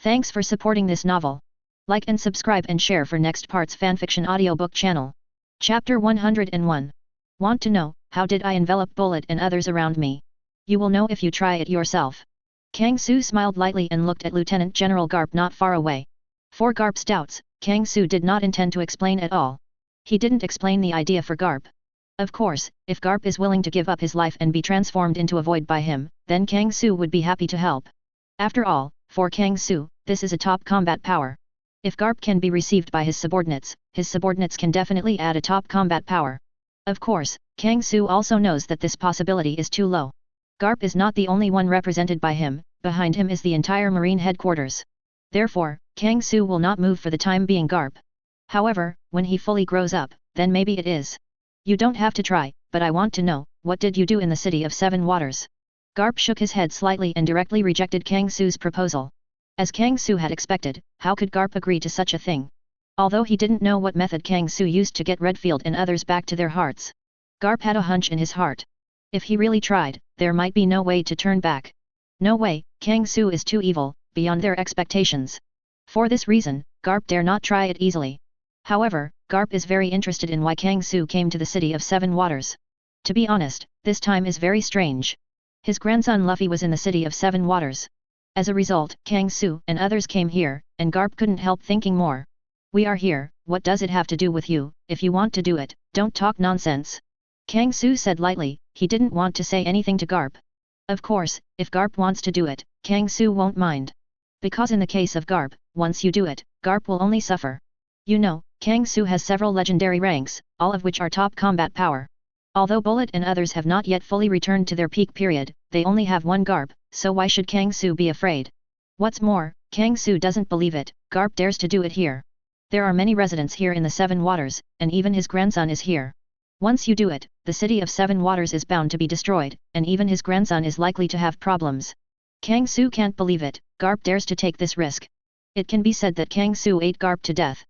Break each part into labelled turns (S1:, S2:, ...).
S1: Thanks for supporting this novel. Like and subscribe and share for next part's fanfiction audiobook channel. Chapter 101. Want to know, how did I envelop Bullet and others around me? You will know if you try it yourself. Kang Su smiled lightly and looked at Lieutenant General Garp not far away. For Garp's doubts, Kang Su did not intend to explain at all. He didn't explain the idea for Garp. Of course, if Garp is willing to give up his life and be transformed into a void by him, then Kang Su would be happy to help. After all, for Kang Su, this is a top combat power. If Garp can be received by his subordinates can definitely add a top combat power. Of course, Kang Su also knows that this possibility is too low. Garp is not the only one represented by him, behind him is the entire Marine headquarters. Therefore, Kang Su will not move for the time being Garp. However, when he fully grows up, then maybe it is. You don't have to try, but I want to know, what did you do in the City of Seven Waters? Garp shook his head slightly and directly rejected Kang Su's proposal. As Kang Su had expected, how could Garp agree to such a thing? Although he didn't know what method Kang Su used to get Redfield and others back to their hearts, Garp had a hunch in his heart. If he really tried, there might be no way to turn back. No way, Kang Su is too evil, beyond their expectations. For this reason, Garp dare not try it easily. However, Garp is very interested in why Kang Su came to the City of Seven Waters. To be honest, this time is very strange. His grandson Luffy was in the City of Seven Waters. As a result, Kang Su and others came here, and Garp couldn't help thinking more. We are here, what does it have to do with you? If you want to do it, don't talk nonsense. Kang Su said lightly, he didn't want to say anything to Garp. Of course, if Garp wants to do it, Kang Su won't mind. Because in the case of Garp, once you do it, Garp will only suffer. You know, Kang Su has several legendary ranks, all of which are top combat power. Although Bullet and others have not yet fully returned to their peak period, they only have one Garp, so why should Kang Su be afraid? What's more, Kang Su doesn't believe it, Garp dares to do it here. There are many residents here in the Seven Waters, and even his grandson is here. Once you do it, the City of Seven Waters is bound to be destroyed, and even his grandson is likely to have problems. Kang Su can't believe it, Garp dares to take this risk. It can be said that Kang Su ate Garp to death.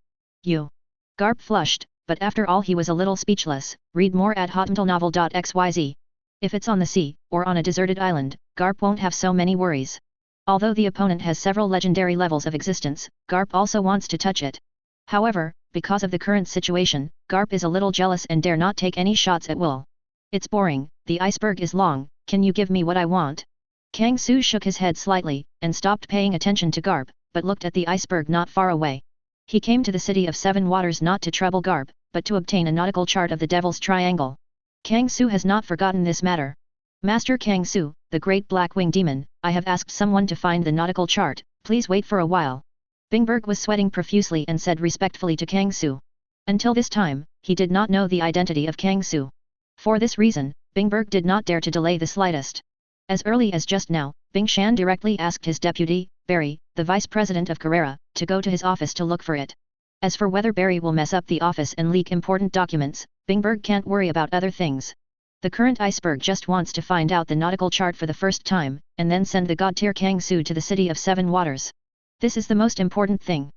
S1: Garp flushed, but after all he was a little speechless. Read more at hotmailnovel.xyz. If it's on the sea, or on a deserted island, Garp won't have so many worries. Although the opponent has several legendary levels of existence, Garp also wants to touch it. However, because of the current situation, Garp is a little jealous and dare not take any shots at will. It's boring, the iceberg is long, can you give me what I want? Kang Su shook his head slightly, and stopped paying attention to Garp, but looked at the iceberg not far away. He came to the City of Seven Waters not to trouble Garp, but to obtain a nautical chart of the Devil's Triangle. Kang Su has not forgotten this matter. Master Kang Su, the great Black Wing Demon, I have asked someone to find the nautical chart, please wait for a while. Bingberg was sweating profusely and said respectfully to Kang Su. Until this time, he did not know the identity of Kang Su. For this reason, Bingberg did not dare to delay the slightest. As early as just now, Bing Shan directly asked his deputy, Barry, the vice president of Carrera, to go to his office to look for it. As for whether Barry will mess up the office and leak important documents, Bingberg can't worry about other things. The current iceberg just wants to find out the nautical chart for the first time, and then send the god-tier Kang Su to the City of Seven Waters. This is the most important thing.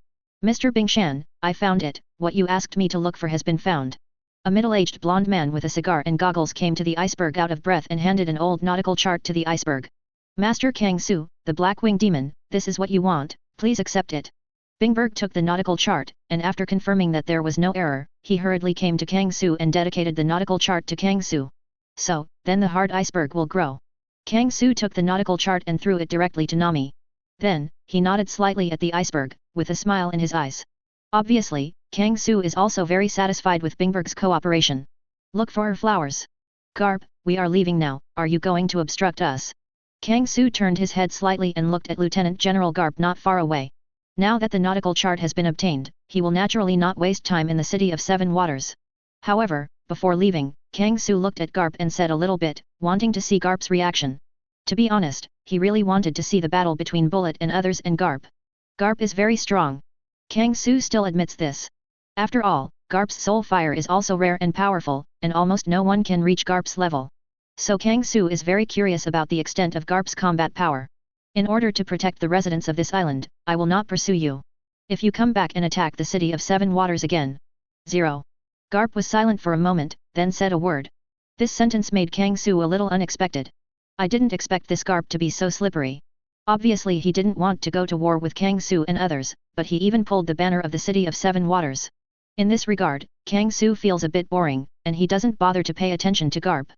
S1: Mr. Bing Shan, I found it, what you asked me to look for has been found. A middle-aged blonde man with a cigar and goggles came to the iceberg out of breath and handed an old nautical chart to the iceberg. Master Kang Su, the Black Wing Demon, this is what you want, please accept it. Bingberg took the nautical chart, and after confirming that there was no error, he hurriedly came to Kang Su and dedicated the nautical chart to Kang Su. So, then the hard iceberg will grow. Kang Su took the nautical chart and threw it directly to Nami. Then, he nodded slightly at the iceberg, with a smile in his eyes. Obviously, Kang Su is also very satisfied with Bingberg's cooperation. Look for her flowers. Garp, we are leaving now, are you going to obstruct us? Kang Su turned his head slightly and looked at Lieutenant General Garp not far away. Now that the nautical chart has been obtained, he will naturally not waste time in the City of Seven Waters. However, before leaving, Kang Su looked at Garp and said a little bit, wanting to see Garp's reaction. To be honest, he really wanted to see the battle between Bullet and others and Garp. Garp is very strong. Kang Su still admits this. After all, Garp's soul fire is also rare and powerful, and almost no one can reach Garp's level. So Kang Su is very curious about the extent of Garp's combat power. In order to protect the residents of this island, I will not pursue you. If you come back and attack the City of Seven Waters again. 0. Garp was silent for a moment, then said a word. This sentence made Kang Su a little unexpected. I didn't expect this Garp to be so slippery. Obviously he didn't want to go to war with Kang Su and others, but he even pulled the banner of the City of Seven Waters. In this regard, Kang Su feels a bit boring, and he doesn't bother to pay attention to Garp.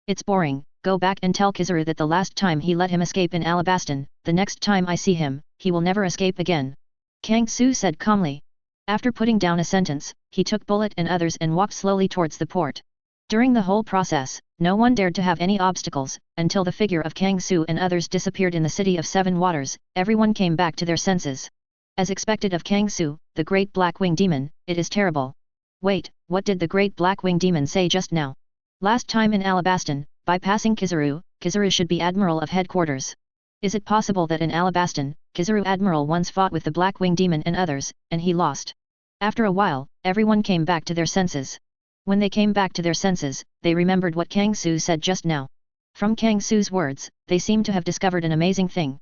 S1: It's boring, go back and tell Kizaru that the last time he let him escape in Alabastan, the next time I see him, he will never escape again. Kang Su said calmly. After putting down a sentence, he took Bullet and others and walked slowly towards the port. During the whole process, no one dared to have any obstacles, until the figure of Kang Su and others disappeared in the City of Seven Waters. Everyone came back to their senses. As expected of Kang Su, the Great Blackwing Demon, it is terrible. Wait, what did the Great Blackwing Demon say just now? Last time in Alabastan, bypassing Kizaru, Kizaru should be Admiral of Headquarters. Is it possible that in Alabastan, Kizaru Admiral once fought with the Blackwing Demon and others, and he lost? After a while, everyone came back to their senses. When they came back to their senses, they remembered what Kang Su said just now. From Kang Su's words, they seemed to have discovered an amazing thing.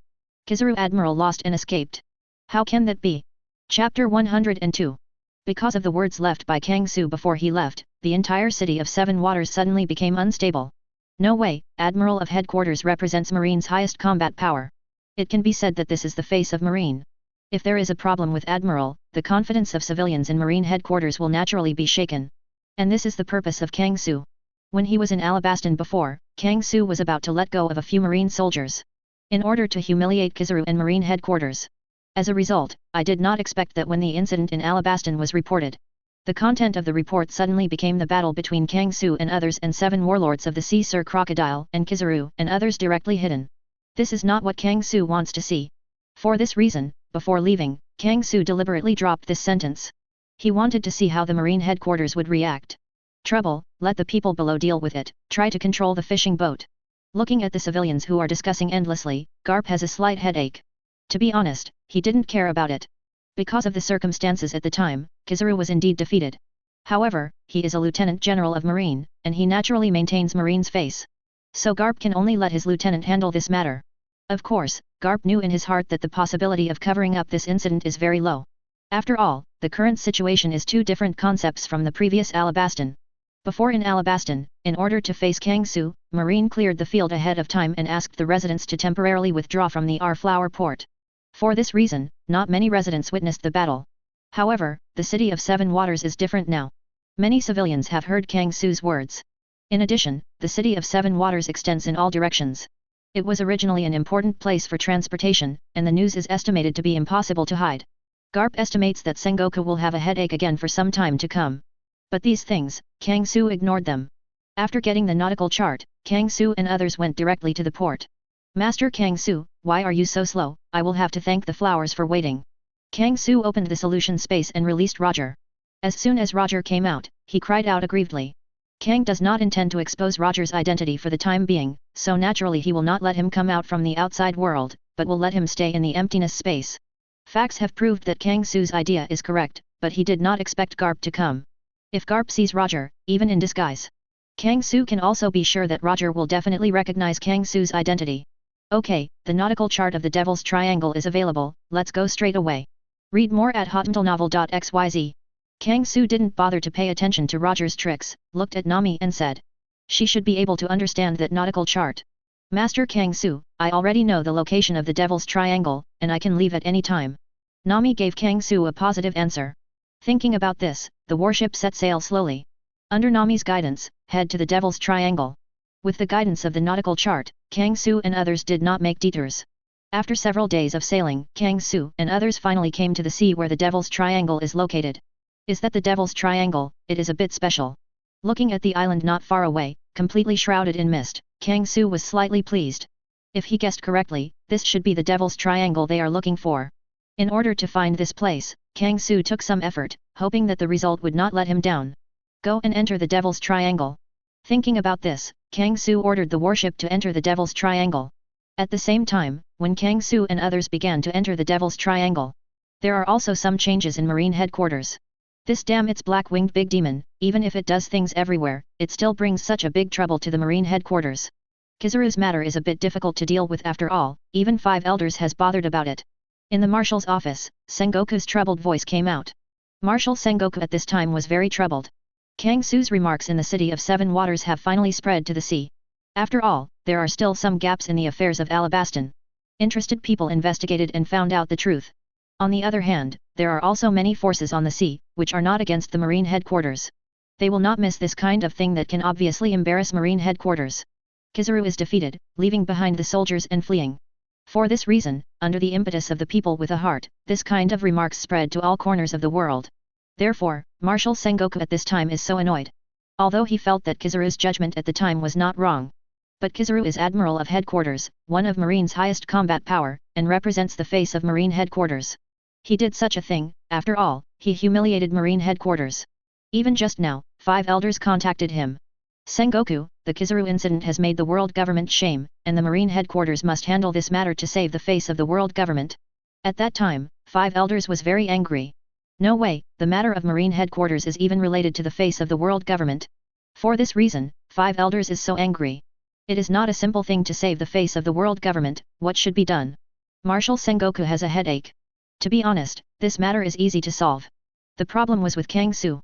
S1: Kizaru Admiral lost and escaped. How can that be? Chapter 102. Because of the words left by Kang Su before he left, the entire City of Seven Waters suddenly became unstable. No way, Admiral of Headquarters represents Marine's highest combat power. It can be said that this is the face of Marine. If there is a problem with Admiral, the confidence of civilians in Marine Headquarters will naturally be shaken. And this is the purpose of Kang Su. When he was in Alabastan before, Kang Su was about to let go of a few Marine soldiers. In order to humiliate Kizaru and Marine Headquarters. As a result, I did not expect that when the incident in Alabastan was reported. The content of the report suddenly became the battle between Kang Su and others and 7 warlords of the Sea Sir Crocodile and Kizaru and others directly hidden. This is not what Kang Su wants to see. For this reason, before leaving, Kang Su deliberately dropped this sentence. He wanted to see how the Marine Headquarters would react. Trouble, let the people below deal with it, try to control the fishing boat. Looking at the civilians who are discussing endlessly, Garp has a slight headache. To be honest, he didn't care about it. Because of the circumstances at the time, Kizaru was indeed defeated. However, he is a lieutenant general of Marine, and he naturally maintains Marine's face. So Garp can only let his lieutenant handle this matter. Of course, Garp knew in his heart that the possibility of covering up this incident is very low. After all, the current situation is 2 different concepts from the previous Alabastan. Before in Alabastan, in order to face Kang Su, Marine cleared the field ahead of time and asked the residents to temporarily withdraw from the Flower Port. For this reason, not many residents witnessed the battle. However, the City of Seven Waters is different now. Many civilians have heard Kang Su's words. In addition, the City of Seven Waters extends in all directions. It was originally an important place for transportation, and the news is estimated to be impossible to hide. Garp estimates that Sengoku will have a headache again for some time to come. But these things, Kang Su ignored them. After getting the nautical chart, Kang Su and others went directly to the port. Master Kang Su, why are you so slow? I will have to thank the flowers for waiting. Kang Su opened the solution space and released Roger. As soon as Roger came out, he cried out aggrievedly. Kang does not intend to expose Roger's identity for the time being, so naturally he will not let him come out from the outside world, but will let him stay in the emptiness space. Facts have proved that Kang Su's idea is correct, but he did not expect Garp to come. If Garp sees Roger, even in disguise, Kang Su can also be sure that Roger will definitely recognize Kang Su's identity. Okay, the nautical chart of the Devil's Triangle is available, let's go straight away. Read more at hotmailnovel.xyz. Kang Su didn't bother to pay attention to Roger's tricks, looked at Nami and said. She should be able to understand that nautical chart. Master Kang Su, I already know the location of the Devil's Triangle, and I can leave at any time. Nami gave Kang Su a positive answer. Thinking about this, the warship set sail slowly. Under Nami's guidance, head to the Devil's Triangle. With the guidance of the nautical chart, Kang Su and others did not make detours. After several days of sailing, Kang Su and others finally came to the sea where the Devil's Triangle is located. Is that the Devil's Triangle? It is a bit special. Looking at the island not far away, completely shrouded in mist, Kang Su was slightly pleased. If he guessed correctly, this should be the Devil's Triangle they are looking for. In order to find this place, Kang Su took some effort, hoping that the result would not let him down. Go and enter the Devil's Triangle. Thinking about this, Kang Su ordered the warship to enter the Devil's Triangle. At the same time, when Kang Su and others began to enter the Devil's Triangle, there are also some changes in Marine Headquarters. This damn it's black-winged big demon, even if it does things everywhere, it still brings such a big trouble to the Marine Headquarters. Kizaru's matter is a bit difficult to deal with after all, even 5 elders has bothered about it. In the Marshal's office, Sengoku's troubled voice came out. Marshal Sengoku at this time was very troubled. Kang Su's remarks in the City of Seven Waters have finally spread to the sea. After all, there are still some gaps in the affairs of Alabastan. Interested people investigated and found out the truth. On the other hand, there are also many forces on the sea, which are not against the Marine headquarters. They will not miss this kind of thing that can obviously embarrass Marine headquarters. Kizaru is defeated, leaving behind the soldiers and fleeing. For this reason, under the impetus of the people with a heart, this kind of remarks spread to all corners of the world. Therefore, Marshal Sengoku at this time is so annoyed. Although he felt that Kizaru's judgment at the time was not wrong. But Kizaru is Admiral of Headquarters, one of Marine's highest combat power, and represents the face of Marine Headquarters. He did such a thing, after all, he humiliated Marine Headquarters. Even just now, 5 elders contacted him. Sengoku, the Kizaru incident has made the world government shame, and the Marine Headquarters must handle this matter to save the face of the world government. At that time, 5 elders was very angry. No way, the matter of Marine Headquarters is even related to the face of the world government. For this reason, 5 elders is so angry. It is not a simple thing to save the face of the world government. What should be done? Marshal Sengoku has a headache. To be honest, this matter is easy to solve. The problem was with Kang Su.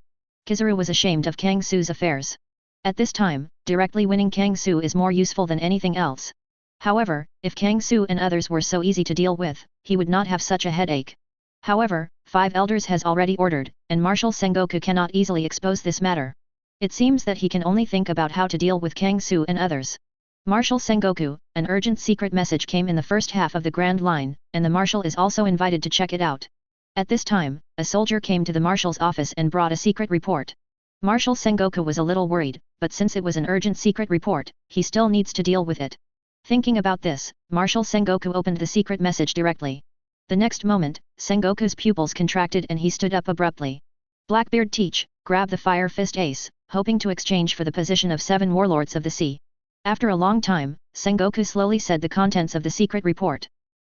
S1: Kizaru was ashamed of Kang Su's affairs. At this time, directly winning Kang Su is more useful than anything else. However, if Kang Su and others were so easy to deal with, he would not have such a headache. However, 5 elders has already ordered, and Marshal Sengoku cannot easily expose this matter. It seems that he can only think about how to deal with Kang Su and others. Marshal Sengoku, an urgent secret message came in the first half of the Grand Line, and the Marshal is also invited to check it out. At this time, a soldier came to the Marshal's office and brought a secret report. Marshal Sengoku was a little worried, but since it was an urgent secret report, he still needs to deal with it. Thinking about this, Marshal Sengoku opened the secret message directly. The next moment, Sengoku's pupils contracted and he stood up abruptly. Blackbeard teach, grab the Fire Fist Ace, hoping to exchange for the position of 7 warlords of the sea. After a long time, Sengoku slowly said the contents of the secret report.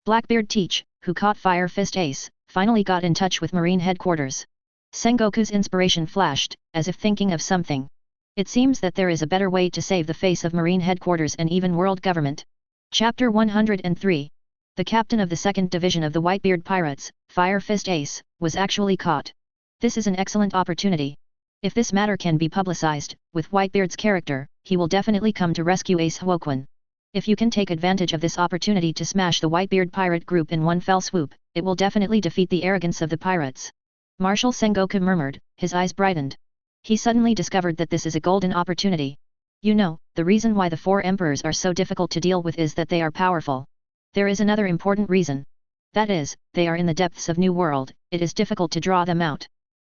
S1: Blackbeard teach, who caught Fire Fist Ace, finally got in touch with Marine headquarters. Sengoku's inspiration flashed, as if thinking of something. It seems that there is a better way to save the face of Marine headquarters and even world government. Chapter 103. The captain of the 2nd Division of the Whitebeard Pirates, Fire Fist Ace, was actually caught. This is an excellent opportunity. If this matter can be publicized, with Whitebeard's character, he will definitely come to rescue Ace Hwokwon. If you can take advantage of this opportunity to smash the Whitebeard pirate group in one fell swoop, it will definitely defeat the arrogance of the pirates. Marshal Sengoku murmured, his eyes brightened. He suddenly discovered that this is a golden opportunity. You know, the reason why the 4 emperors are so difficult to deal with is that they are powerful. There is another important reason. That is, they are in the depths of New World, it is difficult to draw them out.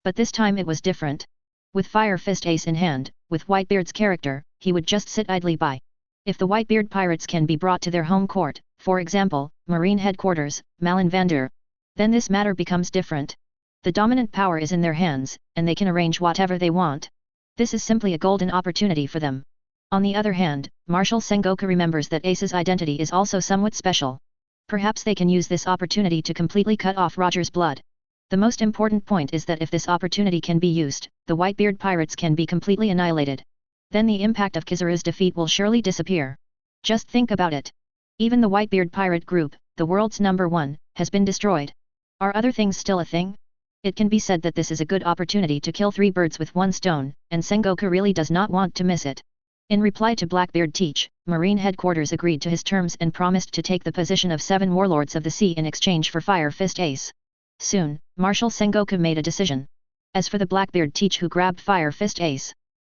S1: But this time it was different. With Fire Fist Ace in hand, with Whitebeard's character, he would just sit idly by. If the Whitebeard pirates can be brought to their home court, for example, Marine headquarters, Malinvander, then this matter becomes different. The dominant power is in their hands, and they can arrange whatever they want. This is simply a golden opportunity for them. On the other hand, Marshal Sengoku remembers that Ace's identity is also somewhat special. Perhaps they can use this opportunity to completely cut off Roger's blood. The most important point is that if this opportunity can be used, the Whitebeard pirates can be completely annihilated. Then the impact of Kizaru's defeat will surely disappear. Just think about it. Even the Whitebeard pirate group, the world's number 1, has been destroyed. Are other things still a thing? It can be said that this is a good opportunity to kill 3 birds with 1 stone, and Sengoku really does not want to miss it. In reply to Blackbeard teach, Marine headquarters agreed to his terms and promised to take the position of 7 warlords of the sea in exchange for Fire Fist Ace. Soon, Marshal Sengoku made a decision. As for the Blackbeard teach who grabbed Fire Fist Ace.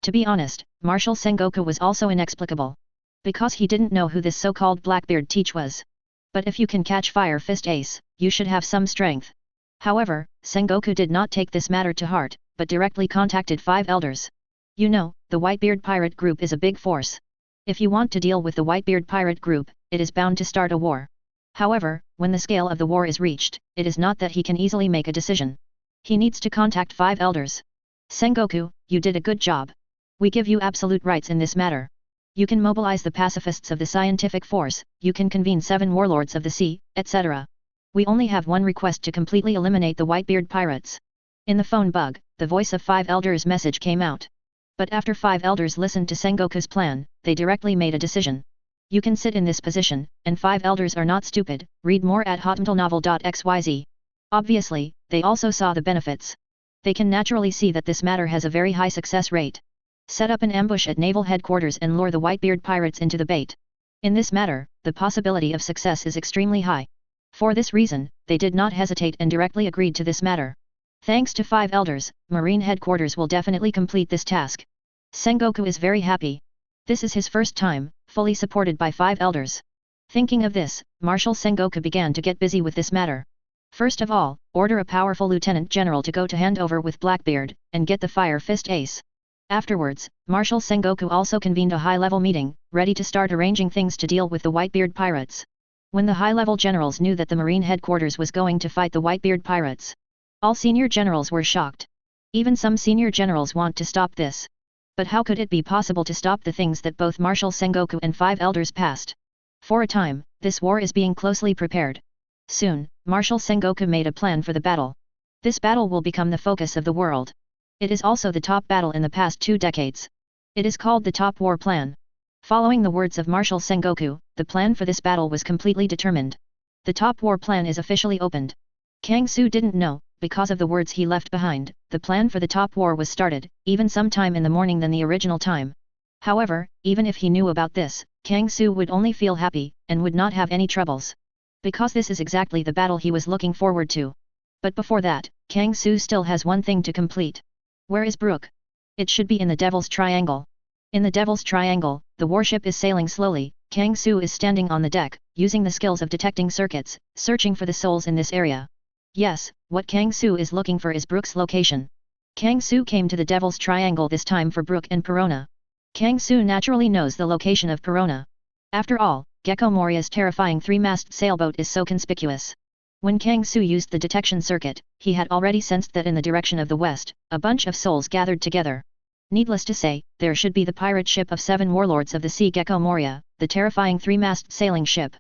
S1: To be honest, Marshal Sengoku was also inexplicable. Because he didn't know who this so-called Blackbeard teach was. But if you can catch Fire Fist Ace, you should have some strength. However, Sengoku did not take this matter to heart, but directly contacted 5 elders. You know, the Whitebeard pirate group is a big force. If you want to deal with the Whitebeard pirate group, it is bound to start a war. However, when the scale of the war is reached, it is not that he can easily make a decision. He needs to contact 5 elders. Sengoku, you did a good job. We give you absolute rights in this matter. You can mobilize the pacifists of the scientific force, you can convene 7 warlords of the sea, etc. We only have one request to completely eliminate the Whitebeard pirates. In the phone bug, the voice of 5 elders message came out. But after 5 elders listened to Sengoku's plan, they directly made a decision. You can sit in this position, and 5 elders are not stupid, read more at hotmailnovel.xyz. Obviously, they also saw the benefits. They can naturally see that this matter has a very high success rate. Set up an ambush at naval headquarters and lure the Whitebeard pirates into the bait. In this matter, the possibility of success is extremely high. For this reason, they did not hesitate and directly agreed to this matter. Thanks to 5 elders, Marine headquarters will definitely complete this task. Sengoku is very happy. This is his first time, fully supported by 5 elders. Thinking of this, Marshal Sengoku began to get busy with this matter. First of all, order a powerful lieutenant general to go to hand over with Blackbeard, and get the Fire Fist ace. Afterwards, Marshal Sengoku also convened a high-level meeting, ready to start arranging things to deal with the Whitebeard Pirates. When the high-level generals knew that the Marine headquarters was going to fight the Whitebeard Pirates, all senior generals were shocked. Even some senior generals want to stop this. But how could it be possible to stop the things that both Marshal Sengoku and 5 elders passed? For a time, this war is being closely prepared. Soon, Marshal Sengoku made a plan for the battle. This battle will become the focus of the world. It is also the top battle in the past 2 decades. It is called the Top War Plan. Following the words of Marshal Sengoku, the plan for this battle was completely determined. The Top War Plan is officially opened. Kang Su didn't know, because of the words he left behind, the plan for the Top War was started, even sometime in the morning than the original time. However, even if he knew about this, Kang Su would only feel happy, and would not have any troubles. Because this is exactly the battle he was looking forward to. But before that, Kang Su still has one thing to complete. Where is Brook? It should be in the Devil's Triangle. In the Devil's Triangle, the warship is sailing slowly. Kang Su is standing on the deck, using the skills of detecting circuits, searching for the souls in this area. Yes, what Kang Su is looking for is Brook's location. Kang Su came to the Devil's Triangle this time for Brook and Perona. Kang Su naturally knows the location of Perona. After all, Gecko Moria's terrifying 3-masted sailboat is so conspicuous. When Kang Su used the detection circuit, he had already sensed that in the direction of the west, a bunch of souls gathered together. Needless to say, there should be the pirate ship of 7 warlords of the sea Gecko Moria, the terrifying 3-masted sailing ship.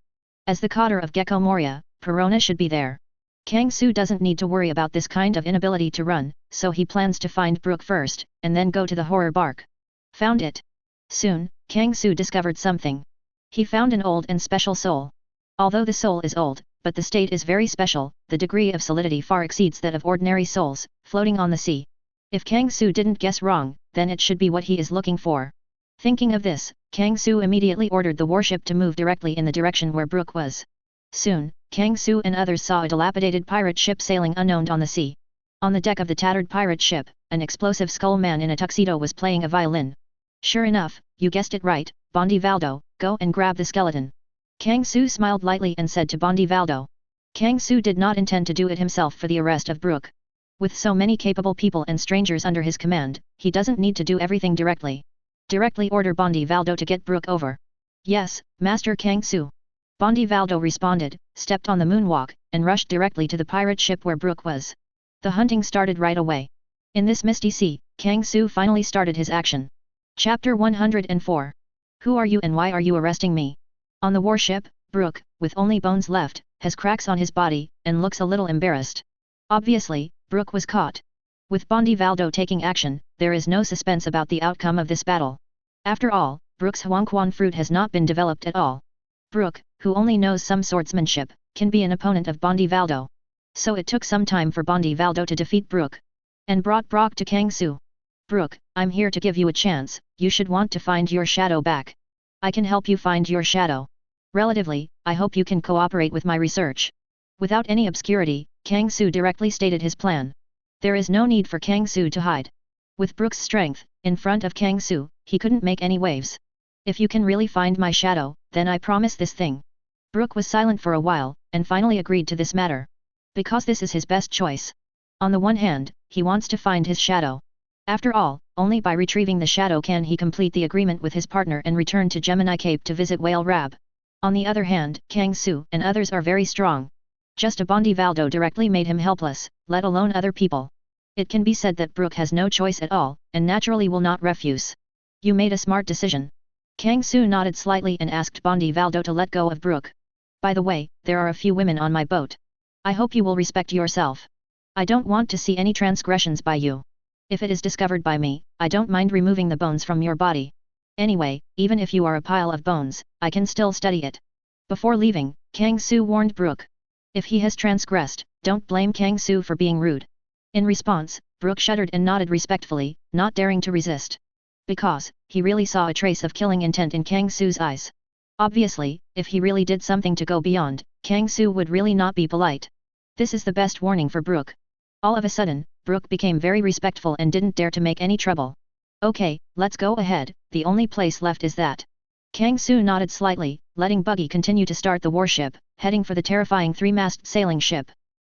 S1: As the cotter of Gecko Moria, Perona should be there. Kang Su doesn't need to worry about this kind of inability to run, so he plans to find Brook first, and then go to the horror bark. Found it. Soon, Kang Su discovered something. He found an old and special soul. Although the soul is old, but the state is very special, the degree of solidity far exceeds that of ordinary souls, floating on the sea. If Kang Su didn't guess wrong, then it should be what he is looking for. Thinking of this, Kang Su immediately ordered the warship to move directly in the direction where Brook was. Soon, Kang Su and others saw a dilapidated pirate ship sailing unknown on the sea. On the deck of the tattered pirate ship, an explosive skull man in a tuxedo was playing a violin. Sure enough, you guessed it right, Bondi Valdo, go and grab the skeleton. Kang Su smiled lightly and said to Bondi Valdo. Kang Su did not intend to do it himself for the arrest of Brook. With so many capable people and strangers under his command, he doesn't need to do everything directly. Directly order Bondi Valdo to get Brook over. Yes, Master Kang Su. Bondi Valdo responded, stepped on the moonwalk, and rushed directly to the pirate ship where Brook was. The hunting started right away. In this misty sea, Kang Su finally started his action. Chapter 104. Who are you and why are you arresting me? On the warship, Brook, with only bones left, has cracks on his body, and looks a little embarrassed. Obviously, Brook was caught. With Bondi Valdo taking action, there is no suspense about the outcome of this battle. After all, Brook's Huangquan fruit has not been developed at all. Brook, who only knows some swordsmanship, can be an opponent of Bondi Valdo. So it took some time for Bondi Valdo to defeat Brook. And brought Brook to Kang Su. Brook, I'm here to give you a chance, you should want to find your shadow back. I can help you find your shadow. Relatively, I hope you can cooperate with my research. Without any obscurity, Kang Su directly stated his plan. There is no need for Kang Su to hide. With Brook's strength, in front of Kang Su, he couldn't make any waves. If you can really find my shadow, then I promise this thing. Brook was silent for a while, and finally agreed to this matter. Because this is his best choice. On the one hand, he wants to find his shadow. After all, only by retrieving the shadow can he complete the agreement with his partner and return to Gemini Cape to visit Whale Rab. On the other hand, Kang Su and others are very strong. Just a Bondi Valdo directly made him helpless, let alone other people. It can be said that Brook has no choice at all, and naturally will not refuse. You made a smart decision. Kang Su nodded slightly and asked Bondi Valdo to let go of Brook. By the way, there are a few women on my boat. I hope you will respect yourself. I don't want to see any transgressions by you. If it is discovered by me, I don't mind removing the bones from your body. Anyway, even if you are a pile of bones, I can still study it. Before leaving, Kang Su warned Brook. If he has transgressed, don't blame Kang Su for being rude. In response, Brook shuddered and nodded respectfully, not daring to resist. Because, he really saw a trace of killing intent in Kang Su's eyes. Obviously, if he really did something to go beyond, Kang Su would really not be polite. This is the best warning for Brook. All of a sudden, Brook became very respectful and didn't dare to make any trouble. Okay, let's go ahead, the only place left is that. Kang Su nodded slightly, letting Buggy continue to start the warship, heading for the terrifying three-masted sailing ship.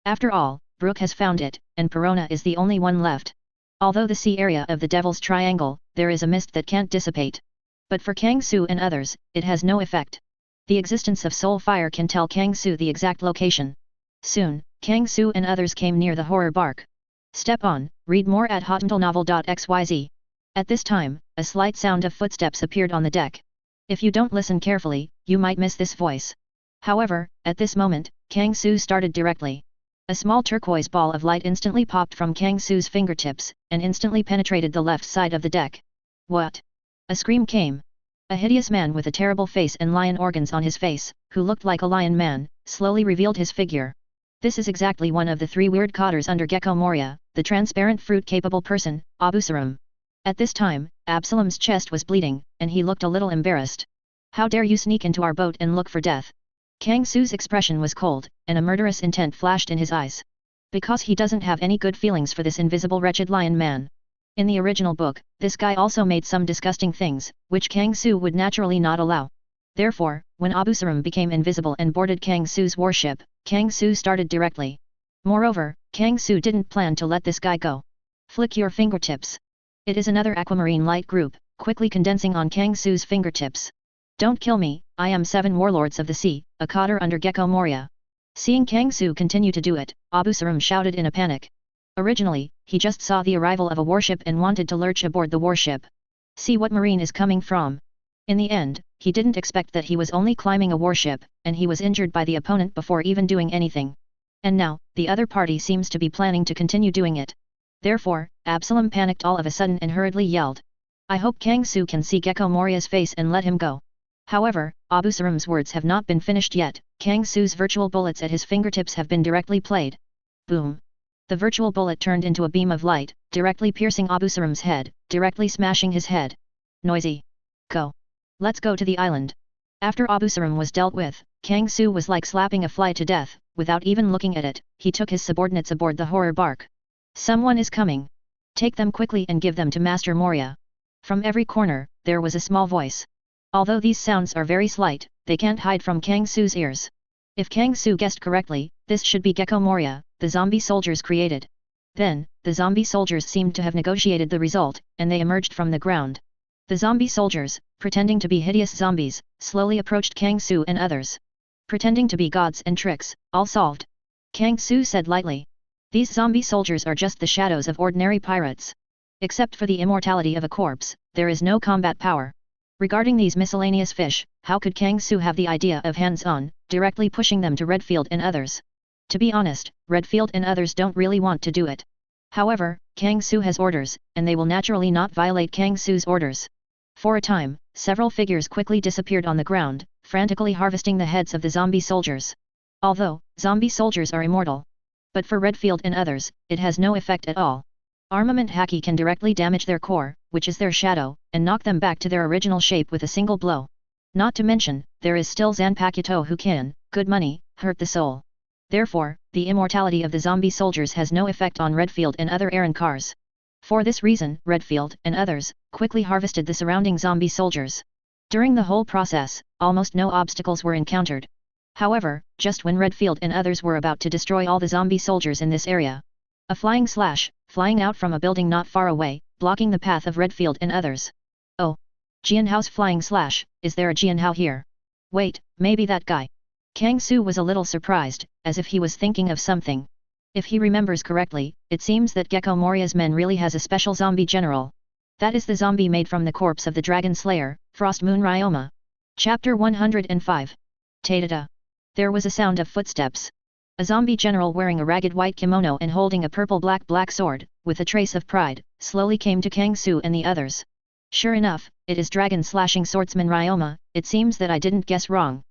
S1: After all, Brook has found it, and Perona is the only one left. Although the sea area of the Devil's Triangle, there is a mist that can't dissipate. But for Kang Su and others, it has no effect. The existence of soul fire can tell Kang Su the exact location. Soon, Kang Su and others came near the horror bark. Step on, read more at hotandlenovel.xyz. At this time, a slight sound of footsteps appeared on the deck. If you don't listen carefully, you might miss this voice. However, at this moment, Kang Su started directly. A small turquoise ball of light instantly popped from Kang Su's fingertips, and instantly penetrated the left side of the deck. What? A scream came. A hideous man with a terrible face and lion organs on his face, who looked like a lion man, slowly revealed his figure. This is exactly one of the three weird cotters under Gecko Moria, the transparent fruit-capable person, Abusarum. At this time, Absalom's chest was bleeding, and he looked a little embarrassed. How dare you sneak into our boat and look for death? Kang Su's expression was cold, and a murderous intent flashed in his eyes. Because he doesn't have any good feelings for this invisible wretched lion man. In the original book, this guy also made some disgusting things, which Kang Su would naturally not allow. Therefore, when Abusarum became invisible and boarded Kang Su's warship, Kang Su started directly. Moreover, Kang Su didn't plan to let this guy go. Flick your fingertips. It is another aquamarine light group, quickly condensing on Kang Su's fingertips. Don't kill me, I am 7 warlords of the sea, a cotter under Gecko Moria. Seeing Kang Su continue to do it, Abusarum shouted in a panic. Originally, he just saw the arrival of a warship and wanted to lurch aboard the warship. See what marine is coming from. In the end, he didn't expect that he was only climbing a warship, and he was injured by the opponent before even doing anything. And now, the other party seems to be planning to continue doing it. Therefore, Absalom panicked all of a sudden and hurriedly yelled. I hope Kang Su can see Gecko Moria's face and let him go. However, Abusarum's words have not been finished yet. Kang Su's virtual bullets at his fingertips have been directly played. Boom! The virtual bullet turned into a beam of light, directly piercing Abusarum's head, directly smashing his head. Noisy. Go. Let's go to the island. After Abusarum was dealt with, Kang Su was like slapping a fly to death. Without even looking at it, he took his subordinates aboard the horror bark. Someone is coming. Take them quickly and give them to Master Moria. From every corner, there was a small voice. Although these sounds are very slight, they can't hide from Kang Su's ears. If Kang Su guessed correctly, this should be Gecko Moria, the zombie soldiers created. Then, the zombie soldiers seemed to have negotiated the result, and they emerged from the ground. The zombie soldiers, pretending to be hideous zombies, slowly approached Kang Su and others. Pretending to be gods and tricks, all solved. Kang Su said lightly. These zombie soldiers are just the shadows of ordinary pirates. Except for the immortality of a corpse, there is no combat power. Regarding these miscellaneous fish, how could Kang Su have the idea of hands-on, directly pushing them to Redfield and others? To be honest, Redfield and others don't really want to do it. However, Kang Su has orders, and they will naturally not violate Kang Su's orders. For a time, several figures quickly disappeared on the ground, frantically harvesting the heads of the zombie soldiers. Although, zombie soldiers are immortal. But for Redfield and others, it has no effect at all. Armament haki can directly damage their core, which is their shadow, and knock them back to their original shape with a single blow. Not to mention, there is still Zanpakuto who can, good money, hurt the soul. Therefore, the immortality of the zombie soldiers has no effect on Redfield and other Arrancars. For this reason, Redfield and others quickly harvested the surrounding zombie soldiers. During the whole process, almost no obstacles were encountered. However, just when Redfield and others were about to destroy all the zombie soldiers in this area, a flying slash, flying out from a building not far away, blocking the path of Redfield and others. Oh! Jianhao's flying slash, is there a Jianhao here? Wait, maybe that guy. Kang Su was a little surprised, as if he was thinking of something. If he remembers correctly, it seems that Gecko Moria's men really has a special zombie general. That is the zombie made from the corpse of the Dragon Slayer, Frost Moon Ryoma. Chapter 105. Ta-da-da. There was a sound of footsteps. A zombie general wearing a ragged white kimono and holding a purple-black sword, with a trace of pride, slowly came to Kang Su and the others. Sure enough, it is dragon-slashing swordsman Ryoma, it seems that I didn't guess wrong.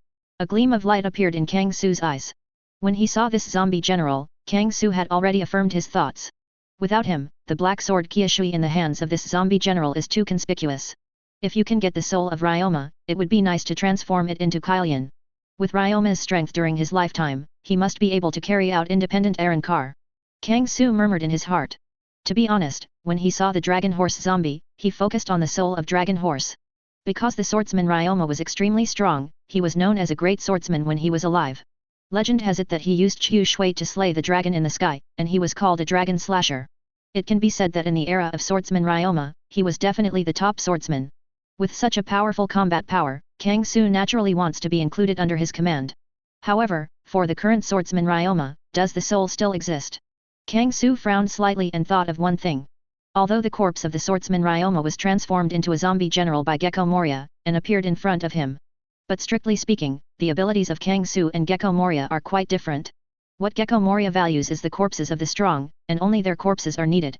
S1: A gleam of light appeared in Kang Su's eyes. When he saw this zombie general, Kang Su had already affirmed his thoughts. Without him, the black sword Kyushui in the hands of this zombie general is too conspicuous. If you can get the soul of Ryoma, it would be nice to transform it into Kylian. With Ryoma's strength during his lifetime, he must be able to carry out independent Arrancar. Kang Su murmured in his heart. To be honest, when he saw the dragon horse zombie, he focused on the soul of dragon horse. Because the swordsman Ryoma was extremely strong, he was known as a great swordsman when he was alive. Legend has it that he used Chu Shui to slay the dragon in the sky, and he was called a dragon slasher. It can be said that in the era of swordsman Ryoma, he was definitely the top swordsman. With such a powerful combat power, Kang Su naturally wants to be included under his command. However, for the current swordsman Ryoma, does the soul still exist? Kang Su frowned slightly and thought of one thing. Although the corpse of the swordsman Ryoma was transformed into a zombie general by Gecko Moria, and appeared in front of him. But strictly speaking, the abilities of Kang Su and Gecko Moria are quite different. What Gecko Moria values is the corpses of the strong, and only their corpses are needed.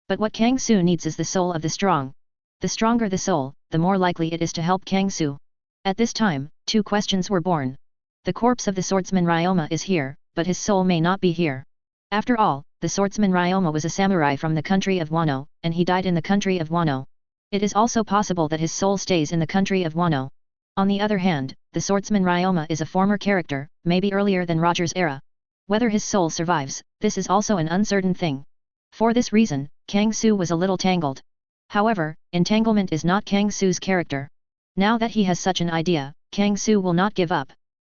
S1: But what Kang Su needs is the soul of the strong. The stronger the soul, the more likely it is to help Kang Su. At this time, two questions were born. The corpse of the swordsman Ryoma is here, but his soul may not be here. After all, the swordsman Ryoma was a samurai from the country of Wano, and he died in the country of Wano. It is also possible that his soul stays in the country of Wano. On the other hand, the swordsman Ryoma is a former character, maybe earlier than Roger's era. Whether his soul survives, this is also an uncertain thing. For this reason, Kang Su was a little tangled. However, entanglement is not Kang Su's character. Now that he has such an idea, Kang Su will not give up.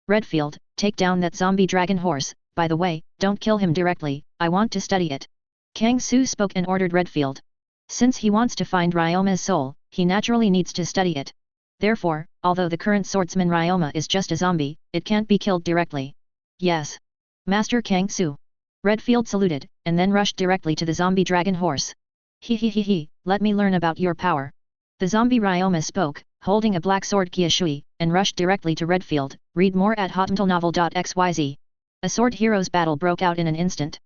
S1: Redfield, take down that zombie dragon horse. By the way, don't kill him directly, I want to study it. Kang Su spoke and ordered Redfield. Since he wants to find Ryoma's soul, he naturally needs to study it. Therefore, although the current swordsman Ryoma is just a zombie, it can't be killed directly. Yes. Master Kang Su. Redfield saluted, and then rushed directly to the zombie dragon horse. He, let me learn about your power. The zombie Ryoma spoke, holding a black sword Kyushui, and rushed directly to Redfield. Read more at hotmailnovel.xyz. A sword heroes battle broke out in an instant.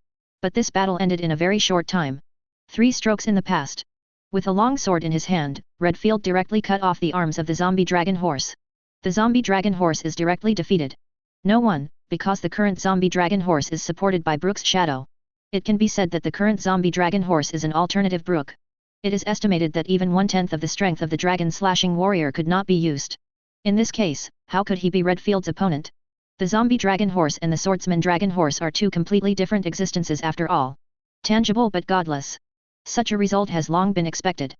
S1: But this battle ended in a very short time. 3 strokes in the past. With a long sword in his hand, Redfield directly cut off the arms of the zombie dragon horse. The zombie dragon horse is directly defeated. No one, because the current zombie dragon horse is supported by Brook's shadow. It can be said that the current zombie dragon horse is an alternative Brook. It is estimated that even 1/10 of the strength of the dragon slashing warrior could not be used. In this case, how could he be Redfield's opponent? The zombie dragon horse and the swordsman dragon horse are two completely different existences after all. Tangible but godless. Such a result has long been expected.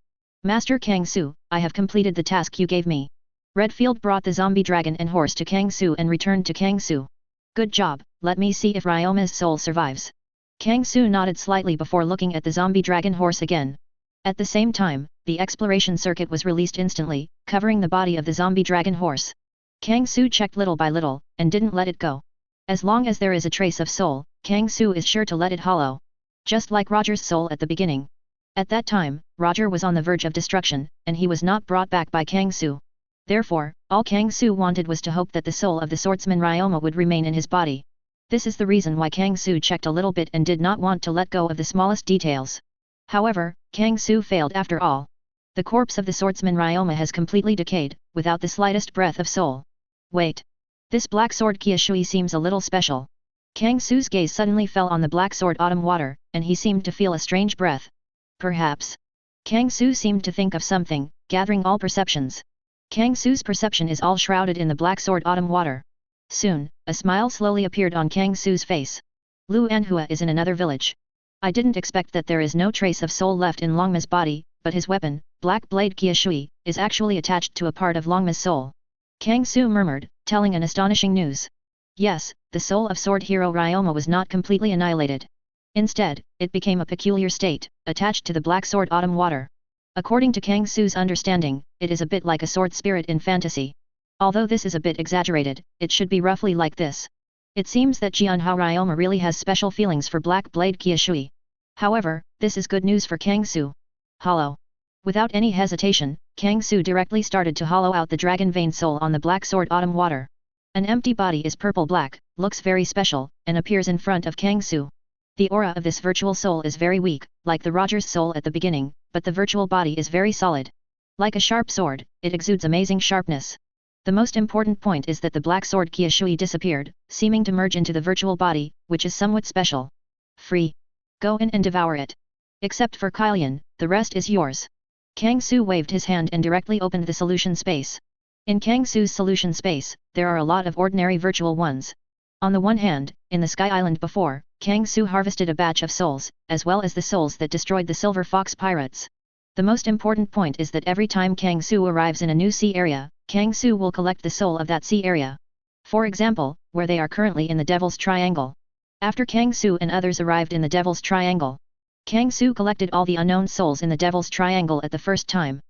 S1: Master Kang Su, I have completed the task you gave me. Redfield brought the zombie dragon and horse to Kang Su and returned to Kang Su. Good job, let me see if Ryoma's soul survives. Kang Su nodded slightly before looking at the zombie dragon horse again. At the same time, the exploration circuit was released instantly, covering the body of the zombie dragon horse. Kang Su checked little by little, and didn't let it go. As long as there is a trace of soul, Kang Su is sure to let it hollow. Just like Roger's soul at the beginning. At that time, Roger was on the verge of destruction, and he was not brought back by Kang Su. Therefore, all Kang Su wanted was to hope that the soul of the swordsman Ryoma would remain in his body. This is the reason why Kang Su checked a little bit and did not want to let go of the smallest details. However, Kang Su failed after all. The corpse of the swordsman Ryoma has completely decayed, without the slightest breath of soul. Wait. This black sword Kyushui seems a little special. Kang Su's gaze suddenly fell on the black sword autumn water, and he seemed to feel a strange breath. Perhaps. Kang Su seemed to think of something, gathering all perceptions. Kang Su's perception is all shrouded in the black sword autumn water. Soon, a smile slowly appeared on Kang Su's face. Lu Anhua is in another village. I didn't expect that there is no trace of soul left in Longma's body, but his weapon, Black Blade Kyushui, is actually attached to a part of Longma's soul. Kang Su murmured, telling an astonishing news. Yes, the soul of sword hero Ryoma was not completely annihilated. Instead, it became a peculiar state, attached to the black sword autumn water. According to Kang Su's understanding, it is a bit like a sword spirit in fantasy. Although this is a bit exaggerated, it should be roughly like this. It seems that Jianhao Ryoma really has special feelings for Black Blade Kyushui. However, this is good news for Kang Su. Hollow. Without any hesitation, Kang Su directly started to hollow out the dragon vein soul on the black sword autumn water. An empty body is purple-black, looks very special, and appears in front of Kang Su. The aura of this virtual soul is very weak, like the Roger's soul at the beginning, but the virtual body is very solid. Like a sharp sword, it exudes amazing sharpness. The most important point is that the black sword Kyushui disappeared, seeming to merge into the virtual body, which is somewhat special. Free. Go in and devour it. Except for Kylian, the rest is yours. Kang Su waved his hand and directly opened the solution space. In Kang Su's solution space, there are a lot of ordinary virtual ones. On the one hand, in the Sky Island before, Kang Su harvested a batch of souls, as well as the souls that destroyed the Silver Fox Pirates. The most important point is that every time Kang Su arrives in a new sea area, Kang Su will collect the soul of that sea area. For example, where they are currently in the Devil's Triangle. After Kang Su and others arrived in the Devil's Triangle, Kang Su collected all the unknown souls in the Devil's Triangle at the first time.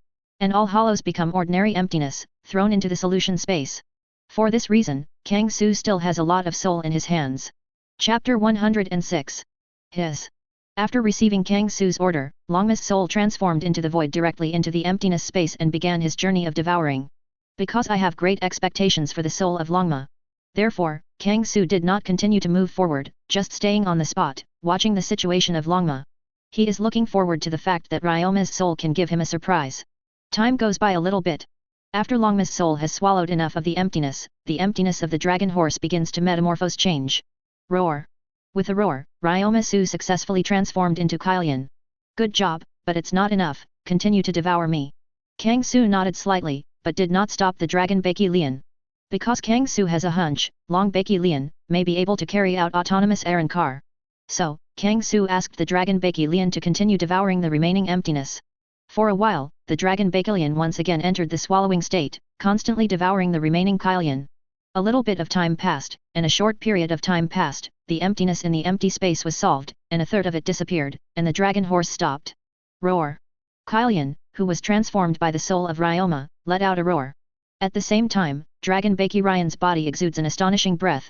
S1: And all hollows become ordinary emptiness, thrown into the solution space. For this reason, Kang Su still has a lot of soul in his hands. Chapter 106. His. After receiving Kang Su's order, Longma's soul transformed into the void directly into the emptiness space and began his journey of devouring. Because I have great expectations for the soul of Longma. Therefore, Kang Su did not continue to move forward, just staying on the spot, watching the situation of Longma. He is looking forward to the fact that Ryoma's soul can give him a surprise. Time goes by a little bit. After Longma's soul has swallowed enough of the emptiness of the dragon horse begins to metamorphose change. Roar. With a roar, Ryoma Su successfully transformed into Kylian. Good job, but it's not enough, continue to devour me. Kang Su nodded slightly, but did not stop the dragon Baki Lian. Because Kang Su has a hunch, Long Baki Lian may be able to carry out autonomous Arrancar. So, Kang Su asked the dragon Baki Lian to continue devouring the remaining emptiness. For a while, the dragon Baki Lian once again entered the swallowing state, constantly devouring the remaining Kylian. A little bit of time passed, and a short period of time passed, the emptiness in the empty space was solved, and a third of it disappeared, and the dragon horse stopped. Roar. Kylian, who was transformed by the soul of Ryoma, let out a roar. At the same time, Dragon Baki Ryan's body exudes an astonishing breath.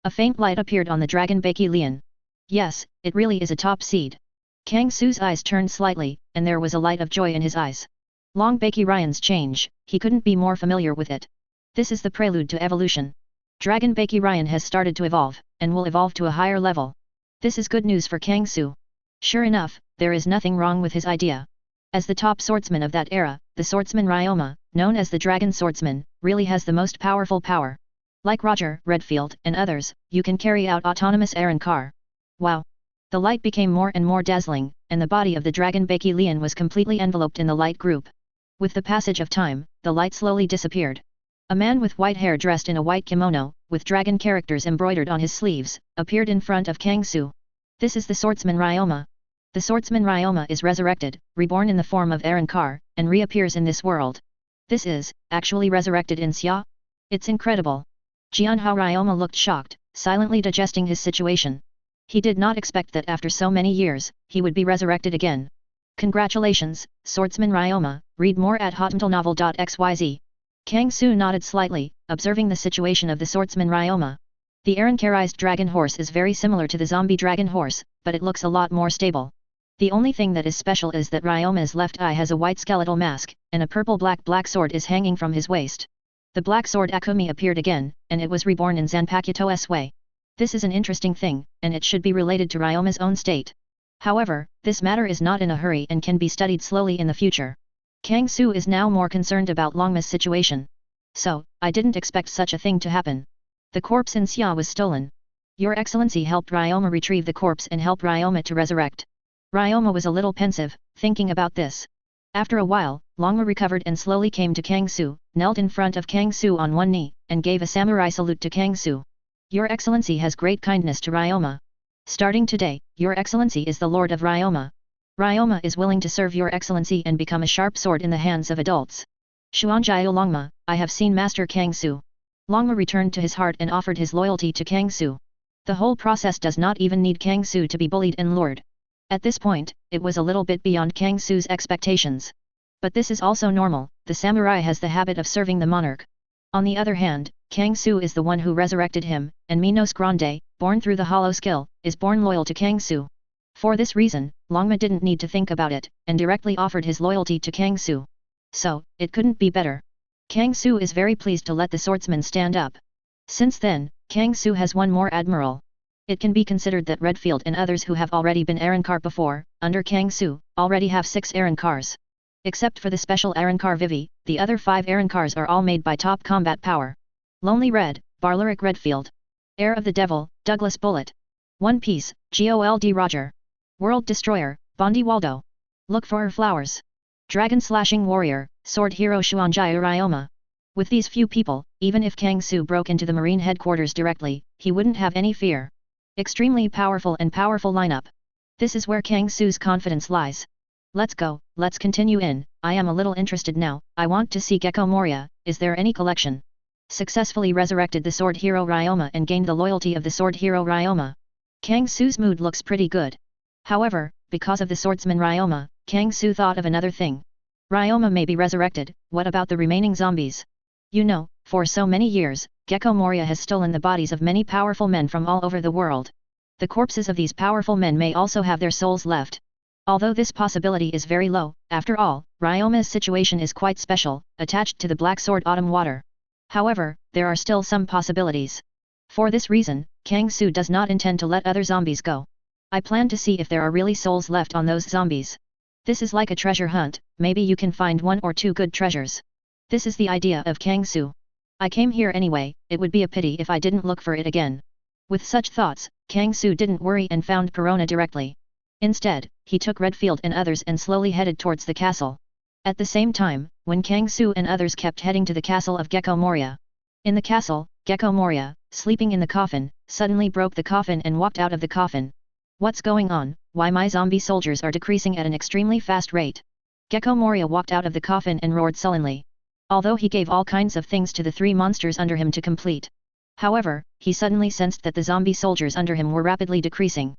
S1: A faint light appeared on the Dragon Baki Lian. Yes, it really is a top seed. Kang Su's eyes turned slightly, and there was a light of joy in his eyes. Long Baki Ryan's change, he couldn't be more familiar with it. This is the prelude to evolution. Dragon Baki Ryan has started to evolve, and will evolve to a higher level. This is good news for Kang Su. Sure enough, there is nothing wrong with his idea. As the top swordsman of that era, the swordsman Ryoma, known as the Dragon Swordsman, really has the most powerful power. Like Roger, Redfield, and others, you can carry out autonomous Arrancar. Wow! The light became more and more dazzling, and the body of the Dragon Baki Lian was completely enveloped in the light group. With the passage of time, the light slowly disappeared. A man with white hair dressed in a white kimono, with dragon characters embroidered on his sleeves, appeared in front of Kang Su. This is the swordsman Ryoma. The swordsman Ryoma is resurrected, reborn in the form of Arrancar, and reappears in this world. This is, actually resurrected in Xia? It's incredible. Jianhao Ryoma looked shocked, silently digesting his situation. He did not expect that after so many years, he would be resurrected again. Congratulations, swordsman Ryoma, read more at hotmailnovel.xyz. Kang Su nodded slightly, observing the situation of the swordsman Ryoma. The Arrancarized dragon horse is very similar to the zombie dragon horse, but it looks a lot more stable. The only thing that is special is that Ryoma's left eye has a white skeletal mask, and a purple-black sword is hanging from his waist. The black sword Akumi appeared again, and it was reborn in Zanpakuto's way. This is an interesting thing, and it should be related to Ryoma's own state. However, this matter is not in a hurry and can be studied slowly in the future. Kang Su is now more concerned about Longma's situation. So, I didn't expect such a thing to happen. The corpse in Xia was stolen. Your Excellency helped Ryoma retrieve the corpse and help Ryoma to resurrect. Ryoma was a little pensive, thinking about this. After a while, Longma recovered and slowly came to Kang Su, knelt in front of Kang Su on one knee, and gave a samurai salute to Kang Su. Your Excellency has great kindness to Ryoma. Starting today, Your Excellency is the Lord of Ryoma. Ryoma is willing to serve Your Excellency and become a sharp sword in the hands of adults. Xuanjiao Longma, I have seen Master Kang Su. Longma returned to his heart and offered his loyalty to Kang Su. The whole process does not even need Kang Su to be bullied and lured. At this point, it was a little bit beyond Kang Su's expectations. But this is also normal, the samurai has the habit of serving the monarch. On the other hand, Kang Su is the one who resurrected him, and Minos Grande, born through the hollow skill, is born loyal to Kang Su. For this reason, Longma didn't need to think about it, and directly offered his loyalty to Kang Su. So, it couldn't be better. Kang Su is very pleased to let the swordsman stand up. Since then, Kang Su has one more admiral. It can be considered that Redfield and others who have already been Arrancar before, under Kang Su, already have 6 Arrancars. Except for the special Arrancar Vivi, the other 5 Arrancars are all made by top combat power. Lonely Red, Barleric Redfield. Heir of the Devil, Douglas Bullet. One Piece, Gold Roger. World Destroyer, Bondi Waldo. Look for her flowers. dragon-slashing warrior, sword hero Xuanjia Ryoma. With these few people, even if Kang Su broke into the marine headquarters directly, he wouldn't have any fear. Extremely powerful lineup. This is where Kang Su's confidence lies. Let's go, let's continue in. I am a little interested now, I want to see Gecko Moria, is there any collection? Successfully resurrected the sword hero Ryoma and gained the loyalty of the sword hero Ryoma. Kang Su's mood looks pretty good. However, because of the swordsman Ryoma, Kang Su thought of another thing. Ryoma may be resurrected, what about the remaining zombies? You know, for so many years, Gecko Moria has stolen the bodies of many powerful men from all over the world. The corpses of these powerful men may also have their souls left. Although this possibility is very low, after all, Ryoma's situation is quite special, attached to the Black Sword Autumn Water. However, there are still some possibilities. For this reason, Kang Su does not intend to let other zombies go. I plan to see if there are really souls left on those zombies. This is like a treasure hunt, maybe you can find 1 or 2 good treasures. This is the idea of Kang Su. I came here anyway, it would be a pity if I didn't look for it again. With such thoughts, Kang Su didn't worry and found Perona directly. Instead, he took Redfield and others and slowly headed towards the castle. At the same time, when Kang Su and others kept heading to the castle of Gecko Moria. In the castle, Gecko Moria, sleeping in the coffin, suddenly broke the coffin and walked out of the coffin. What's going on, why my zombie soldiers are decreasing at an extremely fast rate? Gecko Moria walked out of the coffin and roared sullenly. Although he gave all kinds of things to the 3 monsters under him to complete. However, he suddenly sensed that the zombie soldiers under him were rapidly decreasing.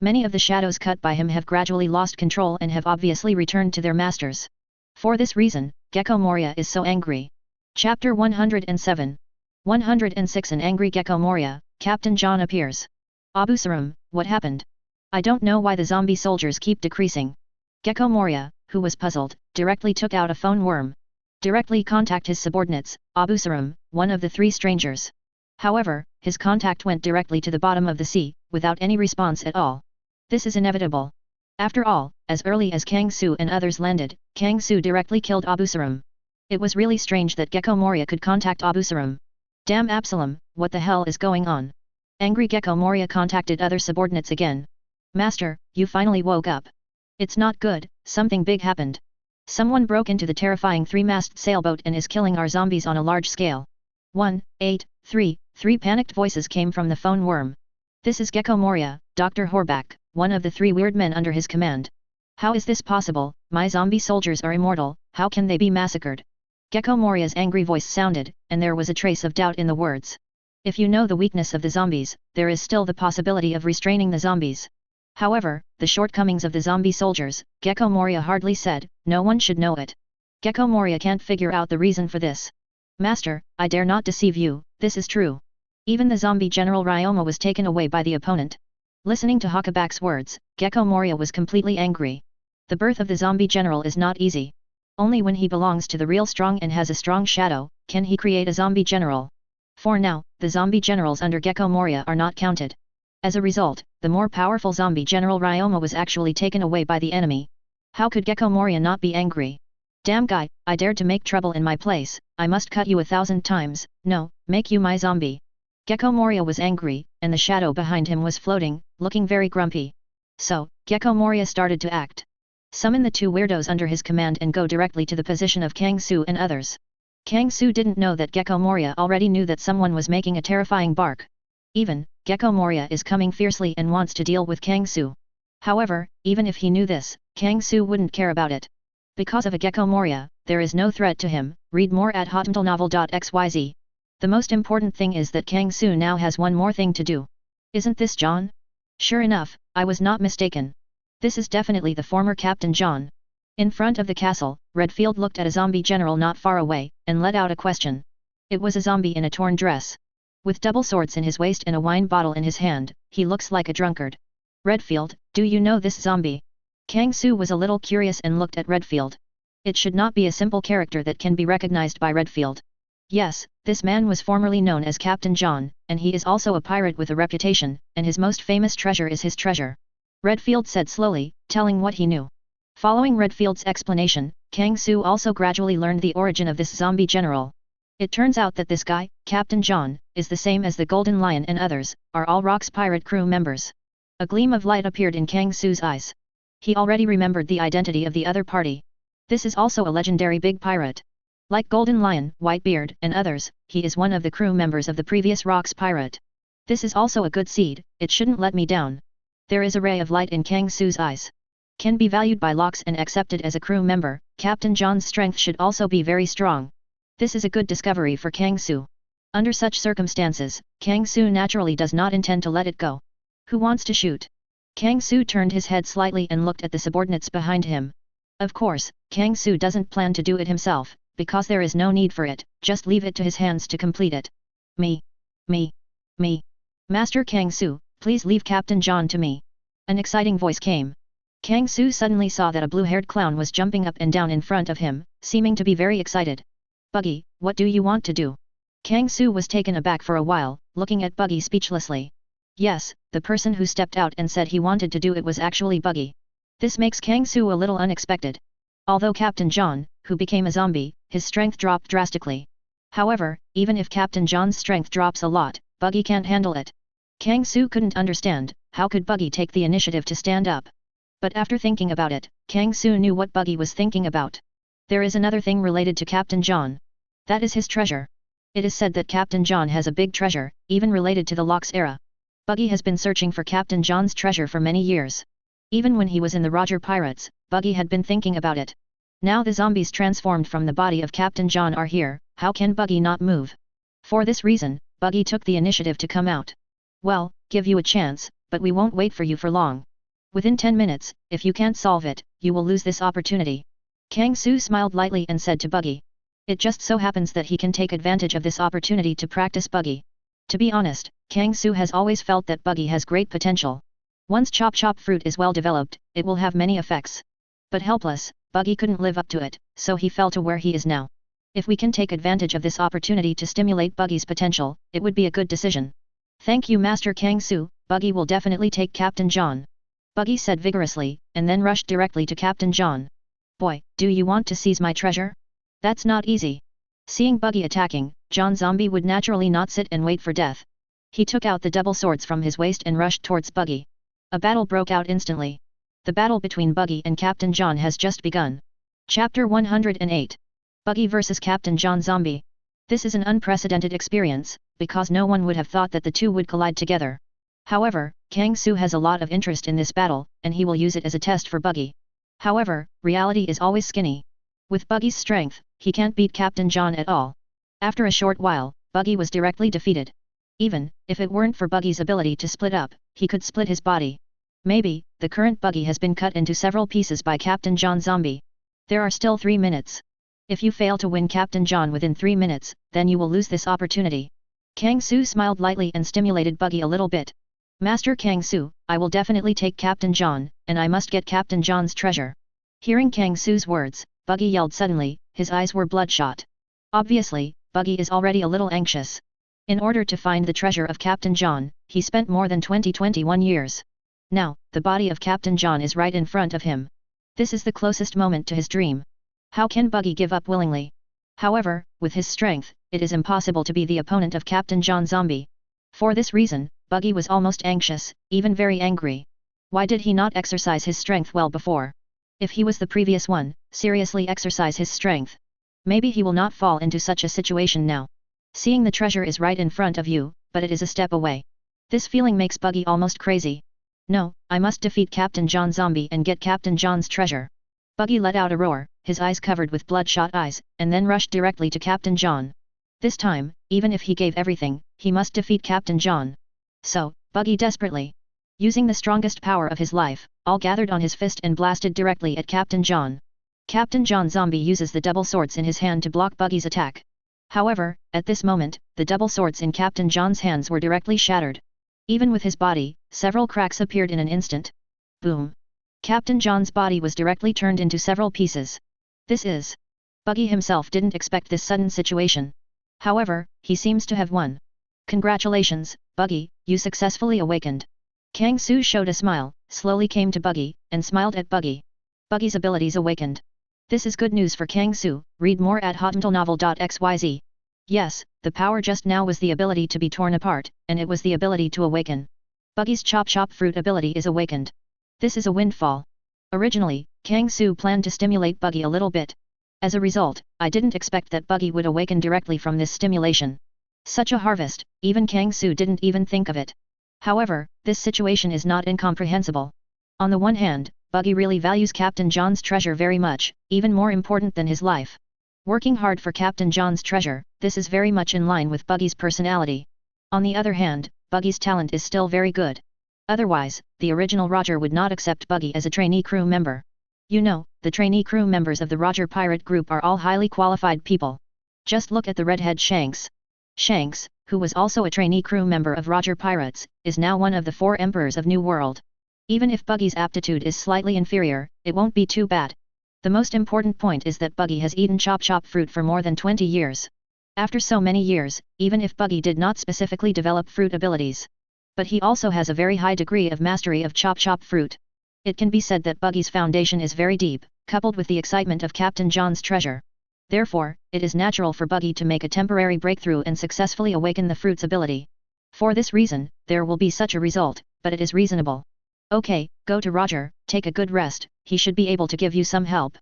S1: Many of the shadows cut by him have gradually lost control and have obviously returned to their masters. For this reason, Gecko Moria is so angry. Chapter 107. 106 An angry Gecko Moria, Captain John appears. Abusarum, what happened? I don't know why the zombie soldiers keep decreasing. Gecko Moria, who was puzzled, directly took out a phone worm. Directly contact his subordinates, Abusarum, one of the 3 strangers. However, his contact went directly to the bottom of the sea, without any response at all. This is inevitable. After all, as early as Kang Su and others landed, Kang Su directly killed Abusarum. It was really strange that Gecko Moria could contact Abusarum. Damn Absalom, what the hell is going on? Angry Gecko Moria contacted other subordinates again. Master, you finally woke up. It's not good, something big happened. Someone broke into the terrifying 3-masted sailboat and is killing our zombies on a large scale. 183, 3 panicked voices came from the phone worm. This is Gecko Moria, Dr. Horback, one of the 3 weird men under his command. How is this possible? My zombie soldiers are immortal, how can they be massacred? Gecko Moria's angry voice sounded, and there was a trace of doubt in the words. If you know the weakness of the zombies, there is still the possibility of restraining the zombies. However, the shortcomings of the zombie soldiers, Gecko Moria hardly said, no one should know it. Gecko Moria can't figure out the reason for this. Master, I dare not deceive you, this is true. Even the zombie general Ryoma was taken away by the opponent. Listening to Huckaback's words, Gecko Moria was completely angry. The birth of the zombie general is not easy. Only when he belongs to the real strong and has a strong shadow, can he create a zombie general. For now, the zombie generals under Gecko Moria are not counted. As a result, the more powerful zombie general Ryoma was actually taken away by the enemy. How could Gecko Moria not be angry? Damn guy, I dared to make trouble in my place, I must cut you 1,000 times, no, make you my zombie. Gecko Moria was angry, and the shadow behind him was floating, looking very grumpy. So, Gecko Moria started to act. Summon the 2 weirdos under his command and go directly to the position of Kang Su and others. Kang Su didn't know that Gecko Moria already knew that someone was making a terrifying bark. Even, Gecko Moria is coming fiercely and wants to deal with Kang Su. However, even if he knew this, Kang Su wouldn't care about it. Because of a Gecko Moria, there is no threat to him, read more at hotmentalnovel.xyz. The most important thing is that Kang Su now has one more thing to do. Isn't this John? Sure enough, I was not mistaken. This is definitely the former Captain John. In front of the castle, Redfield looked at a zombie general not far away, and let out a question. It was a zombie in a torn dress. With double swords in his waist and a wine bottle in his hand, he looks like a drunkard. Redfield, do you know this zombie? Kang Su was a little curious and looked at Redfield. It should not be a simple character that can be recognized by Redfield. Yes, this man was formerly known as Captain John, and he is also a pirate with a reputation, and his most famous treasure is his treasure. Redfield said slowly, telling what he knew. Following Redfield's explanation, Kang Su also gradually learned the origin of this zombie general. It turns out that this guy, Captain John, is the same as the Golden Lion and others, are all Rock's pirate crew members. A gleam of light appeared in Kang Su's eyes. He already remembered the identity of the other party. This is also a legendary big pirate. Like Golden Lion, Whitebeard, and others, he is one of the crew members of the previous Rocks pirate. This is also a good seed, it shouldn't let me down. There is a ray of light in Kang Su's eyes. Can be valued by locks and accepted as a crew member, Captain John's strength should also be very strong. This is a good discovery for Kang Su. Under such circumstances, Kang Su naturally does not intend to let it go. Who wants to shoot? Kang Su turned his head slightly and looked at the subordinates behind him. Of course, Kang Su doesn't plan to do it himself, because there is no need for it, just leave it to his hands to complete it. Me. Master Kang Su, please leave Captain John to me. An exciting voice came. Kang Su suddenly saw that a blue-haired clown was jumping up and down in front of him, seeming to be very excited. Buggy, what do you want to do? Kang Su was taken aback for a while, looking at Buggy speechlessly. Yes, the person who stepped out and said he wanted to do it was actually Buggy. This makes Kang Su a little unexpected. Although Captain John, who became a zombie, his strength dropped drastically. However, even if Captain John's strength drops a lot, Buggy can't handle it. Kang Su couldn't understand, how could Buggy take the initiative to stand up? But after thinking about it, Kang Su knew what Buggy was thinking about. There is another thing related to Captain John. That is his treasure. It is said that Captain John has a big treasure, even related to the Locks era. Buggy has been searching for Captain John's treasure for many years. Even when he was in the Roger Pirates, Buggy had been thinking about it. Now the zombies transformed from the body of Captain John are here, how can Buggy not move? For this reason, Buggy took the initiative to come out. Well, give you a chance, but we won't wait for you for long. Within 10 minutes, if you can't solve it, you will lose this opportunity. Kang Su smiled lightly and said to Buggy. It just so happens that he can take advantage of this opportunity to practice Buggy. To be honest, Kang Su has always felt that Buggy has great potential. Once Chop Chop fruit is well developed, it will have many effects. But helpless, Buggy couldn't live up to it, so he fell to where he is now. If we can take advantage of this opportunity to stimulate Buggy's potential, it would be a good decision. Thank you Master Kang Su, Buggy will definitely take Captain John. Buggy said vigorously, and then rushed directly to Captain John. Boy, do you want to seize my treasure? That's not easy. Seeing Buggy attacking, John Zombie would naturally not sit and wait for death. He took out the double swords from his waist and rushed towards Buggy. A battle broke out instantly. The battle between Buggy and Captain John has just begun. Chapter 108. Buggy vs Captain John Zombie. This is an unprecedented experience, because no one would have thought that the two would collide together. However, Kang Su has a lot of interest in this battle, and he will use it as a test for Buggy. However, reality is always skinny. With Buggy's strength, he can't beat Captain John at all. After a short while, Buggy was directly defeated. Even if it weren't for Buggy's ability to split up, he could split his body. Maybe, the current Buggy has been cut into several pieces by Captain John Zombie. There are still 3 minutes. If you fail to win Captain John within 3 minutes, then you will lose this opportunity. Kang Su smiled lightly and stimulated Buggy a little bit. Master Kang Su, I will definitely take Captain John, and I must get Captain John's treasure. Hearing Kang Su's words, Buggy yelled suddenly, his eyes were bloodshot. Obviously, Buggy is already a little anxious. In order to find the treasure of Captain John, he spent more than 21 years. Now, the body of Captain John is right in front of him. This is the closest moment to his dream. How can Buggy give up willingly? However, with his strength, it is impossible to be the opponent of Captain John Zombie. For this reason, Buggy was almost anxious, even very angry. Why did he not exercise his strength well before? If he was the previous one, seriously exercise his strength. Maybe he will not fall into such a situation now. Seeing the treasure is right in front of you, but it is a step away. This feeling makes Buggy almost crazy. No, I must defeat Captain John Zombie and get Captain John's treasure. Buggy let out a roar, his eyes covered with bloodshot eyes, and then rushed directly to Captain John. This time, even if he gave everything, he must defeat Captain John. So, Buggy desperately, using the strongest power of his life, all gathered on his fist and blasted directly at Captain John. Captain John Zombie uses the double swords in his hand to block Buggy's attack. However, at this moment, the double swords in Captain John's hands were directly shattered. Even with his body, several cracks appeared in an instant. Boom! Captain John's body was directly turned into several pieces. This is... Buggy himself didn't expect this sudden situation. However, he seems to have won. Congratulations, Buggy, you successfully awakened. Kang Su showed a smile, slowly came to Buggy, and smiled at Buggy. Buggy's abilities awakened. This is good news for Kang Su, read more at hotmentalnovel.xyz. Yes, the power just now was the ability to be torn apart, and it was the ability to awaken. Buggy's Chop Chop fruit ability is awakened. This is a windfall. Originally, Kang Su planned to stimulate Buggy a little bit. As a result, I didn't expect that Buggy would awaken directly from this stimulation. Such a harvest, even Kang Su didn't even think of it. However, this situation is not incomprehensible. On the one hand, Buggy really values Captain John's treasure very much, even more important than his life. Working hard for Captain John's treasure, this is very much in line with Buggy's personality. On the other hand, Buggy's talent is still very good. Otherwise, the original Roger would not accept Buggy as a trainee crew member. You know, the trainee crew members of the Roger Pirate group are all highly qualified people. Just look at the redhead Shanks. Shanks, who was also a trainee crew member of Roger Pirates, is now one of the 4 emperors of New World. Even if Buggy's aptitude is slightly inferior, it won't be too bad. The most important point is that Buggy has eaten chop fruit for more than 20 years. After so many years, even if Buggy did not specifically develop fruit abilities. But he also has a very high degree of mastery of chop fruit. It can be said that Buggy's foundation is very deep, coupled with the excitement of Captain John's treasure. Therefore, it is natural for Buggy to make a temporary breakthrough and successfully awaken the fruit's ability. For this reason, there will be such a result, but it is reasonable. Okay, go to Roger, take a good rest, he should be able to give you some help.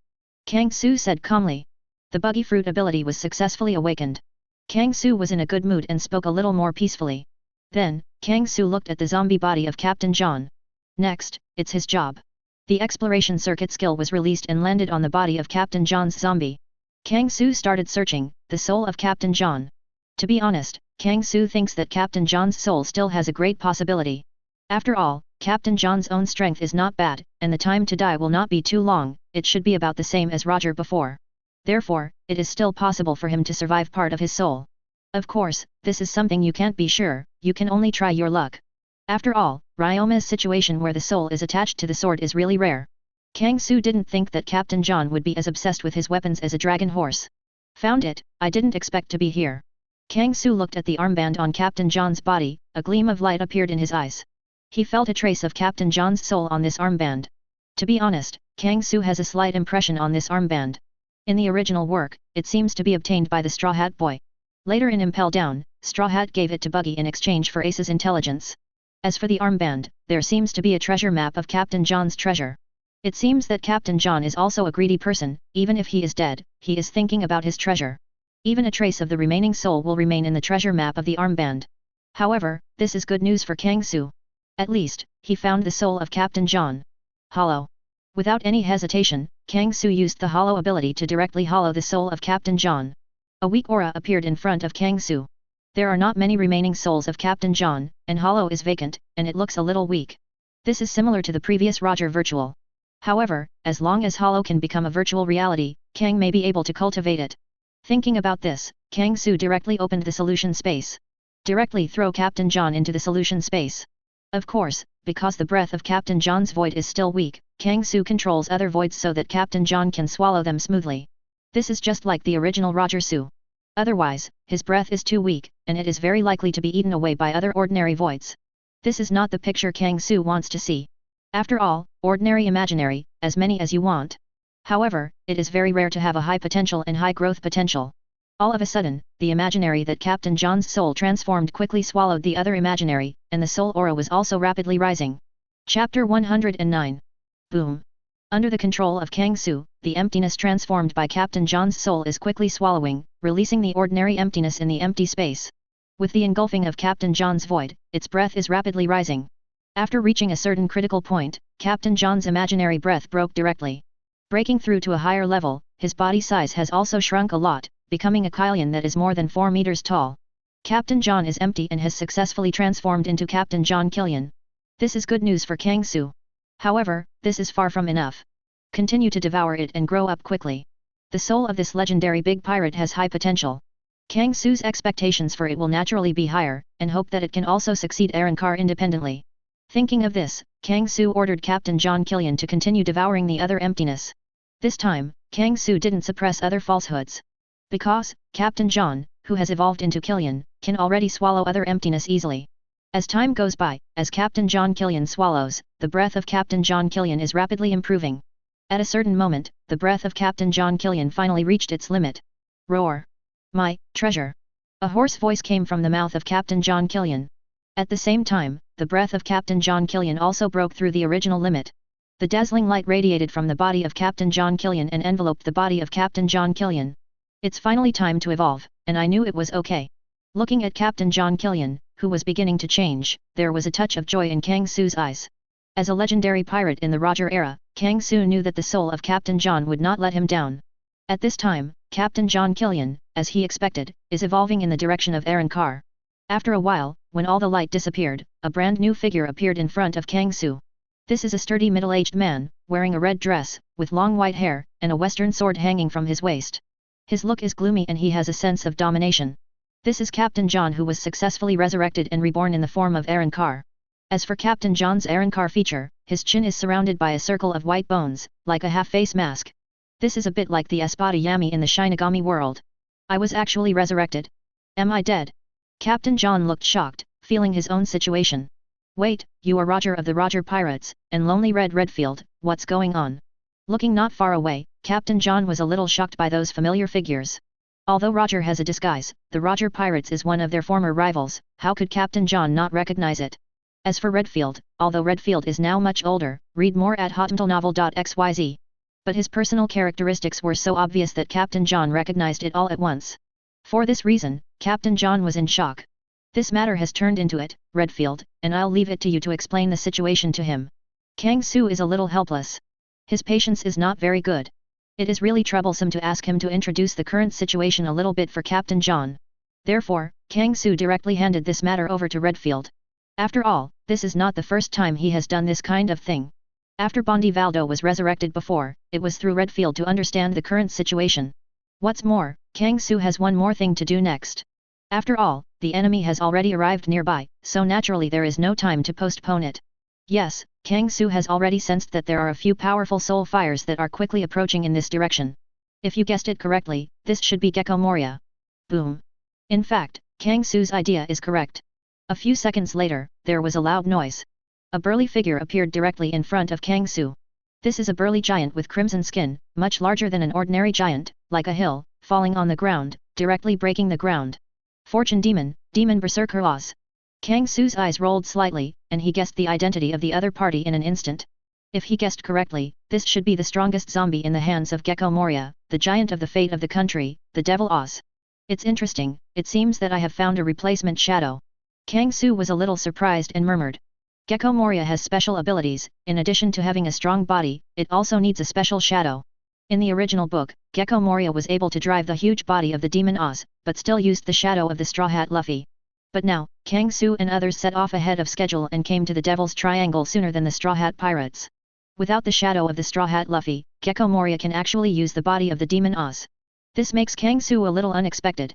S1: Kang Su said calmly. The Buggy fruit ability was successfully awakened. Kang Su was in a good mood and spoke a little more peacefully. Then, Kang Su looked at the zombie body of Captain John. Next, it's his job. The exploration circuit skill was released and landed on the body of Captain John's zombie. Kang Su started searching the soul of Captain John. To be honest, Kang Su thinks that Captain John's soul still has a great possibility. After all, Captain John's own strength is not bad, and the time to die will not be too long, it should be about the same as Roger before. Therefore, it is still possible for him to survive part of his soul. Of course, this is something you can't be sure, you can only try your luck. After all, Ryoma's situation where the soul is attached to the sword is really rare. Kang Su didn't think that Captain John would be as obsessed with his weapons as a dragon horse. Found it, I didn't expect to be here. Kang Su looked at the armband on Captain John's body, a gleam of light appeared in his eyes. He felt a trace of Captain John's soul on this armband. To be honest, Kang Su has a slight impression on this armband. In the original work, it seems to be obtained by the Straw Hat Boy. Later in Impel Down, Straw Hat gave it to Buggy in exchange for Ace's intelligence. As for the armband, there seems to be a treasure map of Captain John's treasure. It seems that Captain John is also a greedy person, even if he is dead, he is thinking about his treasure. Even a trace of the remaining soul will remain in the treasure map of the armband. However, this is good news for Kang Su. At least, he found the soul of Captain John. Hollow. Without any hesitation, Kang Su used the hollow ability to directly hollow the soul of Captain John. A weak aura appeared in front of Kang Su. There are not many remaining souls of Captain John, and hollow is vacant, and it looks a little weak. This is similar to the previous Roger virtual. However, as long as hollow can become a virtual reality, Kang may be able to cultivate it. Thinking about this, Kang Su directly opened the solution space. Directly throw Captain John into the solution space. Of course, because the breath of Captain John's void is still weak, Kang Su controls other voids so that Captain John can swallow them smoothly. This is just like the original Roger Su. Otherwise, his breath is too weak, and it is very likely to be eaten away by other ordinary voids. This is not the picture Kang Su wants to see. After all, ordinary imaginary, as many as you want. However, it is very rare to have a high potential and high growth potential. All of a sudden, the imaginary that Captain John's soul transformed quickly swallowed the other imaginary, and the soul aura was also rapidly rising. Chapter 109. Boom. Under the control of Kang Su, the emptiness transformed by Captain John's soul is quickly swallowing, releasing the ordinary emptiness in the empty space. With the engulfing of Captain John's void, its breath is rapidly rising. After reaching a certain critical point, Captain John's imaginary breath broke directly. Breaking through to a higher level, his body size has also shrunk a lot, becoming a Kylian that is more than 4 meters tall. Captain John is empty and has successfully transformed into Captain John Kylian. This is good news for Kang Su. However, this is far from enough. Continue to devour it and grow up quickly. The soul of this legendary big pirate has high potential. Kang Su's expectations for it will naturally be higher, and hope that it can also succeed Arrancar independently. Thinking of this, Kang Su ordered Captain John Kylian to continue devouring the other emptiness. This time, Kang Su didn't suppress other falsehoods. Because, Captain John, who has evolved into Kylian, can already swallow other emptiness easily. As time goes by, as Captain John Kylian swallows, the breath of Captain John Kylian is rapidly improving. At a certain moment, the breath of Captain John Kylian finally reached its limit. Roar! My treasure! A hoarse voice came from the mouth of Captain John Kylian. At the same time, the breath of Captain John Kylian also broke through the original limit. The dazzling light radiated from the body of Captain John Killian and enveloped the body of Captain John Killian. It's finally time to evolve, and I knew it was okay. Looking at Captain John Killian, who was beginning to change, there was a touch of joy in Kang Su's eyes. As a legendary pirate in the Roger era, Kang Su knew that the soul of Captain John would not let him down. At this time, Captain John Killian, as he expected, is evolving in the direction of Arrancar. After a while, when all the light disappeared, a brand new figure appeared in front of Kang Su. This is a sturdy middle-aged man, wearing a red dress, with long white hair, and a western sword hanging from his waist. His look is gloomy and he has a sense of domination. This is Captain John, who was successfully resurrected and reborn in the form of Arrancar. As for Captain John's Arrancar feature, his chin is surrounded by a circle of white bones, like a half-face mask. This is a bit like the Espada Yami in the Shinigami world. I was actually resurrected? Am I dead? Captain John looked shocked, feeling his own situation. Wait, you are Roger of the Roger Pirates, and Lonely Red Redfield, what's going on? Looking not far away, Captain John was a little shocked by those familiar figures. Although Roger has a disguise, the Roger Pirates is one of their former rivals, how could Captain John not recognize it? As for Redfield, although Redfield is now much older, read more at hotmtlnovel.xyz. But his personal characteristics were so obvious that Captain John recognized it all at once. For this reason, Captain John was in shock. This matter has turned into it, Redfield, and I'll leave it to you to explain the situation to him. Kang Su is a little helpless. His patience is not very good. It is really troublesome to ask him to introduce the current situation a little bit for Captain John. Therefore, Kang Su directly handed this matter over to Redfield. After all, this is not the first time he has done this kind of thing. After Bondi Valdo was resurrected before, it was through Redfield to understand the current situation. What's more, Kang Su has one more thing to do next. After all, the enemy has already arrived nearby, so naturally there is no time to postpone it. Yes, Kang Su has already sensed that there are a few powerful soul fires that are quickly approaching in this direction. If you guessed it correctly, this should be Gecko Moria. Boom. In fact, Kang Su's idea is correct. A few seconds later, there was a loud noise. A burly figure appeared directly in front of Kang Su. This is a burly giant with crimson skin, much larger than an ordinary giant, like a hill, falling on the ground, directly breaking the ground. Fortune Demon, Demon Berserker Oz. Kang Su's eyes rolled slightly, and he guessed the identity of the other party in an instant. If he guessed correctly, this should be the strongest zombie in the hands of Gecko Moria, the giant of the fate of the country, the Devil Oz. It's interesting, it seems that I have found a replacement shadow. Kang Su was a little surprised and murmured. Gecko Moria has special abilities, in addition to having a strong body, it also needs a special shadow. In the original book, Gecko Moria was able to drive the huge body of the Demon Oz, but still used the shadow of the Straw Hat Luffy. But now, Kang Su and others set off ahead of schedule and came to the Devil's Triangle sooner than the Straw Hat Pirates. Without the shadow of the Straw Hat Luffy, Gecko Moria can actually use the body of the Demon Oz. This makes Kang Su a little unexpected.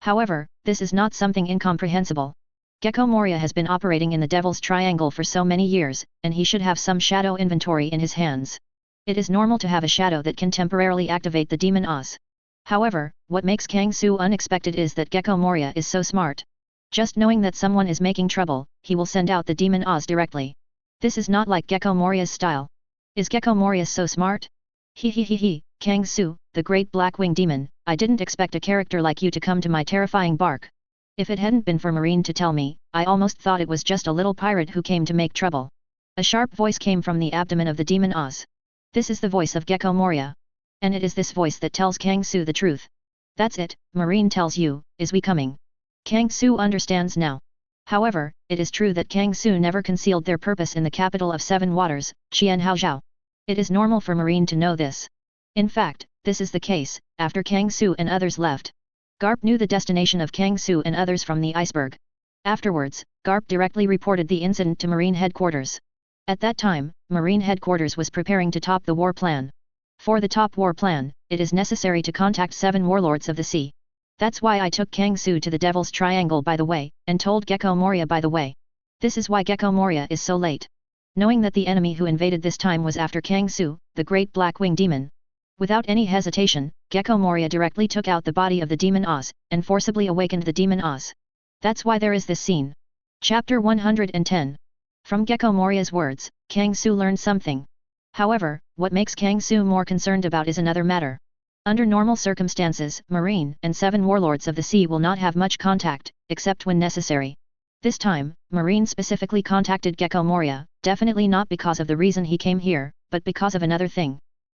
S1: However, this is not something incomprehensible. Gecko Moria has been operating in the Devil's Triangle for so many years, and he should have some shadow inventory in his hands. It is normal to have a shadow that can temporarily activate the Demon Oz. However, what makes Kang Su unexpected is that Gecko Moria is so smart. Just knowing that someone is making trouble, he will send out the Demon Oz directly. This is not like Gecko Moria's style. Is Gecko Moria so smart? He, Kang Su, the great Blackwing Demon, I didn't expect a character like you to come to my terrifying bark. If it hadn't been for Marine to tell me, I almost thought it was just a little pirate who came to make trouble. A sharp voice came from the abdomen of the Demon Oz. This is the voice of Gecko Moria. And it is this voice that tells Kang Su the truth. That's it, Marine tells you, is we coming? Kang Su understands now. However, it is true that Kang Su never concealed their purpose in the capital of Seven Waters, Qianhaozhou. It is normal for Marine to know this. In fact, this is the case, after Kang Su and others left. Garp knew the destination of Kang Su and others from the iceberg. Afterwards, Garp directly reported the incident to Marine headquarters. At that time, Marine headquarters was preparing to top the war plan. For the top war plan, it is necessary to contact 7 warlords of the sea. That's why I took Kang Su to the Devil's Triangle by the way, and told Gecko Moria by the way. This is why Gecko Moria is so late. Knowing that the enemy who invaded this time was after Kang Su, the great Blackwing Demon. Without any hesitation, Gecko Moria directly took out the body of the Demon Oz, and forcibly awakened the Demon Oz. That's why there is this scene. Chapter 110. From Gecko Moria's words, Kang Su learned something. However, what makes Kang Su more concerned about is another matter. Under normal circumstances, Marine and 7 warlords of the sea will not have much contact, except when necessary. This time, Marine specifically contacted Gecko Moria, definitely not because of the reason he came here, but because of another thing.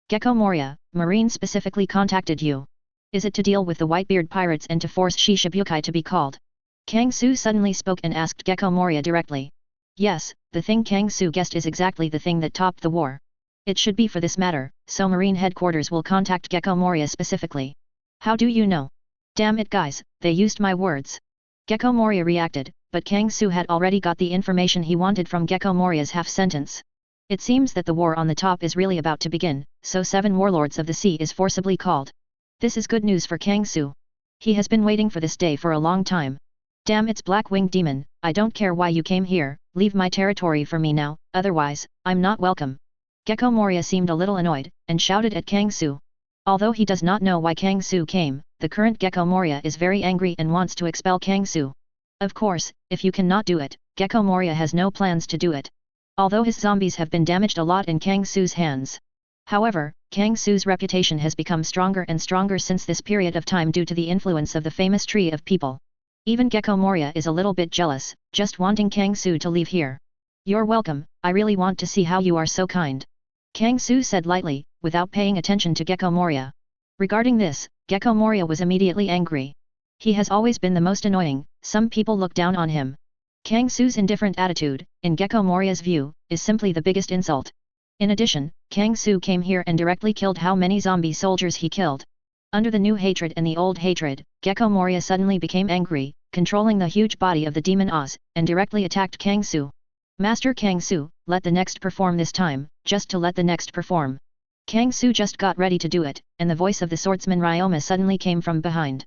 S1: Gecko Moria, Marine specifically contacted you. Is it to deal with the Whitebeard Pirates and to force Shishibukai to be called? Kang Su suddenly spoke and asked Gecko Moria directly. Yes, the thing Kang Su guessed is exactly the thing that topped the war. It should be for this matter, so Marine headquarters will contact Gecko Moria specifically. How do you know? Damn it guys, they used my words. Gecko Moria reacted, but Kang Su had already got the information he wanted from Gecko Moria's half-sentence. It seems that the war on the top is really about to begin, so 7 warlords of the sea is forcibly called. This is good news for Kang Su. He has been waiting for this day for a long time. Damn it's Black-Winged Demon, I don't care why you came here, leave my territory for me now, otherwise, I'm not welcome. Gecko Moria seemed a little annoyed, and shouted at Kang Su. Although he does not know why Kang Su came, the current Gecko Moria is very angry and wants to expel Kang Su. Of course, if you cannot do it, Gecko Moria has no plans to do it. Although his zombies have been damaged a lot in Kang Su's hands. However, Kang Su's reputation has become stronger and stronger since this period of time due to the influence of the famous Tree of People. Even Gecko Moria is a little bit jealous, just wanting Kang Su to leave here. You're welcome, I really want to see how you are so kind. Kang Su said lightly, without paying attention to Gecko Moria. Regarding this, Gecko Moria was immediately angry. He has always been the most annoying, some people look down on him. Kang Su's indifferent attitude, in Gecko Moria's view, is simply the biggest insult. In addition, Kang Su came here and directly killed how many zombie soldiers he killed. Under the new hatred and the old hatred, Gecko Moria suddenly became angry, controlling the huge body of the demon Oz, and directly attacked Kang Su. Master Kang Su, let the next perform this time, just to let the next perform. Kang Su just got ready to do it, and the voice of the swordsman Ryoma suddenly came from behind.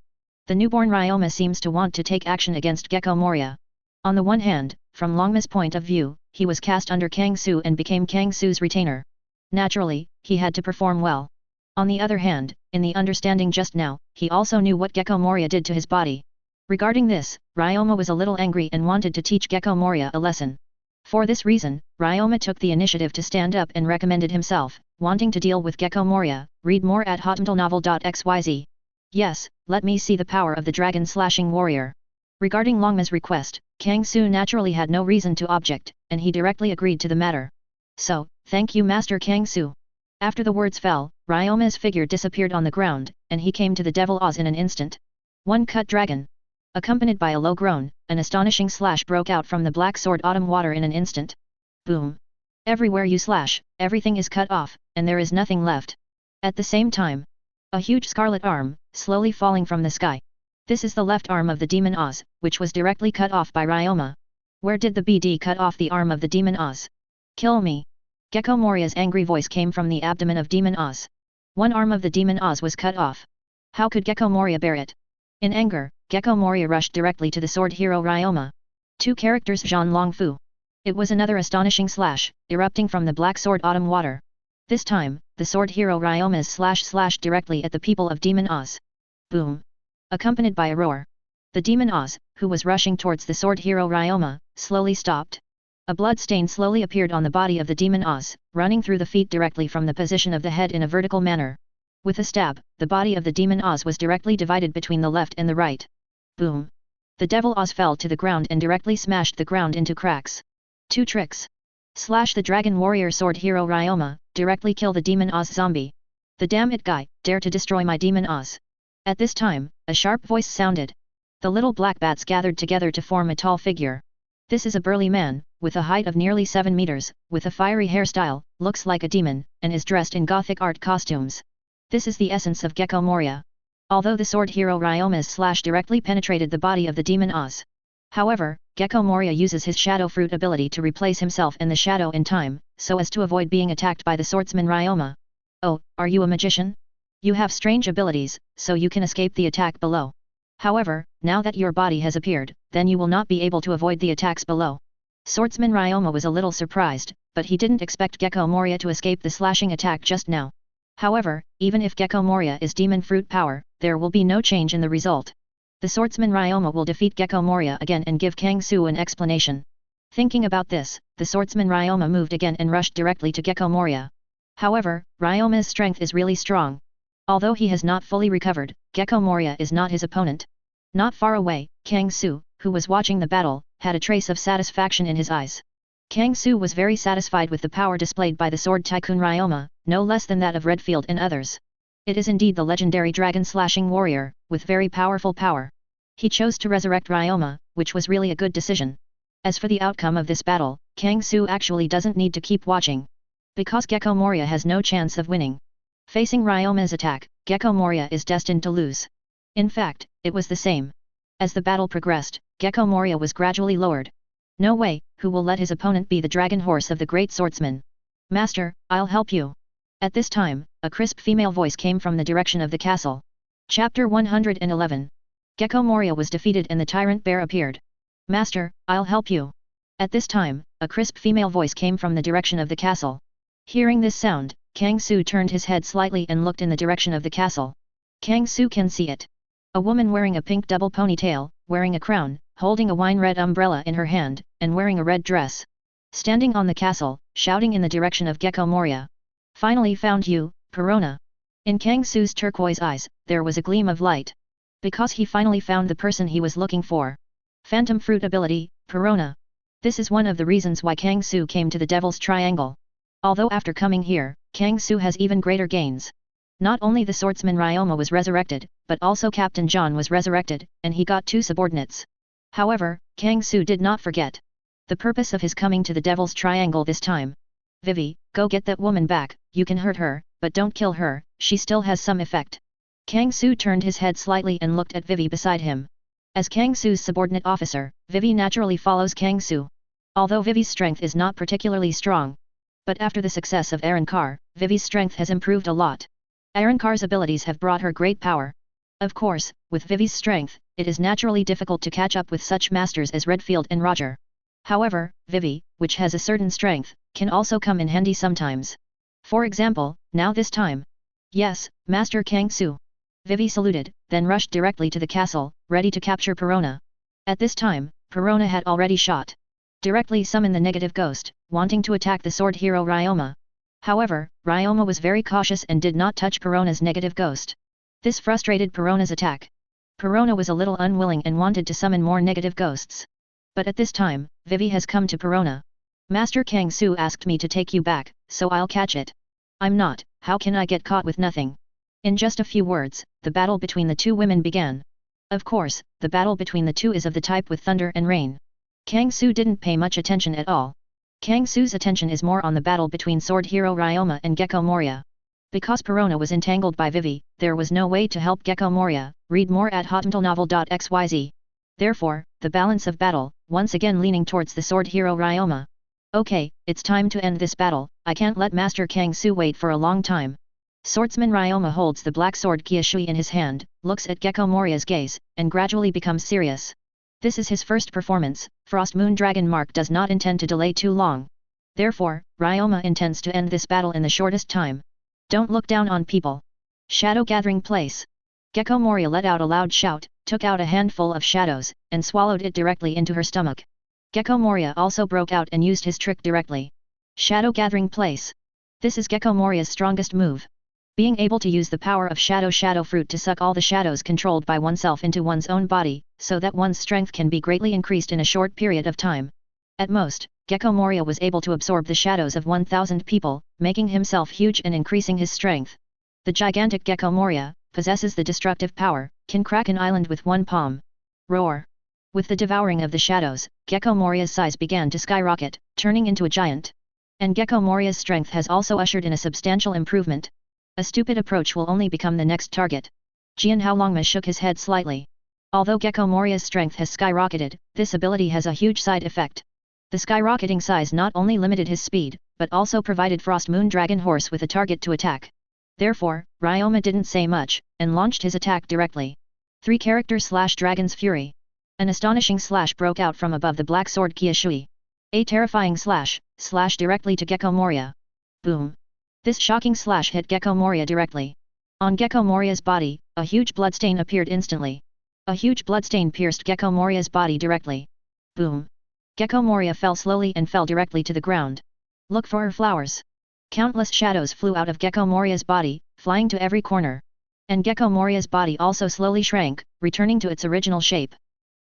S1: The newborn Ryoma seems to want to take action against Gecko Moria. On the one hand, from Longma's point of view, he was cast under Kang Su and became Kang Su's retainer. Naturally, he had to perform well. On the other hand, in the understanding just now, he also knew what Gecko Moria did to his body. Regarding this, Ryoma was a little angry and wanted to teach Gecko Moria a lesson. For this reason, Ryoma took the initiative to stand up and recommended himself, wanting to deal with Gecko Moria. Read more at hotmtlnovel.xyz. Yes, let me see the power of the dragon-slashing warrior. Regarding Longma's request, Kang Su naturally had no reason to object, and he directly agreed to the matter. So, thank you Master Kang Su. After the words fell, Ryoma's figure disappeared on the ground, and he came to the Devil Oz in an instant. One cut dragon. Accompanied by a low groan, an astonishing slash broke out from the black sword autumn water in an instant. Boom. Everywhere you slash, everything is cut off, and there is nothing left. At the same time, a huge scarlet arm, slowly falling from the sky. This is the left arm of the demon Oz, which was directly cut off by Ryoma. Where did the BD cut off the arm of the demon Oz? Kill me. Gecko Moria's angry voice came from the abdomen of demon Oz. One arm of the demon Oz was cut off. How could Gecko Moria bear it? In anger, Gecko Moria rushed directly to the sword hero Ryoma. 2 characters Zhan Longfu. It was another astonishing slash, erupting from the black sword autumn water. This time, the sword hero Ryoma's slash slashed directly at the people of demon Oz. Boom. Accompanied by a roar. The demon Oz, who was rushing towards the sword hero Ryoma, slowly stopped. A blood stain slowly appeared on the body of the demon Oz, running through the feet directly from the position of the head in a vertical manner. With a stab, the body of the demon Oz was directly divided between the left and the right. Boom. The devil Oz fell to the ground and directly smashed the ground into cracks. 2 tricks. Slash the dragon warrior sword hero Ryoma, directly kill the demon Oz zombie. The damn it guy, dare to destroy my demon Oz. At this time, a sharp voice sounded. The little black bats gathered together to form a tall figure. This is a burly man, with a height of nearly 7 meters, with a fiery hairstyle, looks like a demon, and is dressed in gothic art costumes. This is the essence of Gecko Moria. Although the sword hero Ryoma's slash directly penetrated the body of the demon Oz. However, Gecko Moria uses his shadow fruit ability to replace himself and the shadow in time, so as to avoid being attacked by the swordsman Ryoma. Oh, are you a magician? You have strange abilities, so you can escape the attack below. However, now that your body has appeared, then you will not be able to avoid the attacks below. Swordsman Ryoma was a little surprised, but he didn't expect Gecko Moria to escape the slashing attack just now. However, even if Gecko Moria is demon fruit power, there will be no change in the result. The swordsman Ryoma will defeat Gecko Moria again and give Kang Su an explanation. Thinking about this, the swordsman Ryoma moved again and rushed directly to Gecko Moria. However, Ryoma's strength is really strong. Although he has not fully recovered, Gecko Moria is not his opponent. Not far away, Kang Su, who was watching the battle, had a trace of satisfaction in his eyes. Kang Su was very satisfied with the power displayed by the sword tycoon Ryoma, no less than that of Redfield and others. It is indeed the legendary dragon-slashing warrior, with very powerful power. He chose to resurrect Ryoma, which was really a good decision. As for the outcome of this battle, Kang Su actually doesn't need to keep watching. Because Gecko Moria has no chance of winning. Facing Ryoma's attack, Gecko Moria is destined to lose. In fact, it was the same. As the battle progressed, Gecko Moria was gradually lowered. No way, who will let his opponent be the dragon horse of the great swordsman? Master, I'll help you. At this time, a crisp female voice came from the direction of the castle. Chapter 111. Gecko Moria was defeated and the tyrant bear appeared. Master, I'll help you. At this time, a crisp female voice came from the direction of the castle. Hearing this sound, Kang Su turned his head slightly and looked in the direction of the castle. Kang Su can see it. A woman wearing a pink double ponytail, wearing a crown, holding a wine-red umbrella in her hand, and wearing a red dress. Standing on the castle, shouting in the direction of Gecko Moria. Finally found you, Perona. In Kang Su's turquoise eyes, there was a gleam of light. Because he finally found the person he was looking for. Phantom Fruit ability, Perona. This is one of the reasons why Kang Su came to the Devil's Triangle. Although after coming here, Kang Su has even greater gains. Not only the swordsman Ryoma was resurrected, but also Captain John was resurrected, and he got 2 subordinates. However, Kang Su did not forget the purpose of his coming to the Devil's Triangle this time. Vivi, go get that woman back, you can hurt her, but don't kill her, she still has some effect. Kang Su turned his head slightly and looked at Vivi beside him. As Kang Su's subordinate officer, Vivi naturally follows Kang Su. Although Vivi's strength is not particularly strong. But after the success of Arrancar, Vivi's strength has improved a lot. Arrancar's abilities have brought her great power. Of course, with Vivi's strength, it is naturally difficult to catch up with such masters as Redfield and Roger. However, Vivi, which has a certain strength, can also come in handy sometimes. For example, now this time. Yes, Master Kang Su. Vivi saluted, then rushed directly to the castle, ready to capture Perona. At this time, Perona had already shot. Directly summon the negative ghost, wanting to attack the sword hero Ryoma. However, Ryoma was very cautious and did not touch Perona's negative ghost. This frustrated Perona's attack. Perona was a little unwilling and wanted to summon more negative ghosts. But at this time, Vivi has come to Perona. Master Kang Su asked me to take you back, so I'll catch it. I'm not, how can I get caught with nothing? In just a few words, the battle between the 2 women began. Of course, the battle between the 2 is of the type with thunder and rain. Kang Su didn't pay much attention at all. Kang Su's attention is more on the battle between sword hero Ryoma and Gecko Moria. Because Perona was entangled by Vivi, there was no way to help Gecko Moria. Read more at hotnovel.xyz. Therefore, the balance of battle, once again leaning towards the sword hero Ryoma. Okay, it's time to end this battle, I can't let Master Kang Su wait for a long time. Swordsman Ryoma holds the black sword Kyushui in his hand, looks at Gecko Moria's gaze, and gradually becomes serious. This is his first performance, Frost Moon Dragon Mark does not intend to delay too long. Therefore, Ryoma intends to end this battle in the shortest time. Don't look down on people. Shadow gathering place. Gecko Moria let out a loud shout, took out a handful of shadows, and swallowed it directly into her stomach. Gecko Moria also broke out and used his trick directly. Shadow gathering place. This is Gecko Moria's strongest move. Being able to use the power of shadow fruit to suck all the shadows controlled by oneself into one's own body, so that one's strength can be greatly increased in a short period of time. At most, Gecko Moria was able to absorb the shadows of 1,000 people, making himself huge and increasing his strength. The gigantic Gecko Moria possesses the destructive power, can crack an island with one palm. Roar! With the devouring of the shadows, Gecko Moria's size began to skyrocket, turning into a giant. And Gecko Moria's strength has also ushered in a substantial improvement. A stupid approach will only become the next target. Jian Haolongma shook his head slightly. Although Gecko Moria's strength has skyrocketed, this ability has a huge side effect. The skyrocketing size not only limited his speed, but also provided Frost Moon Dragon Horse with a target to attack. Therefore, Ryoma didn't say much, and launched his attack directly. 3 characters / Dragon's Fury. An astonishing slash broke out from above the black sword Kyushui. A terrifying slash directly to Gecko Moria. Boom! This shocking slash hit Gecko Moria directly. On Gecko Moria's body, a huge bloodstain appeared instantly. A huge bloodstain pierced Gecko Moria's body directly. Boom! Gecko Moria fell slowly and fell directly to the ground. Look for her flowers. Countless shadows flew out of Gecko Moria's body, flying to every corner. And Gecko Moria's body also slowly shrank, returning to its original shape.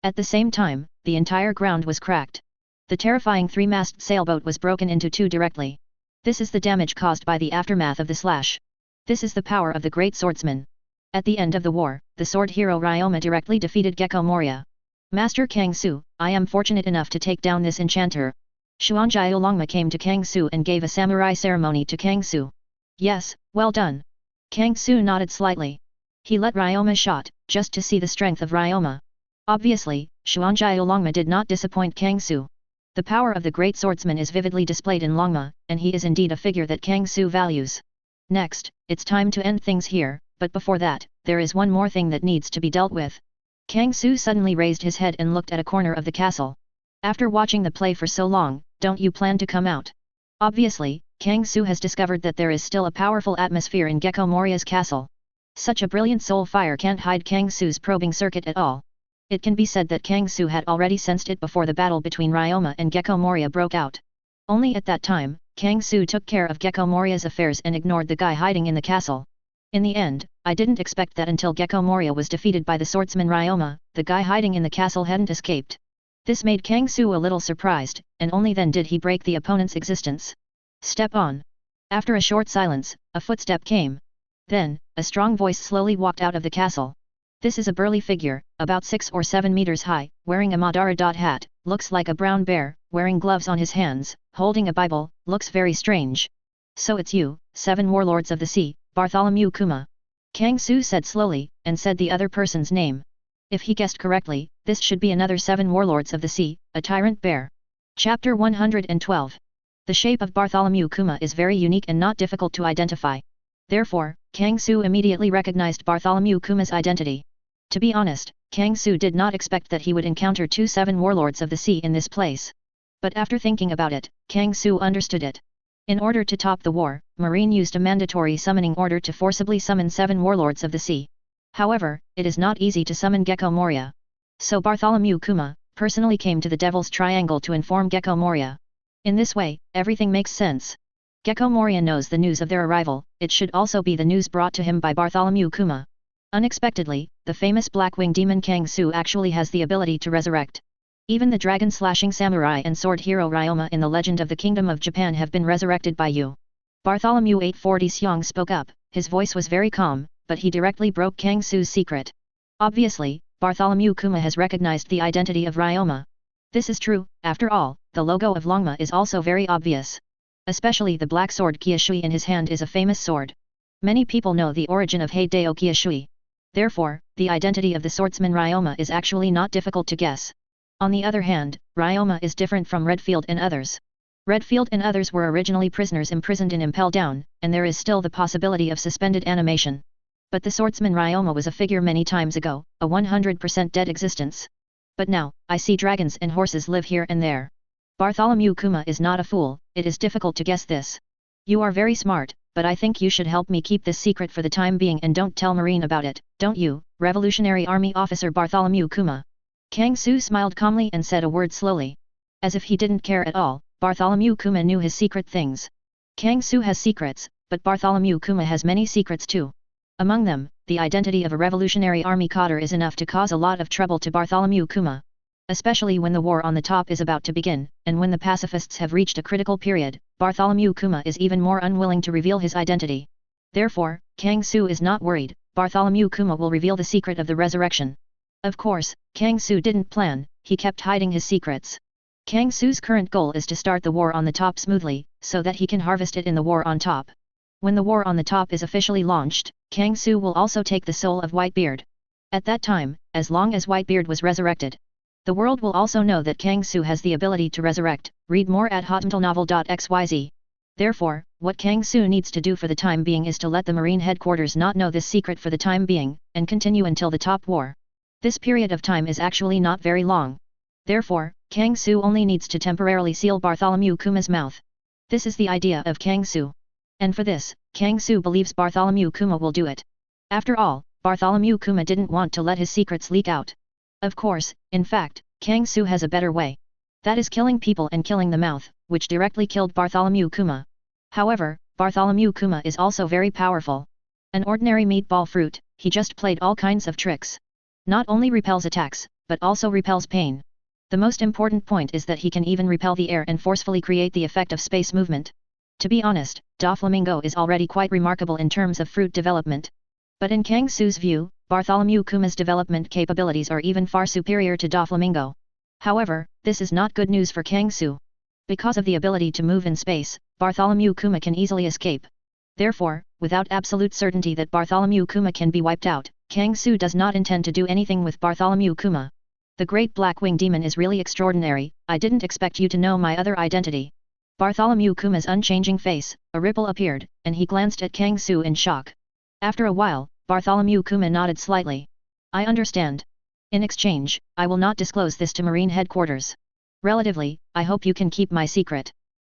S1: At the same time, the entire ground was cracked. The terrifying three-masted sailboat was broken into two directly. This is the damage caused by the aftermath of the slash. This is the power of the great swordsman. At the end of the war, the sword hero Ryoma directly defeated Gecko Moria. Master Kang Su, I am fortunate enough to take down this enchanter. Xuanjiao Longma came to Kang Su and gave a samurai ceremony to Kang Su. Yes, well done. Kang Su nodded slightly. He let Ryoma shot, just to see the strength of Ryoma. Obviously, Xuanjiao Longma did not disappoint Kang Su. The power of the great swordsman is vividly displayed in Longma, and he is indeed a figure that Kang Su values. Next, it's time to end things here, but before that, there is one more thing that needs to be dealt with. Kang Su suddenly raised his head and looked at a corner of the castle. After watching the play for so long, don't you plan to come out? Obviously, Kang Su has discovered that there is still a powerful atmosphere in Gecko Moria's castle. Such a brilliant soul fire can't hide Kang Su's probing circuit at all. It can be said that Kang Su had already sensed it before the battle between Ryoma and Gecko Moria broke out. Only at that time, Kang Su took care of Gecko Moria's affairs and ignored the guy hiding in the castle. In the end, I didn't expect that until Gecko Moria was defeated by the swordsman Ryoma, the guy hiding in the castle hadn't escaped. This made Kang Su a little surprised, and only then did he break the opponent's existence. Step on. After a short silence, a footstep came. Then, a strong voice slowly walked out of the castle. This is a burly figure, about 6 or 7 meters high, wearing a Madara hat, looks like a brown bear, wearing gloves on his hands, holding a Bible, looks very strange. So it's you, 7 warlords of the sea, Bartholomew Kuma. Kang Su said slowly, and said the other person's name. If he guessed correctly, this should be another 7 warlords of the sea, a tyrant bear. Chapter 112. The shape of Bartholomew Kuma is very unique and not difficult to identify. Therefore, Kang Su immediately recognized Bartholomew Kuma's identity. To be honest, Kang Su did not expect that he would encounter 2 7 warlords of the sea in this place. But after thinking about it, Kang Su understood it. In order to top the war, Marine used a mandatory summoning order to forcibly summon 7 warlords of the sea. However, it is not easy to summon Gecko Moria. So Bartholomew Kuma personally came to the Devil's Triangle to inform Gecko Moria. In this way, everything makes sense. Gecko Moria knows the news of their arrival, it should also be the news brought to him by Bartholomew Kuma. Unexpectedly, the famous Blackwing demon Kang Su actually has the ability to resurrect. Even the dragon-slashing samurai and sword hero Ryoma in the Legend of the Kingdom of Japan have been resurrected by you. Bartholomew 840 Xiong spoke up, his voice was very calm, but he directly broke Kang Su's secret. Obviously, Bartholomew Kuma has recognized the identity of Ryoma. This is true, after all, the logo of Longma is also very obvious. Especially the black sword Kyushui in his hand is a famous sword. Many people know the origin of Heideo Kyushui. Therefore, the identity of the swordsman Ryoma is actually not difficult to guess. On the other hand, Ryoma is different from Redfield and others. Redfield and others were originally prisoners imprisoned in Impel Down, and there is still the possibility of suspended animation. But the swordsman Ryoma was a figure many times ago, a 100% dead existence. But now, I see dragons and horses live here and there. Bartholomew Kuma is not a fool, it is difficult to guess this. You are very smart, but I think you should help me keep this secret for the time being and don't tell Marine about it, don't you, Revolutionary Army Officer Bartholomew Kuma? Kang Su smiled calmly and said a word slowly. As if he didn't care at all, Bartholomew Kuma knew his secret things. Kang Su has secrets, but Bartholomew Kuma has many secrets too. Among them, the identity of a Revolutionary Army cadre is enough to cause a lot of trouble to Bartholomew Kuma. Especially when the war on the top is about to begin, and when the pacifists have reached a critical period, Bartholomew Kuma is even more unwilling to reveal his identity. Therefore, Kang Su is not worried, Bartholomew Kuma will reveal the secret of the resurrection. Of course, Kang Su didn't plan, he kept hiding his secrets. Kang Su's current goal is to start the war on the top smoothly, so that he can harvest it in the war on top. When the war on the top is officially launched, Kang Su will also take the soul of Whitebeard. At that time, as long as Whitebeard was resurrected, the world will also know that Kang Su has the ability to resurrect. Read more at hotmailnovel.xyz. Therefore, what Kang Su needs to do for the time being is to let the Marine headquarters not know this secret for the time being, and continue until the top war. This period of time is actually not very long. Therefore, Kang Su only needs to temporarily seal Bartholomew Kuma's mouth. This is the idea of Kang Su. And for this, Kang Su believes Bartholomew Kuma will do it. After all, Bartholomew Kuma didn't want to let his secrets leak out. Of course, in fact, Kang Su has a better way. That is killing people and killing the mouth, which directly killed Bartholomew Kuma. However, Bartholomew Kuma is also very powerful. An ordinary meatball fruit, he just played all kinds of tricks. Not only repels attacks, but also repels pain. The most important point is that he can even repel the air and forcefully create the effect of space movement. To be honest, Doflamingo is already quite remarkable in terms of fruit development. But in Kang Su's view, Bartholomew Kuma's development capabilities are even far superior to Doflamingo. However, this is not good news for Kang Su. Because of the ability to move in space, Bartholomew Kuma can easily escape. Therefore, without absolute certainty that Bartholomew Kuma can be wiped out, Kang Su does not intend to do anything with Bartholomew Kuma. The Great Black Wing Demon is really extraordinary. I didn't expect you to know my other identity. Bartholomew Kuma's unchanging face, a ripple appeared, and he glanced at Kang Su in shock. After a while, Bartholomew Kuma nodded slightly. I understand. In exchange, I will not disclose this to Marine headquarters. Relatively, I hope you can keep my secret.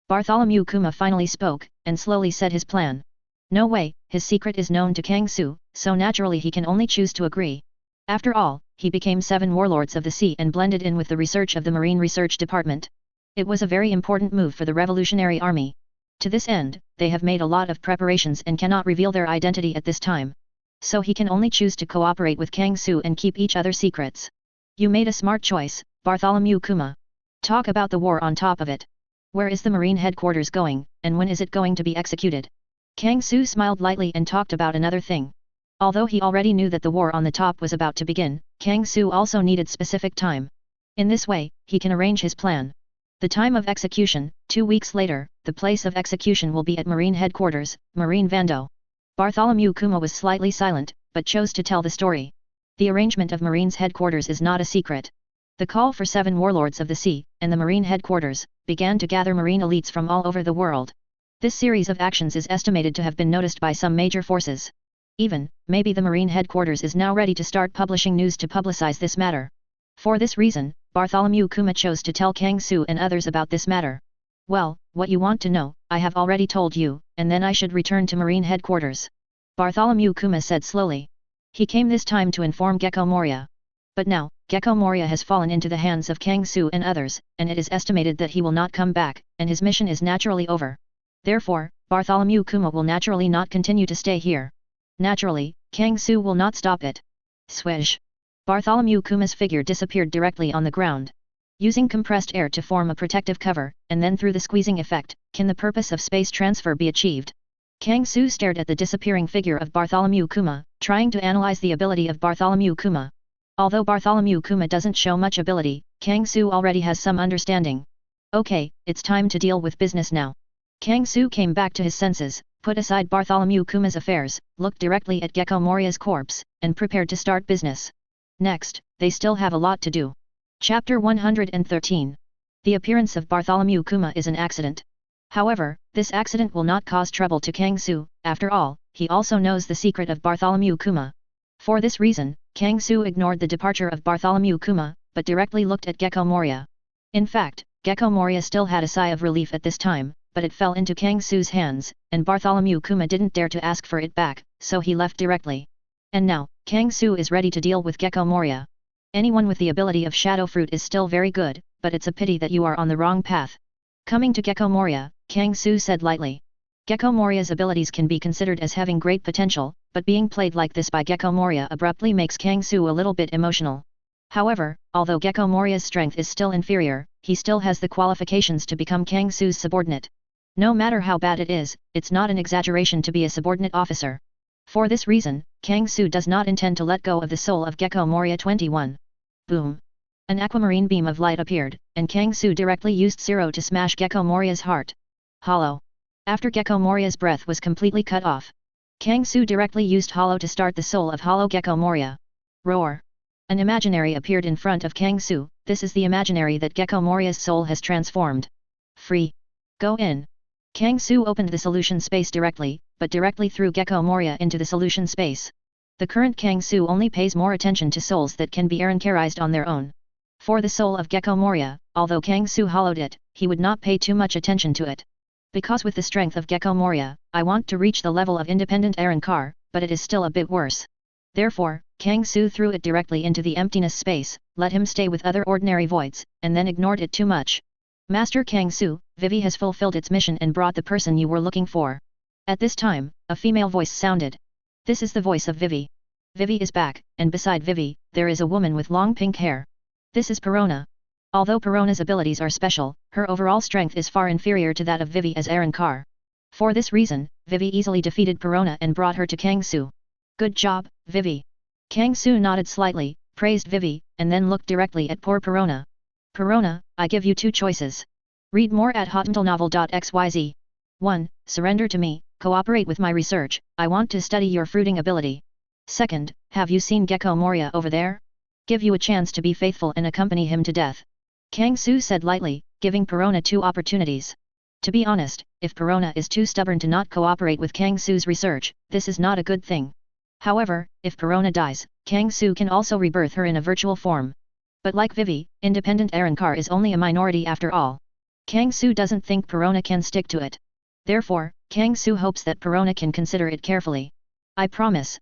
S1: Bartholomew Kuma finally spoke, and slowly said his plan. No way, his secret is known to Kang Su, so naturally he can only choose to agree. After all, he became 7 warlords of the sea and blended in with the research of the Marine Research Department. It was a very important move for the Revolutionary Army. To this end, they have made a lot of preparations and cannot reveal their identity at this time. So he can only choose to cooperate with Kang Su and keep each other's secrets. You made a smart choice, Bartholomew Kuma. Talk about the war on top of it. Where is the Marine headquarters going, and when is it going to be executed? Kang Su smiled lightly and talked about another thing. Although he already knew that the war on the top was about to begin, Kang Su also needed specific time. In this way, he can arrange his plan. The time of execution, 2 weeks later, the place of execution will be at Marine headquarters, Marine Vando. Bartholomew Kuma was slightly silent, but chose to tell the story. The arrangement of Marine's headquarters is not a secret. The call for 7 warlords of the sea, and the Marine headquarters, began to gather Marine elites from all over the world. This series of actions is estimated to have been noticed by some major forces. Even, maybe the Marine headquarters is now ready to start publishing news to publicize this matter. For this reason, Bartholomew Kuma chose to tell Kang Su and others about this matter. Well, what you want to know, I have already told you, and then I should return to Marine headquarters. Bartholomew Kuma said slowly. He came this time to inform Gecko Moria. But now, Gecko Moria has fallen into the hands of Kang Su and others, and it is estimated that he will not come back, and his mission is naturally over. Therefore, Bartholomew Kuma will naturally not continue to stay here. Naturally, Kang Su will not stop it. Swish! Bartholomew Kuma's figure disappeared directly on the ground. Using compressed air to form a protective cover, and then through the squeezing effect, can the purpose of space transfer be achieved? Kang Su stared at the disappearing figure of Bartholomew Kuma, trying to analyze the ability of Bartholomew Kuma. Although Bartholomew Kuma doesn't show much ability, Kang Su already has some understanding. Okay, it's time to deal with business now. Kang Su came back to his senses, put aside Bartholomew Kuma's affairs, looked directly at Gecko Moria's corpse, and prepared to start business. Next, they still have a lot to do. Chapter 113. The appearance of Bartholomew Kuma is an accident. However, this accident will not cause trouble to Kang Su, after all, he also knows the secret of Bartholomew Kuma. For this reason, Kang Su ignored the departure of Bartholomew Kuma, but directly looked at Gecko Moria. In fact, Gecko Moria still had a sigh of relief at this time, but it fell into Kang Su's hands, and Bartholomew Kuma didn't dare to ask for it back, so he left directly. And now, Kang Su is ready to deal with Gecko Moria. Anyone with the ability of Shadow Fruit is still very good, but it's a pity that you are on the wrong path. Coming to Gecko Moria, Kang Su said lightly. Gecko Moria's abilities can be considered as having great potential, but being played like this by Gecko Moria abruptly makes Kang Su a little bit emotional. However, although Gecko Moria's strength is still inferior, he still has the qualifications to become Kang Su's subordinate. No matter how bad it is, it's not an exaggeration to be a subordinate officer. For this reason, Kang Su does not intend to let go of the soul of Gecko Moria 21. Boom! An aquamarine beam of light appeared, and Kang Su directly used Zero to smash Gecko Moria's heart. Hollow. After Gecko Moria's breath was completely cut off, Kang Su directly used Hollow to start the soul of Hollow Gecko Moria. Roar! An imaginary appeared in front of Kang Su. This is the imaginary that Gecko Moria's soul has transformed. Free. Go in. Kang Su opened the solution space directly, but directly threw Gecko Moria into the solution space. The current Kang Su only pays more attention to souls that can be Arrancarized on their own. For the soul of Gecko Moria, although Kang Su hollowed it, he would not pay too much attention to it. Because with the strength of Gecko Moria, I want to reach the level of independent Arrancar, but it is still a bit worse. Therefore, Kang Su threw it directly into the emptiness space, let him stay with other ordinary voids, and then ignored it too much. Master Kang Su, Vivi has fulfilled its mission and brought the person you were looking for. At this time, a female voice sounded. This is the voice of Vivi. Vivi is back, and beside Vivi, there is a woman with long pink hair. This is Perona. Although Perona's abilities are special, her overall strength is far inferior to that of Vivi as Arrancar. For this reason, Vivi easily defeated Perona and brought her to Kangsu. Good job, Vivi. Kangsu nodded slightly, praised Vivi, and then looked directly at poor Perona. Perona, I give you two choices. Read more at hotmailnovel.xyz. 1. Surrender to me, cooperate with my research, I want to study your fruiting ability. 2. Have you seen Gecko Moria over there? Give you a chance to be faithful and accompany him to death. Kangsu said lightly, giving Perona two opportunities. To be honest, if Perona is too stubborn to not cooperate with Kangsu's research, this is not a good thing. However, if Perona dies, Kangsu can also rebirth her in a virtual form. But like Vivi, independent Arrancar is only a minority after all. Kangsu doesn't think Perona can stick to it. Therefore, Kangsu hopes that Perona can consider it carefully. I promise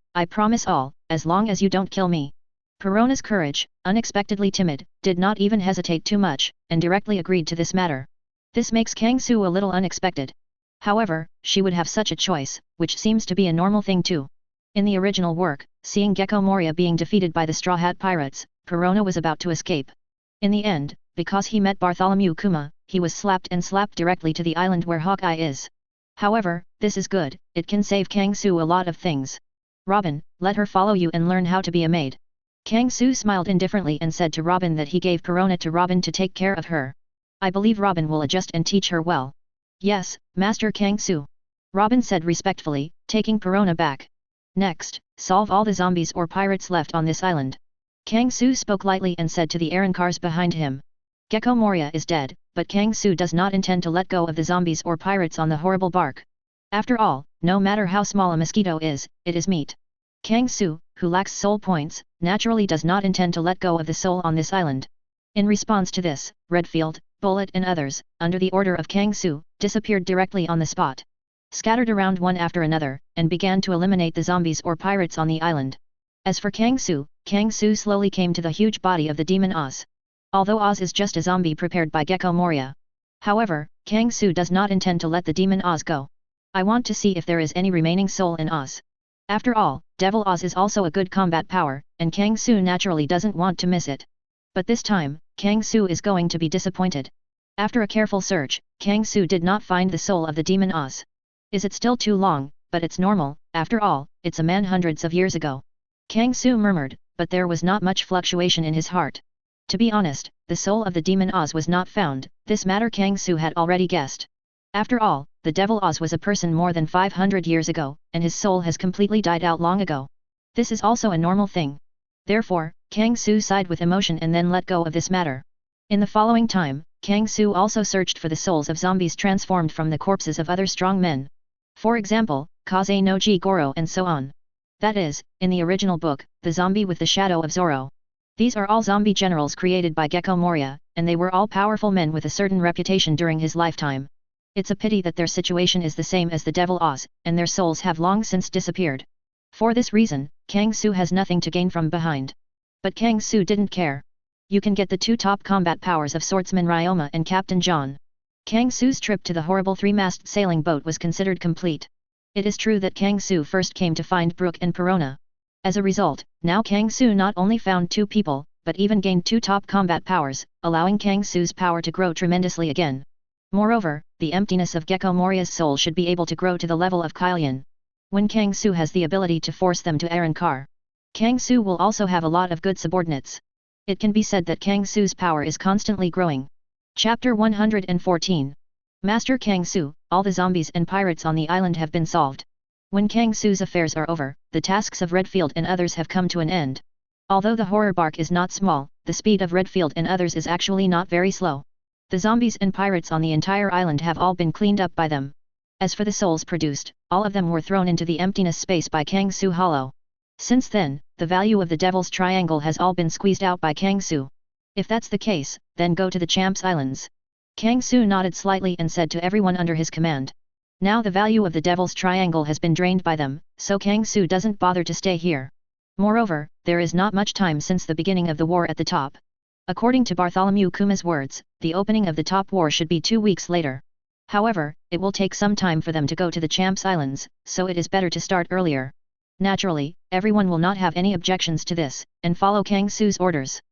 S1: all, as long as you don't kill me. Perona's courage, unexpectedly timid, did not even hesitate too much, and directly agreed to this matter. This makes Kangsu a little unexpected. However, she would have such a choice, which seems to be a normal thing too. In the original work, seeing Gecko Moria being defeated by the Straw Hat Pirates, Perona was about to escape. In the end, because he met Bartholomew Kuma, he was slapped directly to the island where Hawkeye is. However, this is good, it can save Kangsu a lot of things. Robin, let her follow you and learn how to be a maid. Kangsu smiled indifferently and said to Robin that he gave Perona to Robin to take care of her. I believe Robin will adjust and teach her well. Yes, Master Kangsu. Robin said respectfully, taking Perona back. Next, solve all the zombies or pirates left on this island. Kangsu spoke lightly and said to the Arrancars behind him. Gecko Moria is dead, but Kangsu does not intend to let go of the zombies or pirates on the horrible bark. After all, no matter how small a mosquito is, it is meat. Kangsu, who lacks soul points, naturally does not intend to let go of the soul on this island. In response to this, Redfield, Bullet and others, under the order of Kangsu, disappeared directly on the spot. Scattered around one after another, and began to eliminate the zombies or pirates on the island. As for Kangsu, Kangsu slowly came to the huge body of the demon Oz. Although Oz is just a zombie prepared by Gecko Moria. However, Kangsu does not intend to let the demon Oz go. I want to see if there is any remaining soul in Oz. After all, Devil Oz is also a good combat power, and Kangsu naturally doesn't want to miss it. But this time, Kangsu is going to be disappointed. After a careful search, Kangsu did not find the soul of the demon Oz. Is it still too long? But it's normal, after all, it's a man hundreds of years ago. Kangsu murmured, but there was not much fluctuation in his heart. To be honest, the soul of the demon Oz was not found, this matter Kangsu had already guessed. After all, the Devil Oz was a person more than 500 years ago, and his soul has completely died out long ago. This is also a normal thing. Therefore, Kangsu sighed with emotion and then let go of this matter. In the following time, Kangsu also searched for the souls of zombies transformed from the corpses of other strong men. For example, Kaze no Ji Goro and so on. That is, in the original book, the zombie with the shadow of Zoro. These are all zombie generals created by Gecko Moria, and they were all powerful men with a certain reputation during his lifetime. It's a pity that their situation is the same as the Devil Oz, and their souls have long since disappeared. For this reason, Kangsu has nothing to gain from behind. But Kangsu didn't care. You can get the two top combat powers of swordsman Ryoma and Captain John. Kangsu's trip to the horrible three-masted sailing boat was considered complete. It is true that Kangsu first came to find Brook and Perona. As a result, now Kangsu not only found two people, but even gained two top combat powers, allowing Kangsu's power to grow tremendously again. Moreover, the emptiness of Gecko Moria's soul should be able to grow to the level of Kylian. When Kangsu has the ability to force them to Arrancar, Kangsu will also have a lot of good subordinates. It can be said that Kangsu's power is constantly growing. Chapter 114. Master Kangsu, all the zombies and pirates on the island have been solved. When Kangsu's affairs are over, the tasks of Redfield and others have come to an end. Although the horror bark is not small, the speed of Redfield and others is actually not very slow. The zombies and pirates on the entire island have all been cleaned up by them. As for the souls produced, all of them were thrown into the emptiness space by Kangsu Hollow. Since then, the value of the Devil's Triangle has all been squeezed out by Kangsu. If that's the case, then go to the Champs Islands. Kangsu nodded slightly and said to everyone under his command. Now the value of the Devil's Triangle has been drained by them, so Kangsu doesn't bother to stay here. Moreover, there is not much time since the beginning of the war at the top. According to Bartholomew Kuma's words, the opening of the top war should be 2 weeks later. However, it will take some time for them to go to the Champs Islands, so it is better to start earlier. Naturally, everyone will not have any objections to this, and follow Kangsu's orders.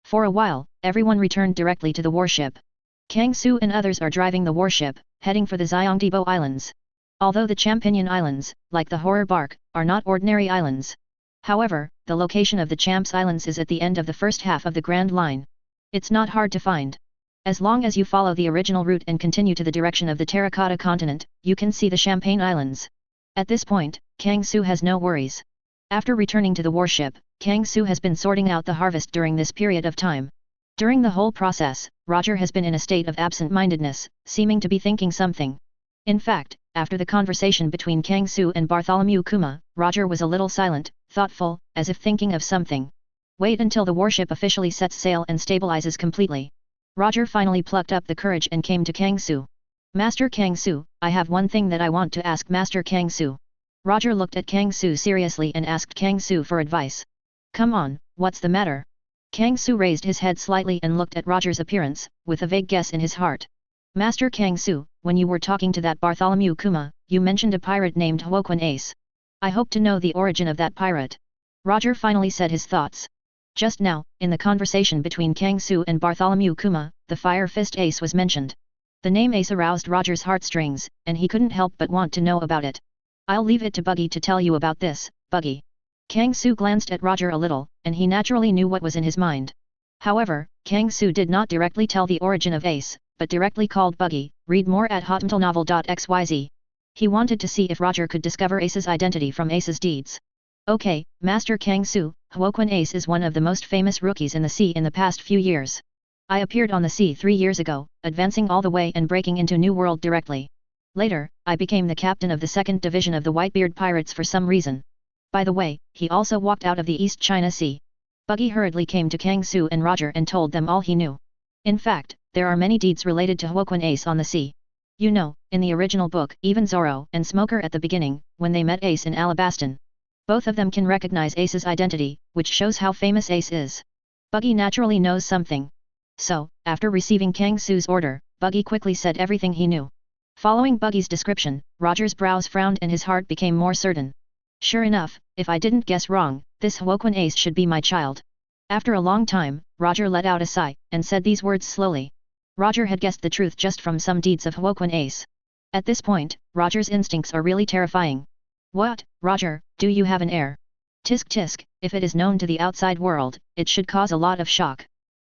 S1: For a while, everyone returned directly to the warship. Kang Su and others are driving the warship, heading for the Xiongdibo Islands. Although the Champignon Islands, like the Horror Bark, are not ordinary islands. However, the location of the Champs Islands is at the end of the first half of the Grand Line. It's not hard to find. As long as you follow the original route and continue to the direction of the Terracotta Continent, you can see the Champagne Islands. At this point, Kang Su has no worries. After returning to the warship, Kang Su has been sorting out the harvest during this period of time. During the whole process, Roger has been in a state of absent-mindedness, seeming to be thinking something. In fact, after the conversation between Kang Su and Bartholomew Kuma, Roger was a little silent, thoughtful, as if thinking of something. Wait until the warship officially sets sail and stabilizes completely. Roger finally plucked up the courage and came to Kang Su. Master Kang Su, I have one thing that I want to ask Master Kang Su. Roger looked at Kang Su seriously and asked Kang Su for advice. Come on, what's the matter? Kang Su raised his head slightly and looked at Roger's appearance, with a vague guess in his heart. Master Kang Su, when you were talking to that Bartholomew Kuma, you mentioned a pirate named Huoquan Ace. I hope to know the origin of that pirate. Roger finally said his thoughts. Just now, in the conversation between Kang Su and Bartholomew Kuma, the Fire Fist Ace was mentioned. The name Ace aroused Roger's heartstrings, and he couldn't help but want to know about it. I'll leave it to Buggy to tell you about this, Buggy. Kang Su glanced at Roger a little, and he naturally knew what was in his mind. However, Kang Su did not directly tell the origin of Ace, but directly called Buggy. Read more at hotmailnovel.xyz. He wanted to see if Roger could discover Ace's identity from Ace's deeds. Okay, Master Kang Su, Huoquan Ace is one of the most famous rookies in the sea in the past few years. I appeared on the sea 3 years ago, advancing all the way and breaking into New World directly. Later, I became the captain of the 2nd Division of the Whitebeard Pirates for some reason. By the way, he also walked out of the East China Sea. Buggy hurriedly came to Kang Su and Roger and told them all he knew. In fact, there are many deeds related to Huoquan Ace on the sea. You know, in the original book, even Zoro and Smoker at the beginning, when they met Ace in Alabaston. Both of them can recognize Ace's identity, which shows how famous Ace is. Buggy naturally knows something. So, after receiving Kang Su's order, Buggy quickly said everything he knew. Following Buggy's description, Roger's brows frowned and his heart became more certain. Sure enough, if I didn't guess wrong, this Huoquan Ace should be my child. After a long time, Roger let out a sigh, and said these words slowly. Roger had guessed the truth just from some deeds of Huoquan Ace. At this point, Roger's instincts are really terrifying. What, Roger, do you have an heir? Tisk tisk, if it is known to the outside world, it should cause a lot of shock.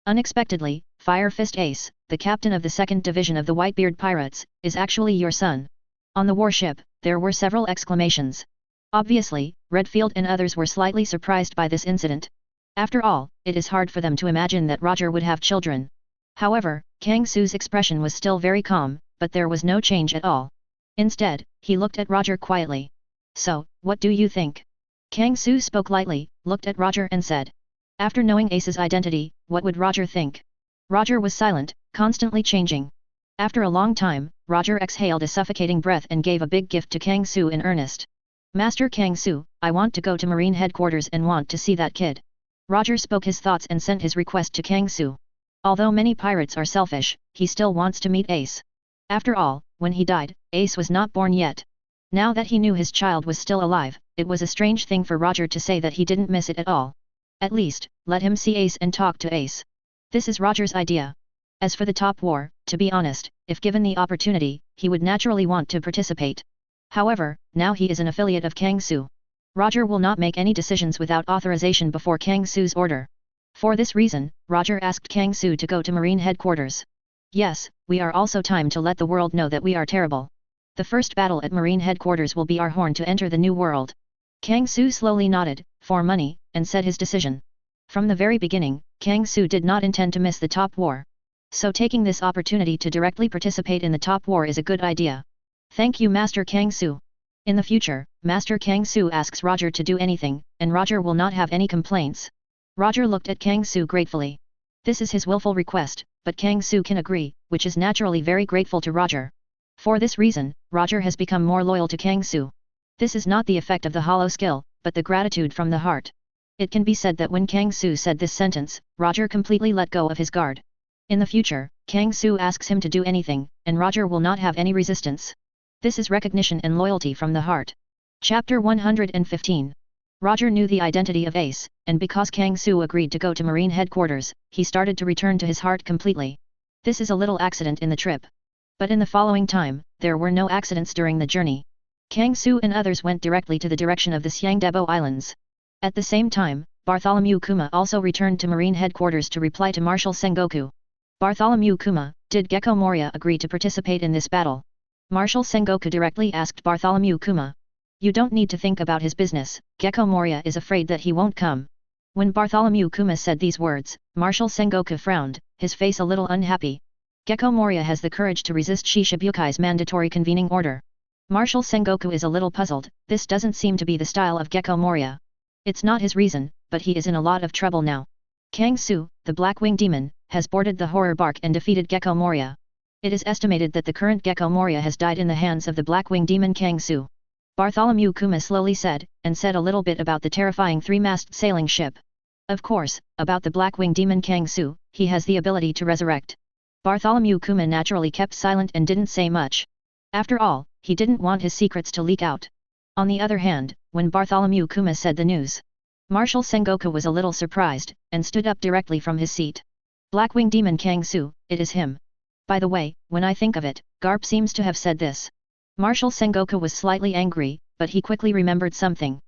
S1: Unexpectedly, Fire Fist Ace, the captain of the 2nd Division of the Whitebeard Pirates, is actually your son. On the warship, there were several exclamations. Obviously, Redfield and others were slightly surprised by this incident. After all, it is hard for them to imagine that Roger would have children. However, Kang Su's expression was still very calm, but there was no change at all. Instead, he looked at Roger quietly. So, what do you think? Kang Su spoke lightly, looked at Roger and said. After knowing Ace's identity, what would Roger think? Roger was silent, constantly changing. After a long time, Roger exhaled a suffocating breath and gave a big gift to Kang Su in earnest. Master Kang Su, I want to go to Marine headquarters and want to see that kid. Roger spoke his thoughts and sent his request to Kang Su. Although many pirates are selfish, he still wants to meet Ace. After all, when he died, Ace was not born yet. Now that he knew his child was still alive, it was a strange thing for Roger to say that he didn't miss it at all. At least, let him see Ace and talk to Ace. This is Roger's idea. As for the top war, to be honest, if given the opportunity, he would naturally want to participate. However, now he is an affiliate of Kang Su. Roger will not make any decisions without authorization before Kang Su's order. For this reason, Roger asked Kang Su to go to Marine headquarters. Yes, we are also time to let the world know that we are terrible. The first battle at Marine headquarters will be our horn to enter the new world. Kang Su slowly nodded, for money, and said his decision. From the very beginning, Kang Su did not intend to miss the top war. So taking this opportunity to directly participate in the top war is a good idea. Thank you Master Kang Su. In the future, Master Kang Su asks Roger to do anything, and Roger will not have any complaints. Roger looked at Kang Su gratefully. This is his willful request, but Kang Su can agree, which is naturally very grateful to Roger. For this reason, Roger has become more loyal to Kang Su. This is not the effect of the hollow skill, but the gratitude from the heart. It can be said that when Kang Su said this sentence, Roger completely let go of his guard. In the future, Kang Su asks him to do anything, and Roger will not have any resistance. This is recognition and loyalty from the heart. Chapter 115. Roger knew the identity of Ace, and because Kang Su agreed to go to Marine headquarters, he started to return to his heart completely. This is a little accident in the trip. But in the following time, there were no accidents during the journey. Kang Su and others went directly to the direction of the Siangdebo Islands. At the same time, Bartholomew Kuma also returned to Marine headquarters to reply to Marshal Sengoku. Bartholomew Kuma, did Gecko Moria agree to participate in this battle? Marshal Sengoku directly asked Bartholomew Kuma. You don't need to think about his business, Gecko Moria is afraid that he won't come. When Bartholomew Kuma said these words, Marshal Sengoku frowned, his face a little unhappy. Gecko Moria has the courage to resist Shishabukai's mandatory convening order. Marshal Sengoku is a little puzzled, this doesn't seem to be the style of Gecko Moria. It's not his reason, but he is in a lot of trouble now. Kang Su, the Blackwing Demon, has boarded the horror bark and defeated Gecko Moria. It is estimated that the current Gecko Moria has died in the hands of the Blackwing Demon Kang Su. Bartholomew Kuma slowly said, and said a little bit about the terrifying three-masted sailing ship. Of course, about the Blackwing Demon Kang Su, he has the ability to resurrect. Bartholomew Kuma naturally kept silent and didn't say much. After all, he didn't want his secrets to leak out. On the other hand, when Bartholomew Kuma said the news, Marshal Sengoku was a little surprised, and stood up directly from his seat. Blackwing Demon Kang Su, it is him. By the way, when I think of it, Garp seems to have said this. Marshal Sengoku was slightly angry, but he quickly remembered something.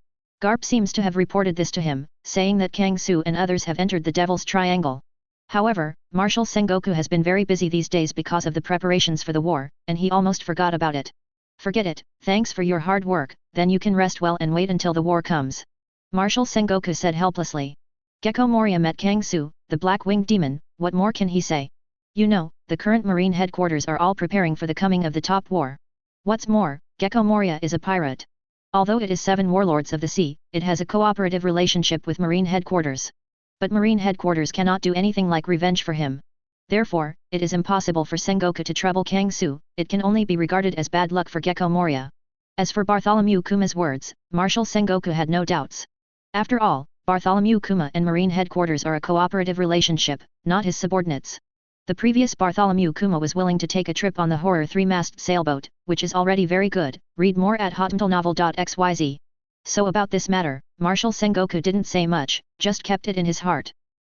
S1: Garp seems to have reported this to him, saying that Kang Su and others have entered the Devil's Triangle. However, Marshal Sengoku has been very busy these days because of the preparations for the war, and he almost forgot about it. Forget it, thanks for your hard work, then you can rest well and wait until the war comes. Marshal Sengoku said helplessly. Gecko Moria met Kang Su, the Black-Winged Demon, what more can he say? You know, the current Marine headquarters are all preparing for the coming of the top war. What's more, Gecko Moria is a pirate. Although it is 7 warlords of the sea, it has a cooperative relationship with Marine headquarters. But Marine headquarters cannot do anything like revenge for him. Therefore, it is impossible for Sengoku to trouble Kang Su, it can only be regarded as bad luck for Gecko Moria. As for Bartholomew Kuma's words, Marshal Sengoku had no doubts. After all, Bartholomew Kuma and Marine headquarters are a cooperative relationship, not his subordinates. The previous Bartholomew Kuma was willing to take a trip on the horror 3-mast sailboat, which is already very good, read more at hotmailnovel.xyz. So about this matter, Marshal Sengoku didn't say much, just kept it in his heart.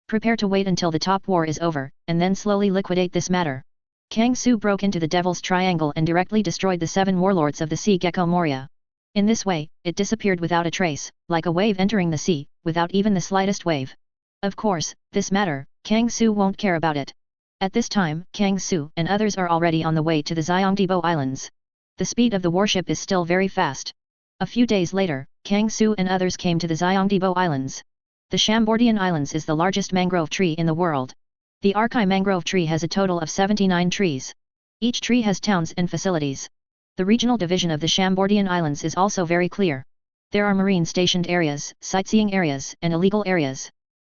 S1: Prepare to wait until the top war is over, and then slowly liquidate this matter. Kang Su broke into the Devil's Triangle and directly destroyed the 7 warlords of the sea Gecko Moria. In this way, it disappeared without a trace, like a wave entering the sea, without even the slightest wave. Of course, this matter, Kang Su won't care about it. At this time, Kang Su and others are already on the way to the Xiongdebo Islands. The speed of the warship is still very fast. A few days later, Kang Su and others came to the Xiongdebo Islands. The Shambordian Islands is the largest mangrove tree in the world. The Arkai mangrove tree has a total of 79 trees. Each tree has towns and facilities. The regional division of the Shambordian Islands is also very clear. There are marine stationed areas, sightseeing areas, and illegal areas.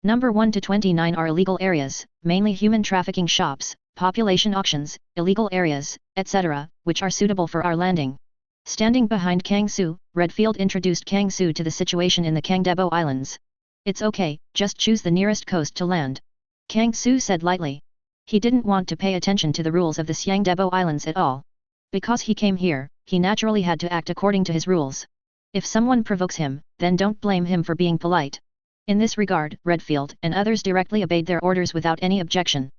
S1: Number 1 to 29 are illegal areas, mainly human trafficking shops, population auctions, illegal areas, etc., which are suitable for our landing. Standing behind Kang Su, Redfield introduced Kang Su to the situation in the Kangdebo Islands. It's okay, just choose the nearest coast to land. Kang Su said lightly. He didn't want to pay attention to the rules of the Xiongdebo Islands at all. Because he came here, he naturally had to act according to his rules. If someone provokes him, then don't blame him for being polite. In this regard, Redfield and others directly obeyed their orders without any objection.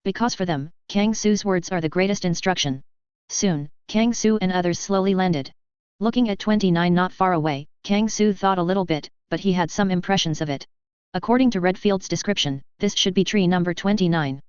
S1: Because for them, Kang Su's words are the greatest instruction. Soon, Kang Su and others slowly landed. Looking at 29 not far away, Kang Su thought a little bit, but he had some impressions of it. According to Redfield's description, this should be tree number 29.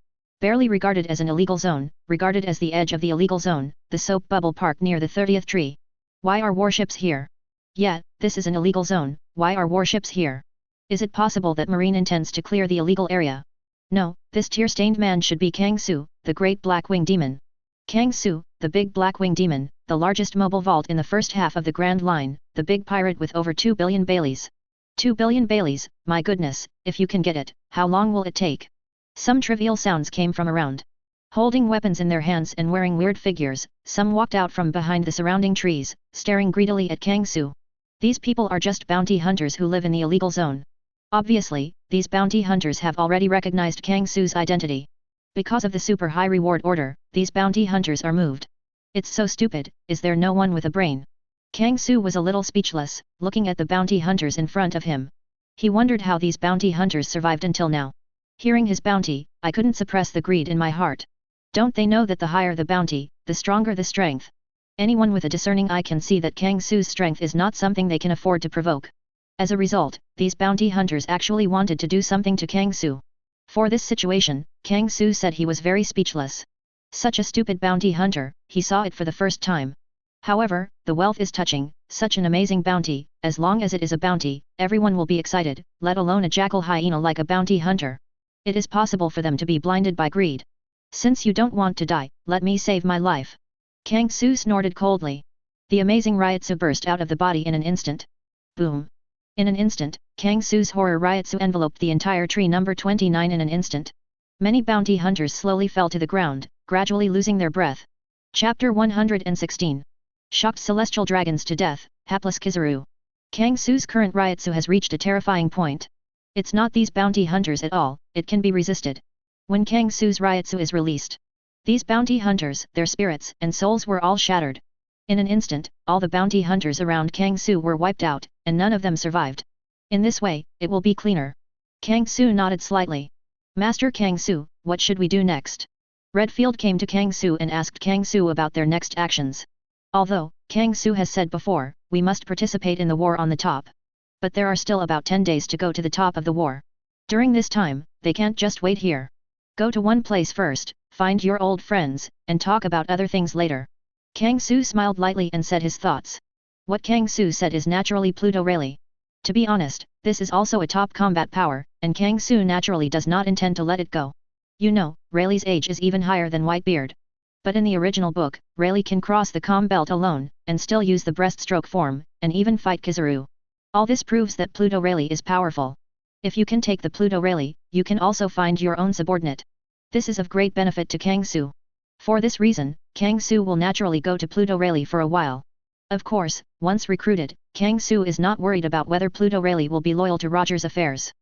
S1: Barely regarded as an illegal zone, regarded as the edge of the illegal zone, the soap bubble park near the 30th tree. Why are warships here? Yeah, this is an illegal zone, why are warships here? Is it possible that Marine intends to clear the illegal area? No, this tear-stained man should be Kang Su, the great Blackwing Demon. Kang Su, the big Blackwing Demon, the largest mobile vault in the first half of the Grand Line, the big pirate with over 2 billion Baileys. 2 billion Baileys, my goodness, if you can get it, how long will it take? Some trivial sounds came from around. Holding weapons in their hands and wearing weird figures, some walked out from behind the surrounding trees, staring greedily at Kang Su. These people are just bounty hunters who live in the illegal zone. Obviously, these bounty hunters have already recognized Kang Su's identity. Because of the super high reward order, these bounty hunters are moved. It's so stupid, is there no one with a brain? Kang Su was a little speechless, looking at the bounty hunters in front of him. He wondered how these bounty hunters survived until now. Hearing his bounty, I couldn't suppress the greed in my heart. Don't they know that the higher the bounty, the stronger the strength? Anyone with a discerning eye can see that Kang Su's strength is not something they can afford to provoke. As a result, these bounty hunters actually wanted to do something to Kang Su. For this situation, Kang Su said he was very speechless. Such a stupid bounty hunter, he saw it for the first time. However, the wealth is touching, such an amazing bounty, as long as it is a bounty, everyone will be excited, let alone a jackal hyena like a bounty hunter. It is possible for them to be blinded by greed. Since you don't want to die, let me save my life. Kang Su snorted coldly. The amazing Ryotsu burst out of the body in an instant. Boom! In an instant, Kang Su's horror Ryotsu enveloped the entire tree number 29 in an instant. Many bounty hunters slowly fell to the ground, gradually losing their breath. Chapter 116. Shocked celestial dragons to death, hapless Kizaru. Kang Su's current Ryotsu has reached a terrifying point. It's not these bounty hunters at all, it can be resisted. When Kang Su's Ryotsu is released, these bounty hunters, their spirits and souls were all shattered. In an instant, all the bounty hunters around Kang Su were wiped out, and none of them survived. In this way, it will be cleaner. Kang Su nodded slightly. Master Kang Su, what should we do next? Redfield came to Kang Su and asked Kang Su about their next actions. Although, Kang Su has said before, we must participate in the war on the top. But there are still about 10 days to go to the top of the war. During this time, they can't just wait here. Go to one place first, find your old friends, and talk about other things later. Kang Su smiled lightly and said his thoughts. What Kang Su said is naturally Pluto Rayleigh. To be honest, this is also a top combat power, and Kang Su naturally does not intend to let it go. You know, Rayleigh's age is even higher than Whitebeard. But in the original book, Rayleigh can cross the com belt alone, and still use the breaststroke form, and even fight Kizaru. All this proves that Pluto Rayleigh is powerful. If you can take the Pluto Rayleigh, you can also find your own subordinate. This is of great benefit to Kang Su. For this reason, Kang Su will naturally go to Pluto Rayleigh for a while. Of course, once recruited, Kang Su is not worried about whether Pluto Rayleigh will be loyal to Roger's affairs.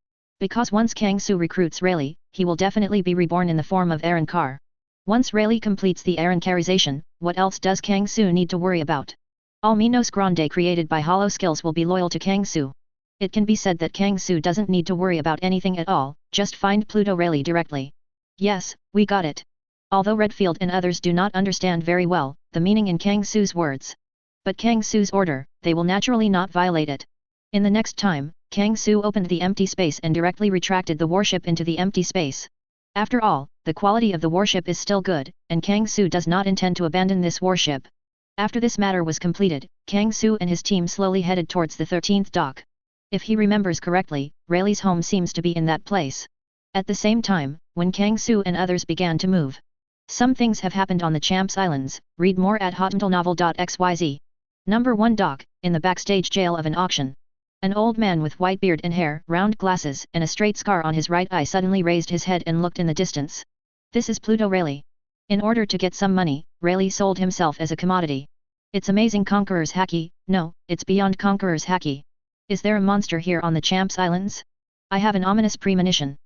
S1: Because once Kang Su recruits Rayleigh, he will definitely be reborn in the form of Arrancar. Once Rayleigh completes the Arrancarization, what else does Kang Su need to worry about? All Minos Grande created by Hollow Skills will be loyal to Kang Su. It can be said that Kang Su doesn't need to worry about anything at all, just find Pluto Rayleigh directly. Yes, we got it. Although Redfield and others do not understand very well the meaning in Kang Su's words. But Kang Su's order, they will naturally not violate it. In the next time, Kang Su opened the empty space and directly retracted the warship into the empty space. After all, the quality of the warship is still good, and Kang Su does not intend to abandon this warship. After this matter was completed, Kang Su and his team slowly headed towards the 13th dock. If he remembers correctly, Rayleigh's home seems to be in that place. At the same time, when Kang Su and others began to move. Some things have happened on the Champs Islands, read more at hotmentalnovel.xyz. Number 1 dock, in the backstage jail of an auction. An old man with white beard and hair, round glasses, and a straight scar on his right eye suddenly raised his head and looked in the distance. This is Pluto Rayleigh. In order to get some money, Rayleigh sold himself as a commodity. It's amazing Conqueror's hacky, no, it's beyond Conqueror's hacky. Is there a monster here on the Champs Islands? I have an ominous premonition.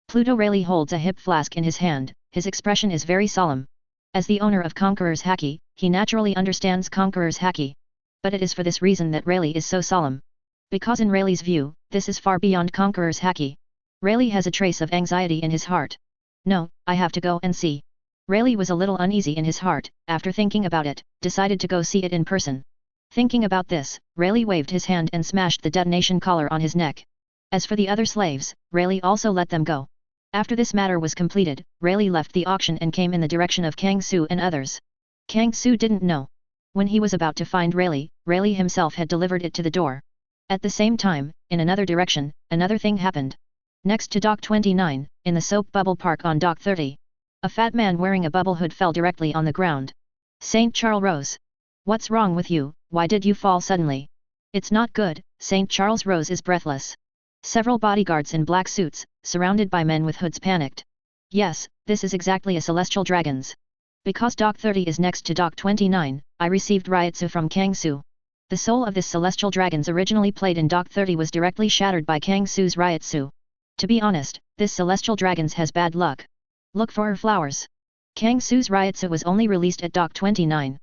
S1: Pluto Rayleigh holds a hip flask in his hand, his expression is very solemn. As the owner of Conqueror's hacky, he naturally understands Conqueror's hacky. But it is for this reason that Rayleigh is so solemn. Because in Rayleigh's view, this is far beyond Conqueror's hacky. Rayleigh has a trace of anxiety in his heart. No, I have to go and see. Rayleigh was a little uneasy in his heart, after thinking about it, decided to go see it in person. Thinking about this, Rayleigh waved his hand and smashed the detonation collar on his neck. As for the other slaves, Rayleigh also let them go. After this matter was completed, Rayleigh left the auction and came in the direction of Kang Su and others. Kang Su didn't know. When he was about to find Rayleigh, Rayleigh himself had delivered it to the door. At the same time, in another direction, another thing happened. Next to Dock 29, in the soap bubble park on Dock 30. A fat man wearing a bubble hood fell directly on the ground. St. Charles rose. What's wrong with you, why did you fall suddenly? It's not good, St. Charles rose is breathless. Several bodyguards in black suits, surrounded by men with hoods panicked. Yes, this is exactly a celestial dragon's. Because Dock 30 is next to Dock 29, I received Ryotsu from Kang Su. The soul of this celestial dragon's originally played in Dock 30 was directly shattered by Kang Su's Ryotsu. To be honest, this celestial dragon's has bad luck. Look for her flowers. Kang Su's Ryotsu was only released at Dock 29.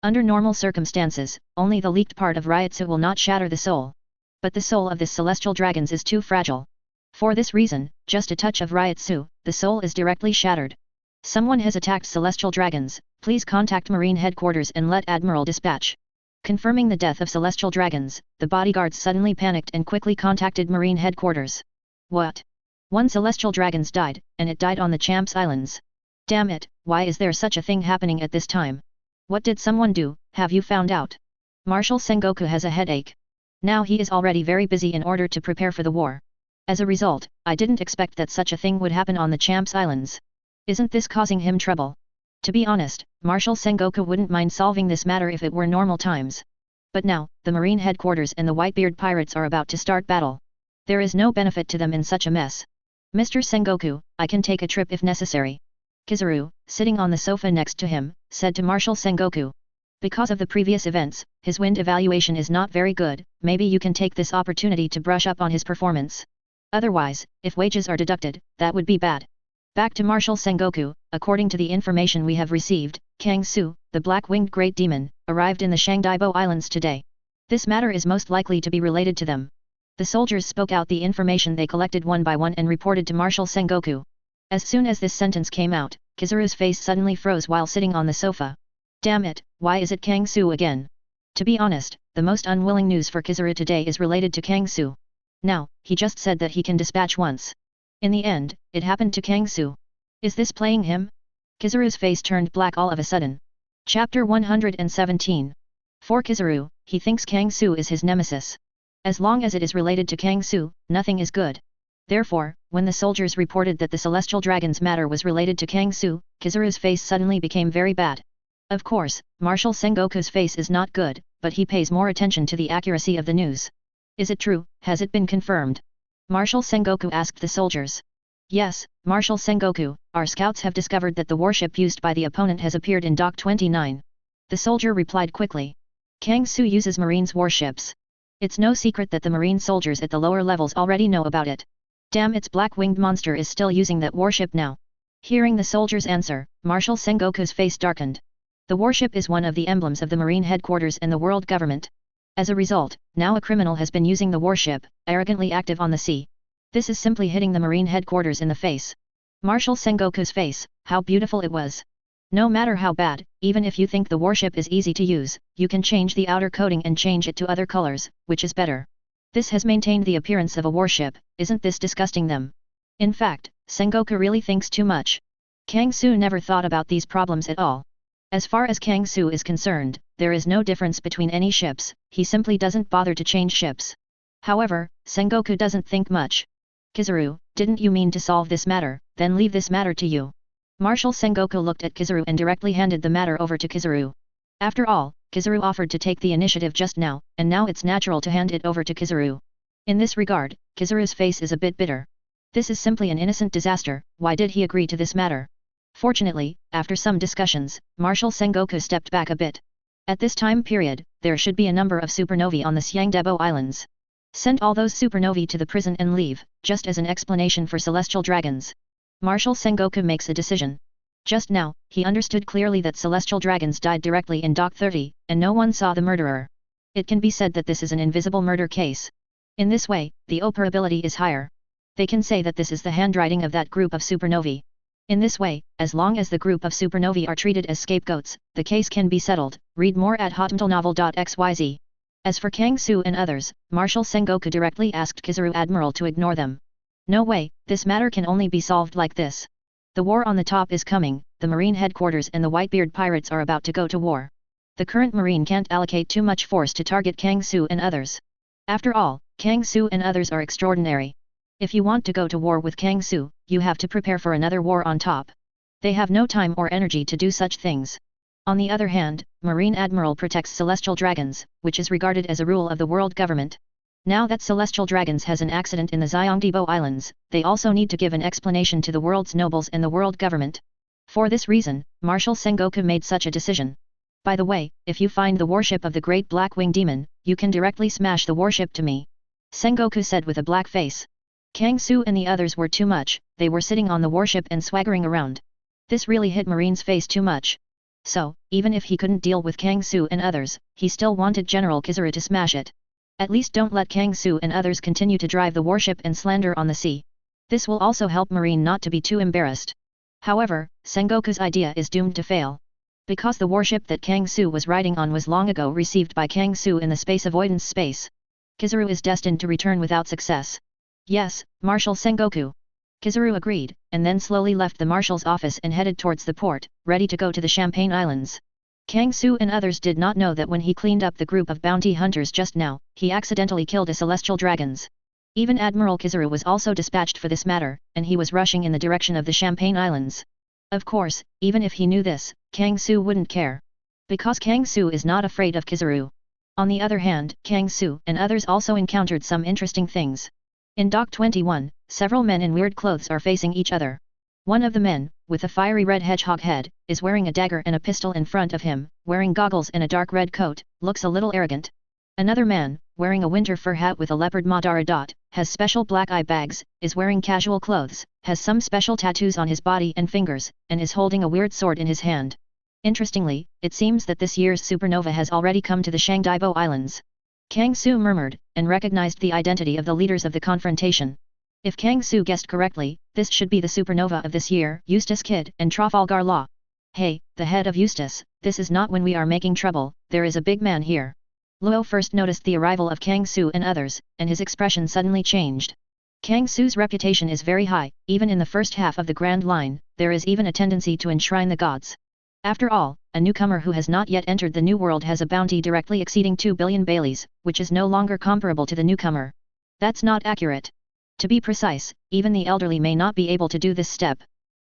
S1: Under normal circumstances, only the leaked part of Ryotsu will not shatter the soul. But the soul of this celestial dragons is too fragile. For this reason, just a touch of Ryotsu, the soul is directly shattered. Someone has attacked celestial dragons, please contact Marine headquarters and let Admiral dispatch. Confirming the death of celestial dragons, the bodyguards suddenly panicked and quickly contacted Marine headquarters. What? One celestial dragons died, and it died on the Champs Islands. Damn it, why is there such a thing happening at this time? What did someone do, have you found out? Marshal Sengoku has a headache. Now he is already very busy in order to prepare for the war. As a result, I didn't expect that such a thing would happen on the Champs Islands. Isn't this causing him trouble? To be honest, Marshal Sengoku wouldn't mind solving this matter if it were normal times. But now, the Marine headquarters and the Whitebeard Pirates are about to start battle. There is no benefit to them in such a mess. Mr. Sengoku, I can take a trip if necessary. Kizaru, sitting on the sofa next to him, said to Marshal Sengoku. Because of the previous events, his wind evaluation is not very good, maybe you can take this opportunity to brush up on his performance. Otherwise, if wages are deducted, that would be bad. Back to Marshal Sengoku, according to the information we have received, Kang Su, the black-winged great demon, arrived in the Shangdaibo Islands today. This matter is most likely to be related to them. The soldiers spoke out the information they collected one by one and reported to Marshal Sengoku. As soon as this sentence came out, Kizaru's face suddenly froze while sitting on the sofa. Damn it, why is it Kang Su again? To be honest, the most unwilling news for Kizaru today is related to Kang Su. Now, he just said that he can dispatch once. In the end, it happened to Kang Su. Is this playing him? Kizaru's face turned black all of a sudden. Chapter 117. For Kizaru, he thinks Kang Su is his nemesis. As long as it is related to Kang Su, nothing is good. Therefore, when the soldiers reported that the celestial dragon's matter was related to Kang Su, Kizaru's face suddenly became very bad. Of course, Marshal Sengoku's face is not good, but he pays more attention to the accuracy of the news. Is it true, has it been confirmed? Marshal Sengoku asked the soldiers. Yes, Marshal Sengoku, our scouts have discovered that the warship used by the opponent has appeared in Dock 29. The soldier replied quickly. Kang Su uses Marines warships. It's no secret that the Marine soldiers at the lower levels already know about it. Damn, its black-winged monster is still using that warship now. Hearing the soldier's answer, Marshal Sengoku's face darkened. The warship is one of the emblems of the Marine headquarters and the world government. As a result, now a criminal has been using the warship, arrogantly active on the sea. This is simply hitting the Marine headquarters in the face. Marshal Sengoku's face, how beautiful it was. No matter how bad, even if you think the warship is easy to use, you can change the outer coating and change it to other colors, which is better. This has maintained the appearance of a warship, isn't this disgusting them? In fact, Sengoku really thinks too much. Kang Su never thought about these problems at all. As far as Kang Su is concerned, there is no difference between any ships, he simply doesn't bother to change ships. However, Sengoku doesn't think much. Kizaru, didn't you mean to solve this matter, then leave this matter to you. Marshal Sengoku looked at Kizaru and directly handed the matter over to Kizaru. After all, Kizaru offered to take the initiative just now, and now it's natural to hand it over to Kizaru. In this regard, Kizaru's face is a bit bitter. This is simply an innocent disaster, why did he agree to this matter? Fortunately, after some discussions, Marshal Sengoku stepped back a bit. At this time period, there should be a number of supernovae on the Shangdaibo Islands. Send all those supernovae to the prison and leave, just as an explanation for celestial dragons. Marshal Sengoku makes a decision. Just now, he understood clearly that celestial dragons died directly in Dock 30, and no one saw the murderer. It can be said that this is an invisible murder case. In this way, the operability is higher. They can say that this is the handwriting of that group of supernovae. In this way, as long as the group of supernovae are treated as scapegoats, the case can be settled. Read more at hotmailnovel.xyz. As for Kang Su and others, Marshal Sengoku directly asked Kizaru Admiral to ignore them. No way, this matter can only be solved like this. The war on the top is coming, the Marine headquarters and the Whitebeard Pirates are about to go to war. The current Marine can't allocate too much force to target Kang Su and others. After all, Kang Su and others are extraordinary. If you want to go to war with Kang Su, you have to prepare for another war on top. They have no time or energy to do such things. On the other hand, Marine Admiral protects celestial dragons, which is regarded as a rule of the world government. Now that celestial dragons has an accident in the Shangdaibo Islands, they also need to give an explanation to the world's nobles and the world government. For this reason, Marshal Sengoku made such a decision. By the way, if you find the warship of the Great Black-Winged Demon, you can directly smash the warship to me. Sengoku said with a black face. Kang Su and the others were too much, they were sitting on the warship and swaggering around. This really hit Marine's face too much. So, even if he couldn't deal with Kang Su and others, he still wanted General Kizaru to smash it. At least don't let Kang Su and others continue to drive the warship and slander on the sea. This will also help Marine not to be too embarrassed. However, Sengoku's idea is doomed to fail. Because the warship that Kang Su was riding on was long ago received by Kang Su in the space avoidance space. Kizaru is destined to return without success. Yes, Marshal Sengoku. Kizaru agreed, and then slowly left the marshal's office and headed towards the port, ready to go to the Champagne Islands. Kang Su and others did not know that when he cleaned up the group of bounty hunters just now, he accidentally killed a celestial dragons. Even Admiral Kizaru was also dispatched for this matter, and he was rushing in the direction of the Champagne Islands. Of course, even if he knew this, Kang Su wouldn't care. Because Kang Su is not afraid of Kizaru. On the other hand, Kang Su and others also encountered some interesting things. In Dock 21, several men in weird clothes are facing each other. One of the men, with a fiery red hedgehog head, is wearing a dagger and a pistol in front of him, wearing goggles and a dark red coat, looks a little arrogant. Another man, wearing a winter fur hat with a leopard Madara dot, has special black eye bags, is wearing casual clothes, has some special tattoos on his body and fingers, and is holding a weird sword in his hand. Interestingly, it seems that this year's supernova has already come to the Shangdaibo Islands. Kang Su murmured, and recognized the identity of the leaders of the confrontation. If Kang Su guessed correctly, this should be the supernova of this year, Eustace Kid and Trafalgar Law. Hey, the head of Eustace, this is not when we are making trouble, there is a big man here. Luo first noticed the arrival of Kang Su and others, and his expression suddenly changed. Kang Su's reputation is very high, even in the first half of the Grand Line, there is even a tendency to enshrine the gods. After all, a newcomer who has not yet entered the New World has a bounty directly exceeding 2 billion Baileys, which is no longer comparable to the newcomer. That's not accurate. To be precise, even the elderly may not be able to do this step.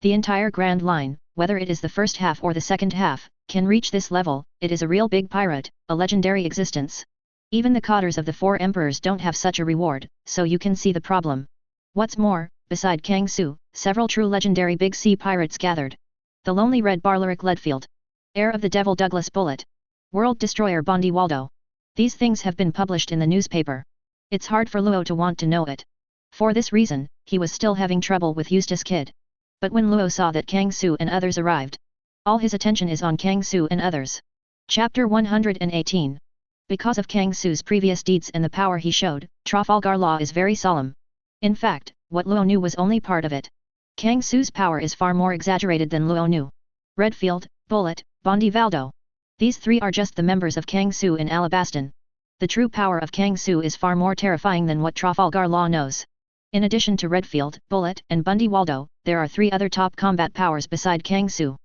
S1: The entire Grand Line, whether it is the first half or the second half, can reach this level, it is a real big pirate, a legendary existence. Even the cotters of the 4 emperors don't have such a reward, so you can see the problem. What's more, beside Kang Su, several true legendary big sea pirates gathered. The Lonely Red Barleric Leadfield. Heir of the Devil Douglas Bullet. World Destroyer Bondi Waldo. These things have been published in the newspaper. It's hard for Luo to want to know it. For this reason, he was still having trouble with Eustace Kid. But when Luo saw that Kang Su and others arrived, all his attention is on Kang Su and others. Chapter 118. Because of Kang Su's previous deeds and the power he showed, Trafalgar Law is very solemn. In fact, what Luo knew was only part of it. Kang Su's power is far more exaggerated than Luo knew. Redfield, Bullet, Bondi Valdo. These 3 are just the members of Kang Su in Alabaston. The true power of Kang Su is far more terrifying than what Trafalgar Law knows. In addition to Redfield, Bullet, and Bondi Waldo, there are 3 other top combat powers beside Kang Su.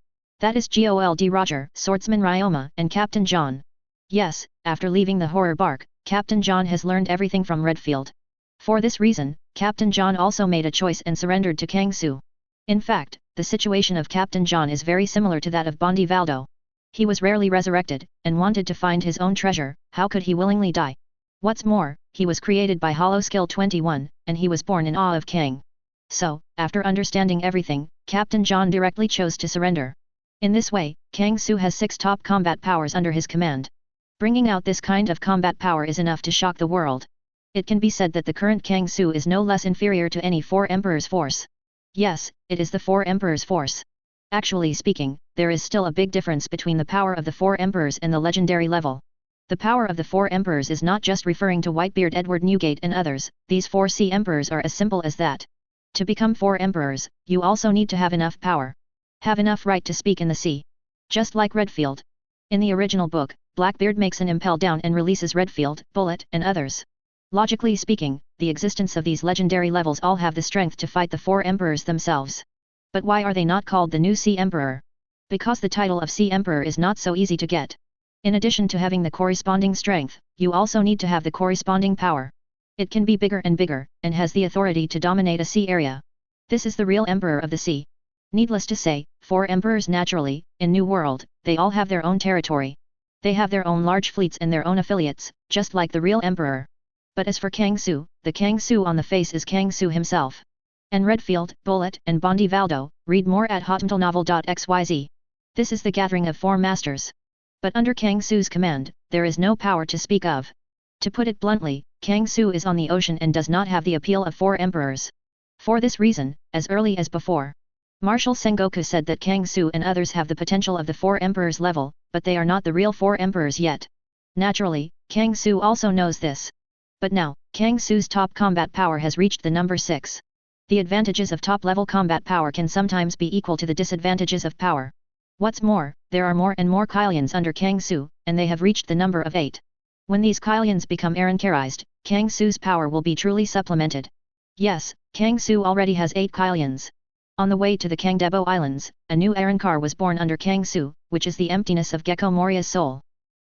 S1: That is Gold Roger, Swordsman Ryoma, and Captain John. Yes, after leaving the horror bark, Captain John has learned everything from Redfield. For this reason, Captain John also made a choice and surrendered to Kang Su. In fact, the situation of Captain John is very similar to that of Bondi Valdo. He was rarely resurrected, and wanted to find his own treasure, how could he willingly die? What's more, he was created by Hollow Skill 21, and he was born in awe of Kang. So, after understanding everything, Captain John directly chose to surrender. In this way, Kang Su has 6 top combat powers under his command. Bringing out this kind of combat power is enough to shock the world. It can be said that the current Kang Su is no less inferior to any 4 emperors' force. Yes, it is the 4 emperors' force. Actually speaking, there is still a big difference between the power of the 4 emperors and the legendary level. The power of the 4 emperors is not just referring to Whitebeard, Edward Newgate and others, these 4 sea emperors are as simple as that. To become 4 emperors, you also need to have enough power. Have enough right to speak in the sea. Just like Redfield. In the original book, Blackbeard makes an Impel down and releases Redfield, Bullet, and others. Logically speaking, the existence of these legendary levels all have the strength to fight the 4 emperors themselves. But why are they not called the new Sea Emperor? Because the title of Sea Emperor is not so easy to get. In addition to having the corresponding strength, you also need to have the corresponding power. It can be bigger and bigger, and has the authority to dominate a sea area. This is the real Emperor of the Sea. Needless to say, 4 emperors naturally, in New World, they all have their own territory. They have their own large fleets and their own affiliates, just like the real Emperor. But as for Kang Su, the Kang Su on the face is Kang Su himself. And Redfield, Bullet, and Bondi Valdo, read more at hotmailnovel.xyz. This is the gathering of 4 masters. But under Kang Su's command, there is no power to speak of. To put it bluntly, Kang Su is on the ocean and does not have the appeal of 4 emperors. For this reason, as early as before, Marshal Sengoku said that Kang Su and others have the potential of the 4 emperors level, but they are not the real 4 emperors yet. Naturally, Kang Su also knows this. But now, Kang Su's top combat power has reached the number 6. The advantages of top-level combat power can sometimes be equal to the disadvantages of power. What's more, there are more and more Kylians under Kang Su, and they have reached the number of 8. When these Kylians become Arrancarized, Kang Su's power will be truly supplemented. Yes, Kang Su already has 8 Kylians. On the way to the Kangdebo Islands, a new Arrancar was born under Kang Su, which is the emptiness of Gecko Moria's soul.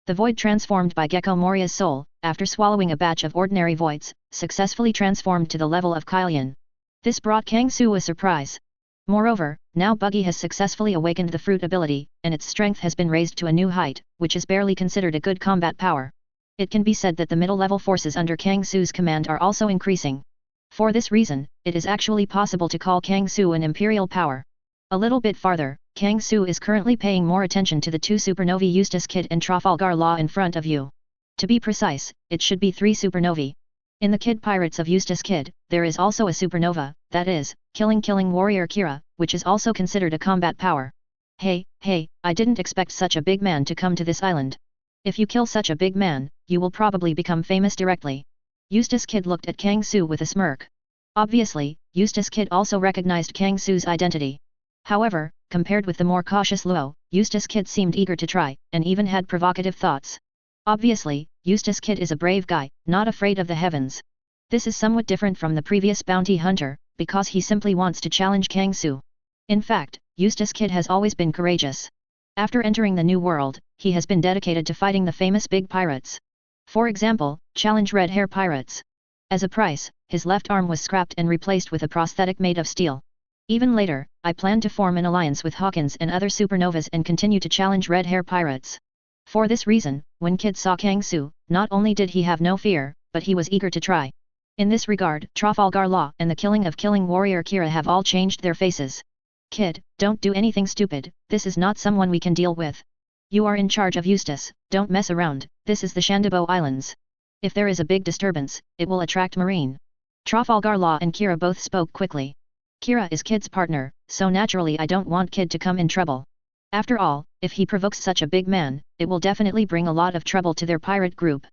S1: The void transformed by Gecko Moria's soul, after swallowing a batch of ordinary voids, successfully transformed to the level of Kylian. This brought Kang Su a surprise. Moreover, now Buggy has successfully awakened the fruit ability, and its strength has been raised to a new height, which is barely considered a good combat power. It can be said that the middle-level forces under Kang Su's command are also increasing. For this reason, it is actually possible to call Kang Su an imperial power. A little bit farther, Kang Su is currently paying more attention to the 2 supernovae Eustace Kid and Trafalgar Law in front of you. To be precise, it should be 3 supernovae. In the Kid Pirates of Eustace Kid, there is also a supernova, that is, Killing Warrior Kira, which is also considered a combat power. Hey, I didn't expect such a big man to come to this island. If you kill such a big man, you will probably become famous directly. Eustace Kid looked at Kang Su with a smirk. Obviously, Eustace Kid also recognized Kang Su's identity. However, compared with the more cautious Luo, Eustace Kid seemed eager to try, and even had provocative thoughts. Obviously, Eustace Kid is a brave guy, not afraid of the heavens. This is somewhat different from the previous bounty hunter, because he simply wants to challenge Kang Su. In fact, Eustace Kid has always been courageous. After entering the New World, he has been dedicated to fighting the famous big pirates. For example, challenge Red Hair Pirates. As a price, his left arm was scrapped and replaced with a prosthetic made of steel. Even later, I plan to form an alliance with Hawkins and other supernovas and continue to challenge Red Hair Pirates. For this reason, when Kid saw Kang Su, not only did he have no fear, but he was eager to try. In this regard, Trafalgar Law and the Killing Warrior Kira have all changed their faces. Kid, don't do anything stupid, this is not someone we can deal with. You are in charge of Eustace, don't mess around, this is the Shandabo Islands. If there is a big disturbance, it will attract Marine. Trafalgar Law and Kira both spoke quickly. Kira is Kid's partner, so naturally I don't want Kid to come in trouble. After all, if he provokes such a big man, it will definitely bring a lot of trouble to their pirate group.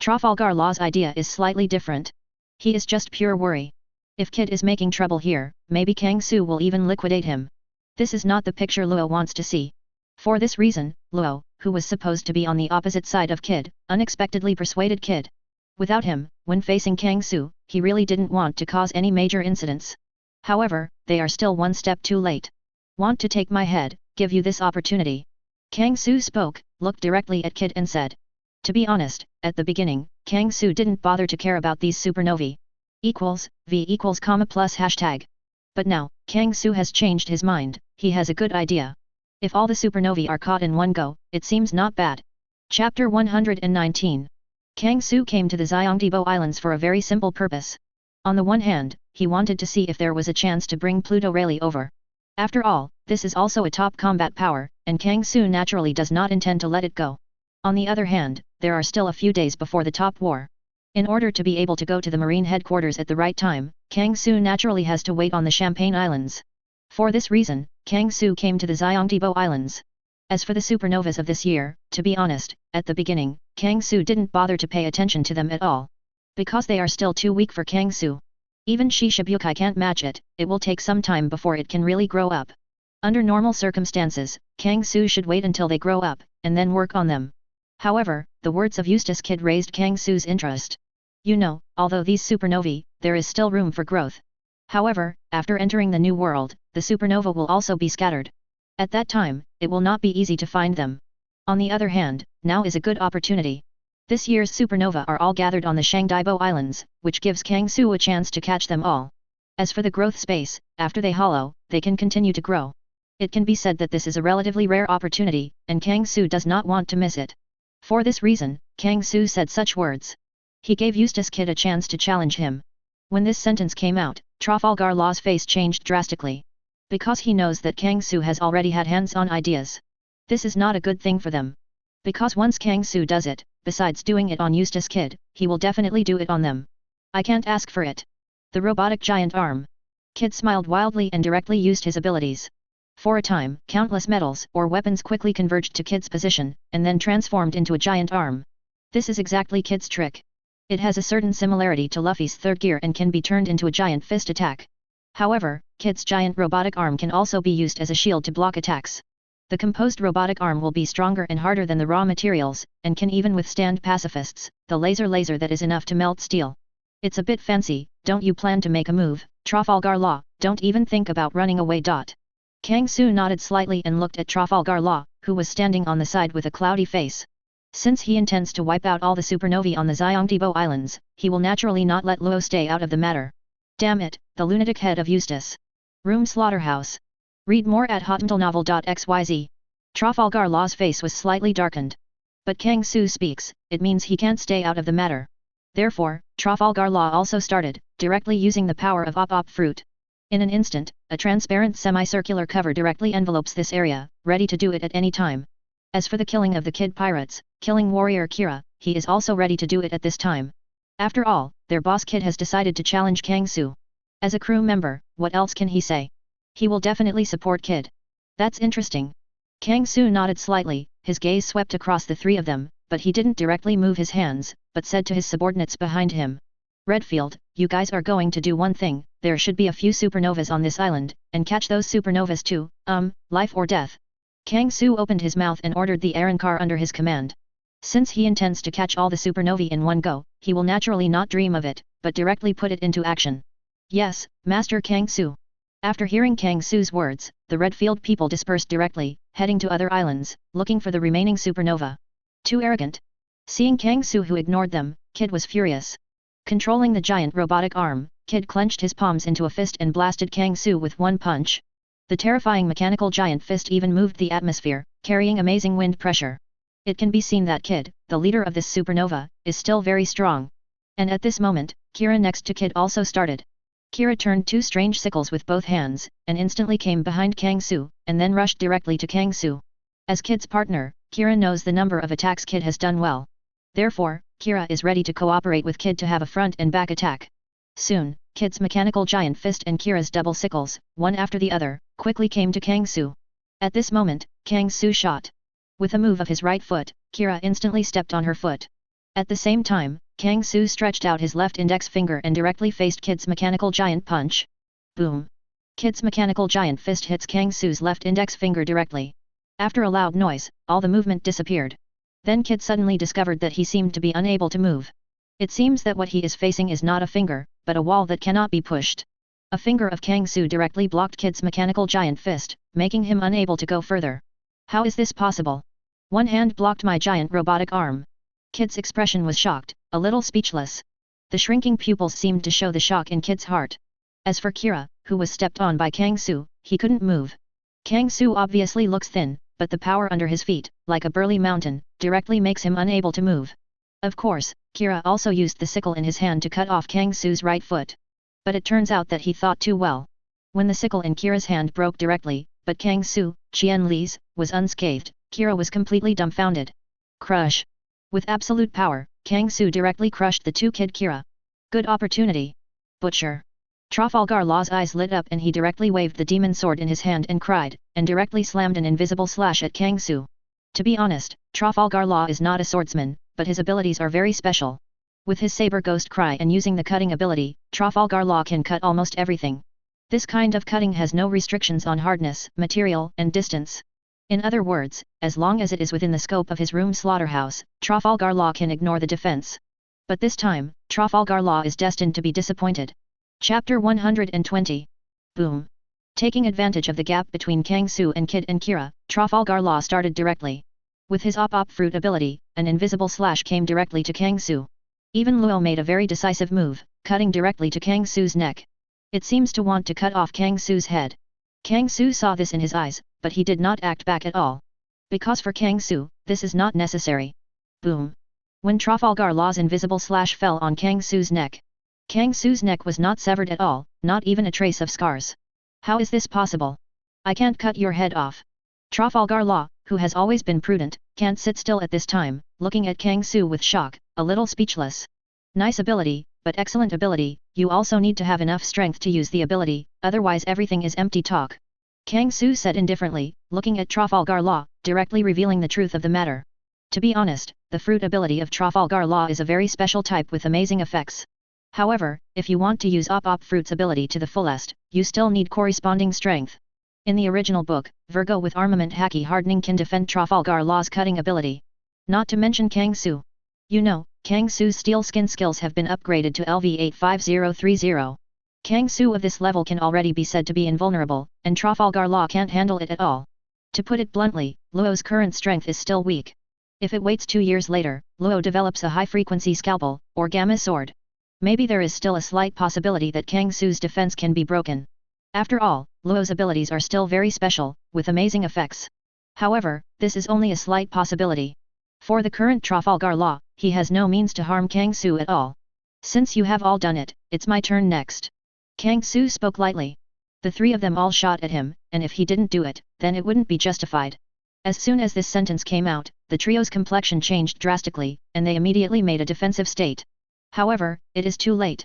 S1: Trafalgar Law's idea is slightly different. He is just pure worry. If Kid is making trouble here, maybe Kang Su will even liquidate him. This is not the picture Luo wants to see. For this reason, Luo, who was supposed to be on the opposite side of Kid, unexpectedly persuaded Kid. Without him, when facing Kang Su, he really didn't want to cause any major incidents. However, they are still one step too late. Want to take my head, give you this opportunity. Kang Su spoke, looked directly at Kid and said. To be honest, at the beginning, Kang Su didn't bother to care about these supernovae. V comma plus hashtag. But now, Kang Su has changed his mind, he has a good idea. If all the supernovae are caught in one go, it seems not bad. Chapter 119. Kang Su came to the Xiongdibo Islands for a very simple purpose. On the one hand, he wanted to see if there was a chance to bring Pluto Rayleigh over. After all, this is also a top combat power, and Kang Su naturally does not intend to let it go. On the other hand, there are still a few days before the top war. In order to be able to go to the Marine headquarters at the right time, Kang Su naturally has to wait on the Champagne Islands. For this reason, Kang Su came to the Xiongdibo Islands. As for the supernovas of this year, to be honest, at the beginning, Kang Su didn't bother to pay attention to them at all. Because they are still too weak for Kang Su. Even Shishibukai can't match it, it will take some time before it can really grow up. Under normal circumstances, Kang Su should wait until they grow up, and then work on them. However, the words of Eustace Kid raised Kang Su's interest. You know, although these supernovae, there is still room for growth. However, after entering the new world, the supernova will also be scattered. At that time, it will not be easy to find them. On the other hand, now is a good opportunity. This year's supernova are all gathered on the Xiongdibo Islands, which gives Kang Su a chance to catch them all. As for the growth space, after they hollow, they can continue to grow. It can be said that this is a relatively rare opportunity, and Kang Su does not want to miss it. For this reason, Kang Su said such words. He gave Eustace Kid a chance to challenge him. When this sentence came out, Trafalgar Law's face changed drastically. Because he knows that Kang Su has already had hands-on ideas. This is not a good thing for them. Because once Kang Su does it, besides doing it on Eustace Kid, he will definitely do it on them. I can't ask for it. The robotic giant arm. Kid smiled wildly and directly used his abilities. For a time, countless metals or weapons quickly converged to Kid's position, and then transformed into a giant arm. This is exactly Kid's trick. It has a certain similarity to Luffy's third gear and can be turned into a giant fist attack. However, Kid's giant robotic arm can also be used as a shield to block attacks. The composed robotic arm will be stronger and harder than the raw materials, and can even withstand pacifists, the laser that is enough to melt steel. It's a bit fancy, don't you plan to make a move, Trafalgar Law, don't even think about running away. Kang Su nodded slightly and looked at Trafalgar Law, who was standing on the side with a cloudy face. Since he intends to wipe out all the supernovae on the Xiongdibo Islands, he will naturally not let Luo stay out of the matter. Damn it, the lunatic head of Eustace. Room Slaughterhouse. Read more at hotmailnovel.xyz. Trafalgar Law's face was slightly darkened. But Kang Su speaks, it means he can't stay out of the matter. Therefore, Trafalgar Law also started, directly using the power of Op Fruit. In an instant, a transparent semicircular cover directly envelopes this area, ready to do it at any time. As for the killing of the Kid Pirates, killing warrior Kira, he is also ready to do it at this time. After all, their boss Kid has decided to challenge Kang Su. As a crew member, what else can he say? He will definitely support Kid. That's interesting. Kang Su nodded slightly, his gaze swept across the three of them, but he didn't directly move his hands, but said to his subordinates behind him. Redfield, you guys are going to do one thing, there should be a few supernovas on this island, and catch those supernovas too, life or death. Kang Su opened his mouth and ordered the Arrancar under his command. Since he intends to catch all the supernovae in one go, he will naturally not dream of it, but directly put it into action. Yes, Master Kang Su. After hearing Kang Su's words, the Redfield people dispersed directly, heading to other islands, looking for the remaining supernova. Too arrogant. Seeing Kang Su who ignored them, Kid was furious. Controlling the giant robotic arm, Kid clenched his palms into a fist and blasted Kang Su with one punch. The terrifying mechanical giant fist even moved the atmosphere, carrying amazing wind pressure. It can be seen that Kid, the leader of this supernova, is still very strong. And at this moment, Kira next to Kid also started. Kira turned two strange sickles with both hands, and instantly came behind Kang Su, and then rushed directly to Kang Su. As Kid's partner, Kira knows the number of attacks Kid has done well. Therefore, Kira is ready to cooperate with Kid to have a front and back attack. Soon, Kid's mechanical giant fist and Kira's double sickles, one after the other, quickly came to Kang Su. At this moment, Kang Su shot. With a move of his right foot, Kira instantly stepped on her foot. At the same time, Kang Su stretched out his left index finger and directly faced Kid's mechanical giant punch. Boom! Kid's mechanical giant fist hits Kang Su's left index finger directly. After a loud noise, all the movement disappeared. Then Kid suddenly discovered that he seemed to be unable to move. It seems that what he is facing is not a finger, but a wall that cannot be pushed. A finger of Kang Su directly blocked Kid's mechanical giant fist, making him unable to go further. How is this possible? One hand blocked my giant robotic arm. Kid's expression was shocked, a little speechless. The shrinking pupils seemed to show the shock in Kid's heart. As for Kira, who was stepped on by Kang Su, he couldn't move. Kang Su obviously looks thin, but the power under his feet, like a burly mountain, directly makes him unable to move. Of course, Kira also used the sickle in his hand to cut off Kang Su's right foot. But it turns out that he thought too well. When the sickle in Kira's hand broke directly, but Kang Su, Qian Li's, was unscathed, Kira was completely dumbfounded. Crush! With absolute power, Kang Su directly crushed the two Kid Kira. Good opportunity. Butcher. Trafalgar Law's eyes lit up and he directly waved the demon sword in his hand and cried, and directly slammed an invisible slash at Kang Su. To be honest, Trafalgar Law is not a swordsman, but his abilities are very special. With his saber ghost cry and using the cutting ability, Trafalgar Law can cut almost everything. This kind of cutting has no restrictions on hardness, material, and distance. In other words, as long as it is within the scope of his room slaughterhouse, Trafalgar Law can ignore the defense. But this time, Trafalgar Law is destined to be disappointed. Chapter 120. Boom. Taking advantage of the gap between Kang Su and Kid and Kira, Trafalgar Law started directly. With his Op Fruit ability, an invisible slash came directly to Kang Su. Even Luo made a very decisive move, cutting directly to Kang Su's neck. It seems to want to cut off Kang Su's head. Kang Su saw this in his eyes, but he did not act back at all. Because for Kang Su, this is not necessary. Boom. When Trafalgar Law's invisible slash fell on Kang Su's neck, Kang Su's neck was not severed at all, not even a trace of scars. How is this possible? I can't cut your head off. Trafalgar Law, who has always been prudent, can't sit still at this time, looking at Kang Su with shock, a little speechless. Nice ability, but excellent ability, you also need to have enough strength to use the ability, otherwise everything is empty talk. Kang Su said indifferently, looking at Trafalgar Law, directly revealing the truth of the matter. To be honest, the fruit ability of Trafalgar Law is a very special type with amazing effects. However, if you want to use Op Fruit's ability to the fullest, you still need corresponding strength. In the original book, Virgo with armament Haki hardening can defend Trafalgar Law's cutting ability. Not to mention Kang Su. You know, Kang Su's steel skin skills have been upgraded to LV85030. Kang Su of this level can already be said to be invulnerable, and Trafalgar Law can't handle it at all. To put it bluntly, Luo's current strength is still weak. If it waits 2 years later, Luo develops a high-frequency scalpel, or gamma sword. Maybe there is still a slight possibility that Kang Su's defense can be broken. After all, Luo's abilities are still very special, with amazing effects. However, this is only a slight possibility. For the current Trafalgar Law, he has no means to harm Kang Su at all. Since you have all done it, it's my turn next. Kang Su spoke lightly. The three of them all shot at him, and if he didn't do it, then it wouldn't be justified. As soon as this sentence came out, the trio's complexion changed drastically, and they immediately made a defensive state. However, it is too late.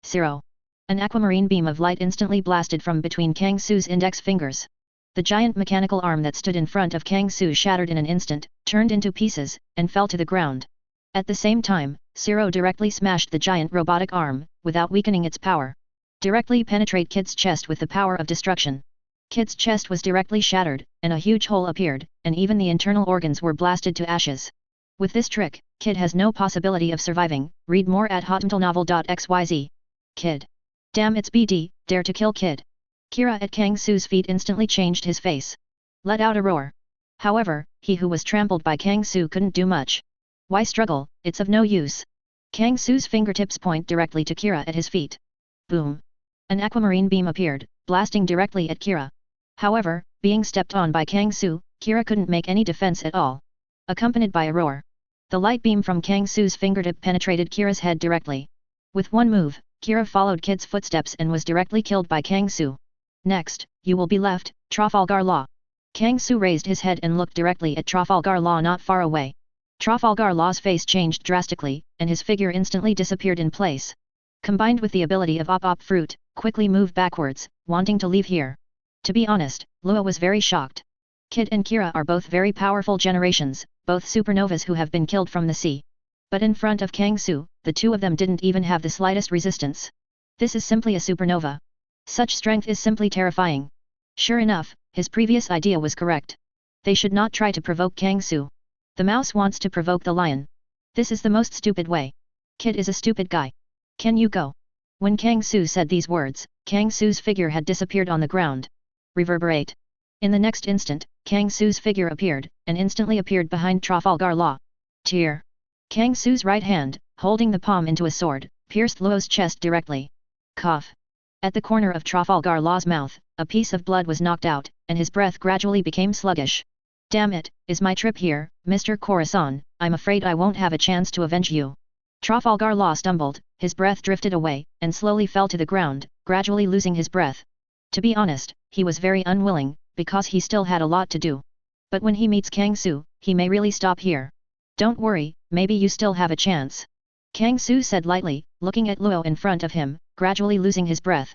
S1: 0. An aquamarine beam of light instantly blasted from between Kang Su's index fingers. The giant mechanical arm that stood in front of Kang Su shattered in an instant, turned into pieces, and fell to the ground. At the same time, Zero directly smashed the giant robotic arm, without weakening its power. Directly penetrate Kid's chest with the power of destruction. Kid's chest was directly shattered, and a huge hole appeared, and even the internal organs were blasted to ashes. With this trick, Kid has no possibility of surviving. Read more at hotmentalnovel.xyz. Kid. Damn, it's BD, dare to kill Kid. Kira at Kang Su's feet instantly changed his face. Let out a roar. However, he who was trampled by Kang Su couldn't do much. Why struggle, it's of no use. Kang Su's fingertips point directly to Kira at his feet. Boom. An aquamarine beam appeared, blasting directly at Kira. However, being stepped on by Kang Su, Kira couldn't make any defense at all. Accompanied by a roar. The light beam from Kang Su's fingertip penetrated Kira's head directly. With one move, Kira followed Kid's footsteps and was directly killed by Kang Su. Next, you will be left, Trafalgar Law. Kang Su raised his head and looked directly at Trafalgar Law not far away. Trafalgar Law's face changed drastically, and his figure instantly disappeared in place. Combined with the ability of Op Fruit, quickly moved backwards, wanting to leave here. To be honest, Luo was very shocked. Kid and Kira are both very powerful generations, both supernovas who have been killed from the sea. But in front of Kang Su, the two of them didn't even have the slightest resistance. This is simply a supernova. Such strength is simply terrifying. Sure enough, his previous idea was correct. They should not try to provoke Kang Su. The mouse wants to provoke the lion. This is the most stupid way. Kid is a stupid guy. Can you go? When Kang Su said these words, Kang Su's figure had disappeared on the ground. Reverberate. In the next instant, Kang Su's figure appeared, and instantly appeared behind Trafalgar Law. Tear. Kang Su's right hand, holding the palm into a sword, pierced Luo's chest directly. Cough. At the corner of Trafalgar Law's mouth, a piece of blood was knocked out, and his breath gradually became sluggish. Damn it, is my trip here, Mr. Corazon, I'm afraid I won't have a chance to avenge you. Trafalgar Law stumbled, his breath drifted away, and slowly fell to the ground, gradually losing his breath. To be honest, he was very unwilling, because he still had a lot to do. But when he meets Kang Su, he may really stop here. Don't worry, maybe you still have a chance. Kang Su said lightly, looking at Luo in front of him, gradually losing his breath.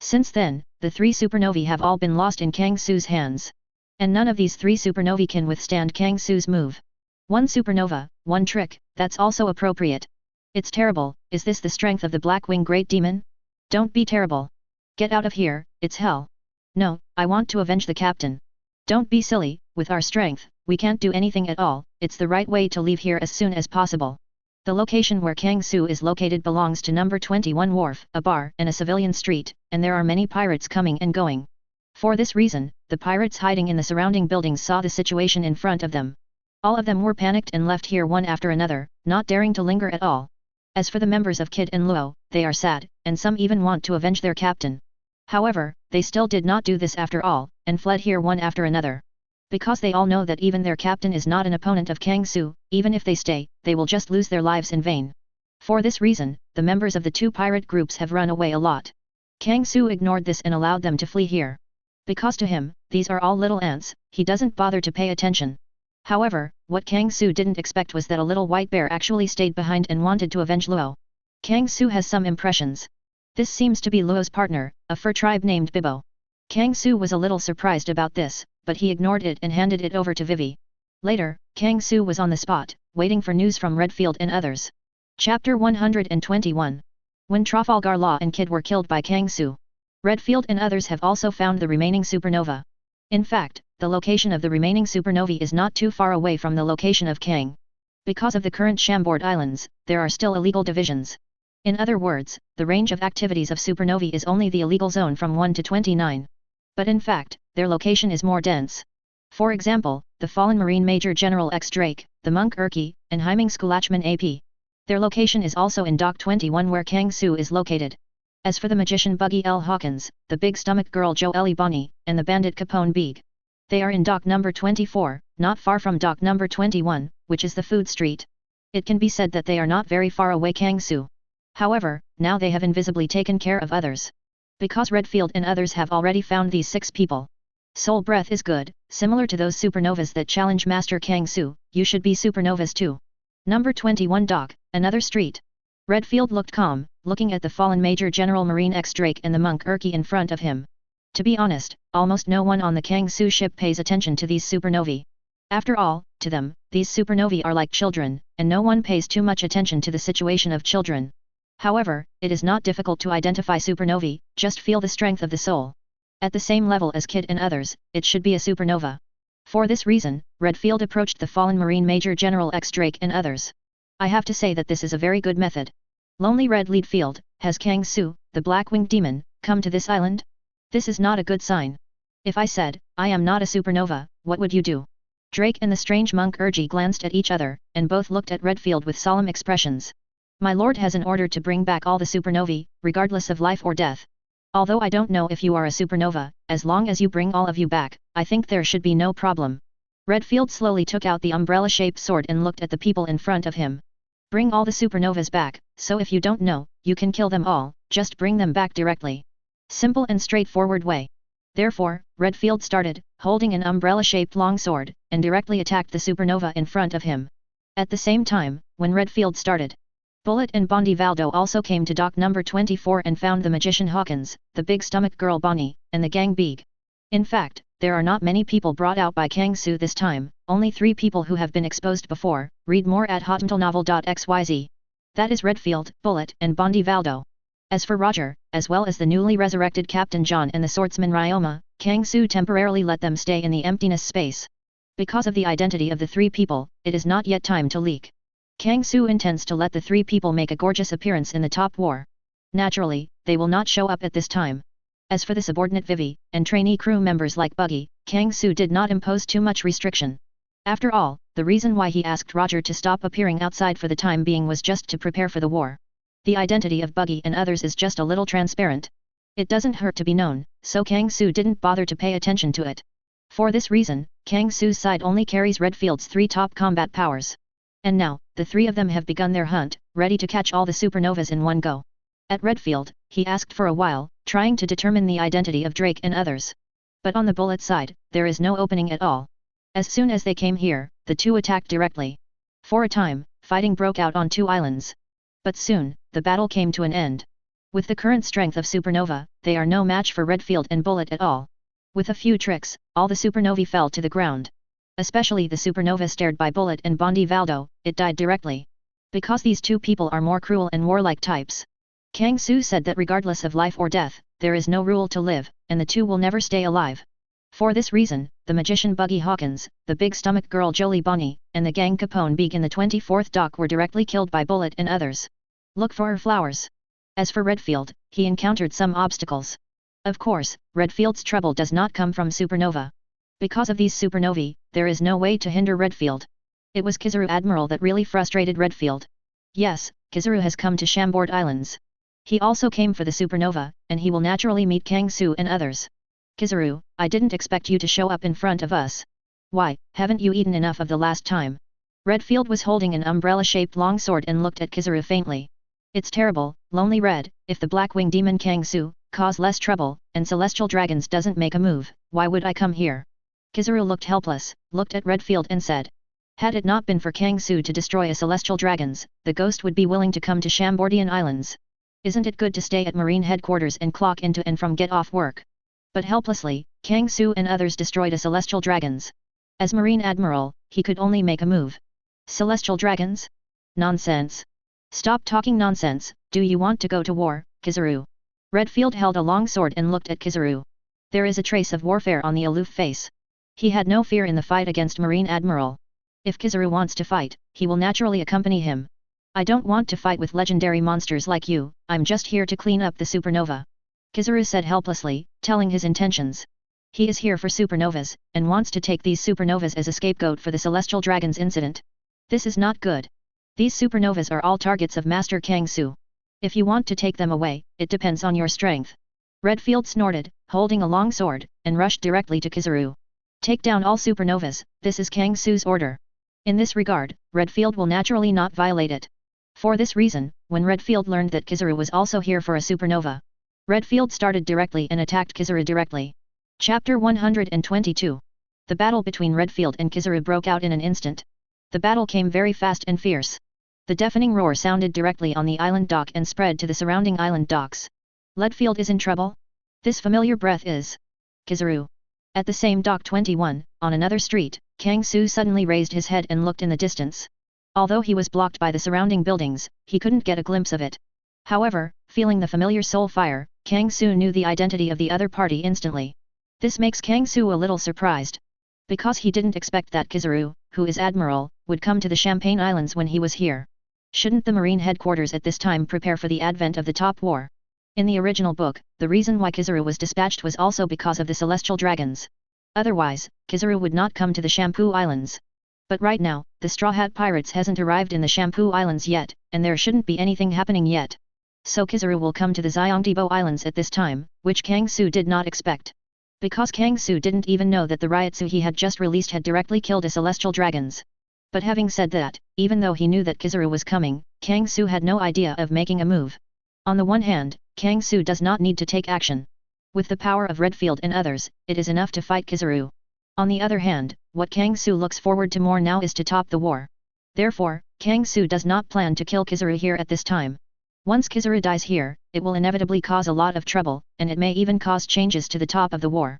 S1: Since then, the three supernovae have all been lost in Kang Su's hands. And none of these three supernovae can withstand Kang Su's move. One supernova, one trick, that's also appropriate. It's terrible, is this the strength of the Blackwing Great Demon? Don't be terrible. Get out of here, it's hell. No, I want to avenge the captain. Don't be silly, with our strength, we can't do anything at all, it's the right way to leave here as soon as possible. The location where Kang Su is located belongs to number 21 wharf, a bar and a civilian street, and there are many pirates coming and going. For this reason, the pirates hiding in the surrounding buildings saw the situation in front of them. All of them were panicked and left here one after another, not daring to linger at all. As for the members of Kid and Luo, they are sad, and some even want to avenge their captain. However, they still did not do this after all, and fled here one after another. Because they all know that even their captain is not an opponent of Kang Su, even if they stay, they will just lose their lives in vain. For this reason, the members of the two pirate groups have run away a lot. Kang Su ignored this and allowed them to flee here. Because to him, these are all little ants, he doesn't bother to pay attention. However, what Kang Su didn't expect was that a little white bear actually stayed behind and wanted to avenge Luo. Kang Su has some impressions. This seems to be Luo's partner, a fur tribe named Bibo. Kang Su was a little surprised about this, but he ignored it and handed it over to Vivi. Later, Kang Su was on the spot, waiting for news from Redfield and others. Chapter 121. When Trafalgar Law and Kid were killed by Kang Su, Redfield and others have also found the remaining supernova. In fact, the location of the remaining supernovae is not too far away from the location of Kang. Because of the current Chambord Islands, there are still illegal divisions. In other words, the range of activities of supernovae is only the illegal zone from 1 to 29. But in fact, their location is more dense. For example, the fallen Marine Major General X Drake, the monk Urki, and Hyming Skulachman AP. Their location is also in Dock 21 where Kang Su is located. As for the magician Buggy L. Hawkins, the big stomach girl Jo Ellie Bonnie, and the bandit Capone Beeg, they are in Dock number 24, not far from Dock number 21, which is the food street. It can be said that they are not very far away Kang Su. However, now they have invisibly taken care of others. Because Redfield and others have already found these 6 people. Soul breath is good, similar to those supernovas that challenge Master Kang Su, you should be supernovas too. Number 21 Dock, another street. Redfield looked calm, looking at the fallen Major General Marine X Drake and the monk Urki in front of him. To be honest, almost no one on the Kang Su ship pays attention to these supernovae. After all, to them, these supernovae are like children, and no one pays too much attention to the situation of children. However, it is not difficult to identify supernovae, just feel the strength of the soul. At the same level as Kid and others, it should be a supernova. For this reason, Redfield approached the fallen Marine Major General X Drake and others. I have to say that this is a very good method. Lonely Red Leadfield, has Kang Su, the black-winged demon, come to this island? This is not a good sign. If I said, I am not a supernova, what would you do? Drake and the strange monk Urgi glanced at each other, and both looked at Redfield with solemn expressions. My lord has an order to bring back all the supernovae, regardless of life or death. Although I don't know if you are a supernova, as long as you bring all of you back, I think there should be no problem. Redfield slowly took out the umbrella-shaped sword and looked at the people in front of him. Bring all the supernovas back, so if you don't know, you can kill them all, just bring them back directly. Simple and straightforward way. Therefore, Redfield started, holding an umbrella-shaped long sword, and directly attacked the supernova in front of him. At the same time, when Redfield started, Bullet and Bondi Valdo also came to Dock number 24 and found the magician Hawkins, the big stomach girl Bonnie, and the gang Beeg. In fact, there are not many people brought out by Kang Su this time, only 3 people who have been exposed before. Read more at hotmentalnovel.xyz. That is Redfield, Bullet, and Bondi Valdo. As for Roger, as well as the newly resurrected Captain John and the swordsman Ryoma, Kang Su temporarily let them stay in the emptiness space. Because of the identity of the 3 people, it is not yet time to leak. Kang Su intends to let the 3 people make a gorgeous appearance in the top war. Naturally, they will not show up at this time. As for the subordinate Vivi, and trainee crew members like Buggy, Kang Su did not impose too much restriction. After all, the reason why he asked Roger to stop appearing outside for the time being was just to prepare for the war. The identity of Buggy and others is just a little transparent. It doesn't hurt to be known, so Kang Su didn't bother to pay attention to it. For this reason, Kang Su's side only carries Redfield's 3 top combat powers. And now, the 3 of them have begun their hunt, ready to catch all the supernovas in one go. At Redfield, he asked for a while, trying to determine the identity of Drake and others. But on the Bullet side, there is no opening at all. As soon as they came here, the 2 attacked directly. For a time, fighting broke out on 2 islands. But soon, the battle came to an end. With the current strength of supernova, they are no match for Redfield and Bullet at all. With a few tricks, all the supernovae fell to the ground. Especially the supernova stared by Bullet and Bondi Valdo, it died directly. Because these 2 people are more cruel and warlike types. Kang Su said that regardless of life or death, there is no rule to live, and the 2 will never stay alive. For this reason, the magician Buggy Hawkins, the big stomach girl Jolie Bonnie, and the gang Capone Beeg in the 24th dock were directly killed by Bullet and others. Look for her flowers. As for Redfield, he encountered some obstacles. Of course, Redfield's trouble does not come from supernova. Because of these supernovae, there is no way to hinder Redfield. It was Kizaru Admiral that really frustrated Redfield. Yes, Kizaru has come to Chambord Islands. He also came for the supernova, and he will naturally meet Kang Su and others. Kizaru, I didn't expect you to show up in front of us. Why, haven't you eaten enough of the last time? Redfield was holding an umbrella-shaped longsword and looked at Kizaru faintly. It's terrible, Lonely Red, if the Blackwing Demon Kang Su cause less trouble, and Celestial Dragons doesn't make a move, why would I come here? Kizaru looked helpless, looked at Redfield and said. Had it not been for Kang Su to destroy a celestial dragons, the ghost would be willing to come to Shambordian Islands. Isn't it good to stay at Marine headquarters and clock into and from get off work? But helplessly, Kang Su and others destroyed a celestial dragons. As Marine Admiral, he could only make a move. Celestial dragons? Nonsense. Stop talking nonsense, do you want to go to war, Kizaru? Redfield held a long sword and looked at Kizaru. There is a trace of warfare on the aloof face. He had no fear in the fight against Marine Admiral. If Kizaru wants to fight, he will naturally accompany him. I don't want to fight with legendary monsters like you, I'm just here to clean up the supernova. Kizaru said helplessly, telling his intentions. He is here for supernovas, and wants to take these supernovas as a scapegoat for the Celestial Dragons incident. This is not good. These supernovas are all targets of Master Kang Su. If you want to take them away, it depends on your strength. Redfield snorted, holding a long sword, and rushed directly to Kizaru. Take down all supernovas, this is Kang Su's order. In this regard, Redfield will naturally not violate it. For this reason, when Redfield learned that Kizaru was also here for a supernova, Redfield started directly and attacked Kizaru directly. Chapter 122. The battle between Redfield and Kizaru broke out in an instant. The battle came very fast and fierce. The deafening roar sounded directly on the island dock and spread to the surrounding island docks. Redfield is in trouble? This familiar breath is Kizaru. At the same dock 21, on another street, Kang Su suddenly raised his head and looked in the distance. Although he was blocked by the surrounding buildings, he couldn't get a glimpse of it. However, feeling the familiar soul fire, Kang Su knew the identity of the other party instantly. This makes Kang Su a little surprised. Because he didn't expect that Kizaru, who is Admiral, would come to the Champagne Islands when he was here. Shouldn't the Marine headquarters at this time prepare for the advent of the top war? In the original book, the reason why Kizaru was dispatched was also because of the Celestial Dragons. Otherwise, Kizaru would not come to the Shampoo Islands. But right now, the Straw Hat Pirates hasn't arrived in the Shampoo Islands yet, and there shouldn't be anything happening yet. So Kizaru will come to the Xiongdibo Islands at this time, which Kang Su did not expect. Because Kang Su didn't even know that the Ryotsu he had just released had directly killed a Celestial Dragons. But having said that, even though he knew that Kizaru was coming, Kang Su had no idea of making a move. On the one hand, Kang Su does not need to take action. With the power of Redfield and others, it is enough to fight Kizaru. On the other hand, what Kang Su looks forward to more now is to top the war. Therefore, Kang Su does not plan to kill Kizaru here at this time. Once Kizaru dies here, it will inevitably cause a lot of trouble, and it may even cause changes to the top of the war.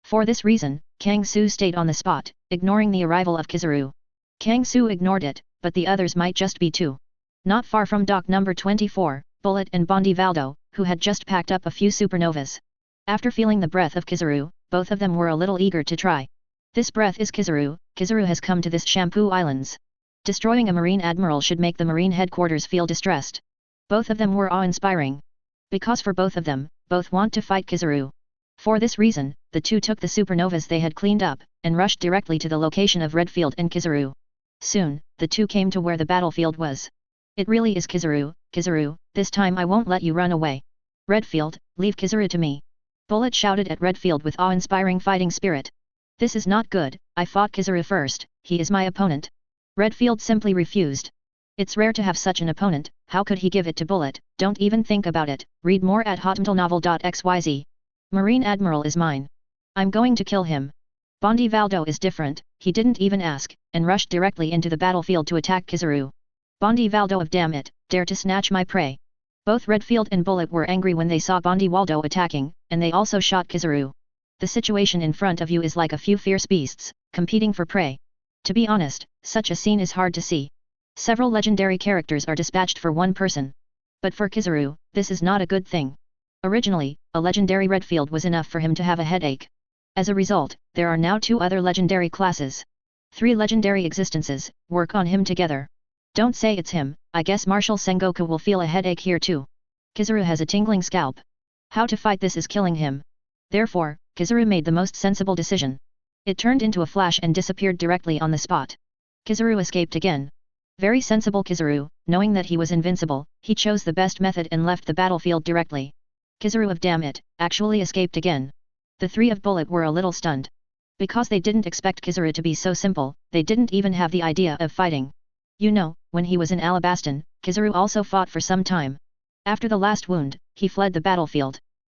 S1: For this reason, Kang Su stayed on the spot, ignoring the arrival of Kizaru. Kang Su ignored it, but the others might just be too. Not far from dock number 24, Bullet and Bondi Valdo, who had just packed up a few supernovas. After feeling the breath of Kizaru, both of them were a little eager to try. This breath is Kizaru. Kizaru has come to this Shampoo Islands. Destroying a Marine Admiral should make the Marine headquarters feel distressed. Both of them were awe-inspiring. Because for both of them, both want to fight Kizaru. For this reason, the two took the supernovas they had cleaned up, and rushed directly to the location of Redfield and Kizaru. Soon, the two came to where the battlefield was. It really is Kizaru. Kizaru, this time I won't let you run away. Redfield, leave Kizaru to me. Bullet shouted at Redfield with awe-inspiring fighting spirit. This is not good, I fought Kizaru first, he is my opponent. Redfield simply refused. It's rare to have such an opponent, how could he give it to Bullet? Don't even think about it, read more at hotmailnovel.xyz. Marine Admiral is mine. I'm going to kill him. Bondi Valdo is different, he didn't even ask, and rushed directly into the battlefield to attack Kizaru. Bondi Valdo of damn it, dare to snatch my prey. Both Redfield and Bullet were angry when they saw Bondi Valdo attacking, and they also shot Kizaru. The situation in front of you is like a few fierce beasts, competing for prey. To be honest, such a scene is hard to see. Several legendary characters are dispatched for one person. But for Kizaru, this is not a good thing. Originally, a legendary Redfield was enough for him to have a headache. As a result, there are now 2 other legendary classes. 3 legendary existences, work on him together. Don't say it's him, I guess Marshal Sengoku will feel a headache here too. Kizaru has a tingling scalp. How to fight this is killing him. Therefore, Kizaru made the most sensible decision. It turned into a flash and disappeared directly on the spot. Kizaru escaped again. Very sensible Kizaru, knowing that he was invincible, he chose the best method and left the battlefield directly. Kizaru of damn it, actually escaped again. The 3 of Bullet were a little stunned. Because they didn't expect Kizaru to be so simple, they didn't even have the idea of fighting. You know, when he was in Alabaston, Kizaru also fought for some time. After the last wound, he fled the battlefield.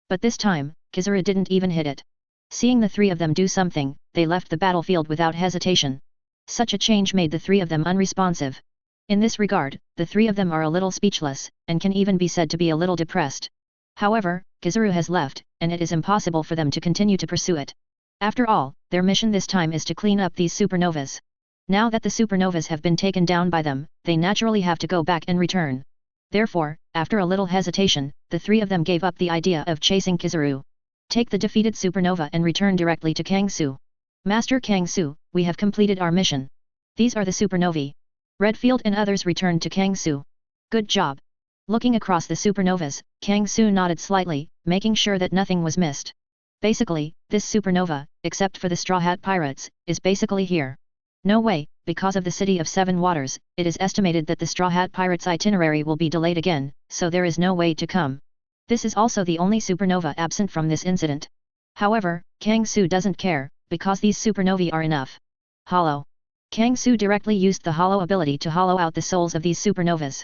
S1: But this time, Kizaru didn't even hit it. Seeing the 3 of them do something, they left the battlefield without hesitation. Such a change made the three of them unresponsive. In this regard, the three of them are a little speechless, and can even be said to be a little depressed. However, Kizaru has left, and it is impossible for them to continue to pursue it. After all, their mission this time is to clean up these supernovas. Now that the supernovas have been taken down by them, they naturally have to go back and return. Therefore, after a little hesitation, the three of them gave up the idea of chasing Kizaru. Take the defeated supernova and return directly to Kangsu. Master Kangsu, we have completed our mission. These are the supernovae. Redfield and others returned to Kangsu. Good job. Looking across the supernovas, Kangsu nodded slightly, making sure that nothing was missed. Basically, this supernova, except for the Straw Hat Pirates, is basically here. No way, because of the City of Seven Waters, it is estimated that the Straw Hat Pirates' itinerary will be delayed again, so there is no way to come. This is also the only supernova absent from this incident. However, Kangsu doesn't care, because these supernovae are enough. Hollow. Kangsu directly used the hollow ability to hollow out the souls of these supernovas.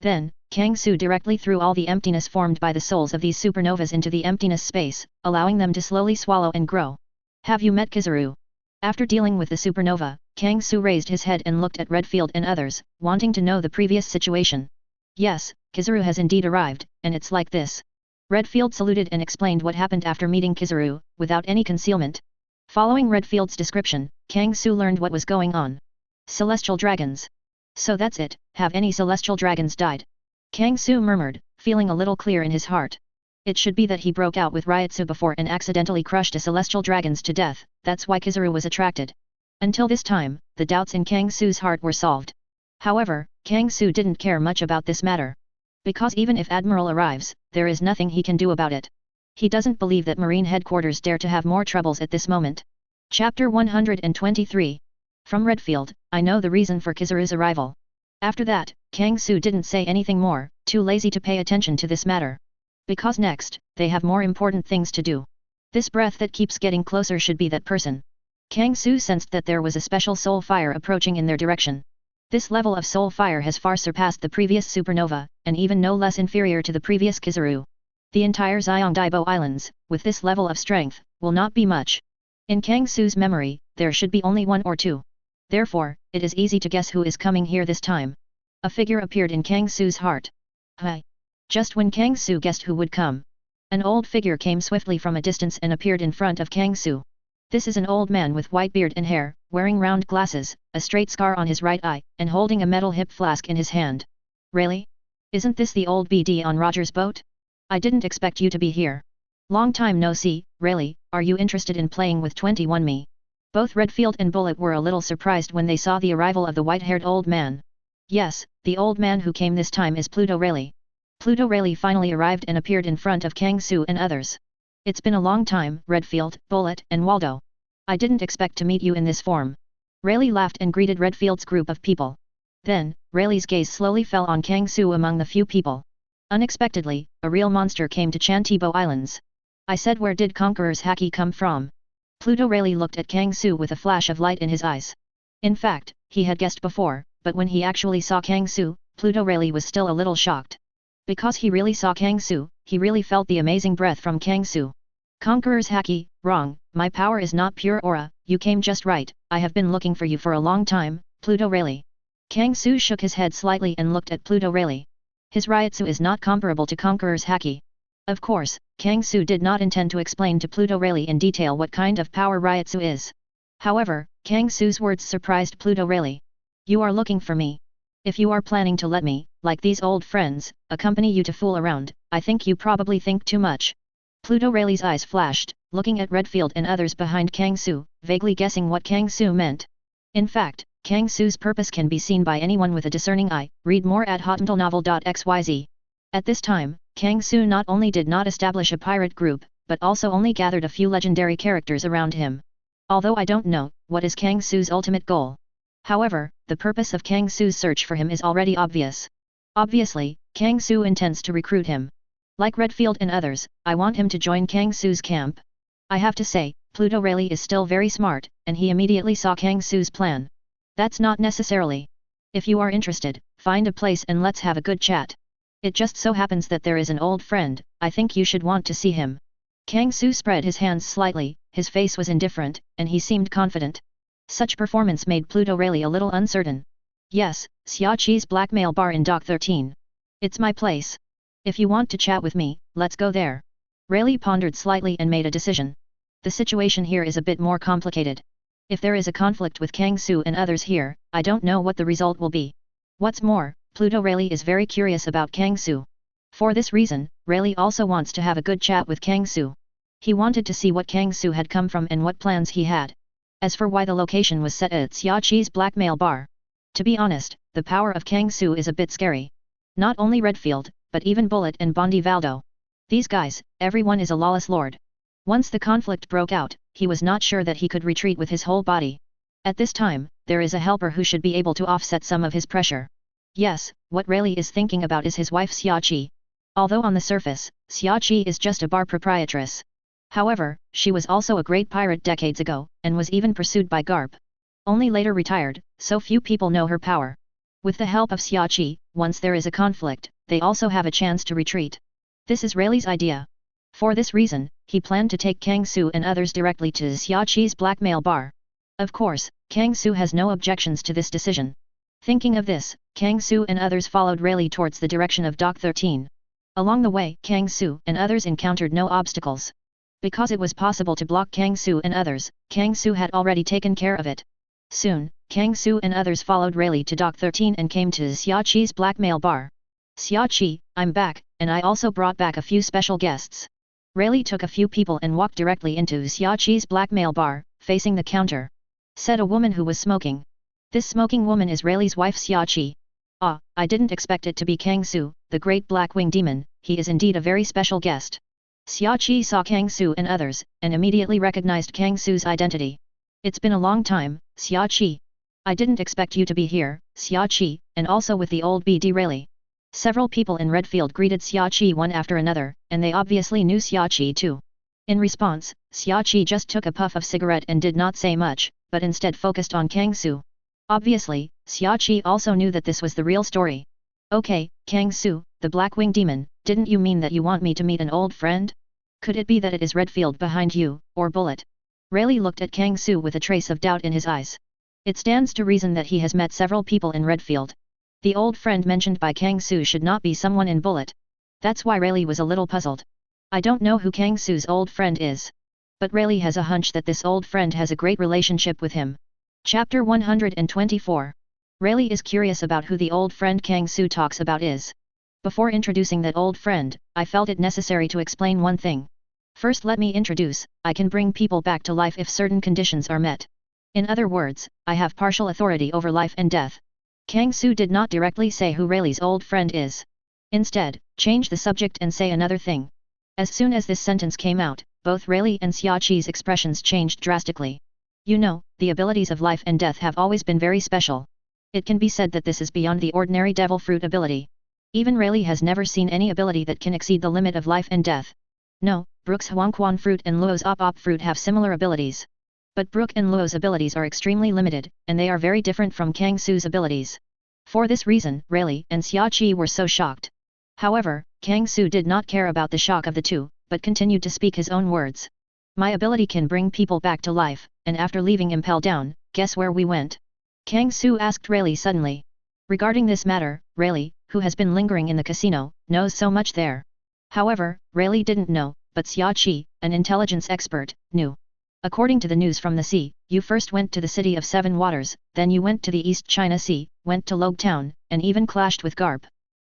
S1: Then, Kangsu directly threw all the emptiness formed by the souls of these supernovas into the emptiness space, allowing them to slowly swallow and grow. Have you met Kizaru? After dealing with the supernova, Kangsu raised his head and looked at Redfield and others, wanting to know the previous situation. Yes, Kizaru has indeed arrived, and it's like this. Redfield saluted and explained what happened after meeting Kizaru, without any concealment. Following Redfield's description, Kangsu learned what was going on. Celestial dragons. So that's it, have any celestial dragons died? Kangsu murmured, feeling a little clear in his heart. It should be that he broke out with Ryotsu before and accidentally crushed a celestial dragons to death, that's why Kizaru was attracted. Until this time, the doubts in Kangsu's heart were solved. However, Kangsu didn't care much about this matter. Because even if Admiral arrives, there is nothing he can do about it. He doesn't believe that Marine Headquarters dare to have more troubles at this moment. Chapter 123. From Redfield, I know the reason for Kizaru's arrival. After that, Kangsu didn't say anything more, too lazy to pay attention to this matter. Because next, they have more important things to do. This breath that keeps getting closer should be that person. Kangsu sensed that there was a special soul fire approaching in their direction. This level of soul fire has far surpassed the previous supernova, and even no less inferior to the previous Kizaru. The entire Xiongdaibo Islands, with this level of strength, will not be much. In Kangsu's memory, there should be only one or two. Therefore, it is easy to guess who is coming here this time. A figure appeared in Kangsu's heart. Hi! Just when Kangsu guessed who would come, an old figure came swiftly from a distance and appeared in front of Kangsu. This is an old man with white beard and hair, wearing round glasses, a straight scar on his right eye, and holding a metal hip flask in his hand. Rayleigh? Isn't this the old BD on Roger's boat? I didn't expect you to be here. Long time no see, Rayleigh, are you interested in playing with 21me? Both Redfield and Bullet were a little surprised when they saw the arrival of the white-haired old man. Yes, the old man who came this time is Pluto Rayleigh. Pluto Rayleigh finally arrived and appeared in front of Kangsu and others. It's been a long time, Redfield, Bullet, and Waldo. I didn't expect to meet you in this form. Rayleigh laughed and greeted Redfield's group of people. Then, Rayleigh's gaze slowly fell on Kangsu among the few people. Unexpectedly, a real monster came to Chantibo Islands. I said, where did Conqueror's Haki come from? Pluto Rayleigh looked at Kangsu with a flash of light in his eyes. In fact, he had guessed before, but when he actually saw Kangsu, Pluto Rayleigh was still a little shocked. Because he really saw Kangsu, he really felt the amazing breath from Kangsu. Conqueror's Haki, wrong, my power is not pure aura, you came just right, I have been looking for you for a long time, Pluto Rayleigh. Kangsu shook his head slightly and looked at Pluto Rayleigh. His Ryotsu is not comparable to Conqueror's Haki. Of course, Kangsu did not intend to explain to Pluto Rayleigh in detail what kind of power Ryotsu is. However, Kangsu's words surprised Pluto Rayleigh. You are looking for me. If you are planning to let me, like these old friends, accompany you to fool around, I think you probably think too much. Pluto Rayleigh's eyes flashed, looking at Redfield and others behind Kangsu, vaguely guessing what Kangsu meant. In fact, Kangsu's purpose can be seen by anyone with a discerning eye, read more at hotmailnovel.xyz. At this time, Kangsu not only did not establish a pirate group, but also only gathered a few legendary characters around him. Although I don't know, what is Kangsu's ultimate goal. However, the purpose of Kangsu's search for him is already obvious. Obviously, Kangsu intends to recruit him. Like Redfield and others, I want him to join Kangsu's camp. I have to say, Pluto Rayleigh is still very smart, and he immediately saw Kangsu's plan. That's not necessarily. If you are interested, find a place and let's have a good chat. It just so happens that there is an old friend, I think you should want to see him. Kangsu spread his hands slightly, his face was indifferent, and he seemed confident. Such performance made Pluto Rayleigh a little uncertain. Yes, Xiaqi's blackmail bar in Dock 13. It's my place. If you want to chat with me, let's go there. Rayleigh pondered slightly and made a decision. The situation here is a bit more complicated. If there is a conflict with Kang Su and others here, I don't know what the result will be. What's more, Pluto Rayleigh is very curious about Kang Su. For this reason, Rayleigh also wants to have a good chat with Kang Su. He wanted to see what Kang Su had come from and what plans he had. As for why the location was set at Xiaqi's blackmail bar. To be honest, the power of Kang Su is a bit scary. Not only Redfield, but even Bullet and Bondi Valdo. These guys, everyone is a lawless lord. Once the conflict broke out, he was not sure that he could retreat with his whole body. At this time, there is a helper who should be able to offset some of his pressure. Yes, what Rayleigh is thinking about is his wife Xiaqi. Although on the surface, Xiaqi is just a bar proprietress. However, she was also a great pirate decades ago, and was even pursued by Garp. Only later retired, so few people know her power. With the help of Xiaqi, once there is a conflict, they also have a chance to retreat. This is Rayleigh's idea. For this reason, he planned to take Kang Su and others directly to Xiaqi's blackmail bar. Of course, Kang Su has no objections to this decision. Thinking of this, Kang Su and others followed Rayleigh towards the direction of Dock 13. Along the way, Kang Su and others encountered no obstacles. Because it was possible to block Kang Su and others, Kang Su had already taken care of it. Soon, Kang Su and others followed Rayleigh to Dock 13 and came to Xiaqi's blackmail bar. Xiaqi, I'm back, and I also brought back a few special guests. Rayleigh took a few people and walked directly into Xiaqi's blackmail bar, facing the counter. Said a woman who was smoking. This smoking woman is Rayleigh's wife Xiaqi. Ah, I didn't expect it to be Kang Su, the great black wing demon, he is indeed a very special guest. Xiaqi saw Kang Su and others, and immediately recognized Kang Su's identity. It's been a long time, Xiaqi. I didn't expect you to be here, Xiaqi, and also with the old BD Rayleigh. Several people in Redfield greeted Xiaqi one after another, and they obviously knew Xiaqi too. In response, Xiaqi just took a puff of cigarette and did not say much, but instead focused on Kang Su. Obviously, Xiaqi also knew that this was the real story. Okay, Kang Su, the Black Wing Demon, didn't you mean that you want me to meet an old friend? Could it be that it is Redfield behind you, or Bullet? Rayleigh looked at Kang Su with a trace of doubt in his eyes. It stands to reason that he has met several people in Redfield. The old friend mentioned by Kang Su should not be someone in Bullet. That's why Rayleigh was a little puzzled. I don't know who Kang Su's old friend is. But Rayleigh has a hunch that this old friend has a great relationship with him. Chapter 124. Rayleigh is curious about who the old friend Kang Su talks about is. Before introducing that old friend, I felt it necessary to explain one thing. First let me introduce, I can bring people back to life if certain conditions are met. In other words, I have partial authority over life and death. Kang Su did not directly say who Rayleigh's old friend is. Instead, change the subject and say another thing. As soon as this sentence came out, both Rayleigh and Xiaqi's expressions changed drastically. You know, the abilities of life and death have always been very special. It can be said that this is beyond the ordinary devil fruit ability. Even Rayleigh has never seen any ability that can exceed the limit of life and death. No, Brook's Huangquan fruit and Luo's Op fruit have similar abilities. But Brook and Luo's abilities are extremely limited, and they are very different from Kang Su's abilities. For this reason, Rayleigh and Xiaqi were so shocked. However, Kang Su did not care about the shock of the two, but continued to speak his own words. My ability can bring people back to life, and after leaving Impel down, guess where we went? Kang Su asked Rayleigh suddenly. Regarding this matter, Rayleigh, who has been lingering in the casino, knows so much there. However, Rayleigh didn't know, but Xiaqi, an intelligence expert, knew. According to the news from the sea, you first went to the city of Seven Waters, then you went to the East China Sea, went to Logue Town, and even clashed with Garp.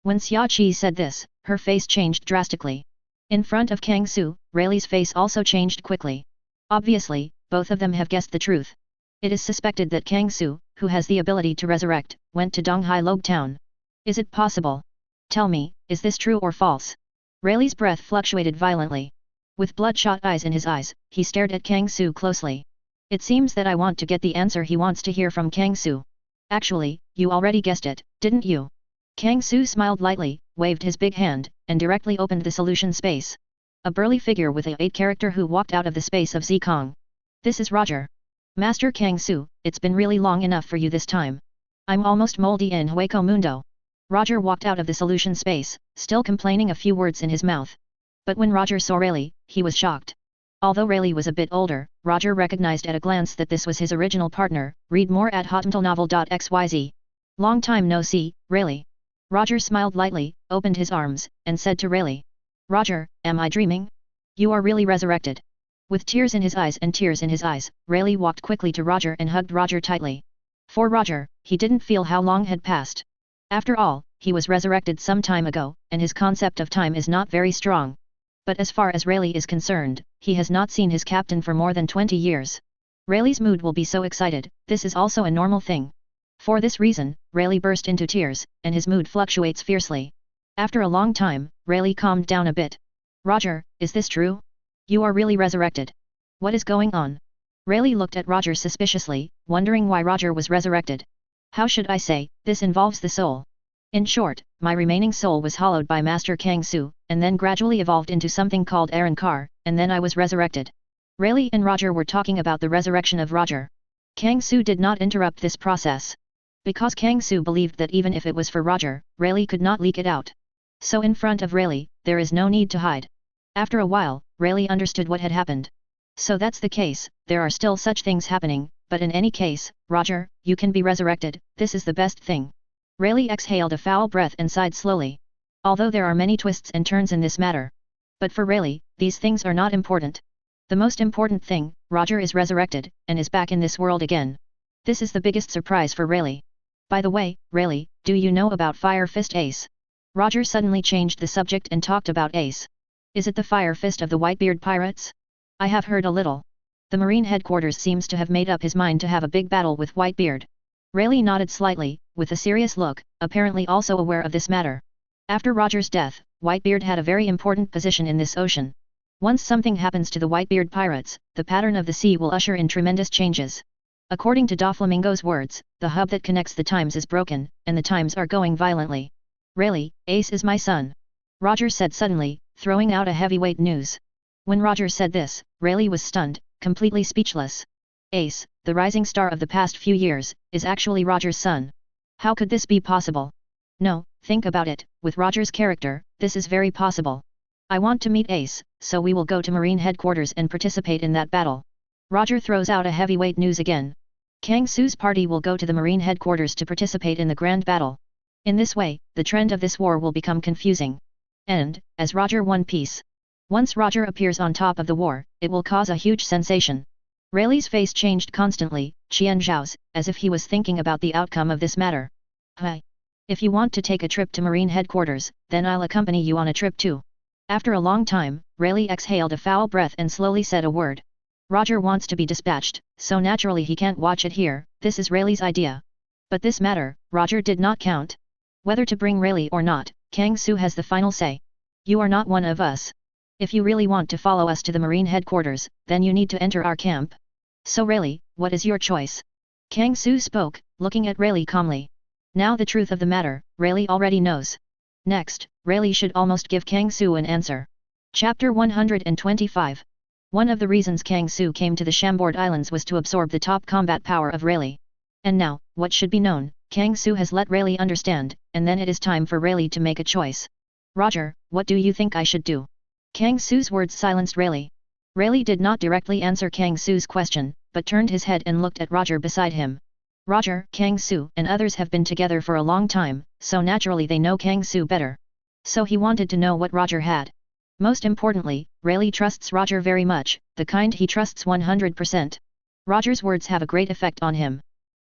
S1: When Xiaqi said this, her face changed drastically. In front of Kang Su, Rayleigh's face also changed quickly. Obviously, both of them have guessed the truth. It is suspected that Kang Su, who has the ability to resurrect, went to Donghai Logue Town. Is it possible? Tell me, is this true or false? Rayleigh's breath fluctuated violently. With bloodshot eyes in his eyes, he stared at Kang Su closely. It seems that I want to get the answer he wants to hear from Kang Su. Actually, you already guessed it, didn't you? Kang Su smiled lightly, waved his big hand, and directly opened the solution space. A burly figure with a 8 character who walked out of the space of Zikong. This is Roger. Master Kang Su, it's been really long enough for you this time. I'm almost moldy in Hueco Mundo. Roger walked out of the solution space, still complaining a few words in his mouth. But when Roger saw Rayleigh, he was shocked. Although Rayleigh was a bit older, Roger recognized at a glance that this was his original partner. Read more at hotmtlnovel.xyz. Long time no see, Rayleigh. Roger smiled lightly, opened his arms, and said to Rayleigh. Roger, am I dreaming? You are really resurrected. With tears in his eyes, Rayleigh walked quickly to Roger and hugged Roger tightly. For Roger, he didn't feel how long had passed. After all, he was resurrected some time ago, and his concept of time is not very strong. But as far as Rayleigh is concerned, he has not seen his captain for more than 20 years. Rayleigh's mood will be so excited, this is also a normal thing. For this reason, Rayleigh burst into tears, and his mood fluctuates fiercely. After a long time, Rayleigh calmed down a bit. Roger, is this true? You are really resurrected. What is going on? Rayleigh looked at Roger suspiciously, wondering why Roger was resurrected. How should I say, this involves the soul. In short, my remaining soul was hollowed by Master Kang-Su, and then gradually evolved into something called Arrancar, and then I was resurrected. Rayleigh and Roger were talking about the resurrection of Roger. Kang-Su did not interrupt this process. Because Kang-Su believed that even if it was for Roger, Rayleigh could not leak it out. So in front of Rayleigh, there is no need to hide. After a while, Rayleigh understood what had happened. So that's the case, there are still such things happening, but in any case, Roger, you can be resurrected, this is the best thing. Rayleigh exhaled a foul breath and sighed slowly. Although there are many twists and turns in this matter. But for Rayleigh, these things are not important. The most important thing, Roger is resurrected, and is back in this world again. This is the biggest surprise for Rayleigh. By the way, Rayleigh, do you know about Fire Fist Ace? Roger suddenly changed the subject and talked about Ace. Is it the Fire Fist of the Whitebeard Pirates? I have heard a little. The Marine headquarters seems to have made up his mind to have a big battle with Whitebeard. Rayleigh nodded slightly, with a serious look, apparently also aware of this matter. After Roger's death, Whitebeard had a very important position in this ocean. Once something happens to the Whitebeard Pirates, the pattern of the sea will usher in tremendous changes. According to Doflamingo's words, the hub that connects the times is broken, and the times are going violently. Rayleigh, Ace is my son. Roger said suddenly, throwing out a heavyweight news. When Roger said this, Rayleigh was stunned, completely speechless. Ace, the rising star of the past few years, is actually Roger's son. How could this be possible? No, think about it, with Roger's character, this is very possible. I want to meet Ace, so we will go to Marine headquarters and participate in that battle. Roger throws out a heavyweight news again. Kang-Su's party will go to the Marine headquarters to participate in the grand battle. In this way, the trend of this war will become confusing. And, as Roger won peace. Once Roger appears on top of the war, it will cause a huge sensation. Rayleigh's face changed constantly, Qian Zhao's, as if he was thinking about the outcome of this matter. Hi. If you want to take a trip to Marine headquarters, then I'll accompany you on a trip too. After a long time, Rayleigh exhaled a foul breath and slowly said a word. Roger wants to be dispatched, so naturally he can't watch it here, this is Rayleigh's idea. But this matter, Roger did not count. Whether to bring Rayleigh or not, Kang-Su has the final say. You are not one of us. If you really want to follow us to the Marine headquarters, then you need to enter our camp. So Rayleigh, what is your choice? Kang-Su spoke, looking at Rayleigh calmly. Now the truth of the matter, Rayleigh already knows. Next, Rayleigh should almost give Kang-Su an answer. Chapter 125. One of the reasons Kang-Su came to the Chambord Islands was to absorb the top combat power of Rayleigh. And now, what should be known, Kang-Su has let Rayleigh understand, and then it is time for Rayleigh to make a choice. Roger, what do you think I should do? Kang-Su's words silenced Rayleigh. Rayleigh did not directly answer Kang-Su's question, but turned his head and looked at Roger beside him. Roger, Kang-Su and others have been together for a long time, so naturally they know Kang-Su better. So he wanted to know what Roger had. Most importantly, Rayleigh trusts Roger very much, the kind he trusts 100%. Roger's words have a great effect on him.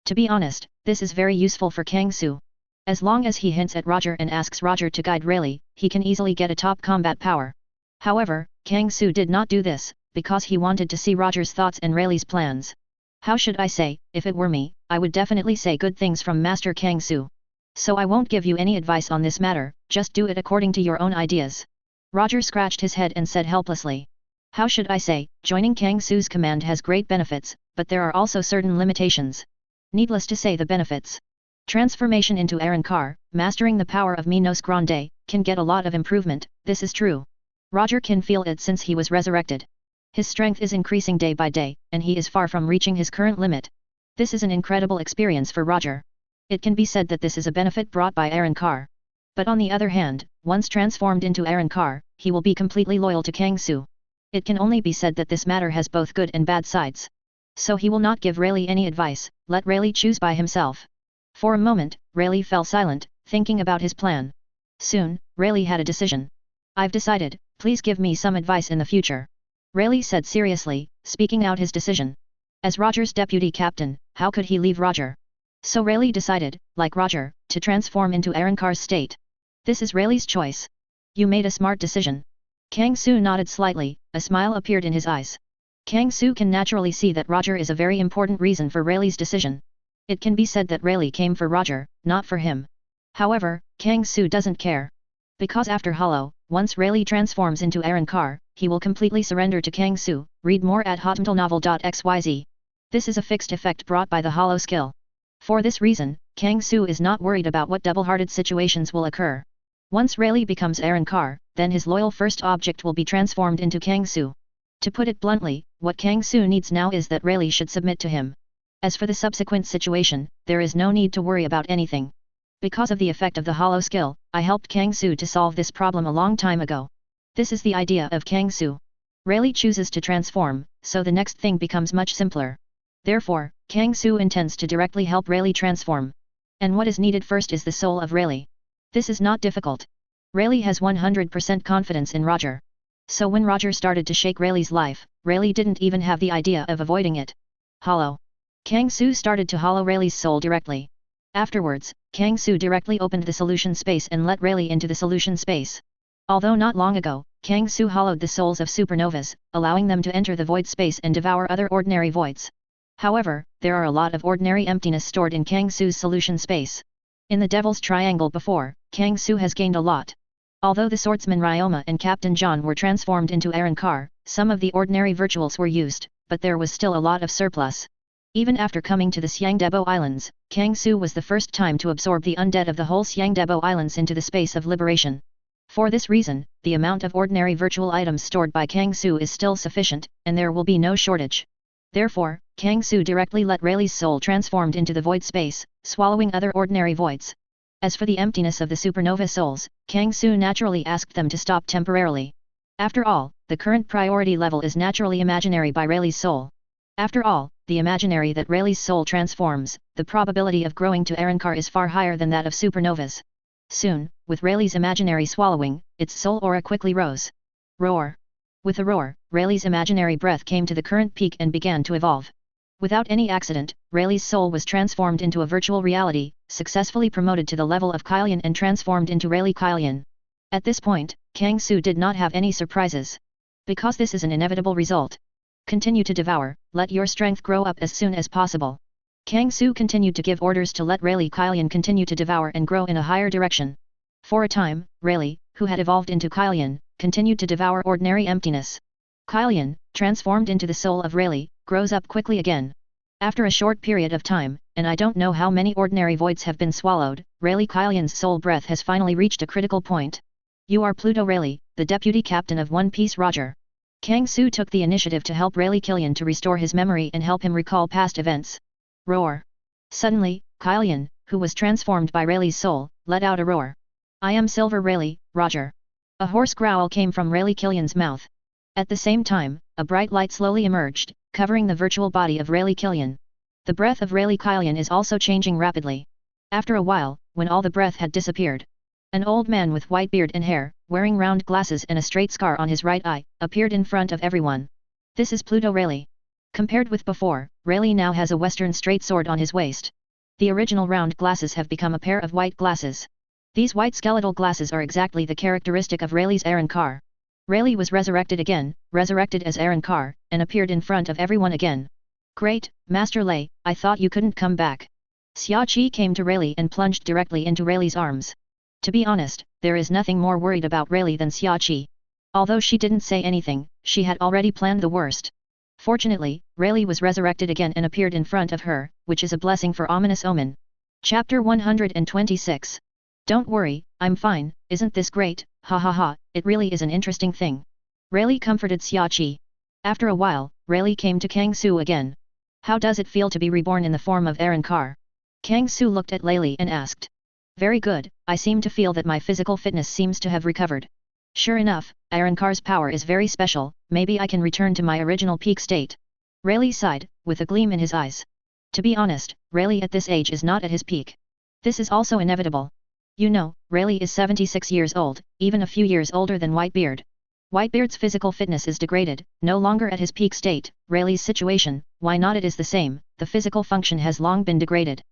S1: To be honest, this is very useful for Kang-Su. As long as he hints at Roger and asks Roger to guide Rayleigh, he can easily get a top combat power. However, Kang-Su did not do this, because he wanted to see Roger's thoughts and Rayleigh's plans. How should I say, if it were me, I would definitely say good things from Master Kang-Su. So I won't give you any advice on this matter, just do it according to your own ideas. Roger scratched his head and said helplessly. How should I say, joining Kang-Su's command has great benefits, but there are also certain limitations. Needless to say the benefits. Transformation into Arrancar, mastering the power of Minos Grande, can get a lot of improvement, this is true. Roger can feel it since he was resurrected. His strength is increasing day by day, and he is far from reaching his current limit. This is an incredible experience for Roger. It can be said that this is a benefit brought by Arrancar. But on the other hand, once transformed into Arrancar, he will be completely loyal to Kang-Su. It can only be said that this matter has both good and bad sides. So he will not give Rayleigh any advice, let Rayleigh choose by himself. For a moment, Rayleigh fell silent, thinking about his plan. Soon, Rayleigh had a decision. I've decided, please give me some advice in the future. Rayleigh said seriously, speaking out his decision. As Roger's deputy captain, how could he leave Roger? So Rayleigh decided, like Roger, to transform into Arrancar's state. This is Rayleigh's choice. You made a smart decision. Kang Su nodded slightly, a smile appeared in his eyes. Kang Su can naturally see that Roger is a very important reason for Rayleigh's decision. It can be said that Rayleigh came for Roger, not for him. However, Kang Su doesn't care. Because after Hollow, once Rayleigh transforms into Arrancar, he will completely surrender to Kang Su. Read more at hotmailnovel.xyz. This is a fixed effect brought by the Hollow skill. For this reason, Kang Su is not worried about what double-hearted situations will occur. Once Rayleigh becomes Arrancar, then his loyal first object will be transformed into Kang Su. To put it bluntly, what Kang Su needs now is that Rayleigh should submit to him. As for the subsequent situation, there is no need to worry about anything. Because of the effect of the Hollow skill, I helped Kang Su to solve this problem a long time ago. This is the idea of Kang Su. Rayleigh chooses to transform, so the next thing becomes much simpler. Therefore, Kang Su intends to directly help Rayleigh transform. And what is needed first is the soul of Rayleigh. This is not difficult. Rayleigh has 100% confidence in Roger. So when Roger started to shake Rayleigh's life, Rayleigh didn't even have the idea of avoiding it. Hollow. Kang Su started to hollow Rayleigh's soul directly. Afterwards, Kang Su directly opened the solution space and let Rayleigh into the solution space. Although not long ago, Kang Su hollowed the souls of supernovas, allowing them to enter the void space and devour other ordinary voids. However, there are a lot of ordinary emptiness stored in Kang Su's solution space. In the Devil's Triangle before, Kang Su has gained a lot. Although the swordsman Ryoma and Captain John were transformed into Arrancar, some of the ordinary virtuals were used, but there was still a lot of surplus. Even after coming to the Siangdebo Islands, Kang Su was the first time to absorb the undead of the whole Siangdebo Islands into the space of liberation. For this reason, the amount of ordinary virtual items stored by Kang Su is still sufficient, and there will be no shortage. Therefore, Kang Su directly let Rayleigh's soul transformed into the void space, swallowing other ordinary voids. As for the emptiness of the supernova souls, Kang Su naturally asked them to stop temporarily. After all, the current priority level is naturally imaginary by Rayleigh's soul. After all, the imaginary that Rayleigh's soul transforms, the probability of growing to Arrancar is far higher than that of supernovas. Soon, with Rayleigh's imaginary swallowing, its soul aura quickly rose. Roar! With a roar, Rayleigh's imaginary breath came to the current peak and began to evolve. Without any accident, Rayleigh's soul was transformed into a virtual reality, successfully promoted to the level of Kylian and transformed into Rayleigh Kylian. At this point, Kang Su did not have any surprises. Because this is an inevitable result. Continue to devour, let your strength grow up as soon as possible. Kang Su continued to give orders to let Rayleigh Kylian continue to devour and grow in a higher direction. For a time, Rayleigh, who had evolved into Kylian, continued to devour ordinary emptiness. Kylian, transformed into the soul of Rayleigh, grows up quickly again. After a short period of time, and I don't know how many ordinary voids have been swallowed, Rayleigh Kylian's soul breath has finally reached a critical point. You are Pluto Rayleigh, the deputy captain of One Piece Roger. Kang Su took the initiative to help Rayleigh Kylian to restore his memory and help him recall past events. Roar! Suddenly, Kylian, who was transformed by Rayleigh's soul, let out a roar. I am Silver Rayleigh, Roger. A hoarse growl came from Rayleigh Kylian's mouth. At the same time, a bright light slowly emerged, covering the virtual body of Rayleigh Kylian. The breath of Rayleigh Kylian is also changing rapidly. After a while, when all the breath had disappeared, an old man with white beard and hair, wearing round glasses and a straight scar on his right eye, appeared in front of everyone. This is Pluto Rayleigh. Compared with before, Rayleigh now has a western straight sword on his waist. The original round glasses have become a pair of white glasses. These white skeletal glasses are exactly the characteristic of Rayleigh's Arrancar. Rayleigh was resurrected again, resurrected as Arrancar, and appeared in front of everyone again. Great, Master Lay, I thought you couldn't come back. Xiaoqi came to Rayleigh and plunged directly into Rayleigh's arms. To be honest, there is nothing more worried about Rayleigh than Xiaoqi. Although she didn't say anything, she had already planned the worst. Fortunately, Rayleigh was resurrected again and appeared in front of her, which is a blessing for ominous omen. Chapter 126. Don't worry, I'm fine, isn't this great, ha ha ha, it really is an interesting thing. Rayleigh comforted Xiaoqi. After a while, Rayleigh came to Kang Su again. How does it feel to be reborn in the form of Arrancar? Kang Su looked at Rayleigh and asked. Very good, I seem to feel that my physical fitness seems to have recovered. Sure enough, Arrancar's power is very special, maybe I can return to my original peak state. Rayleigh sighed, with a gleam in his eyes. To be honest, Rayleigh at this age is not at his peak. This is also inevitable. You know, Rayleigh is 76 years old, even a few years older than Whitebeard. Whitebeard's physical fitness is degraded, no longer at his peak state. Rayleigh's situation, why not it is the same, the physical function has long been degraded.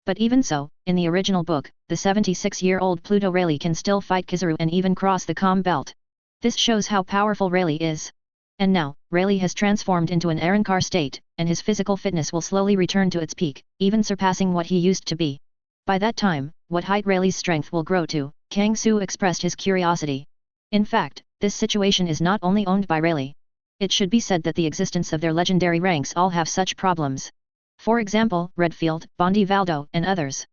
S1: But even so, in the original book, the 76-year-old Pluto Rayleigh can still fight Kizaru and even cross the calm belt. This shows how powerful Rayleigh is. And now, Rayleigh has transformed into an Arrancar state, and his physical fitness will slowly return to its peak, even surpassing what he used to be. By that time, what height Rayleigh's strength will grow to? Kang Su expressed his curiosity. In fact, this situation is not only owned by Rayleigh. It should be said that the existence of their legendary ranks all have such problems. For example, Redfield, Bondi Valdo, and others.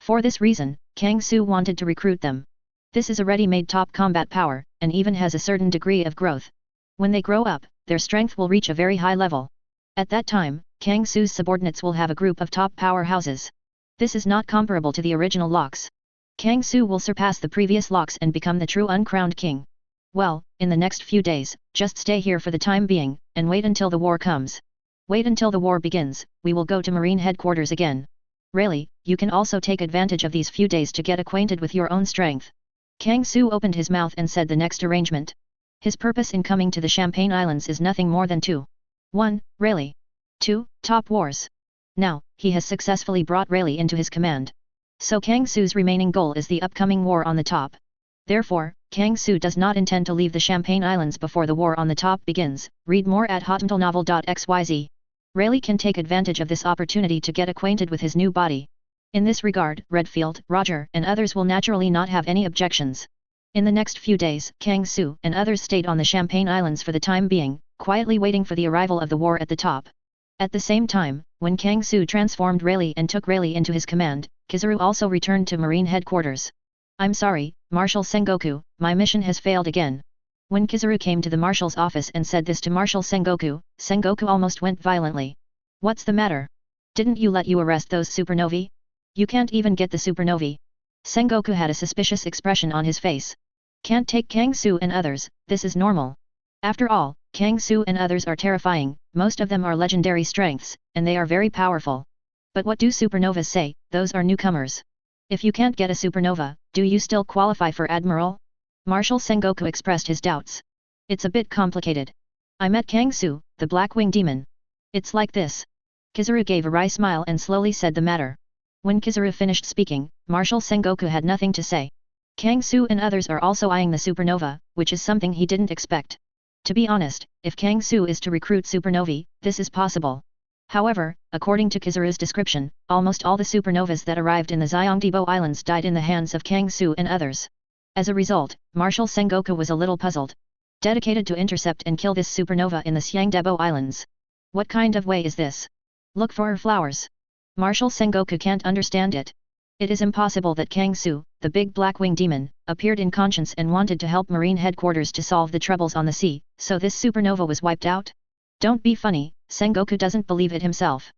S1: For this reason, Kang Su wanted to recruit them. This is a ready-made top combat power, and even has a certain degree of growth. When they grow up, their strength will reach a very high level. At that time, Kang Su's subordinates will have a group of top powerhouses. This is not comparable to the original locks. Kang Su will surpass the previous locks and become the true uncrowned king. Well, in the next few days, just stay here for the time being, and wait until the war comes. Wait until the war begins, we will go to Marine headquarters again. Rayleigh, you can also take advantage of these few days to get acquainted with your own strength. Kang Su opened his mouth and said the next arrangement. His purpose in coming to the Champagne Islands is nothing more than 2. 1. Rayleigh. 2. Top wars. Now, he has successfully brought Rayleigh into his command. So Kang Su's remaining goal is the upcoming war on the top. Therefore, Kang Su does not intend to leave the Champagne Islands before the war on the top begins. Read more at hotmtlnovel.xyz. Rayleigh can take advantage of this opportunity to get acquainted with his new body. In this regard, Redfield, Roger, and others will naturally not have any objections. In the next few days, Kang Su and others stayed on the Champagne Islands for the time being, quietly waiting for the arrival of the war at the top. At the same time, when Kang Su transformed Rayleigh and took Rayleigh into his command, Kizaru also returned to Marine headquarters. I'm sorry, Marshal Sengoku, my mission has failed again. When Kizaru came to the Marshal's office and said this to Marshal Sengoku, Sengoku almost went violently. What's the matter? Didn't you let you arrest those supernovae? You can't even get the supernovae. Sengoku had a suspicious expression on his face. Can't take Kang Su and others, this is normal. After all, Kang Su and others are terrifying, most of them are legendary strengths, and they are very powerful. But what do supernovas say? Those are newcomers. If you can't get a supernova, do you still qualify for Admiral? Marshal Sengoku expressed his doubts. It's a bit complicated. I met Kang Su, the Black Wing Demon. It's like this. Kizaru gave a wry smile and slowly said the matter. When Kizaru finished speaking, Marshal Sengoku had nothing to say. Kang Su and others are also eyeing the supernova, which is something he didn't expect. To be honest, if Kang Su is to recruit supernovae, this is possible. However, according to Kizaru's description, almost all the supernovas that arrived in the Xiongdibo Islands died in the hands of Kang Su and others. As a result, Marshal Sengoku was a little puzzled. Dedicated to intercept and kill this supernova in the Xiongdibo Islands. What kind of way is this? Look for her flowers. Marshal Sengoku can't understand it. It is impossible that Kang Su, the big black wing demon, appeared in conscience and wanted to help Marine headquarters to solve the troubles on the sea, so this supernova was wiped out? Don't be funny, Sengoku doesn't believe it himself.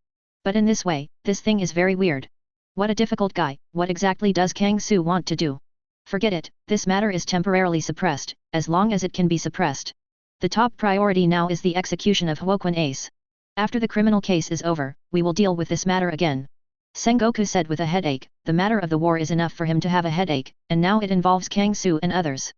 S1: But in this way, this thing is very weird. What a difficult guy, what exactly does Kang Su want to do? Forget it, this matter is temporarily suppressed, as long as it can be suppressed. The top priority now is the execution of Huoquan Ace. After the criminal case is over, we will deal with this matter again. Sengoku said with a headache, the matter of the war is enough for him to have a headache, and now it involves Kang Su and others.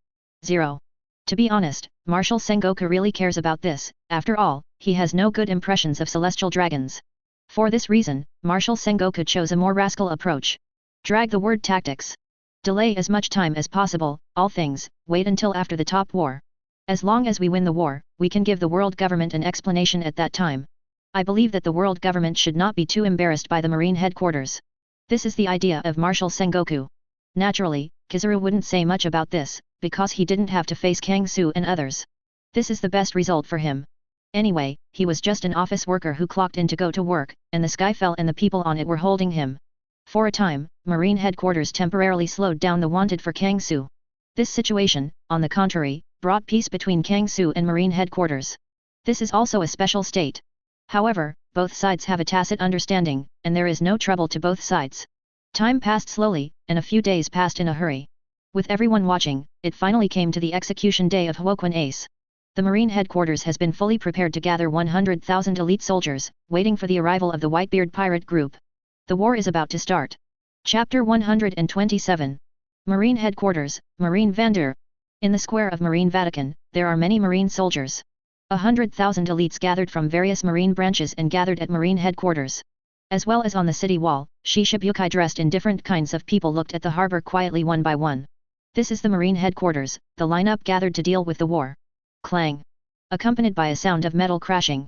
S1: 0. To be honest, Marshal Sengoku really cares about this, after all, he has no good impressions of celestial dragons. For this reason, Marshal Sengoku chose a more rascal approach. Drag the word tactics. Delay as much time as possible, all things, wait until after the top war. As long as we win the war, we can give the world government an explanation at that time. I believe that the world government should not be too embarrassed by the Marine headquarters. This is the idea of Marshal Sengoku. Naturally, Kizaru wouldn't say much about this, because he didn't have to face Kang Su and others. This is the best result for him. Anyway, he was just an office worker who clocked in to go to work, and the sky fell and the people on it were holding him. For a time, Marine headquarters temporarily slowed down the wanted for Kang Su. This situation, on the contrary, brought peace between Kang Su and Marine headquarters. This is also a special state. However, both sides have a tacit understanding, and there is no trouble to both sides. Time passed slowly, and a few days passed in a hurry. With everyone watching, it finally came to the execution day of Huoquan Ace. The Marine headquarters has been fully prepared to gather 100,000 elite soldiers, waiting for the arrival of the Whitebeard pirate group. The war is about to start. Chapter 127. Marine Headquarters, Marine Vandir. In the square of Marine Vatican, there are many Marine soldiers. 100,000 elites gathered from various Marine branches and gathered at Marine Headquarters. As well as on the city wall, Shishibukai dressed in different kinds of people looked at the harbor quietly one by one. This is the Marine Headquarters, the lineup gathered to deal with the war. Clang. Accompanied by a sound of metal crashing.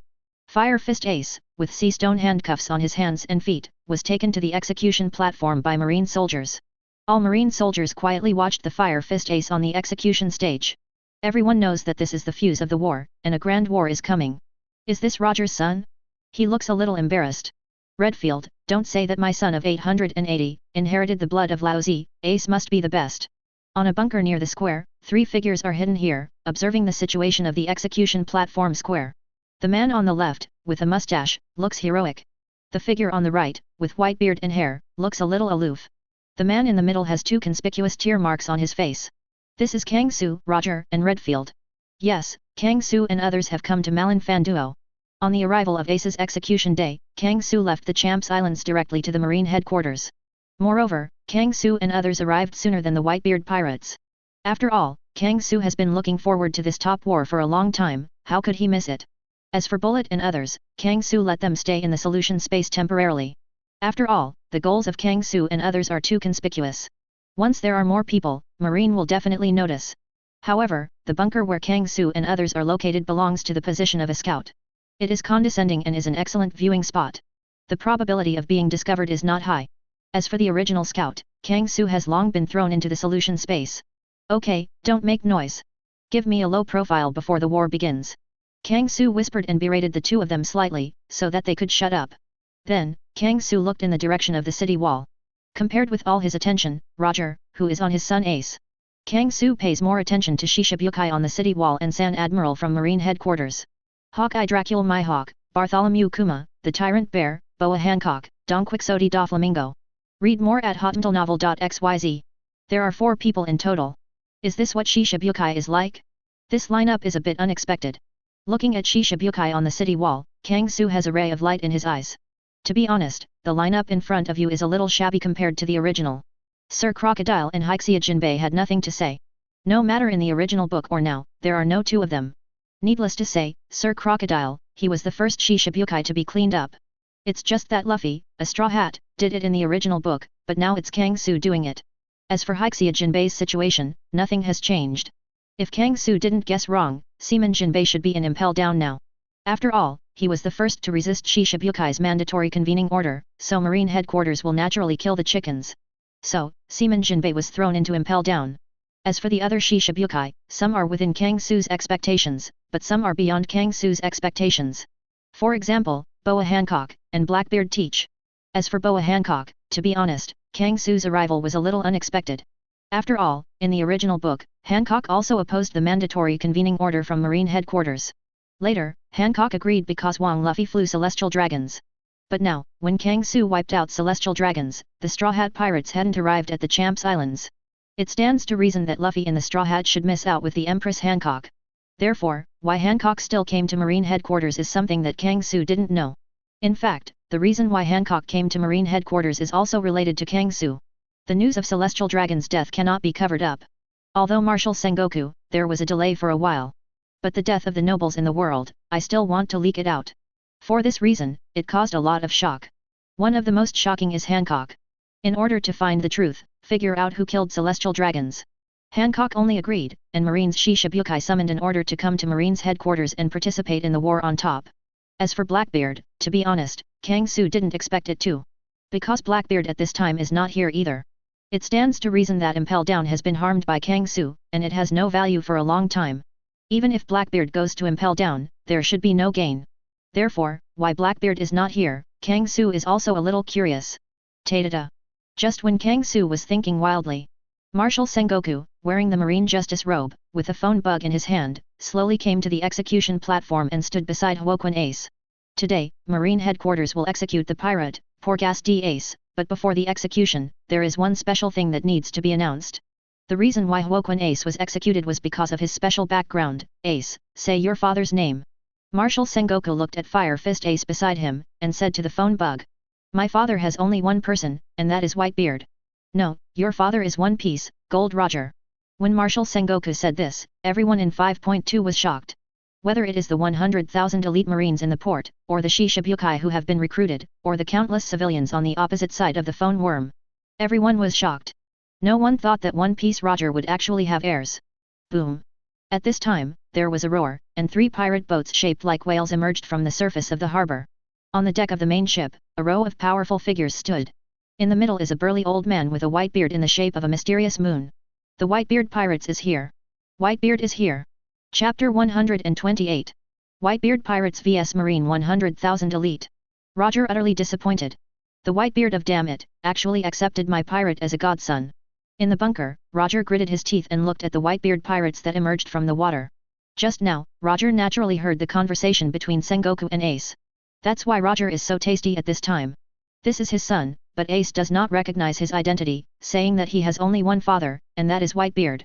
S1: Fire Fist Ace, with sea stone handcuffs on his hands and feet, was taken to the execution platform by Marine soldiers. All Marine soldiers quietly watched the Fire Fist Ace on the execution stage. Everyone knows that this is the fuse of the war, and a grand war is coming. Is this Roger's son? He looks a little embarrassed. Redfield, don't say that my son of 880, inherited the blood of Laozi, Ace must be the best. On a bunker near the square, 3 figures are hidden here, observing the situation of the execution platform square. The man on the left, with a mustache, looks heroic. The figure on the right, with white beard and hair, looks a little aloof. The man in the middle has 2 conspicuous tear marks on his face. This is Kang Su, Roger, and Redfield. Yes, Kang Su and others have come to Marineford Duo. On the arrival of Ace's execution day, Kang Su left the Champs Islands directly to the Marine headquarters. Moreover, Kang Su and others arrived sooner than the Whitebeard Pirates. After all, Kang Su has been looking forward to this top war for a long time, how could he miss it? As for Bullet and others, Kang Su let them stay in the solution space temporarily. After all, the goals of Kang Su and others are too conspicuous. Once there are more people, Marine will definitely notice. However, the bunker where Kang Su and others are located belongs to the position of a scout. It is condescending and is an excellent viewing spot. The probability of being discovered is not high. As for the original scout, Kang Su has long been thrown into the solution space. Okay, don't make noise. Give me a low profile before the war begins. Kang Su whispered and berated the 2 of them slightly, so that they could shut up. Then, Kang Su looked in the direction of the city wall. Compared with all his attention, Roger, who is on his son Ace. Kang Su pays more attention to Shishibukai on the city wall and San Admiral from Marine headquarters. Hawkeye Dracula My Hawk, Bartholomew Kuma, the Tyrant Bear, Boa Hancock, Don Quixote da Flamingo. Read more at hotmentalnovel.xyz. There are 4 people in total. Is this what Shishibukai is like? This lineup is a bit unexpected. Looking at Shishibukai on the city wall, Kang Su has a ray of light in his eyes. To be honest, the lineup in front of you is a little shabby compared to the original. Sir Crocodile and Hixia Jinbei had nothing to say. No matter in the original book or now, there are no 2 of them. Needless to say, Sir Crocodile, he was the first Shishibukai to be cleaned up. It's just that Luffy, a Straw Hat, did it in the original book, but now it's Kang Su doing it. As for Hixia Jinbei's situation, nothing has changed. If Kang Su didn't guess wrong, Seaman Jinbei should be in Impel down now. After all, he was the first to resist Shishabukai's mandatory convening order, so Marine headquarters will naturally kill the chickens. So, Seaman Jinbei was thrown into Impel down. As for the other Shishibukai, some are within Kang Su's expectations, but some are beyond Kang Su's expectations. For example, Boa Hancock, and Blackbeard Teach. As for Boa Hancock, to be honest, Kang Su's arrival was a little unexpected. After all, in the original book, Hancock also opposed the mandatory convening order from Marine headquarters. Later, Hancock agreed because Wang Luffy flew Celestial Dragons. But now, when Kang Su wiped out Celestial Dragons, the Straw Hat Pirates hadn't arrived at the Champs Islands. It stands to reason that Luffy and the Straw Hat should miss out with the Empress Hancock. Therefore, why Hancock still came to Marine headquarters is something that Kang Su didn't know. In fact, the reason why Hancock came to Marine headquarters is also related to Kang Su. The news of Celestial Dragon's death cannot be covered up. Although Marshal Sengoku, there was a delay for a while. But the death of the nobles in the world, I still want to leak it out. For this reason, it caused a lot of shock. One of the most shocking is Hancock. In order to find the truth, figure out who killed Celestial Dragons. Hancock only agreed, and Marines Shishibukai summoned an order to come to Marines headquarters and participate in the war on top. As for Blackbeard, to be honest, Kang Su didn't expect it too. Because Blackbeard at this time is not here either. It stands to reason that Impel Down has been harmed by Kang Su, and it has no value for a long time. Even if Blackbeard goes to Impel Down, there should be no gain. Therefore, why Blackbeard is not here, Kang Su is also a little curious. Ta-da-da. Just when Kang Su was thinking wildly, Marshal Sengoku, wearing the Marine Justice robe, with a phone bug in his hand, slowly came to the execution platform and stood beside Huoquan Ace. Today, Marine headquarters will execute the pirate, Porgas D. Ace, but before the execution, there is one special thing that needs to be announced. The reason why Huoquan Ace was executed was because of his special background. Ace, say your father's name. Marshal Sengoku looked at Fire Fist Ace beside him, and said to the phone bug. My father has only one person, and that is Whitebeard. No, your father is One Piece, Gold Roger. When Marshal Sengoku said this, everyone in 5.2 was shocked. Whether it is the 100,000 elite marines in the port, or the Shishibukai who have been recruited, or the countless civilians on the opposite side of the phone worm. Everyone was shocked. No one thought that One Piece Roger would actually have heirs. Boom. At this time, there was a roar, and 3 pirate boats shaped like whales emerged from the surface of the harbor. On the deck of the main ship, a row of powerful figures stood. In the middle is a burly old man with a white beard in the shape of a mysterious moon. The Whitebeard Pirates is here. Whitebeard is here. Chapter 128. Whitebeard Pirates vs Marine 100,000 Elite. Roger utterly disappointed. The Whitebeard of damn it, actually accepted my pirate as a godson. In the bunker, Roger gritted his teeth and looked at the Whitebeard Pirates that emerged from the water. Just now, Roger naturally heard the conversation between Sengoku and Ace. That's why Roger is so tasty at this time. This is his son, but Ace does not recognize his identity, saying that he has only one father, and that is Whitebeard.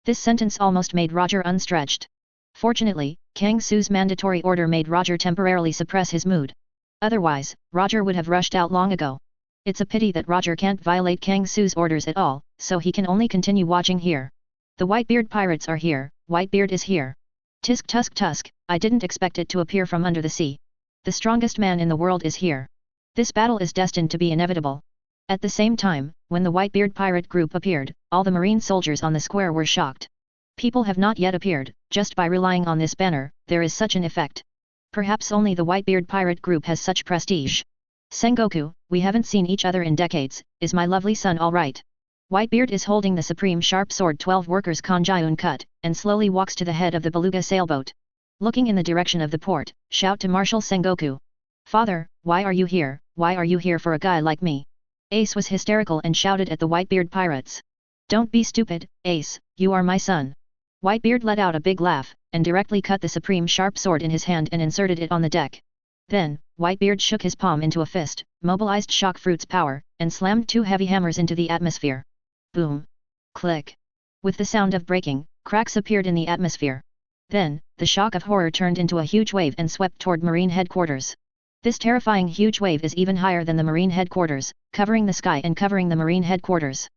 S1: This sentence almost made Roger unstretched. Fortunately, Kang Su's mandatory order made Roger temporarily suppress his mood. Otherwise, Roger would have rushed out long ago. It's a pity that Roger can't violate Kang Su's orders at all, so he can only continue watching here. The Whitebeard Pirates are here, Whitebeard is here. Tisk tusk tusk, I didn't expect it to appear from under the sea. The strongest man in the world is here. This battle is destined to be inevitable. At the same time, when the Whitebeard pirate group appeared, all the marine soldiers on the square were shocked. People have not yet appeared, just by relying on this banner, there is such an effect. Perhaps only the Whitebeard pirate group has such prestige. Sengoku, we haven't seen each other in decades, is my lovely son alright? Whitebeard is holding the supreme sharp sword 12 workers Kanjayun cut, and slowly walks to the head of the beluga sailboat. Looking in the direction of the port, shout to Marshal Sengoku. Father, why are you here? Why are you here for a guy like me? Ace was hysterical and shouted at the Whitebeard pirates. Don't be stupid, Ace, you are my son. Whitebeard let out a big laugh, and directly cut the supreme sharp sword in his hand and inserted it on the deck. Then, Whitebeard shook his palm into a fist, mobilized shock fruit's power, and slammed 2 heavy hammers into the atmosphere. Boom! Click! With the sound of breaking, cracks appeared in the atmosphere. Then, the shock of horror turned into a huge wave and swept toward Marine headquarters. This terrifying huge wave is even higher than the Marine headquarters, covering the sky and covering the Marine headquarters.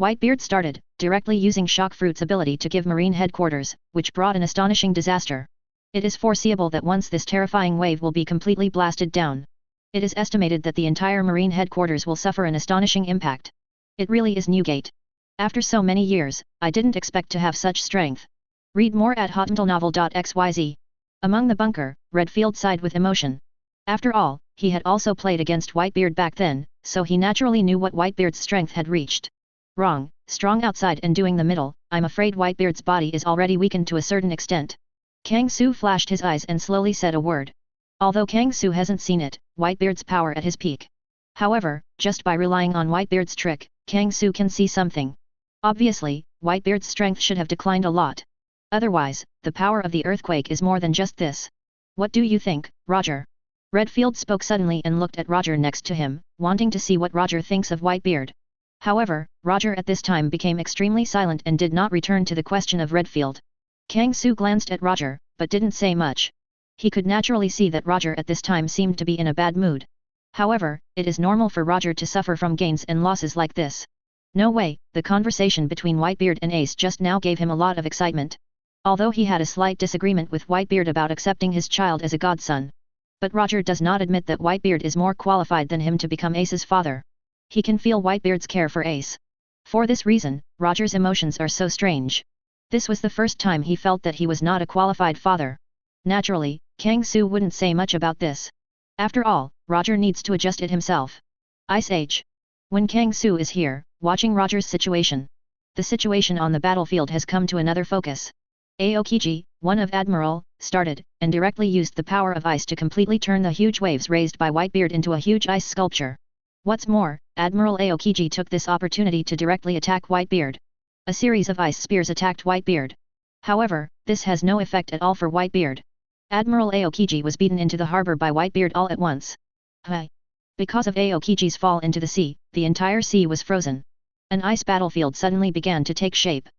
S1: Whitebeard started, directly using shock fruit's ability to give Marine headquarters, which brought an astonishing disaster. It is foreseeable that once this terrifying wave will be completely blasted down. It is estimated that the entire Marine headquarters will suffer an astonishing impact. It really is Newgate. After so many years, I didn't expect to have such strength. Read more at hotmailnovel.xyz. Among the bunker, Redfield sighed with emotion. After all, he had also played against Whitebeard back then, so he naturally knew what Whitebeard's strength had reached. Wrong, strong outside and doing the middle, I'm afraid Whitebeard's body is already weakened to a certain extent. Kang Su flashed his eyes and slowly said a word. Although Kang Su hasn't seen it, Whitebeard's power at his peak. However, just by relying on Whitebeard's trick, Kang Su can see something. Obviously, Whitebeard's strength should have declined a lot. Otherwise, the power of the earthquake is more than just this. What do you think, Roger? Redfield spoke suddenly and looked at Roger next to him, wanting to see what Roger thinks of Whitebeard. However, Roger at this time became extremely silent and did not return to the question of Redfield. Kang Su glanced at Roger, but didn't say much. He could naturally see that Roger at this time seemed to be in a bad mood. However, it is normal for Roger to suffer from gains and losses like this. No way, the conversation between Whitebeard and Ace just now gave him a lot of excitement. Although he had a slight disagreement with Whitebeard about accepting his child as a godson. But Roger does not admit that Whitebeard is more qualified than him to become Ace's father. He can feel Whitebeard's care for Ace. For this reason, Roger's emotions are so strange. This was the first time he felt that he was not a qualified father. Naturally, Kang Su wouldn't say much about this. After all, Roger needs to adjust it himself. Ice Age. When Kang Su is here, watching Roger's situation. The situation on the battlefield has come to another focus. Aokiji, one of Admiral, started, and directly used the power of ice to completely turn the huge waves raised by Whitebeard into a huge ice sculpture. What's more, Admiral Aokiji took this opportunity to directly attack Whitebeard. A series of ice spears attacked Whitebeard. However, this has no effect at all for Whitebeard. Admiral Aokiji was beaten into the harbor by Whitebeard all at once. Because of Aokiji's fall into the sea, the entire sea was frozen. An ice battlefield suddenly began to take shape.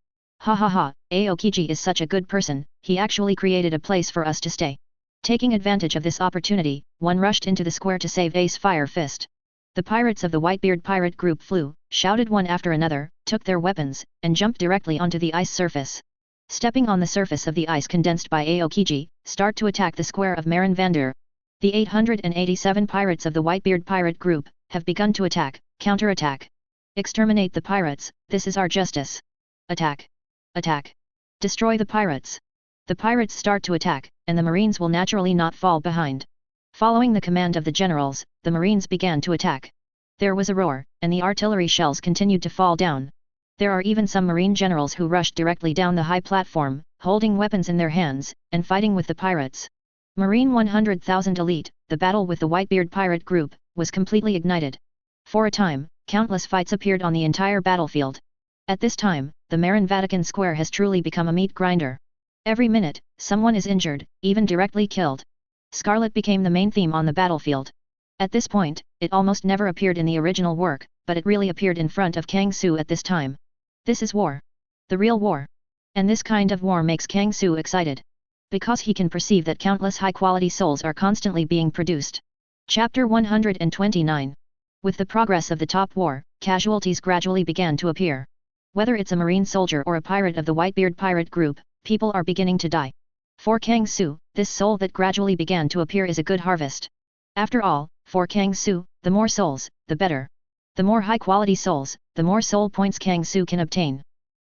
S1: Ha ha ha, Aokiji is such a good person, he actually created a place for us to stay. Taking advantage of this opportunity, one rushed into the square to save Ace Fire Fist. The pirates of the Whitebeard pirate group flew, shouted one after another, took their weapons, and jumped directly onto the ice surface. Stepping on the surface of the ice condensed by Aokiji, start to attack the square of Marineford. The 887 pirates of the Whitebeard pirate group have begun to attack, counterattack. Exterminate the pirates, this is our justice. Attack. Attack. Destroy the pirates. The pirates start to attack, and the marines will naturally not fall behind. Following the command of the generals, the marines began to attack. There was a roar, and the artillery shells continued to fall down. There are even some marine generals who rushed directly down the high platform, holding weapons in their hands, and fighting with the pirates. Marine 100,000 Elite, the battle with the Whitebeard pirate group, was completely ignited. For a time, countless fights appeared on the entire battlefield. At this time, the Marin Vatican Square has truly become a meat grinder. Every minute, someone is injured, even directly killed. Scarlet became the main theme on the battlefield. At this point, it almost never appeared in the original work, but it really appeared in front of Kang Su at this time. This is war. The real war. And this kind of war makes Kang Su excited. Because he can perceive that countless high-quality souls are constantly being produced. Chapter 129. With the progress of the top war, casualties gradually began to appear. Whether it's a marine soldier or a pirate of the Whitebeard pirate group, people are beginning to die. For Kang Su, this soul that gradually began to appear is a good harvest. After all, for Kang Su, the more souls, the better. The more high-quality souls, the more soul points Kang Su can obtain.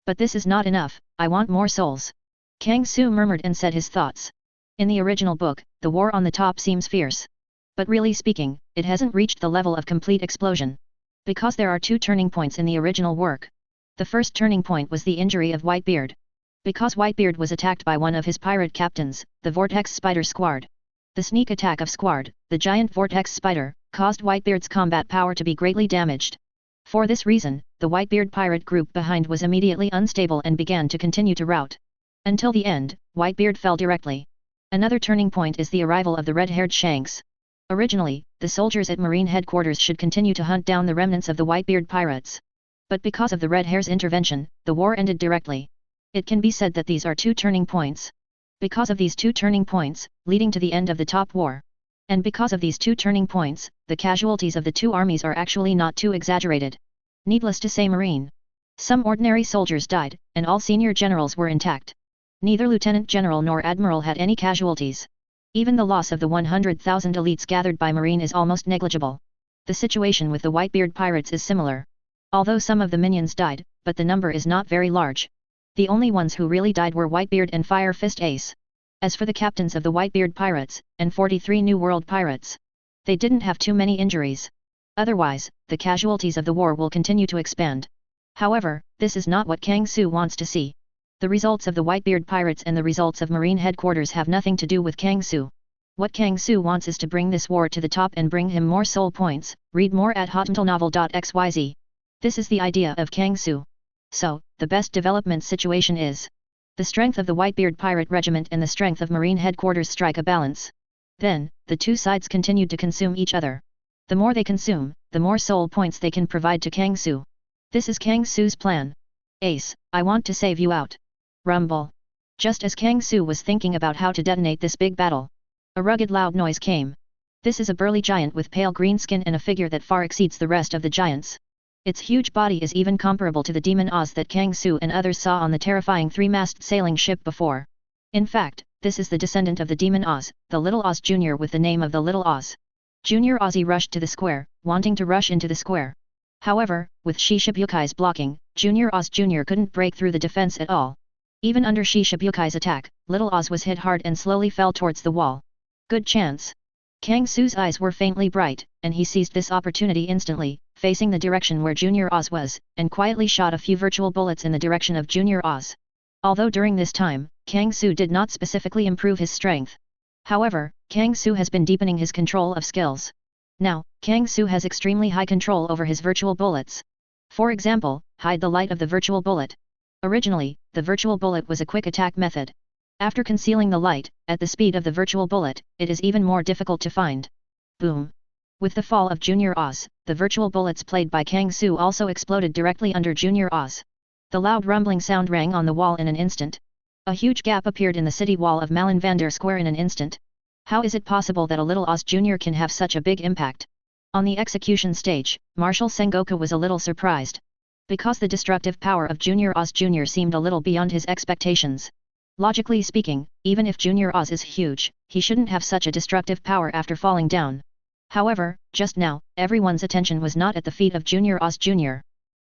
S1: But this is not enough, I want more souls. Kang Su murmured and said his thoughts. In the original book, the war on the top seems fierce. But really speaking, it hasn't reached the level of complete explosion. Because there are two turning points in the original work. The first turning point was the injury of Whitebeard. Because Whitebeard was attacked by one of his pirate captains, the Vortex Spider Squad. The sneak attack of Squad, the giant Vortex Spider, caused Whitebeard's combat power to be greatly damaged. For this reason, the Whitebeard pirate group behind was immediately unstable and began to continue to rout. Until the end, Whitebeard fell directly. Another turning point is the arrival of the red-haired Shanks. Originally, the soldiers at Marine headquarters should continue to hunt down the remnants of the Whitebeard pirates. But because of the Red Hair's intervention, the war ended directly. It can be said that these are two turning points. Because of these two turning points, leading to the end of the top war. And because of these two turning points, the casualties of the two armies are actually not too exaggerated. Needless to say, Marine. Some ordinary soldiers died, and all senior generals were intact. Neither Lieutenant General nor Admiral had any casualties. Even the loss of the 100,000 elites gathered by Marine is almost negligible. The situation with the Whitebeard pirates is similar. Although some of the minions died, but the number is not very large. The only ones who really died were Whitebeard and Fire Fist Ace. As for the captains of the Whitebeard pirates, and 43 New World pirates, they didn't have too many injuries. Otherwise, the casualties of the war will continue to expand. However, this is not what Kang Su wants to see. The results of the Whitebeard pirates and the results of Marine headquarters have nothing to do with Kang Su. What Kang Su wants is to bring this war to the top and bring him more soul points. Read more at hotmailnovel.xyz. This is the idea of Kang Su. So, the best development situation is the strength of the Whitebeard pirate regiment and the strength of Marine headquarters strike a balance. Then, the two sides continued to consume each other. The more they consume, the more soul points they can provide to Kang Su. This is Kang Su's plan. Ace, I want to save you out. Rumble. Just as Kang Su was thinking about how to detonate this big battle, a rugged loud noise came. This is a burly giant with pale green skin and a figure that far exceeds the rest of the giants. Its huge body is even comparable to the demon Oz that Kang Su and others saw on the terrifying three-masted sailing ship before. In fact, this is the descendant of the demon Oz, the Little Oz Jr. with the name of the Little Oz. Junior Ozzy rushed to the square, wanting to rush into the square. However, with Shishibukai's blocking, Junior Oz Jr. couldn't break through the defense at all. Even under Shishibukai's attack, Little Oz was hit hard and slowly fell towards the wall. Good chance. Kang Su's eyes were faintly bright, and he seized this opportunity instantly, facing the direction where Junior Oz was, and quietly shot a few virtual bullets in the direction of Junior Oz. Although during this time, Kang Su did not specifically improve his strength. However, Kang Su has been deepening his control of skills. Now, Kang Su has extremely high control over his virtual bullets. For example, hide the light of the virtual bullet. Originally, the virtual bullet was a quick attack method. After concealing the light, at the speed of the virtual bullet, it is even more difficult to find. Boom! With the fall of Junior Oz, the virtual bullets played by Kang Su also exploded directly under Junior Oz. The loud rumbling sound rang on the wall in an instant. A huge gap appeared in the city wall of Marineford Square in an instant. How is it possible that a little Oz Jr. can have such a big impact? On the execution stage, Marshal Sengoku was a little surprised. Because the destructive power of Junior Oz Jr. seemed a little beyond his expectations. Logically speaking, even if Junior Oz is huge, he shouldn't have such a destructive power after falling down. However, just now, everyone's attention was not at the feat of Junior Oz Jr.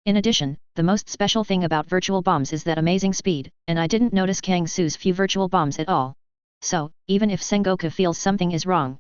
S1: In addition, the most special thing about virtual bombs is that amazing speed, and I didn't notice Kang Su's few virtual bombs at all. So, even if Sengoku feels something is wrong.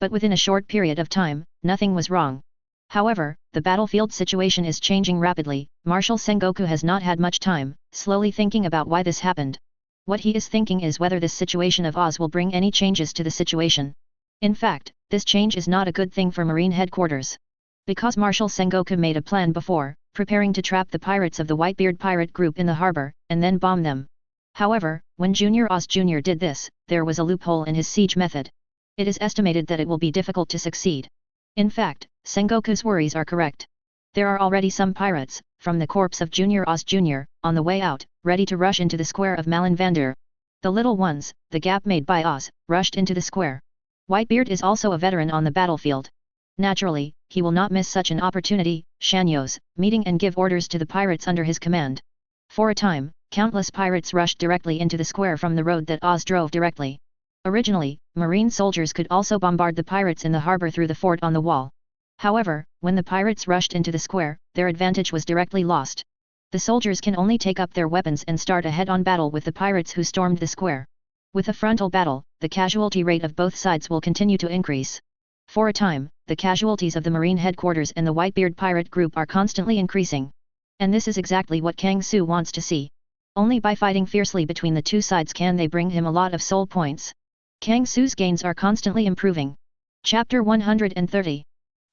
S1: But within a short period of time, nothing was wrong. However, the battlefield situation is changing rapidly. Marshal Sengoku has not had much time, slowly thinking about why this happened. What he is thinking is whether this situation of Oz will bring any changes to the situation. In fact, this change is not a good thing for Marine headquarters. Because Marshal Sengoku made a plan before, preparing to trap the pirates of the Whitebeard pirate group in the harbor, and then bomb them. However, when Junior Oz Jr. did this, there was a loophole in his siege method. It is estimated that it will be difficult to succeed. In fact, Sengoku's worries are correct. There are already some pirates, from the corpse of Junior Oz Jr., on the way out, ready to rush into the square of Marineford. The little ones, the gap made by Oz, rushed into the square. Whitebeard is also a veteran on the battlefield. Naturally, he will not miss such an opportunity, Shanyos, meeting and give orders to the pirates under his command. For a time, countless pirates rushed directly into the square from the road that Oz drove directly. Originally, marine soldiers could also bombard the pirates in the harbor through the fort on the wall. However, when the pirates rushed into the square, their advantage was directly lost. The soldiers can only take up their weapons and start a head-on battle with the pirates who stormed the square. With a frontal battle, the casualty rate of both sides will continue to increase. For a time, the casualties of the Marine headquarters and the Whitebeard pirate group are constantly increasing. And this is exactly what Kang Su wants to see. Only by fighting fiercely between the two sides can they bring him a lot of soul points. Kang Su's gains are constantly improving. Chapter 130.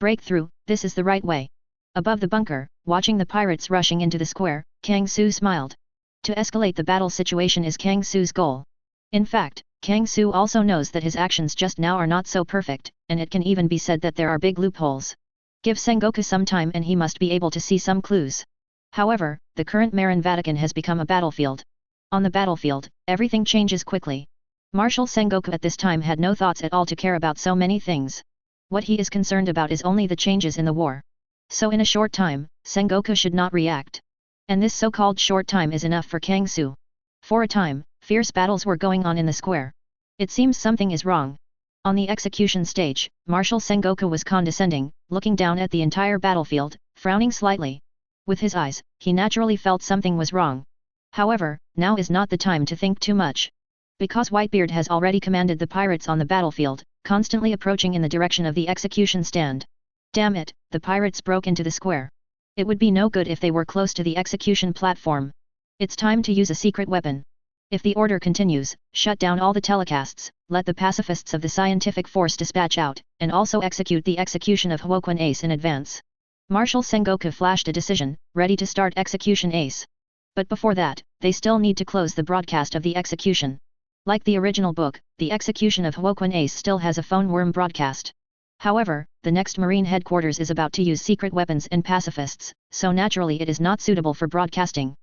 S1: Breakthrough, this is the right way. Above the bunker, watching the pirates rushing into the square, Kang Su smiled. To escalate the battle situation is Kang Su's goal. In fact, Kang Su also knows that his actions just now are not so perfect, and it can even be said that there are big loopholes. Give Sengoku some time and he must be able to see some clues. However, the current Marin Vatican has become a battlefield. On the battlefield, everything changes quickly. Marshal Sengoku at this time had no thoughts at all to care about so many things. What he is concerned about is only the changes in the war. So in a short time, Sengoku should not react. And this so-called short time is enough for Kang Su. For a time, fierce battles were going on in the square. It seems something is wrong. On the execution stage, Marshal Sengoku was condescending, looking down at the entire battlefield, frowning slightly. With his eyes, he naturally felt something was wrong. However, now is not the time to think too much. Because Whitebeard has already commanded the pirates on the battlefield, constantly approaching in the direction of the execution stand. Damn it, the pirates broke into the square. It would be no good if they were close to the execution platform. It's time to use a secret weapon. If the order continues, shut down all the telecasts, let the pacifists of the scientific force dispatch out, and also execute the execution of Hwokwon Ace in advance. Marshal Sengoku flashed a decision, ready to start execution Ace. But before that, they still need to close the broadcast of the execution. Like the original book, the execution of Hwokwon Ace still has a phone worm broadcast. However, the next Marine headquarters is about to use secret weapons and pacifists, so naturally it is not suitable for broadcasting.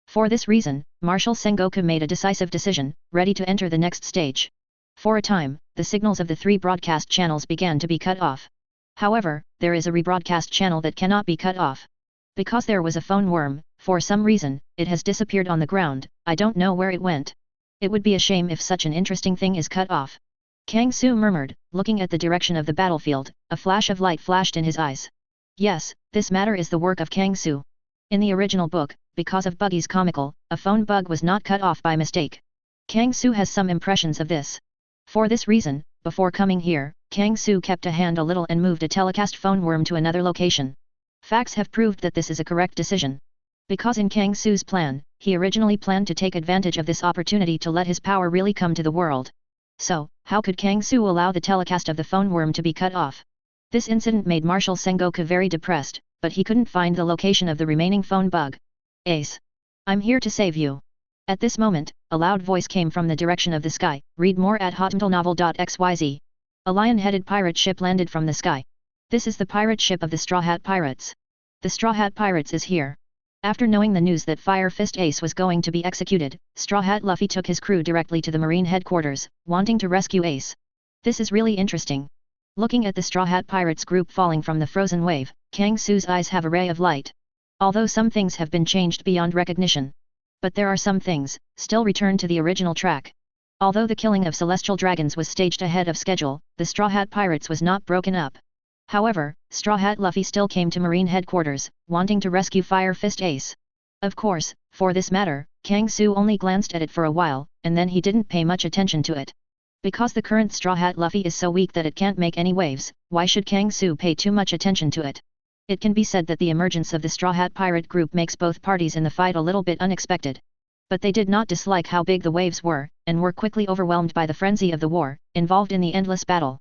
S1: For this reason, Marshal Sengoku made a decisive decision, ready to enter the next stage. For a time, the signals of the three broadcast channels began to be cut off. However, there is a rebroadcast channel that cannot be cut off. Because there was a phone worm, for some reason, it has disappeared on the ground, I don't know where it went. It would be a shame if such an interesting thing is cut off. Kang Su murmured, looking at the direction of the battlefield, a flash of light flashed in his eyes. Yes, this matter is the work of Kang Su. In the original book, because of Buggy's comical, a phone bug was not cut off by mistake. Kang Su has some impressions of this. For this reason, before coming here, Kang Su kept a hand a little and moved a telecast phone worm to another location. Facts have proved that this is a correct decision. Because in Kang Su's plan, he originally planned to take advantage of this opportunity to let his power really come to the world. So, how could Kang Su allow the telecast of the phone worm to be cut off? This incident made Marshal Sengoku very depressed, but he couldn't find the location of the remaining phone bug. Ace. I'm here to save you. At this moment, a loud voice came from the direction of the sky. Read more at hotmailnovel.xyz. A lion-headed pirate ship landed from the sky. This is the pirate ship of the Straw Hat Pirates. The Straw Hat Pirates is here. After knowing the news that Fire Fist Ace was going to be executed, Straw Hat Luffy took his crew directly to the Marine headquarters, wanting to rescue Ace. This is really interesting. Looking at the Straw Hat Pirates group falling from the frozen wave, Kang Su's eyes have a ray of light. Although some things have been changed beyond recognition, but there are some things still returned to the original track. Although the killing of celestial dragons was staged ahead of schedule, the Straw Hat Pirates was not broken up. However, Straw Hat Luffy still came to Marine headquarters, wanting to rescue Fire Fist Ace. Of course, for this matter, Kang Su only glanced at it for a while, and then he didn't pay much attention to it. Because the current Straw Hat Luffy is so weak that it can't make any waves, why should Kang Su pay too much attention to it? It can be said that the emergence of the Straw Hat Pirate group makes both parties in the fight a little bit unexpected. But they did not dislike how big the waves were, and were quickly overwhelmed by the frenzy of the war, involved in the endless battle.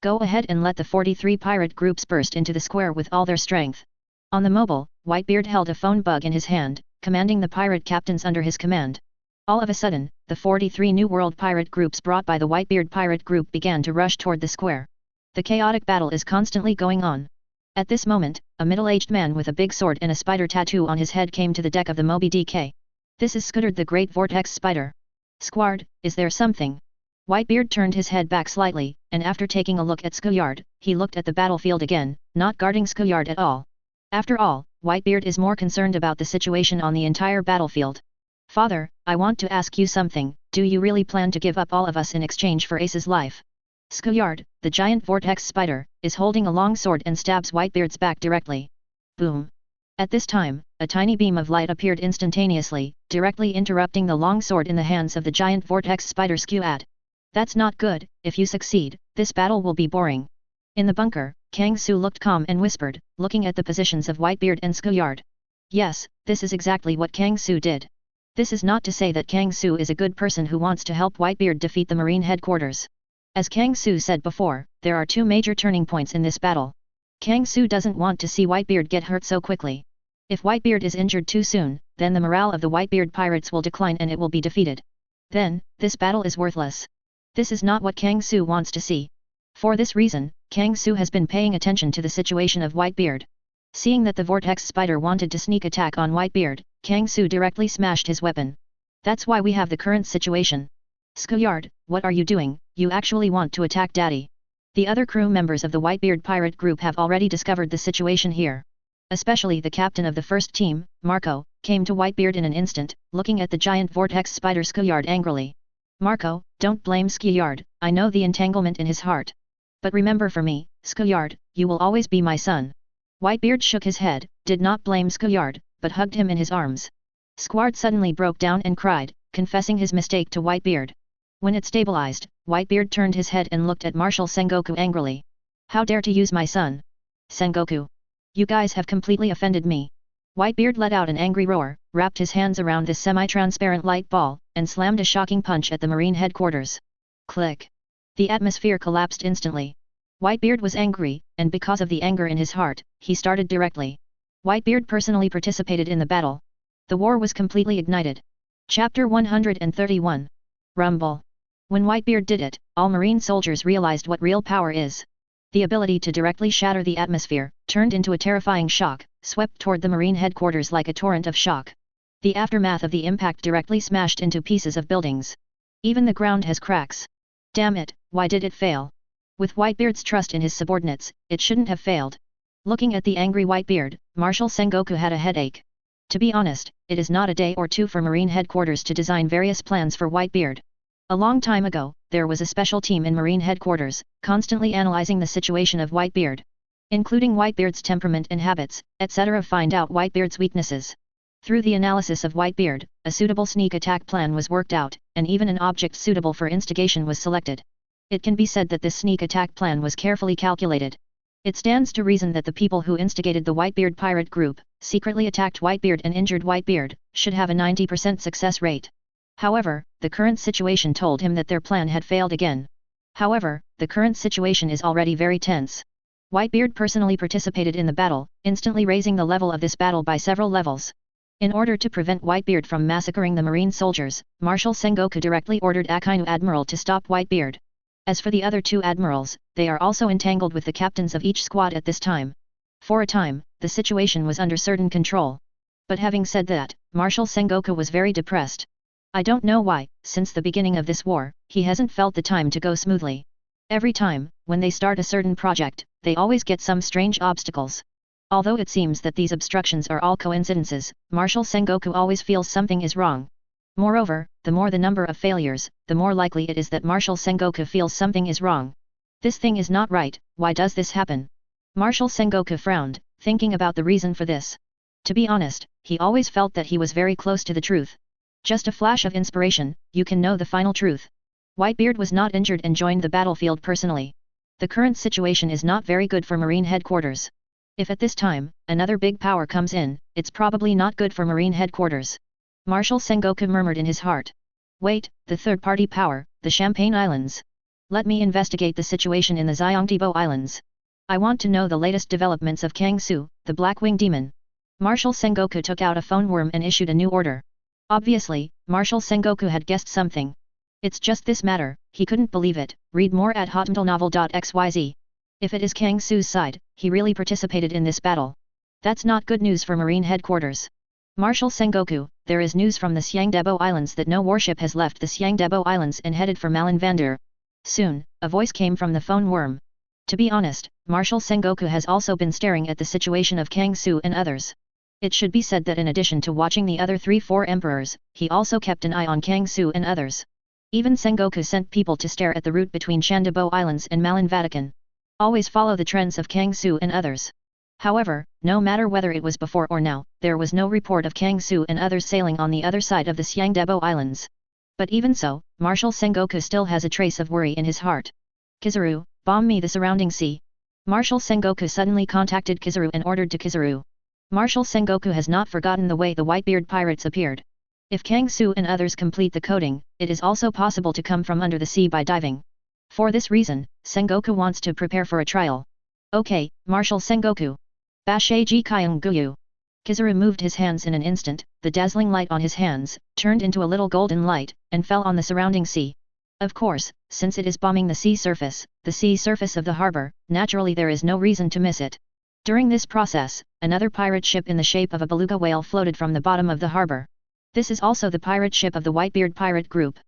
S1: Go ahead and let the 43 pirate groups burst into the square with all their strength. On the mobile, Whitebeard held a phone bug in his hand, commanding the pirate captains under his command. All of a sudden, the 43 New World pirate groups brought by the Whitebeard pirate group began to rush toward the square. The chaotic battle is constantly going on. At this moment, a middle-aged man with a big sword and a spider tattoo on his head came to the deck of the Moby DK. This is Scudard the Great Vortex Spider. Squard, is there something? Whitebeard turned his head back slightly, and after taking a look at Scudard, he looked at the battlefield again, not guarding Scudard at all. After all, Whitebeard is more concerned about the situation on the entire battlefield. Father, I want to ask you something, do you really plan to give up all of us in exchange for Ace's life? Scudard, the giant vortex spider, is holding a long sword and stabs Whitebeard's back directly. Boom! At this time, a tiny beam of light appeared instantaneously, directly interrupting the long sword in the hands of the giant vortex spider Scud. That's not good, if you succeed, this battle will be boring. In the bunker, Kang Su looked calm and whispered, looking at the positions of Whitebeard and Scud. Yes, this is exactly what Kang Su did. This is not to say that Kang Su is a good person who wants to help Whitebeard defeat the Marine headquarters. As Kang Su said before, there are two major turning points in this battle. Kang Su doesn't want to see Whitebeard get hurt so quickly. If Whitebeard is injured too soon, then the morale of the Whitebeard pirates will decline and it will be defeated. Then, this battle is worthless. This is not what Kang Su wants to see. For this reason, Kang Su has been paying attention to the situation of Whitebeard. Seeing that the vortex spider wanted to sneak attack on Whitebeard, Kang Su directly smashed his weapon. That's why we have the current situation. Scud, what are you doing? You actually want to attack Daddy? The other crew members of the Whitebeard pirate group have already discovered the situation here. Especially the captain of the first team, Marco, came to Whitebeard in an instant, looking at the giant vortex spider Scud angrily. Marco, don't blame Scud, I know the entanglement in his heart. But remember for me, Scud, you will always be my son. Whitebeard shook his head, did not blame Scud, but hugged him in his arms. Scud suddenly broke down and cried, confessing his mistake to Whitebeard. When it stabilized, Whitebeard turned his head and looked at Marshal Sengoku angrily. How dare to use my son? Sengoku. You guys have completely offended me. Whitebeard let out an angry roar, wrapped his hands around this semi-transparent light ball, and slammed a shocking punch at the Marine headquarters. Click. The atmosphere collapsed instantly. Whitebeard was angry, and because of the anger in his heart, he started directly. Whitebeard personally participated in the battle. The war was completely ignited. Chapter 131. Rumble. When Whitebeard did it, all Marine soldiers realized what real power is. The ability to directly shatter the atmosphere, turned into a terrifying shock, swept toward the Marine headquarters like a torrent of shock. The aftermath of the impact directly smashed into pieces of buildings. Even the ground has cracks. Damn it, why did it fail? With Whitebeard's trust in his subordinates, it shouldn't have failed. Looking at the angry Whitebeard, Marshal Sengoku had a headache. To be honest, it is not a day or two for Marine headquarters to design various plans for Whitebeard. A long time ago, there was a special team in Marine headquarters, constantly analyzing the situation of Whitebeard. Including Whitebeard's temperament and habits, etc. Find out Whitebeard's weaknesses. Through the analysis of Whitebeard, a suitable sneak attack plan was worked out, and even an object suitable for instigation was selected. It can be said that this sneak attack plan was carefully calculated. It stands to reason that the people who instigated the Whitebeard pirate group, secretly attacked Whitebeard and injured Whitebeard, should have a 90% success rate. However, the current situation told him that their plan had failed again. However, the current situation is already very tense. Whitebeard personally participated in the battle, instantly raising the level of this battle by several levels. In order to prevent Whitebeard from massacring the Marine soldiers, Marshal Sengoku directly ordered Akainu Admiral to stop Whitebeard. As for the other two admirals, they are also entangled with the captains of each squad at this time. For a time, the situation was under certain control. But having said that, Marshal Sengoku was very depressed. I don't know why, since the beginning of this war, he hasn't felt the time to go smoothly. Every time, when they start a certain project, they always get some strange obstacles. Although it seems that these obstructions are all coincidences, Marshal Sengoku always feels something is wrong. Moreover, the more the number of failures, the more likely it is that Marshal Sengoku feels something is wrong. This thing is not right, why does this happen? Marshal Sengoku frowned, thinking about the reason for this. To be honest, he always felt that he was very close to the truth. Just a flash of inspiration, you can know the final truth. Whitebeard was not injured and joined the battlefield personally. The current situation is not very good for Marine headquarters. If at this time, another big power comes in, it's probably not good for Marine headquarters. Marshal Sengoku murmured in his heart. Wait, the third-party power, the Champagne Islands. Let me investigate the situation in the Xiongdibo Islands. I want to know the latest developments of Kangsu, the Blackwing Demon. Marshal Sengoku took out a phone worm and issued a new order. Obviously, Marshal Sengoku had guessed something. It's just this matter, he couldn't believe it. Read more at hotmailnovel.xyz. If it is Kangsu's side, he really participated in this battle. That's not good news for Marine headquarters. Marshal Sengoku, there is news from the Xiongdibo Islands that no warship has left the Xiongdibo Islands and headed for Marineford. Soon, a voice came from the phone worm. To be honest, Marshal Sengoku has also been staring at the situation of Kangsu and others. It should be said that in addition to watching the other 3-4 emperors, he also kept an eye on Kangsu and others. Even Sengoku sent people to stare at the route between Xiongdibo Islands and Marineford. Always follow the trends of Kangsu and others. However, no matter whether it was before or now, there was no report of Kangsu and others sailing on the other side of the Xiongdibo Islands. But even so, Marshal Sengoku still has a trace of worry in his heart. Kizaru, bomb me the surrounding sea. Marshal Sengoku suddenly contacted Kizaru and ordered to Kizaru. Marshal Sengoku has not forgotten the way the Whitebeard Pirates appeared. If Kangsu and others complete the coding, it is also possible to come from under the sea by diving. For this reason, Sengoku wants to prepare for a trial. Okay, Marshal Sengoku. Basheiji Kyung Guyu. Kizaru moved his hands in an instant, the dazzling light on his hands, turned into a little golden light, and fell on the surrounding sea. Of course, since it is bombing the sea surface of the harbor, naturally there is no reason to miss it. During this process, another pirate ship in the shape of a beluga whale floated from the bottom of the harbor. This is also the pirate ship of the Whitebeard pirate group.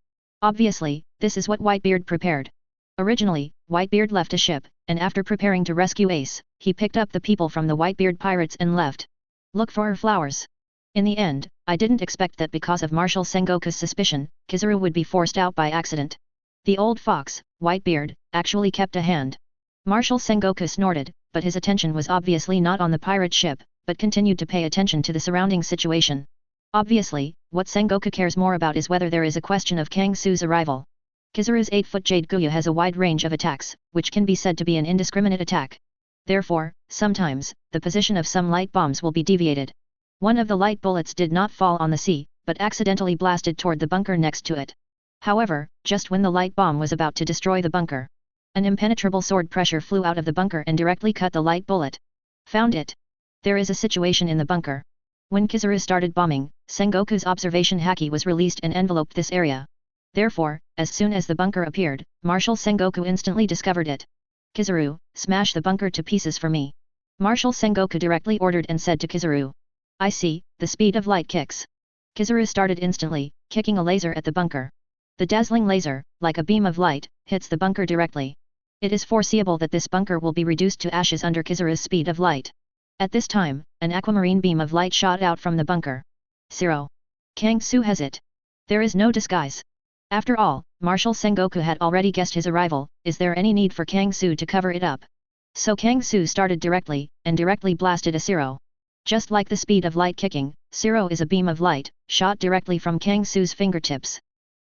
S1: Obviously, this is what Whitebeard prepared. Originally, Whitebeard left a ship, and after preparing to rescue Ace, he picked up the people from the Whitebeard pirates and left. Look for her flowers. In the end, I didn't expect that because of Marshal Sengoku's suspicion, Kizaru would be forced out by accident. The old fox, Whitebeard, actually kept a hand. Marshal Sengoku snorted, but his attention was obviously not on the pirate ship, but continued to pay attention to the surrounding situation. Obviously, what Sengoku cares more about is whether there is a question of Kangsu's arrival. Kizaru's 8-foot Jade Guya has a wide range of attacks, which can be said to be an indiscriminate attack. Therefore, sometimes, the position of some light bombs will be deviated. One of the light bullets did not fall on the sea, but accidentally blasted toward the bunker next to it. However, just when the light bomb was about to destroy the bunker, an impenetrable sword pressure flew out of the bunker and directly cut the light bullet. Found it. There is a situation in the bunker. When Kizaru started bombing, Sengoku's observation haki was released and enveloped this area. Therefore, as soon as the bunker appeared, Marshal Sengoku instantly discovered it. Kizaru, smash the bunker to pieces for me. Marshal Sengoku directly ordered and said to Kizaru. I see, the speed of light kicks. Kizaru started instantly, kicking a laser at the bunker. The dazzling laser, like a beam of light, hits the bunker directly. It is foreseeable that this bunker will be reduced to ashes under Kizaru's speed of light. At this time, an aquamarine beam of light shot out from the bunker. Zero. Kangsu has it. There is no disguise. After all, Marshal Sengoku had already guessed his arrival, is there any need for Kangsu to cover it up? So Kangsu started directly, and directly blasted a zero. Just like the speed of light kicking, zero is a beam of light, shot directly from Kangsu's fingertips.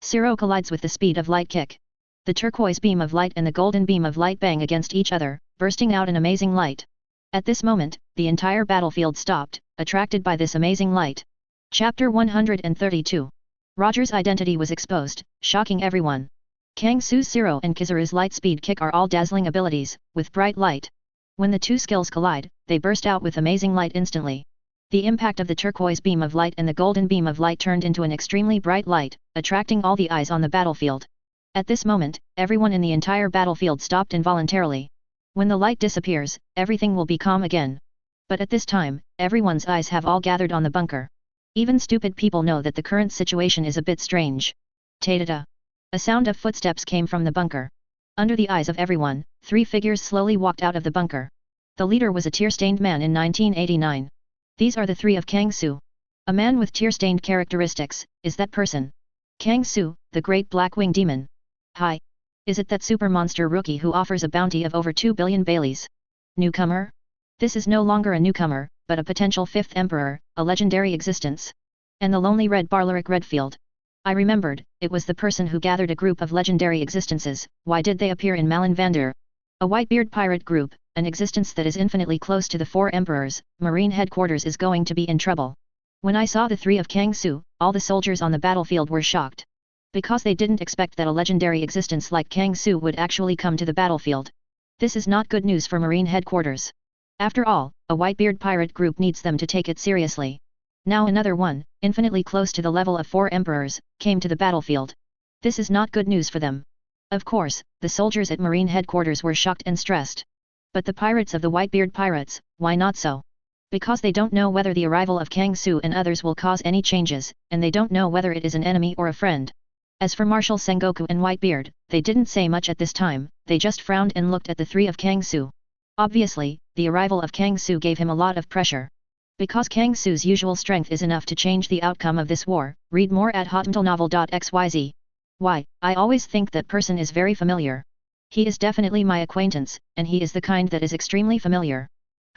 S1: Zero collides with the speed of light kick. The turquoise beam of light and the golden beam of light bang against each other, bursting out an amazing light. At this moment, the entire battlefield stopped, attracted by this amazing light. Chapter 132. Roger's identity was exposed, shocking everyone. Kangsu's zero and Kizaru's light speed kick are all dazzling abilities, with bright light. When the two skills collide, they burst out with amazing light instantly. The impact of the turquoise beam of light and the golden beam of light turned into an extremely bright light, attracting all the eyes on the battlefield. At this moment, everyone in the entire battlefield stopped involuntarily. When the light disappears, everything will be calm again. But at this time, everyone's eyes have all gathered on the bunker. Even stupid people know that the current situation is a bit strange. Ta-da-da. A sound of footsteps came from the bunker. Under the eyes of everyone, 3 figures slowly walked out of the bunker. The leader was a tear-stained man in 1989. These are the 3 of Kang Su. A man with tear-stained characteristics, is that person? Kang Su, the great black-winged demon. Hi. Is it that super monster rookie who offers a bounty of over 2 billion Baileys? Newcomer? This is no longer a newcomer, but a potential 5th emperor, a legendary existence. And the lonely red Barlaric Redfield. I remembered, it was the person who gathered a group of legendary existences. Why did they appear in Marineford? A Whitebeard pirate group, an existence that is infinitely close to the 4 emperors. Marine headquarters is going to be in trouble. When I saw the 3 of Kang Su, all the soldiers on the battlefield were shocked. Because they didn't expect that a legendary existence like Kang Su would actually come to the battlefield. This is not good news for Marine headquarters. After all, a Whitebeard pirate group needs them to take it seriously. Now another one, infinitely close to the level of 4 emperors, came to the battlefield. This is not good news for them. Of course, the soldiers at Marine headquarters were shocked and stressed. But the pirates of the Whitebeard Pirates, why not so? Because they don't know whether the arrival of Kang Su and others will cause any changes, and they don't know whether it is an enemy or a friend. As for Marshal Sengoku and Whitebeard, they didn't say much at this time, they just frowned and looked at the 3 of Kang Su. Obviously, the arrival of Kang Su gave him a lot of pressure. Because Kang Su's usual strength is enough to change the outcome of this war, read more at hotmailnovel.xyz. Why, I always think that person is very familiar. He is definitely my acquaintance, and he is the kind that is extremely familiar.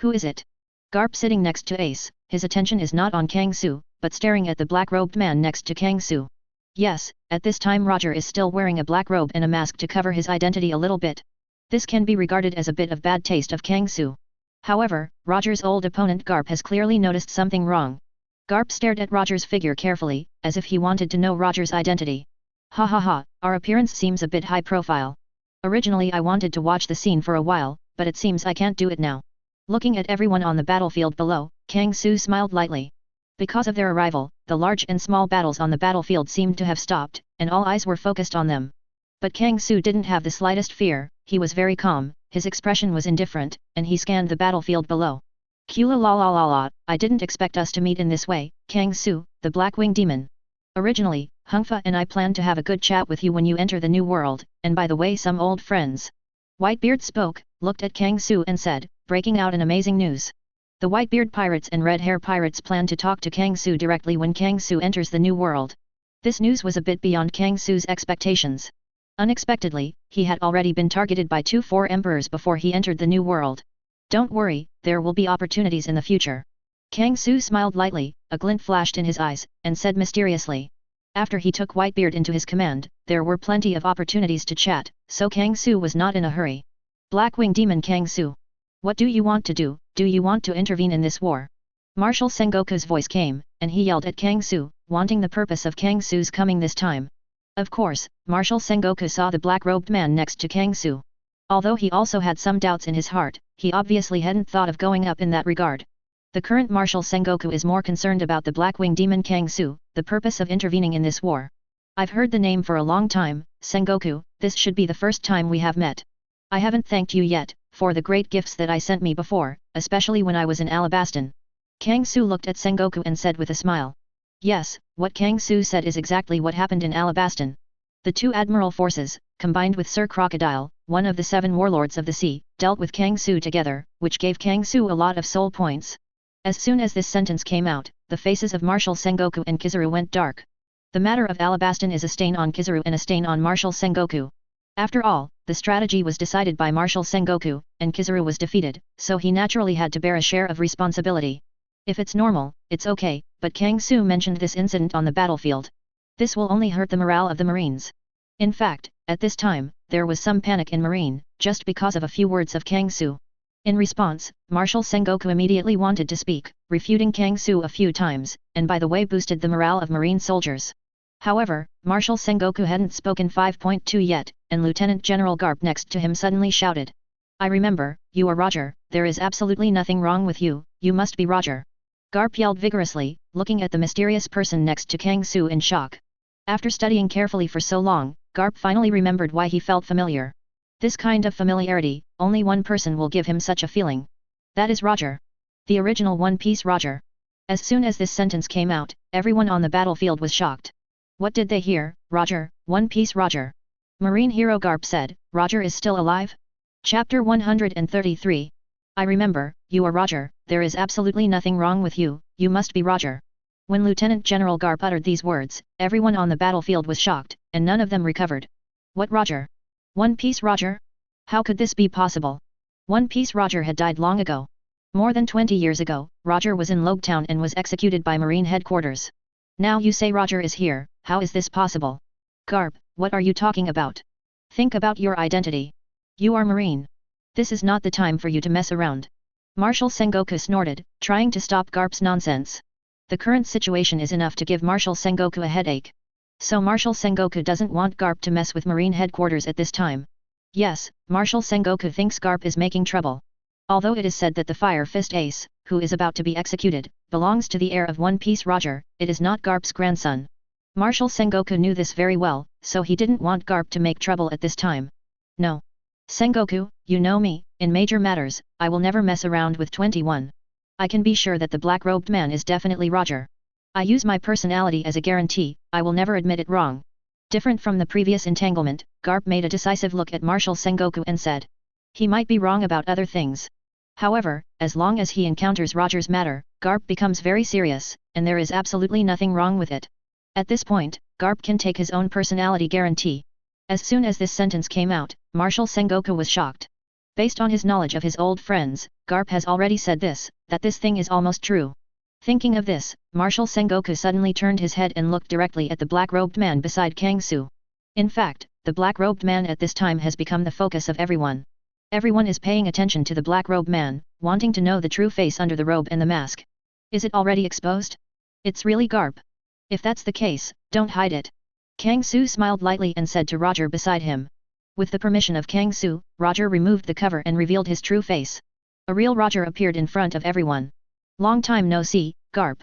S1: Who is it? Garp sitting next to Ace, his attention is not on Kang Su, but staring at the black-robed man next to Kang Su. Yes, at this time Roger is still wearing a black robe and a mask to cover his identity a little bit. This can be regarded as a bit of bad taste of Kang Su. However, Roger's old opponent Garp has clearly noticed something wrong. Garp stared at Roger's figure carefully, as if he wanted to know Roger's identity. Ha ha ha, our appearance seems a bit high profile. Originally I wanted to watch the scene for a while, but it seems I can't do it now. Looking at everyone on the battlefield below, Kang Su smiled lightly. Because of their arrival, the large and small battles on the battlefield seemed to have stopped, and all eyes were focused on them. But Kang Su didn't have the slightest fear, he was very calm, his expression was indifferent, and he scanned the battlefield below. Kula la la la la, I didn't expect us to meet in this way, Kang Su, the Blackwing Demon. Originally, Hungfa and I planned to have a good chat with you when you enter the new world, and by the way some old friends. Whitebeard spoke, looked at Kang Su and said, breaking out an amazing news. The Whitebeard Pirates and Red Hair Pirates plan to talk to Kang Su directly when Kang Su enters the new world. This news was a bit beyond Kang Su's expectations. Unexpectedly, he had already been targeted by 2 4 emperors before he entered the new world. Don't worry, there will be opportunities in the future. Kang Su smiled lightly, a glint flashed in his eyes, and said mysteriously. After he took Whitebeard into his command, there were plenty of opportunities to chat, so Kang Su was not in a hurry. Blackwing Demon Kang Su. What do you want to do? Do you want to intervene in this war? Marshal Sengoku's voice came, and he yelled at Kang Su, wanting the purpose of Kang Su's coming this time. Of course, Marshal Sengoku saw the black-robed man next to Kang Su. Although he also had some doubts in his heart, he obviously hadn't thought of going up in that regard. The current Marshal Sengoku is more concerned about the Blackwing Demon Kang Su, the purpose of intervening in this war. I've heard the name for a long time, Sengoku, this should be the first time we have met. I haven't thanked you yet, for the great gifts that I sent me before, especially when I was in Alabaston. Kang Su looked at Sengoku and said with a smile. Yes, what Kang Su said is exactly what happened in Alabaston. The 2 admiral forces, combined with Sir Crocodile, one of the 7 warlords of the sea, dealt with Kang Su together, which gave Kang Su a lot of soul points. As soon as this sentence came out, the faces of Marshal Sengoku and Kizaru went dark. The matter of Alabaston is a stain on Kizaru and a stain on Marshal Sengoku. After all, the strategy was decided by Marshal Sengoku, and Kizaru was defeated, so he naturally had to bear a share of responsibility. If it's normal, it's okay, but Kang Su mentioned this incident on the battlefield. This will only hurt the morale of the Marines. In fact, at this time, there was some panic in Marine, just because of a few words of Kang Su. In response, Marshal Sengoku immediately wanted to speak, refuting Kang Su a few times, and by the way boosted the morale of Marine soldiers. However, Marshal Sengoku hadn't spoken 5.2 yet, and Lieutenant General Garp next to him suddenly shouted. I remember, you are Roger, there is absolutely nothing wrong with you, you must be Roger. Garp yelled vigorously, looking at the mysterious person next to Kang Su in shock. After studying carefully for so long, Garp finally remembered why he felt familiar. This kind of familiarity, only one person will give him such a feeling. That is Roger. The original One Piece Roger. As soon as this sentence came out, everyone on the battlefield was shocked. What did they hear? Roger, One Piece Roger. Marine hero Garp said, Roger is still alive? Chapter 133. I remember, you are Roger, there is absolutely nothing wrong with you, you must be Roger. When Lieutenant General Garp uttered these words, everyone on the battlefield was shocked, and none of them recovered. What Roger? One Piece Roger? How could this be possible? One Piece Roger had died long ago. More than 20 years ago, Roger was in Logtown and was executed by Marine headquarters. Now you say Roger is here, how is this possible? Garp, what are you talking about? Think about your identity. You are Marine. This is not the time for you to mess around. Marshal Sengoku snorted, trying to stop Garp's nonsense. The current situation is enough to give Marshal Sengoku a headache. So Marshal Sengoku doesn't want Garp to mess with Marine headquarters at this time. Yes, Marshal Sengoku thinks Garp is making trouble. Although it is said that the Fire Fist Ace, who is about to be executed, belongs to the heir of One Piece Roger, it is not Garp's grandson. Marshal Sengoku knew this very well, so he didn't want Garp to make trouble at this time. No. Sengoku, you know me, in major matters, I will never mess around with 21. I can be sure that the black-robed man is definitely Roger. I use my personality as a guarantee, I will never admit it wrong. Different from the previous entanglement, Garp made a decisive look at Marshal Sengoku and said. He might be wrong about other things. However, as long as he encounters Roger's matter, Garp becomes very serious, and there is absolutely nothing wrong with it. At this point, Garp can take his own personality guarantee. As soon as this sentence came out, Marshal Sengoku was shocked. Based on his knowledge of his old friends, Garp has already said this, that this thing is almost true. Thinking of this, Marshal Sengoku suddenly turned his head and looked directly at the black-robed man beside Kangsu. In fact, the black-robed man at this time has become the focus of everyone. Everyone is paying attention to the black-robed man, wanting to know the true face under the robe and the mask. Is it already exposed? It's really Garp. If that's the case, don't hide it. Kangsu smiled lightly and said to Roger beside him. With the permission of Kangsu, Roger removed the cover and revealed his true face. A real Roger appeared in front of everyone. Long time no see, Garp.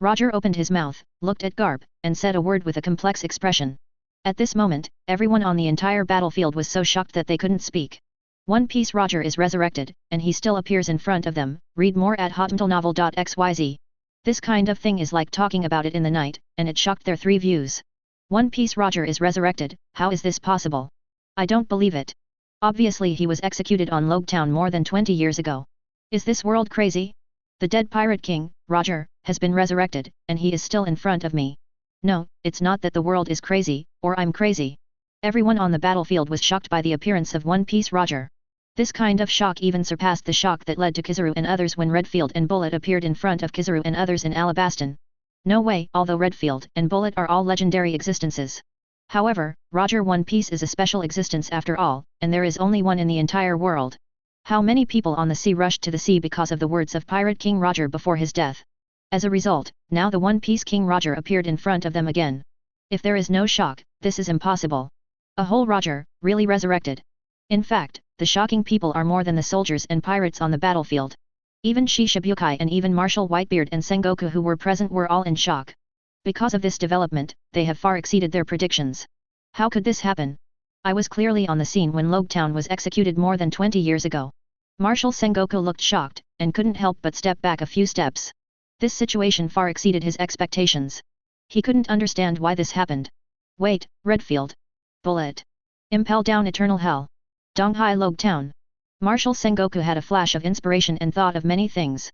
S1: Roger opened his mouth, looked at Garp, and said a word with a complex expression. At this moment, everyone on the entire battlefield was so shocked that they couldn't speak. One Piece Roger is resurrected, and he still appears in front of them. Read more at hotmailnovel.xyz. This kind of thing is like talking about it in the night, and it shocked their 3 views. One Piece Roger is resurrected, how is this possible? I don't believe it. Obviously he was executed on Logtown more than 20 years ago. Is this world crazy? The dead pirate king, Roger, has been resurrected, and he is still in front of me. No, it's not that the world is crazy, or I'm crazy. Everyone on the battlefield was shocked by the appearance of One Piece Roger. This kind of shock even surpassed the shock that led to Kizaru and others when Redfield and Bullet appeared in front of Kizaru and others in Alabaston. No way, although Redfield and Bullet are all legendary existences. However, Roger One Piece is a special existence after all, and there is only one in the entire world. How many people on the sea rushed to the sea because of the words of Pirate King Roger before his death? As a result, now the One Piece King Roger appeared in front of them again. If there is no shock, this is impossible. A whole Roger, really resurrected. In fact, the shocking people are more than the soldiers and pirates on the battlefield. Even Shishibukai and even Marshal Whitebeard and Sengoku who were present were all in shock. Because of this development, they have far exceeded their predictions. How could this happen? I was clearly on the scene when Logtown was executed more than 20 years ago. Marshal Sengoku looked shocked, and couldn't help but step back a few steps. This situation far exceeded his expectations. He couldn't understand why this happened. Wait, Redfield. Bullet. Impel down eternal hell. Donghai Logtown. Marshal Sengoku had a flash of inspiration and thought of many things.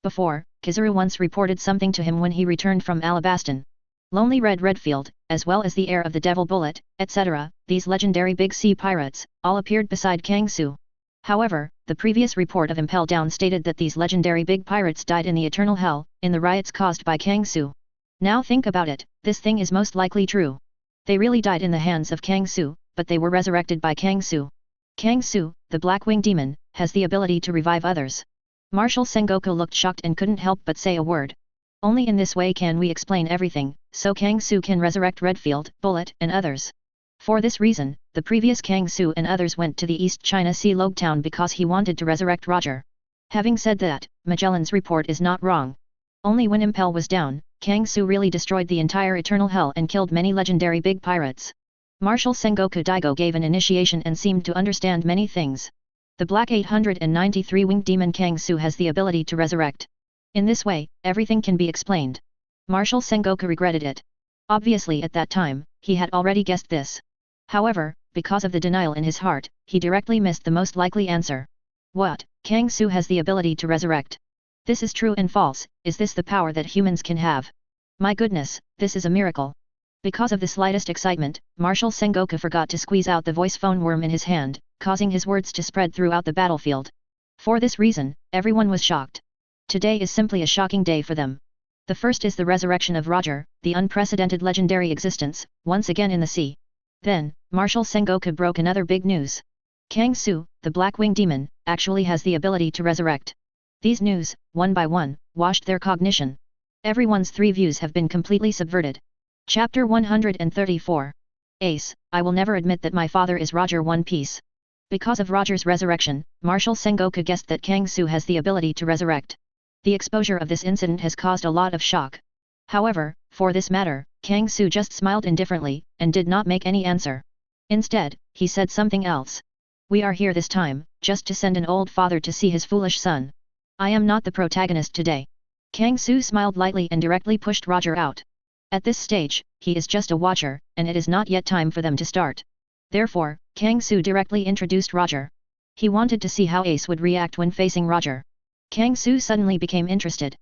S1: Before, Kizaru once reported something to him when he returned from Alabaston. Lonely Red Redfield, as well as the heir of the Devil Bullet, etc., these legendary big sea pirates, all appeared beside Kangsu. However, the previous report of Impel Down stated that these legendary big pirates died in the eternal hell, in the riots caused by Kangsu. Now think about it, this thing is most likely true. They really died in the hands of Kangsu, but they were resurrected by Kangsu. Kangsu, the Black-Wing Demon, has the ability to revive others. Marshal Sengoku looked shocked and couldn't help but say a word. Only in this way can we explain everything, so Kangsu can resurrect Redfield, Bullet, and others. For this reason, the previous Kangsu and others went to the East China Sea Logtown because he wanted to resurrect Roger. Having said that, Magellan's report is not wrong. Only when Impel was down, Kangsu really destroyed the entire Eternal Hell and killed many legendary big pirates. Marshal Sengoku Daigo gave an initiation and seemed to understand many things. The Black 893 Winged Demon Kang Su has the ability to resurrect. In this way, everything can be explained. Marshal Sengoku regretted it. Obviously at that time, he had already guessed this. However, because of the denial in his heart, he directly missed the most likely answer. What? Kang Su has the ability to resurrect. This is true and false. Is this the power that humans can have? My goodness, this is a miracle. Because of the slightest excitement, Marshal Sengoku forgot to squeeze out the voice phone worm in his hand, causing his words to spread throughout the battlefield. For this reason, everyone was shocked. Today is simply a shocking day for them. The first is the resurrection of Roger, the unprecedented legendary existence, once again in the sea. Then, Marshal Sengoku broke another big news. Kang Su, the Black Winged Demon, actually has the ability to resurrect. These news, one by one, washed their cognition. Everyone's three views have been completely subverted. Chapter 134. Ace, I will never admit that my father is Roger One Piece. Because of Roger's resurrection, Marshal Sengoku guessed that Kang Su has the ability to resurrect. The exposure of this incident has caused a lot of shock. However, for this matter, Kang Su just smiled indifferently, and did not make any answer. Instead, he said something else. We are here this time, just to send an old father to see his foolish son. I am not the protagonist today. Kang Su smiled lightly and directly pushed Roger out. At this stage, he is just a watcher, and it is not yet time for them to start. Therefore, Kang Su directly introduced Roger. He wanted to see how Ace would react when facing Roger. Kang Su suddenly became interested.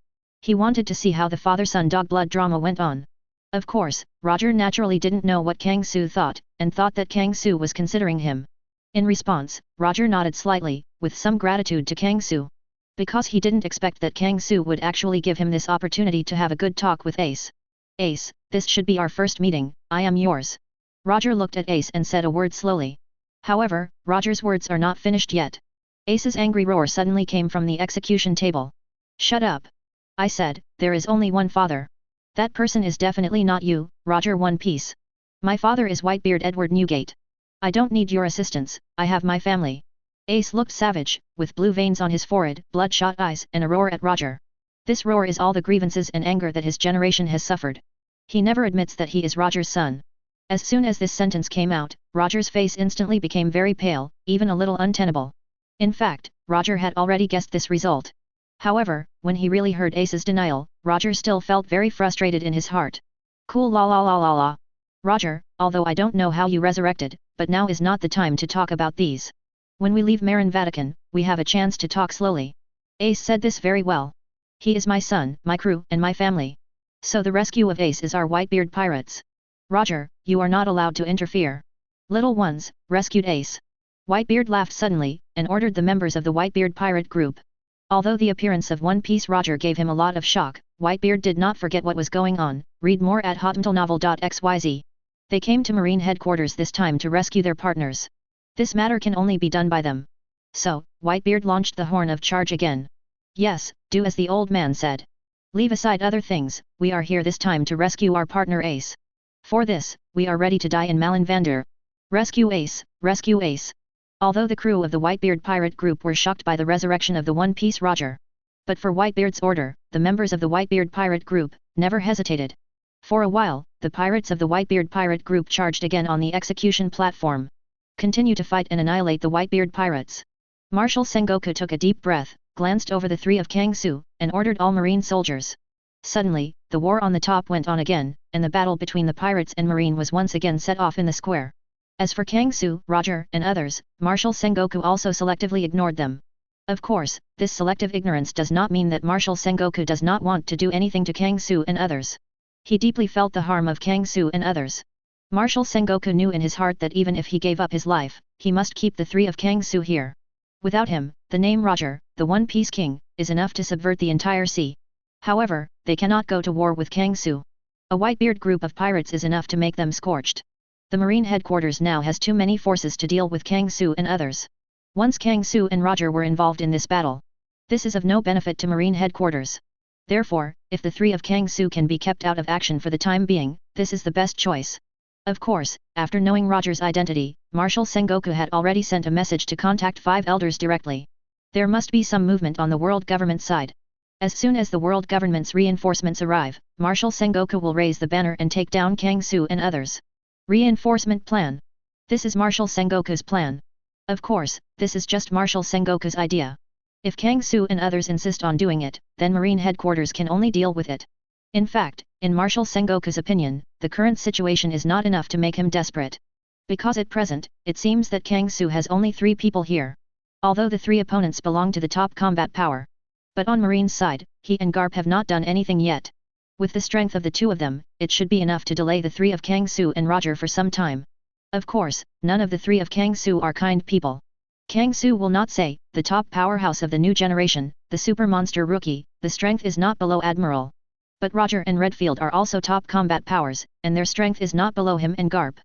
S1: He wanted to see how the father-son dog blood drama went on. Of course, Roger naturally didn't know what Kang Su thought, and thought that Kang Su was considering him. In response, Roger nodded slightly, with some gratitude to Kang Su. Because he didn't expect that Kang Su would actually give him this opportunity to have a good talk with Ace. Ace, this should be our first meeting, I am yours. Roger looked at Ace and said a word slowly. However, Roger's words are not finished yet. Ace's angry roar suddenly came from the execution table. Shut up! I said, there is only one father. That person is definitely not you, Roger One Piece. My father is Whitebeard Edward Newgate. I don't need your assistance, I have my family. Ace looked savage, with blue veins on his forehead, bloodshot eyes and a roar at Roger. This roar is all the grievances and anger that his generation has suffered. He never admits that he is Roger's son. As soon as this sentence came out, Roger's face instantly became very pale, even a little untenable. In fact, Roger had already guessed this result. However, when he really heard Ace's denial, Roger still felt very frustrated in his heart. Cool la la la la la. Roger, although I don't know how you resurrected, but now is not the time to talk about these. When we leave Marineford, we have a chance to talk slowly. Ace said this very well. He is my son, my crew, and my family. So the rescue of Ace is our Whitebeard Pirates. Roger, you are not allowed to interfere. Little ones, rescued Ace. Whitebeard laughed suddenly, and ordered the members of the Whitebeard Pirate group. Although the appearance of One Piece Roger gave him a lot of shock, Whitebeard did not forget what was going on. Read more at hotmtalnovel.xyz. They came to Marine headquarters this time to rescue their partners. This matter can only be done by them. So, Whitebeard launched the horn of charge again. Yes, do as the old man said. Leave aside other things, we are here this time to rescue our partner Ace. For this, we are ready to die in Marineford. Rescue Ace, rescue Ace. Although the crew of the Whitebeard pirate group were shocked by the resurrection of the One Piece Roger. But for Whitebeard's order, the members of the Whitebeard pirate group never hesitated. For a while, the pirates of the Whitebeard pirate group charged again on the execution platform. Continue to fight and annihilate the Whitebeard pirates. Marshal Sengoku took a deep breath, glanced over the three of Kang Su, and ordered all marine soldiers. Suddenly, the war on the top went on again, and the battle between the pirates and marine was once again set off in the square. As for Kang Su, Roger, and others, Marshal Sengoku also selectively ignored them. Of course, this selective ignorance does not mean that Marshal Sengoku does not want to do anything to Kang Su and others. He deeply felt the harm of Kang Su and others. Marshal Sengoku knew in his heart that even if he gave up his life, he must keep the three of Kang Su here. Without him, the name Roger, the One Piece King, is enough to subvert the entire sea. However, they cannot go to war with Kang Su. A Whitebeard group of pirates is enough to make them scorched. The Marine headquarters now has too many forces to deal with Kang Su and others. Once Kang Su and Roger were involved in this battle. This is of no benefit to Marine headquarters. Therefore, if the three of Kang Su can be kept out of action for the time being, this is the best choice. Of course, after knowing Roger's identity, Marshal Sengoku had already sent a message to contact 5 elders directly. There must be some movement on the world government side. As soon as the world government's reinforcements arrive, Marshal Sengoku will raise the banner and take down Kang Su and others. Reinforcement plan. This is Marshal Sengoku's plan. Of course, this is just Marshal Sengoku's idea. If Kang Su and others insist on doing it, then Marine headquarters can only deal with it. In fact, in Marshal Sengoku's opinion, the current situation is not enough to make him desperate. Because at present, it seems that Kang Su has only 3 people here. Although the 3 opponents belong to the top combat power. But on Marine's side, he and Garp have not done anything yet. With the strength of the 2 of them, it should be enough to delay the 3 of Kang Su and Roger for some time. Of course, none of the 3 of Kang Su are kind people. Kang Su will not say, the top powerhouse of the new generation, the super monster rookie, the strength is not below Admiral. But Roger and Redfield are also top combat powers, and their strength is not below him and Garp.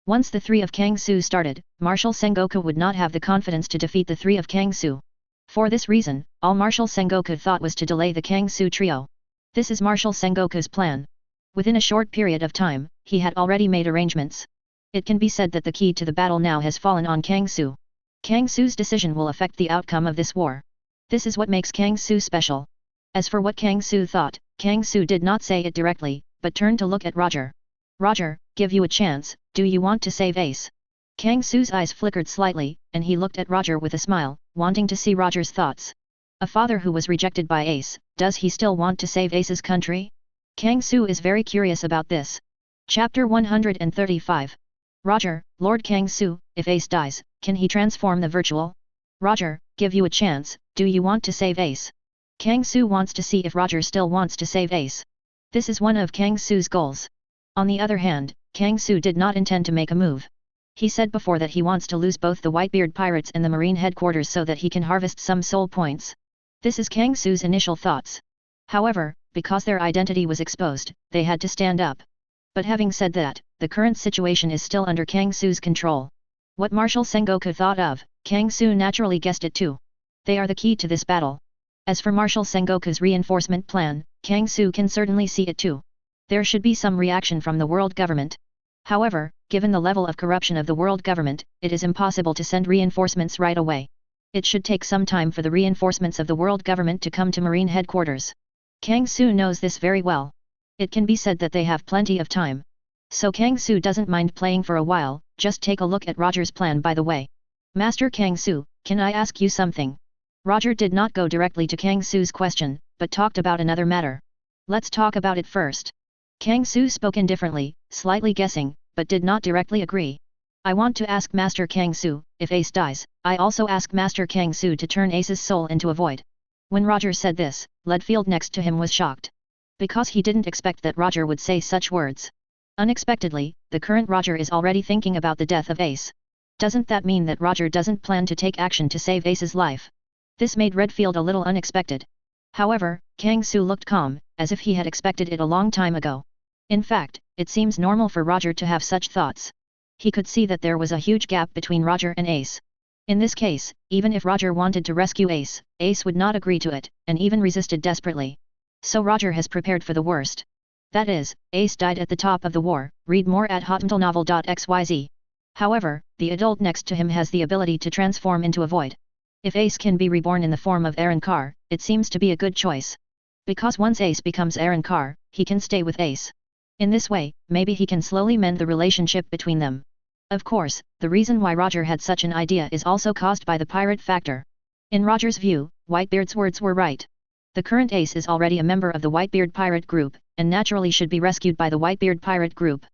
S1: Once the 3 of Kang Su started, Marshal Sengoku would not have the confidence to defeat the 3 of Kang Su. For this reason, all Marshal Sengoku thought was to delay the Kang Su trio. This is Marshal Sengoku's plan. Within a short period of time, he had already made arrangements. It can be said that the key to the battle now has fallen on Kang Su. Kang Su's decision will affect the outcome of this war. This is what makes Kang Su special. As for what Kang Su thought, Kang Su did not say it directly, but turned to look at Roger. Roger, give you a chance, do you want to save Ace? Kang Su's eyes flickered slightly, and he looked at Roger with a smile, wanting to see Roger's thoughts. A father who was rejected by Ace, does he still want to save Ace's country? Kang Su is very curious about this. Chapter 135. Roger, Lord Kang Su, if Ace dies, can he transform the virtual? Roger, give you a chance, do you want to save Ace? Kang Su wants to see if Roger still wants to save Ace. This is one of Kang Su's goals. On the other hand, Kang Su did not intend to make a move. He said before that he wants to lose both the Whitebeard Pirates and the Marine headquarters so that he can harvest some soul points. This is Kang Su's initial thoughts. However, because their identity was exposed, they had to stand up. But having said that, the current situation is still under Kang Su's control. What Marshal Sengoku thought of, Kang Su naturally guessed it too. They are the key to this battle. As for Marshal Sengoku's reinforcement plan, Kang Su can certainly see it too. There should be some reaction from the world government. However, given the level of corruption of the world government, it is impossible to send reinforcements right away. It should take some time for the reinforcements of the world government to come to Marine headquarters. Kang Su knows this very well. It can be said that they have plenty of time. So Kang Su doesn't mind playing for a while, just take a look at Roger's plan by the way. Master Kang Su, can I ask you something? Roger did not go directly to Kang Su's question, but talked about another matter. Let's talk about it first. Kang Su spoke indifferently, slightly guessing, but did not directly agree. I want to ask Master Kang Su, if Ace dies, I also ask Master Kang Su to turn Ace's soul into a void. When Roger said this, Redfield next to him was shocked. Because he didn't expect that Roger would say such words. Unexpectedly, the current Roger is already thinking about the death of Ace. Doesn't that mean that Roger doesn't plan to take action to save Ace's life? This made Redfield a little unexpected. However, Kang Su looked calm, as if he had expected it a long time ago. In fact, it seems normal for Roger to have such thoughts. He could see that there was a huge gap between Roger and Ace. In this case, even if Roger wanted to rescue Ace, Ace would not agree to it, and even resisted desperately. So Roger has prepared for the worst. That is, Ace died at the top of the war, read more at hotmailnovel.xyz. However, the adult next to him has the ability to transform into a void. If Ace can be reborn in the form of Arrancar, it seems to be a good choice. Because once Ace becomes Arrancar, he can stay with Ace. In this way, maybe he can slowly mend the relationship between them. Of course, the reason why Roger had such an idea is also caused by the pirate factor. In Roger's view, Whitebeard's words were right. The current Ace is already a member of the Whitebeard Pirate group, and naturally should be rescued by the Whitebeard Pirate group.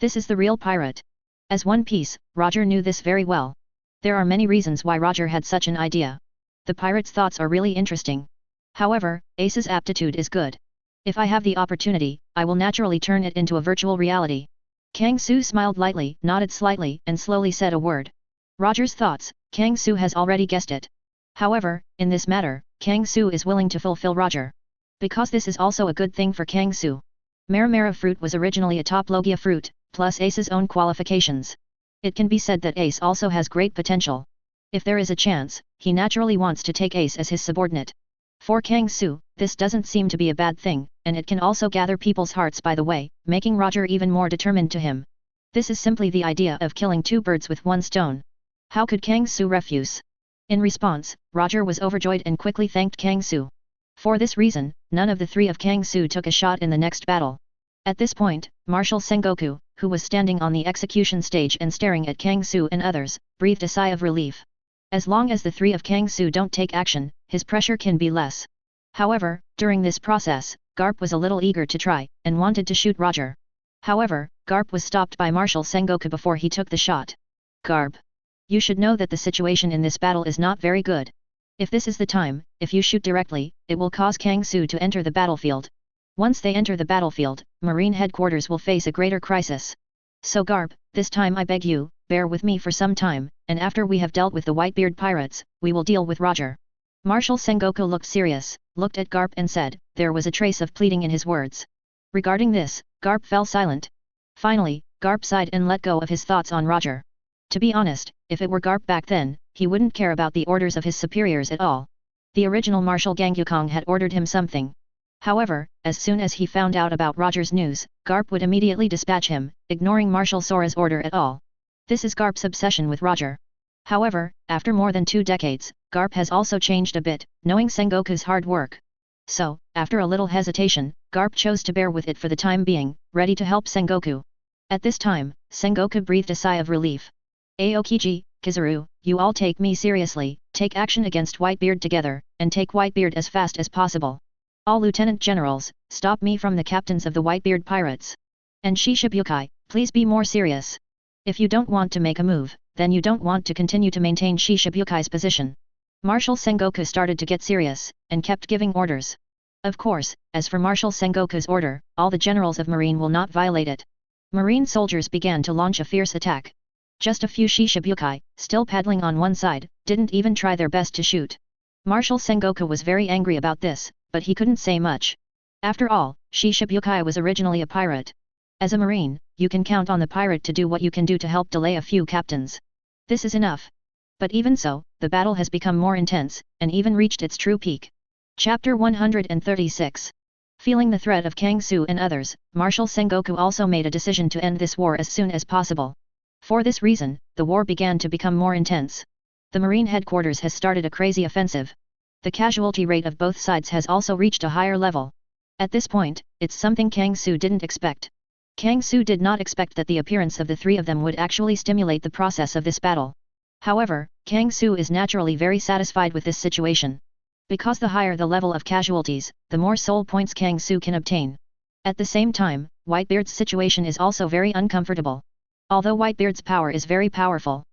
S1: This is the real pirate. As One Piece, Roger knew this very well. There are many reasons why Roger had such an idea. The pirate's thoughts are really interesting. However, Ace's aptitude is good. If I have the opportunity, I will naturally turn it into a virtual reality. Kang Su smiled lightly, nodded slightly, and slowly said a word. Roger's thoughts, Kang Su has already guessed it. However, in this matter, Kang Su is willing to fulfill Roger. Because this is also a good thing for Kang Su. Marimara fruit was originally a top Logia fruit, plus Ace's own qualifications. It can be said that Ace also has great potential. If there is a chance, he naturally wants to take Ace as his subordinate. For Kang Su, this doesn't seem to be a bad thing, and it can also gather people's hearts by the way, making Roger even more determined to him. This is simply the idea of killing 2 birds with 1 stone. How could Kang Su refuse? In response, Roger was overjoyed and quickly thanked Kang Su. For this reason, none of the 3 of Kang Su took a shot in the next battle. At this point, Marshal Sengoku, who was standing on the execution stage and staring at Kang Su and others, breathed a sigh of relief. As long as the three of Kang Su don't take action, his pressure can be less. However, during this process, Garp was a little eager to try, and wanted to shoot Roger. However, Garp was stopped by Marshal Sengoku before he took the shot. Garp. You should know that the situation in this battle is not very good. If this is the time, if you shoot directly, it will cause Kang Su to enter the battlefield. Once they enter the battlefield, Marine headquarters will face a greater crisis. So Garp, this time I beg you, bear with me for some time, and after we have dealt with the Whitebeard Pirates, we will deal with Roger. Marshal Sengoku looked serious, looked at Garp and said, there was a trace of pleading in his words. Regarding this, Garp fell silent. Finally, Garp sighed and let go of his thoughts on Roger. To be honest, if it were Garp back then, he wouldn't care about the orders of his superiors at all. The original Marshal Gangyukong had ordered him something. However, as soon as he found out about Roger's news, Garp would immediately dispatch him, ignoring Marshal Sora's order at all. This is Garp's obsession with Roger. However, after more than 2 decades, Garp has also changed a bit, knowing Sengoku's hard work. So, after a little hesitation, Garp chose to bear with it for the time being, ready to help Sengoku. At this time, Sengoku breathed a sigh of relief. Aokiji, Kizaru, you all take me seriously, take action against Whitebeard together, and take Whitebeard as fast as possible. All Lieutenant Generals, stop me from the captains of the Whitebeard Pirates. And Shishibukai, please be more serious. If you don't want to make a move, then you don't want to continue to maintain Shishabukai's position. Marshal Sengoku started to get serious, and kept giving orders. Of course, as for Marshal Sengoku's order, all the generals of Marine will not violate it. Marine soldiers began to launch a fierce attack. Just a few Shishibukai, still paddling on one side, didn't even try their best to shoot. Marshal Sengoku was very angry about this, but he couldn't say much. After all, Shishibukai was originally a pirate. As a marine, you can count on the pirate to do what you can do to help delay a few captains. This is enough. But even so, the battle has become more intense, and even reached its true peak. Chapter 136. Feeling the threat of Kang Su and others, Marshal Sengoku also made a decision to end this war as soon as possible. For this reason, the war began to become more intense. The Marine headquarters has started a crazy offensive. The casualty rate of both sides has also reached a higher level. At this point, it's something Kang Su didn't expect. Kang Su did not expect that the appearance of the three of them would actually stimulate the process of this battle. However, Kang Su is naturally very satisfied with this situation. Because the higher the level of casualties, the more soul points Kang Su can obtain. At the same time, Whitebeard's situation is also very uncomfortable. Although Whitebeard's power is very powerful.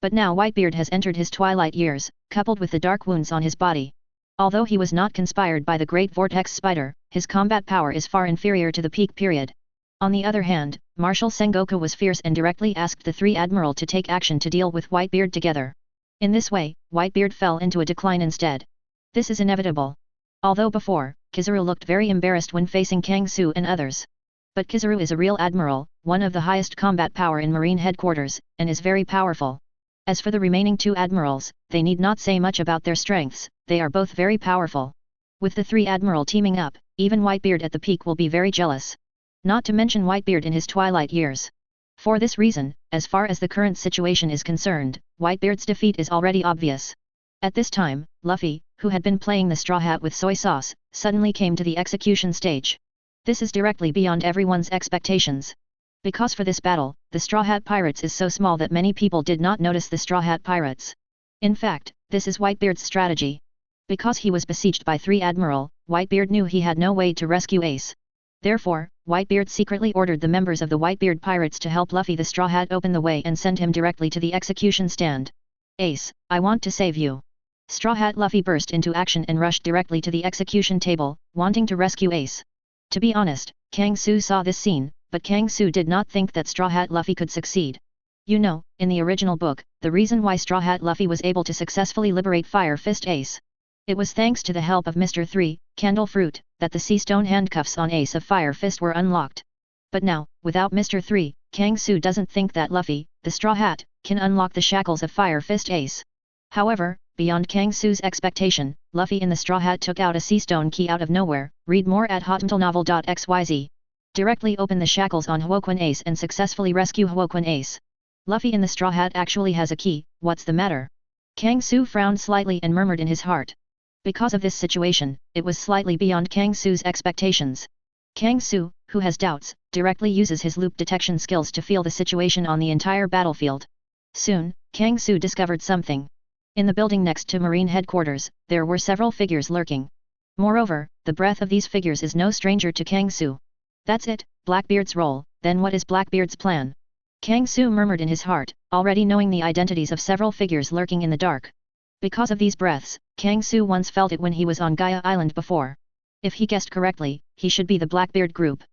S1: But now Whitebeard has entered his twilight years, coupled with the dark wounds on his body. Although he was not conspired by the Great Vortex Spider, his combat power is far inferior to the peak period. On the other hand, Marshal Sengoku was fierce and directly asked the three admiral to take action to deal with Whitebeard together. In this way, Whitebeard fell into a decline instead. This is inevitable. Although before, Kizaru looked very embarrassed when facing Kang Su and others. But Kizaru is a real admiral, one of the highest combat power in Marine headquarters, and is very powerful. As for the remaining 2 admirals, they need not say much about their strengths, they are both very powerful. With the 3 admiral teaming up, even Whitebeard at the peak will be very jealous. Not to mention Whitebeard in his twilight years. For this reason, as far as the current situation is concerned, Whitebeard's defeat is already obvious. At this time, Luffy, who had been playing the Straw Hat with soy sauce, suddenly came to the execution stage. This is directly beyond everyone's expectations. Because for this battle, the Straw Hat Pirates is so small that many people did not notice the Straw Hat Pirates. In fact, this is Whitebeard's strategy. Because he was besieged by 3 admiral, Whitebeard knew he had no way to rescue Ace. Therefore, Whitebeard secretly ordered the members of the Whitebeard Pirates to help Luffy the Straw Hat open the way and send him directly to the execution stand. Ace, I want to save you. Straw Hat Luffy burst into action and rushed directly to the execution table, wanting to rescue Ace. To be honest, Kang Su saw this scene, but Kang Su did not think that Straw Hat Luffy could succeed. You know, in the original book, the reason why Straw Hat Luffy was able to successfully liberate Fire Fist Ace. It was thanks to the help of Mr. 3, Candle Fruit, that the sea stone handcuffs on Ace of Fire Fist were unlocked. But now, without Mr. 3, Kang Su doesn't think that Luffy, the Straw Hat, can unlock the shackles of Fire Fist Ace. However, beyond Kang Su's expectation, Luffy in the Straw Hat took out a sea stone key out of nowhere. Read more at hotnovel.xyz. Directly open the shackles on Huoquan Ace and successfully rescue Huoquan Ace. Luffy in the Straw Hat actually has a key, what's the matter? Kang Su frowned slightly and murmured in his heart. Because of this situation, it was slightly beyond Kang Su's expectations. Kang Su, who has doubts, directly uses his loop detection skills to feel the situation on the entire battlefield. Soon, Kang Su discovered something. In the building next to Marine headquarters, there were several figures lurking. Moreover, the breath of these figures is no stranger to Kang Su. That's it, Blackbeard's role, then what is Blackbeard's plan? Kang Su murmured in his heart, already knowing the identities of several figures lurking in the dark. Because of these breaths, Kang Su once felt it when he was on Gaia Island before. If he guessed correctly, he should be the Blackbeard group.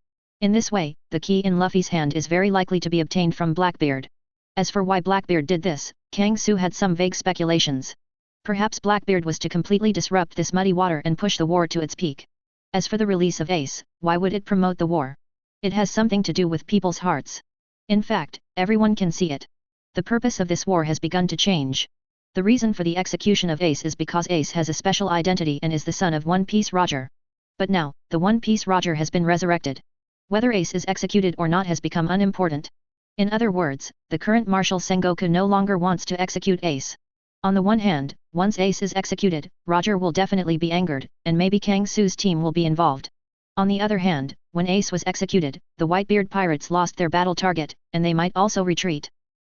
S1: In this way, the key in Luffy's hand is very likely to be obtained from Blackbeard. As for why Blackbeard did this, Kang Su had some vague speculations. Perhaps Blackbeard was to completely disrupt this muddy water and push the war to its peak. As for the release of Ace, why would it promote the war? It has something to do with people's hearts. In fact, everyone can see it. The purpose of this war has begun to change. The reason for the execution of Ace is because Ace has a special identity and is the son of One Piece Roger. But now, the One Piece Roger has been resurrected. Whether Ace is executed or not has become unimportant. In other words, the current Marshal Sengoku no longer wants to execute Ace. On the one hand, once Ace is executed, Roger will definitely be angered, and maybe Kang Su's team will be involved. On the other hand, when Ace was executed, the Whitebeard Pirates lost their battle target, and they might also retreat.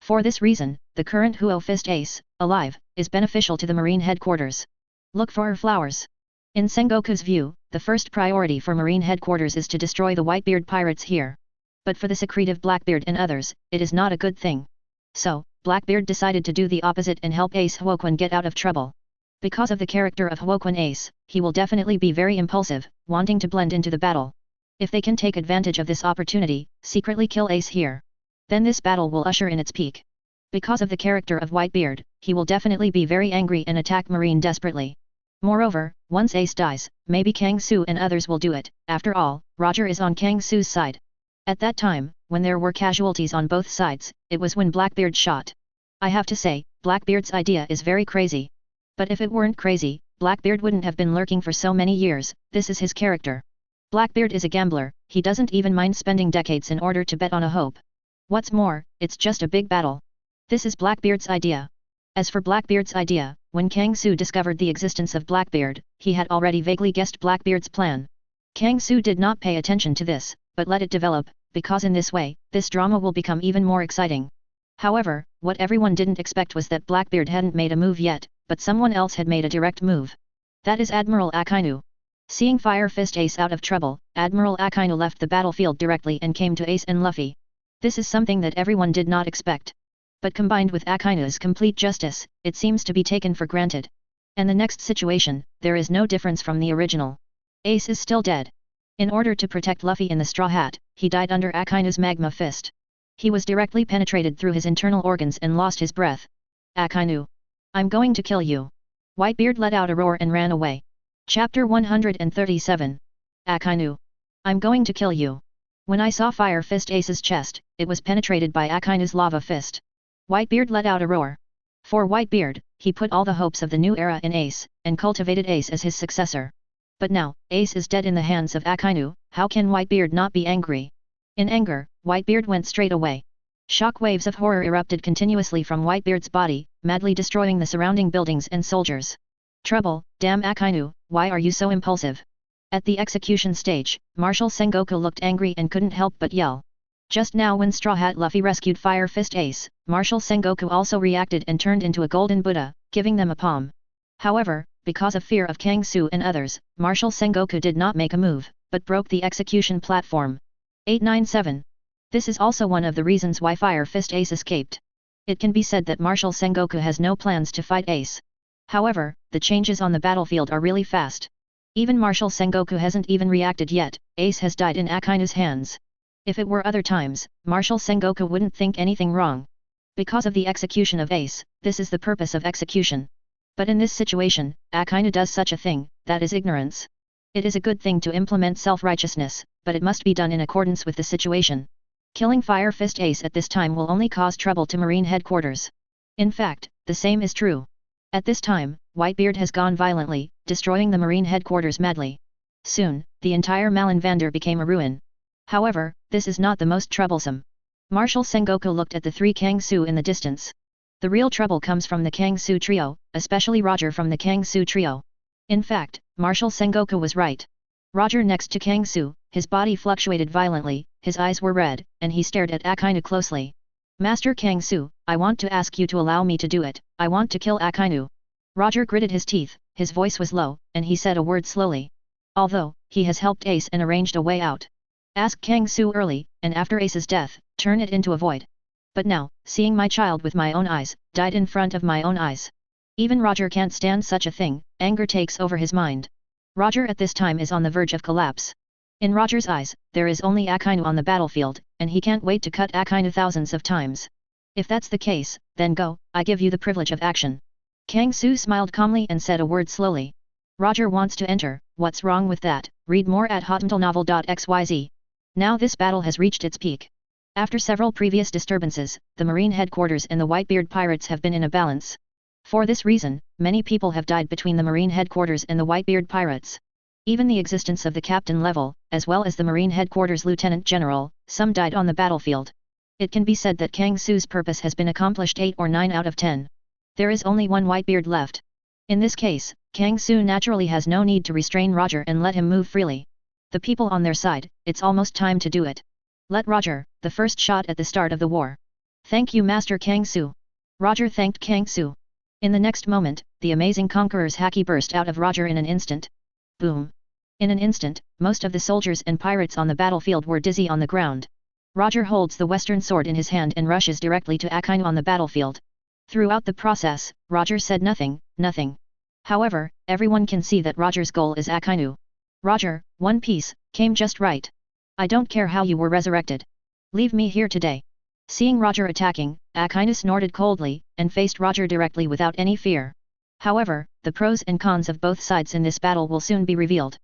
S1: For this reason, the current Huo Fist Ace, alive, is beneficial to the Marine headquarters. Look for her flowers. In Sengoku's view, the first priority for Marine headquarters is to destroy the Whitebeard Pirates here. But for the secretive Blackbeard and others, it is not a good thing. So, Blackbeard decided to do the opposite and help Ace Huoquan get out of trouble. Because of the character of Huoquan Ace, he will definitely be very impulsive, wanting to blend into the battle. If they can take advantage of this opportunity, secretly kill Ace here. Then this battle will usher in its peak. Because of the character of Whitebeard, he will definitely be very angry and attack Marine desperately. Moreover, once Ace dies, maybe Kang Su and others will do it. After all, Roger is on Kang Su's side. At that time, when there were casualties on both sides, it was when Blackbeard shot. I have to say, Blackbeard's idea is very crazy. But if it weren't crazy, Blackbeard wouldn't have been lurking for so many years. This is his character. Blackbeard is a gambler, he doesn't even mind spending decades in order to bet on a hope. What's more, it's just a big battle. This is Blackbeard's idea. As for Blackbeard's idea, when Kang Su discovered the existence of Blackbeard, he had already vaguely guessed Blackbeard's plan. Kang Su did not pay attention to this, but let it develop, because in this way, this drama will become even more exciting. However, what everyone didn't expect was that Blackbeard hadn't made a move yet, but someone else had made a direct move. That is Admiral Akainu. Seeing Fire Fist Ace out of trouble, Admiral Akainu left the battlefield directly and came to Ace and Luffy. This is something that everyone did not expect. But combined with Akainu's complete justice, it seems to be taken for granted. And the next situation, there is no difference from the original. Ace is still dead. In order to protect Luffy in the Straw Hat, he died under Akainu's magma fist. He was directly penetrated through his internal organs and lost his breath. Akainu. I'm going to kill you. Whitebeard let out a roar and ran away. Chapter 137. Akainu. I'm going to kill you. When I saw Fire Fist Ace's chest, it was penetrated by Akainu's lava fist. Whitebeard let out a roar. For Whitebeard, he put all the hopes of the new era in Ace, and cultivated Ace as his successor. But now, Ace is dead in the hands of Akainu, how can Whitebeard not be angry? In anger, Whitebeard went straight away. Shock waves of horror erupted continuously from Whitebeard's body, madly destroying the surrounding buildings and soldiers. Trouble, damn Akainu, why are you so impulsive? At the execution stage, Marshal Sengoku looked angry and couldn't help but yell. Just now when Straw Hat Luffy rescued Fire Fist Ace, Marshal Sengoku also reacted and turned into a golden Buddha, giving them a palm. However, because of fear of Kang Su and others, Marshal Sengoku did not make a move, but broke the execution platform. 897. This is also one of the reasons why Fire Fist Ace escaped. It can be said that Marshal Sengoku has no plans to fight Ace. However, the changes on the battlefield are really fast. Even Marshal Sengoku hasn't even reacted yet, Ace has died in Akainu's hands. If it were other times, Marshal Sengoku wouldn't think anything wrong. Because of the execution of Ace, this is the purpose of execution. But in this situation, Akainu does such a thing, that is ignorance. It is a good thing to implement self-righteousness, but it must be done in accordance with the situation. Killing Fire Fist Ace at this time will only cause trouble to Marine headquarters. In fact, the same is true. At this time, Whitebeard has gone violently, destroying the Marine headquarters madly. Soon, the entire Malinvander became a ruin. However, this is not the most troublesome. Marshal Sengoku looked at the three Kang Su in the distance. The real trouble comes from the Kang Su trio, especially Roger from the Kang Su trio. In fact, Marshal Sengoku was right. Roger next to Kang Su, his body fluctuated violently, his eyes were red, and he stared at Akainu closely. Master Kang Su, I want to ask you to allow me to do it, I want to kill Akainu. Roger gritted his teeth, his voice was low, and he said a word slowly. Although, he has helped Ace and arranged a way out. Ask Kang Su early, and after Ace's death, turn it into a void. But now, seeing my child with my own eyes, died in front of my own eyes. Even Roger can't stand such a thing, anger takes over his mind. Roger at this time is on the verge of collapse. In Roger's eyes, there is only Akainu on the battlefield, and he can't wait to cut Akainu thousands of times. If that's the case, then go, I give you the privilege of action. Kang Su smiled calmly and said a word slowly. Roger wants to enter, what's wrong with that? Read more at hotmentalnovel.xyz. Now this battle has reached its peak. After several previous disturbances, the Marine headquarters and the Whitebeard Pirates have been in a balance. For this reason, many people have died between the Marine headquarters and the Whitebeard Pirates. Even the existence of the captain level, as well as the Marine headquarters lieutenant general, some died on the battlefield. It can be said that Kang Su's purpose has been accomplished 8 or 9 out of 10. There is only one Whitebeard left. In this case, Kang Su naturally has no need to restrain Roger and let him move freely. The people on their side, it's almost time to do it. Let Roger, the first shot at the start of the war. Thank you Master Kang Su. Roger thanked Kang Su. In the next moment, the amazing conqueror's haki burst out of Roger in an instant. Boom. In an instant, most of the soldiers and pirates on the battlefield were dizzy on the ground. Roger holds the western sword in his hand and rushes directly to Akainu on the battlefield. Throughout the process, Roger said nothing. However, everyone can see that Roger's goal is Akainu. Roger, One Piece, came just right. I don't care how you were resurrected. Leave me here today. Seeing Roger attacking, Akainu snorted coldly, and faced Roger directly without any fear. However, the pros and cons of both sides in this battle will soon be revealed.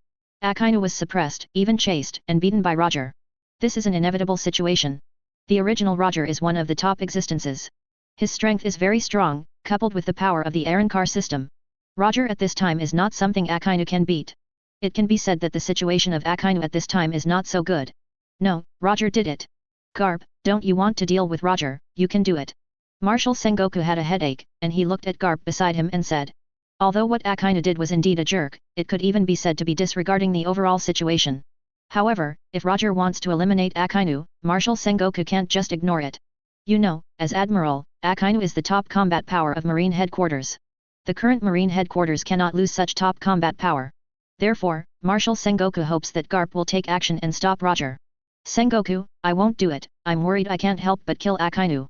S1: Akainu was suppressed, even chased, and beaten by Roger. This is an inevitable situation. The original Roger is one of the top existences. His strength is very strong, coupled with the power of the Arrancar system. Roger at this time is not something Akainu can beat. It can be said that the situation of Akainu at this time is not so good. No, Roger did it. Garp, don't you want to deal with Roger? You can do it. Marshal Sengoku had a headache, and he looked at Garp beside him and said. Although what Akainu did was indeed a jerk, it could even be said to be disregarding the overall situation. However, if Roger wants to eliminate Akainu, Marshal Sengoku can't just ignore it. You know, as Admiral, Akainu is the top combat power of Marine headquarters. The current Marine headquarters cannot lose such top combat power. Therefore, Marshal Sengoku hopes that Garp will take action and stop Roger. Sengoku, I won't do it, I'm worried I can't help but kill Akainu.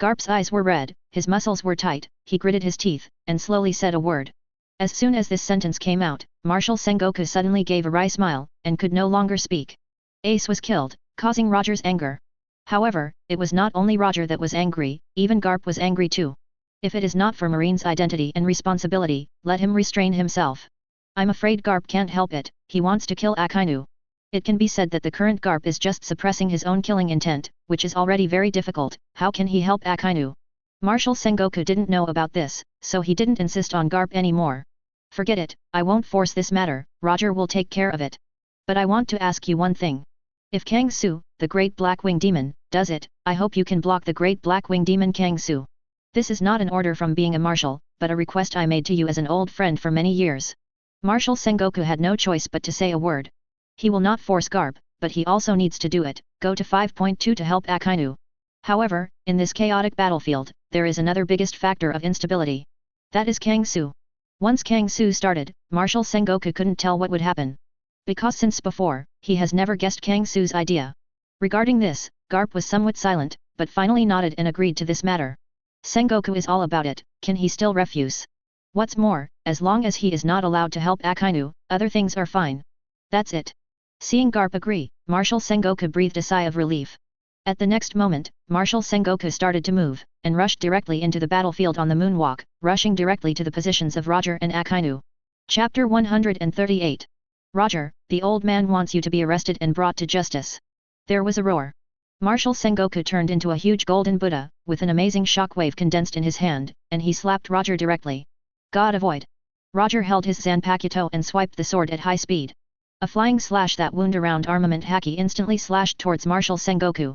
S1: Garp's eyes were red, his muscles were tight, he gritted his teeth, and slowly said a word. As soon as this sentence came out, Marshal Sengoku suddenly gave a wry smile, and could no longer speak. Ace was killed, causing Roger's anger. However, it was not only Roger that was angry, even Garp was angry too. If it is not for Marine's identity and responsibility, let him restrain himself. I'm afraid Garp can't help it, he wants to kill Akainu. It can be said that the current Garp is just suppressing his own killing intent, which is already very difficult. How can he help Akainu? Marshal Sengoku didn't know about this, so he didn't insist on Garp anymore. Forget it, I won't force this matter, Roger will take care of it. But I want to ask you one thing. If Kang Su, the Great Blackwing Demon, does it, I hope you can block the Great Blackwing Demon Kang Su. This is not an order from being a marshal, but a request I made to you as an old friend for many years. Marshal Sengoku had no choice but to say a word. He will not force Garp, but he also needs to do it, go to 5.2 to help Akainu. However, in this chaotic battlefield, there is another biggest factor of instability. That is Kang Su. Once Kang Su started, Marshal Sengoku couldn't tell what would happen. Because since before, he has never guessed Kang Su's idea. Regarding this, Garp was somewhat silent, but finally nodded and agreed to this matter. Sengoku is all about it, can he still refuse? What's more, as long as he is not allowed to help Akainu, other things are fine. That's it. Seeing Garp agree, Marshal Sengoku breathed a sigh of relief. At the next moment, Marshal Sengoku started to move, and rushed directly into the battlefield on the moonwalk, rushing directly to the positions of Roger and Akainu. Chapter 138. Roger, the old man wants you to be arrested and brought to justice. There was a roar. Marshal Sengoku turned into a huge golden Buddha, with an amazing shockwave condensed in his hand, and he slapped Roger directly. God avoid. Roger held his Zanpakuto and swiped the sword at high speed. A flying slash that wound around armament haki instantly slashed towards Marshal Sengoku.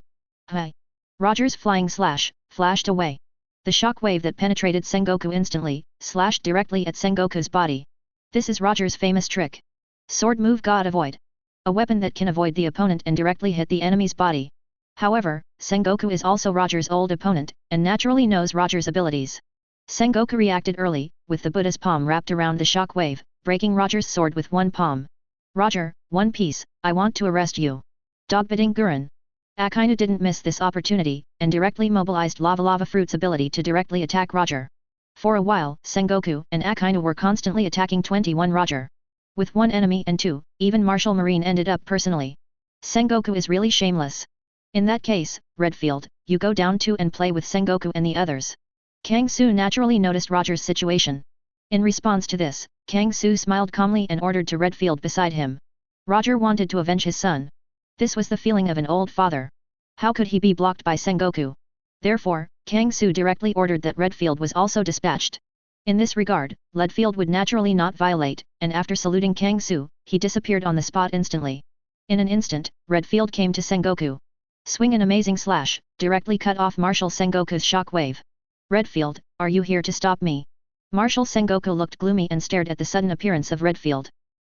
S1: Hey! Roger's flying slash flashed away. The shockwave that penetrated Sengoku instantly slashed directly at Sengoku's body. This is Roger's famous trick. Sword move God avoid. A weapon that can avoid the opponent and directly hit the enemy's body. However, Sengoku is also Roger's old opponent, and naturally knows Roger's abilities. Sengoku reacted early, with the Buddha's palm wrapped around the shock wave, breaking Roger's sword with one palm. Roger, One Piece, I want to arrest you. Dogbiting Gurren. Akainu didn't miss this opportunity, and directly mobilized Lava Fruit's ability to directly attack Roger. For a while, Sengoku and Akainu were constantly attacking 21 Roger. With one enemy and two, even Martial Marine ended up personally. Sengoku is really shameless. In that case, Redfield, you go down too and play with Sengoku and the others. Kang Su naturally noticed Roger's situation. In response to this, Kang Su smiled calmly and ordered to Redfield beside him. Roger wanted to avenge his son. This was the feeling of an old father. How could he be blocked by Sengoku? Therefore, Kang Su directly ordered that Redfield was also dispatched. In this regard, Redfield would naturally not violate, and after saluting Kang Su, he disappeared on the spot instantly. In an instant, Redfield came to Sengoku. Swing an amazing slash, directly cut off Marshal Sengoku's shock wave. Redfield, are you here to stop me? Marshal Sengoku looked gloomy and stared at the sudden appearance of Redfield.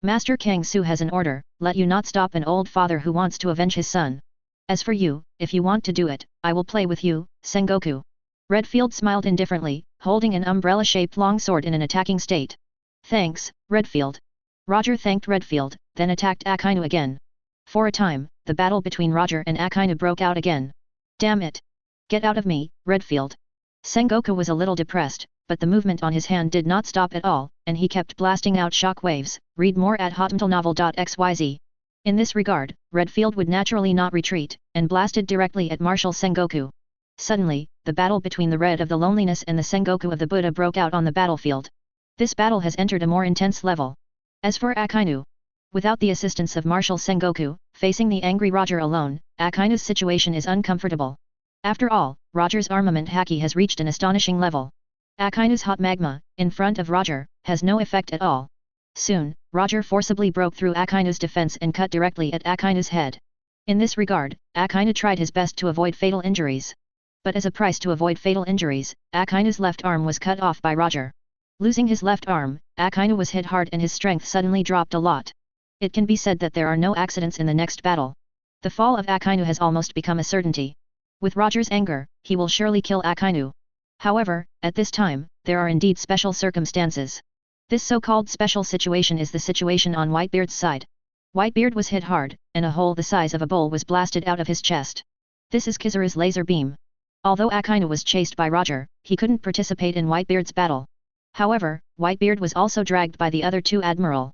S1: Master Kang Su has an order, let you not stop an old father who wants to avenge his son. As for you, if you want to do it, I will play with you, Sengoku. Redfield smiled indifferently, holding an umbrella-shaped longsword in an attacking state. Thanks, Redfield. Roger thanked Redfield, then attacked Akainu again. For a time, the battle between Roger and Akainu broke out again. Damn it! Get out of me, Redfield. Sengoku was a little depressed, but the movement on his hand did not stop at all, and he kept blasting out shock waves. Read more at hotmtalnovel.xyz. In this regard, Redfield would naturally not retreat, and blasted directly at Marshal Sengoku. Suddenly, the battle between the Red of the Loneliness and the Sengoku of the Buddha broke out on the battlefield. This battle has entered a more intense level. As for Akainu, without the assistance of Marshal Sengoku, facing the angry Roger alone, Akainu's situation is uncomfortable. After all, Roger's armament haki has reached an astonishing level. Akainu's hot magma, in front of Roger, has no effect at all. Soon, Roger forcibly broke through Akainu's defense and cut directly at Akainu's head. In this regard, Akainu tried his best to avoid fatal injuries. But as a price to avoid fatal injuries, Akainu's left arm was cut off by Roger. Losing his left arm, Akainu was hit hard and his strength suddenly dropped a lot. It can be said that there are no accidents in the next battle. The fall of Akainu has almost become a certainty. With Roger's anger, he will surely kill Akainu. However, at this time, there are indeed special circumstances. This so-called special situation is the situation on Whitebeard's side. Whitebeard was hit hard, and a hole the size of a bowl was blasted out of his chest. This is Kizaru's laser beam. Although Akainu was chased by Roger, he couldn't participate in Whitebeard's battle. However, Whitebeard was also dragged by the other two Admiral.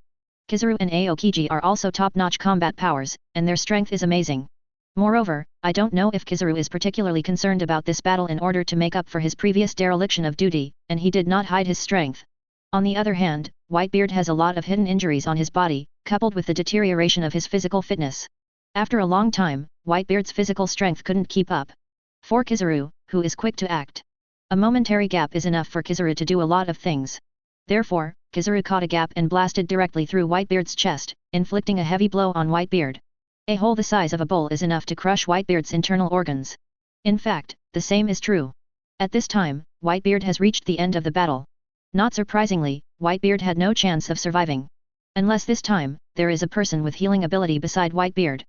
S1: Kizaru and Aokiji are also top-notch combat powers, and their strength is amazing. Moreover, I don't know if Kizaru is particularly concerned about this battle in order to make up for his previous dereliction of duty, and he did not hide his strength. On the other hand, Whitebeard has a lot of hidden injuries on his body, coupled with the deterioration of his physical fitness. After a long time, Whitebeard's physical strength couldn't keep up. For Kizaru, who is quick to act, a momentary gap is enough for Kizaru to do a lot of things. Therefore, Kizaru caught a gap and blasted directly through Whitebeard's chest, inflicting a heavy blow on Whitebeard. A hole the size of a bowl is enough to crush Whitebeard's internal organs. In fact, the same is true. At this time, Whitebeard has reached the end of the battle. Not surprisingly, Whitebeard had no chance of surviving. Unless this time, there is a person with healing ability beside Whitebeard.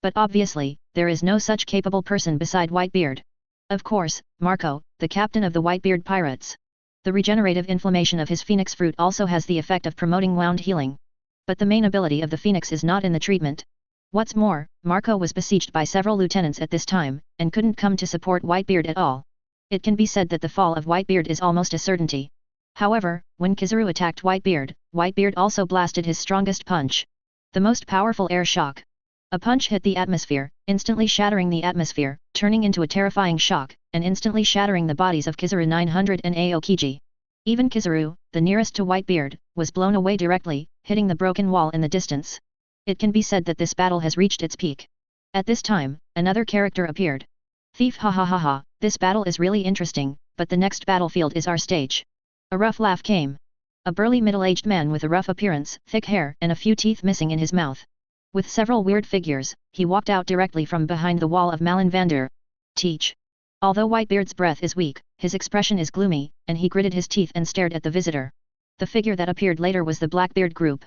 S1: But obviously, there is no such capable person beside Whitebeard. Of course, Marco, the captain of the Whitebeard Pirates. The regenerative inflammation of his phoenix fruit also has the effect of promoting wound healing. But the main ability of the phoenix is not in the treatment. What's more, Marco was besieged by several lieutenants at this time, and couldn't come to support Whitebeard at all. It can be said that the fall of Whitebeard is almost a certainty. However, when Kizaru attacked Whitebeard, Whitebeard also blasted his strongest punch. The most powerful air shock. A punch hit the atmosphere, instantly shattering the atmosphere, turning into a terrifying shock, and instantly shattering the bodies of Kizaru 900 and Aokiji. Even Kizaru, the nearest to Whitebeard, was blown away directly, hitting the broken wall in the distance. It can be said that this battle has reached its peak. At this time, another character appeared. Thief, ha ha ha ha, this battle is really interesting, but the next battlefield is our stage. A rough laugh came. A burly middle-aged man with a rough appearance, thick hair and a few teeth missing in his mouth. With several weird figures, he walked out directly from behind the wall of Malinvander. Teach. Although Whitebeard's breath is weak, his expression is gloomy, and he gritted his teeth and stared at the visitor. The figure that appeared later was the Blackbeard group.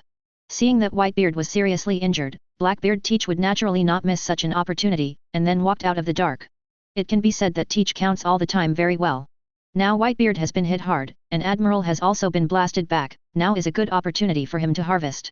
S1: Seeing that Whitebeard was seriously injured, Blackbeard Teach would naturally not miss such an opportunity, and then walked out of the dark. It can be said that Teach counts all the time very well. Now Whitebeard has been hit hard, and Admiral has also been blasted back, now is a good opportunity for him to harvest.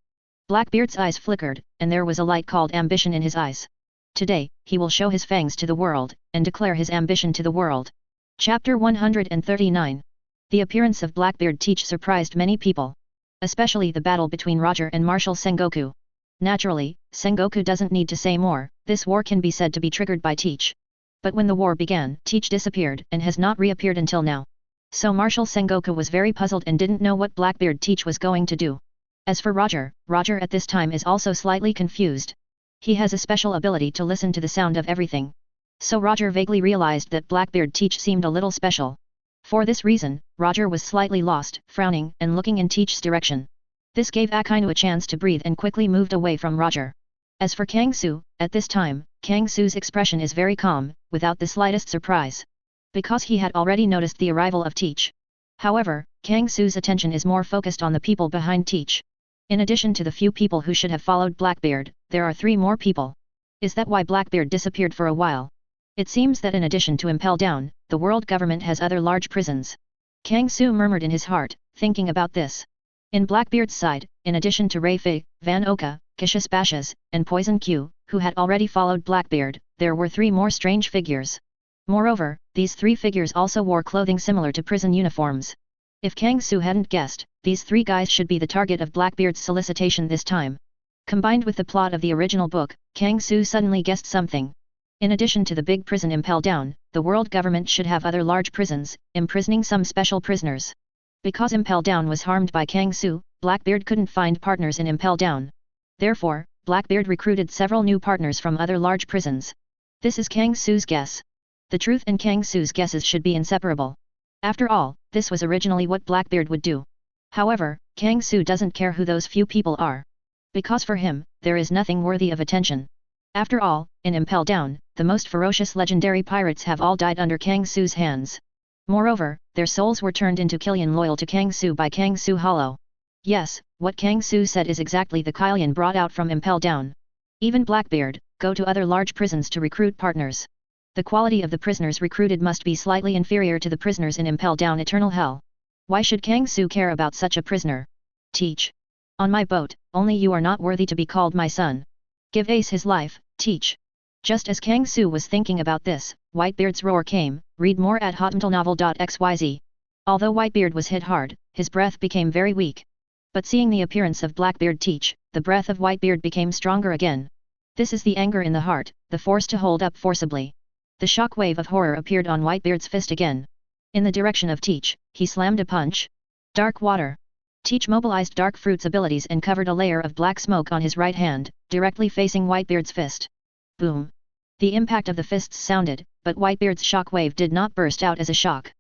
S1: Blackbeard's eyes flickered, and there was a light called ambition in his eyes. Today, he will show his fangs to the world, and declare his ambition to the world. Chapter 139. The appearance of Blackbeard Teach surprised many people. Especially the battle between Roger and Marshal Sengoku. Naturally, Sengoku doesn't need to say more, this war can be said to be triggered by Teach. But when the war began, Teach disappeared and has not reappeared until now. So Marshal Sengoku was very puzzled and didn't know what Blackbeard Teach was going to do. As for Roger, Roger at this time is also slightly confused. He has a special ability to listen to the sound of everything. So Roger vaguely realized that Blackbeard Teach seemed a little special. For this reason, Roger was slightly lost, frowning and looking in Teach's direction. This gave Akainu a chance to breathe and quickly moved away from Roger. As for Kang Su, at this time, Kang Su's expression is very calm, without the slightest surprise. Because he had already noticed the arrival of Teach. However, Kang Su's attention is more focused on the people behind Teach. In addition to the few people who should have followed Blackbeard, there are 3 more people. Is that why Blackbeard disappeared for a while? It seems that in addition to Impel Down, the world government has other large prisons. Kang Su murmured in his heart, thinking about this. In Blackbeard's side, in addition to Rayleigh, Van Oka, Cassius Bashas, and Poison Q, who had already followed Blackbeard, there were 3 more strange figures. Moreover, these 3 figures also wore clothing similar to prison uniforms. If Kang Su hadn't guessed, these 3 guys should be the target of Blackbeard's solicitation this time. Combined with the plot of the original book, Kang Su suddenly guessed something. In addition to the big prison Impel Down, the world government should have other large prisons, imprisoning some special prisoners. Because Impel Down was harmed by Kang Su, Blackbeard couldn't find partners in Impel Down. Therefore, Blackbeard recruited several new partners from other large prisons. This is Kang Su's guess. The truth and Kang Su's guesses should be inseparable. After all, this was originally what Blackbeard would do. However, Kang Su doesn't care who those few people are. Because for him, there is nothing worthy of attention. After all, in Impel Down, the most ferocious legendary pirates have all died under Kang Su's hands. Moreover, their souls were turned into Killian loyal to Kang Su by Kang Su Hollow. Yes, what Kang Su said is exactly the Killian brought out from Impel Down. Even Blackbeard, go to other large prisons to recruit partners. The quality of the prisoners recruited must be slightly inferior to the prisoners in Impel Down Eternal Hell. Why should Kang Su care about such a prisoner? Teach. On my boat, only you are not worthy to be called my son. Give Ace his life, Teach. Just as Kang Su was thinking about this, Whitebeard's roar came, read more at hotmentalnovel.xyz. Although Whitebeard was hit hard, his breath became very weak. But seeing the appearance of Blackbeard Teach, the breath of Whitebeard became stronger again. This is the anger in the heart, the force to hold up forcibly. The shock wave of horror appeared on Whitebeard's fist again. In the direction of Teach, he slammed a punch. Dark water. Teach mobilized Dark Fruit's abilities and covered a layer of black smoke on his right hand, directly facing Whitebeard's fist. Boom. The impact of the fists sounded, but Whitebeard's shock wave did not burst out as a shock.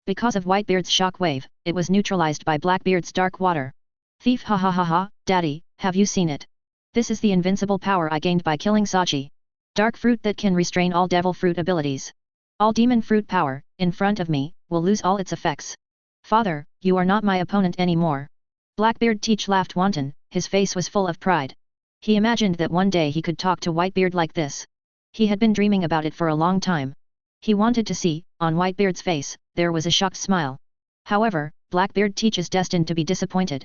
S1: Because of Whitebeard's shock wave, it was neutralized by Blackbeard's dark water. Thief, ha ha ha ha, Daddy, have you seen it? This is the invincible power I gained by killing Sachi. Dark fruit that can restrain all devil fruit abilities. All demon fruit power, in front of me, will lose all its effects. Father, you are not my opponent anymore. Blackbeard Teach laughed wanton, his face was full of pride. He imagined that one day he could talk to Whitebeard like this. He had been dreaming about it for a long time. He wanted to see, on Whitebeard's face, there was a shocked smile. However, Blackbeard Teach is destined to be disappointed.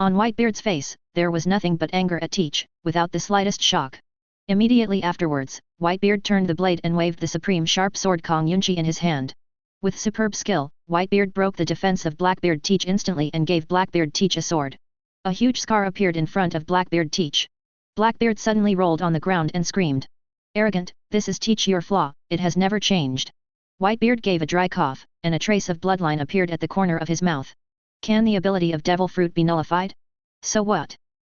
S1: On Whitebeard's face, there was nothing but anger at Teach, without the slightest shock. Immediately afterwards, Whitebeard turned the blade and waved the supreme sharp sword Kong Yunchi in his hand. With superb skill, Whitebeard broke the defense of Blackbeard Teach instantly and gave Blackbeard Teach a sword. A huge scar appeared in front of Blackbeard Teach. Blackbeard suddenly rolled on the ground and screamed. Arrogant, this is Teach your flaw, it has never changed. Whitebeard gave a dry cough, and a trace of bloodline appeared at the corner of his mouth. Can the ability of Devil Fruit be nullified? So what?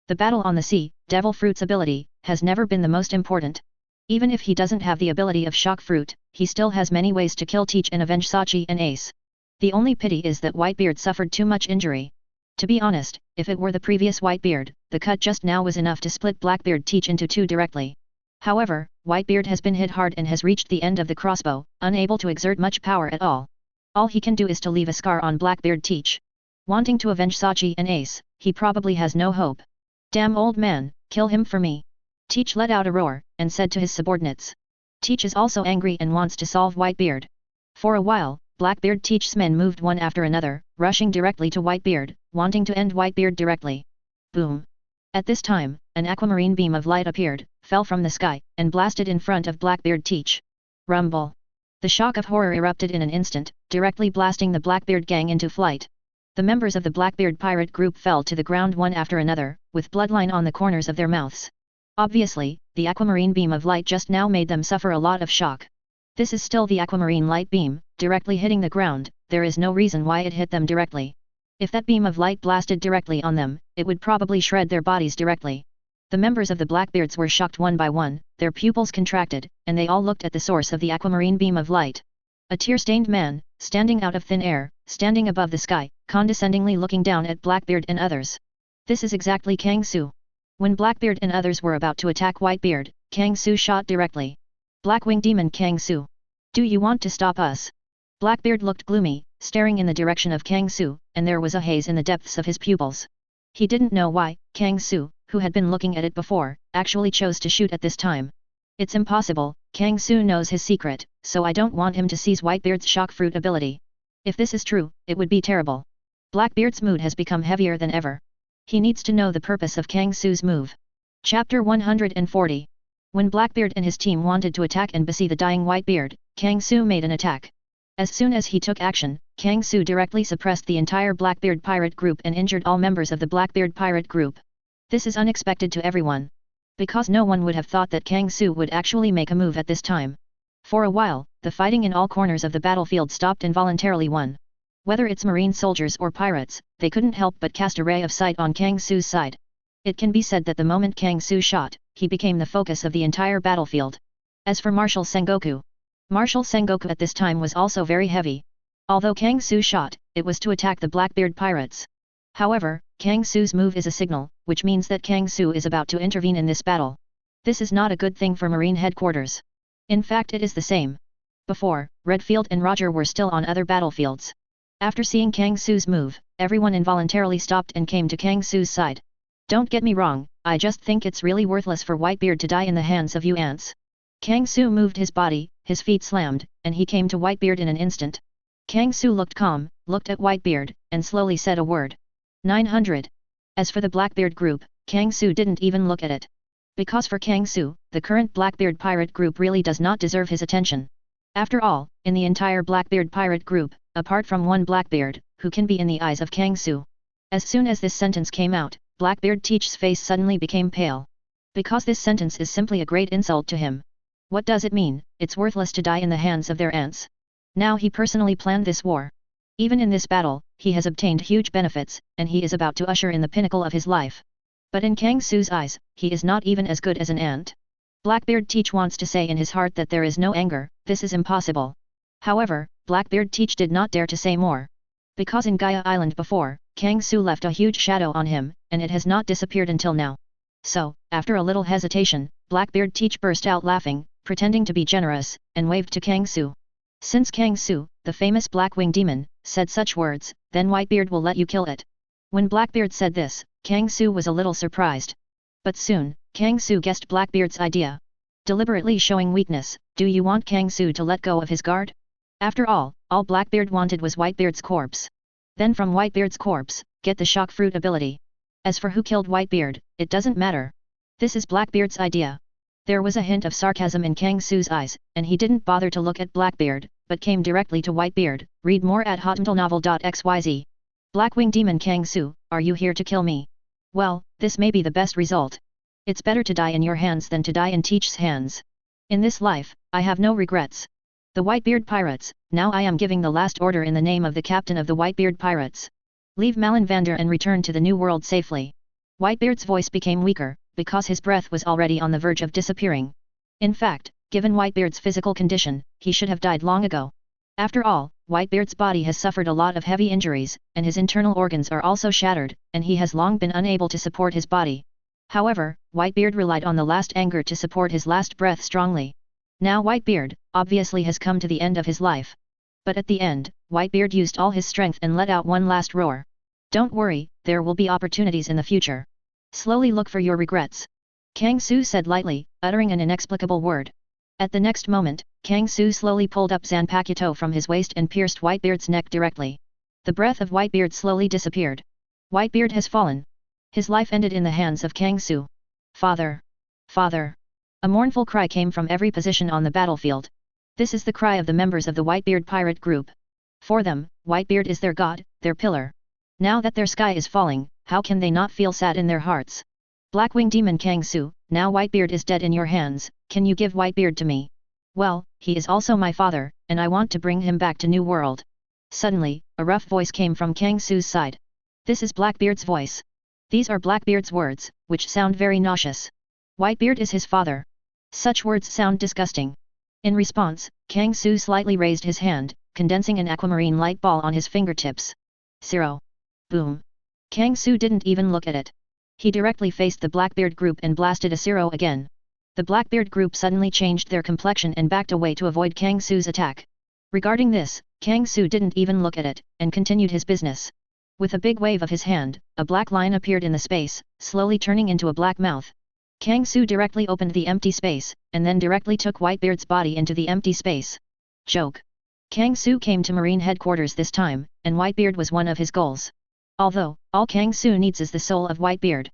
S1: The battle on the sea, Devil Fruit's ability, has never been the most important. Even if he doesn't have the ability of Shock Fruit, he still has many ways to kill Teach and avenge Sachi and Ace. The only pity is that Whitebeard suffered too much injury. To be honest, if it were the previous Whitebeard, the cut just now was enough to split Blackbeard Teach into 2 directly. However, Whitebeard has been hit hard and has reached the end of the crossbow, unable to exert much power at all. All he can do is to leave a scar on Blackbeard Teach. Wanting to avenge Sachi and Ace, he probably has no hope. Damn old man, kill him for me. Teach let out a roar, and said to his subordinates. Teach is also angry and wants to solve Whitebeard. For a while, Blackbeard Teach's men moved one after another, rushing directly to Whitebeard, wanting to end Whitebeard directly. Boom! At this time, an aquamarine beam of light appeared, fell from the sky, and blasted in front of Blackbeard Teach. Rumble! The shock of horror erupted in an instant, directly blasting the Blackbeard gang into flight. The members of the Blackbeard pirate group fell to the ground one after another, with bloodline on the corners of their mouths. Obviously, the aquamarine beam of light just now made them suffer a lot of shock. This is still the aquamarine light beam, directly hitting the ground, there is no reason why it hit them directly. If that beam of light blasted directly on them, it would probably shred their bodies directly. The members of the Blackbeards were shocked one by one, their pupils contracted, and they all looked at the source of the aquamarine beam of light. A tear-stained man, standing out of thin air, standing above the sky, condescendingly looking down at Blackbeard and others. This is exactly Kang Su. When Blackbeard and others were about to attack Whitebeard, Kang Su shot directly. Blackwing Demon Kang Su. Do you want to stop us? Blackbeard looked gloomy, staring in the direction of Kang Su, and there was a haze in the depths of his pupils. He didn't know why, Kang Su, who had been looking at it before, actually chose to shoot at this time. It's impossible, Kang Su knows his secret, so I don't want him to seize Whitebeard's shock fruit ability. If this is true, it would be terrible. Blackbeard's mood has become heavier than ever. He needs to know the purpose of Kang Su's move. Chapter 140. When Blackbeard and his team wanted to attack and besiege the dying Whitebeard, Kang Su made an attack. As soon as he took action, Kang Su directly suppressed the entire Blackbeard pirate group and injured all members of the Blackbeard pirate group. This is unexpected to everyone. Because no one would have thought that Kang Su would actually make a move at this time. For a while, the fighting in all corners of the battlefield stopped involuntarily. Whether it's marine soldiers or pirates, they couldn't help but cast a ray of sight on Kang Su's side. It can be said that the moment Kang Su shot, he became the focus of the entire battlefield. As for Marshal Sengoku at this time was also very heavy. Although Kang Su shot, it was to attack the Blackbeard pirates. However, Kang Su's move is a signal, which means that Kang Su is about to intervene in this battle. This is not a good thing for Marine headquarters. In fact, it is the same. Before, Redfield and Roger were still on other battlefields. After seeing Kang Su's move, everyone involuntarily stopped and came to Kang Su's side. Don't get me wrong, I just think it's really worthless for Whitebeard to die in the hands of you ants. Kang Su moved his body, his feet slammed, and he came to Whitebeard in an instant. Kang Su looked calm, looked at Whitebeard, and slowly said a word. 900. As for the Blackbeard group, Kang Su didn't even look at it. Because for Kang Su, the current Blackbeard pirate group really does not deserve his attention. After all, in the entire Blackbeard pirate group, apart from one Blackbeard, who can be in the eyes of Kang Su. As soon as this sentence came out, Blackbeard Teach's face suddenly became pale. Because this sentence is simply a great insult to him. What does it mean? It's worthless to die in the hands of their ants. Now he personally planned this war. Even in this battle, he has obtained huge benefits, and he is about to usher in the pinnacle of his life. But in Kang Su's eyes, he is not even as good as an ant. Blackbeard Teach wants to say in his heart that there is no anger, this is impossible. However, Blackbeard Teach did not dare to say more. Because in Gaia Island before, Kang Su left a huge shadow on him, and it has not disappeared until now. So, after a little hesitation, Blackbeard Teach burst out laughing, pretending to be generous, and waved to Kang Su. Since Kang Su, the famous Blackwing demon, said such words, then Whitebeard will let you kill it. When Blackbeard said this, Kang Su was a little surprised. But soon, Kang Su guessed Blackbeard's idea. Deliberately showing weakness, do you want Kang Su to let go of his guard? After all Blackbeard wanted was Whitebeard's corpse. Then from Whitebeard's corpse, get the shock fruit ability. As for who killed Whitebeard, it doesn't matter. This is Blackbeard's idea. There was a hint of sarcasm in Kang Su's eyes, and he didn't bother to look at Blackbeard, but came directly to Whitebeard. Read more at hotmailnovel.xyz. Blackwing Demon Kang Su, are you here to kill me? Well, this may be the best result. It's better to die in your hands than to die in Teach's hands. In this life, I have no regrets. The Whitebeard Pirates, now I am giving the last order in the name of the captain of the Whitebeard Pirates. Leave Marineford and return to the New World safely. Whitebeard's voice became weaker, because his breath was already on the verge of disappearing. In fact, given Whitebeard's physical condition, he should have died long ago. After all, Whitebeard's body has suffered a lot of heavy injuries, and his internal organs are also shattered, and he has long been unable to support his body. However, Whitebeard relied on the last anger to support his last breath strongly. Now Whitebeard, obviously has come to the end of his life. But at the end, Whitebeard used all his strength and let out one last roar. Don't worry, there will be opportunities in the future. Slowly look for your regrets. Kang Su said lightly, uttering an inexplicable word. At the next moment, Kang Su slowly pulled up Zanpakuto from his waist and pierced Whitebeard's neck directly. The breath of Whitebeard slowly disappeared. Whitebeard has fallen. His life ended in the hands of Kang Su. Father! Father! A mournful cry came from every position on the battlefield. This is the cry of the members of the Whitebeard pirate group. For them, Whitebeard is their god, their pillar. Now that their sky is falling, how can they not feel sad in their hearts? Blackwing Demon Kang Su, now Whitebeard is dead in your hands, can you give Whitebeard to me? Well, he is also my father, and I want to bring him back to New World. Suddenly, a rough voice came from Kang Su's side. This is Blackbeard's voice. These are Blackbeard's words, which sound very nauseous. Whitebeard is his father. Such words sound disgusting. In response, Kang Su slightly raised his hand, condensing an aquamarine light ball on his fingertips. Zero. Boom. Kang Su didn't even look at it. He directly faced the Blackbeard group and blasted a zero again. The Blackbeard group suddenly changed their complexion and backed away to avoid Kang Su's attack. Regarding this, Kang Su didn't even look at it, and continued his business. With a big wave of his hand, a black line appeared in the space, slowly turning into a black mouth. Kang Su directly opened the empty space, and then directly took Whitebeard's body into the empty space. Joke. Kang Su came to Marine headquarters this time, and Whitebeard was one of his goals. Although, all Kang Su needs is the soul of Whitebeard.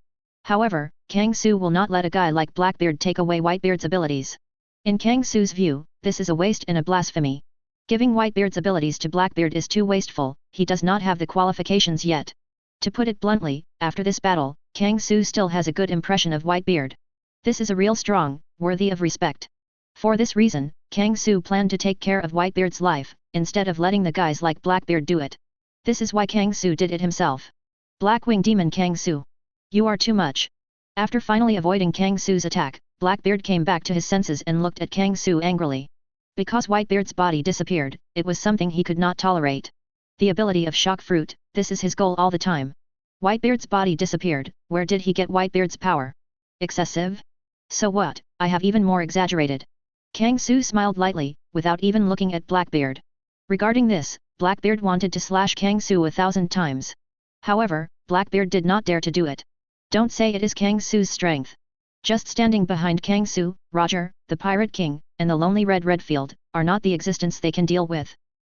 S1: However, Kang Su will not let a guy like Blackbeard take away Whitebeard's abilities. In Kang Su's view, this is a waste and a blasphemy. Giving Whitebeard's abilities to Blackbeard is too wasteful, he does not have the qualifications yet. To put it bluntly, after this battle, Kang Su still has a good impression of Whitebeard. This is a real strong, worthy of respect. For this reason, Kang Su planned to take care of Whitebeard's life, instead of letting the guys like Blackbeard do it. This is why Kang Su did it himself. Blackwing Demon Kang Su. You are too much. After finally avoiding Kang Su's attack, Blackbeard came back to his senses and looked at Kang Su angrily. Because Whitebeard's body disappeared, it was something he could not tolerate. The ability of shock fruit, this is his goal all the time. Whitebeard's body disappeared, where did he get Whitebeard's power? Excessive? So what, I have even more exaggerated. Kang Su smiled lightly, without even looking at Blackbeard. Regarding this, Blackbeard wanted to slash Kang Su 1,000 times. However, Blackbeard did not dare to do it. Don't say it is Kang Su's strength. Just standing behind Kang Su, Roger, the Pirate King, and the lonely Redfield, are not the existence they can deal with.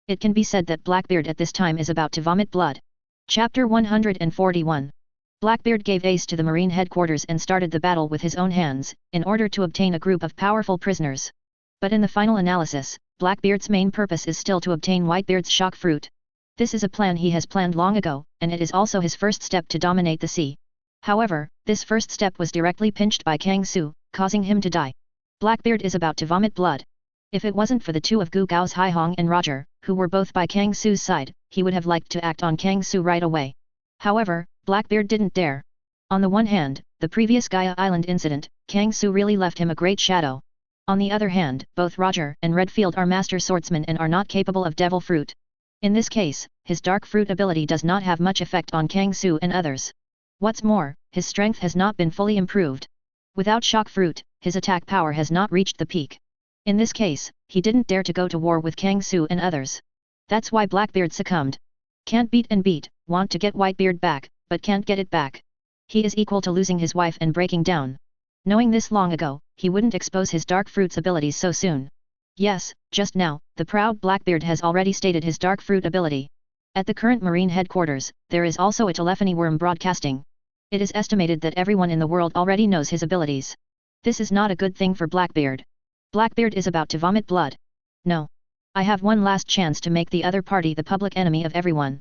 S1: It can be said that Blackbeard at this time is about to vomit blood. Chapter 141. Blackbeard gave ace to the Marine headquarters and started the battle with his own hands, in order to obtain a group of powerful prisoners. But in the final analysis, Blackbeard's main purpose is still to obtain Whitebeard's shock fruit. This is a plan he has planned long ago, and it is also his first step to dominate the sea. However, this first step was directly pinched by Kang Su, causing him to die. Blackbeard is about to vomit blood. If it wasn't for the two of Gu Gao's Haihong and Roger, who were both by Kang Su's side, he would have liked to act on Kang Su right away. However, Blackbeard didn't dare. On the one hand, the previous Gaia Island incident, Kang Su really left him a great shadow. On the other hand, both Roger and Redfield are master swordsmen and are not capable of devil fruit. In this case, his dark fruit ability does not have much effect on Kang Su and others. What's more, his strength has not been fully improved. Without shock fruit, his attack power has not reached the peak. In this case, he didn't dare to go to war with Kang Su and others. That's why Blackbeard succumbed. Can't beat and beat, want to get Whitebeard back, but can't get it back. He is equal to losing his wife and breaking down. Knowing this long ago, he wouldn't expose his dark fruit's abilities so soon. Yes, just now, the proud Blackbeard has already stated his dark fruit ability. At the current Marine headquarters, there is also a telephony worm broadcasting. It is estimated that everyone in the world already knows his abilities. This is not a good thing for Blackbeard. Blackbeard is about to vomit blood. No. I have one last chance to make the other party the public enemy of everyone.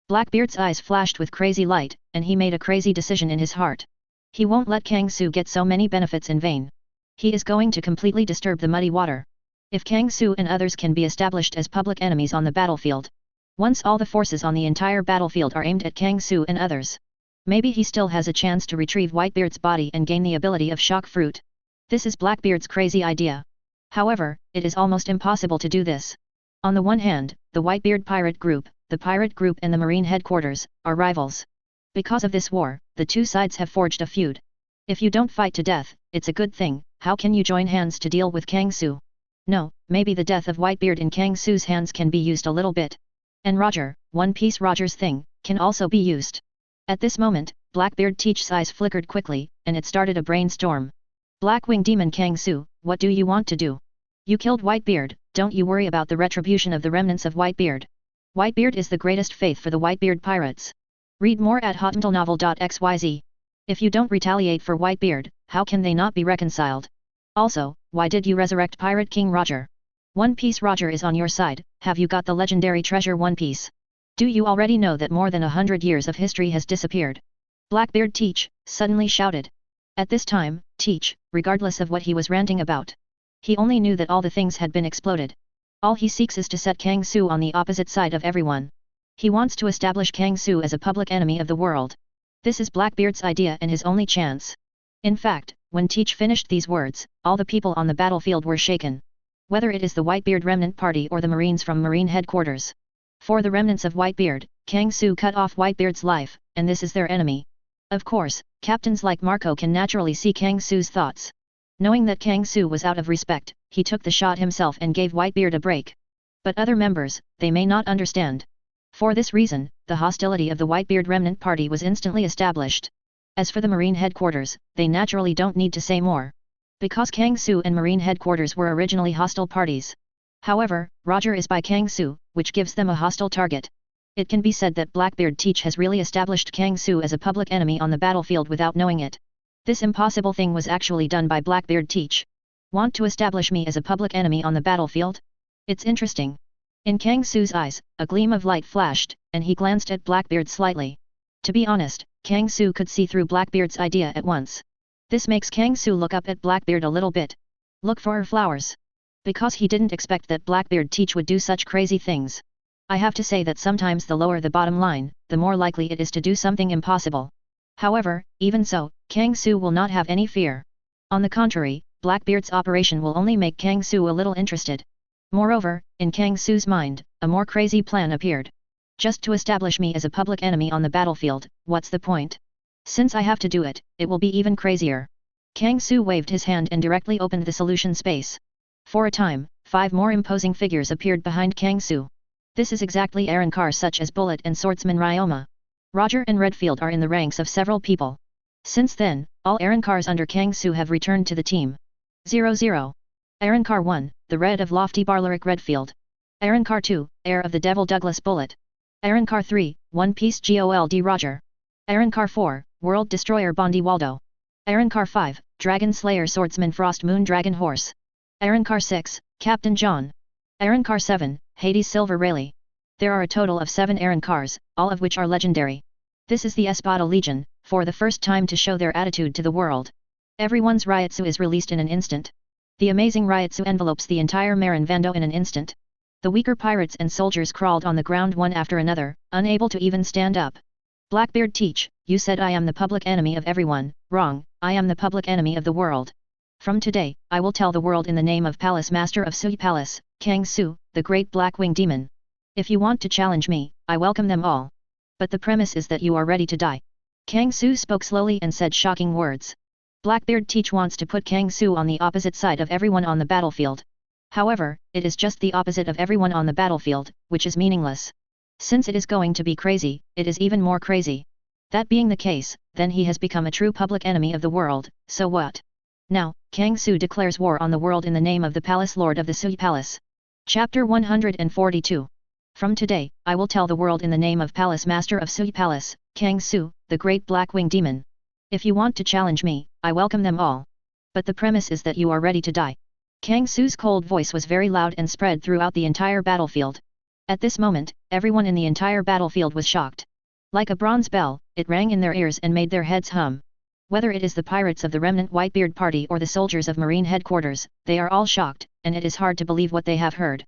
S1: Blackbeard's eyes flashed with crazy light, and he made a crazy decision in his heart. He won't let Kang Su get so many benefits in vain. He is going to completely disturb the muddy water. If Kang Su and others can be established as public enemies on the battlefield. Once all the forces on the entire battlefield are aimed at Kang Su and others. Maybe he still has a chance to retrieve Whitebeard's body and gain the ability of shock fruit. This is Blackbeard's crazy idea. However, it is almost impossible to do this. On the one hand, the Whitebeard pirate group, the pirate group and the Marine headquarters, are rivals. Because of this war, the two sides have forged a feud. If you don't fight to death, it's a good thing. How can you join hands to deal with Kang Su? No, maybe the death of Whitebeard in Kang Su's hands can be used a little bit. And Roger, One Piece Roger's thing, can also be used. At this moment, Blackbeard Teach's eyes flickered quickly, and it started a brainstorm. Blackwing Demon Kang Su, what do you want to do? You killed Whitebeard, don't you worry about the retribution of the remnants of Whitebeard. Whitebeard is the greatest faith for the Whitebeard Pirates. Read more at hotmailnovel.xyz. If you don't retaliate for Whitebeard, how can they not be reconciled? Also, why did you resurrect Pirate King Roger? One Piece Roger is on your side, have you got the legendary treasure One Piece? Do you already know that more than 100 years of history has disappeared? Blackbeard Teach suddenly shouted. At this time, Teach, regardless of what he was ranting about, he only knew that all the things had been exploded. All he seeks is to set Kang Su on the opposite side of everyone. He wants to establish Kang Su as a public enemy of the world. This is Blackbeard's idea and his only chance. In fact, when Teach finished these words, all the people on the battlefield were shaken. Whether it is the Whitebeard remnant party or the Marines from Marine headquarters. For the remnants of Whitebeard, Kang Su cut off Whitebeard's life, and this is their enemy. Of course, captains like Marco can naturally see Kang Su's thoughts. Knowing that Kang Su was out of respect, he took the shot himself and gave Whitebeard a break. But other members, they may not understand. For this reason, the hostility of the Whitebeard remnant party was instantly established. As for the Marine headquarters, they naturally don't need to say more. Because Kang Su and Marine headquarters were originally hostile parties. However, Roger is by Kang Su, which gives them a hostile target. It can be said that Blackbeard Teach has really established Kang Su as a public enemy on the battlefield without knowing it. This impossible thing was actually done by Blackbeard Teach. Want to establish me as a public enemy on the battlefield? It's interesting. In Kang Su's eyes, a gleam of light flashed, and he glanced at Blackbeard slightly. To be honest, Kang Su could see through Blackbeard's idea at once. This makes Kang Su look up at Blackbeard a little bit. Look for her flowers. Because he didn't expect that Blackbeard Teach would do such crazy things. I have to say that sometimes the lower the bottom line, the more likely it is to do something impossible. However, even so, Kang Su will not have any fear. On the contrary, Blackbeard's operation will only make Kang Su a little interested. Moreover, in Kang Su's mind, a more crazy plan appeared. Just to establish me as a public enemy on the battlefield, what's the point? Since I have to do it, it will be even crazier. Kang Su waved his hand and directly opened the solution space. For a time, 5 more imposing figures appeared behind Kang Su. This is exactly Arrancar such as Bullet and swordsman Ryoma. Roger and Redfield are in the ranks of several people. Since then, all Arrancars under Kang Su have returned to the team. 00. Arrancar 1, the Red of Lofty Barlaric Redfield. Arrancar 2, Heir of the Devil Douglas Bullet. Arrancar 3, One Piece Gold Roger. Arrancar 4, World Destroyer Bondi Waldo. Arrancar 5, Dragon Slayer Swordsman Frost Moon Dragon Horse. Arrancar 6, Captain John. Arrancar 7, Hades Silver Rayleigh. There are a total of 7 Arrancars, all of which are legendary. This is the Espada Legion, for the first time to show their attitude to the world. Everyone's Ryotsu is released in an instant. The amazing Ryotsu envelopes the entire Marineford in an instant. The weaker pirates and soldiers crawled on the ground one after another, unable to even stand up. Blackbeard Teach, you said I am the public enemy of everyone. Wrong, I am the public enemy of the world. From today, I will tell the world in the name of Palace Master of Sui Palace, Kang Su, the great Black-Winged Demon. If you want to challenge me, I welcome them all. But the premise is that you are ready to die. Kang Su spoke slowly and said shocking words. Blackbeard Teach wants to put Kang Su on the opposite side of everyone on the battlefield. However, it is just the opposite of everyone on the battlefield, which is meaningless. Since it is going to be crazy, it is even more crazy. That being the case, then he has become a true public enemy of the world, so what? Now, Kang Su declares war on the world in the name of the Palace Lord of the Sui Palace. Chapter 142. From today, I will tell the world in the name of Palace Master of Sui Palace, Kang Su, the great Black-Winged Demon. If you want to challenge me, I welcome them all. But the premise is that you are ready to die. Kang Su's cold voice was very loud and spread throughout the entire battlefield. At this moment, everyone in the entire battlefield was shocked. Like a bronze bell, it rang in their ears and made their heads hum. Whether it is the pirates of the remnant Whitebeard party or the soldiers of Marine headquarters, they are all shocked, and it is hard to believe what they have heard.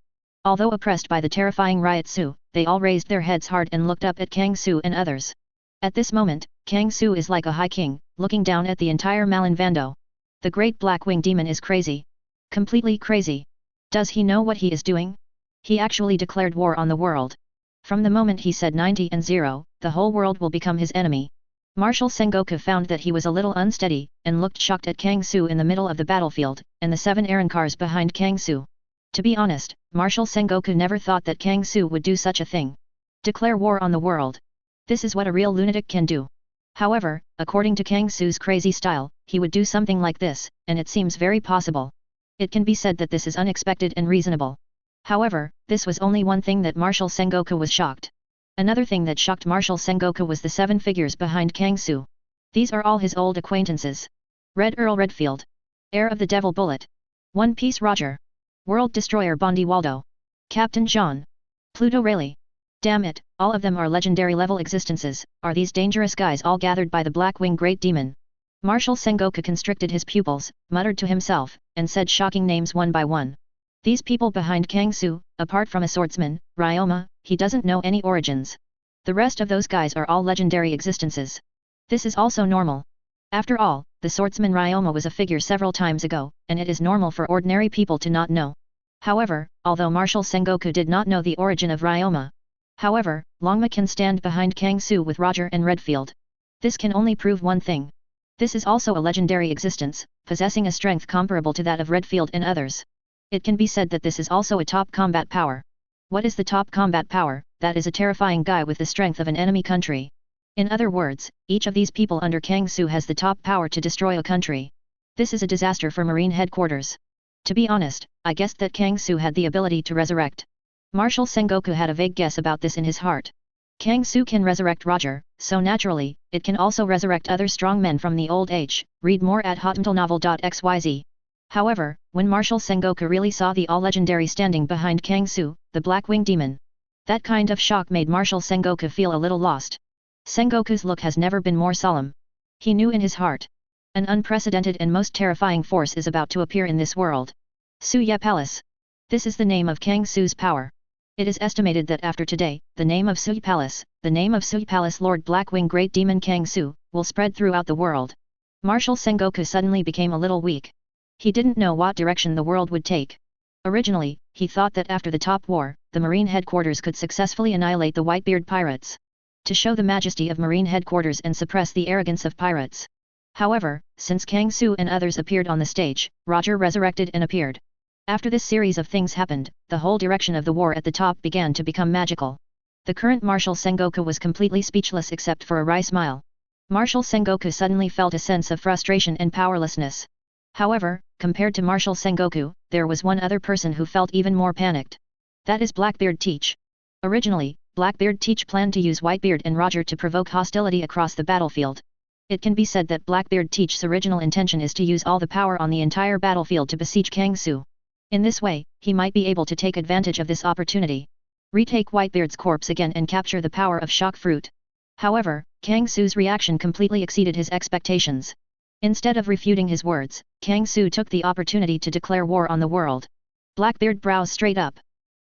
S1: Although oppressed by the terrifying Ryotsu, they all raised their heads hard and looked up at Kang Su and others. At this moment, Kang Su is like a high king, looking down at the entire Marineford. The great Black-Winged Demon is crazy. Completely crazy. Does he know what he is doing? He actually declared war on the world. From the moment he said 90 and 0, the whole world will become his enemy. Marshal Sengoku found that he was a little unsteady, and looked shocked at Kang Su in the middle of the battlefield, and the 7 Arrancars behind Kang Su. To be honest, Marshal Sengoku never thought that Kang Su would do such a thing. Declare war on the world. This is what a real lunatic can do. However, according to Kang Su's crazy style, he would do something like this, and it seems very possible. It can be said that this is unexpected and reasonable. However, this was only one thing that Marshal Sengoku was shocked. Another thing that shocked Marshal Sengoku was the 7 figures behind Kangsu. These are all his old acquaintances. Red Earl Redfield. Heir of the Devil Bullet. One Piece Roger. World Destroyer Bondi Waldo. Captain John. Pluto Rayleigh. Damn it, all of them are legendary level existences. Are these dangerous guys all gathered by the Blackwing Great Demon? Marshal Sengoku constricted his pupils, muttered to himself, and said shocking names one by one. These people behind Kangsu, apart from a swordsman, Ryoma, he doesn't know any origins. The rest of those guys are all legendary existences. This is also normal. After all, the swordsman Ryoma was a figure several times ago, and it is normal for ordinary people to not know. However, although Marshal Sengoku did not know the origin of Ryoma. However, Longma can stand behind Kangsu with Roger and Redfield. This can only prove one thing. This is also a legendary existence, possessing a strength comparable to that of Redfield and others. It can be said that this is also a top combat power. What is the top combat power? That is a terrifying guy with the strength of an enemy country. In other words, each of these people under Kangsu has the top power to destroy a country. This is a disaster for Marine headquarters. To be honest, I guessed that Kangsu had the ability to resurrect. Marshal Sengoku had a vague guess about this in his heart. Kangsu can resurrect Roger, so naturally, it can also resurrect other strong men from the old age. Read more at hotmentalnovel.xyz. However, when Marshal Sengoku really saw the all-legendary standing behind Kangsu, the Blackwing Demon, that kind of shock made Marshal Sengoku feel a little lost. Sengoku's look has never been more solemn. He knew in his heart. An unprecedented and most terrifying force is about to appear in this world. Suya Palace. This is the name of Kangsu's power. It is estimated that after today, the name of Suya Palace, the name of Suya Palace Lord Blackwing Great Demon Kangsu, will spread throughout the world. Marshal Sengoku suddenly became a little weak. He didn't know what direction the world would take. Originally, he thought that after the top war, the Marine headquarters could successfully annihilate the Whitebeard Pirates. To show the majesty of Marine headquarters and suppress the arrogance of pirates. However, since Kangsu and others appeared on the stage, Roger resurrected and appeared. After this series of things happened, the whole direction of the war at the top began to become magical. The current Marshal Sengoku was completely speechless except for a wry smile. Marshal Sengoku suddenly felt a sense of frustration and powerlessness. However, compared to Marshal Sengoku, there was one other person who felt even more panicked. That is Blackbeard Teach. Originally, Blackbeard Teach planned to use Whitebeard and Roger to provoke hostility across the battlefield. It can be said that Blackbeard Teach's original intention is to use all the power on the entire battlefield to besiege Kangsu. In this way, he might be able to take advantage of this opportunity. Retake Whitebeard's corpse again and capture the power of Shock Fruit. However, Kangsu's reaction completely exceeded his expectations. Instead of refuting his words, Kangsu took the opportunity to declare war on the world. Blackbeard brows straight up.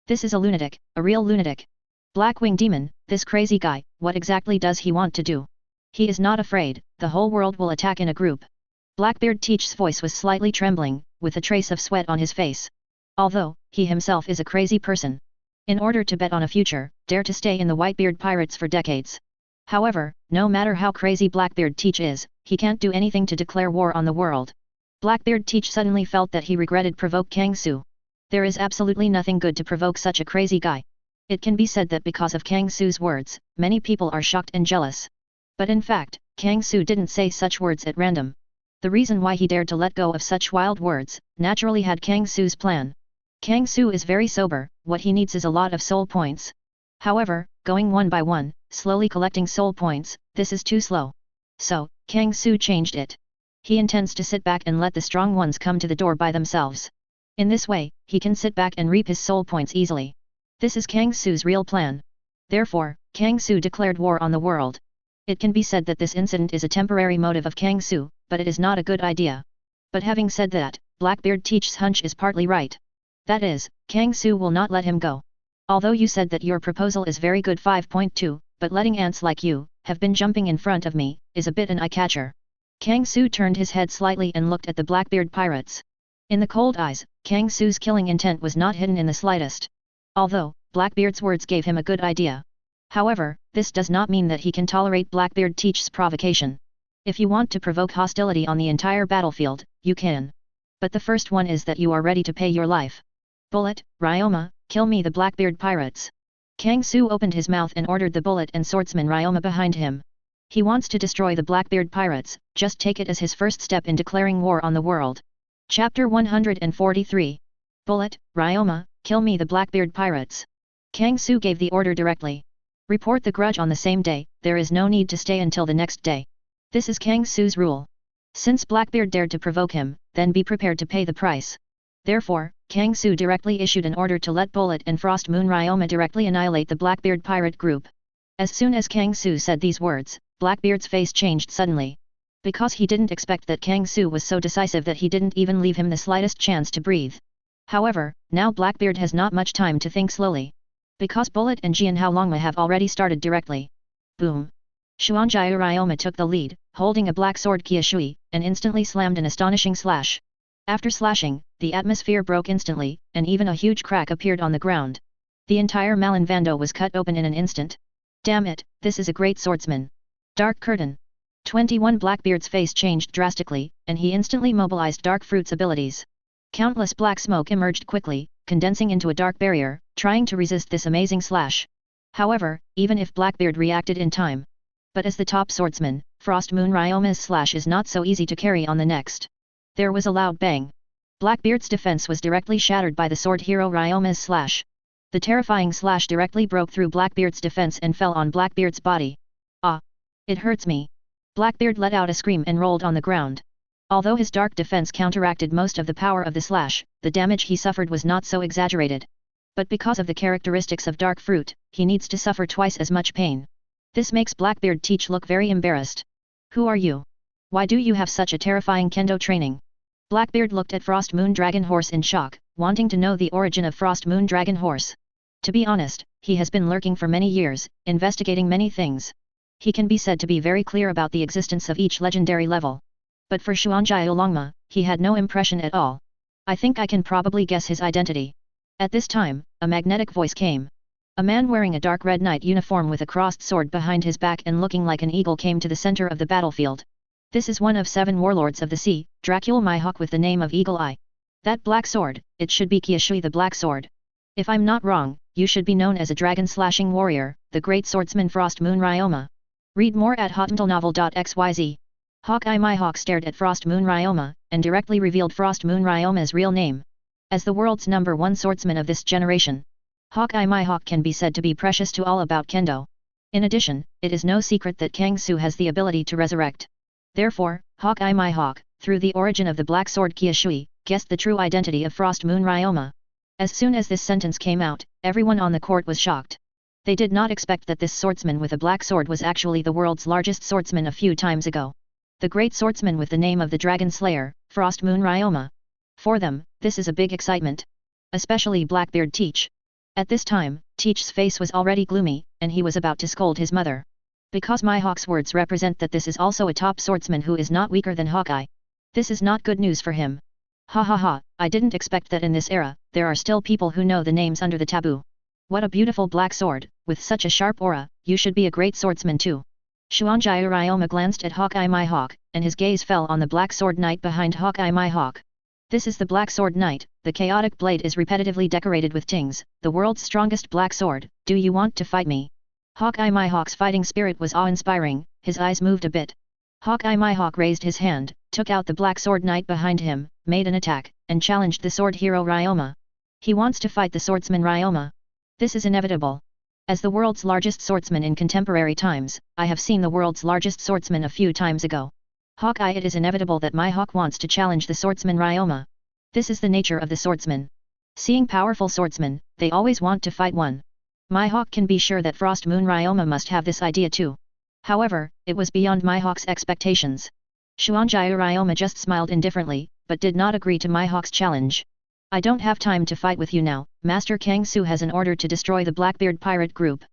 S1: This is a lunatic, a real lunatic. Blackwing Demon, this crazy guy, what exactly does he want to do? He is not afraid, the whole world will attack in a group. Blackbeard Teach's voice was slightly trembling, with a trace of sweat on his face. Although, he himself is a crazy person. In order to bet on a future, dare to stay in the Whitebeard Pirates for decades. However, no matter how crazy Blackbeard Teach is, he can't do anything to declare war on the world. Blackbeard Teach suddenly felt that he regretted provoke Kangsu. There is absolutely nothing good to provoke such a crazy guy. It can be said that because of Kangsu's words, many people are shocked and jealous. But in fact, Kangsu didn't say such words at random. The reason why he dared to let go of such wild words, naturally had Kangsu's plan. Kangsu is very sober, what he needs is a lot of soul points. However, going one by one, slowly collecting soul points, this is too slow. So, Kangsu changed it. He intends to sit back and let the strong ones come to the door by themselves. In this way, he can sit back and reap his soul points easily. This is Kangsu's real plan. Therefore, Kangsu declared war on the world. It can be said that this incident is a temporary motive of Kangsu, but it is not a good idea. But having said that, Blackbeard Teach's hunch is partly right. That is, Kangsu will not let him go. Although you said that your proposal is very good 5.2, but letting ants like you, have been jumping in front of me, is a bit an eye-catcher. Kangsu turned his head slightly and looked at the Blackbeard Pirates. In the cold eyes, Kangsu's killing intent was not hidden in the slightest. Although, Blackbeard's words gave him a good idea. However, this does not mean that he can tolerate Blackbeard Teach's provocation. If you want to provoke hostility on the entire battlefield, you can. But the first one is that you are ready to pay your life. Bullet, Ryoma, kill me the Blackbeard Pirates. Kangsu opened his mouth and ordered the Bullet and swordsman Ryoma behind him. He wants to destroy the Blackbeard Pirates, just take it as his first step in declaring war on the world. Chapter 143. Bullet, Ryoma, kill me the Blackbeard Pirates. Kang Su gave the order directly. Report the grudge on the same day, there is no need to stay until the next day. This is Kang Su's rule. Since Blackbeard dared to provoke him, then be prepared to pay the price. Therefore, Kang Su directly issued an order to let Bullet and Frost Moon Ryoma directly annihilate the Blackbeard pirate group. As soon as Kang Su said these words, Blackbeard's face changed suddenly. Because he didn't expect that Kang Su was so decisive that he didn't even leave him the slightest chance to breathe. However, now Blackbeard has not much time to think slowly. Because Bullet and Jian Haolongma have already started directly. Boom! Xuanjiu Ryoma took the lead, holding a black sword Kyushui, and instantly slammed an astonishing slash. After slashing, the atmosphere broke instantly, and even a huge crack appeared on the ground. The entire Malinvando was cut open in an instant. Damn it, this is a great swordsman. Dark Curtain. 21 Blackbeard's face changed drastically, and he instantly mobilized Dark Fruit's abilities. Countless black smoke emerged quickly, condensing into a dark barrier, trying to resist this amazing slash. However, even if Blackbeard reacted in time. But as the top swordsman, Frost Moon Ryoma's slash is not so easy to carry on the next. There was a loud bang. Blackbeard's defense was directly shattered by the sword hero Ryoma's slash. The terrifying slash directly broke through Blackbeard's defense and fell on Blackbeard's body. Ah! It hurts me. Blackbeard let out a scream and rolled on the ground. Although his dark defense counteracted most of the power of the slash, the damage he suffered was not so exaggerated. But because of the characteristics of Dark Fruit, he needs to suffer twice as much pain. This makes Blackbeard Teach look very embarrassed. Who are you? Why do you have such a terrifying kendo training? Blackbeard looked at Frost Moon Dragon Horse in shock, wanting to know the origin of Frost Moon Dragon Horse. To be honest, he has been lurking for many years, investigating many things. He can be said to be very clear about the existence of each legendary level. But for Xuanjiu Haolongma, he had no impression at all. I think I can probably guess his identity. At this time, a magnetic voice came. A man wearing a dark red knight uniform with a crossed sword behind his back and looking like an eagle came to the center of the battlefield. This is one of 7 warlords of the sea, Dracula Mihawk with the name of Eagle Eye. That black sword, it should be Kyushui the Black Sword. If I'm not wrong, you should be known as a dragon-slashing warrior, the great swordsman Frost Moon Ryoma. Read more at hotnovel.xyz. Hawkeye Mihawk stared at Frost Moon Ryoma, and directly revealed Frost Moon Ryoma's real name. As the world's #1 swordsman of this generation, Hawkeye Mihawk can be said to be precious to all about kendo. In addition, it is no secret that Kang Su has the ability to resurrect. Therefore, Hawkeye Mihawk, through the origin of the black sword Kyushui, guessed the true identity of Frost Moon Ryoma. As soon as this sentence came out, everyone on the court was shocked. They did not expect that this swordsman with a black sword was actually the world's largest swordsman a few times ago. The great swordsman with the name of the Dragon Slayer, Frost Moon Ryoma. For them, this is a big excitement. Especially Blackbeard Teach. At this time, Teach's face was already gloomy, and he was about to scold his mother. Because Mihawk's words represent that this is also a top swordsman who is not weaker than Hawkeye. This is not good news for him. Ha ha ha, I didn't expect that in this era, there are still people who know the names under the taboo. What a beautiful black sword, with such a sharp aura, you should be a great swordsman too. Xuanjiu Ryoma glanced at Hawkeye Mihawk, and his gaze fell on the black sword knight behind Hawkeye Mihawk. This is the Black Sword Knight, the chaotic blade is repetitively decorated with tings, the world's strongest black sword, do you want to fight me? Hawkeye Mihawk's fighting spirit was awe-inspiring, his eyes moved a bit. Hawkeye Mihawk raised his hand, took out the Black Sword Knight behind him, made an attack, and challenged the sword hero Ryoma. He wants to fight the swordsman Ryoma. This is inevitable. As the world's largest swordsman in contemporary times, I have seen the world's largest swordsman a few times ago. Hawkeye, it is inevitable that Mihawk wants to challenge the swordsman Ryoma. This is the nature of the swordsman. Seeing powerful swordsmen, they always want to fight one. Mihawk can be sure that Frost Moon Ryoma must have this idea too. However, it was beyond Mihawk's expectations. Xuanjiu Ryoma just smiled indifferently, but did not agree to Mihawk's challenge. I don't have time to fight with you now, Master Kang Su has an order to destroy the Blackbeard pirate group.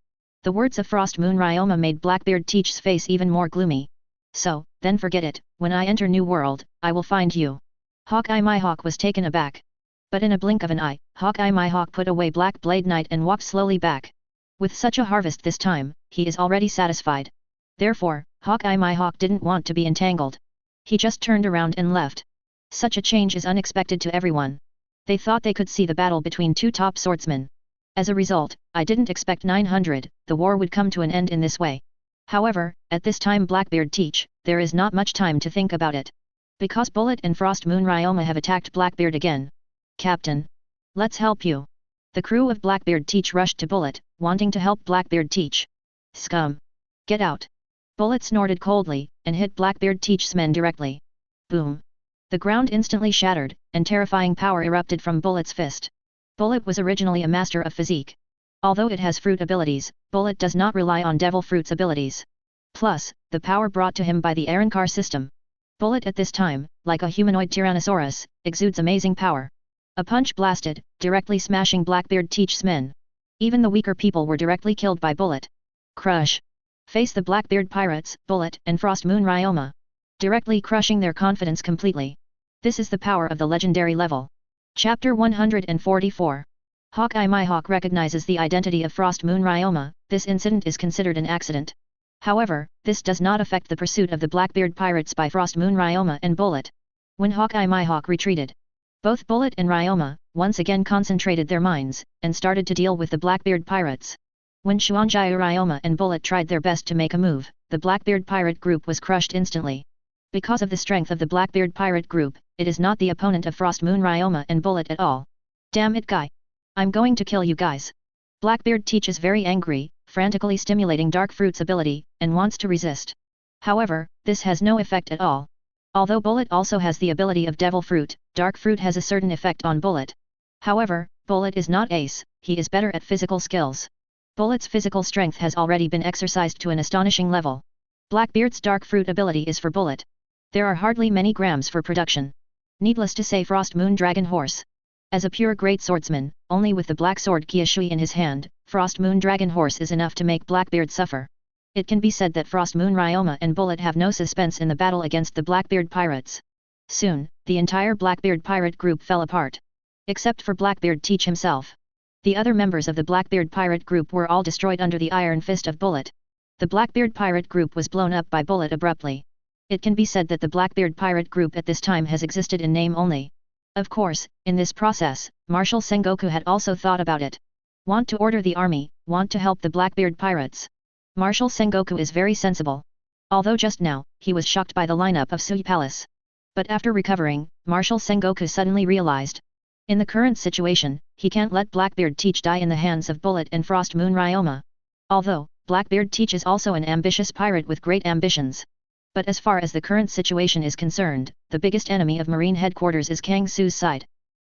S1: The words of Frost Moon Ryoma made Blackbeard Teach's face even more gloomy. So, then forget it, when I enter New World, I will find you. Hawkeye Mihawk was taken aback. But in a blink of an eye, Hawkeye Mihawk put away Black Blade Knight and walked slowly back. With such a harvest this time, he is already satisfied. Therefore, Hawkeye Mihawk didn't want to be entangled. He just turned around and left. Such a change is unexpected to everyone. They thought they could see the battle between 2 top swordsmen. As a result, I didn't expect 900, the war would come to an end in this way. However, at this time Blackbeard Teach, there is not much time to think about it. Because Bullet and Frost Moon Ryoma have attacked Blackbeard again. Captain! Let's help you! The crew of Blackbeard Teach rushed to Bullet, wanting to help Blackbeard Teach. Scum! Get out! Bullet snorted coldly, and hit Blackbeard Teach's men directly. Boom! The ground instantly shattered, and terrifying power erupted from Bullet's fist. Bullet was originally a master of physique. Although it has fruit abilities, Bullet does not rely on devil fruit's abilities. Plus, the power brought to him by the Arrancar system. Bullet at this time, like a humanoid Tyrannosaurus, exudes amazing power. A punch blasted, directly smashing Blackbeard Teach's men. Even the weaker people were directly killed by Bullet. Crush! Face the Blackbeard Pirates, Bullet and Frost Moon Ryoma. Directly crushing their confidence completely. This is the power of the legendary level. Chapter 144. Hawkeye Mihawk recognizes the identity of Frost Moon Ryoma. This incident is considered an accident. However, this does not affect the pursuit of the Blackbeard Pirates by Frost Moon Ryoma and Bullet. When Hawkeye Mihawk retreated, both Bullet and Ryoma once again concentrated their minds, and started to deal with the Blackbeard Pirates. When Xuanjiu Ryoma and Bullet tried their best to make a move, the Blackbeard Pirate group was crushed instantly. Because of the strength of the Blackbeard Pirate group, it is not the opponent of Frost Moon Ryoma and Bullet at all. Damn it guy! I'm going to kill you guys! Blackbeard Teach is very angry, frantically stimulating Dark Fruit's ability, and wants to resist. However, this has no effect at all. Although Bullet also has the ability of Devil Fruit, Dark Fruit has a certain effect on Bullet. However, Bullet is not ace, he is better at physical skills. Bullet's physical strength has already been exercised to an astonishing level. Blackbeard's Dark Fruit ability is for Bullet. There are hardly many grams for production. Needless to say Frost Moon Dragon Horse. As a pure great swordsman, only with the black sword Kyushui in his hand, Frost Moon Dragon Horse is enough to make Blackbeard suffer. It can be said that Frost Moon Ryoma and Bullet have no suspense in the battle against the Blackbeard Pirates. Soon, the entire Blackbeard Pirate group fell apart. Except for Blackbeard Teach himself. The other members of the Blackbeard Pirate group were all destroyed under the iron fist of Bullet. The Blackbeard Pirate group was blown up by Bullet abruptly. It can be said that the Blackbeard Pirate group at this time has existed in name only. Of course, in this process, Marshal Sengoku had also thought about it. Want to order the army, want to help the Blackbeard Pirates. Marshal Sengoku is very sensible. Although just now, he was shocked by the lineup of Sui Palace. But after recovering, Marshal Sengoku suddenly realized. In the current situation, he can't let Blackbeard Teach die in the hands of Bullet and Frost Moon Ryoma. Although, Blackbeard Teach is also an ambitious pirate with great ambitions. But as far as the current situation is concerned, the biggest enemy of Marine headquarters is Kang Su's side.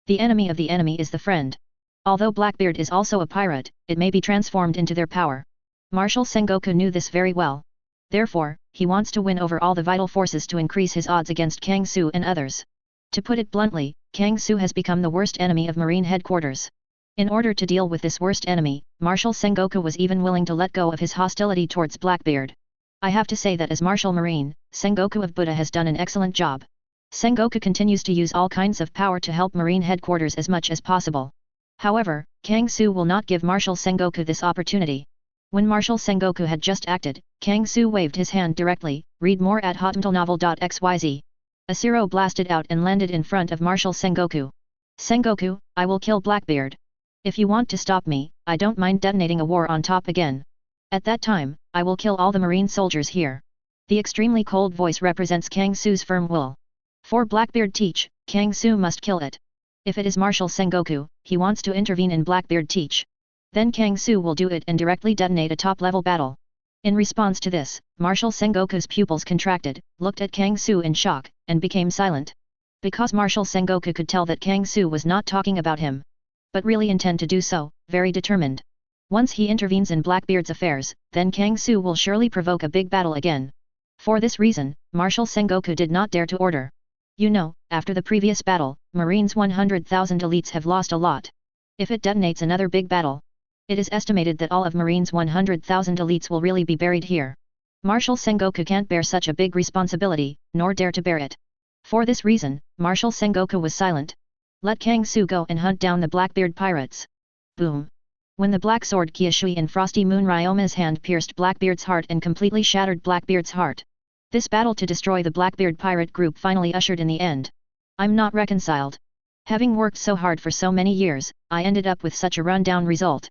S1: The enemy of the enemy is the friend. Although Blackbeard is also a pirate, it may be transformed into their power. Marshal Sengoku knew this very well. Therefore, he wants to win over all the vital forces to increase his odds against Kang Su and others. To put it bluntly, Kang Su has become the worst enemy of Marine headquarters. In order to deal with this worst enemy, Marshal Sengoku was even willing to let go of his hostility towards Blackbeard. I have to say that as Marshal Marine, Sengoku of Buddha has done an excellent job. Sengoku continues to use all kinds of power to help Marine headquarters as much as possible. However, Kang Su will not give Marshal Sengoku this opportunity. When Marshal Sengoku had just acted, Kang Su waved his hand directly. Read more at hotmtlnovel.xyz. A Zero blasted out and landed in front of Marshal Sengoku. Sengoku, I will kill Blackbeard. If you want to stop me, I don't mind detonating a war on top again. At that time, I will kill all the Marine soldiers here. The extremely cold voice represents Kang Su's firm will. For Blackbeard Teach, Kang Su must kill it. If it is Marshal Sengoku, he wants to intervene in Blackbeard Teach. Then Kang Su will do it and directly detonate a top-level battle. In response to this, Marshal Sengoku's pupils contracted, looked at Kang Su in shock, and became silent. Because Marshal Sengoku could tell that Kang Su was not talking about him. But really intend to do so, very determined. Once he intervenes in Blackbeard's affairs, then Kang Su will surely provoke a big battle again. For this reason, Marshal Sengoku did not dare to order. You know, after the previous battle, Marines 100,000 elites have lost a lot. If it detonates another big battle, it is estimated that all of Marines 100,000 elites will really be buried here. Marshal Sengoku can't bear such a big responsibility, nor dare to bear it. For this reason, Marshal Sengoku was silent. Let Kang Su go and hunt down the Blackbeard Pirates. Boom! When the black sword Kyushui in Frosty Moon Ryoma's hand pierced Blackbeard's heart and completely shattered Blackbeard's heart. This battle to destroy the Blackbeard pirate group finally ushered in the end. I'm not reconciled. Having worked so hard for so many years, I ended up with such a rundown result.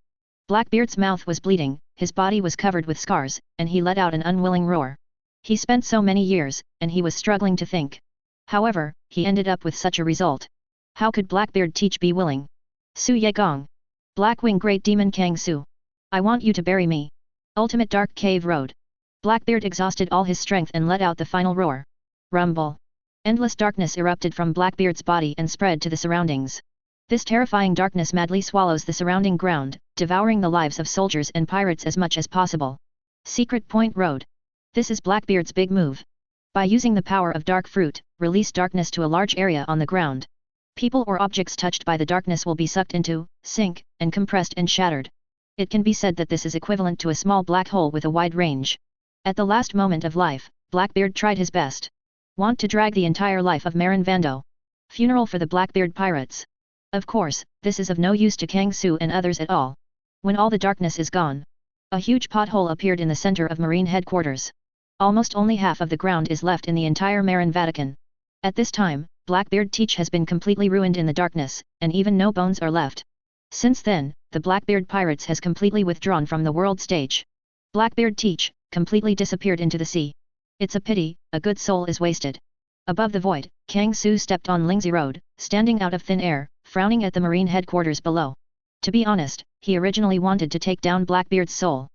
S1: Blackbeard's mouth was bleeding, his body was covered with scars, and he let out an unwilling roar. He spent so many years, and he was struggling to think. However, he ended up with such a result. How could Blackbeard teach be willing? Su Yegong. Blackwing Great Demon Kang Su. I want you to bury me. Ultimate Dark Cave Road. Blackbeard exhausted all his strength and let out the final roar. Rumble. Endless darkness erupted from Blackbeard's body and spread to the surroundings. This terrifying darkness madly swallows the surrounding ground, devouring the lives of soldiers and pirates as much as possible. Secret Point Road. This is Blackbeard's big move. By using the power of dark fruit, release darkness to a large area on the ground. People or objects touched by the darkness will be sucked into, sink, and compressed and shattered. It can be said that this is equivalent to a small black hole with a wide range. At the last moment of life, Blackbeard tried his best. Want to drag the entire life of Marineford. Funeral for the Blackbeard Pirates. Of course, this is of no use to Kang Su and others at all. When all the darkness is gone, a huge pothole appeared in the center of Marine headquarters. Almost only half of the ground is left in the entire Marin Vatican. At this time, Blackbeard Teach has been completely ruined in the darkness, and even no bones are left. Since then, the Blackbeard Pirates has completely withdrawn from the world stage. Blackbeard Teach completely disappeared into the sea. It's a pity, a good soul is wasted. Above the void, Kang Su stepped on Lingzi Road, standing out of thin air, frowning at the marine headquarters below. To be honest, he originally wanted to take down Blackbeard's soul.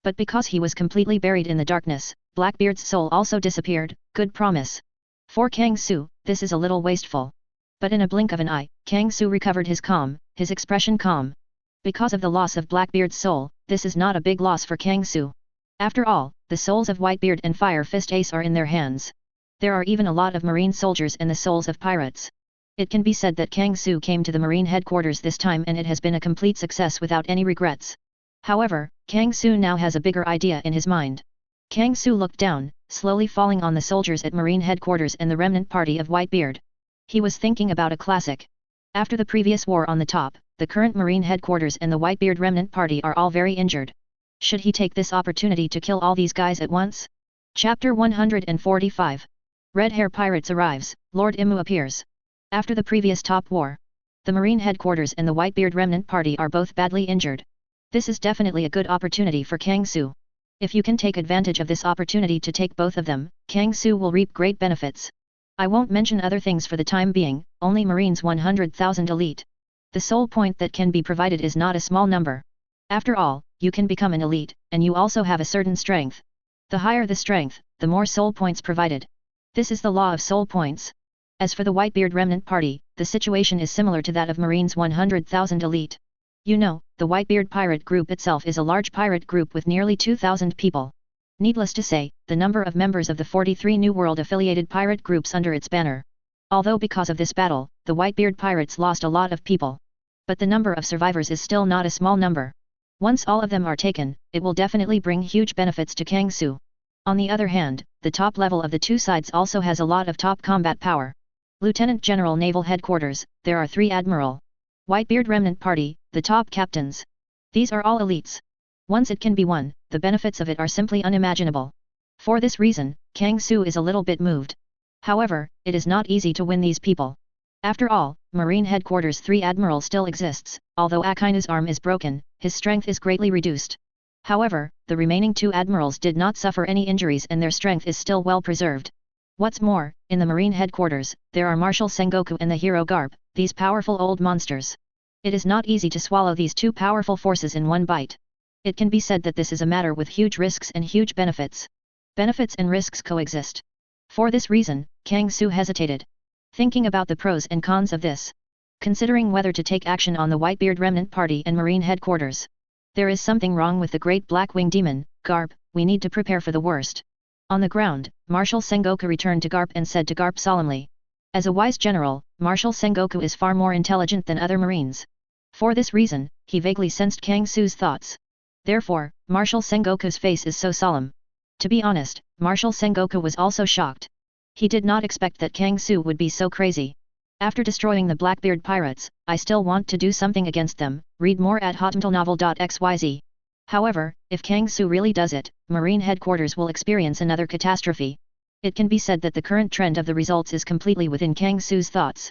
S1: But because he was completely buried in the darkness, Blackbeard's soul also disappeared. Good promise. For Kang Su, this is a little wasteful. But in a blink of an eye, Kang Su recovered his calm, his expression calm. Because of the loss of Blackbeard's soul, this is not a big loss for Kang Su. After all, the souls of Whitebeard and Fire Fist Ace are in their hands. There are even a lot of marine soldiers and the souls of pirates. It can be said that Kang Su came to the marine headquarters this time and it has been a complete success without any regrets. However, Kang Su now has a bigger idea in his mind. Kang Su looked down, slowly falling on the soldiers at marine headquarters and the remnant party of Whitebeard. He was thinking about a classic. After the previous war on the top, the current marine headquarters and the Whitebeard remnant party are all very injured. Should he take this opportunity to kill all these guys at once? Chapter 145. Red Hair Pirates arrives, Lord Imu appears. After the previous top war, the marine headquarters and the Whitebeard remnant party are both badly injured. This is definitely a good opportunity for Kang Su. If you can take advantage of this opportunity to take both of them, Kang Su will reap great benefits. I won't mention other things for the time being, only Marines 100,000 elite. The sole point that can be provided is not a small number. After all, you can become an elite, and you also have a certain strength. The higher the strength, the more soul points provided. This is the law of soul points. As for the Whitebeard remnant party, the situation is similar to that of Marines 100,000 elite. You know, the Whitebeard pirate group itself is a large pirate group with nearly 2,000 people. Needless to say, the number of members of the 43 New World affiliated pirate groups under its banner. Although because of this battle, the Whitebeard pirates lost a lot of people. But the number of survivors is still not a small number. Once all of them are taken, it will definitely bring huge benefits to Kang Su. On the other hand, the top level of the two sides also has a lot of top combat power. Lieutenant General Naval Headquarters, there are 3 Admiral. Whitebeard Remnant Party, the top captains. These are all elites. Once it can be won, the benefits of it are simply unimaginable. For this reason, Kang Su is a little bit moved. However, it is not easy to win these people. After all, Marine Headquarters 3 Admiral still exists, although Akina's arm is broken, his strength is greatly reduced. However, the remaining 2 admirals did not suffer any injuries and their strength is still well preserved. What's more, in the Marine Headquarters, there are Marshal Sengoku and the hero Garp, these powerful old monsters. It is not easy to swallow these 2 powerful forces in one bite. It can be said that this is a matter with huge risks and huge benefits. Benefits and risks coexist. For this reason, Kang Su hesitated. Thinking about the pros and cons of this. Considering whether to take action on the Whitebeard Remnant Party and Marine Headquarters. There is something wrong with the great Blackwing Demon, Garp, we need to prepare for the worst. On the ground, Marshal Sengoku returned to Garp and said to Garp solemnly. As a wise general, Marshal Sengoku is far more intelligent than other Marines. For this reason, he vaguely sensed Kang Su's thoughts. Therefore, Marshal Sengoku's face is so solemn. To be honest, Marshal Sengoku was also shocked. He did not expect that Kang Su would be so crazy. After destroying the Blackbeard Pirates, I still want to do something against them, read more at hotmailnovel.xyz. However, if Kang Su really does it, Marine Headquarters will experience another catastrophe. It can be said that the current trend of the results is completely within Kang Su's thoughts.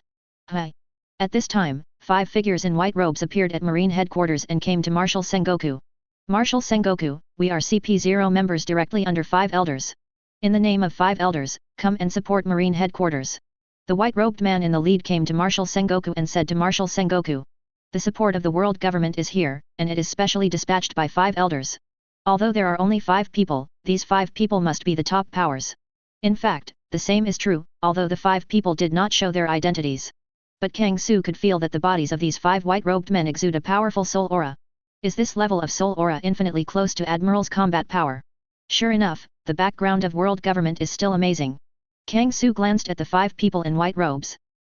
S1: Hi. At this time, 5 figures in white robes appeared at Marine Headquarters and came to Marshal Sengoku. Marshal Sengoku, we are CP0 members directly under 5 elders. In the name of 5 elders, come and support Marine Headquarters. The white-robed man in the lead came to Marshal Sengoku and said to Marshal Sengoku, "The support of the world government is here, and it is specially dispatched by 5 elders. Although there are only 5 people, these 5 people must be the top powers. In fact, the same is true, although the 5 people did not show their identities. But Kang Su could feel that the bodies of these 5 white-robed men exude a powerful soul aura. Is this level of soul aura infinitely close to Admiral's combat power? Sure enough, the background of world government is still amazing." Kang Su glanced at the 5 people in white robes.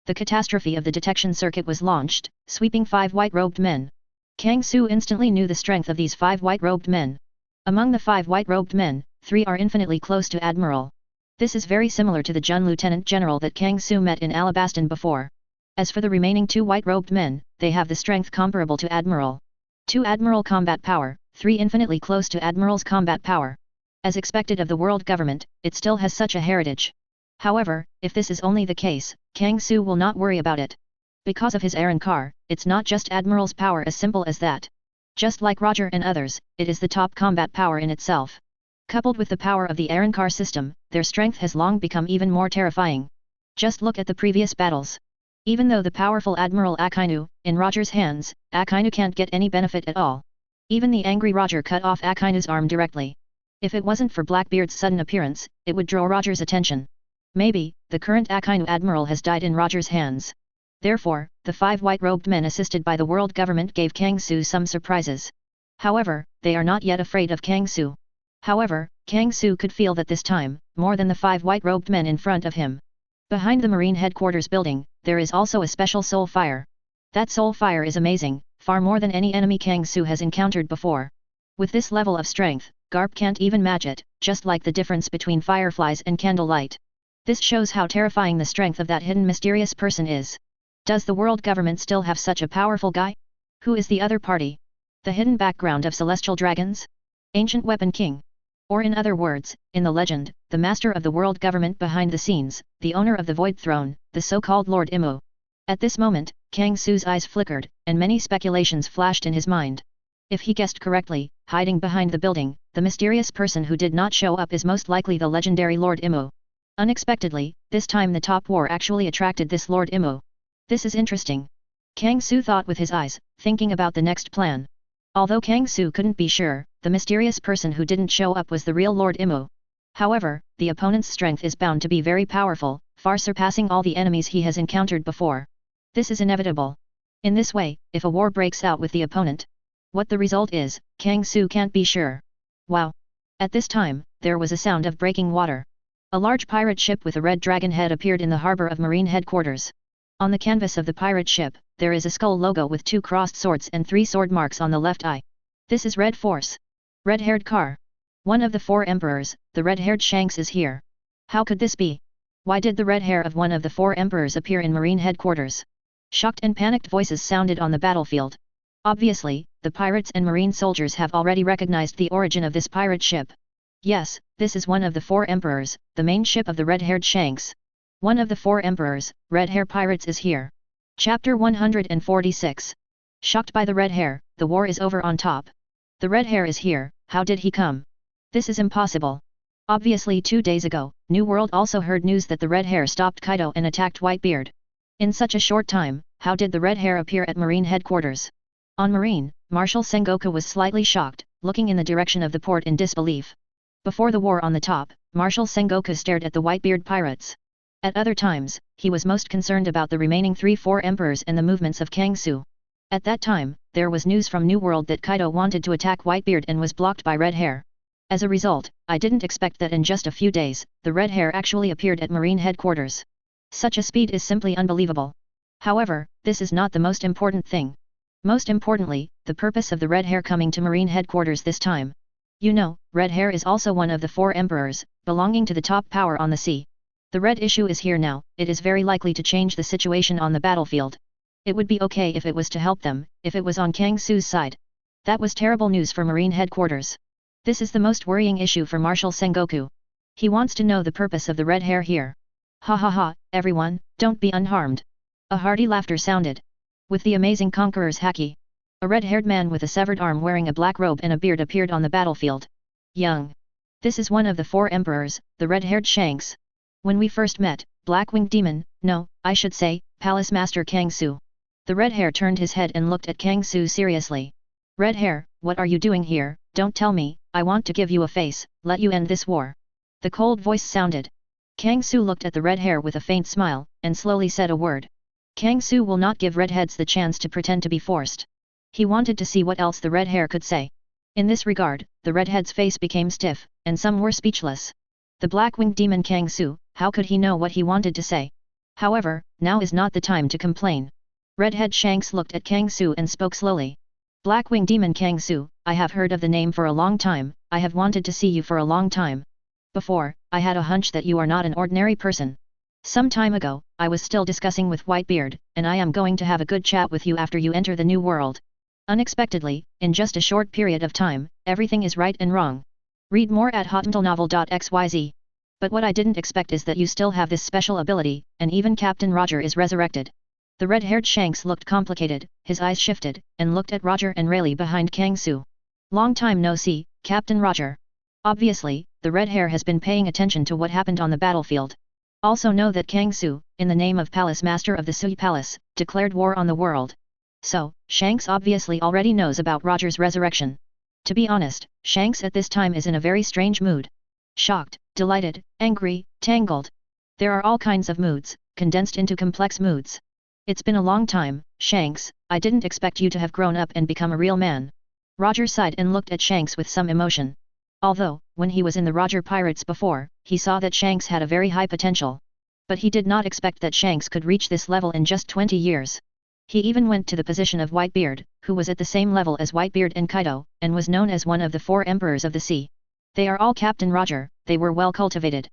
S1: The catastrophe of the detection circuit was launched, sweeping 5 white-robed men. Kang Su instantly knew the strength of these 5 white-robed men. Among the 5 white-robed men, 3 are infinitely close to Admiral. This is very similar to the Jun Lieutenant General that Kang Su met in Alabastan before. As for the remaining 2 white-robed men, they have the strength comparable to Admiral. 2 Admiral combat power, 3 infinitely close to Admiral's combat power. As expected of the world government, it still has such a heritage. However, if this is only the case, Kang Su will not worry about it. Because of his Arrancar, it's not just Admiral's power as simple as that. Just like Roger and others, it is the top combat power in itself. Coupled with the power of the Arrancar system, their strength has long become even more terrifying. Just look at the previous battles. Even though the powerful Admiral Akainu, in Roger's hands, Akainu can't get any benefit at all. Even the angry Roger cut off Akainu's arm directly. If it wasn't for Blackbeard's sudden appearance, it would draw Roger's attention. Maybe, the current Akainu Admiral has died in Roger's hands. Therefore, the 5 white-robed men assisted by the world government gave Kang Su some surprises. However, they are not yet afraid of Kang Su. However, Kang Su could feel that this time, more than the 5 white-robed men in front of him. Behind the Marine Headquarters building, there is also a special soul fire. That soul fire is amazing, far more than any enemy Kang Su has encountered before. With this level of strength, Garp can't even match it, just like the difference between fireflies and candlelight. This shows how terrifying the strength of that hidden mysterious person is. Does the world government still have such a powerful guy? Who is the other party? The hidden background of celestial dragons? Ancient Weapon King? Or in other words, in the legend, the master of the world government behind the scenes, the owner of the Void Throne, the so-called Lord Imu. At this moment, Kang Su's eyes flickered, and many speculations flashed in his mind. If he guessed correctly, hiding behind the building, the mysterious person who did not show up is most likely the legendary Lord Imu. Unexpectedly, this time the top war actually attracted this Lord Imu. This is interesting. Kang Su thought with his eyes, thinking about the next plan. Although Kang Su couldn't be sure, the mysterious person who didn't show up was the real Lord Imu. However, the opponent's strength is bound to be very powerful, far surpassing all the enemies he has encountered before. This is inevitable. In this way, if a war breaks out with the opponent, what the result is, Kang Su can't be sure. Wow! At this time, there was a sound of breaking water. A large pirate ship with a red dragon head appeared in the harbor of Marine Headquarters. On the canvas of the pirate ship, there is a skull logo with 2 crossed swords and 3 sword marks on the left eye. This is Red Force. Red-haired Car. One of the 4 emperors, the red-haired Shanks is here. How could this be? Why did the red hair of one of the 4 emperors appear in Marine Headquarters? Shocked and panicked voices sounded on the battlefield. Obviously, the pirates and marine soldiers have already recognized the origin of this pirate ship. Yes, this is one of the 4 emperors, the main ship of the red-haired Shanks. One of the 4 emperors, red-hair pirates is here. Chapter 146. Shocked by the red hair, the war is over on top. The red hair is here, how did he come? This is impossible. Obviously 2 days ago, New World also heard news that the red hair stopped Kaido and attacked Whitebeard. In such a short time, how did the red hair appear at Marine Headquarters? On Marine, Marshal Sengoku was slightly shocked, looking in the direction of the port in disbelief. Before the war on the top, Marshal Sengoku stared at the Whitebeard Pirates. At other times, he was most concerned about the remaining 3-4 emperors and the movements of Kang Su. At that time, there was news from New World that Kaido wanted to attack Whitebeard and was blocked by Red Hair. As a result, I didn't expect that in just a few days, the Red Hair actually appeared at Marine Headquarters. Such a speed is simply unbelievable. However, this is not the most important thing. Most importantly, the purpose of the Red Hair coming to Marine Headquarters this time. You know, Red Hair is also one of the 4 emperors, belonging to the top power on the sea. The red issue is here now, it is very likely to change the situation on the battlefield. It would be okay if it was to help them, if it was on Kang Su's side. That was terrible news for Marine Headquarters. This is the most worrying issue for Marshal Sengoku. He wants to know the purpose of the red hair here. Ha ha ha, everyone, don't be unharmed. A hearty laughter sounded. With the amazing conqueror's haki, a red-haired man with a severed arm wearing a black robe and a beard appeared on the battlefield. Young. This is one of the 4 emperors, the red-haired Shanks. When we first met, Black-winged demon, no, I should say, Palace Master Kang Su. The red hair turned his head and looked at Kang Su seriously. Red hair, what are you doing here? Don't tell me, I want to give you a face, let you end this war. The cold voice sounded. Kang Su looked at the red hair with a faint smile, and slowly said a word. Kang Su will not give redheads the chance to pretend to be forced. He wanted to see what else the red hair could say. In this regard, the redhead's face became stiff, and some were speechless. The black-winged demon Kang Su, how could he know what he wanted to say? However, now is not the time to complain. Redhead Shanks looked at Kang Su and spoke slowly. Black-winged demon Kang Su, I have heard of the name for a long time, I have wanted to see you for a long time. Before, I had a hunch that you are not an ordinary person. Some time ago, I was still discussing with Whitebeard, and I am going to have a good chat with you after you enter the new world. Unexpectedly, in just a short period of time, everything is right and wrong. Read more at hotmailnovel.xyz. But what I didn't expect is that you still have this special ability, and even Captain Roger is resurrected. The red-haired Shanks looked complicated, his eyes shifted, and looked at Roger and Rayleigh behind Kang Su. Long time no see, Captain Roger. Obviously, the red hair has been paying attention to what happened on the battlefield. Also know that Kang Su, in the name of Palace Master of the Sui Palace, declared war on the world. So, Shanks obviously already knows about Roger's resurrection. To be honest, Shanks at this time is in a very strange mood. Shocked, delighted, angry, tangled. There are all kinds of moods, condensed into complex moods. It's been a long time, Shanks, I didn't expect you to have grown up and become a real man. Roger sighed and looked at Shanks with some emotion. Although, when he was in the Roger Pirates before, he saw that Shanks had a very high potential. But he did not expect that Shanks could reach this level in just 20 years. He even went to the position of Whitebeard, who was at the same level as Whitebeard and Kaido, and was known as one of the 4 emperors of the sea. They are all Captain Roger, they were well cultivated.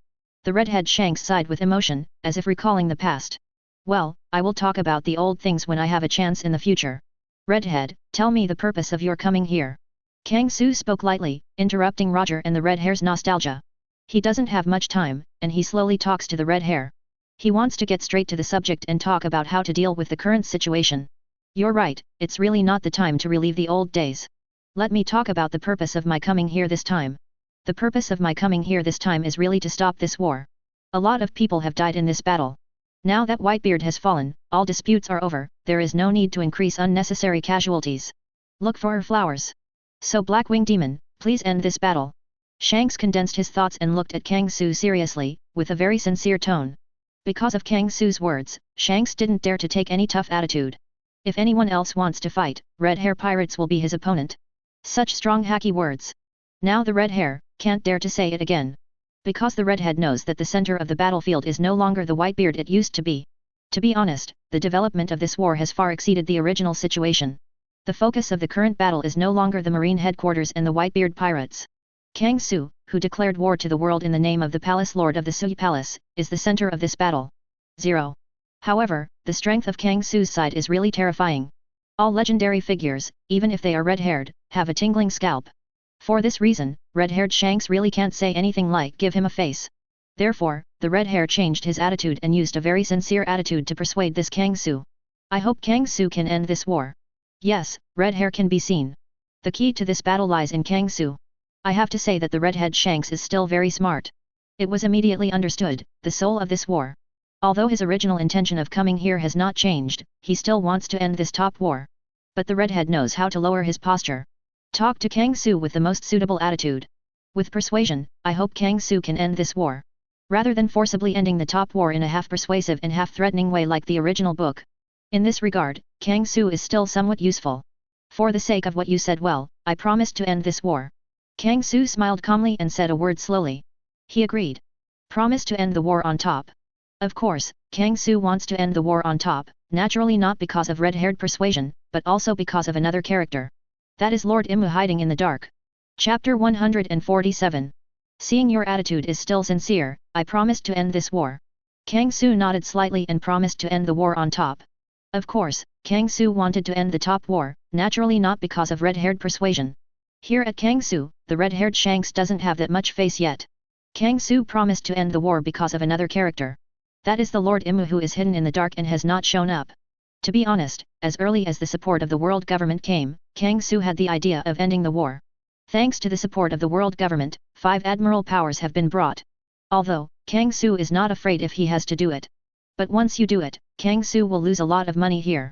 S1: The redhead Shanks sighed with emotion, as if recalling the past. Well, I will talk about the old things when I have a chance in the future. Redhead, tell me the purpose of your coming here. Kang Su spoke lightly, interrupting Roger and the red hair's nostalgia. He doesn't have much time, and he slowly talks to the red hair. He wants to get straight to the subject and talk about how to deal with the current situation. You're right, it's really not the time to relive the old days. Let me talk about the purpose of my coming here this time. The purpose of my coming here this time is really to stop this war. A lot of people have died in this battle. Now that Whitebeard has fallen, all disputes are over, there is no need to increase unnecessary casualties. Look for her flowers. So Black-winged demon, please end this battle. Shanks condensed his thoughts and looked at Kang Su seriously, with a very sincere tone. Because of Kang Su's words, Shanks didn't dare to take any tough attitude. If anyone else wants to fight, red hair pirates will be his opponent. Such strong hacky words. Now the red hair can't dare to say it again. Because the redhead knows that the center of the battlefield is no longer the Whitebeard it used to be. To be honest, the development of this war has far exceeded the original situation. The focus of the current battle is no longer the Marine headquarters and the Whitebeard Pirates. Kang Su, who declared war to the world in the name of the Palace Lord of the Sui Palace, is the center of this battle. 0. However, the strength of Kang Su's side is really terrifying. All legendary figures, even if they are red-haired, have a tingling scalp. For this reason, red-haired Shanks really can't say anything like give him a face. Therefore, the red hair changed his attitude and used a very sincere attitude to persuade this Kang Su. I hope Kang Su can end this war. Yes, red hair can be seen. The key to this battle lies in Kang Su. I have to say that the redhead Shanks is still very smart. It was immediately understood, the soul of this war. Although his original intention of coming here has not changed, he still wants to end this top war. But the redhead knows how to lower his posture. Talk to Kang Su with the most suitable attitude. With persuasion, I hope Kang Su can end this war. Rather than forcibly ending the top war in a half-persuasive and half-threatening way like the original book. In this regard, Kang Su is still somewhat useful. For the sake of what you said well, I promised to end this war. Kang Su smiled calmly and said a word slowly. He agreed. Promise to end the war on top. Of course, Kang Su wants to end the war on top, naturally not because of red-haired persuasion, but also because of another character. That is Lord Immu hiding in the dark. Chapter 147. Seeing your attitude is still sincere, I promised to end this war. Kang Su nodded slightly and promised to end the war on top. Of course, Kang Su wanted to end the top war, naturally not because of red-haired persuasion. Here at Kang Su, the red-haired Shanks doesn't have that much face yet. Kang Su promised to end the war because of another character. That is the Lord Immu who is hidden in the dark and has not shown up. To be honest, as early as the support of the world government came, Kang Su had the idea of ending the war. Thanks to the support of the world government, 5 admiral powers have been brought. Although, Kang Su is not afraid if he has to do it. But once you do it, Kang Su will lose a lot of money here.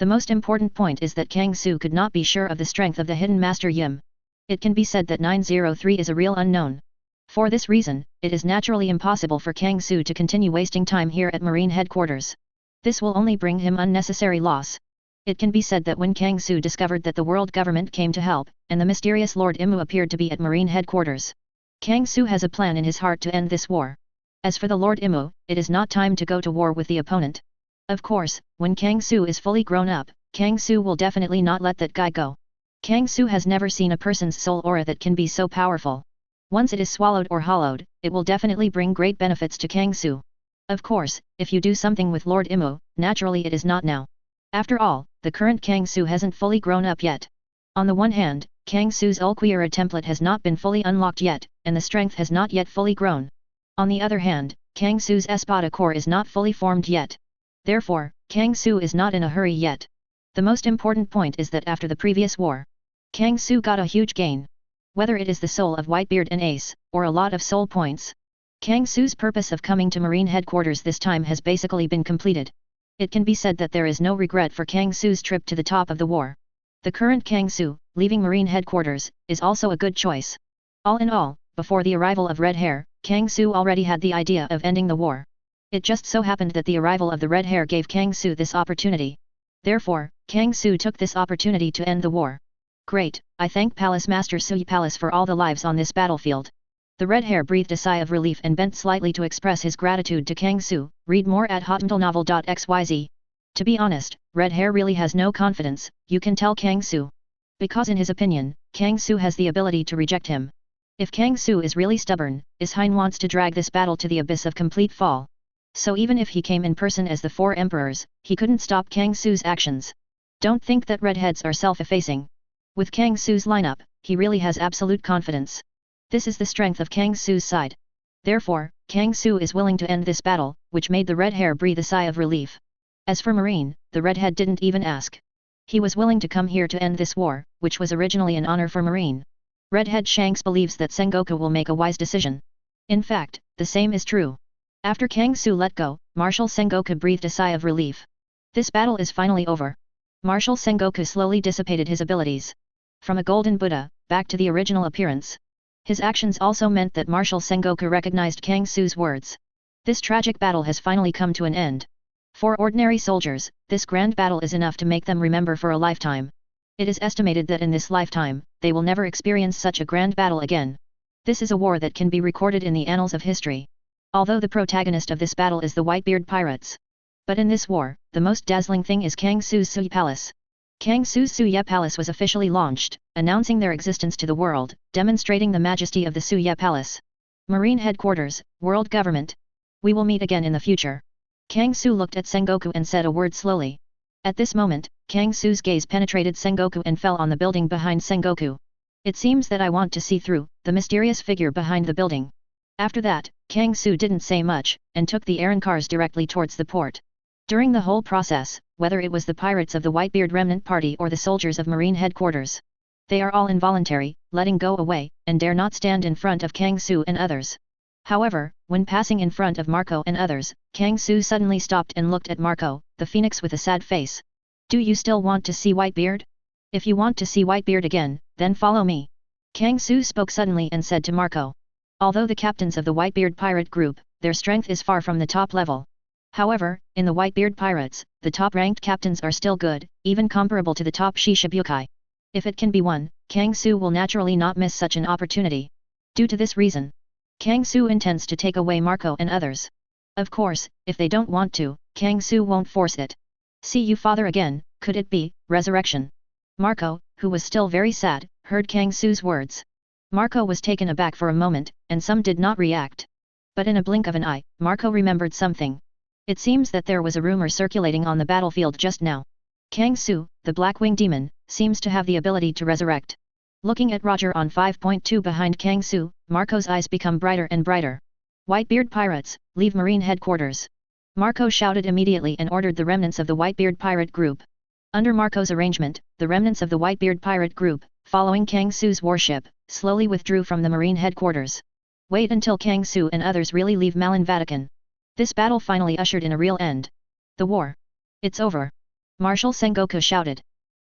S1: The most important point is that Kang Su could not be sure of the strength of the hidden master Yim. It can be said that 903 is a real unknown. For this reason, it is naturally impossible for Kang Su to continue wasting time here at Marine headquarters. This will only bring him unnecessary loss. It can be said that when Kang Su discovered that the world government came to help, and the mysterious Lord Imu appeared to be at Marine headquarters, Kang Su has a plan in his heart to end this war. As for the Lord Imu, it is not time to go to war with the opponent. Of course, when Kang Su is fully grown up, Kang Su will definitely not let that guy go. Kang Su has never seen a person's soul aura that can be so powerful. Once it is swallowed or hollowed, it will definitely bring great benefits to Kang Su. Of course, if you do something with Lord Imu, naturally it is not now. After all, the current Kang Su hasn't fully grown up yet. On the one hand, Kang Su's Ulquiera template has not been fully unlocked yet, and the strength has not yet fully grown. On the other hand, Kang Su's Espada core is not fully formed yet. Therefore, Kang Su is not in a hurry yet. The most important point is that after the previous war, Kang Su got a huge gain. Whether it is the soul of Whitebeard and Ace, or a lot of soul points, Kang Su's purpose of coming to Marine headquarters this time has basically been completed. It can be said that there is no regret for Kang Su's trip to the top of the war. The current Kang Su, leaving Marine headquarters, is also a good choice. All in all, before the arrival of Red Hair, Kang Su already had the idea of ending the war. It just so happened that the arrival of the Red Hair gave Kang Su this opportunity. Therefore, Kang Su took this opportunity to end the war. Great, I thank Palace Master Sui Palace for all the lives on this battlefield. The Red Hair breathed a sigh of relief and bent slightly to express his gratitude to Kang Su. Read more at hotmailnovel.xyz. To be honest, Red Hair really has no confidence, you can tell Kang Su. Because in his opinion, Kang Su has the ability to reject him. If Kang Su is really stubborn, Ishin wants to drag this battle to the abyss of complete fall. So even if he came in person as the four emperors, he couldn't stop Kang Su's actions. Don't think that redheads are self-effacing. With Kang Su's lineup, he really has absolute confidence. This is the strength of Kang Su's side. Therefore, Kang Su is willing to end this battle, which made the Red Hair breathe a sigh of relief. As for Marine, the Redhead didn't even ask. He was willing to come here to end this war, which was originally an honor for Marine. Redhead Shanks believes that Sengoku will make a wise decision. In fact, the same is true. After Kang Su let go, Marshal Sengoku breathed a sigh of relief. This battle is finally over. Marshal Sengoku slowly dissipated his abilities. From a golden Buddha, back to the original appearance. His actions also meant that Marshal Sengoku recognized Kang Su's words. This tragic battle has finally come to an end. For ordinary soldiers, this grand battle is enough to make them remember for a lifetime. It is estimated that in this lifetime, they will never experience such a grand battle again. This is a war that can be recorded in the annals of history. Although the protagonist of this battle is the Whitebeard Pirates. But in this war, the most dazzling thing is Kang Su's Suye Palace. Kang Su's Suye Palace was officially launched, announcing their existence to the world, demonstrating the majesty of the Suye Palace. Marine Headquarters, World Government. We will meet again in the future. Kang Su looked at Sengoku and said a word slowly. At this moment, Kang Su's gaze penetrated Sengoku and fell on the building behind Sengoku. It seems that I want to see through the mysterious figure behind the building. After that, Kang Su didn't say much, and took the Arrancars directly towards the port. During the whole process, whether it was the pirates of the Whitebeard Remnant Party or the soldiers of Marine Headquarters, they are all involuntary, letting go away, and dare not stand in front of Kang Su and others. However, when passing in front of Marco and others, Kang Su suddenly stopped and looked at Marco, the phoenix with a sad face. Do you still want to see Whitebeard? If you want to see Whitebeard again, then follow me. Kang Su spoke suddenly and said to Marco. Although the captains of the Whitebeard pirate group, their strength is far from the top level. However, in the Whitebeard Pirates, the top-ranked captains are still good, even comparable to the top Shishibukai. If it can be won, Kang Su will naturally not miss such an opportunity. Due to this reason, Kang Su intends to take away Marco and others. Of course, if they don't want to, Kang Su won't force it. See you father again, could it be, resurrection? Marco, who was still very sad, heard Kang Su's words. Marco was taken aback for a moment, and some did not react. But in a blink of an eye, Marco remembered something. It seems that there was a rumor circulating on the battlefield just now. Kang Su, the Blackwing Demon, seems to have the ability to resurrect. Looking at Roger on 5.2 behind Kang Su, Marco's eyes become brighter and brighter. Whitebeard Pirates, leave Marine Headquarters. Marco shouted immediately and ordered the remnants of the Whitebeard Pirate Group. Under Marco's arrangement, the remnants of the Whitebeard Pirate Group, following Kang Su's warship, slowly withdrew from the Marine Headquarters. Wait until Kang Su and others really leave Malin Vatican. This battle finally ushered in a real end. The war. It's over. Marshal Sengoku shouted.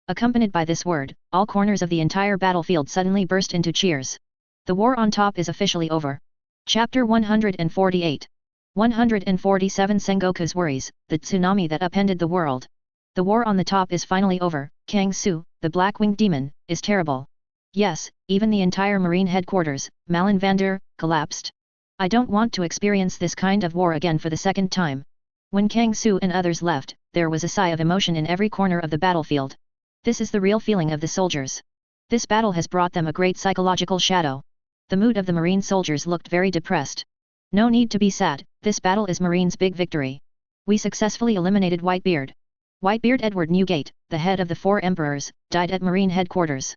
S1: Accompanied by this word, all corners of the entire battlefield suddenly burst into cheers. The war on top is officially over. Chapter 148. 147 Sengoku's worries, the tsunami that upended the world. The war on the top is finally over. Kang Su, the black-winged demon, is terrible. Yes, even the entire marine headquarters, Malin Vander, collapsed. I don't want to experience this kind of war again for the second time. When Kang Su and others left, there was a sigh of emotion in every corner of the battlefield. This is the real feeling of the soldiers. This battle has brought them a great psychological shadow. The mood of the marine soldiers looked very depressed. No need to be sad, this battle is Marine's big victory. We successfully eliminated Whitebeard. Whitebeard Edward Newgate, the head of the 4 emperors, died at Marine headquarters.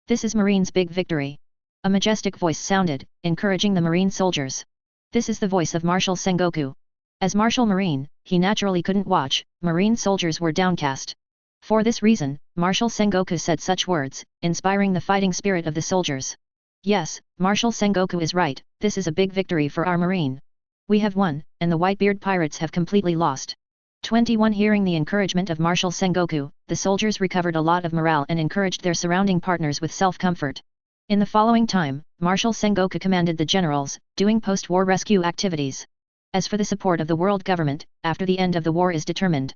S1: This is Marine's big victory. A majestic voice sounded, encouraging the marine soldiers. This is the voice of Marshal Sengoku. As Marshal Marine, he naturally couldn't watch, marine soldiers were downcast. For this reason, Marshal Sengoku said such words, inspiring the fighting spirit of the soldiers. Yes, Marshal Sengoku is right, this is a big victory for our marine. We have won, and the Whitebeard Pirates have completely lost. 21 Hearing the encouragement of Marshal Sengoku, the soldiers recovered a lot of morale and encouraged their surrounding partners with self-comfort. In the following time, Marshal Sengoku commanded the generals, doing post-war rescue activities. As for the support of the world government, after the end of the war is determined.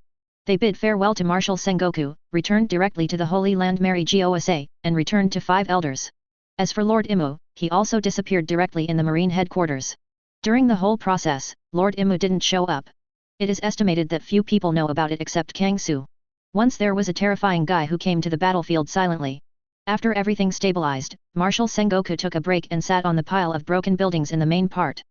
S1: They bid farewell to Marshal Sengoku, returned directly to the Holy Land usse, and returned to 5 elders. As for Lord Imu, he also disappeared directly in the marine headquarters. During the whole process, Lord Imu didn't show up. It is estimated that few people know about it except Kang Su. Once there was a terrifying guy who came to the battlefield silently. After everything stabilized, Marshal Sengoku took a break and sat on the pile of broken buildings in the main part.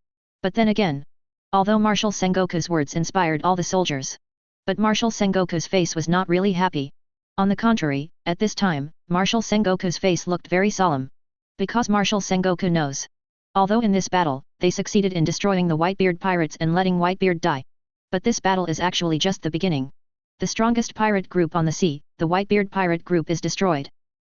S1: But then again, although Marshal Sengoku's words inspired all the soldiers, but Marshal Sengoku's face was not really happy. On the contrary, at this time, Marshal Sengoku's face looked very solemn. Because Marshal Sengoku knows. Although in this battle, they succeeded in destroying the Whitebeard Pirates and letting Whitebeard die. But this battle is actually just the beginning. The strongest pirate group on the sea, the Whitebeard Pirate group, is destroyed.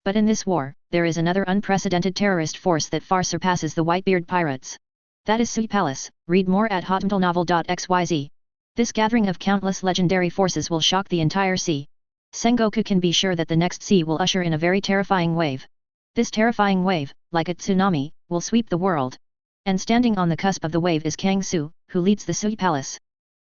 S1: But in this war, there is another unprecedented terrorist force that far surpasses the Whitebeard Pirates. That is Sea Palace. Read more at hotmtalnovel.xyz. This gathering of countless legendary forces will shock the entire sea. Sengoku can be sure that the next sea will usher in a very terrifying wave. This terrifying wave, like a tsunami, will sweep the world. And standing on the cusp of the wave is Kang Su, who leads the Sea Palace.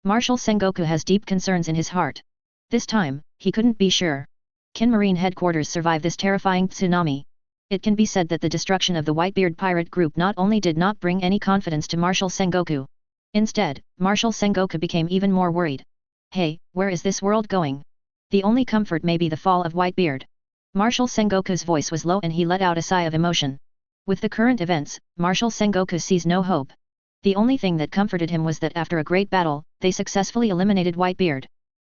S1: Marshal Sengoku has deep concerns in his heart. This time, he couldn't be sure. Can Marine headquarters survive this terrifying tsunami? It can be said that the destruction of the Whitebeard pirate group not only did not bring any confidence to Marshal Sengoku. Instead, Marshal Sengoku became even more worried. Hey, where is this world going? The only comfort may be the fall of Whitebeard. Marshal Sengoku's voice was low and he let out a sigh of emotion. With the current events, Marshal Sengoku sees no hope. The only thing that comforted him was that after a great battle, they successfully eliminated Whitebeard.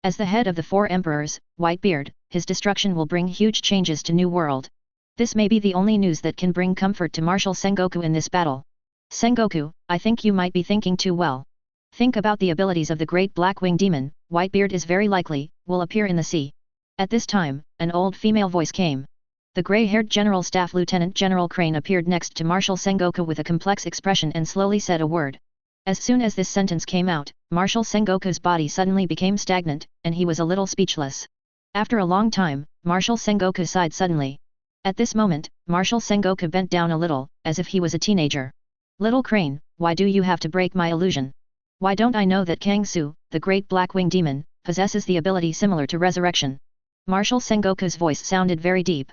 S1: As the head of the 4 emperors, Whitebeard, his destruction will bring huge changes to New World. This may be the only news that can bring comfort to Marshal Sengoku in this battle. Sengoku, I think you might be thinking too well. Think about the abilities of the great Blackwing Demon. Whitebeard is very likely, will appear in the sea. At this time, an old female voice came. The grey-haired General Staff Lieutenant General Crane appeared next to Marshal Sengoku with a complex expression and slowly said a word. As soon as this sentence came out, Marshal Sengoku's body suddenly became stagnant, and he was a little speechless. After a long time, Marshal Sengoku sighed suddenly. At this moment, Marshal Sengoku bent down a little, as if he was a teenager. Little Crane, why do you have to break my illusion? Why don't I know that Kang Su, the great Blackwing Demon, possesses the ability similar to resurrection? Marshal Sengoku's voice sounded very deep.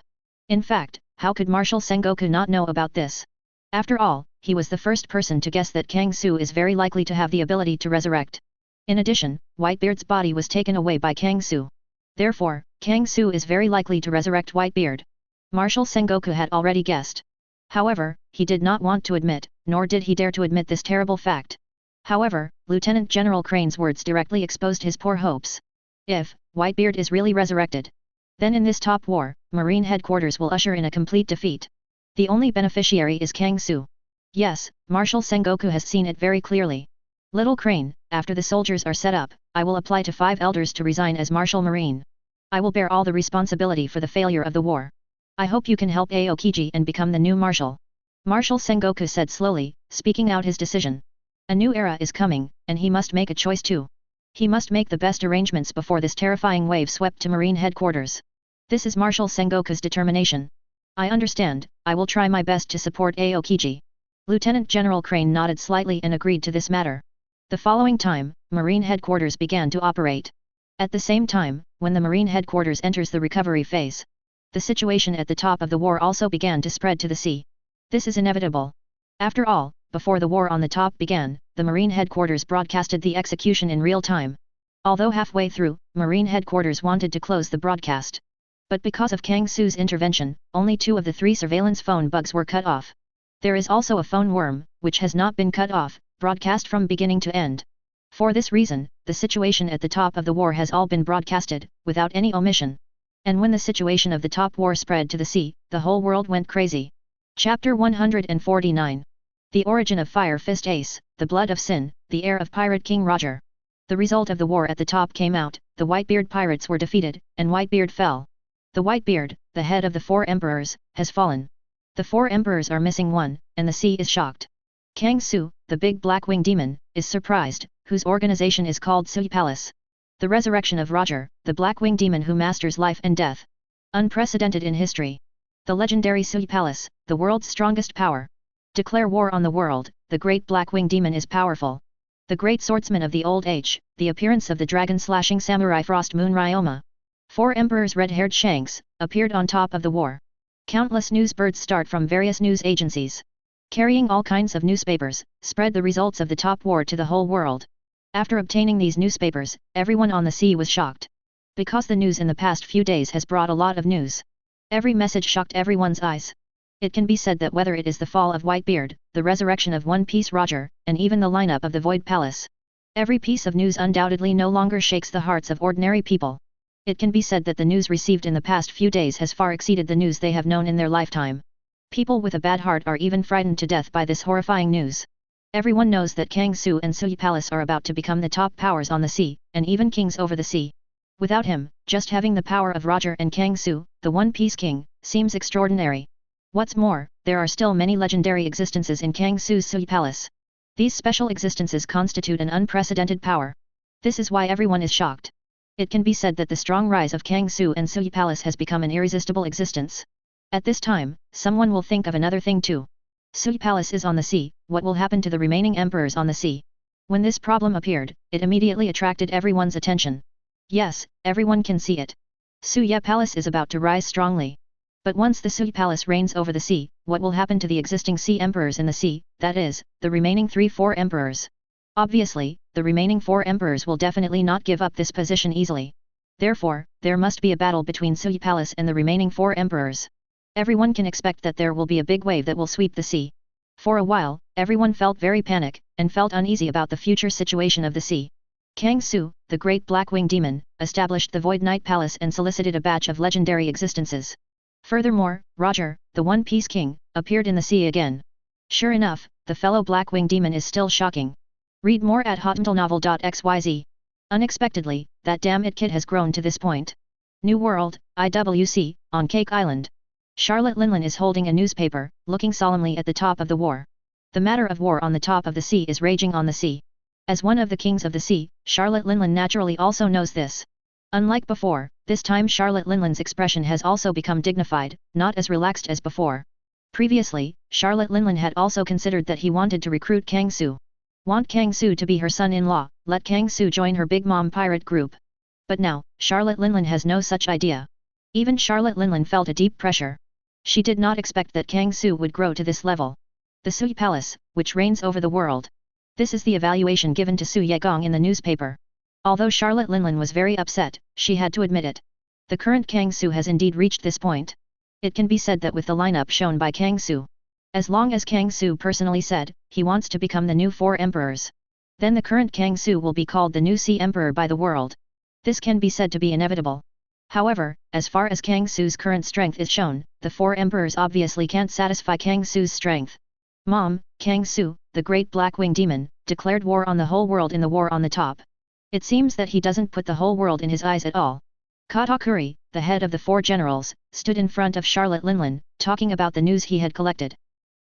S1: In fact, how could Marshal Sengoku not know about this? After all, he was the first person to guess that Kang Su is very likely to have the ability to resurrect. In addition, Whitebeard's body was taken away by Kang Su. Therefore, Kang Su is very likely to resurrect Whitebeard. Marshal Sengoku had already guessed. However, he did not want to admit, nor did he dare to admit this terrible fact. However, Lieutenant General Crane's words directly exposed his poor hopes. If Whitebeard is really resurrected, then in this top war, Marine headquarters will usher in a complete defeat. The only beneficiary is Kang Su. Yes, Marshal Sengoku has seen it very clearly. Little Crane, after the soldiers are set up, I will apply to 5 elders to resign as Marshal Marine. I will bear all the responsibility for the failure of the war. I hope you can help Aokiji and become the new marshal. Marshal Sengoku said slowly, speaking out his decision. A new era is coming, and he must make a choice too. He must make the best arrangements before this terrifying wave swept to Marine headquarters. This is Marshal Sengoku's determination. I understand, I will try my best to support Aokiji. Lieutenant General Crane nodded slightly and agreed to this matter. The following time, Marine headquarters began to operate. At the same time, when the Marine headquarters enters the recovery phase, the situation at the top of the war also began to spread to the sea. This is inevitable. After all, before the war on the top began, the Marine headquarters broadcasted the execution in real time. Although halfway through, Marine headquarters wanted to close the broadcast. But because of Kang Su's intervention, only 2 of the 3 surveillance phone bugs were cut off. There is also a phone worm, which has not been cut off, broadcast from beginning to end. For this reason, the situation at the top of the war has all been broadcasted, without any omission. And when the situation of the top war spread to the sea, the whole world went crazy. Chapter 149. The Origin of Fire Fist Ace, The Blood of Sin, The Heir of Pirate King Roger. The result of the war at the top came out, the Whitebeard Pirates were defeated, and Whitebeard fell. The Whitebeard, the head of the 4 emperors, has fallen. The 4 emperors are missing one, and the sea is shocked. Kang Su, the big black-winged demon, is surprised, whose organization is called Sui Palace. The resurrection of Roger, the black-winged demon who masters life and death. Unprecedented in history. The legendary Sui Palace, the world's strongest power. Declare war on the world, the great black-winged demon is powerful. The great swordsman of the old age, the appearance of the dragon-slashing samurai Frost Moon Ryoma. 4 emperors red-haired shanks, appeared on top of the war. Countless news birds start from various news agencies, carrying all kinds of newspapers, spread the results of the top war to the whole world. After obtaining these newspapers, everyone on the sea was shocked. Because the news in the past few days has brought a lot of news. Every message shocked everyone's eyes. It can be said that whether it is the fall of Whitebeard, the resurrection of One Piece Roger, and even the lineup of the Void Palace, every piece of news undoubtedly no longer shakes the hearts of ordinary people. It can be said that the news received in the past few days has far exceeded the news they have known in their lifetime. People with a bad heart are even frightened to death by this horrifying news. Everyone knows that Kang Su and Sui Palace are about to become the top powers on the sea, and even kings over the sea. Without him, just having the power of Roger and Kang Su, the One Piece King, seems extraordinary. What's more, there are still many legendary existences in Kang Su's Sui Palace. These special existences constitute an unprecedented power. This is why everyone is shocked. It can be said that the strong rise of Kang Su and Sui Palace has become an irresistible existence. At this time, someone will think of another thing too. Sui Palace is on the sea, what will happen to the remaining emperors on the sea? When this problem appeared, it immediately attracted everyone's attention. Yes, everyone can see it. Sui Palace is about to rise strongly. But once the Sui Palace reigns over the sea, what will happen to the existing sea emperors in the sea, that is, the remaining 3-4 emperors? Obviously, the remaining 4 emperors will definitely not give up this position easily. Therefore, there must be a battle between Sui Palace and the remaining 4 emperors. Everyone can expect that there will be a big wave that will sweep the sea. For a while, everyone felt very panic, and felt uneasy about the future situation of the sea. Kang Su, the great black-winged demon, established the Void Knight Palace and solicited a batch of legendary existences. Furthermore, Roger, the One Piece King, appeared in the sea again. Sure enough, the fellow black-winged demon is still shocking. Read more at hotandlenovel.xyz. Unexpectedly, that damn it kid has grown to this point. New World, IWC, on Cake Island. Charlotte Linlin is holding a newspaper, looking solemnly at the top of the war. The matter of war on the top of the sea is raging on the sea. As one of the kings of the sea, Charlotte Linlin naturally also knows this. Unlike before, this time Charlotte Linlin's expression has also become dignified, not as relaxed as before. Previously, Charlotte Linlin had also considered that he wanted to recruit Kang Su. Want Kang Su to be her son-in-law, let Kang Su join her Big Mom pirate group. But now, Charlotte Linlin has no such idea. Even Charlotte Linlin felt a deep pressure. She did not expect that Kang Su would grow to this level. The Sui Palace, which reigns over the world. This is the evaluation given to Su Yegong in the newspaper. Although Charlotte Linlin was very upset, she had to admit it. The current Kang Su has indeed reached this point. It can be said that with the lineup shown by Kang Su, as long as Kang Su personally said, he wants to become the new 4 emperors, then the current Kang Su will be called the new Sea Emperor by the world. This can be said to be inevitable. However, as far as Kang Su's current strength is shown, the 4 emperors obviously can't satisfy Kang Su's strength. Mom, Kang Su, the great black-winged demon, declared war on the whole world in the war on the top. It seems that he doesn't put the whole world in his eyes at all. Katakuri, the head of the 4 generals, stood in front of Charlotte Linlin, talking about the news he had collected.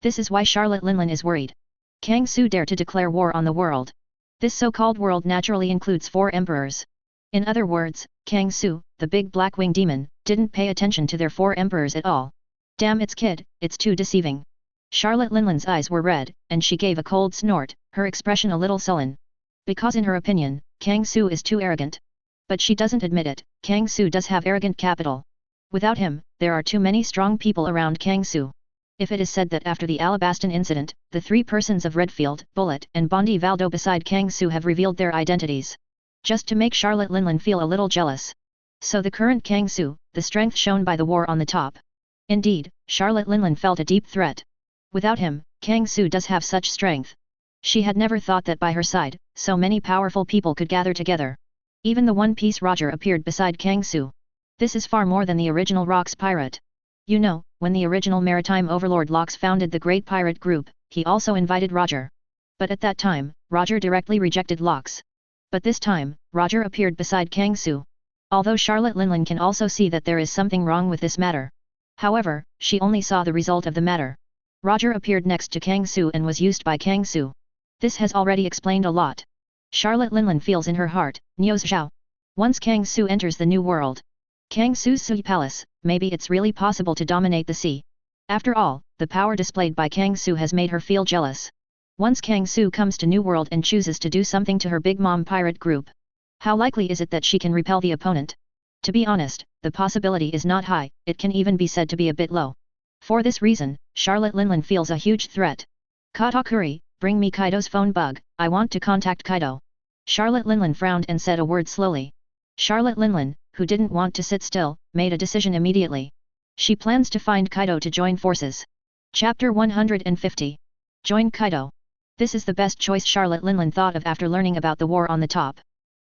S1: This is why Charlotte Linlin is worried. Kang Su dare to declare war on the world. This so-called world naturally includes 4 emperors. In other words, Kang Su, the big black-winged demon, didn't pay attention to their 4 emperors at all. Damn it's kid, it's too deceiving. Charlotte Linlin's eyes were red, and she gave a cold snort, her expression a little sullen. Because in her opinion, Kang Su is too arrogant. But she doesn't admit it, Kang Su does have arrogant capital. Without him, there are too many strong people around Kang Su. If it is said that after the Alabaston incident, the 3 persons of Redfield, Bullet and Bondi Valdo beside Kang Su have revealed their identities. Just to make Charlotte Linlin feel a little jealous. So the current Kang Su, the strength shown by the war on the top. Indeed, Charlotte Linlin felt a deep threat. Without him, Kang Su does have such strength. She had never thought that by her side, so many powerful people could gather together. Even the One Piece Roger appeared beside Kang Su. This is far more than the original Rocks pirate. You know, when the original maritime overlord Locks founded the Great Pirate Group, he also invited Roger. But at that time, Roger directly rejected Locks. But this time, Roger appeared beside Kang Su. Although Charlotte Linlin can also see that there is something wrong with this matter. However, she only saw the result of the matter. Roger appeared next to Kang Su and was used by Kang Su. This has already explained a lot. Charlotte Linlin feels in her heart, Niu's Zhao. Once Kang Su enters the new world, Kang Su's sea palace, maybe it's really possible to dominate the sea. After all, the power displayed by Kang Su has made her feel jealous. Once Kang Su comes to New World and chooses to do something to her Big Mom pirate group, how likely is it that she can repel the opponent? To be honest, the possibility is not high, it can even be said to be a bit low. For this reason, Charlotte Linlin feels a huge threat. Katakuri, bring me Kaido's phone bug, I want to contact Kaido. Charlotte Linlin frowned and said a word slowly. Charlotte Linlin, who didn't want to sit still, made a decision immediately. She plans to find Kaido to join forces. Chapter 150. Join Kaido. This is the best choice Charlotte Linlin thought of after learning about the war on the top.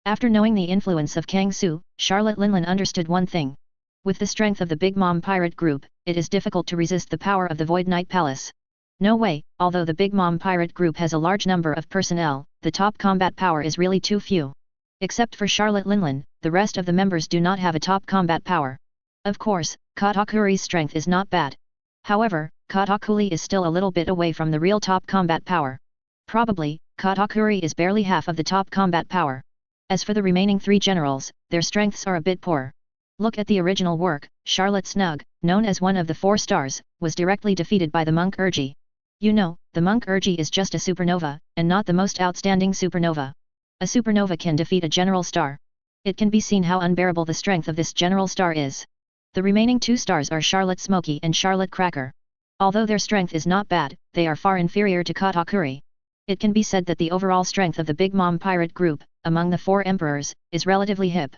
S1: After knowing the influence of Kang Su, Charlotte Linlin understood one thing. With the strength of the Big Mom pirate group, it is difficult to resist the power of the Void Knight Palace. No way, although the Big Mom pirate group has a large number of personnel, the top combat power is really too few. Except for Charlotte Linlin, the rest of the members do not have a top combat power. Of course, Katakuri's strength is not bad. However, Katakuri is still a little bit away from the real top combat power. Probably, Katakuri is barely half of the top combat power. As for the remaining 3 generals, their strengths are a bit poor. Look at the original work, Charlotte Snug, known as one of the 4 stars, was directly defeated by the monk Urgi. You know, the monk Urgi is just a supernova, and not the most outstanding supernova. A supernova can defeat a general star. It can be seen how unbearable the strength of this general star is. The remaining 2 stars are Charlotte Smoky and Charlotte Cracker. Although their strength is not bad, they are far inferior to Katakuri. It can be said that the overall strength of the Big Mom pirate group, among the 4 emperors, is relatively hip.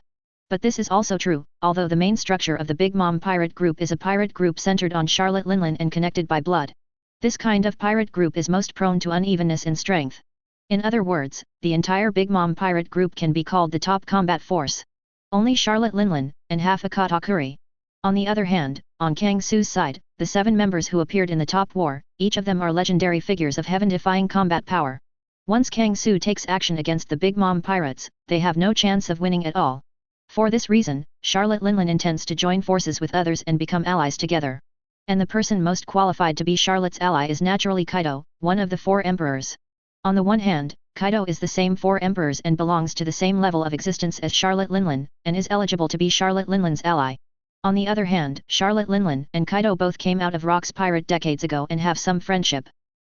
S1: But this is also true, although the main structure of the Big Mom pirate group is a pirate group centered on Charlotte Linlin and connected by blood. This kind of pirate group is most prone to unevenness in strength. In other words, the entire Big Mom pirate group can be called the top combat force. Only Charlotte Linlin, and half a Katakuri. On the other hand, on Kang Su's side, the 7 members who appeared in the top war, each of them are legendary figures of heaven-defying combat power. Once Kang Su takes action against the Big Mom pirates, they have no chance of winning at all. For this reason, Charlotte Linlin intends to join forces with others and become allies together. And the person most qualified to be Charlotte's ally is naturally Kaido, one of the 4 emperors. On the one hand, Kaido is the same 4 emperors and belongs to the same level of existence as Charlotte Linlin, and is eligible to be Charlotte Linlin's ally. On the other hand, Charlotte Linlin and Kaido both came out of Rock's Pirate decades ago and have some friendship.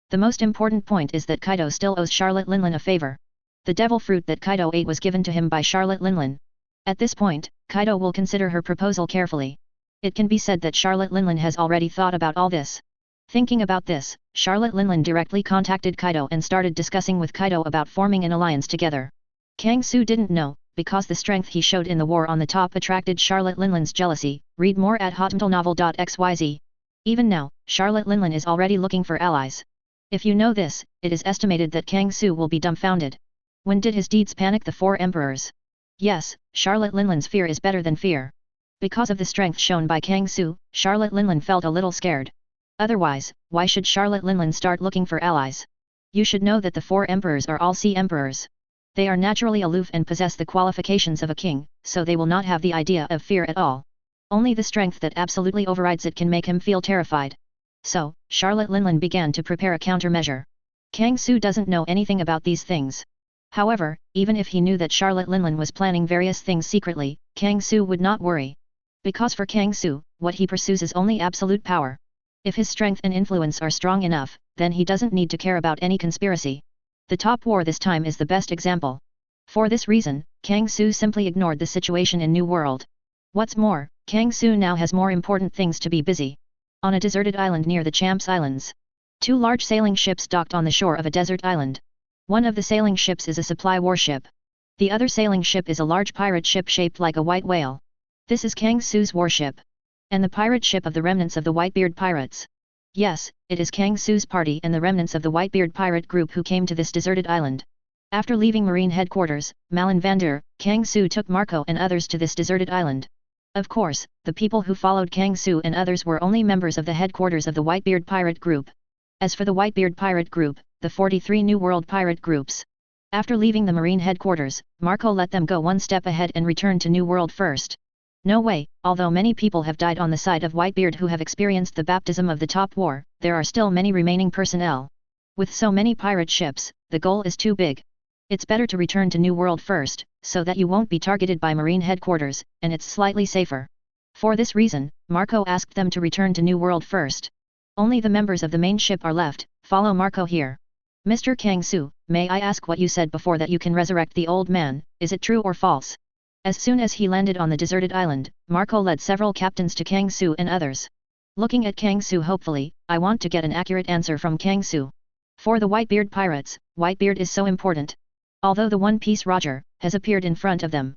S1: The most important point is that Kaido still owes Charlotte Linlin a favor. The devil fruit that Kaido ate was given to him by Charlotte Linlin. At this point, Kaido will consider her proposal carefully. It can be said that Charlotte Linlin has already thought about all this. Thinking about this, Charlotte Linlin directly contacted Kaido and started discussing with Kaido about forming an alliance together. Kang Su didn't know, because the strength he showed in the war on the top attracted Charlotte Linlin's jealousy. Read more at hotnovel.xyz. Even now, Charlotte Linlin is already looking for allies. If you know this, it is estimated that Kang Su will be dumbfounded. When did his deeds panic the 4 emperors? Yes, Charlotte Linlin's fear is better than fear. Because of the strength shown by Kang Su, Charlotte Linlin felt a little scared. Otherwise, why should Charlotte Linlin start looking for allies? You should know that the 4 emperors are all sea emperors. They are naturally aloof and possess the qualifications of a king, so they will not have the idea of fear at all. Only the strength that absolutely overrides it can make him feel terrified. So, Charlotte Linlin began to prepare a countermeasure. Kang Su doesn't know anything about these things. However, even if he knew that Charlotte Linlin was planning various things secretly, Kang Su would not worry. Because for Kang Su, what he pursues is only absolute power. If his strength and influence are strong enough, then he doesn't need to care about any conspiracy. The top war this time is the best example. For this reason, Kang Su simply ignored the situation in New World. What's more, Kang Su now has more important things to be busy. On a deserted island near the Champs Islands, 2 large sailing ships docked on the shore of a desert island. One of the sailing ships is a supply warship. The other sailing ship is a large pirate ship shaped like a white whale. This is Kang Su's warship. And the pirate ship of the remnants of the Whitebeard Pirates. Yes, it is Kang Su's party and the remnants of the Whitebeard pirate group who came to this deserted island. After leaving Marine headquarters, Marineford, Kang Su took Marco and others to this deserted island. Of course, the people who followed Kang Su and others were only members of the headquarters of the Whitebeard pirate group. As for the Whitebeard pirate group, the 43 New World pirate groups. After leaving the Marine headquarters, Marco let them go one step ahead and returned to New World first. No way, although many people have died on the side of Whitebeard who have experienced the baptism of the top war, there are still many remaining personnel. With so many pirate ships, the goal is too big. It's better to return to New World first, so that you won't be targeted by Marine headquarters, and it's slightly safer. For this reason, Marco asked them to return to New World first. Only the members of the main ship are left, follow Marco here. Mr. Kang Su, may I ask what you said before that you can resurrect the old man, is it true or false? As soon as he landed on the deserted island, Marco led several captains to Kang Su and others. Looking at Kang Su hopefully, I want to get an accurate answer from Kang Su. For the Whitebeard Pirates, Whitebeard is so important. Although the One Piece Roger has appeared in front of them.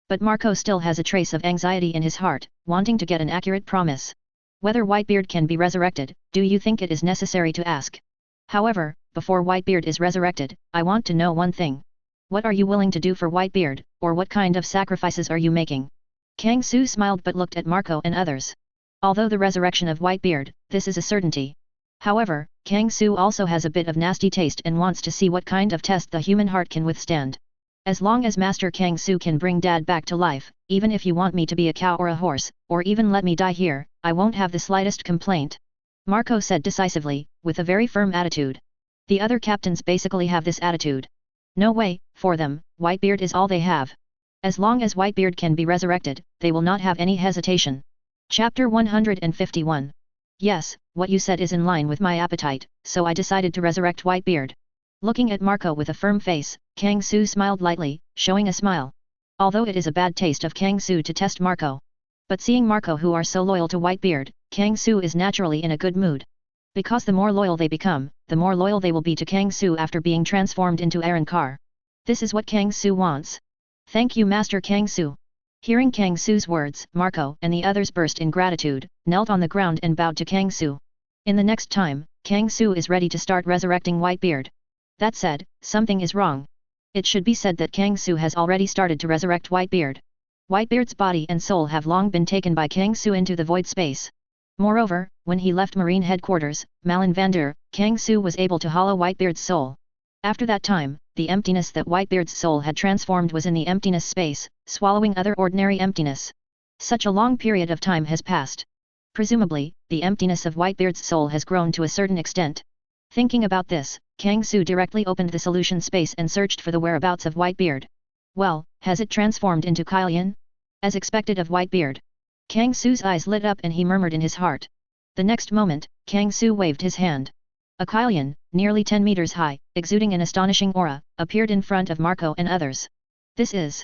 S1: But Marco still has a trace of anxiety in his heart, wanting to get an accurate promise. Whether Whitebeard can be resurrected, do you think it is necessary to ask? However, before Whitebeard is resurrected, I want to know one thing. What are you willing to do for Whitebeard, or what kind of sacrifices are you making? Kang Su smiled but looked at Marco and others. Although the resurrection of Whitebeard, this is a certainty. However, Kang Su also has a bit of nasty taste and wants to see what kind of test the human heart can withstand. As long as Master Kang Su can bring Dad back to life, even if you want me to be a cow or a horse, or even let me die here, I won't have the slightest complaint. Marco said decisively, with a very firm attitude. The other captains basically have this attitude. No way, for them, Whitebeard is all they have. As long as Whitebeard can be resurrected, they will not have any hesitation. Chapter 151. Yes, what you said is in line with my appetite, so I decided to resurrect Whitebeard. Looking at Marco with a firm face, Kang Su smiled lightly, showing a smile. Although it is a bad taste of Kang Su to test Marco. But seeing Marco who are so loyal to Whitebeard, Kang Su is naturally in a good mood. Because the more loyal they become, the more loyal they will be to Kang Su after being transformed into Arrancar. This is what Kang Su wants. Thank you Master Kang Su. Hearing Kang Su's words, Marco and the others burst in gratitude, knelt on the ground and bowed to Kang Su. In the next time, Kang Su is ready to start resurrecting Whitebeard. That said, something is wrong. It should be said that Kang Su has already started to resurrect Whitebeard. Whitebeard's body and soul have long been taken by Kang Su into the void space. Moreover, when he left Marine headquarters, Marineford, Kang Su was able to hollow Whitebeard's soul. After that time, the emptiness that Whitebeard's soul had transformed was in the emptiness space, swallowing other ordinary emptiness. Such a long period of time has passed. Presumably, the emptiness of Whitebeard's soul has grown to a certain extent. Thinking about this, Kang Su directly opened the solution space and searched for the whereabouts of Whitebeard. Well, has it transformed into Kylian? As expected of Whitebeard. Kang Su's eyes lit up and he murmured in his heart. The next moment, Kang Su waved his hand. A Kylian, nearly 10 meters high, exuding an astonishing aura, appeared in front of Marco and others. This is...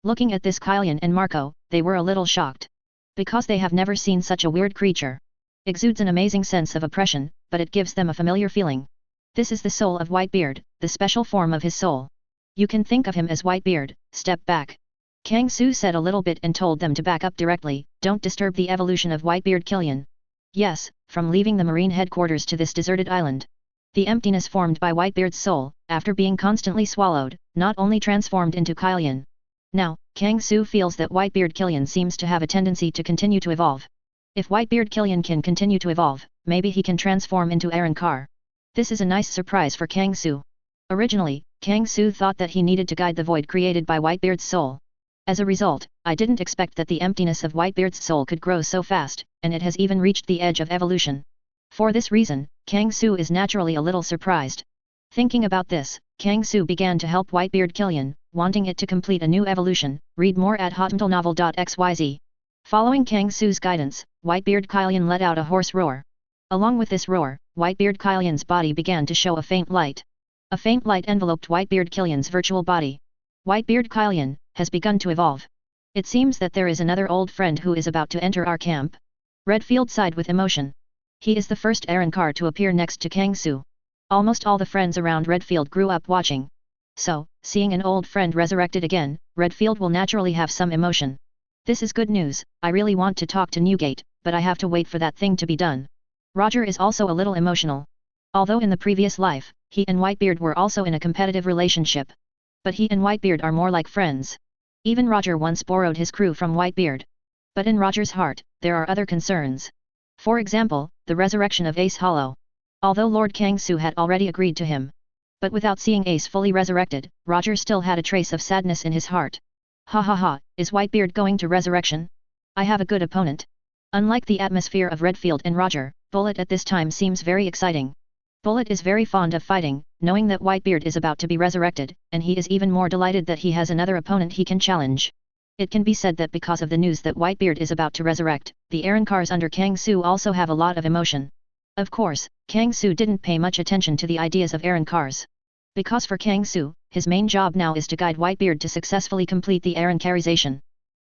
S1: Looking at this Kylian and Marco, they were a little shocked. Because they have never seen such a weird creature. Exudes an amazing sense of oppression, but it gives them a familiar feeling. This is the soul of Whitebeard, the special form of his soul. You can think of him as Whitebeard, step back. Kang Su said a little bit and told them to back up directly, don't disturb the evolution of Whitebeard Kylian. Yes, from leaving the Marine headquarters to this deserted island. The emptiness formed by Whitebeard's soul, after being constantly swallowed, not only transformed into Kylian. Now, Kang Su feels that Whitebeard Kylian seems to have a tendency to continue to evolve. If Whitebeard Kylian can continue to evolve, maybe he can transform into Arrancar. This is a nice surprise for Kang Su. Originally, Kang Su thought that he needed to guide the void created by Whitebeard's soul. As a result, I didn't expect that the emptiness of Whitebeard's soul could grow so fast, and it has even reached the edge of evolution. For this reason, Kang Su is naturally a little surprised. Thinking about this, Kang Su began to help Whitebeard Killian, wanting it to complete a new evolution. Read more at hotmentalnovel.xyz. Following Kang Su's guidance, Whitebeard Killian let out a hoarse roar. Along with this roar, Whitebeard Killian's body began to show a faint light. A faint light enveloped Whitebeard Killian's virtual body. Whitebeard Killian has begun to evolve. It seems that there is another old friend who is about to enter our camp. Redfield sighed with emotion. He is the first Arrancar to appear next to Kang Su. Almost all the friends around Redfield grew up watching. So, seeing an old friend resurrected again, Redfield will naturally have some emotion. This is good news. I really want to talk to Newgate, but I have to wait for that thing to be done. Roger is also a little emotional. Although in the previous life, he and Whitebeard were also in a competitive relationship. But he and Whitebeard are more like friends. Even Roger once borrowed his crew from Whitebeard. But in Roger's heart, there are other concerns. For example, the resurrection of Ace Hollow. Although Lord Kang Su had already agreed to him. But without seeing Ace fully resurrected, Roger still had a trace of sadness in his heart. Ha ha ha, is Whitebeard going to resurrection? I have a good opponent. Unlike the atmosphere of Redfield and Roger, Bullet at this time seems very exciting. Bullet is very fond of fighting, knowing that Whitebeard is about to be resurrected, and he is even more delighted that he has another opponent he can challenge. It can be said that because of the news that Whitebeard is about to resurrect, the Arrancars under Kang Su also have a lot of emotion. Of course, Kang Su didn't pay much attention to the ideas of Arrancars. Because for Kang Su, his main job now is to guide Whitebeard to successfully complete the Arrancarization.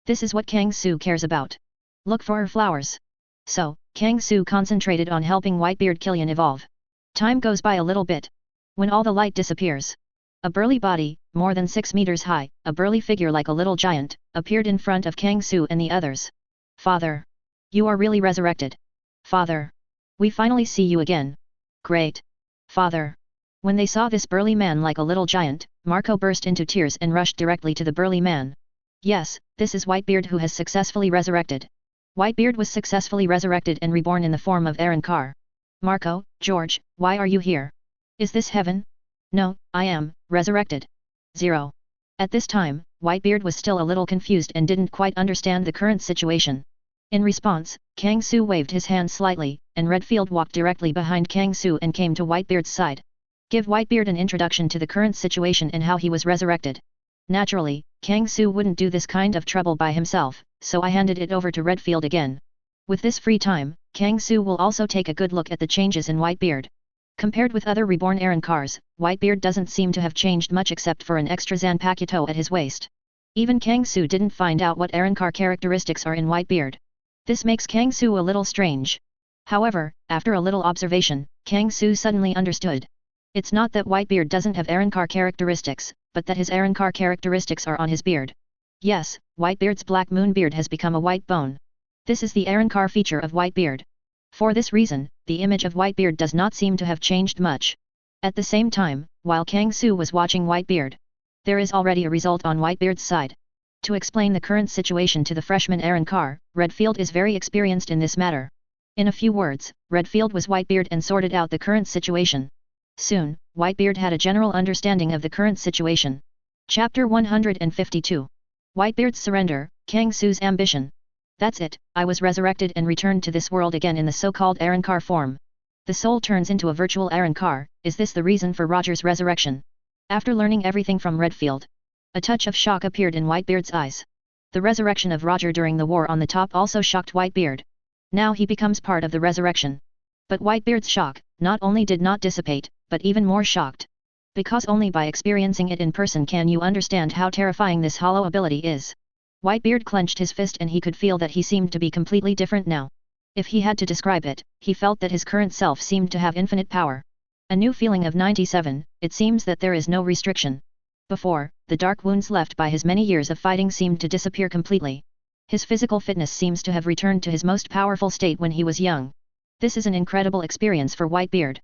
S1: This is what Kang Su cares about. Look for her flowers. So, Kang Su concentrated on helping Whitebeard Killian evolve. Time goes by a little bit. When all the light disappears, a burly body, more than 6 meters high, a burly figure like a little giant, appeared in front of Kang Su and the others. Father! You are really resurrected. Father! We finally see you again. Great! Father! When they saw this burly man like a little giant, Marco burst into tears and rushed directly to the burly man. Yes, this is Whitebeard who has successfully resurrected. Whitebeard was successfully resurrected and reborn in the form of Arrancar. Marco, George, why are you here? Is this heaven? No, I am resurrected. 0. At this time, Whitebeard was still a little confused and didn't quite understand the current situation. In response, Kang Su waved his hand slightly, and Redfield walked directly behind Kang Su and came to Whitebeard's side. Give Whitebeard an introduction to the current situation and how he was resurrected. Naturally, Kang Su wouldn't do this kind of trouble by himself, so I handed it over to Redfield again. With this free time, Kang Su will also take a good look at the changes in Whitebeard. Compared with other reborn Arrancars, Whitebeard doesn't seem to have changed much except for an extra Zanpakuto at his waist. Even Kang Su didn't find out what Arrancar characteristics are in Whitebeard. This makes Kang Su a little strange. However, after a little observation, Kang Su suddenly understood. It's not that Whitebeard doesn't have Arrancar characteristics, but that his Arrancar characteristics are on his beard. Yes, Whitebeard's black moon beard has become a white bone. This is the Arrancar feature of Whitebeard. For this reason, the image of Whitebeard does not seem to have changed much. At the same time, while Kang Su was watching Whitebeard, there is already a result on Whitebeard's side. To explain the current situation to the freshman Arrancar, Redfield is very experienced in this matter. In a few words, Redfield was Whitebeard and sorted out the current situation. Soon, Whitebeard had a general understanding of the current situation. Chapter 152. Whitebeard's surrender, Kang Su's ambition. That's it, I was resurrected and returned to this world again in the so-called Arrancar form. The soul turns into a virtual Arrancar, is this the reason for Roger's resurrection? After learning everything from Redfield, a touch of shock appeared in Whitebeard's eyes. The resurrection of Roger during the war on the top also shocked Whitebeard. Now he becomes part of the resurrection. But Whitebeard's shock, not only did not dissipate, but even more shocked. Because only by experiencing it in person can you understand how terrifying this hollow ability is. Whitebeard clenched his fist and he could feel that he seemed to be completely different now. If he had to describe it, he felt that his current self seemed to have infinite power. A new feeling of 97, it seems that there is no restriction. Before, the dark wounds left by his many years of fighting seemed to disappear completely. His physical fitness seems to have returned to his most powerful state when he was young. This is an incredible experience for Whitebeard.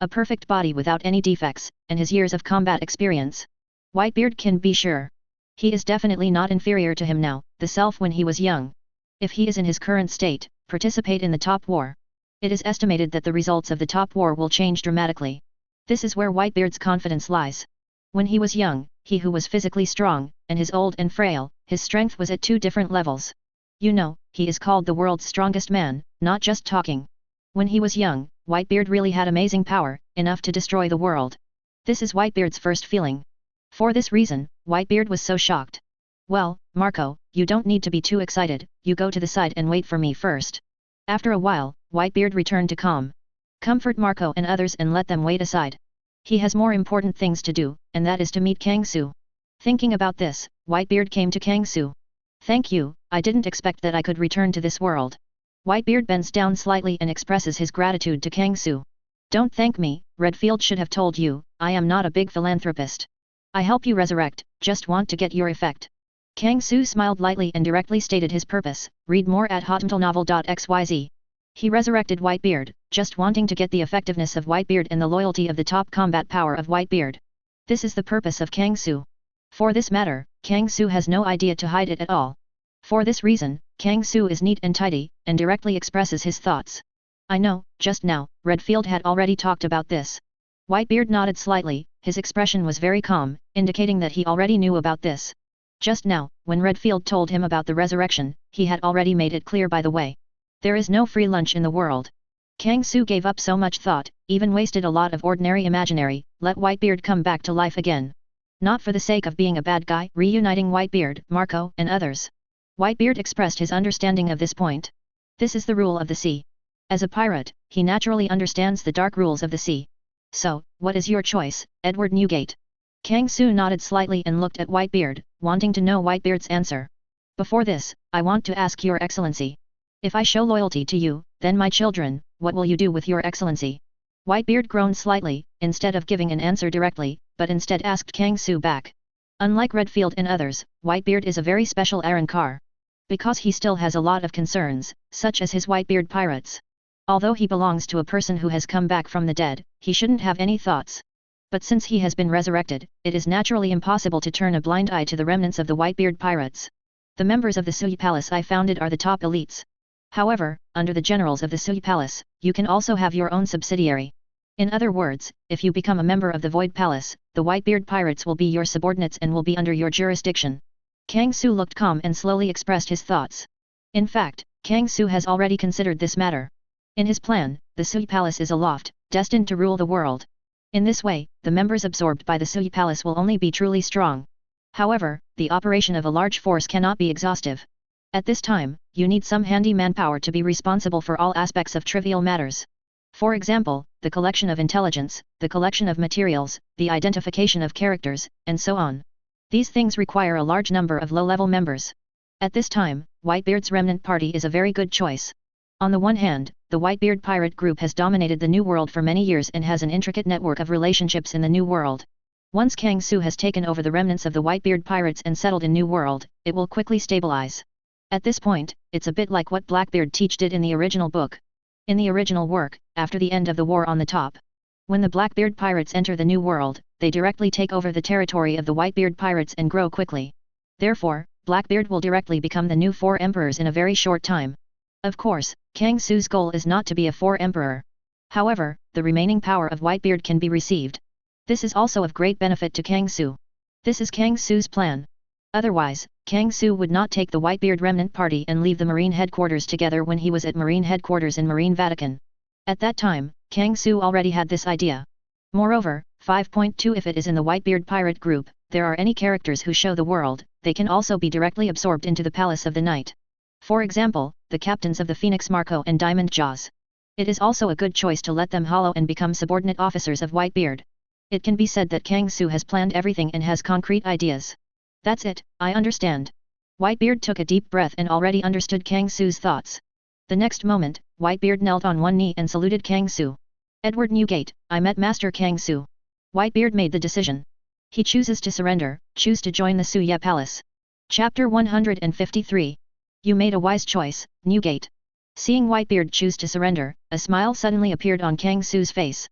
S1: A perfect body without any defects, and his years of combat experience. Whitebeard can be sure. He is definitely not inferior to him now, the self when he was young. If he is in his current state, participate in the top war. It is estimated that the results of the top war will change dramatically. This is where Whitebeard's confidence lies. When he was young, he who was physically strong, and his old and frail, his strength was at 2 different levels. You know, he is called the world's strongest man, not just talking. When he was young, Whitebeard really had amazing power, enough to destroy the world. This is Whitebeard's first feeling. For this reason, Whitebeard was so shocked. Well, Marco, you don't need to be too excited, you go to the side and wait for me first. After a while, Whitebeard returned to calm. Comfort Marco and others and let them wait aside. He has more important things to do, and that is to meet Kangsu. Thinking about this, Whitebeard came to Kangsu. Thank you, I didn't expect that I could return to this world. Whitebeard bends down slightly and expresses his gratitude to Kangsu. Don't thank me, Redfield should have told you, I am not a big philanthropist. I help you resurrect, just want to get your effect. Kangsu smiled lightly and directly stated his purpose, read more at hotmailnovel.xyz. He resurrected Whitebeard, just wanting to get the effectiveness of Whitebeard and the loyalty of the top combat power of Whitebeard. This is the purpose of Kangsu. For this matter, Kangsu has no idea to hide it at all. For this reason, Kangsu is neat and tidy, and directly expresses his thoughts. I know, just now, Redfield had already talked about this. Whitebeard nodded slightly, his expression was very calm, indicating that he already knew about this. Just now, when Redfield told him about the resurrection, he had already made it clear by the way. There is no free lunch in the world. Kangsu gave up so much thought, even wasted a lot of ordinary imaginary, let Whitebeard come back to life again. Not for the sake of being a bad guy, reuniting Whitebeard, Marco, and others. Whitebeard expressed his understanding of this point. This is the rule of the sea. As a pirate, he naturally understands the dark rules of the sea. So, what is your choice, Edward Newgate? Kangsu nodded slightly and looked at Whitebeard, wanting to know Whitebeard's answer. Before this, I want to ask your excellency. If I show loyalty to you, then my children, what will you do with your excellency? Whitebeard groaned slightly, instead of giving an answer directly, but instead asked Kangsu back. Unlike Redfield and others, Whitebeard is a very special Arrancar. Because he still has a lot of concerns, such as his Whitebeard Pirates. Although he belongs to a person who has come back from the dead, he shouldn't have any thoughts. But since he has been resurrected, it is naturally impossible to turn a blind eye to the remnants of the Whitebeard Pirates. The members of the Sui Palace I founded are the top elites. However, under the generals of the Sui Palace, you can also have your own subsidiary. In other words, if you become a member of the Void Palace, the Whitebeard Pirates will be your subordinates and will be under your jurisdiction. Kangsu looked calm and slowly expressed his thoughts. In fact, Kangsu has already considered this matter. In his plan, the Sui Palace is aloft, destined to rule the world. In this way, the members absorbed by the Sui Palace will only be truly strong. However, the operation of a large force cannot be exhaustive. At this time, you need some handy manpower to be responsible for all aspects of trivial matters. For example, the collection of intelligence, the collection of materials, the identification of characters, and so on. These things require a large number of low-level members. At this time, Whitebeard's remnant party is a very good choice. On the one hand, the Whitebeard pirate group has dominated the New World for many years and has an intricate network of relationships in the New World. Once Kangsu has taken over the remnants of the Whitebeard pirates and settled in New World, it will quickly stabilize. At this point, it's a bit like what Blackbeard did in the original book. In the original work, after the end of the war on the top. When the Blackbeard pirates enter the New World, they directly take over the territory of the Whitebeard pirates and grow quickly. Therefore, Blackbeard will directly become the new 4 emperors in a very short time. Of course, Kangsu's goal is not to be a 4 emperor. However, the remaining power of Whitebeard can be received. This is also of great benefit to Kangsu. This is Kangsu's plan. Otherwise, Kangsu would not take the Whitebeard remnant party and leave the Marine headquarters together when he was at Marine headquarters in Marine Vatican. At that time, Kangsu already had this idea. Moreover, 5.2 If it is in the Whitebeard pirate group, there are any characters who show the world, they can also be directly absorbed into the Palace of the Night. For example, the captains of the Phoenix Marco and Diamond Jaws. It is also a good choice to let them hollow and become subordinate officers of Whitebeard. It can be said that Kangsu has planned everything and has concrete ideas. That's it, I understand. Whitebeard took a deep breath and already understood Kangsu's thoughts. The next moment, Whitebeard knelt on one knee and saluted Kangsu. Edward Newgate, I met Master Kangsu. Whitebeard made the decision. He chooses to surrender, choose to join the Suya Palace. Chapter 153. You made a wise choice, Newgate. Seeing Whitebeard choose to surrender, a smile suddenly appeared on Kangsu's face.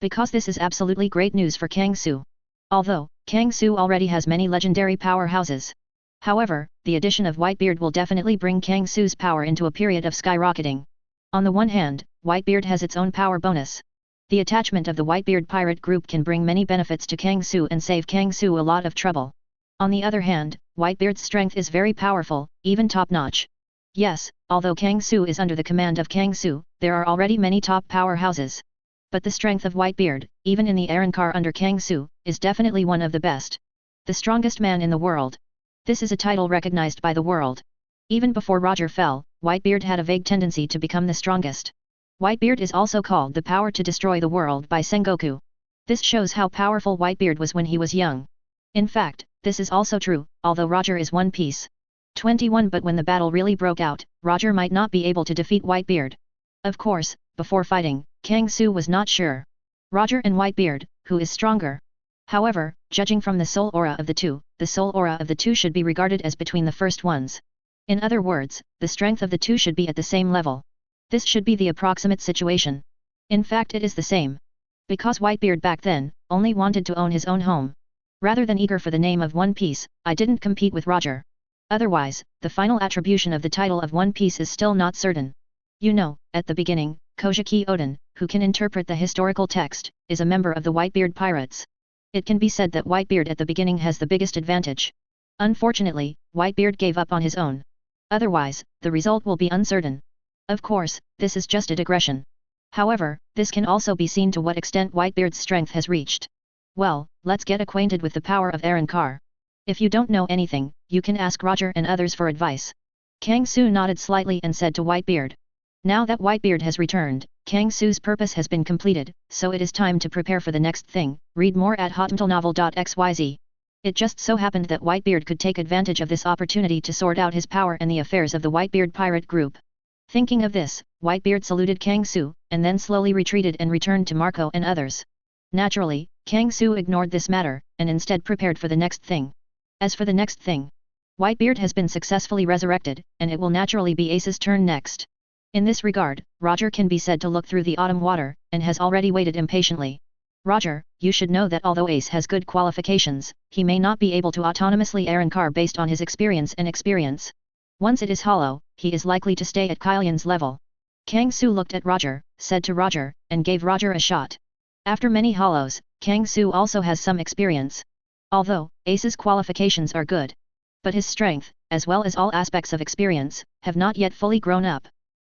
S1: Because this is absolutely great news for Kangsu. Although, Kangsu already has many legendary powerhouses. However, the addition of Whitebeard will definitely bring Kangsu's power into a period of skyrocketing. On the one hand, Whitebeard has its own power bonus. The attachment of the Whitebeard pirate group can bring many benefits to Kangsu and save Kangsu a lot of trouble. On the other hand, Whitebeard's strength is very powerful, even top-notch. Yes, although Kang Su is under the command of Kang Su, there are already many top powerhouses. But the strength of Whitebeard, even in the Arrancar under Kang Su, is definitely one of the best. The strongest man in the world. This is a title recognized by the world. Even before Roger fell, Whitebeard had a vague tendency to become the strongest. Whitebeard is also called the power to destroy the world by Sengoku. This shows how powerful Whitebeard was when he was young. In fact, this is also true, although Roger is One Piece. 21 But when the battle really broke out, Roger might not be able to defeat Whitebeard. Of course, before fighting, Kang Su was not sure. Roger and Whitebeard, who is stronger? However, judging from the soul aura of the two should be regarded as between the first ones. In other words, the strength of the two should be at the same level. This should be the approximate situation. In fact it is the same. Because Whitebeard back then, only wanted to own his own home. Rather than eager for the name of One Piece, I didn't compete with Roger. Otherwise, the final attribution of the title of One Piece is still not certain. You know, at the beginning, Kojiki Oden, who can interpret the historical text, is a member of the Whitebeard Pirates. It can be said that Whitebeard at the beginning has the biggest advantage. Unfortunately, Whitebeard gave up on his own. Otherwise, the result will be uncertain. Of course, this is just a digression. However, this can also be seen to what extent Whitebeard's strength has reached. Well, let's get acquainted with the power of Arrancar. If you don't know anything, you can ask Roger and others for advice. Kang Su nodded slightly and said to Whitebeard. Now that Whitebeard has returned, Kang Su's purpose has been completed, so it is time to prepare for the next thing. Read more at hotmtlnovel.xyz. It just so happened that Whitebeard could take advantage of this opportunity to sort out his power and the affairs of the Whitebeard pirate group. Thinking of this, Whitebeard saluted Kang Su, and then slowly retreated and returned to Marco and others. Naturally, Kang Su ignored this matter, and instead prepared for the next thing. As for the next thing, Whitebeard has been successfully resurrected, and it will naturally be Ace's turn next. In this regard, Roger can be said to look through the autumn water, and has already waited impatiently. Roger, you should know that although Ace has good qualifications, he may not be able to autonomously Arrancar based on his experience. Once it is hollow, he is likely to stay at Kylian's level. Kang Su looked at Roger, said to Roger, and gave Roger a shot. After many hollows, Kang Su also has some experience. Although, Ace's qualifications are good. But his strength, as well as all aspects of experience, have not yet fully grown up.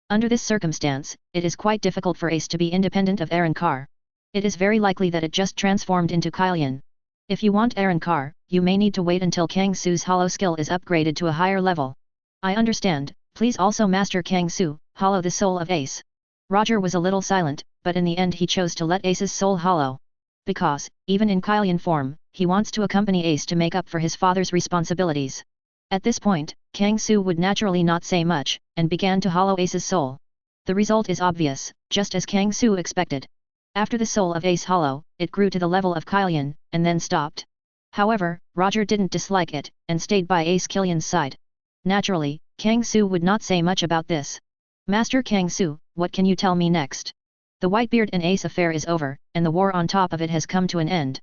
S1: Under this circumstance, it is quite difficult for Ace to be independent of Arrancar. It is very likely that it just transformed into Kylian. If you want Arrancar, you may need to wait until Kang Su's hollow skill is upgraded to a higher level. I understand, please also master Kang Su, hollow the soul of Ace. Roger was a little silent, but in the end he chose to let Ace's soul hollow. Because, even in Kylian form, he wants to accompany Ace to make up for his father's responsibilities. At this point, Kang Su would naturally not say much, and began to hollow Ace's soul. The result is obvious, just as Kang Su expected. After the soul of Ace hollow, it grew to the level of Kylian, and then stopped. However, Roger didn't dislike it, and stayed by Ace Kylian's side. Naturally, Kang Su would not say much about this. Master Kang Su, what can you tell me next? The Whitebeard and Ace affair is over, and the war on top of it has come to an end.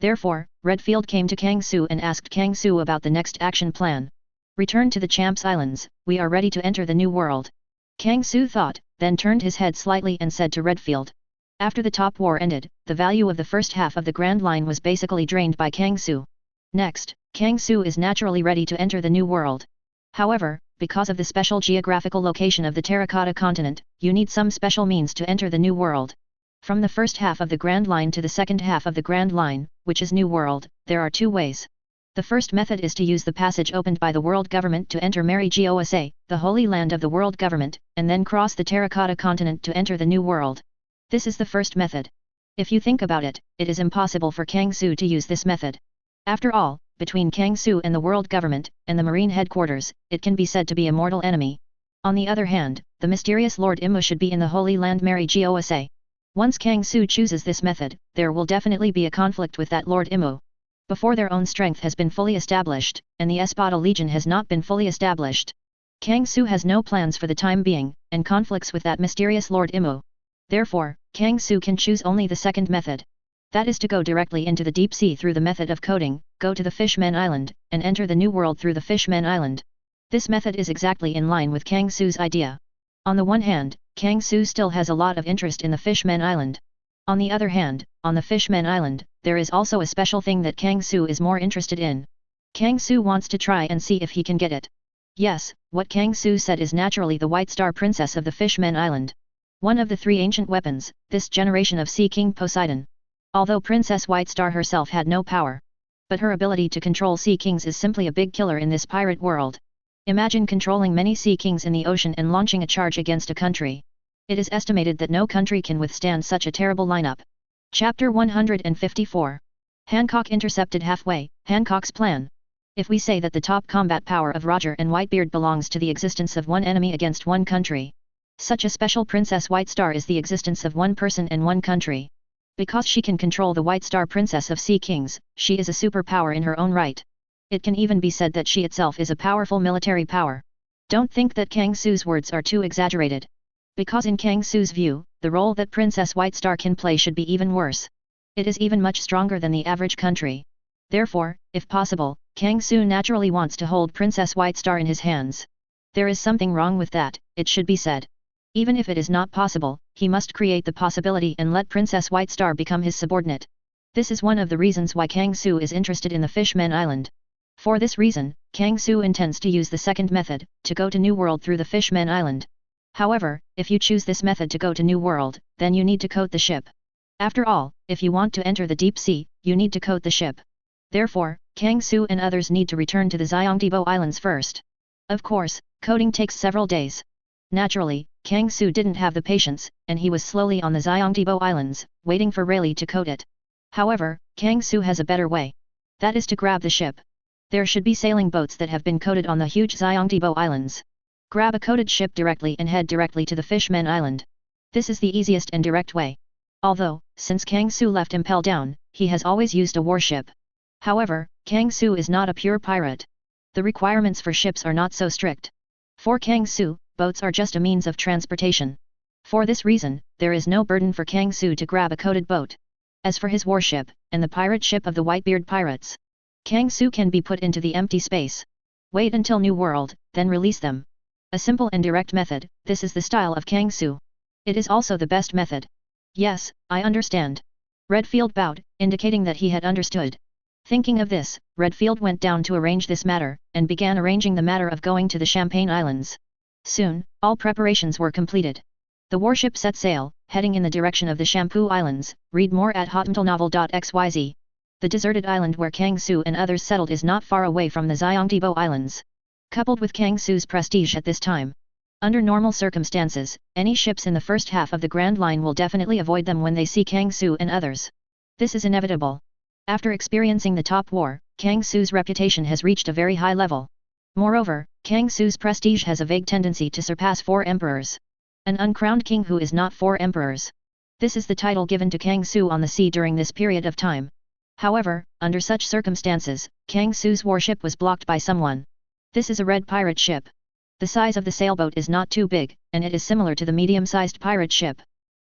S1: Therefore, Redfield came to Kang Su and asked Kang Su about the next action plan. Return to the Champs Islands, we are ready to enter the new world. Kang Su thought, then turned his head slightly and said to Redfield. After the top war ended, the value of the first half of the Grand Line was basically drained by Kang Su. Next, Kang Su is naturally ready to enter the new world. However, because of the special geographical location of the Terracotta continent, you need some special means to enter the new world. From the first half of the Grand Line to the second half of the Grand Line, which is New World, there are two ways. The first method is to use the passage opened by the World Government to enter Usse, the Holy Land of the World Government, and then cross the Terracotta continent to enter the New World. This is the first method. If you think about it, it is impossible for Kang Su to use this method. After all, between Kang Su and the World Government, and the Marine Headquarters, it can be said to be a mortal enemy. On the other hand, the mysterious Lord Immu should be in the Holy Land Usse. Once Kang Su chooses this method, there will definitely be a conflict with that Lord Immu. Before their own strength has been fully established, and the Espada Legion has not been fully established. Kang Su has no plans for the time being, and conflicts with that mysterious Lord Immu. Therefore, Kang Su can choose only the second method. That is to go directly into the deep sea through the method of coding, go to the Fishman Island, and enter the New World through the Fishman Island. This method is exactly in line with Kang Su's idea. On the one hand, Kang Su still has a lot of interest in the Fishman Island. On the other hand, on the Fishman Island, there is also a special thing that Kang Su is more interested in. Kang Su wants to try and see if he can get it. Yes, what Kang Su said is naturally the White Star Princess of the Fishmen Island. One of the three ancient weapons, this generation of Sea King Poseidon. Although Princess White Star herself had no power. But her ability to control Sea Kings is simply a big killer in this pirate world. Imagine controlling many Sea Kings in the ocean and launching a charge against a country. It is estimated that no country can withstand such a terrible lineup. Chapter 154. Hancock intercepted halfway, Hancock's plan. If we say that the top combat power of Roger and Whitebeard belongs to the existence of one enemy against one country. Such a special Princess White Star is the existence of one person and one country. Because she can control the White Star Princess of Sea Kings, she is a superpower in her own right. It can even be said that she itself is a powerful military power. Don't think that Kang Su's words are too exaggerated. Because in Kang Su's view, the role that Princess White Star can play should be even worse. It is even much stronger than the average country. Therefore, if possible, Kang Su naturally wants to hold Princess White Star in his hands. There is something wrong with that, it should be said. Even if it is not possible, he must create the possibility and let Princess White Star become his subordinate. This is one of the reasons why Kang Su is interested in the Fishmen Island. For this reason, Kang Su intends to use the second method, to go to New World through the Fishmen Island. However, if you choose this method to go to New World, then you need to coat the ship. After all, if you want to enter the deep sea, you need to coat the ship. Therefore, Kang Su and others need to return to the Gyeongdaebo Islands first. Of course, coating takes several days. Naturally, Kang Su didn't have the patience, and he was slowly on the Gyeongdaebo Islands, waiting for Rayleigh to coat it. However, Kang Su has a better way. That is to grab the ship. There should be sailing boats that have been coated on the huge Gyeongdaebo Islands. Grab a coated ship directly and head directly to the Fishmen Island. This is the easiest and direct way. Although, since Kang Su left Impel down, he has always used a warship. However, Kang Su is not a pure pirate. The requirements for ships are not so strict. For Kang Su, boats are just a means of transportation. For this reason, there is no burden for Kang Su to grab a coated boat. As for his warship, and the pirate ship of the Whitebeard Pirates, Kang Su can be put into the empty space. Wait until New World, then release them. A simple and direct method, this is the style of Kang Su. It is also the best method. Yes, I understand. Redfield bowed, indicating that he had understood. Thinking of this, Redfield went down to arrange this matter, and began arranging the matter of going to the Champagne Islands. Soon, all preparations were completed. The warship set sail, heading in the direction of the Shampoo Islands. Read more at hotmailnovel.xyz. The deserted island where Kang Su and others settled is not far away from the Gyeongdaebo Islands. Coupled with Kang Su's prestige at this time. Under normal circumstances, any ships in the first half of the Grand Line will definitely avoid them when they see Kang Su and others. This is inevitable. After experiencing the top war, Kang Su's reputation has reached a very high level. Moreover, Kang Su's prestige has a vague tendency to surpass 4 emperors. An uncrowned king who is not 4 emperors. This is the title given to Kang Su on the sea during this period of time. However, under such circumstances, Kang Su's warship was blocked by someone. This is a red pirate ship. The size of the sailboat is not too big, and it is similar to the medium-sized pirate ship.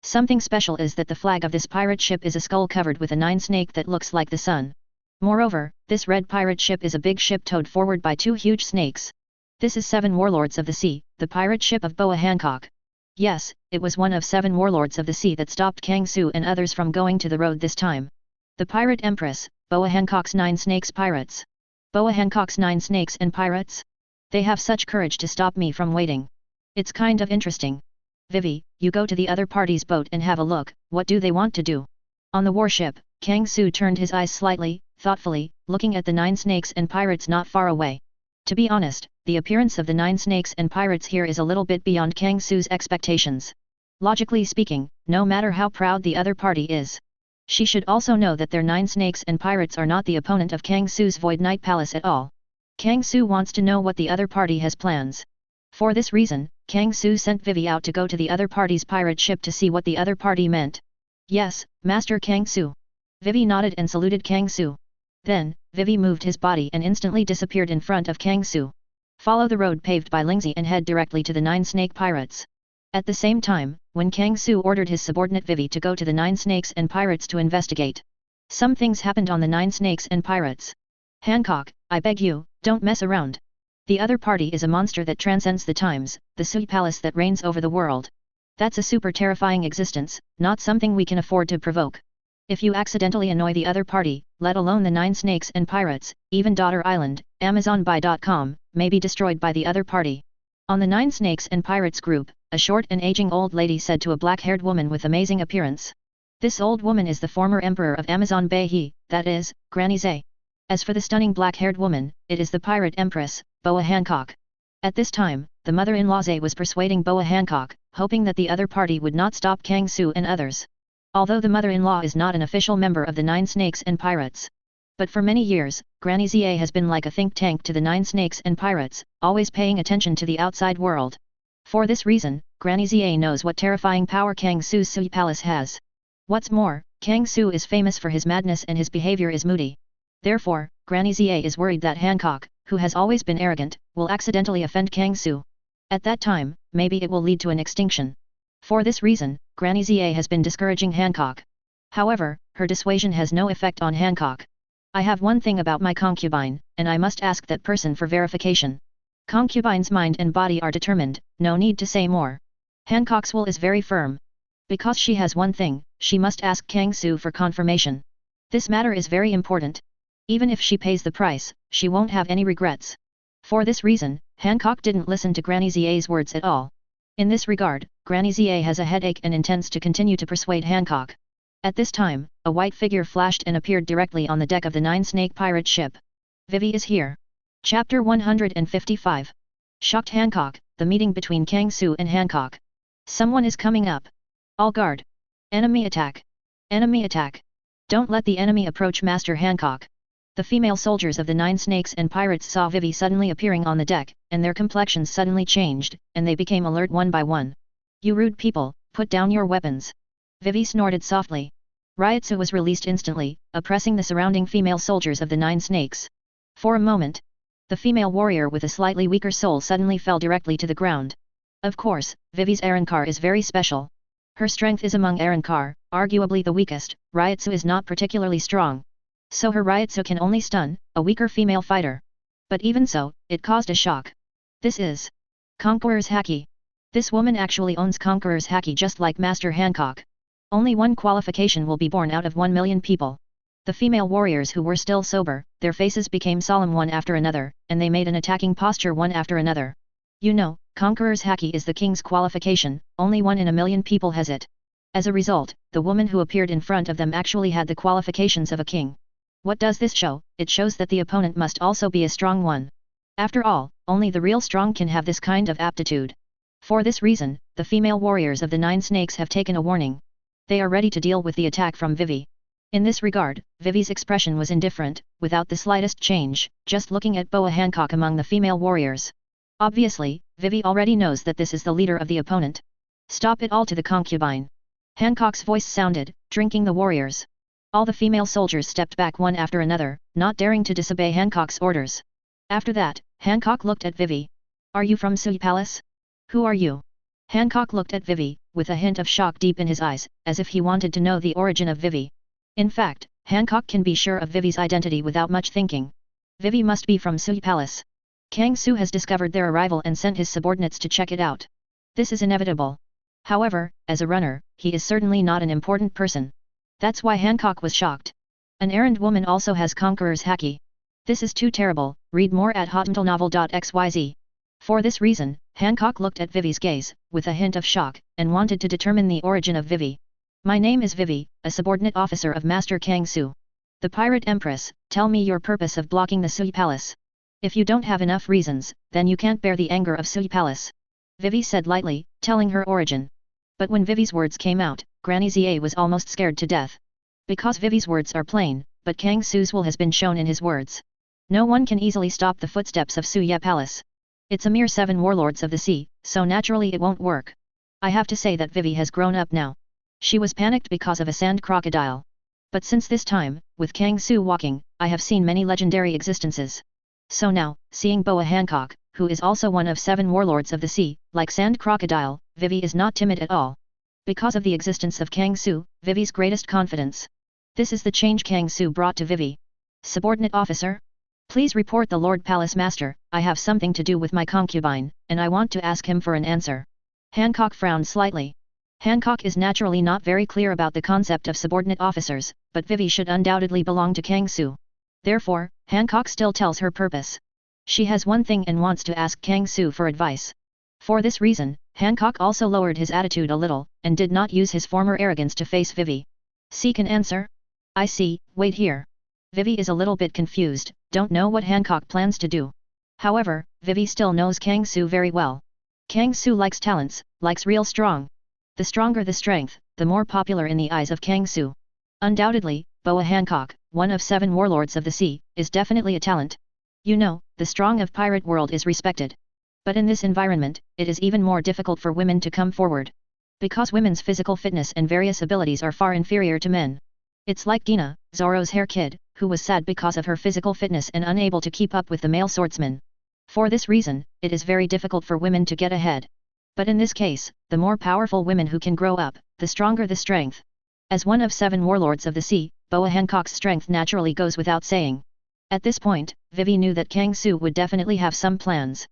S1: Something special is that the flag of this pirate ship is a skull covered with a 9-snake that looks like the sun. Moreover, this red pirate ship is a big ship towed forward by 2 huge snakes. This is 7 Warlords of the Sea, the pirate ship of Boa Hancock. Yes, it was one of 7 Warlords of the Sea that stopped Kang Su and others from going to the road this time. The Pirate Empress, Boa Hancock's 9 Snakes Pirates. Boa Hancock's 9 Snakes and Pirates? They have such courage to stop me from waiting. It's kind of interesting. Vivi, you go to the other party's boat and have a look, what do they want to do? On the warship, Kang Su turned his eyes slightly, thoughtfully, looking at the 9 snakes and pirates not far away. To be honest, the appearance of the 9 snakes and pirates here is a little bit beyond Kang Su's expectations. Logically speaking, no matter how proud the other party is, she should also know that their 9 snakes and pirates are not the opponent of Kang Su's Void Night Palace at all. Kang Su wants to know what the other party has plans. For this reason, Kang Su sent Vivi out to go to the other party's pirate ship to see what the other party meant. Yes, Master Kang Su. Vivi nodded and saluted Kang Su. Then, Vivi moved his body and instantly disappeared in front of Kang Su. Follow the road paved by Lingzi and head directly to the 9 snake pirates. At the same time, when Kang Su ordered his subordinate Vivi to go to the 9 snakes and pirates to investigate. Some things happened on the 9 snakes and pirates. Hancock, I beg you, don't mess around. The other party is a monster that transcends the times, the Sui Palace that reigns over the world. That's a super terrifying existence, not something we can afford to provoke. If you accidentally annoy the other party, let alone the 9 snakes and pirates, even Daughter Island, AmazonBuy.com, may be destroyed by the other party. On the 9 snakes and pirates group, a short and aging old lady said to a black-haired woman with amazing appearance. This old woman is the former emperor of Amazon Bay, that is, Granny Zay. As for the stunning black-haired woman, it is the pirate empress, Boa Hancock. At this time, the mother-in-law Zay was persuading Boa Hancock, hoping that the other party would not stop Kang Su and others. Although the mother-in-law is not an official member of the 9 snakes and pirates. But for many years, Granny Zay has been like a think tank to the 9 snakes and pirates, always paying attention to the outside world. For this reason, Granny Zay knows what terrifying power Kang Su's Sui Palace has. What's more, Kang Su is famous for his madness and his behavior is moody. Therefore, Granny Zay is worried that Hancock, who has always been arrogant, will accidentally offend Kang Su. At that time, maybe it will lead to an extinction. For this reason, Granny Zay has been discouraging Hancock. However, her dissuasion has no effect on Hancock. I have one thing about my concubine, and I must ask that person for verification. Concubine's mind and body are determined, no need to say more. Hancock's will is very firm. Because she has one thing, she must ask Kang Su for confirmation. This matter is very important. Even if she pays the price, she won't have any regrets. For this reason, Hancock didn't listen to Granny Zay's words at all. In this regard, Granny Zay has a headache and intends to continue to persuade Hancock. At this time, a white figure flashed and appeared directly on the deck of the 9 snake pirate ship. Vivi is here. Chapter 155. Shocked Hancock, the meeting between Kang Su and Hancock. Someone is coming up. All guard. Enemy attack. Enemy attack. Don't let the enemy approach Master Hancock. The female soldiers of the 9 snakes and pirates saw Vivi suddenly appearing on the deck, and their complexions suddenly changed, and they became alert one by one. You rude people, put down your weapons. Vivi snorted softly. Ryotsu was released instantly, oppressing the surrounding female soldiers of the 9 snakes. For a moment, the female warrior with a slightly weaker soul suddenly fell directly to the ground. Of course, Vivi's Arrancar is very special. Her strength is among Arrancar, arguably the weakest. Ryotsu is not particularly strong. So her Ryotsu can only stun a weaker female fighter. But even so, it caused a shock. This is Conqueror's Haki. This woman actually owns Conqueror's Haki just like Master Hancock. Only one qualification will be born out of 1 million people. The female warriors who were still sober, their faces became solemn one after another, and they made an attacking posture one after another. You know, Conqueror's Haki is the king's qualification, only 1 in a million people has it. As a result, the woman who appeared in front of them actually had the qualifications of a king. What does this show? It shows that the opponent must also be a strong one. After all, only the real strong can have this kind of aptitude. For this reason, the female warriors of the 9 snakes have taken a warning. They are ready to deal with the attack from Vivi. In this regard, Vivi's expression was indifferent, without the slightest change, just looking at Boa Hancock among the female warriors. Obviously, Vivi already knows that this is the leader of the opponent. Stop it all to the concubine. Hancock's voice sounded, drinking the warriors. All the female soldiers stepped back one after another, not daring to disobey Hancock's orders. After that, Hancock looked at Vivi. Are you from Sui Palace? Who are you? Hancock looked at Vivi, with a hint of shock deep in his eyes, as if he wanted to know the origin of Vivi. In fact, Hancock can be sure of Vivi's identity without much thinking. Vivi must be from Sui Palace. Kang Su has discovered their arrival and sent his subordinates to check it out. This is inevitable. However, as a runner, he is certainly not an important person. That's why Hancock was shocked. An errand woman also has Conqueror's Haki. This is too terrible, read more at hotmentalnovel.xyz. For this reason, Hancock looked at Vivi's gaze, with a hint of shock, and wanted to determine the origin of Vivi. My name is Vivi, a subordinate officer of Master Kang Su. The Pirate Empress, tell me your purpose of blocking the Sui Palace. If you don't have enough reasons, then you can't bear the anger of Sui Palace. Vivi said lightly, telling her origin. But when Vivi's words came out, Granny Zay was almost scared to death. Because Vivi's words are plain, but Kang Su's will has been shown in his words. No one can easily stop the footsteps of Suya Palace. It's a mere 7 warlords of the sea, so naturally it won't work. I have to say that Vivi has grown up now. She was panicked because of a sand crocodile. But since this time, with Kang Su walking, I have seen many legendary existences. So now, seeing Boa Hancock, who is also one of 7 warlords of the sea, like sand crocodile, Vivi is not timid at all. Because of the existence of Kang Su, Vivi's greatest confidence. This is the change Kang Su brought to Vivi. Subordinate officer? Please report the Lord Palace Master, I have something to do with my concubine, and I want to ask him for an answer. Hancock frowned slightly. Hancock is naturally not very clear about the concept of subordinate officers, but Vivi should undoubtedly belong to Kang Su. Therefore, Hancock still tells her purpose. She has one thing and wants to ask Kang Su for advice. For this reason, Hancock also lowered his attitude a little, and did not use his former arrogance to face Vivi. Seek an answer? I see, wait here. Vivi is a little bit confused, don't know what Hancock plans to do. However, Vivi still knows Kang Su very well. Kang Su likes talents, likes real strong. The stronger the strength, the more popular in the eyes of Kang Su. Undoubtedly, Boa Hancock, one of 7 warlords of the sea, is definitely a talent. You know, the strong of pirate world is respected. But in this environment, it is even more difficult for women to come forward. Because women's physical fitness and various abilities are far inferior to men. It's like Gina, Zoro's hair kid, who was sad because of her physical fitness and unable to keep up with the male swordsman. For this reason, it is very difficult for women to get ahead. But in this case, the more powerful women who can grow up, the stronger the strength. As one of 7 warlords of the sea, Boa Hancock's strength naturally goes without saying. At this point, Vivi knew that Kang Su would definitely have some plans.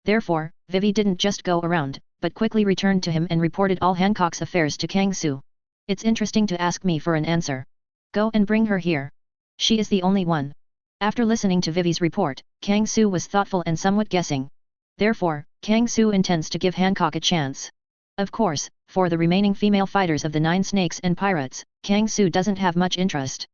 S1: Therefore, Vivi didn't just go around, but quickly returned to him and reported all Hancock's affairs to Kang Su. It's interesting to ask me for an answer. Go and bring her here. She is the only one. After listening to Vivi's report, Kang Su was thoughtful and somewhat guessing. Therefore, Kang Su intends to give Hancock a chance. Of course, for the remaining female fighters of the 9 snakes and pirates, Kang Su doesn't have much interest.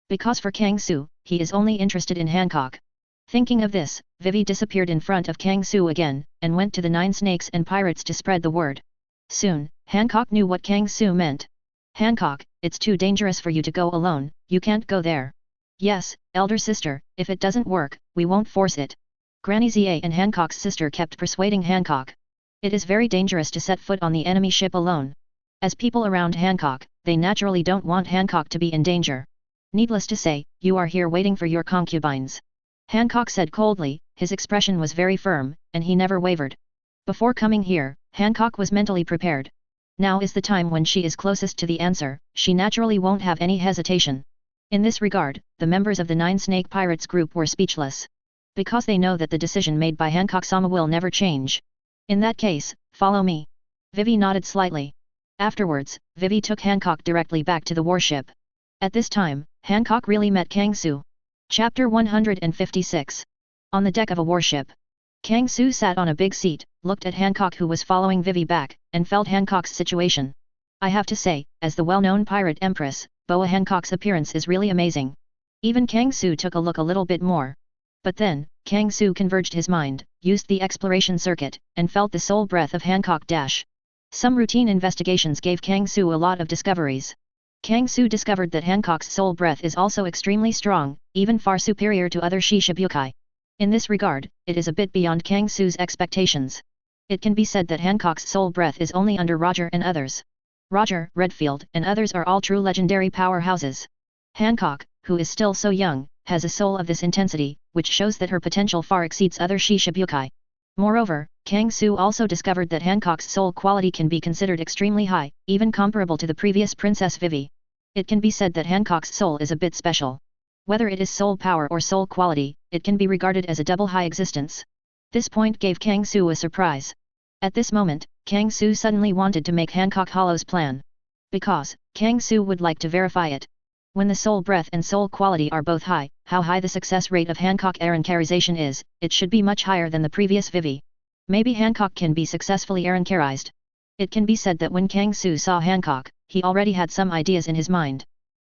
S1: Because for Kang Su, he is only interested in Hancock. Thinking of this, Vivi disappeared in front of Kang Su again, and went to the 9 snakes and pirates to spread the word. Soon, Hancock knew what Kang Su meant. Hancock, it's too dangerous for you to go alone, you can't go there. Yes, elder sister, if it doesn't work, we won't force it. Granny Zia and Hancock's sister kept persuading Hancock. It is very dangerous to set foot on the enemy ship alone. As people around Hancock, they naturally don't want Hancock to be in danger. Needless to say, you are here waiting for your concubines. Hancock said coldly, his expression was very firm, and he never wavered. Before coming here, Hancock was mentally prepared. Now is the time when she is closest to the answer, she naturally won't have any hesitation. In this regard, the members of the 9 Snake Pirates group were speechless. Because they know that the decision made by Hancock-sama will never change. In that case, follow me. Vivi nodded slightly. Afterwards, Vivi took Hancock directly back to the warship. At this time, Hancock really met Kang Su. Chapter 156. On the deck of a warship. Kang Su sat on a big seat, looked at Hancock who was following Vivi back, and felt Hancock's situation. I have to say, as the well-known pirate empress, Boa Hancock's appearance is really amazing. Even Kang Su took a look a little bit more. But then, Kang Su converged his mind, used the exploration circuit, and felt the soul breath of Hancock dash. Some routine investigations gave Kang Su a lot of discoveries. Kang Su discovered that Hancock's soul breath is also extremely strong, even far superior to other Shishibukai. In this regard, it is a bit beyond Kang Su's expectations. It can be said that Hancock's soul breath is only under Roger and others. Roger, Redfield, and others are all true legendary powerhouses. Hancock, who is still so young, has a soul of this intensity, which shows that her potential far exceeds other Shishibukai. Moreover, Kang Su also discovered that Hancock's soul quality can be considered extremely high, even comparable to the previous Princess Vivi. It can be said that Hancock's soul is a bit special. Whether it is soul power or soul quality, it can be regarded as a double high existence. This point gave Kang Su a surprise. At this moment, Kang Su suddenly wanted to make Hancock Hollow's plan. Because, Kang Su would like to verify it. When the soul breath and soul quality are both high, how high the success rate of Hancock Arrancarization is, it should be much higher than the previous Vivi. Maybe Hancock can be successfully Arrancarized. It can be said that when Kang Su saw Hancock, he already had some ideas in his mind.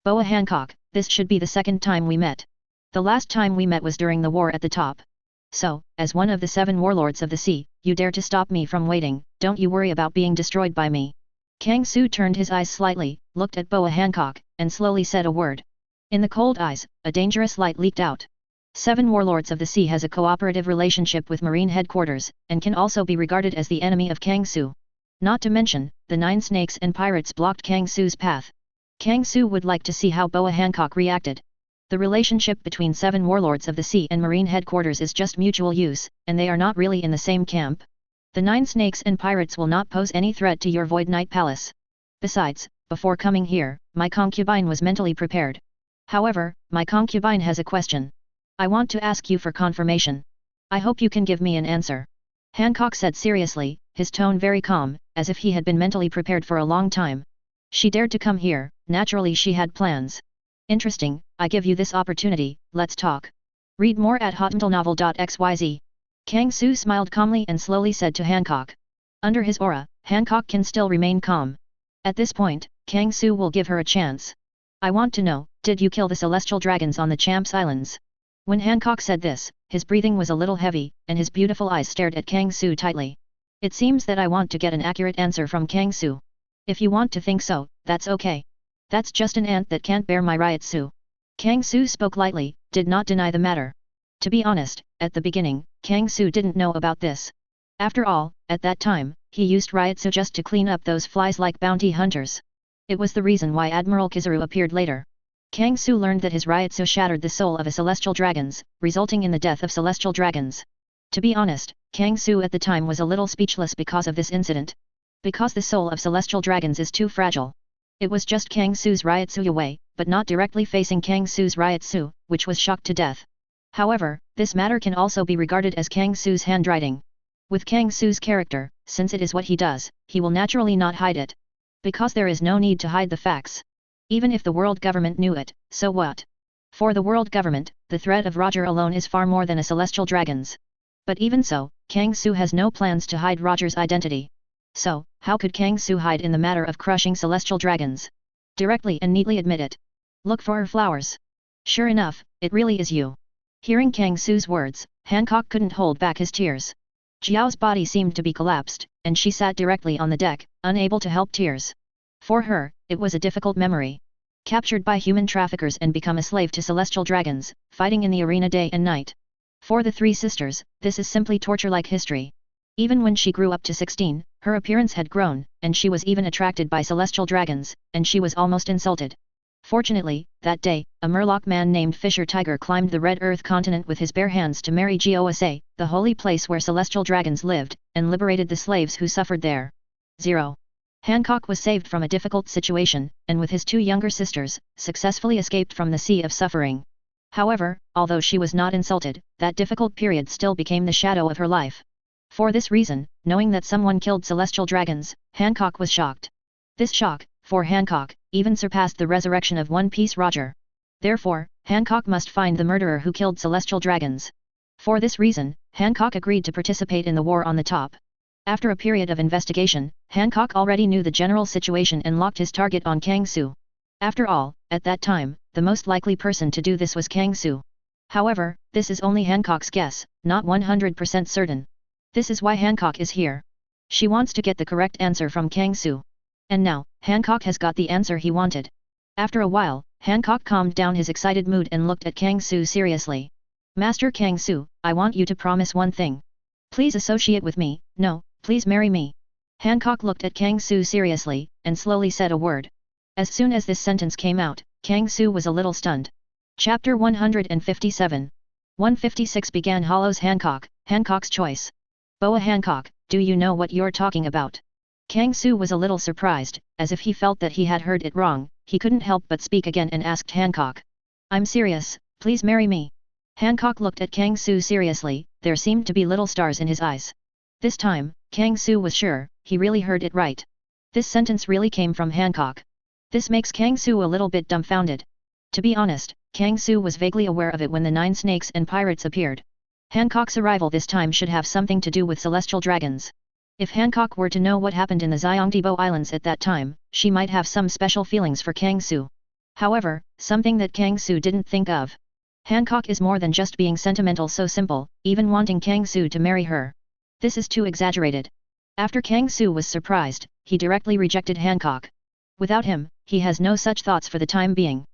S1: Boa Hancock, this should be the second time we met. The last time we met was during the war at the top. So, as one of the 7 warlords of the sea, you dare to stop me from waiting, don't you worry about being destroyed by me. Kang Su turned his eyes slightly, looked at Boa Hancock, and slowly said a word. In the cold eyes, a dangerous light leaked out. 7 warlords of the sea has a cooperative relationship with Marine headquarters, and can also be regarded as the enemy of Kang Su. Not to mention, the 9 snakes and pirates blocked Kang Su's path. Kang Su would like to see how Boa Hancock reacted. The relationship between 7 warlords of the sea and Marine headquarters is just mutual use, and they are not really in the same camp. The 9 snakes and pirates will not pose any threat to your Void Knight Palace. Besides, before coming here, my concubine was mentally prepared. However, my concubine has a question. I want to ask you for confirmation. I hope you can give me an answer. Hancock said seriously, his tone very calm, as if he had been mentally prepared for a long time. She dared to come here, naturally she had plans. Interesting, I give you this opportunity, let's talk. Read more at hotmailnovel.xyz. Kang Su smiled calmly and slowly said to Hancock. Under his aura, Hancock can still remain calm. At this point, Kang Su will give her a chance. I want to know, did you kill the celestial dragons on the Champs Islands? When Hancock said this, his breathing was a little heavy, and his beautiful eyes stared at Kang Su tightly. It seems that I want to get an accurate answer from Kang Su. If you want to think so, that's okay. That's just an ant that can't bear my Ryotsu. Kang Su spoke lightly, did not deny the matter. To be honest, at the beginning, Kang Su didn't know about this. After all, at that time, he used Ryotsu just to clean up those flies like bounty hunters. It was the reason why Admiral Kizaru appeared later. Kang Su learned that his Ryotsu shattered the soul of a celestial dragons, resulting in the death of celestial dragons. To be honest, Kang Su at the time was a little speechless because of this incident. Because the soul of celestial dragons is too fragile. It was just Kang Su's Ryotsu away, but not directly facing Kang Su's Ryotsu, which was shocked to death. However, this matter can also be regarded as Kang Su's handwriting. With Kang Su's character, since it is what he does, he will naturally not hide it. Because there is no need to hide the facts. Even if the world government knew it, so what? For the world government, the threat of Roger alone is far more than a celestial dragons. But even so, Kang Su has no plans to hide Roger's identity. So, how could Kang Su hide in the matter of crushing celestial dragons? Directly and neatly admit it. Look for her flowers. Sure enough, it really is you. Hearing Kang Su's words, Hancock couldn't hold back his tears. Jiao's body seemed to be collapsed, and she sat directly on the deck, unable to help tears. For her, it was a difficult memory. Captured by human traffickers and become a slave to celestial dragons, fighting in the arena day and night. For the three sisters, this is simply torture-like history. Even when she grew up to 16, her appearance had grown, and she was even attracted by celestial dragons, and she was almost insulted. Fortunately, that day, a Murloc man named Fisher Tiger climbed the Red Earth continent with his bare hands to marry Usse, the holy place where celestial dragons lived, and liberated the slaves who suffered there. 0. Hancock was saved from a difficult situation, and with his two younger sisters, successfully escaped from the sea of suffering. However, although she was not insulted, that difficult period still became the shadow of her life. For this reason, knowing that someone killed celestial dragons, Hancock was shocked. This shock, for Hancock, even surpassed the resurrection of One Piece Roger. Therefore, Hancock must find the murderer who killed celestial dragons. For this reason, Hancock agreed to participate in the war on the top. After a period of investigation, Hancock already knew the general situation and locked his target on Kang Su. After all, at that time, the most likely person to do this was Kang Su. However, this is only Hancock's guess, not 100% certain. This is why Hancock is here. She wants to get the correct answer from Kang Su. And now, Hancock has got the answer he wanted. After a while, Hancock calmed down his excited mood and looked at Kang Su seriously. Master Kang Su, I want you to promise one thing. Please associate with me, no, please marry me. Hancock looked at Kang Su seriously, and slowly said a word. As soon as this sentence came out, Kang Su was a little stunned. Chapter 157. 156 began Hollow's Hancock, Hancock's choice. Boa Hancock, do you know what you're talking about? Kang Su was a little surprised, as if he felt that he had heard it wrong. He couldn't help but speak again and asked Hancock. I'm serious, please marry me. Hancock looked at Kang Su seriously, there seemed to be little stars in his eyes. This time, Kang Su was sure, he really heard it right. This sentence really came from Hancock. This makes Kang Su a little bit dumbfounded. To be honest, Kang Su was vaguely aware of it when the 9 snakes and pirates appeared. Hancock's arrival this time should have something to do with celestial dragons. If Hancock were to know what happened in the Xiongdibo Islands at that time, she might have some special feelings for Kang Su. However, something that Kang Su didn't think of. Hancock is more than just being sentimental, so simple, even wanting Kang Su to marry her. This is too exaggerated. After Kang Su was surprised, he directly rejected Hancock. Without him, he has no such thoughts for the time being.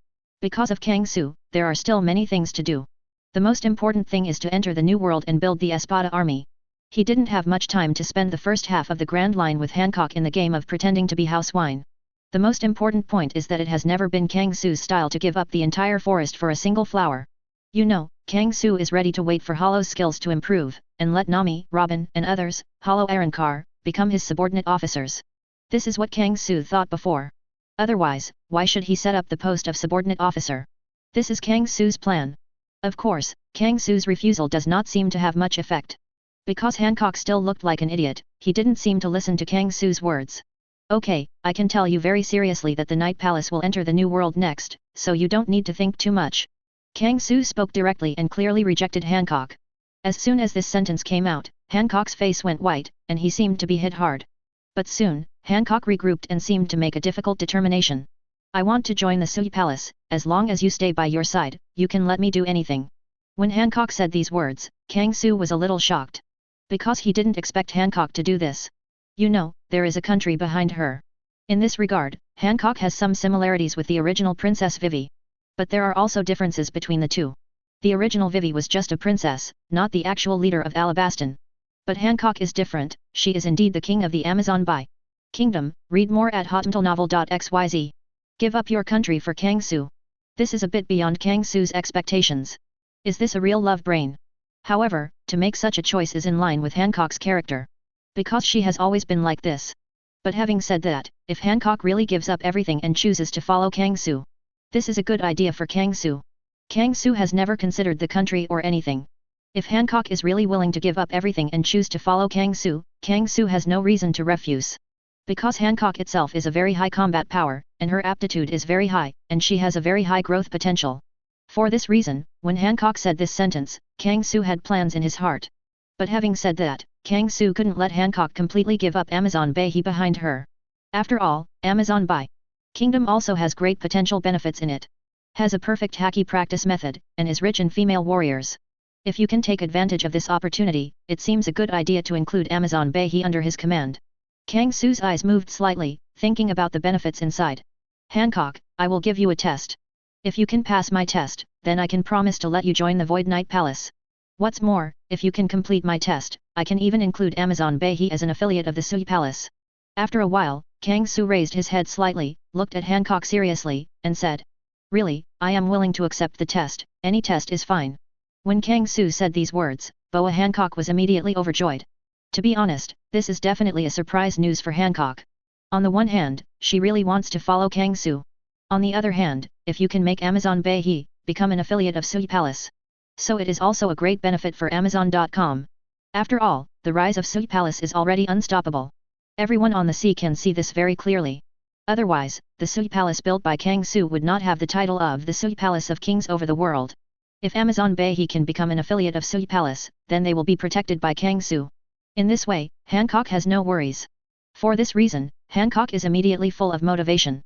S1: Because of Kang Su, there are still many things to do. The most important thing is to enter the New World and build the Espada army. He didn't have much time to spend the first half of the Grand Line with Hancock in the game of pretending to be housewine. The most important point is that it has never been Kang Su's style to give up the entire forest for a single flower. You know, Kang Su is ready to wait for Hollow's skills to improve, and let Nami, Robin, and others, Hollow Arrancar, become his subordinate officers. This is what Kang Su thought before. Otherwise, why should he set up the post of subordinate officer? This is Kang Su's plan. Of course, Kang Su's refusal does not seem to have much effect. Because Hancock still looked like an idiot, he didn't seem to listen to Kang Su's words. Okay, I can tell you very seriously that the Night Palace will enter the New World next, so you don't need to think too much. Kang Su spoke directly and clearly rejected Hancock. As soon as this sentence came out, Hancock's face went white, and he seemed to be hit hard. But soon, Hancock regrouped and seemed to make a difficult determination. I want to join the Sui Palace, as long as you stay by your side, you can let me do anything. When Hancock said these words, Kang Su was a little shocked. Because he didn't expect Hancock to do this. You know, there is a country behind her. In this regard, Hancock has some similarities with the original Princess Vivi. But there are also differences between the two. The original Vivi was just a princess, not the actual leader of Alabastan. But Hancock is different, she is indeed the king of the Amazon Bai Kingdom. Read more at hotmailnovel.xyz. Give up your country for Kang Su. This is a bit beyond Kang Su's expectations. Is this a real love brain? However, to make such a choice is in line with Hancock's character. Because she has always been like this. But having said that, if Hancock really gives up everything and chooses to follow Kang Su, this is a good idea for Kang Su. Kang Su has never considered the country or anything. If Hancock is really willing to give up everything and choose to follow Kang Su has no reason to refuse. Because Hancock itself is a very high combat power, and her aptitude is very high, and she has a very high growth potential. For this reason, when Hancock said this sentence, Kang Su had plans in his heart. But having said that, Kang Su couldn't let Hancock completely give up Amazon Bai behind her. After all, Amazon Bai Kingdom also has great potential benefits in it. Has a perfect haki practice method, and is rich in female warriors. If you can take advantage of this opportunity, it seems a good idea to include Amazon Bai under his command. Kang Su's eyes moved slightly, thinking about the benefits inside. Hancock, I will give you a test. If you can pass my test, then I can promise to let you join the Void Night Palace. What's more, if you can complete my test, I can even include Amazon Bai as an affiliate of the Sui Palace. After a while, Kang Su raised his head slightly, looked at Hancock seriously, and said, Really, I am willing to accept the test, any test is fine. When Kang Su said these words, Boa Hancock was immediately overjoyed. To be honest, this is definitely a surprise news for Hancock. On the one hand, she really wants to follow Kang Su. On the other hand, if you can make Amazon Bai become an affiliate of Sui Palace. So it is also a great benefit for Amazon.com. After all, the rise of Sui Palace is already unstoppable. Everyone on the sea can see this very clearly. Otherwise, the Sui Palace built by Kang Su would not have the title of the Sui Palace of Kings over the world. If Amazon Bai can become an affiliate of Sui Palace, then they will be protected by Kang Su. In this way, Hancock has no worries. For this reason, Hancock is immediately full of motivation.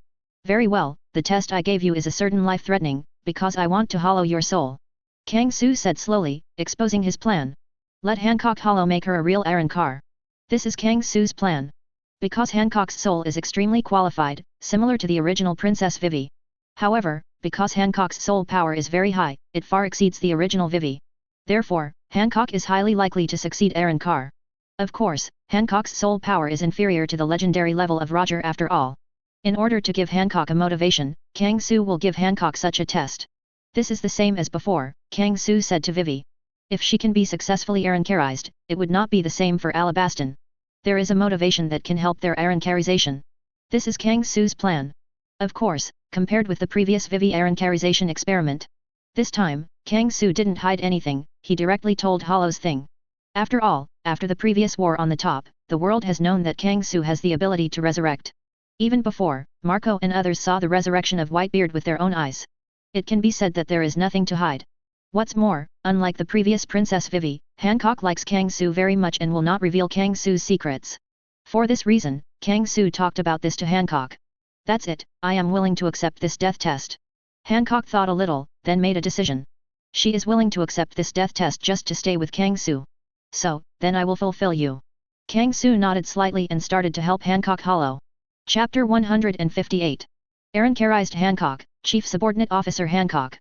S1: Very well, the test I gave you is a certain life-threatening, because I want to hollow your soul. Kang Su said slowly, exposing his plan. Let Hancock hollow make her a real Arrancar. This is Kang Su's plan. Because Hancock's soul is extremely qualified, similar to the original Princess Vivi. However, because Hancock's soul power is very high, it far exceeds the original Vivi. Therefore, Hancock is highly likely to succeed Arrancar. Of course, Hancock's soul power is inferior to the legendary level of Roger after all. In order to give Hancock a motivation, Kang Su will give Hancock such a test. This is the same as before, Kang Su said to Vivi. If she can be successfully Arrancarized, it would not be the same for Alabastan. There is a motivation that can help their Arrancarization. This is Kang Su's plan. Of course, compared with the previous Vivi Arrancarization experiment. This time, Kang Su didn't hide anything, he directly told Hollow's thing. After all, after the previous war on the top, the world has known that Kang Su has the ability to resurrect. Even before, Marco and others saw the resurrection of Whitebeard with their own eyes. It can be said that there is nothing to hide. What's more, unlike the previous Princess Vivi, Hancock likes Kang Su very much and will not reveal Kang Su's secrets. For this reason, Kang Su talked about this to Hancock. That's it, I am willing to accept this death test. Hancock thought a little, then made a decision. She is willing to accept this death test just to stay with Kang Su. So, then I will fulfill you. Kang Su nodded slightly and started to help Hancock hollow. Chapter 158. Arrancarized Hancock, Chief Subordinate Officer Hancock.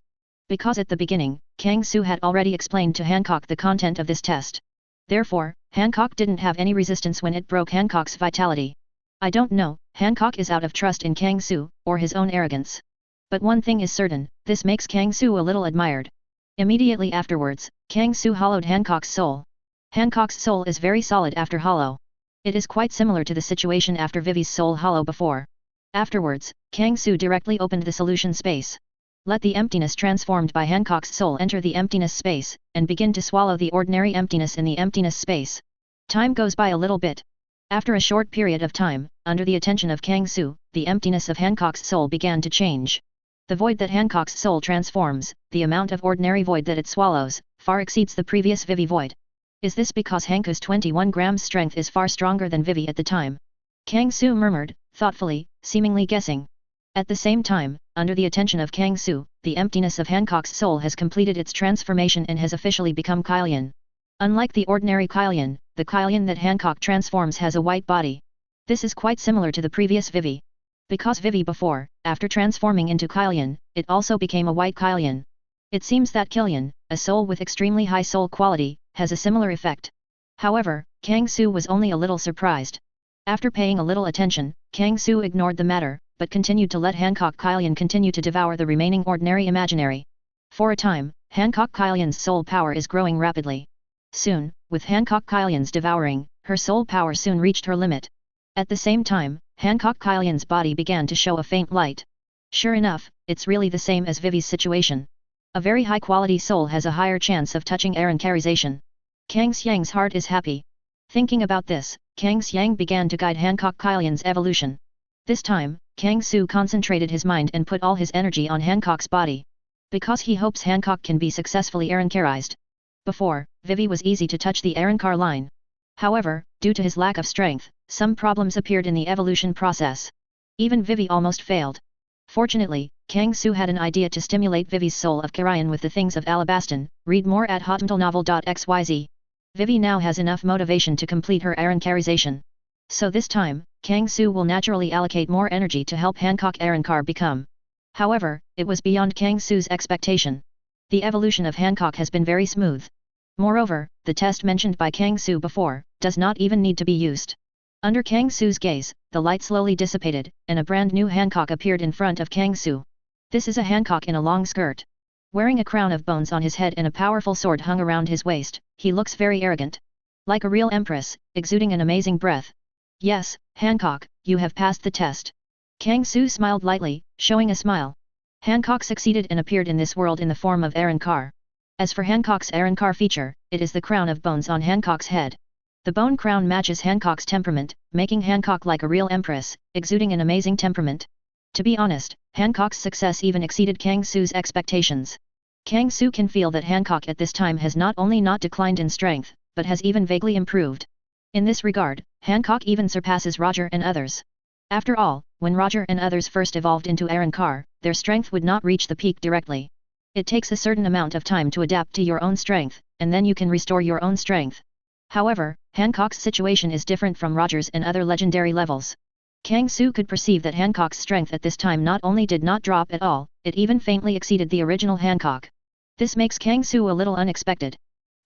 S1: Because at the beginning, Kang Su had already explained to Hancock the content of this test. Therefore, Hancock didn't have any resistance when it broke Hancock's vitality. I don't know, Hancock is out of trust in Kang Su, or his own arrogance. But one thing is certain, this makes Kang Su a little admired. Immediately afterwards, Kang Su hollowed Hancock's soul. Hancock's soul is very solid after hollow. It is quite similar to the situation after Vivi's soul hollow before. Afterwards, Kang Su directly opened the solution space. Let the emptiness transformed by Hancock's soul enter the emptiness space, and begin to swallow the ordinary emptiness in the emptiness space. Time goes by a little bit. After a short period of time, under the attention of Kang Su, the emptiness of Hancock's soul began to change. The void that Hancock's soul transforms, the amount of ordinary void that it swallows, far exceeds the previous Vivi void. Is this because Hanko's 21 grams strength is far stronger than Vivi at the time? Kang Su murmured, thoughtfully, seemingly guessing. At the same time, under the attention of Kang Su, the emptiness of Hancock's soul has completed its transformation and has officially become Kylian. Unlike the ordinary Kylian, the Kylian that Hancock transforms has a white body. This is quite similar to the previous Vivi. Because Vivi before, after transforming into Kylian, it also became a white Kylian. It seems that Kylian, a soul with extremely high soul quality, has a similar effect. However, Kang Su was only a little surprised. After paying a little attention, Kang Su ignored the matter, but continued to let Hancock Kylian continue to devour the remaining ordinary imaginary. For a time, Hancock Kylian's soul power is growing rapidly. Soon, with Hancock Kylian's devouring, her soul power soon reached her limit. At the same time, Hancock Kylian's body began to show a faint light. Sure enough, it's really the same as Vivi's situation. A very high-quality soul has a higher chance of touching arrancarization. Kang Xiang's heart is happy. Thinking about this, Kang Xiang began to guide Hancock Kylian's evolution. This time, Kang Su concentrated his mind and put all his energy on Hancock's body. Because he hopes Hancock can be successfully arrancarized. Before, Vivi was easy to touch the Arrancar line. However, due to his lack of strength, some problems appeared in the evolution process. Even Vivi almost failed. Fortunately, Kang Su had an idea to stimulate Vivi's soul of Karayan with the things of Alabastan. Read more at hotmailnovel.xyz. Vivi now has enough motivation to complete her arrancarization. So this time, Kang Su will naturally allocate more energy to help Hancock Arrancar become. However, it was beyond Kang Su's expectation. The evolution of Hancock has been very smooth. Moreover, the test mentioned by Kang Su before, does not even need to be used. Under Kang Su's gaze, the light slowly dissipated, and a brand new Hancock appeared in front of Kang Su. This is a Hancock in a long skirt. Wearing a crown of bones on his head and a powerful sword hung around his waist, he looks very arrogant. Like a real empress, exuding an amazing breath. Yes, Hancock, you have passed the test. Kang Su smiled lightly, showing a smile. Hancock succeeded and appeared in this world in the form of Arrancar. As for Hancock's Arrancar feature, it is the crown of bones on Hancock's head. The bone crown matches Hancock's temperament, making Hancock like a real empress, exuding an amazing temperament. To be honest, Hancock's success even exceeded Kang Su's expectations. Kang Su can feel that Hancock at this time has not only not declined in strength, but has even vaguely improved. In this regard, Hancock even surpasses Roger and others. After all, when Roger and others first evolved into Arrancar, their strength would not reach the peak directly. It takes a certain amount of time to adapt to your own strength, and then you can restore your own strength. However, Hancock's situation is different from Roger's and other legendary levels. Kang Su could perceive that Hancock's strength at this time not only did not drop at all, it even faintly exceeded the original Hancock. This makes Kang Su a little unexpected.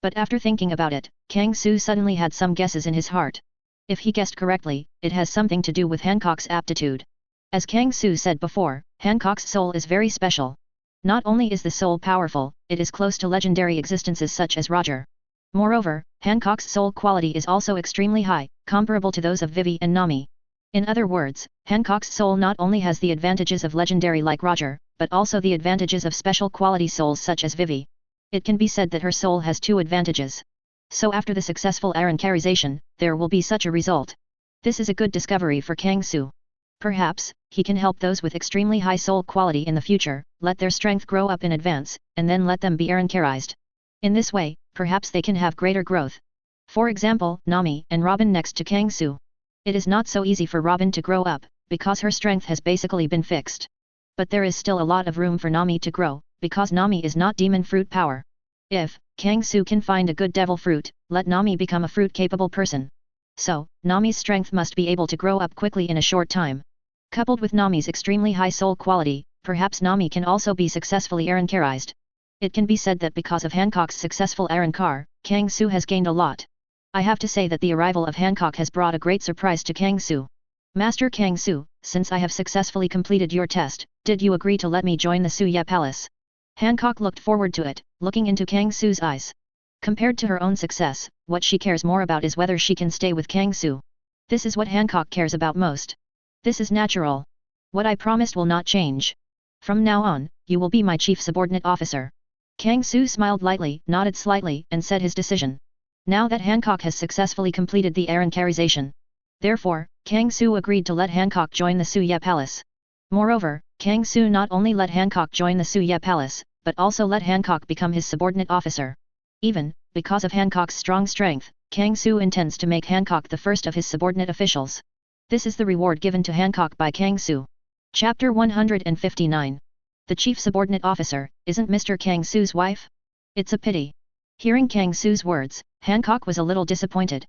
S1: But after thinking about it, Kang Su suddenly had some guesses in his heart. If he guessed correctly, it has something to do with Hancock's aptitude. As Kang Su said before, Hancock's soul is very special. Not only is the soul powerful, it is close to legendary existences such as Roger. Moreover, Hancock's soul quality is also extremely high, comparable to those of Vivi and Nami. In other words, Hancock's soul not only has the advantages of legendary like Roger, but also the advantages of special quality souls such as Vivi. It can be said that her soul has two advantages. So after the successful arrancarization, there will be such a result. This is a good discovery for Kang Su. Perhaps, he can help those with extremely high soul quality in the future, let their strength grow up in advance, and then let them be arrancarized. In this way, perhaps they can have greater growth. For example, Nami and Robin next to Kang Su. It is not so easy for Robin to grow up, because her strength has basically been fixed. But there is still a lot of room for Nami to grow, because Nami is not demon fruit power. If Kang Su can find a good devil fruit, let Nami become a fruit-capable person. So, Nami's strength must be able to grow up quickly in a short time. Coupled with Nami's extremely high soul quality, perhaps Nami can also be successfully arrancarized. It can be said that because of Hancock's successful Arrancar, Kang Su has gained a lot. I have to say that the arrival of Hancock has brought a great surprise to Kang Su. Master Kang Su, since I have successfully completed your test, did you agree to let me join the Suya Palace? Hancock looked forward to it, looking into Kang Su's eyes. Compared to her own success, what she cares more about is whether she can stay with Kang Su. This is what Hancock cares about most. This is natural. What I promised will not change. From now on, you will be my chief subordinate officer. Kang Su smiled lightly, nodded slightly, and said his decision. Now that Hancock has successfully completed the Arrancarization. Therefore, Kang Su agreed to let Hancock join the Suye Palace. Moreover, Kang Su not only let Hancock join the Suye Palace, but also let Hancock become his subordinate officer. Even, because of Hancock's strong strength, Kang Su intends to make Hancock the first of his subordinate officials. This is the reward given to Hancock by Kang Su. Chapter 159. The chief subordinate officer, isn't Mr. Kang Su's wife? It's a pity. Hearing Kang Su's words, Hancock was a little disappointed.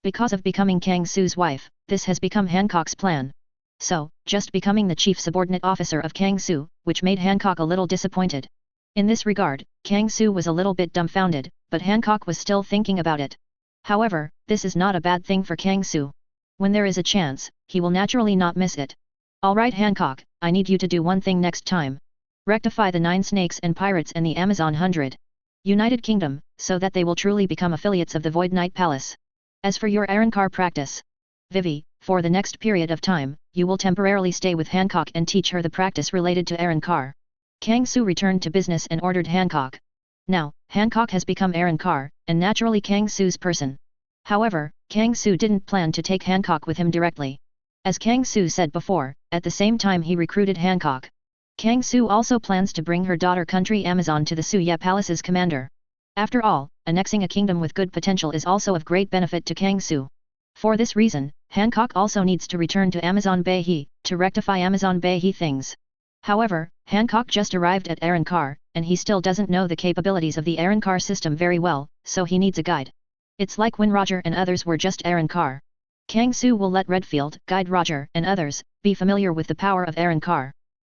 S1: Because of becoming Kang Su's wife, this has become Hancock's plan. So, just becoming the chief subordinate officer of Kang Su, which made Hancock a little disappointed. In this regard, Kang Su was a little bit dumbfounded, but Hancock was still thinking about it. However, this is not a bad thing for Kang Su. When there is a chance, he will naturally not miss it. Alright Hancock, I need you to do one thing next time. Rectify the 9 snakes and pirates and the Amazon 100. United Kingdom, so that they will truly become affiliates of the Void Knight Palace. As for your Arrancar practice, Vivi, for the next period of time, you will temporarily stay with Hancock and teach her the practice related to Arrancar. Kang Su returned to business and ordered Hancock. Now, Hancock has become Arrancar, and naturally Kang Su's person. However, Kang Su didn't plan to take Hancock with him directly. As Kang Su said before, at the same time he recruited Hancock. Kang Su also plans to bring her daughter country Amazon to the Suye Palace's commander. After all, annexing a kingdom with good potential is also of great benefit to Kang Su. For this reason, Hancock also needs to return to Amazon Bay to rectify Amazon Bay things. However, Hancock just arrived at Arrancar, and he still doesn't know the capabilities of the Arrancar system very well, so he needs a guide. It's like when Roger and others were just Arrancar. Kang Su will let Redfield guide Roger and others, be familiar with the power of Arrancar.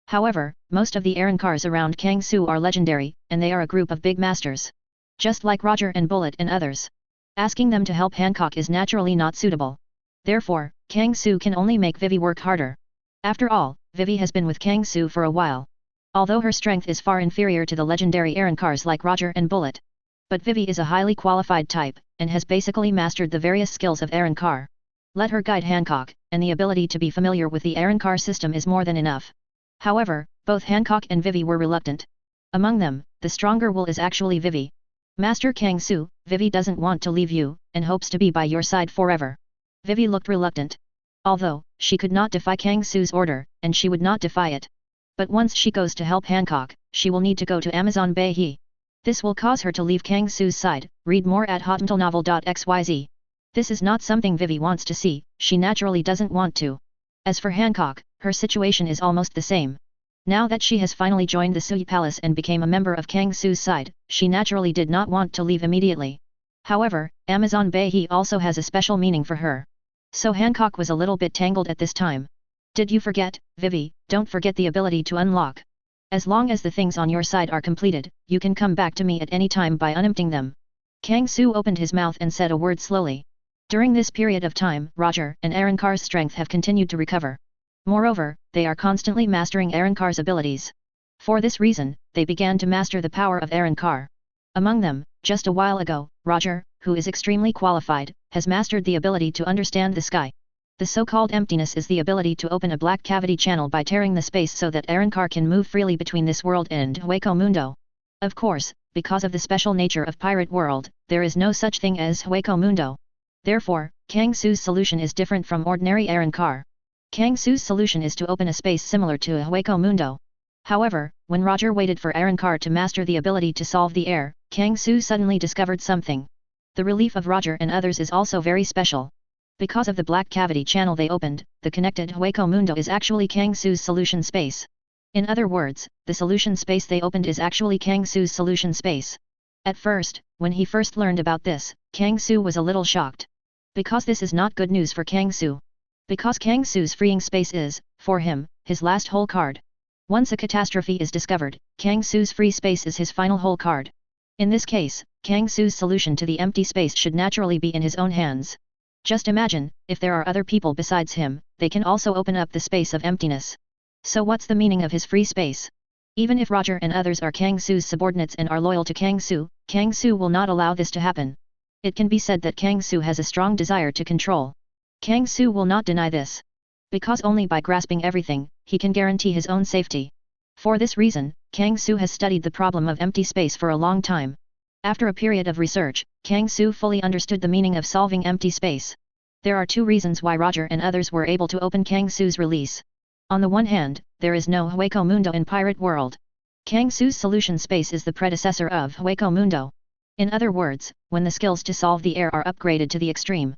S1: However, most of the Arrancars around Kang Su are legendary, and they are a group of big masters. Just like Roger and Bullet and others. Asking them to help Hancock is naturally not suitable. Therefore, Kang Su can only make Vivi work harder. After all, Vivi has been with Kang Su for a while. Although her strength is far inferior to the legendary Arrancars like Roger and Bullet. But Vivi is a highly qualified type, and has basically mastered the various skills of Arrancar. Let her guide Hancock, and the ability to be familiar with the Arrancar system is more than enough. However, both Hancock and Vivi were reluctant. Among them, the stronger will is actually Vivi. Master Kang Su, Vivi doesn't want to leave you, and hopes to be by your side forever. Vivi looked reluctant. Although, she could not defy Kang Su's order, and she would not defy it. But once she goes to help Hancock, she will need to go to Amazon Bay. This will cause her to leave Kang Su's side. Read more at hotmentalnovel.xyz. This is not something Vivi wants to see, she naturally doesn't want to. As for Hancock, her situation is almost the same. Now that she has finally joined the Suye Palace and became a member of Kang Su's side, she naturally did not want to leave immediately. However, Amazon Bay also has a special meaning for her. So Hancock was a little bit tangled at this time. Did you forget, Vivi? Don't forget the ability to unlock. As long as the things on your side are completed, you can come back to me at any time by unemptying them. Kang Su opened his mouth and said a word slowly. During this period of time, Roger and Arrancar's strength have continued to recover. Moreover, they are constantly mastering Arrancar's abilities. For this reason, they began to master the power of Arrancar. Among them, just a while ago, Roger, who is extremely qualified, has mastered the ability to understand the sky. The so-called emptiness is the ability to open a black cavity channel by tearing the space so that Arrancar can move freely between this world and Hueco Mundo. Of course, because of the special nature of Pirate World, there is no such thing as Hueco Mundo. Therefore, Kang Su's solution is different from ordinary Arrancar. Kang Su's solution is to open a space similar to a Hueco Mundo. However, when Roger waited for Arrancar to master the ability to solve the air, Kang Su suddenly discovered something. The relief of Roger and others is also very special. Because of the black cavity channel they opened, the connected Hueco Mundo is actually Kang Su's solution space. In other words, the solution space they opened is actually Kang Su's solution space. At first, when he first learned about this, Kang Su was a little shocked. Because this is not good news for Kang Su. Because Kang Su's freeing space is, for him, his last hole card. Once a catastrophe is discovered, Kang Su's free space is his final hole card. In this case, Kang Su's solution to the empty space should naturally be in his own hands. Just imagine, if there are other people besides him, they can also open up the space of emptiness. So what's the meaning of his free space? Even if Roger and others are Kang Su's subordinates and are loyal to Kang Su will not allow this to happen. It can be said that Kang Su has a strong desire to control. Kang Su will not deny this. Because only by grasping everything, he can guarantee his own safety. For this reason, Kang Su has studied the problem of empty space for a long time. After a period of research, Kang Su fully understood the meaning of solving empty space. There are two reasons why Roger and others were able to open Kang Su's release. On the one hand, there is no Hueco Mundo in Pirate World. Kang Su's solution space is the predecessor of Hueco Mundo. In other words, when the skills to solve the air are upgraded to the extreme,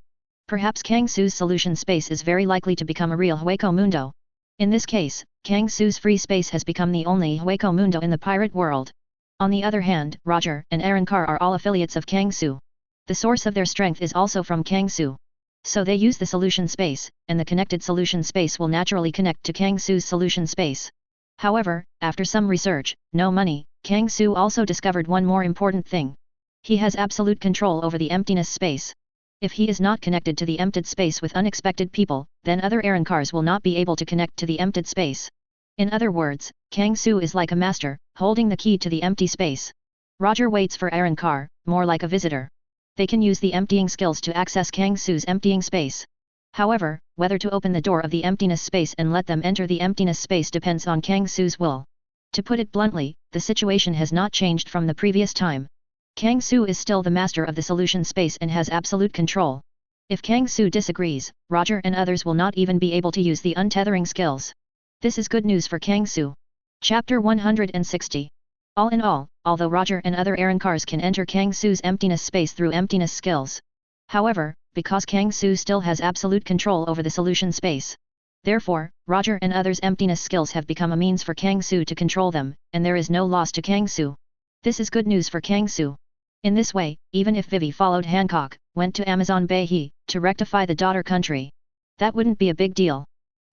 S1: perhaps Kang Su's solution space is very likely to become a real Hueco Mundo. In this case, Kang Su's free space has become the only Hueco Mundo in the Pirate World. On the other hand, Roger and Arrancar are all affiliates of Kang Su. The source of their strength is also from Kang Su. So they use the solution space, and the connected solution space will naturally connect to Kang Su's solution space. However, after some research, no money, Kang Su also discovered one more important thing. He has absolute control over the emptiness space. If he is not connected to the emptied space with unexpected people, then other Arrancars will not be able to connect to the emptied space. In other words, Kang Su is like a master, holding the key to the empty space. Roger waits for Arrancar, more like a visitor. They can use the emptying skills to access Kang Su's emptying space. However, whether to open the door of the emptiness space and let them enter the emptiness space depends on Kang Su's will. To put it bluntly, the situation has not changed from the previous time. Kang Su is still the master of the solution space and has absolute control. If Kang Su disagrees, Roger and others will not even be able to use the untethering skills. This is good news for Kang Su. Chapter 160. All in all, although Roger and other Arrancars can enter Kang Su's emptiness space through emptiness skills. However, because Kang Su still has absolute control over the solution space. Therefore, Roger and others' emptiness skills have become a means for Kang Su to control them, and there is no loss to Kang Su. This is good news for Kang Su. In this way, even if Vivi followed Hancock, went to Amazon Bay to rectify the daughter country, that wouldn't be a big deal.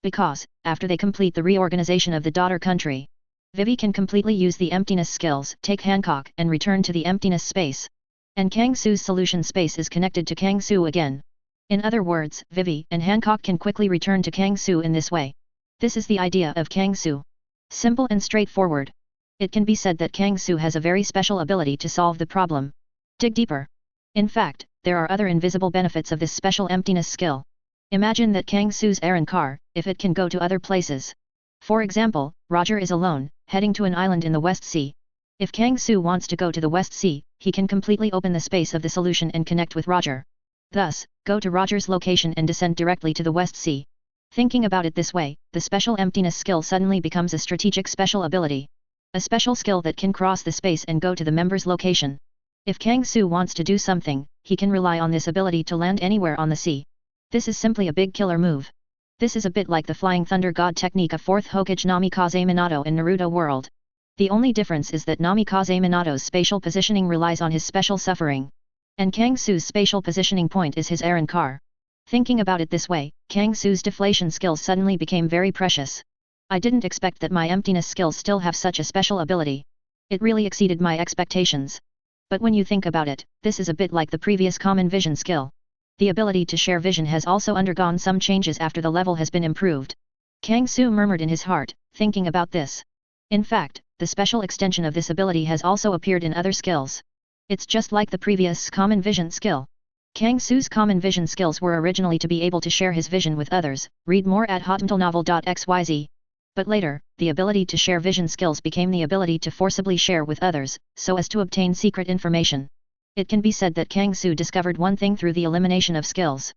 S1: Because, after they complete the reorganization of the daughter country, Vivi can completely use the emptiness skills, take Hancock and return to the emptiness space. And Kang Su's solution space is connected to Kang Su again. In other words, Vivi and Hancock can quickly return to Kang Su in this way. This is the idea of Kang Su. Simple and straightforward. It can be said that Kang Su has a very special ability to solve the problem. Dig deeper. In fact, there are other invisible benefits of this special emptiness skill. Imagine that Kang Su's Arrancar, if it can go to other places. For example, Roger is alone, heading to an island in the West Sea. If Kang Su wants to go to the West Sea, he can completely open the space of the solution and connect with Roger. Thus, go to Roger's location and descend directly to the West Sea. Thinking about it this way, the special emptiness skill suddenly becomes a strategic special ability. A special skill that can cross the space and go to the member's location. If Kang Su wants to do something, he can rely on this ability to land anywhere on the sea. This is simply a big killer move. This is a bit like the Flying Thunder God technique of 4th Hokage Namikaze Minato in Naruto World. The only difference is that Namikaze Minato's spatial positioning relies on his special suffering. And Kang Su's spatial positioning point is his Arrancar. Thinking about it this way, Kang Su's deflation skills suddenly became very precious. I didn't expect that my emptiness skills still have such a special ability. It really exceeded my expectations. But when you think about it, this is a bit like the previous common vision skill. The ability to share vision has also undergone some changes after the level has been improved. Kang Su murmured in his heart, thinking about this. In fact, the special extension of this ability has also appeared in other skills. It's just like the previous common vision skill. Kang Su's common vision skills were originally to be able to share his vision with others, read more at hotmailnovel.xyz. But later, the ability to share vision skills became the ability to forcibly share with others, so as to obtain secret information. It can be said that Kang Su discovered one thing through the elimination of skills.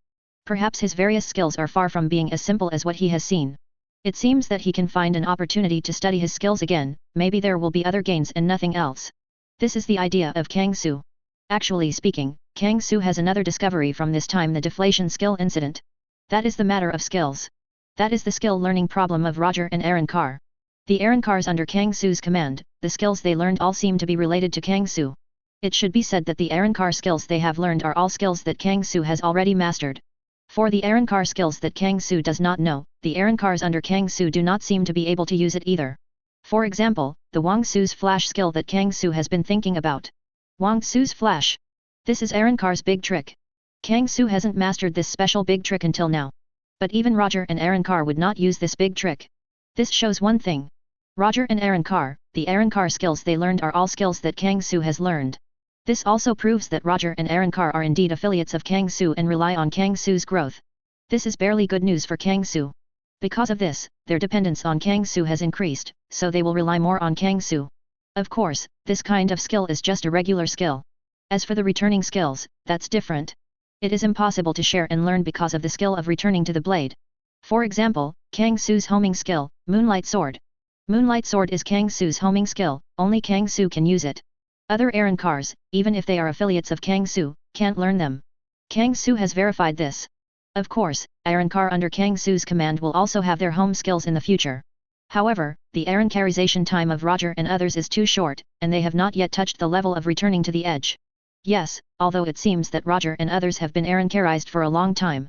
S1: Perhaps his various skills are far from being as simple as what he has seen. It seems that he can find an opportunity to study his skills again, maybe there will be other gains and nothing else. This is the idea of Kang Su. Actually speaking, Kang Su has another discovery from this time, the deflation skill incident. That is the matter of skills. That is the skill learning problem of Roger and Arrancar. The Arrancars under Kang Su's command, the skills they learned all seem to be related to Kang Su. It should be said that the Arrancar skills they have learned are all skills that Kang Su has already mastered. For the Arrancar skills that Kang Su does not know, the Arrancars under Kang Su do not seem to be able to use it either. For example, the Wang Su's flash skill that Kang Su has been thinking about. Wang Su's flash. This is Arrancar's big trick. Kang Su hasn't mastered this special big trick until now. But even Roger and Arrancar would not use this big trick. This shows one thing. Roger and Arrancar, the Arrancar skills they learned are all skills that Kang Su has learned. This also proves that Roger and Arrancar are indeed affiliates of Kang Su and rely on Kang Su's growth. This is barely good news for Kang Su. Because of this, their dependence on Kang Su has increased, so they will rely more on Kang Su. Of course, this kind of skill is just a regular skill. As for the returning skills, that's different. It is impossible to share and learn because of the skill of returning to the blade. For example, Kang Su's homing skill, Moonlight Sword. Moonlight Sword is Kang Su's homing skill, only Kang Su can use it. Other Arrancars, even if they are affiliates of Kang Su, can't learn them. Kang Su has verified this. Of course, Arrancar under Kang Su's command will also have their home skills in the future. However, the Arrancarization time of Roger and others is too short, and they have not yet touched the level of returning to the edge. Yes, although it seems that Roger and others have been Arrancarized for a long time.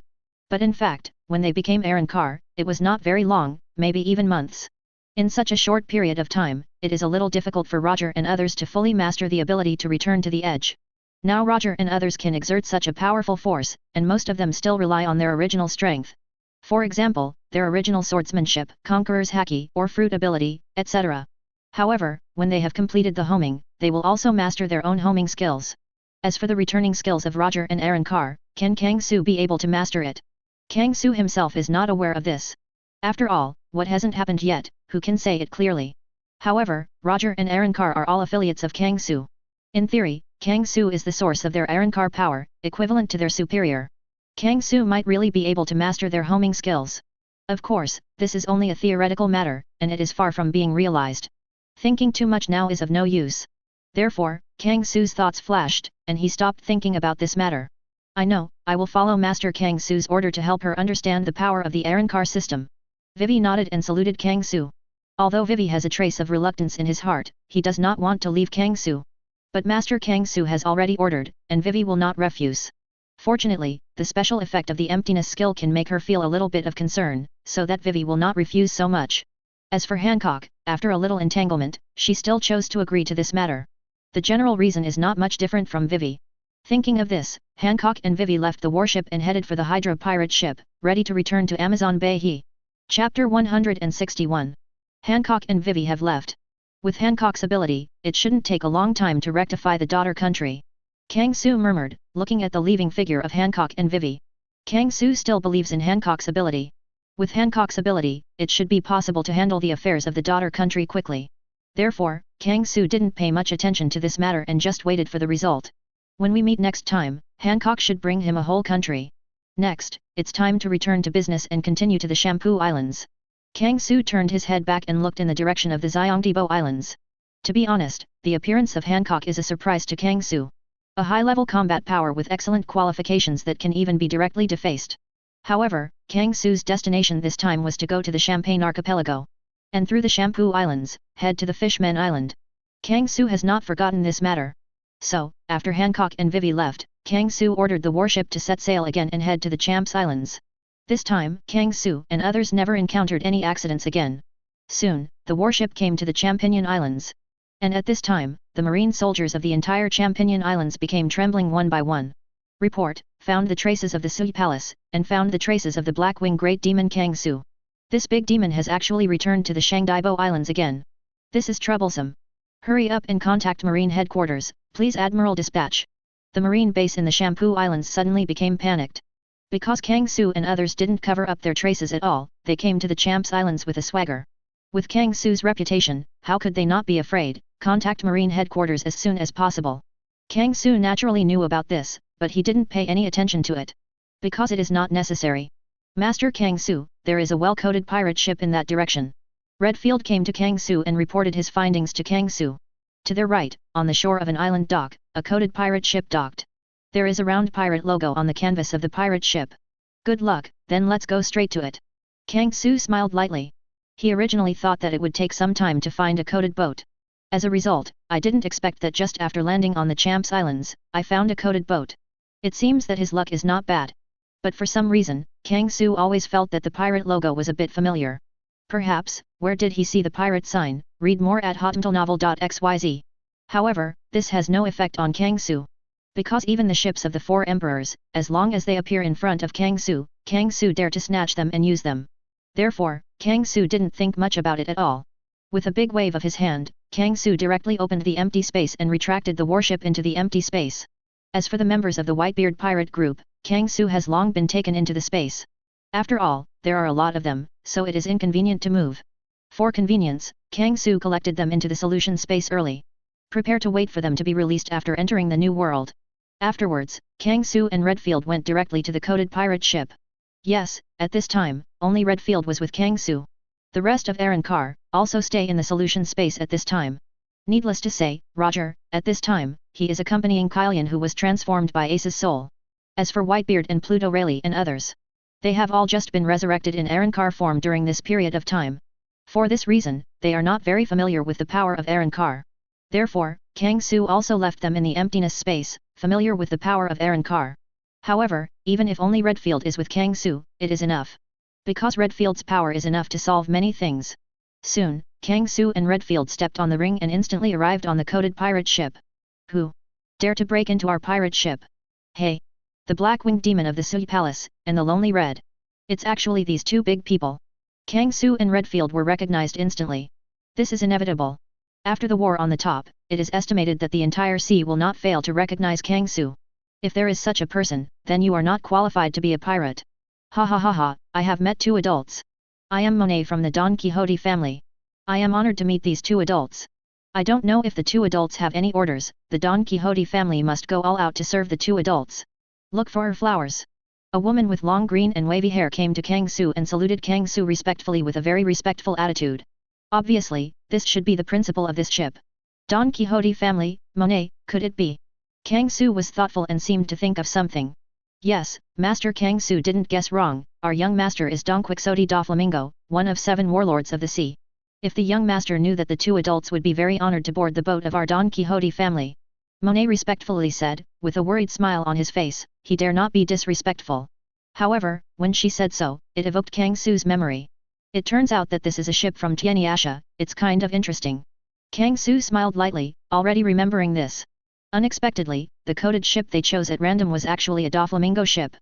S1: But in fact, when they became Arrancar, it was not very long, maybe even months. In such a short period of time, it is a little difficult for Roger and others to fully master the ability to return to the edge. Now Roger and others can exert such a powerful force, and most of them still rely on their original strength. For example, their original swordsmanship, conqueror's haki or fruit ability, etc. However, when they have completed the homing, they will also master their own homing skills. As for the returning skills of Roger and Arrancar, can Kang Su be able to master it? Kang Su himself is not aware of this. After all, what hasn't happened yet, who can say it clearly? However, Roger and Arrancar are all affiliates of Kang Su. In theory, Kang Su is the source of their Arrancar power, equivalent to their superior. Kang Su might really be able to master their homing skills. Of course, this is only a theoretical matter, and it is far from being realized. Thinking too much now is of no use. Therefore, Kang Su's thoughts flashed, and he stopped thinking about this matter. I know, I will follow Master Kang Su's order to help her understand the power of the Arrancar system. Vivi nodded and saluted Kang Su. Although Vivi has a trace of reluctance in his heart, he does not want to leave Kang Su. But Master Kang Su has already ordered, and Vivi will not refuse. Fortunately, the special effect of the emptiness skill can make her feel a little bit of concern, so that Vivi will not refuse so much. As for Hancock, after a little entanglement, she still chose to agree to this matter. The general reason is not much different from Vivi. Thinking of this, Hancock and Vivi left the warship and headed for the Hydra pirate ship, ready to return to Amazon Bay. Chapter 161. Hancock and Vivi have left. With Hancock's ability, it shouldn't take a long time to rectify the daughter country. Kang Su murmured, looking at the leaving figure of Hancock and Vivi. Kang Su still believes in Hancock's ability. With Hancock's ability, it should be possible to handle the affairs of the daughter country quickly. Therefore, Kang Su didn't pay much attention to this matter and just waited for the result. When we meet next time, Hancock should bring him a whole country. Next, it's time to return to business and continue to the Shampoo Islands. Kang Su turned his head back and looked in the direction of the Xiongdibo Islands. To be honest, the appearance of Hancock is a surprise to Kang Su. A high-level combat power with excellent qualifications that can even be directly defaced. However, Kang Su's destination this time was to go to the Champagne Archipelago. And through the Shampoo Islands, head to the Fishman Island. Kang Su has not forgotten this matter. So, after Hancock and Vivi left, Kang Su ordered the warship to set sail again and head to the Champs Islands. This time, Kang Su and others never encountered any accidents again. Soon, the warship came to the Champignon Islands. And at this time, the marine soldiers of the entire Champignon Islands became trembling one by one. Report, found the traces of the Sui Palace, and found the traces of the Blackwing Great Demon Kang Su. This big demon has actually returned to the Shangdaibo Islands again. This is troublesome. Hurry up and contact Marine Headquarters, please Admiral Dispatch. The Marine base in the Shampoo Islands suddenly became panicked. Because Kang Su and others didn't cover up their traces at all, they came to the Champs Islands with a swagger. With Kang Su's reputation, how could they not be afraid? Contact Marine Headquarters as soon as possible. Kang Su naturally knew about this, but he didn't pay any attention to it. Because it is not necessary. Master Kang Su, there is a well-coded pirate ship in that direction. Redfield came to Kang Su and reported his findings to Kang Su. To their right, on the shore of an island dock, a coded pirate ship docked. There is a round pirate logo on the canvas of the pirate ship. Good luck, then let's go straight to it. Kang Su smiled lightly. He originally thought that it would take some time to find a coded boat. As a result, I didn't expect that just after landing on the Champs Islands, I found a coded boat. It seems that his luck is not bad. But for some reason, Kang Su always felt that the pirate logo was a bit familiar. Perhaps, where did he see the pirate sign? Read more at hotmailnovel.xyz. However, this has no effect on Kang Su. Because even the ships of the four emperors, as long as they appear in front of Kang Su dare to snatch them and use them. Therefore, Kang Su didn't think much about it at all. With a big wave of his hand, Kang Su directly opened the empty space and retracted the warship into the empty space. As for the members of the Whitebeard pirate group, Kang Su has long been taken into the space. After all, there are a lot of them, so it is inconvenient to move. For convenience, Kang Su collected them into the solution space early. Prepare to wait for them to be released after entering the new world. Afterwards, Kang Su and Redfield went directly to the coded pirate ship. Yes, at this time, only Redfield was with Kang Su. The rest of Arrancar also stay in the solution space at this time. Needless to say, Roger, at this time, he is accompanying Kylian who was transformed by Ace's soul. As for Whitebeard and Pluto Rayleigh and others, they have all just been resurrected in Arrancar form during this period of time. For this reason, they are not very familiar with the power of Arrancar. Therefore, Kang Su also left them in the emptiness space, familiar with the power of Arrancar. However, even if only Redfield is with Kang Su, it is enough. Because Redfield's power is enough to solve many things. Soon, Kang Su and Redfield stepped on the ring and instantly arrived on the coded pirate ship. Who dare to break into our pirate ship? Hey! The black-winged demon of the Sui Palace, and the lonely Red. It's actually these two big people. Kang Su and Redfield were recognized instantly. This is inevitable. After the war on the top, it is estimated that the entire sea will not fail to recognize Kang Su. If there is such a person, then you are not qualified to be a pirate. Ha ha ha ha, I have met two adults. I am Monet from the Don Quixote family. I am honored to meet these two adults. I don't know if the two adults have any orders, the Don Quixote family must go all out to serve the two adults. Look for her flowers. A woman with long green and wavy hair came to Kang Su and saluted Kang Su respectfully with a very respectful attitude. Obviously, this should be the principal of this ship. Don Quixote family, Monet, could it be? Kang Su was thoughtful and seemed to think of something. Yes, Master Kang Su didn't guess wrong, our young master is Don Quixote da Flamingo, one of 7 warlords of the sea. If the young master knew that the two adults would be very honored to board the boat of our Don Quixote family. Monet respectfully said, with a worried smile on his face, he dare not be disrespectful. However, when she said so, it evoked Kang Su's memory. It turns out that this is a ship from Tianyasha, it's kind of interesting. Kang Su smiled lightly, already remembering this. Unexpectedly, the coded ship they chose at random was actually a Doflamingo ship.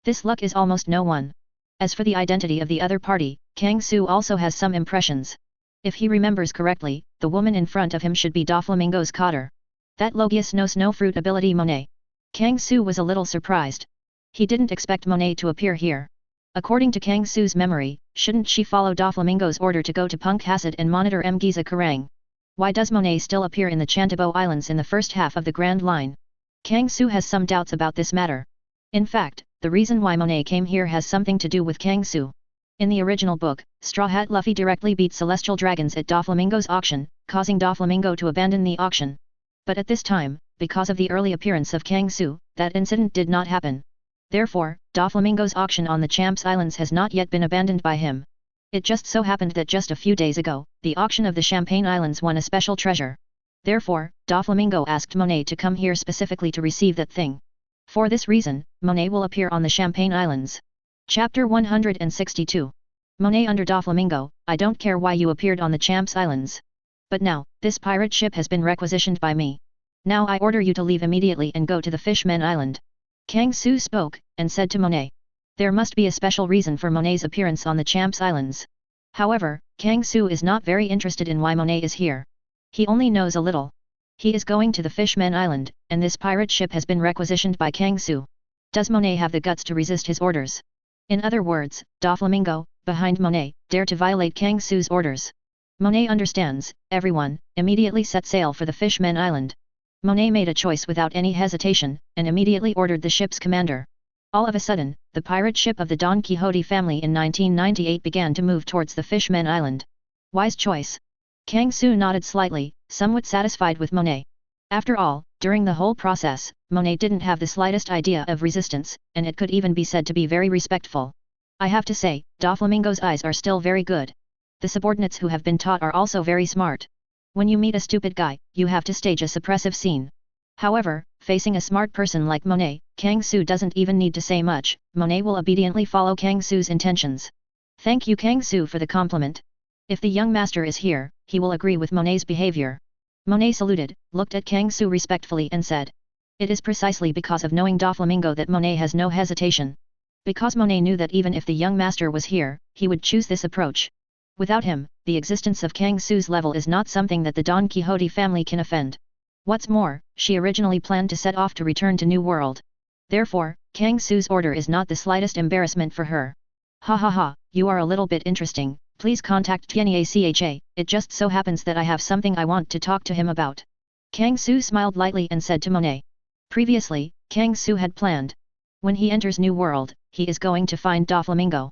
S1: This luck is almost no one. As for the identity of the other party, Kang Su also has some impressions. If he remembers correctly, the woman in front of him should be Doflamingo's cotter. That Logius knows no fruit ability Monet. Kang Su was a little surprised. He didn't expect Monet to appear here. According to Kang Su's memory, shouldn't she follow Doflamingo's order to go to Punk Hasid and monitor Mgiza Karang? Why does Monet still appear in the Chantabo Islands in the first half of the Grand Line? Kang Su has some doubts about this matter. In fact, the reason why Monet came here has something to do with Kang Su. In the original book, Straw Hat Luffy directly beat Celestial Dragons at Doflamingo's auction, causing Doflamingo to abandon the auction. But at this time, because of the early appearance of Kang Su, that incident did not happen. Therefore, Doflamingo's auction on the Champs Islands has not yet been abandoned by him. It just so happened that just a few days ago, the auction of the Champagne Islands won a special treasure. Therefore, Doflamingo asked Monet to come here specifically to receive that thing. For this reason, Monet will appear on the Champagne Islands. Chapter 162. Monet under Doflamingo, I don't care why you appeared on the Champs Islands. But now, this pirate ship has been requisitioned by me. Now I order you to leave immediately and go to the Fishmen Island. Kang Su spoke, and said to Monet. There must be a special reason for Monet's appearance on the Champs Islands. However, Kang Su is not very interested in why Monet is here. He only knows a little. He is going to the Fishmen Island, and this pirate ship has been requisitioned by Kang Su. Does Monet have the guts to resist his orders? In other words, Doflamingo, behind Monet, dare to violate Kang Su's orders. Monet understands, everyone, immediately set sail for the Fishmen Island. Monet made a choice without any hesitation, and immediately ordered the ship's commander. All of a sudden, the pirate ship of the Don Quixote family in 1998 began to move towards the Fishmen Island. Wise choice. Kang Su nodded slightly, somewhat satisfied with Monet. After all, during the whole process, Monet didn't have the slightest idea of resistance, and it could even be said to be very respectful. I have to say, Doflamingo's eyes are still very good. The subordinates who have been taught are also very smart. When you meet a stupid guy, you have to stage a suppressive scene. However, facing a smart person like Monet, Kang Su doesn't even need to say much, Monet will obediently follow Kang Su's intentions. Thank you Kang Su for the compliment. If the young master is here, he will agree with Monet's behavior. Monet saluted, looked at Kang Su respectfully and said. It is precisely because of knowing Doflamingo that Monet has no hesitation. Because Monet knew that even if the young master was here, he would choose this approach. Without him, the existence of Kang Su's level is not something that the Don Quixote family can offend. What's more, she originally planned to set off to return to New World. Therefore, Kang Su's order is not the slightest embarrassment for her. Ha ha ha, you are a little bit interesting, please contact Tianyi-Acha, it just so happens that I have something I want to talk to him about. Kang Su smiled lightly and said to Monet. Previously, Kang Su had planned. When he enters New World, he is going to find Doflamingo.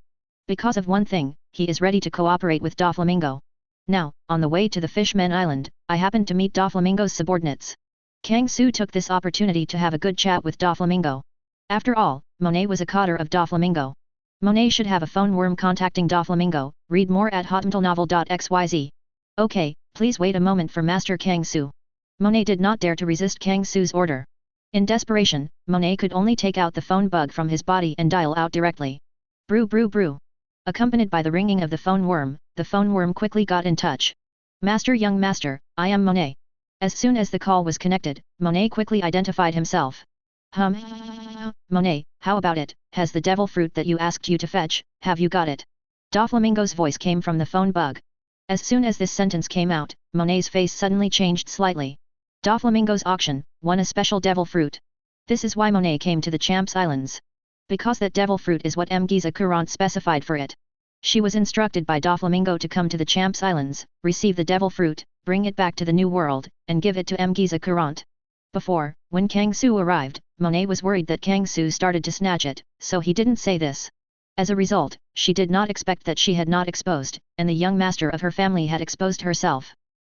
S1: Because of one thing, he is ready to cooperate with Doflamingo. Now, on the way to the Fishman Island, I happened to meet Doflamingo's subordinates. Kang Su took this opportunity to have a good chat with Doflamingo. After all, Monet was a cotter of Doflamingo. Monet should have a phone worm contacting Doflamingo, read more at hotmailnovel.xyz. Okay, please wait a moment for Master Kang Su. Monet did not dare to resist Kang Su's order. In desperation, Monet could only take out the phone bug from his body and dial out directly. Brew brew brew. Accompanied by the ringing of the phone worm quickly got in touch. Master, young master, I am Monet. As soon as the call was connected, Monet quickly identified himself. Monet, how about it, has the devil fruit that you asked you to fetch, have you got it? Doflamingo's voice came from the phone bug. As soon as this sentence came out, Monet's face suddenly changed slightly. Doflamingo's auction, won a special devil fruit. This is why Monet came to the Champs Islands. Because that devil fruit is what Mgiza Courant specified for it. She was instructed by Doflamingo to come to the Champs Islands, receive the devil fruit, bring it back to the New World, and give it to Mgiza Courant. Before, when Kang Su arrived, Monet was worried that Kang Su started to snatch it, so he didn't say this. As a result, she did not expect that she had not exposed, and the young master of her family had exposed herself.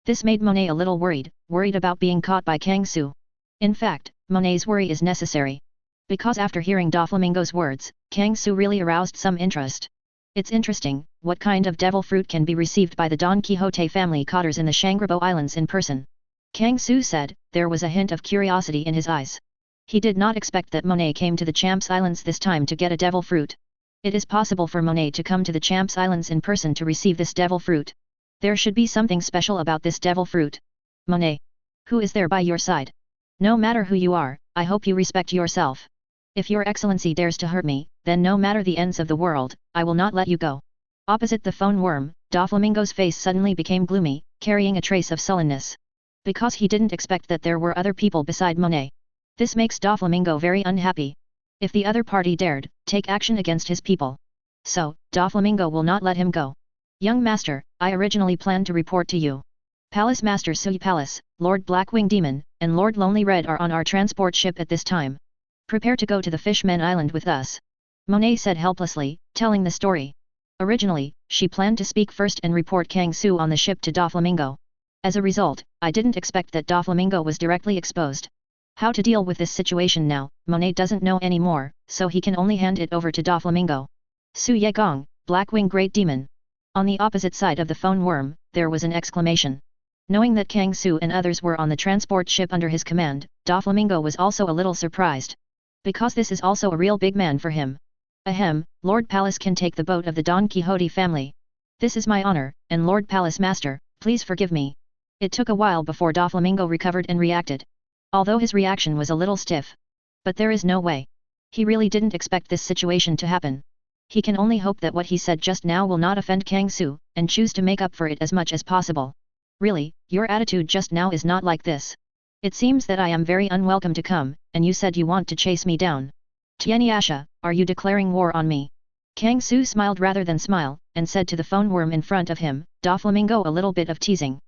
S1: This made Monet a little worried about being caught by Kang Su. In fact, Monet's worry is necessary. Because after hearing Doflamingo's words, Kang Su really aroused some interest. It's interesting, what kind of devil fruit can be received by the Don Quixote family cotters in the Shangribo Islands in person? Kang Su said, there was a hint of curiosity in his eyes. He did not expect that Monet came to the Champs Islands this time to get a devil fruit. It is possible for Monet to come to the Champs Islands in person to receive this devil fruit. There should be something special about this devil fruit. Monet. Who is there by your side? No matter who you are, I hope you respect yourself. If your excellency dares to hurt me, then no matter the ends of the world, I will not let you go. Opposite the phone worm, Doflamingo's face suddenly became gloomy, carrying a trace of sullenness. Because he didn't expect that there were other people beside Monet. This makes Doflamingo very unhappy. If the other party dared, take action against his people. So, Doflamingo will not let him go. Young master, I originally planned to report to you. Palace Master Sui Palace, Lord Blackwing Demon, and Lord Lonely Red are on our transport ship at this time. Prepare to go to the Fishman Island with us. Monet said helplessly, telling the story. Originally, she planned to speak first and report Kang Su on the ship to Doflamingo. As a result, I didn't expect that Doflamingo was directly exposed. How to deal with this situation now, Monet doesn't know anymore, so he can only hand it over to Doflamingo. Su Yegong, Blackwing Great Demon. On the opposite side of the phone worm, there was an exclamation. Knowing that Kang Su and others were on the transport ship under his command, Doflamingo was also a little surprised. Because this is also a real big man for him. Ahem, Lord Palace can take the boat of the Don Quixote family. This is my honor, and Lord Palace Master, please forgive me. It took a while before Doflamingo recovered and reacted. Although his reaction was a little stiff. But there is no way. He really didn't expect this situation to happen. He can only hope that what he said just now will not offend Kang Su, and choose to make up for it as much as possible. Really, your attitude just now is not like this. It seems that I am very unwelcome to come, and you said you want to chase me down. Tianyasha, are you declaring war on me? Kang Su smiled rather than smile, and said to the phone worm in front of him, Doflamingo a little bit of teasing.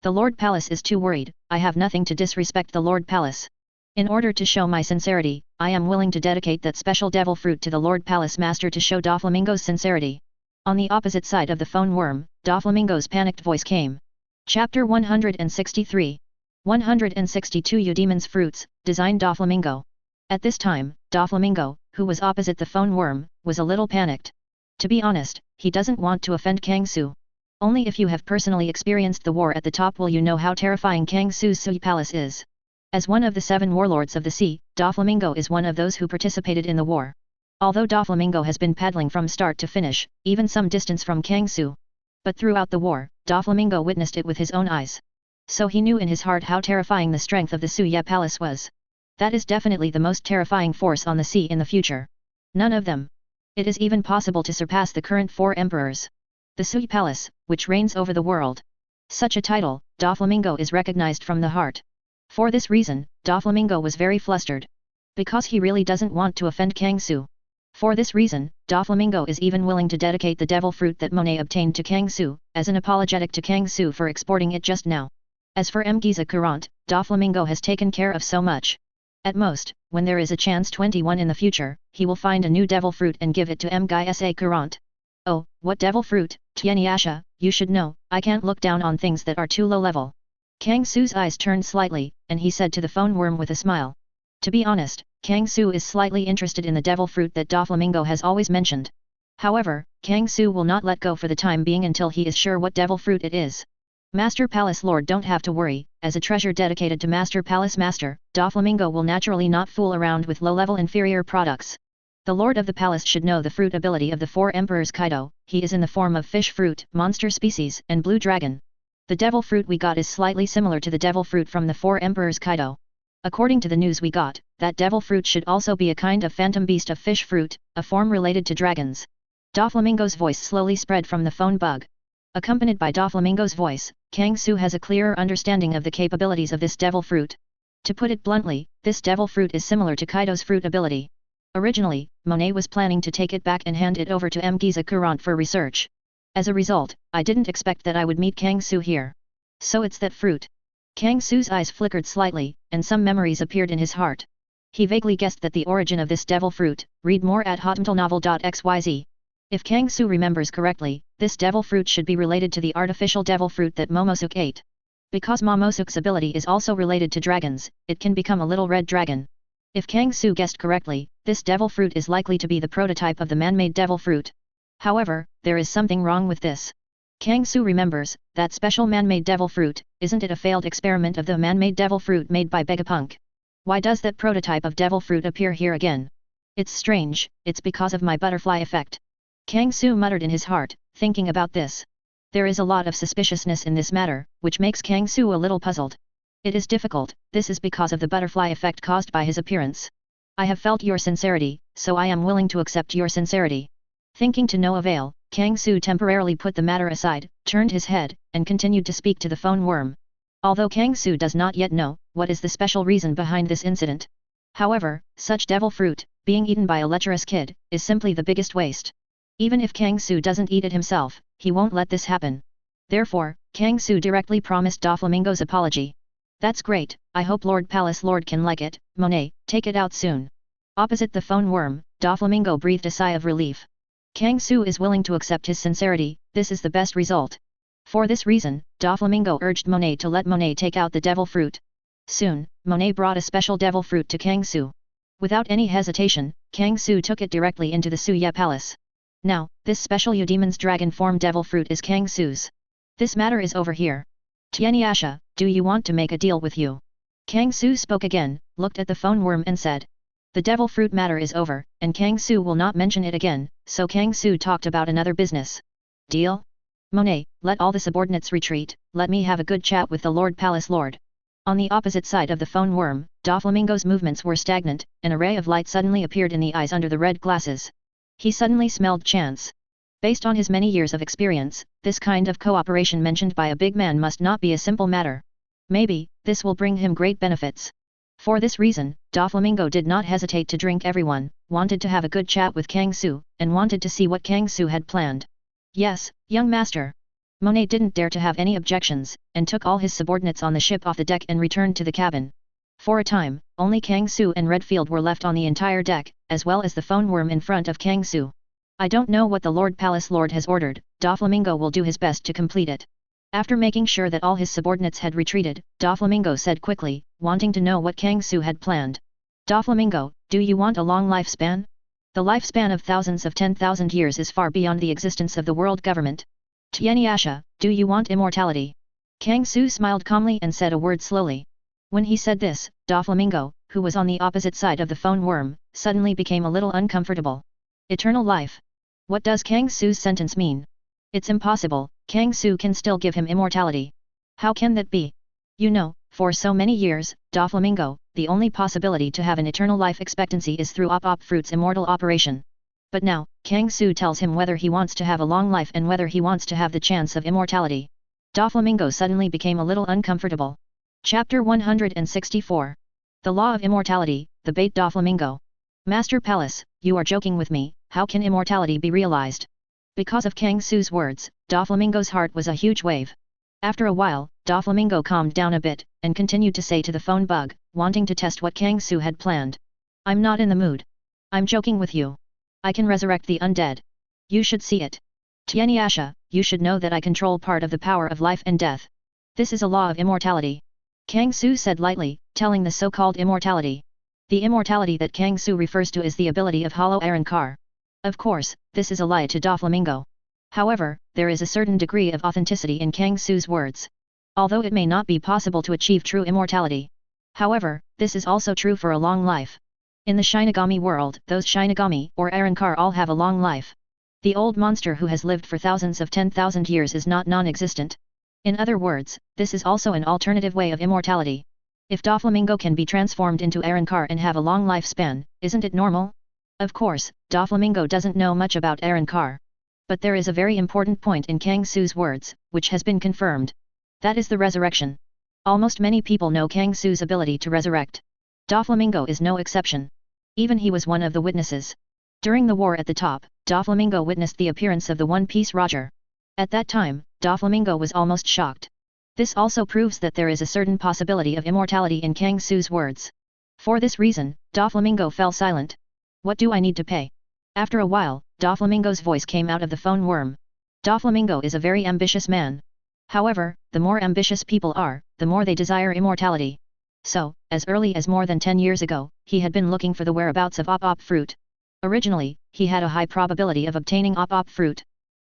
S1: The Lord Palace is too worried, I have nothing to disrespect the Lord Palace. In order to show my sincerity, I am willing to dedicate that special devil fruit to the Lord Palace Master to show Doflamingo's sincerity. On the opposite side of the phone worm, Doflamingo's panicked voice came. Chapter 163. 162 Eudemon's Fruits, Design Doflamingo. At this time, Doflamingo, who was opposite the phone worm, was a little panicked. To be honest, he doesn't want to offend Kang Su. Only if you have personally experienced the war at the top will you know how terrifying Kang Su's Sui Palace is. As one of the 7 warlords of the sea, Doflamingo is one of those who participated in the war. Although Doflamingo has been paddling from start to finish, even some distance from Kang Su. But throughout the war, Doflamingo witnessed it with his own eyes. So he knew in his heart how terrifying the strength of the Sui Palace was. That is definitely the most terrifying force on the sea in the future. None of them. It is even possible to surpass the current 4 emperors. The Sui Palace, which reigns over the world. Such a title, Doflamingo is recognized from the heart. For this reason, Doflamingo was very flustered. Because he really doesn't want to offend Kang Su. For this reason, Doflamingo is even willing to dedicate the devil fruit that Monet obtained to Kang Su, as an apologetic to Kang Su for exporting it just now. As for Mgiza Courant, Doflamingo has taken care of so much. At most, when there is a chance 21 in the future, he will find a new devil fruit and give it to Mgiza Courant. Oh, what devil fruit, Tianyasha, you should know, I can't look down on things that are too low level. Kang Su's eyes turned slightly, and he said to the phone worm with a smile. To be honest, Kang Su is slightly interested in the devil fruit that Doflamingo has always mentioned. However, Kang Su will not let go for the time being until he is sure what devil fruit it is. Master Palace Lord, don't have to worry, as a treasure dedicated to Master Palace Master, Doflamingo will naturally not fool around with low-level inferior products. The Lord of the Palace should know the fruit ability of the 4 Emperors Kaido. He is in the form of fish fruit, monster species, and blue dragon. The devil fruit we got is slightly similar to the devil fruit from the 4 Emperors Kaido. According to the news we got, that devil fruit should also be a kind of phantom beast of fish fruit, a form related to dragons. Doflamingo's voice slowly spread from the phone bug. Accompanied by Doflamingo's voice, Kang Su has a clearer understanding of the capabilities of this devil fruit. To put it bluntly, this devil fruit is similar to Kaido's fruit ability. Originally, Monet was planning to take it back and hand it over to Mgiza Courant for research. As a result, I didn't expect that I would meet Kang Su here. So it's that fruit. Kang Su's eyes flickered slightly, and some memories appeared in his heart. He vaguely guessed that the origin of this devil fruit, read more at hotmtlnovel.xyz. If Kang Su remembers correctly, this devil fruit should be related to the artificial devil fruit that Momosuke ate. Because Momosuke's ability is also related to dragons, it can become a little red dragon. If Kang Su guessed correctly, this devil fruit is likely to be the prototype of the man-made devil fruit. However, there is something wrong with this. Kang Su remembers, that special man-made devil fruit, isn't it a failed experiment of the man-made devil fruit made by Vegapunk? Why does that prototype of devil fruit appear here again? It's strange, it's because of my butterfly effect. Kang Su muttered in his heart, thinking about this. There is a lot of suspiciousness in this matter, which makes Kang Su a little puzzled. It is difficult, this is because of the butterfly effect caused by his appearance. I have felt your sincerity, so I am willing to accept your sincerity. Thinking to no avail, Kang Su temporarily put the matter aside, turned his head, and continued to speak to the phone worm. Although Kang Su does not yet know, what is the special reason behind this incident. However, such devil fruit, being eaten by a lecherous kid, is simply the biggest waste. Even if Kang Su doesn't eat it himself, he won't let this happen. Therefore, Kang Su directly promised Doflamingo's apology. That's great, I hope Lord Palace Lord can like it, Monet, take it out soon. Opposite the phone worm, Doflamingo breathed a sigh of relief. Kang Su is willing to accept his sincerity, this is the best result. For this reason, Doflamingo urged Monet to let Monet take out the devil fruit. Soon, Monet brought a special devil fruit to Kang Su. Without any hesitation, Kang Su took it directly into the Suya Palace. Now, this special Eudemon's dragon form devil fruit is Kang Su's. This matter is over here. Tianyasha, do you want to make a deal with you? Kang Su spoke again, looked at the phone worm and said. The devil fruit matter is over, and Kang Su will not mention it again, so Kang Su talked about another business. Deal? Monet, let all the subordinates retreat, let me have a good chat with the Lord Palace Lord. On the opposite side of the phone worm, Doflamingo's movements were stagnant, an array of light suddenly appeared in the eyes under the red glasses. He suddenly smelled chance. Based on his many years of experience, this kind of cooperation mentioned by a big man must not be a simple matter. Maybe, this will bring him great benefits. For this reason, Doflamingo did not hesitate to drink everyone, wanted to have a good chat with Kang Su, and wanted to see what Kang Su had planned. Yes, young master. Monet didn't dare to have any objections, and took all his subordinates on the ship off the deck and returned to the cabin. For a time, only Kang Su and Redfield were left on the entire deck, as well as the phone worm in front of Kang Su. I don't know what the Lord Palace Lord has ordered, Doflamingo will do his best to complete it. After making sure that all his subordinates had retreated, Doflamingo said quickly, wanting to know what Kang Su had planned. Doflamingo, do you want a long lifespan? The lifespan of thousands of 10,000 years is far beyond the existence of the world government. Tianyasha, do you want immortality? Kang Su smiled calmly and said a word slowly. When he said this, Doflamingo, who was on the opposite side of the phone worm, suddenly became a little uncomfortable. Eternal life. What does Kang Su's sentence mean? It's impossible, Kang Su can still give him immortality. How can that be? You know, for so many years, Doflamingo, the only possibility to have an eternal life expectancy is through Op Fruit's immortal operation. But now, Kang Su tells him whether he wants to have a long life and whether he wants to have the chance of immortality. Doflamingo suddenly became a little uncomfortable. Chapter 164. The Law of Immortality, the Bait Doflamingo. Master Palace, you are joking with me, how can immortality be realized? Because of Kang Su's words, Doflamingo's heart was a huge wave. After a while, Doflamingo calmed down a bit, and continued to say to the phone bug, wanting to test what Kang Su had planned. I'm not in the mood. I'm joking with you. I can resurrect the undead. You should see it. Tianyasha, you should know that I control part of the power of life and death. This is a law of immortality. Kang Su said lightly, telling the so-called immortality. The immortality that Kang Su refers to is the ability of Hollow Arrancar. Of course, this is a lie to Doflamingo. However, there is a certain degree of authenticity in Kang Su's words. Although it may not be possible to achieve true immortality. However, this is also true for a long life. In the Shinigami world, those Shinigami or Arrancar all have a long life. The old monster who has lived for thousands of 10,000 years is not non-existent. In other words, this is also an alternative way of immortality. If Doflamingo can be transformed into Arrancar and have a long lifespan, isn't it normal? Of course, Doflamingo doesn't know much about Arrancar. But there is a very important point in Kang Su's words, which has been confirmed. That is the resurrection. Almost many people know Kang Su's ability to resurrect. Doflamingo is no exception. Even he was one of the witnesses. During the war at the top, Doflamingo witnessed the appearance of the One Piece Roger. At that time, Doflamingo was almost shocked. This also proves that there is a certain possibility of immortality in Kang Su's words. For this reason, Doflamingo fell silent. What do I need to pay? After a while, Doflamingo's voice came out of the phone worm. Doflamingo is a very ambitious man. However, the more ambitious people are, the more they desire immortality. So, as early as more than 10 years ago, he had been looking for the whereabouts of op fruit. Originally, he had a high probability of obtaining op fruit.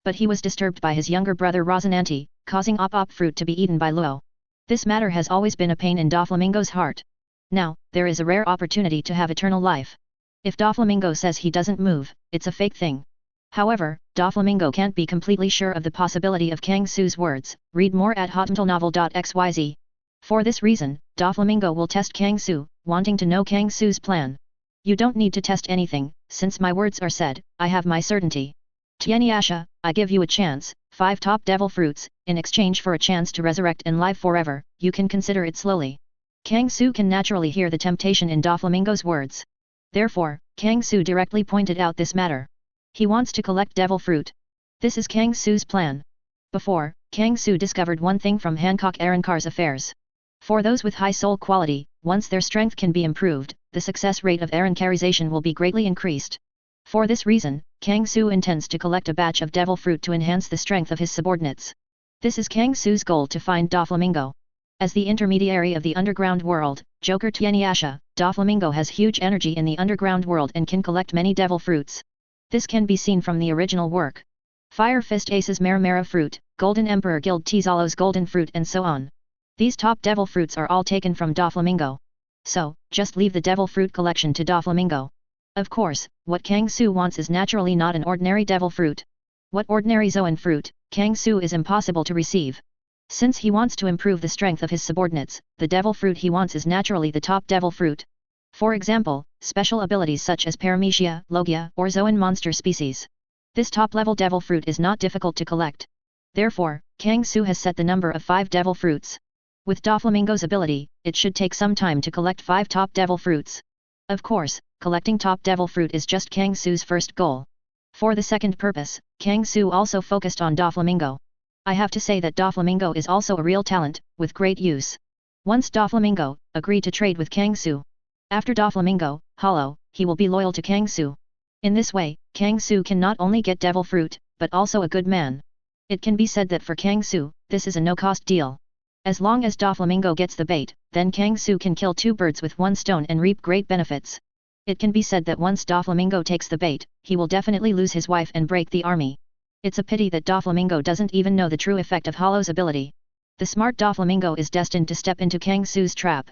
S1: But he was disturbed by his younger brother Rosinante, causing op fruit to be eaten by Luo. This matter has always been a pain in Doflamingo's heart. Now, there is a rare opportunity to have eternal life. If Doflamingo says he doesn't move, it's a fake thing. However, Doflamingo can't be completely sure of the possibility of Kang Su's words. Read more at hotmentalnovel.xyz. For this reason, Doflamingo will test Kang Su, wanting to know Kang Su's plan. You don't need to test anything, since my words are said, I have my certainty. Tianyasha, I give you a chance, 5 top devil fruits, in exchange for a chance to resurrect and live forever, you can consider it slowly. Kang Su can naturally hear the temptation in Doflamingo's words. Therefore, Kang Su directly pointed out this matter. He wants to collect devil fruit. This is Kang Su's plan. Before, Kang Su discovered one thing from Hancock Arrancar's affairs. For those with high soul quality, once their strength can be improved, the success rate of Arrancarization will be greatly increased. For this reason, Kang Su intends to collect a batch of devil fruit to enhance the strength of his subordinates. This is Kang Su's goal to find Doflamingo. As the intermediary of the underground world, Joker Tianyasha, Doflamingo has huge energy in the underground world and can collect many devil fruits. This can be seen from the original work. Fire Fist Ace's Maramara fruit, Golden Emperor Guild Tizalo's golden fruit and so on. These top devil fruits are all taken from Doflamingo. So, just leave the devil fruit collection to Doflamingo. Of course, what Kang Su wants is naturally not an ordinary devil fruit. What ordinary Zoan fruit, Kang Su is impossible to receive. Since he wants to improve the strength of his subordinates, the devil fruit he wants is naturally the top devil fruit. For example, special abilities such as Paramecia, Logia, or Zoan monster species. This top-level devil fruit is not difficult to collect. Therefore, Kang Su has set the number of 5 devil fruits. With Doflamingo's ability, it should take some time to collect 5 top devil fruits. Of course, collecting top devil fruit is just Kang Su's first goal. For the second purpose, Kang Su also focused on Doflamingo. I have to say that Doflamingo is also a real talent, with great use. Once Doflamingo agreed to trade with Kang Su. After Doflamingo, Hollow, he will be loyal to Kang Su. In this way, Kang Su can not only get devil fruit, but also a good man. It can be said that for Kang Su, this is a no-cost deal. As long as Doflamingo gets the bait, then Kang Su can kill 2 birds with 1 stone and reap great benefits. It can be said that once Doflamingo takes the bait, he will definitely lose his wife and break the army. It's a pity that Doflamingo doesn't even know the true effect of Hollow's ability. The smart Doflamingo is destined to step into Kang Su's trap.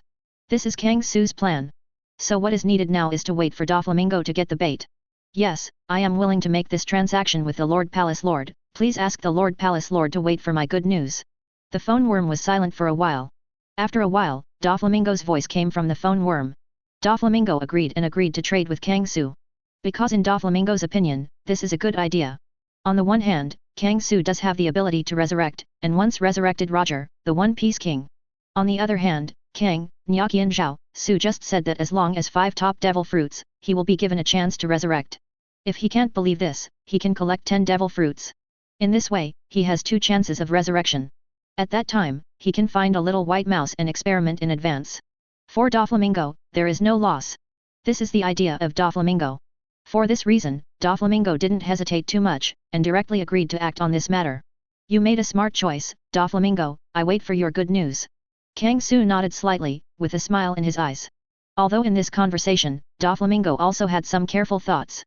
S1: This is Kang Su's plan. So what is needed now is to wait for Doflamingo to get the bait. Yes, I am willing to make this transaction with the Lord Palace Lord, please ask the Lord Palace Lord to wait for my good news. The phone worm was silent for a while. After a while, Doflamingo's voice came from the phone worm. Doflamingo agreed to trade with Kang Su. Because in Doflamingo's opinion, this is a good idea. On the one hand, Kang Su does have the ability to resurrect, and once resurrected Roger, the One Piece King. On the other hand, Kang, Nyaki and Zhao, Su just said that as long as 5 top devil fruits, he will be given a chance to resurrect. If he can't believe this, he can collect 10 devil fruits. In this way, he has 2 chances of resurrection. At that time, he can find a little white mouse and experiment in advance. For Doflamingo, there is no loss. This is the idea of Doflamingo. For this reason, Doflamingo didn't hesitate too much, and directly agreed to act on this matter. You made a smart choice, Doflamingo, I wait for your good news. Kang Su nodded slightly, with a smile in his eyes. Although in this conversation, Doflamingo also had some careful thoughts.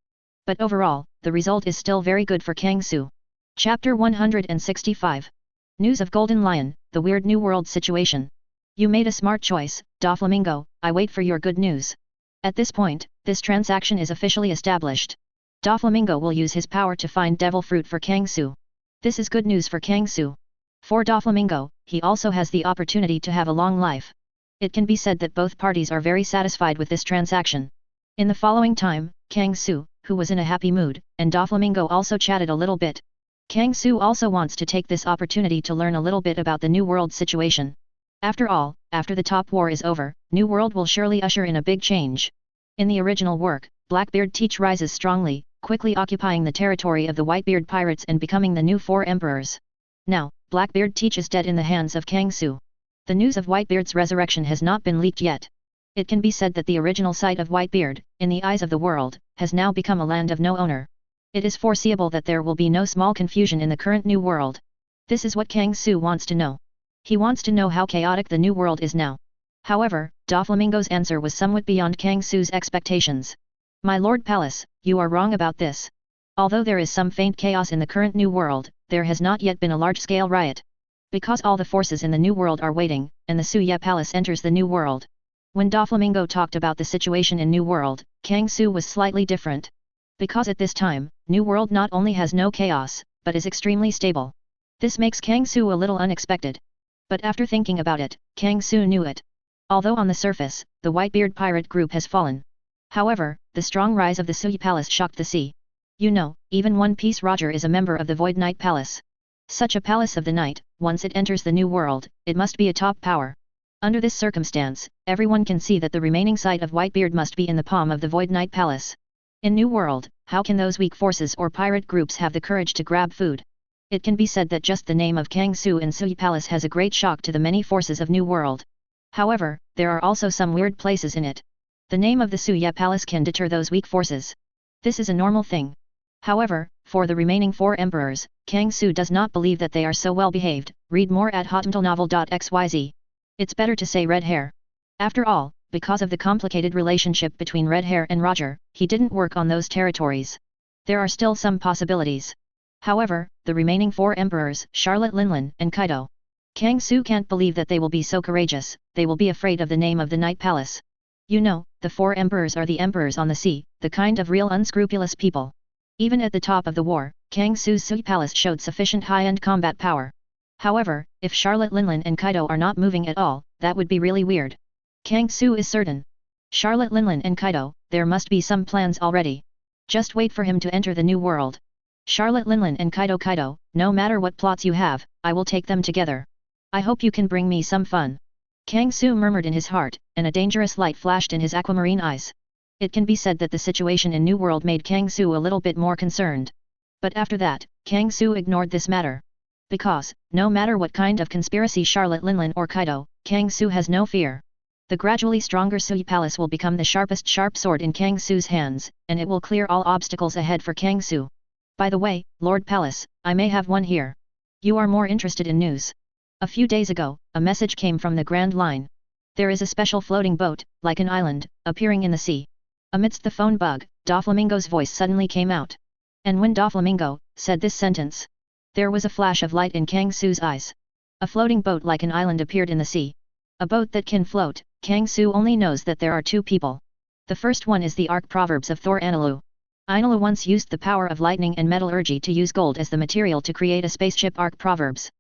S1: But overall, the result is still very good for Kang Su. Chapter 165. News of Golden Lion, the weird new world situation. You made a smart choice, Doflamingo, I wait for your good news. At this point, this transaction is officially established. Doflamingo will use his power to find devil fruit for Kang Su. This is good news for Kang Su. For Doflamingo, he also has the opportunity to have a long life. It can be said that both parties are very satisfied with this transaction. In the following time, Kang Su, who was in a happy mood, and Doflamingo also chatted a little bit. Kang Su also wants to take this opportunity to learn a little bit about the New World situation. After all, after the Top War is over, New World will surely usher in a big change. In the original work, Blackbeard Teach rises strongly, quickly occupying the territory of the Whitebeard Pirates and becoming the new 4 emperors. Now, Blackbeard Teach is dead in the hands of Kang Su. The news of Whitebeard's resurrection has not been leaked yet. It can be said that the original site of Whitebeard, in the eyes of the world, has now become a land of no owner. It is foreseeable that there will be no small confusion in the current new world. This is what Kang Su wants to know. He wants to know how chaotic the new world is now. However, Doflamingo's answer was somewhat beyond Kang Su's expectations. My Lord Palace, you are wrong about this. Although there is some faint chaos in the current new world, there has not yet been a large-scale riot. Because all the forces in the new world are waiting, and the Suye Palace enters the new world. When Doflamingo talked about the situation in New World, Kang Su was slightly different. Because at this time, New World not only has no chaos, but is extremely stable. This makes Kang Su a little unexpected. But after thinking about it, Kang Su knew it. Although on the surface, the Whitebeard pirate group has fallen. However, the strong rise of the Suye Palace shocked the sea. You know, even One Piece Roger is a member of the Void Knight Palace. Such a Palace of the Night, once it enters the new world, it must be a top power. Under this circumstance, everyone can see that the remaining site of Whitebeard must be in the palm of the Void Knight Palace. In New World, how can those weak forces or pirate groups have the courage to grab food? It can be said that just the name of Kang Su in Suye Palace has a great shock to the many forces of New World. However, there are also some weird places in it. The name of the Suye Palace can deter those weak forces. This is a normal thing. However, for the remaining 4 emperors, Kang Su does not believe that they are so well behaved. Read more at hotmailnovel.xyz. It's better to say red hair. After all, because of the complicated relationship between Red Hair and Roger, he didn't work on those territories. There are still some possibilities. However, the remaining 4 emperors, Charlotte Linlin and Kaido. Kang Su can't believe that they will be so courageous, they will be afraid of the name of the Night Palace. You know, the 4 emperors are the emperors on the sea, the kind of real unscrupulous people. Even at the top of the war, Kang Su's Suye Palace showed sufficient high-end combat power. However, if Charlotte Linlin and Kaido are not moving at all, that would be really weird. Kang Su is certain. Charlotte Linlin and Kaido, there must be some plans already. Just wait for him to enter the new world. Charlotte Linlin and Kaido, no matter what plots you have, I will take them together. I hope you can bring me some fun. Kang Su murmured in his heart, and a dangerous light flashed in his aquamarine eyes. It can be said that the situation in New World made Kang Su a little bit more concerned. But after that, Kang Su ignored this matter. Because, no matter what kind of conspiracy Charlotte Linlin or Kaido, Kang Su has no fear. The gradually stronger Suye Palace will become the sharpest sharp sword in Kang Su's hands, and it will clear all obstacles ahead for Kang Su. By the way, Lord Palace, I may have one here. You are more interested in news. A few days ago, a message came from the Grand Line. There is a special floating boat, like an island, appearing in the sea. Amidst the phone bug, Doflamingo's voice suddenly came out. And when Doflamingo said this sentence, there was a flash of light in Kang Su's eyes. A floating boat like an island appeared in the sea. A boat that can float. Kang Su only knows that there are 2 people. The first one is the Arc Proverbs of Thor Anilu. Anilu once used the power of lightning and metallurgy to use gold as the material to create a spaceship Arc Proverbs.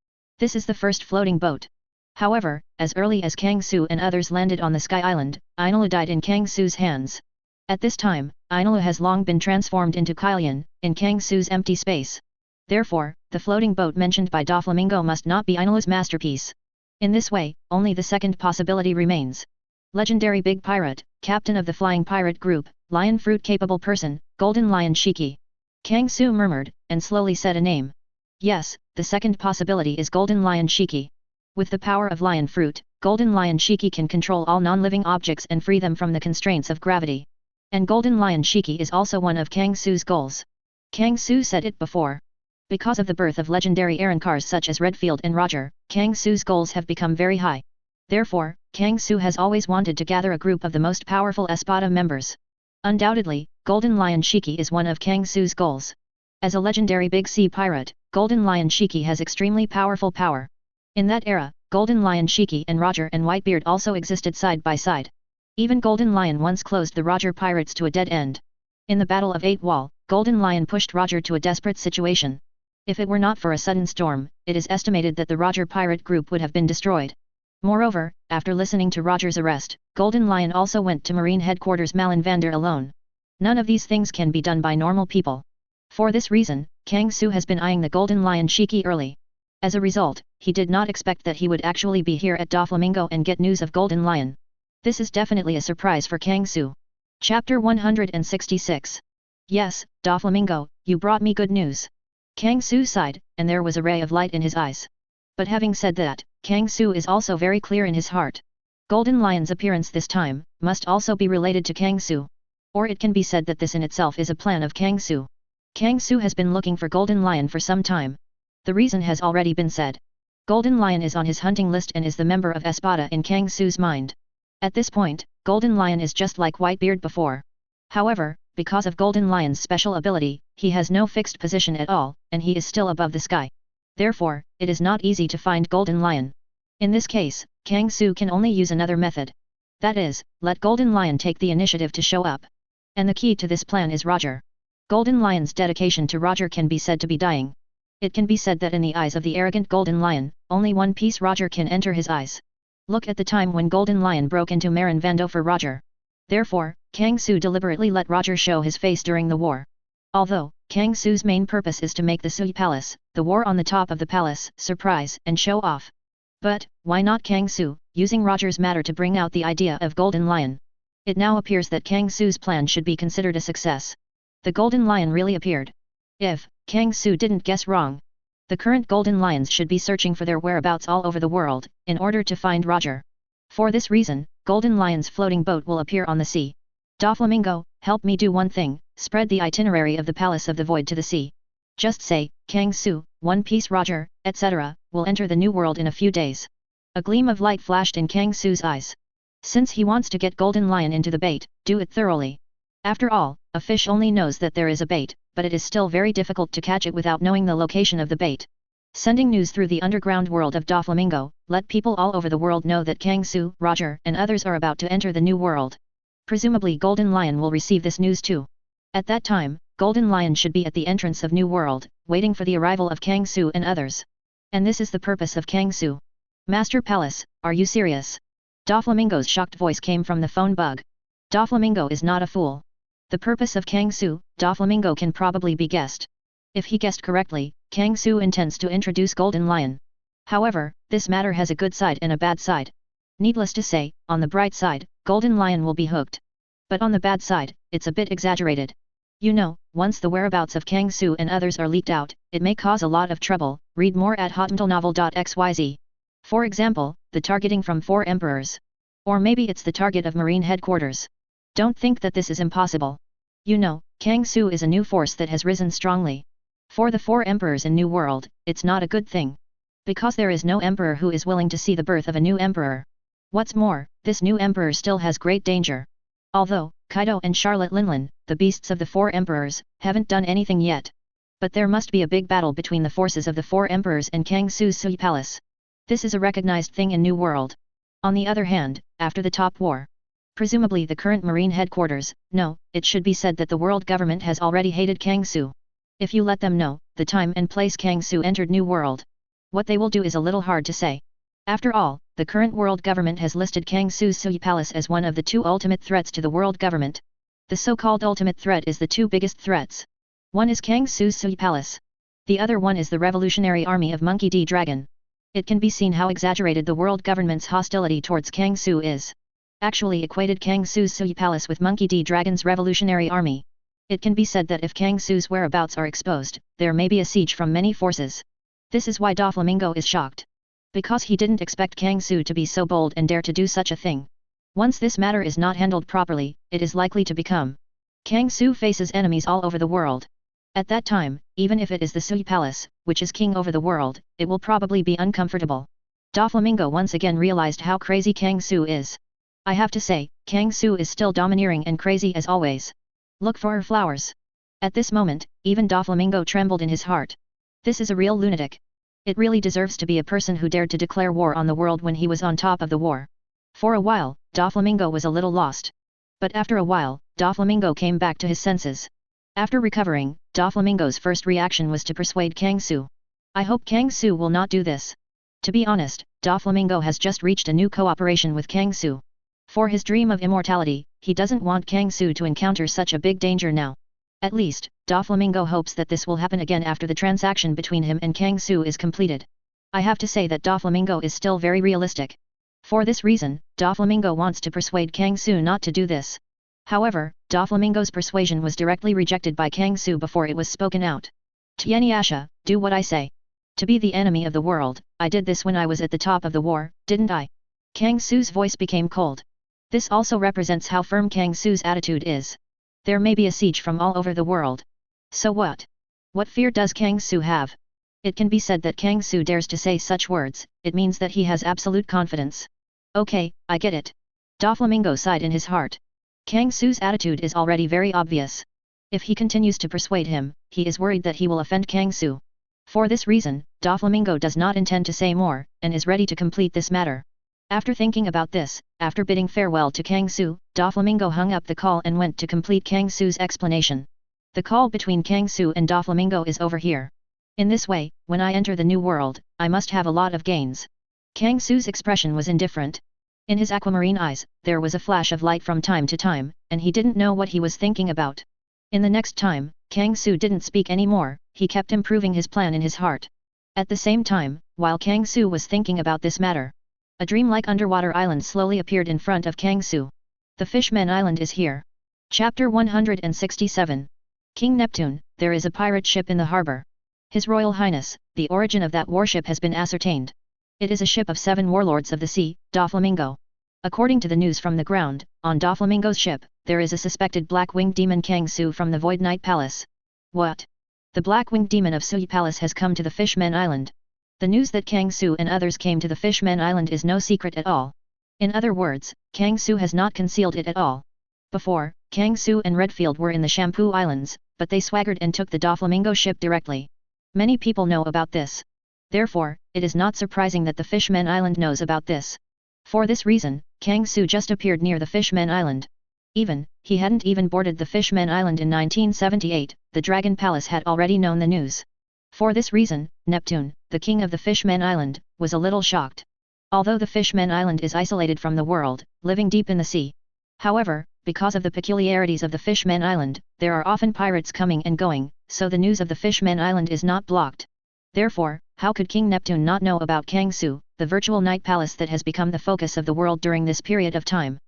S1: This is the first floating boat. However, as early as Kang Su and others landed on the Sky Island, Anilu died in Kang Su's hands. At this time, Anilu has long been transformed into Kylian, in Kang Su's empty space. Therefore, the floating boat mentioned by Doflamingo must not be Anilu's masterpiece. In this way, only the second possibility remains. Legendary Big Pirate, Captain of the Flying Pirate Group, Lion Fruit Capable Person, Golden Lion Shiki. Kang Su murmured, and slowly said a name. Yes, the second possibility is Golden Lion Shiki. With the power of Lion Fruit, Golden Lion Shiki can control all non-living objects and free them from the constraints of gravity. And Golden Lion Shiki is also one of Kang Su's goals. Kang Su said it before. Because of the birth of legendary Arrancars such as Redfield and Roger, Kang Su's goals have become very high. Therefore, Kang Su has always wanted to gather a group of the most powerful Espada members. Undoubtedly, Golden Lion Shiki is one of Kang Su's goals. As a legendary Big Sea Pirate, Golden Lion Shiki has extremely powerful power. In that era, Golden Lion Shiki and Roger and Whitebeard also existed side by side. Even Golden Lion once closed the Roger pirates to a dead end. In the Battle of 8 Wall, Golden Lion pushed Roger to a desperate situation. If it were not for a sudden storm, it is estimated that the Roger pirate group would have been destroyed. Moreover, after listening to Roger's arrest, Golden Lion also went to Marine Headquarters Malinvander alone. None of these things can be done by normal people. For this reason, Kang Su has been eyeing the Golden Lion Shiki early. As a result, he did not expect that he would actually be here at Doflamingo and get news of Golden Lion. This is definitely a surprise for Kang Su. Chapter 166. Yes, Doflamingo, you brought me good news. Kang Su sighed, and there was a ray of light in his eyes. But having said that, Kang Su is also very clear in his heart. Golden Lion's appearance this time must also be related to Kang Su. Or it can be said that this in itself is a plan of Kang Su. Kang Su has been looking for Golden Lion for some time. The reason has already been said. Golden Lion is on his hunting list and is the member of Espada in Kang Su's mind. At this point, Golden Lion is just like Whitebeard before. However, because of Golden Lion's special ability, he has no fixed position at all, and he is still above the sky. Therefore, it is not easy to find Golden Lion. In this case, Kang Su can only use another method. That is, let Golden Lion take the initiative to show up. And the key to this plan is Roger. Golden Lion's dedication to Roger can be said to be dying. It can be said that in the eyes of the arrogant Golden Lion, only one piece Roger can enter his eyes. Look at the time when Golden Lion broke into Marineford for Roger. Therefore, Kang Su deliberately let Roger show his face during the war. Although, Kang Su's main purpose is to make the Sui Palace, the war on the top of the palace, surprise and show off. But, why not Kang Su, using Roger's matter to bring out the idea of Golden Lion? It now appears that Kang Su's plan should be considered a success. The Golden Lion really appeared. If Kang Su didn't guess wrong, the current Golden Lions should be searching for their whereabouts all over the world, in order to find Roger. For this reason, Golden Lion's floating boat will appear on the sea. Doflamingo, help me do one thing, spread the itinerary of the Palace of the Void to the sea. Just say, Kang Su, One Piece Roger, etc., will enter the new world in a few days. A gleam of light flashed in Kang Su's eyes. Since he wants to get Golden Lion into the bait, do it thoroughly. After all, a fish only knows that there is a bait, but it is still very difficult to catch it without knowing the location of the bait. Sending news through the underground world of Doflamingo, let people all over the world know that Kang Su, Roger, and others are about to enter the new world. Presumably Golden Lion will receive this news too. At that time, Golden Lion should be at the entrance of New World, waiting for the arrival of Kang Su and others. And this is the purpose of Kang Su. Master Palace, are you serious? Doflamingo's shocked voice came from the phone bug. Doflamingo is not a fool. The purpose of Kang Su, Doflamingo can probably be guessed. If he guessed correctly, Kang Su intends to introduce Golden Lion. However, this matter has a good side and a bad side. Needless to say, on the bright side, Golden Lion will be hooked. But on the bad side, it's a bit exaggerated. You know, once the whereabouts of Kang Su and others are leaked out, it may cause a lot of trouble. Read more at hotmentalnovel.xyz. For example, the targeting from 4 emperors. Or maybe it's the target of Marine Headquarters. Don't think that this is impossible. You know, Kang Su is a new force that has risen strongly. For the 4 emperors in New World, it's not a good thing. Because there is no emperor who is willing to see the birth of a new emperor. What's more, this new emperor still has great danger. Although, Kaido and Charlotte Linlin, the beasts of the 4 emperors, haven't done anything yet. But there must be a big battle between the forces of the 4 emperors and Kang Su's Sui Palace. This is a recognized thing in New World. On the other hand, after the Top War, presumably the current Marine Headquarters, no, it should be said that the world government has already hated Kang Su. If you let them know the time and place Kang Su entered New World, what they will do is a little hard to say. After all, the current world government has listed Kang Su's Sui Palace as one of the 2 ultimate threats to the world government. The so-called ultimate threat is the 2 biggest threats. One is Kang Su's Sui Palace. The other one is the revolutionary army of Monkey D. Dragon. It can be seen how exaggerated the world government's hostility towards Kang Su is. Actually equated Kang Su's Sui Palace with Monkey D. Dragon's revolutionary army. It can be said that if Kang Su's whereabouts are exposed, there may be a siege from many forces. This is why Doflamingo is shocked. Because he didn't expect Kang Su to be so bold and dare to do such a thing. Once this matter is not handled properly, it is likely to become. Kang Su faces enemies all over the world. At that time, even if it is the Sui Palace, which is king over the world, it will probably be uncomfortable. Doflamingo once again realized how crazy Kang Su is. I have to say, Kang Su is still domineering and crazy as always. Look for her flowers. At this moment, even Doflamingo trembled in his heart. This is a real lunatic. It really deserves to be a person who dared to declare war on the world when he was on top of the war. For a while, Doflamingo was a little lost. But after a while, Doflamingo came back to his senses. After recovering, Doflamingo's first reaction was to persuade Kang Su. I hope Kang Su will not do this. To be honest, Doflamingo has just reached a new cooperation with Kang Su. For his dream of immortality, he doesn't want Kang Su to encounter such a big danger now. At least, Doflamingo hopes that this will happen again after the transaction between him and Kang Su is completed. I have to say that Doflamingo is still very realistic. For this reason, Doflamingo wants to persuade Kang Su not to do this. However, Doflamingo's persuasion was directly rejected by Kang Su before it was spoken out. Tianyasha, do what I say. To be the enemy of the world, I did this when I was at the top of the war, didn't I? Kang Su's voice became cold. This also represents how firm Kang Su's attitude is. There may be a siege from all over the world. So what? What fear does Kang Su have? It can be said that Kang Su dares to say such words, it means that he has absolute confidence. Okay, I get it. Doflamingo sighed in his heart. Kang Su's attitude is already very obvious. If he continues to persuade him, he is worried that he will offend Kang Su. For this reason, Doflamingo does not intend to say more, and is ready to complete this matter. After thinking about this, after bidding farewell to Kang Su, Doflamingo hung up the call and went to complete Kang Su's explanation. The call between Kang Su and Doflamingo is over here. In this way, when I enter the new world, I must have a lot of gains. Kang Su's expression was indifferent. In his aquamarine eyes, there was a flash of light from time to time, and he didn't know what he was thinking about. In the next time, Kang Su didn't speak anymore, he kept improving his plan in his heart. At the same time, while Kang Su was thinking about this matter, a dreamlike underwater island slowly appeared in front of Kang Su. The Fishman Island is here. Chapter 167. King Neptune, there is a pirate ship in the harbor. His Royal Highness, the origin of that warship has been ascertained. It is a ship of 7 warlords of the sea, Doflamingo. According to the news from the ground, on Doflamingo's ship, there is a suspected black-winged demon Kang Su from the Void Knight Palace. What? The black-winged demon of Sui Palace has come to the Fishman Island. The news that Kang Su and others came to the Fishman Island is no secret at all. In other words, Kang Su has not concealed it at all. Before, Kang Su and Redfield were in the Shampoo Islands, but they swaggered and took the Doflamingo ship directly. Many people know about this. Therefore, it is not surprising that the Fishman Island knows about this. For this reason, Kang Su just appeared near the Fishman Island. He hadn't even boarded the Fishman Island in 1978, the Dragon Palace had already known the news. For this reason, Neptune, the king of the Fishman Island, was a little shocked. Although the Fishman Island is isolated from the world, living deep in the sea. However, because of the peculiarities of the Fishman Island, there are often pirates coming and going, so the news of the Fishman Island is not blocked. Therefore, how could King Neptune not know about Kang Su, the virtual night palace that has become the focus of the world during this period of time?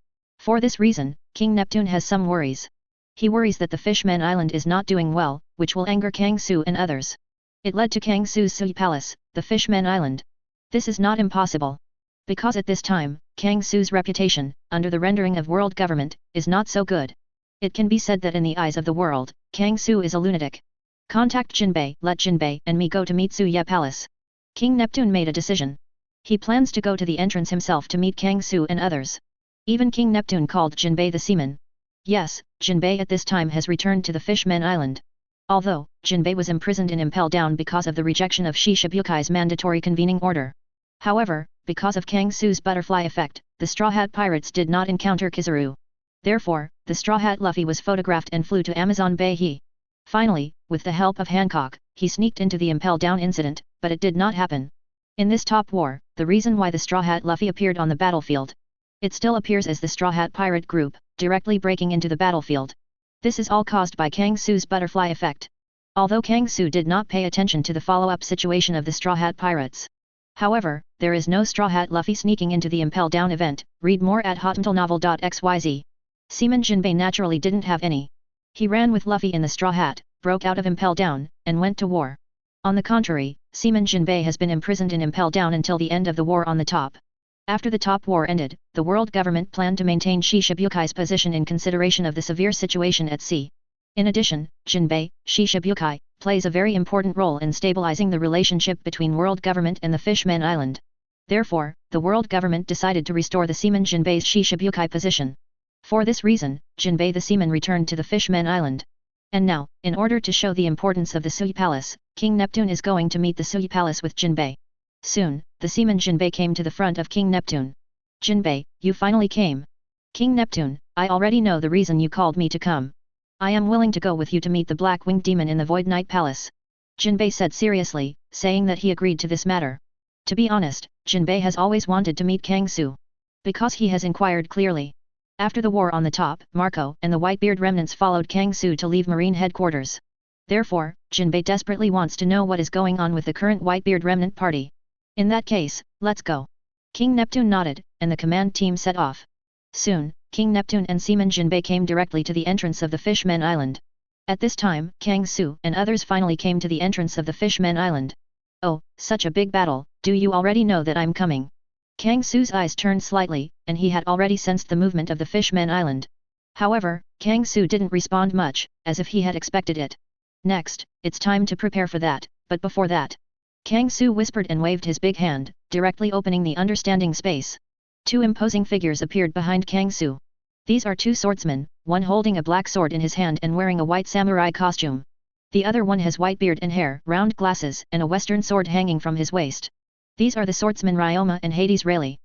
S1: For this reason, King Neptune has some worries. He worries that the Fishman Island is not doing well, which will anger Kang Su and others. It led to Kang Su's Sui Palace, the Fishman Island. This is not impossible. Because at this time, Kang Su's reputation, under the rendering of world government, is not so good. It can be said that in the eyes of the world, Kang Su is a lunatic. Contact Jinbei, let Jinbei and me go to meet Suya Palace. King Neptune made a decision. He plans to go to the entrance himself to meet Kang Su and others. Even King Neptune called Jinbei the seaman. Yes, Jinbei at this time has returned to the Fishman Island. Although, Jinbei was imprisoned in Impel down because of the rejection of Shi Shibukai's mandatory convening order. However, because of Kang Su's butterfly effect, the Straw Hat Pirates did not encounter Kizaru. Therefore, the Straw Hat Luffy was photographed and flew to Amazon Bay. Finally, with the help of Hancock, he sneaked into the Impel Down incident, but it did not happen. In this top war, the reason why the Straw Hat Luffy appeared on the battlefield. It still appears as the Straw Hat Pirate group, directly breaking into the battlefield. This is all caused by Kang Su's butterfly effect. Although Kang Su did not pay attention to the follow-up situation of the Straw Hat Pirates. However, there is no Straw Hat Luffy sneaking into the Impel Down event, read more at hotuntalnovel.xyz. Seaman Jinbei naturally didn't have any. He ran with Luffy in the Straw Hat, broke out of Impel Down, and went to war. On the contrary, Seaman Jinbei has been imprisoned in Impel Down until the end of the war on the top. After the top war ended, the world government planned to maintain Shishibukai position in consideration of the severe situation at sea. In addition, Jinbei, Shishibukai, plays a very important role in stabilizing the relationship between world government and the Fishman Island. Therefore, the world government decided to restore the Seaman Jinbei's Shishibukai position. For this reason, Jinbei the seaman returned to the Fishman Island. And now, in order to show the importance of the Sui Palace, King Neptune is going to meet the Sui Palace with Jinbei. Soon, the seaman Jinbei came to the front of King Neptune. Jinbei, you finally came. King Neptune, I already know the reason you called me to come. I am willing to go with you to meet the Black-Winged Demon in the Void Knight Palace. Jinbei said seriously, saying that he agreed to this matter. To be honest, Jinbei has always wanted to meet Kang Su. Because he has inquired clearly. After the war on the top, Marco and the Whitebeard remnants followed Kang Su to leave Marine headquarters. Therefore, Jinbei desperately wants to know what is going on with the current Whitebeard remnant party. In that case, let's go. King Neptune nodded, and the command team set off. Soon, King Neptune and Seaman Jinbei came directly to the entrance of the Fishman Island. At this time, Kang Su and others finally came to the entrance of the Fishman Island. Oh, such a big battle, do you already know that I'm coming? Kang Su's eyes turned slightly, and he had already sensed the movement of the Fishman Island. However, Kang Su didn't respond much, as if he had expected it. Next, it's time to prepare for that, but before that. Kang Su whispered and waved his big hand, directly opening the understanding space. Two imposing figures appeared behind Kang Su. These are two swordsmen, one holding a black sword in his hand and wearing a white samurai costume. The other one has white beard and hair, round glasses, and a western sword hanging from his waist. These are the swordsmen Ryoma and Hades Rayleigh.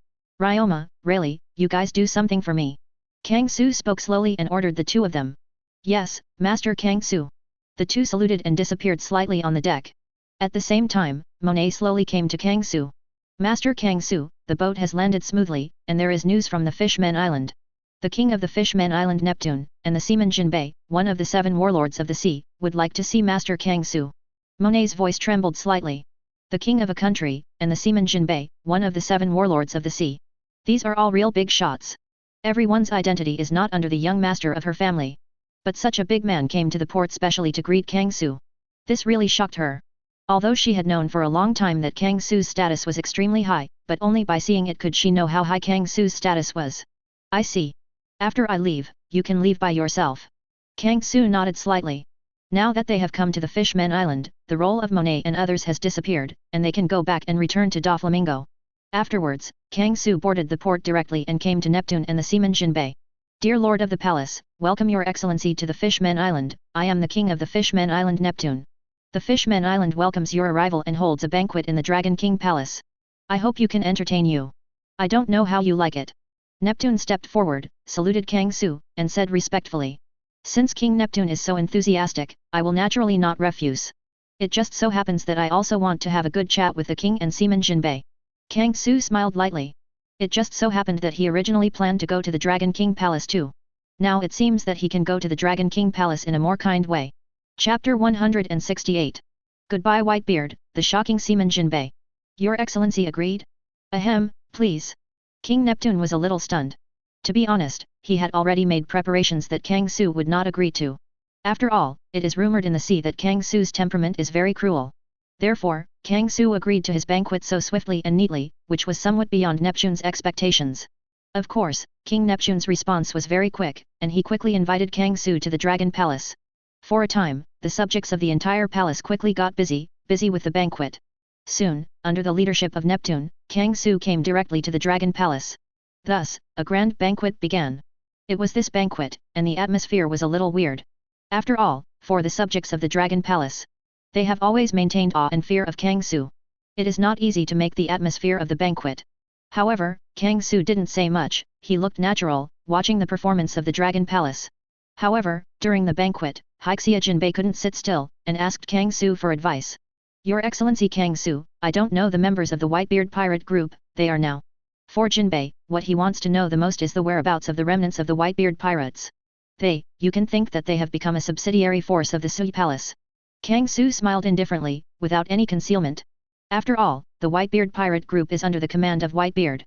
S1: Ryoma, Rayleigh, you guys do something for me. Kang Su spoke slowly and ordered the two of them. Yes, Master Kang Su. The two saluted and disappeared slightly on the deck. At the same time, Monet slowly came to Kang Su. Master Kang Su, the boat has landed smoothly, and there is news from the Fishman Island. The king of the Fishman Island Neptune, and the seaman Jinbei, one of the 7 warlords of the sea, would like to see Master Kang Su. Monet's voice trembled slightly. The king of a country, and the seaman Jinbei, one of the 7 warlords of the sea. These are all real big shots. Everyone's identity is not under the young master of her family. But such a big man came to the port specially to greet Kang Su. This really shocked her. Although she had known for a long time that Kang Su's status was extremely high, but only by seeing it could she know how high Kang Su's status was. I see. After I leave, you can leave by yourself. Kang Su nodded slightly. Now that they have come to the Fishman Island, the role of Monet and others has disappeared, and they can go back and return to Doflamingo. Afterwards, Kang Su boarded the port directly and came to Neptune and the seaman Jinbei. Dear Lord of the Palace, welcome your excellency to the Fishman Island. I am the king of the Fishman Island Neptune. The Fishman Island welcomes your arrival and holds a banquet in the Dragon King Palace. I hope you can entertain you. I don't know how you like it. Neptune stepped forward, saluted Kang Su, and said respectfully. Since King Neptune is so enthusiastic, I will naturally not refuse. It just so happens that I also want to have a good chat with the king and seaman Jinbei. Kang Su smiled lightly. It just so happened that he originally planned to go to the Dragon King Palace too. Now it seems that he can go to the Dragon King Palace in a more kind way. Chapter 168. Goodbye Whitebeard, the shocking seaman Jinbei. Your Excellency agreed? Ahem, please. King Neptune was a little stunned. To be honest, he had already made preparations that Kang Su would not agree to. After all, it is rumored in the sea that Kang Su's temperament is very cruel. Therefore, Kang Su agreed to his banquet so swiftly and neatly, which was somewhat beyond Neptune's expectations. Of course, King Neptune's response was very quick, and he quickly invited Kang Su to the Dragon Palace. For a time, the subjects of the entire palace quickly got busy with the banquet. Soon, under the leadership of Neptune, Kang Su came directly to the Dragon Palace. Thus, a grand banquet began. It was this banquet, and the atmosphere was a little weird. After all, for the subjects of the Dragon Palace, they have always maintained awe and fear of Kang Su. It is not easy to make the atmosphere of the banquet. However, Kang Su didn't say much, he looked natural, watching the performance of the Dragon Palace. However, during the banquet, Haixia Jinbei couldn't sit still, and asked Kang Su for advice. Your Excellency Kang Su, I don't know the members of the Whitebeard Pirate group, they are now. For Jinbei, what he wants to know the most is the whereabouts of the remnants of the Whitebeard Pirates. You can think that they have become a subsidiary force of the Sui Palace. Kang Su smiled indifferently, without any concealment. After all, the Whitebeard pirate group is under the command of Whitebeard.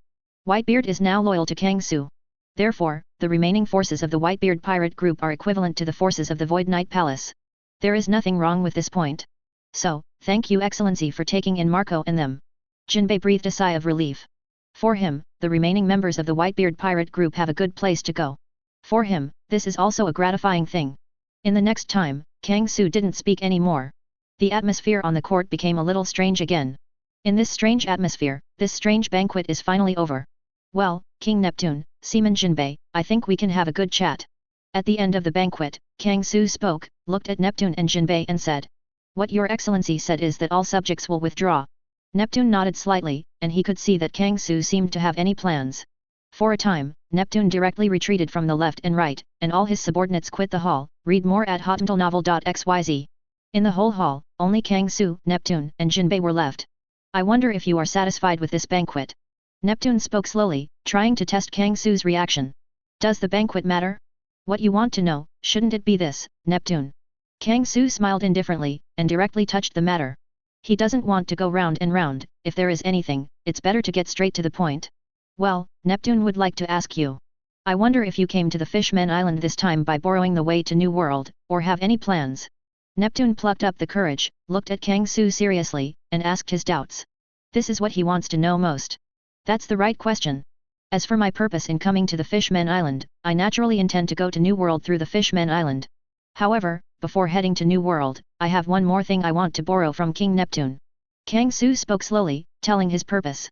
S1: Whitebeard is now loyal to Kang Su. Therefore, the remaining forces of the Whitebeard pirate group are equivalent to the forces of the Void Knight Palace. There is nothing wrong with this point. So, thank you Excellency for taking in Marco and them. Jinbei breathed a sigh of relief. For him, the remaining members of the Whitebeard pirate group have a good place to go. For him, this is also a gratifying thing. In the next time, Kang Su didn't speak any more. The atmosphere on the court became a little strange again. In this strange atmosphere, this strange banquet is finally over. Well, King Neptune, Seaman Jinbei, I think we can have a good chat. At the end of the banquet, Kang Su spoke, looked at Neptune and Jinbei and said. What your excellency said is that all subjects will withdraw. Neptune nodded slightly, and he could see that Kang Su seemed to have any plans. For a time, Neptune directly retreated from the left and right, and all his subordinates quit the hall. Read more at hotmailnovel.xyz. In the whole hall, only Kang Su, Neptune, and Jinbei were left. I wonder if you are satisfied with this banquet. Neptune spoke slowly, trying to test Kang Su's reaction. Does the banquet matter? What you want to know, shouldn't it be this, Neptune? Kang Su smiled indifferently, and directly touched the matter. He doesn't want to go round and round. If there is anything, it's better to get straight to the point. Well, Neptune would like to ask you. I wonder if you came to the Fishman Island this time by borrowing the way to New World, or have any plans? Neptune plucked up the courage, looked at Kang Su seriously, and asked his doubts. This is what he wants to know most. That's the right question. As for my purpose in coming to the Fishman Island, I naturally intend to go to New World through the Fishman Island. However, before heading to New World, I have one more thing I want to borrow from King Neptune. Kang Su spoke slowly, telling his purpose.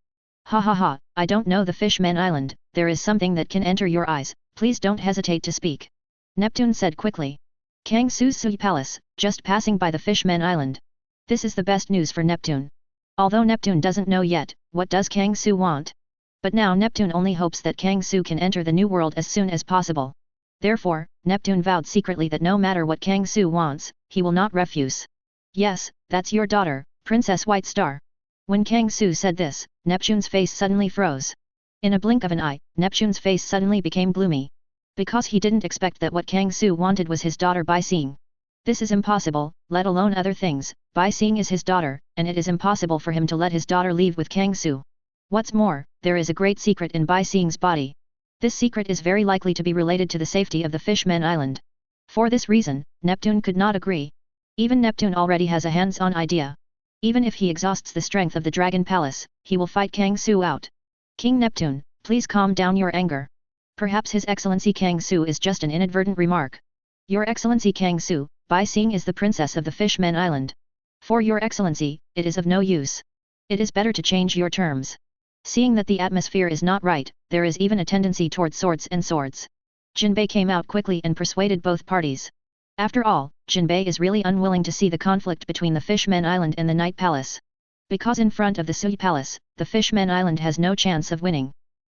S1: Ha ha ha, I don't know the Fishman Island, there is something that can enter your eyes, please don't hesitate to speak. Neptune said quickly. Kang Su's Sui Palace, just passing by the Fishman Island. This is the best news for Neptune. Although Neptune doesn't know yet, what does Kang Su want? But now Neptune only hopes that Kang Su can enter the New World as soon as possible. Therefore, Neptune vowed secretly that no matter what Kang Su wants, he will not refuse. Yes, that's your daughter, Princess White Star. When Kang Su said this, Neptune's face suddenly froze. In a blink of an eye, Neptune's face suddenly became gloomy. Because he didn't expect that what Kang Su wanted was his daughter Bai Xing. This is impossible, let alone other things. Bai Xing is his daughter, and it is impossible for him to let his daughter leave with Kang Su. What's more, there is a great secret in Bai Xing's body. This secret is very likely to be related to the safety of the Fishman Island. For this reason, Neptune could not agree. Even Neptune already has a hands-on idea. Even if he exhausts the strength of the Dragon Palace, he will fight Kang Su out. King Neptune, please calm down your anger. Perhaps His Excellency Kang Su is just an inadvertent remark. Your Excellency Kang Su, Bai Xing is the princess of the Fishman Island. For your Excellency, it is of no use. It is better to change your terms. Seeing that the atmosphere is not right, there is even a tendency towards swords and swords. Jinbei came out quickly and persuaded both parties. After all, Jinbei is really unwilling to see the conflict between the Fishman Island and the Night Palace. Because in front of the Sui Palace, the Fishman Island has no chance of winning.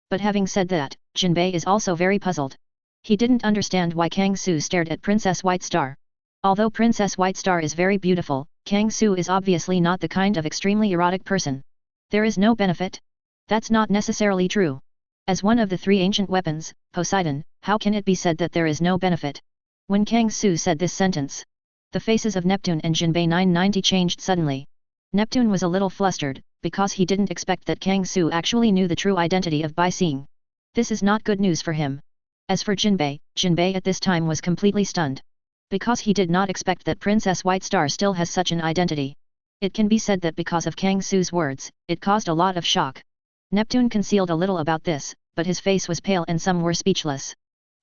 S1: But having said that, Jinbei is also very puzzled. He didn't understand why Kang Su stared at Princess White Star. Although Princess White Star is very beautiful, Kang Su is obviously not the kind of extremely erotic person. There is no benefit? That's not necessarily true. As one of the three ancient weapons, Poseidon, how can it be said that there is no benefit? When Kang Su said this sentence, the faces of Neptune and Jinbei 990 changed suddenly. Neptune was a little flustered, because he didn't expect that Kang Su actually knew the true identity of Bai Xing. This is not good news for him. As for Jinbei, Jinbei at this time was completely stunned. Because he did not expect that Princess White Star still has such an identity. It can be said that because of Kang Su's words, it caused a lot of shock. Neptune concealed a little about this, but his face was pale and some were speechless.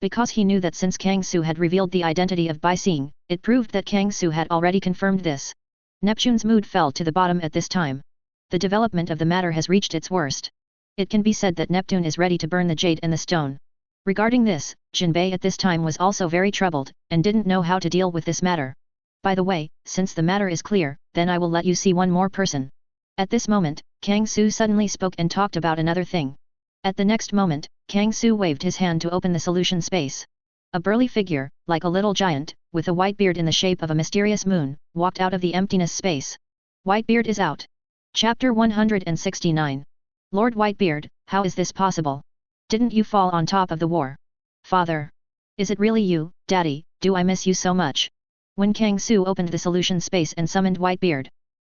S1: Because he knew that since Kang Su had revealed the identity of Bai Xing, it proved that Kang Su had already confirmed this. Neptune's mood fell to the bottom at this time. The development of the matter has reached its worst. It can be said that Neptune is ready to burn the jade and the stone. Regarding this, Jinbei at this time was also very troubled, and didn't know how to deal with this matter. By the way, since the matter is clear, then I will let you see one more person. At this moment, Kang Su suddenly spoke and talked about another thing. At the next moment, Kang Su waved his hand to open the solution space. A burly figure, like a little giant, with a white beard in the shape of a mysterious moon, walked out of the emptiness space. Whitebeard is out. Chapter 169. Lord Whitebeard, how is this possible? Didn't you fall on top of the war? Father. Is it really you, Daddy, do I miss you so much? When Kang Su opened the solution space and summoned Whitebeard.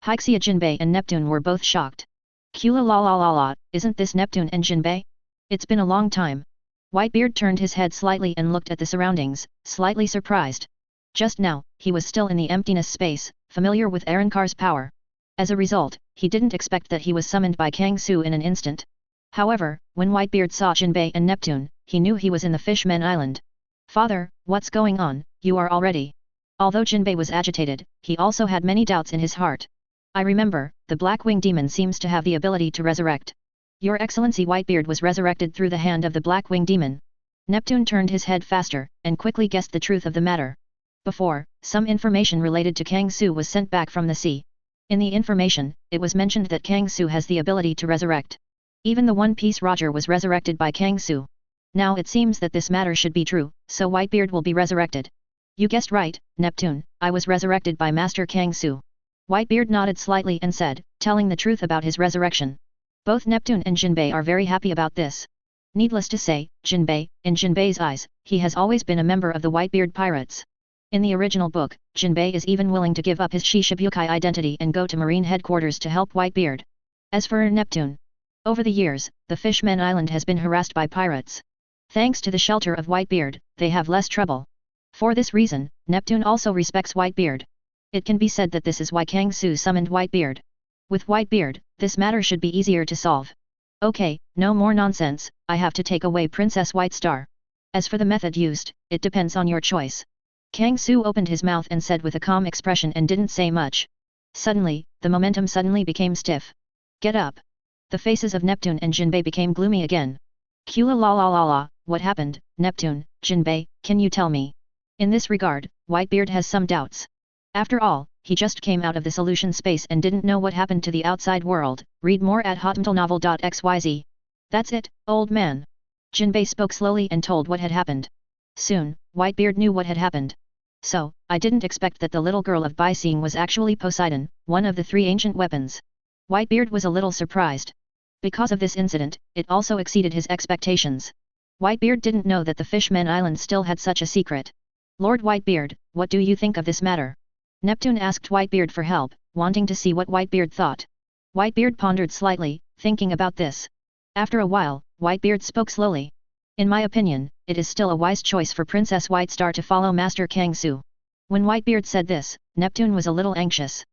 S1: Hixia Jinbei and Neptune were both shocked. Kula la la la la, isn't this Neptune and Jinbei? It's been a long time. Whitebeard turned his head slightly and looked at the surroundings, slightly surprised. Just now, he was still in the emptiness space, familiar with Arrancar's power. As a result, he didn't expect that he was summoned by Kang Su in an instant. However, when Whitebeard saw Jinbei and Neptune, he knew he was in the Fishman Island. Father, what's going on, you are already? Although Jinbei was agitated, he also had many doubts in his heart. I remember, the Black-Winged Demon seems to have the ability to resurrect. Your Excellency Whitebeard was resurrected through the hand of the Black-Winged Demon. Neptune turned his head faster, and quickly guessed the truth of the matter. Before, some information related to Kang Su was sent back from the sea. In the information, it was mentioned that Kang Su has the ability to resurrect. Even the One Piece Roger was resurrected by Kang Su. Now it seems that this matter should be true, so Whitebeard will be resurrected. You guessed right, Neptune, I was resurrected by Master Kang Su. Whitebeard nodded slightly and said, telling the truth about his resurrection. Both Neptune and Jinbei are very happy about this. Needless to say, Jinbei, in Jinbei's eyes, he has always been a member of the Whitebeard Pirates. In the original book, Jinbei is even willing to give up his Shishibukai identity and go to Marine headquarters to help Whitebeard. As for Neptune, over the years, the Fishman Island has been harassed by pirates. Thanks to the shelter of Whitebeard, they have less trouble. For this reason, Neptune also respects Whitebeard. It can be said that this is why Kang Su summoned Whitebeard. With Whitebeard, this matter should be easier to solve. Okay, no more nonsense, I have to take away Princess Whitestar. As for the method used, it depends on your choice. Kang Su opened his mouth and said with a calm expression and didn't say much. Suddenly, the momentum suddenly became stiff. Get up. The faces of Neptune and Jinbei became gloomy again. Kula la la la la, what happened, Neptune, Jinbei, can you tell me? In this regard, Whitebeard has some doubts. After all, he just came out of the solution space and didn't know what happened to the outside world. Read more at hotmentalnovel.xyz. That's it, old man. Jinbei spoke slowly and told what had happened. Soon, Whitebeard knew what had happened. So, I didn't expect that the little girl of Baiseing was actually Poseidon, one of the 3 ancient weapons. Whitebeard was a little surprised. Because of this incident, it also exceeded his expectations. Whitebeard didn't know that the Fishman Island still had such a secret. Lord Whitebeard, what do you think of this matter? Neptune asked Whitebeard for help, wanting to see what Whitebeard thought. Whitebeard pondered slightly, thinking about this. After a while, Whitebeard spoke slowly. In my opinion, it is still a wise choice for Princess Whitestar to follow Master Kang Su. When Whitebeard said this, Neptune was a little anxious.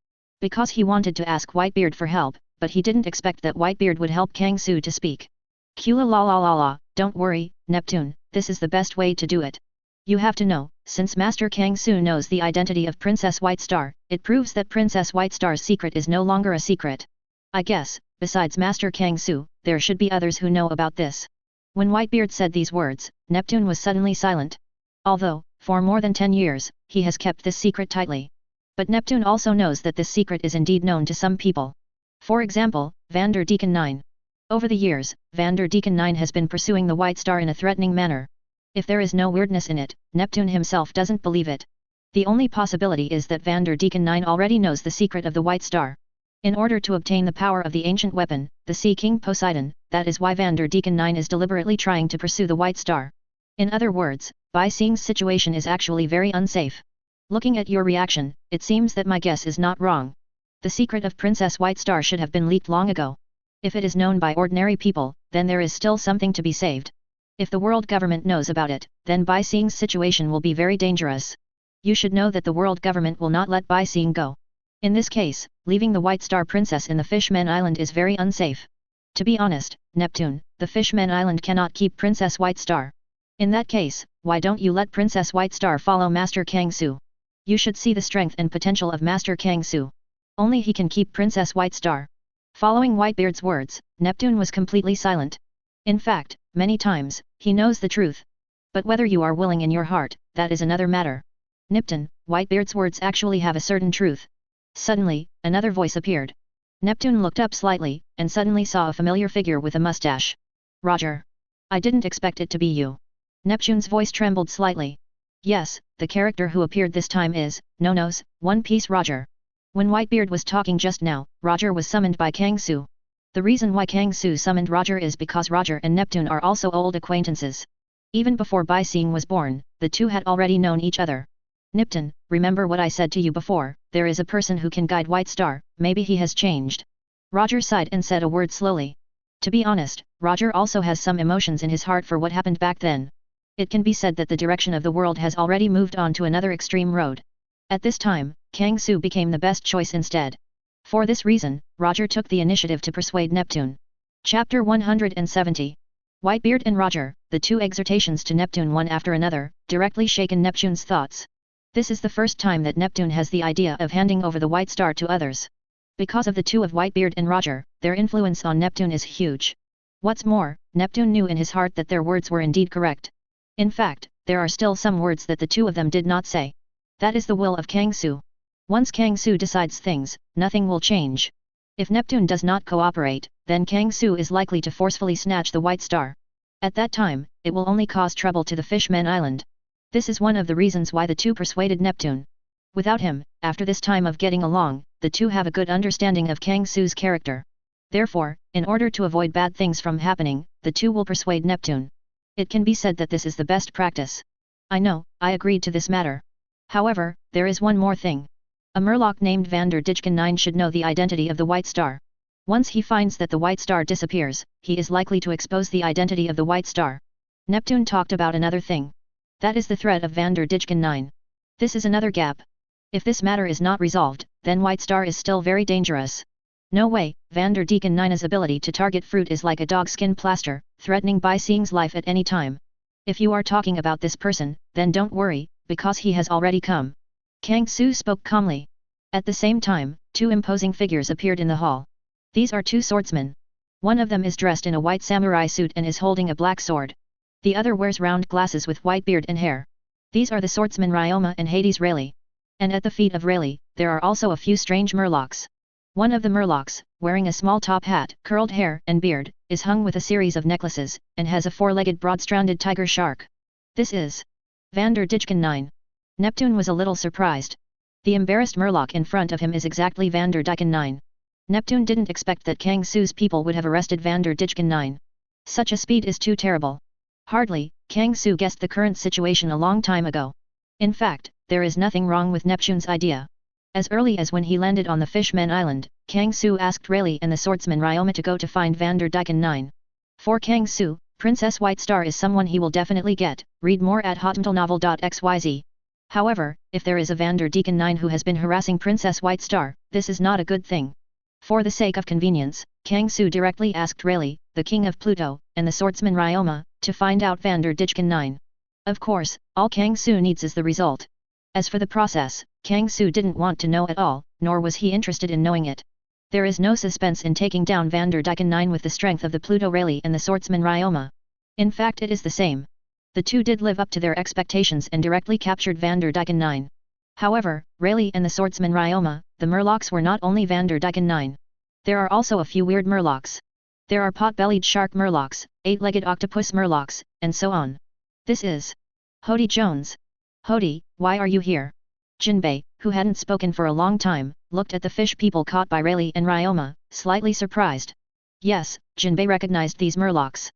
S1: Because he wanted to ask Whitebeard for help, but he didn't expect that Whitebeard would help Kang Su to speak. Kula la la la la, don't worry, Neptune, this is the best way to do it. You have to know, since Master Kang Su knows the identity of Princess Whitestar, it proves that Princess Whitestar's secret is no longer a secret. I guess, besides Master Kang Su, there should be others who know about this. When Whitebeard said these words, Neptune was suddenly silent. Although, for more than 10 years, he has kept this secret tightly. But Neptune also knows that this secret is indeed known to some people. For example, Vander Deacon 9. Over the years, Vander Deacon 9 has been pursuing the White Star in a threatening manner. If there is no weirdness in it, Neptune himself doesn't believe it. The only possibility is that Vander Deacon 9 already knows the secret of the White Star. In order to obtain the power of the ancient weapon, the Sea King Poseidon, that is why Vander Deacon 9 is deliberately trying to pursue the White Star. In other words, Baiseing's situation is actually very unsafe. Looking at your reaction, it seems that my guess is not wrong. The secret of Princess Whitestar should have been leaked long ago. If it is known by ordinary people, then there is still something to be saved. If the world government knows about it, then Baiseing's situation will be very dangerous. You should know that the world government will not let Baiseing go. In this case, leaving the White Star Princess in the Fishman Island is very unsafe. To be honest, Neptune, the Fishman Island cannot keep Princess Whitestar. In that case, why don't you let Princess Whitestar follow Master Kang Su? You should see the strength and potential of Master Kang Su. Only he can keep Princess Whitestar. Following Whitebeard's words, Neptune was completely silent. In fact, many times, he knows the truth. But whether you are willing in your heart, that is another matter. Neptune, Whitebeard's words actually have a certain truth. Suddenly, another voice appeared. Neptune looked up slightly, and suddenly saw a familiar figure with a mustache. Roger. I didn't expect it to be you. Neptune's voice trembled slightly. Yes, the character who appeared this time is, Nono's, One Piece Roger. When Whitebeard was talking just now, Roger was summoned by Kang Su. The reason why Kang Su summoned Roger is because Roger and Neptune are also old acquaintances. Even before Baiseing was born, the two had already known each other. Nipton, remember what I said to you before, there is a person who can guide White Star, maybe he has changed. Roger sighed and said a word slowly. To be honest, Roger also has some emotions in his heart for what happened back then. It can be said that the direction of the world has already moved on to another extreme road. At this time, Kang Su became the best choice instead. For this reason, Roger took the initiative to persuade Neptune. Chapter 170. Whitebeard and Roger, the two exhortations to Neptune one after another, directly shaken Neptune's thoughts. This is the first time that Neptune has the idea of handing over the White Star to others. Because of the two of Whitebeard and Roger, their influence on Neptune is huge. What's more, Neptune knew in his heart that their words were indeed correct. In fact, there are still some words that the two of them did not say. That is the will of Kang Su. Once Kang Su decides things, nothing will change. If Neptune does not cooperate, then Kang Su is likely to forcefully snatch the White Star. At that time, it will only cause trouble to the Fishmen Island. This is one of the reasons why the two persuaded Neptune. Without him, after this time of getting along, the two have a good understanding of Kang Su's character. Therefore, in order to avoid bad things from happening, the two will persuade Neptune. It can be said that this is the best practice. I know, I agreed to this matter. However, there is one more thing. A Murloc named Vander Dijken 9 should know the identity of the White Star. Once he finds that the White Star disappears, he is likely to expose the identity of the White Star. Neptune talked about another thing. That is the threat of Vander Dijken 9. This is another gap. If this matter is not resolved, then White Star is still very dangerous. No way, Vander Dijken 9's ability to target fruit is like a dog skin plaster, threatening Bai Xing's life at any time. If you are talking about this person, then don't worry, because he has already come. Kang Su spoke calmly. At the same time, two imposing figures appeared in the hall. These are two swordsmen. One of them is dressed in a white samurai suit and is holding a black sword. The other wears round glasses with white beard and hair. These are the swordsmen Ryoma and Hades Rayleigh. And at the feet of Rayleigh, there are also a few strange murlocs. One of the murlocs, wearing a small top hat, curled hair and beard, is hung with a series of necklaces, and has a four-legged broad-stranded tiger shark. This is Vander Dijken 9. Neptune was a little surprised. The embarrassed murloc in front of him is exactly Vander Dijken 9. Neptune didn't expect that Kang Su's people would have arrested Vander Dijken 9. Such a speed is too terrible. Hardly, Kang Su guessed the current situation a long time ago. In fact, there is nothing wrong with Neptune's idea. As early as when he landed on the Fishmen Island, Kang Su asked Rayleigh and the swordsman Ryoma to go to find Vander Dijken 9. For Kang Su, Princess White Star is someone he will definitely get. Read more at hotmailnovel.xyz. However, if there is a Vander Dijken 9 who has been harassing Princess White Star, this is not a good thing. For the sake of convenience, Kang Su directly asked Rayleigh, the king of Pluto, and the swordsman Ryoma, to find out Vander Dijken 9. Of course, all Kang Su needs is the result. As for the process, Kang Su didn't want to know at all, nor was he interested in knowing it. There is no suspense in taking down Vander Dijken 9 with the strength of the Pluto Rayleigh and the swordsman Ryoma. In fact, it is the same. The two did live up to their expectations and directly captured Vander Dijken 9. However, Rayleigh and the swordsman Ryoma, the murlocs were not only Vander Dijken 9. There are also a few weird murlocs. There are pot-bellied shark murlocs, eight-legged octopus murlocs, and so on. This is Hody Jones. Hody, why are you here? Jinbei, who hadn't spoken for a long time, looked at the fish people caught by Rayleigh and Ryoma, slightly surprised. Yes, Jinbei recognized these murlocs.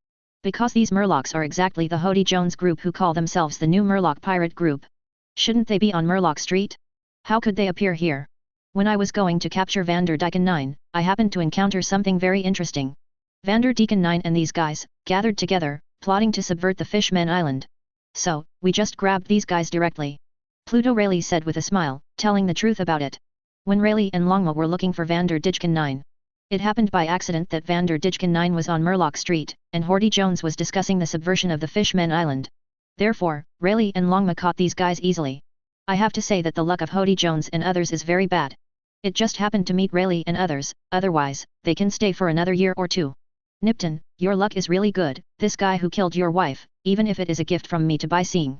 S1: Because these murlocs are exactly the Hody Jones group who call themselves the new Murloc Pirate Group. Shouldn't they be on Murloc Street? How could they appear here? When I was going to capture Vander Dijken 9, I happened to encounter something very interesting. Vander Dijken 9 and these guys, gathered together, plotting to subvert the Fishmen Island. So, we just grabbed these guys directly. Pluto Rayleigh said with a smile, telling the truth about it. When Rayleigh and Longma were looking for Vander Dijken 9. It happened by accident that Vander Dijken 9 was on Murloc Street, and Hody Jones was discussing the subversion of the Fishmen Island. Therefore, Rayleigh and Longma caught these guys easily. I have to say that the luck of Hody Jones and others is very bad. It just happened to meet Rayleigh and others, otherwise, they can stay for another year or two. Nipton, your luck is really good, this guy who killed your wife, even if it is a gift from me to Bai Xing.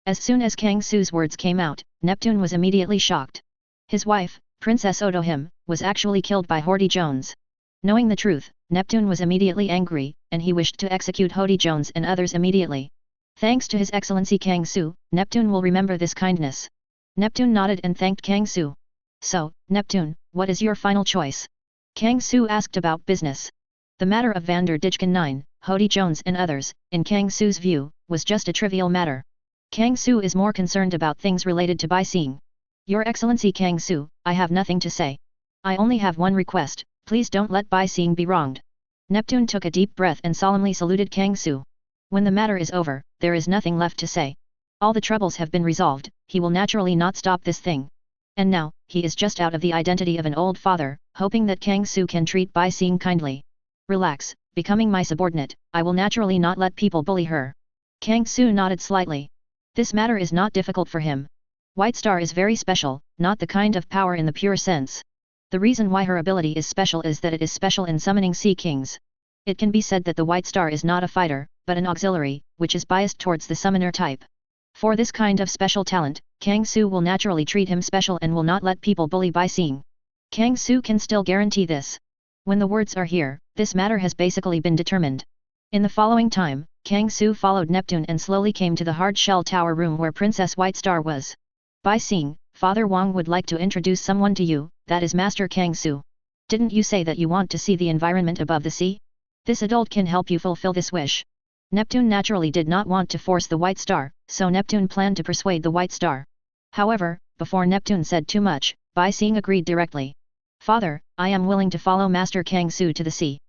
S1: As soon as Kang Su's words came out, Neptune was immediately shocked. His wife, Princess Otohim, was actually killed by Hody Jones. Knowing the truth, Neptune was immediately angry, and he wished to execute Hody Jones and others immediately. Thanks to His Excellency Kang Su, Neptune will remember this kindness. Neptune nodded and thanked Kang Su. So, Neptune, what is your final choice? Kang Su asked about business. The matter of Vander Dijken 9, Hody Jones and others, in Kang Su's view, was just a trivial matter. Kang Su is more concerned about things related to Seeing. Your Excellency Kang Su, I have nothing to say. I only have one request, please don't let Seeing be wronged. Neptune took a deep breath and solemnly saluted Kang Su. When the matter is over, there is nothing left to say. All the troubles have been resolved, he will naturally not stop this thing. And now, he is just out of the identity of an old father, hoping that Kang Su can treat Seeing kindly. Relax, becoming my subordinate, I will naturally not let people bully her. Kang Su nodded slightly. This matter is not difficult for him. White Star is very special, not the kind of power in the pure sense. The reason why her ability is special is that it is special in summoning sea kings. It can be said that the White Star is not a fighter, but an auxiliary, which is biased towards the summoner type. For this kind of special talent, Kang Su will naturally treat him special and will not let people bully Seeing. Kang Su can still guarantee this. When the words are here, this matter has basically been determined. In the following time, Kang Su followed Neptune and slowly came to the hard shell tower room where Princess White Star was. Seeing, Father Wang would like to introduce someone to you, that is Master Kang Su. Didn't you say that you want to see the environment above the sea? This adult can help you fulfill this wish. Neptune naturally did not want to force the White Star, so Neptune planned to persuade the White Star. However, before Neptune said too much, Seeing agreed directly. Father, I am willing to follow Master Kang Su to the sea.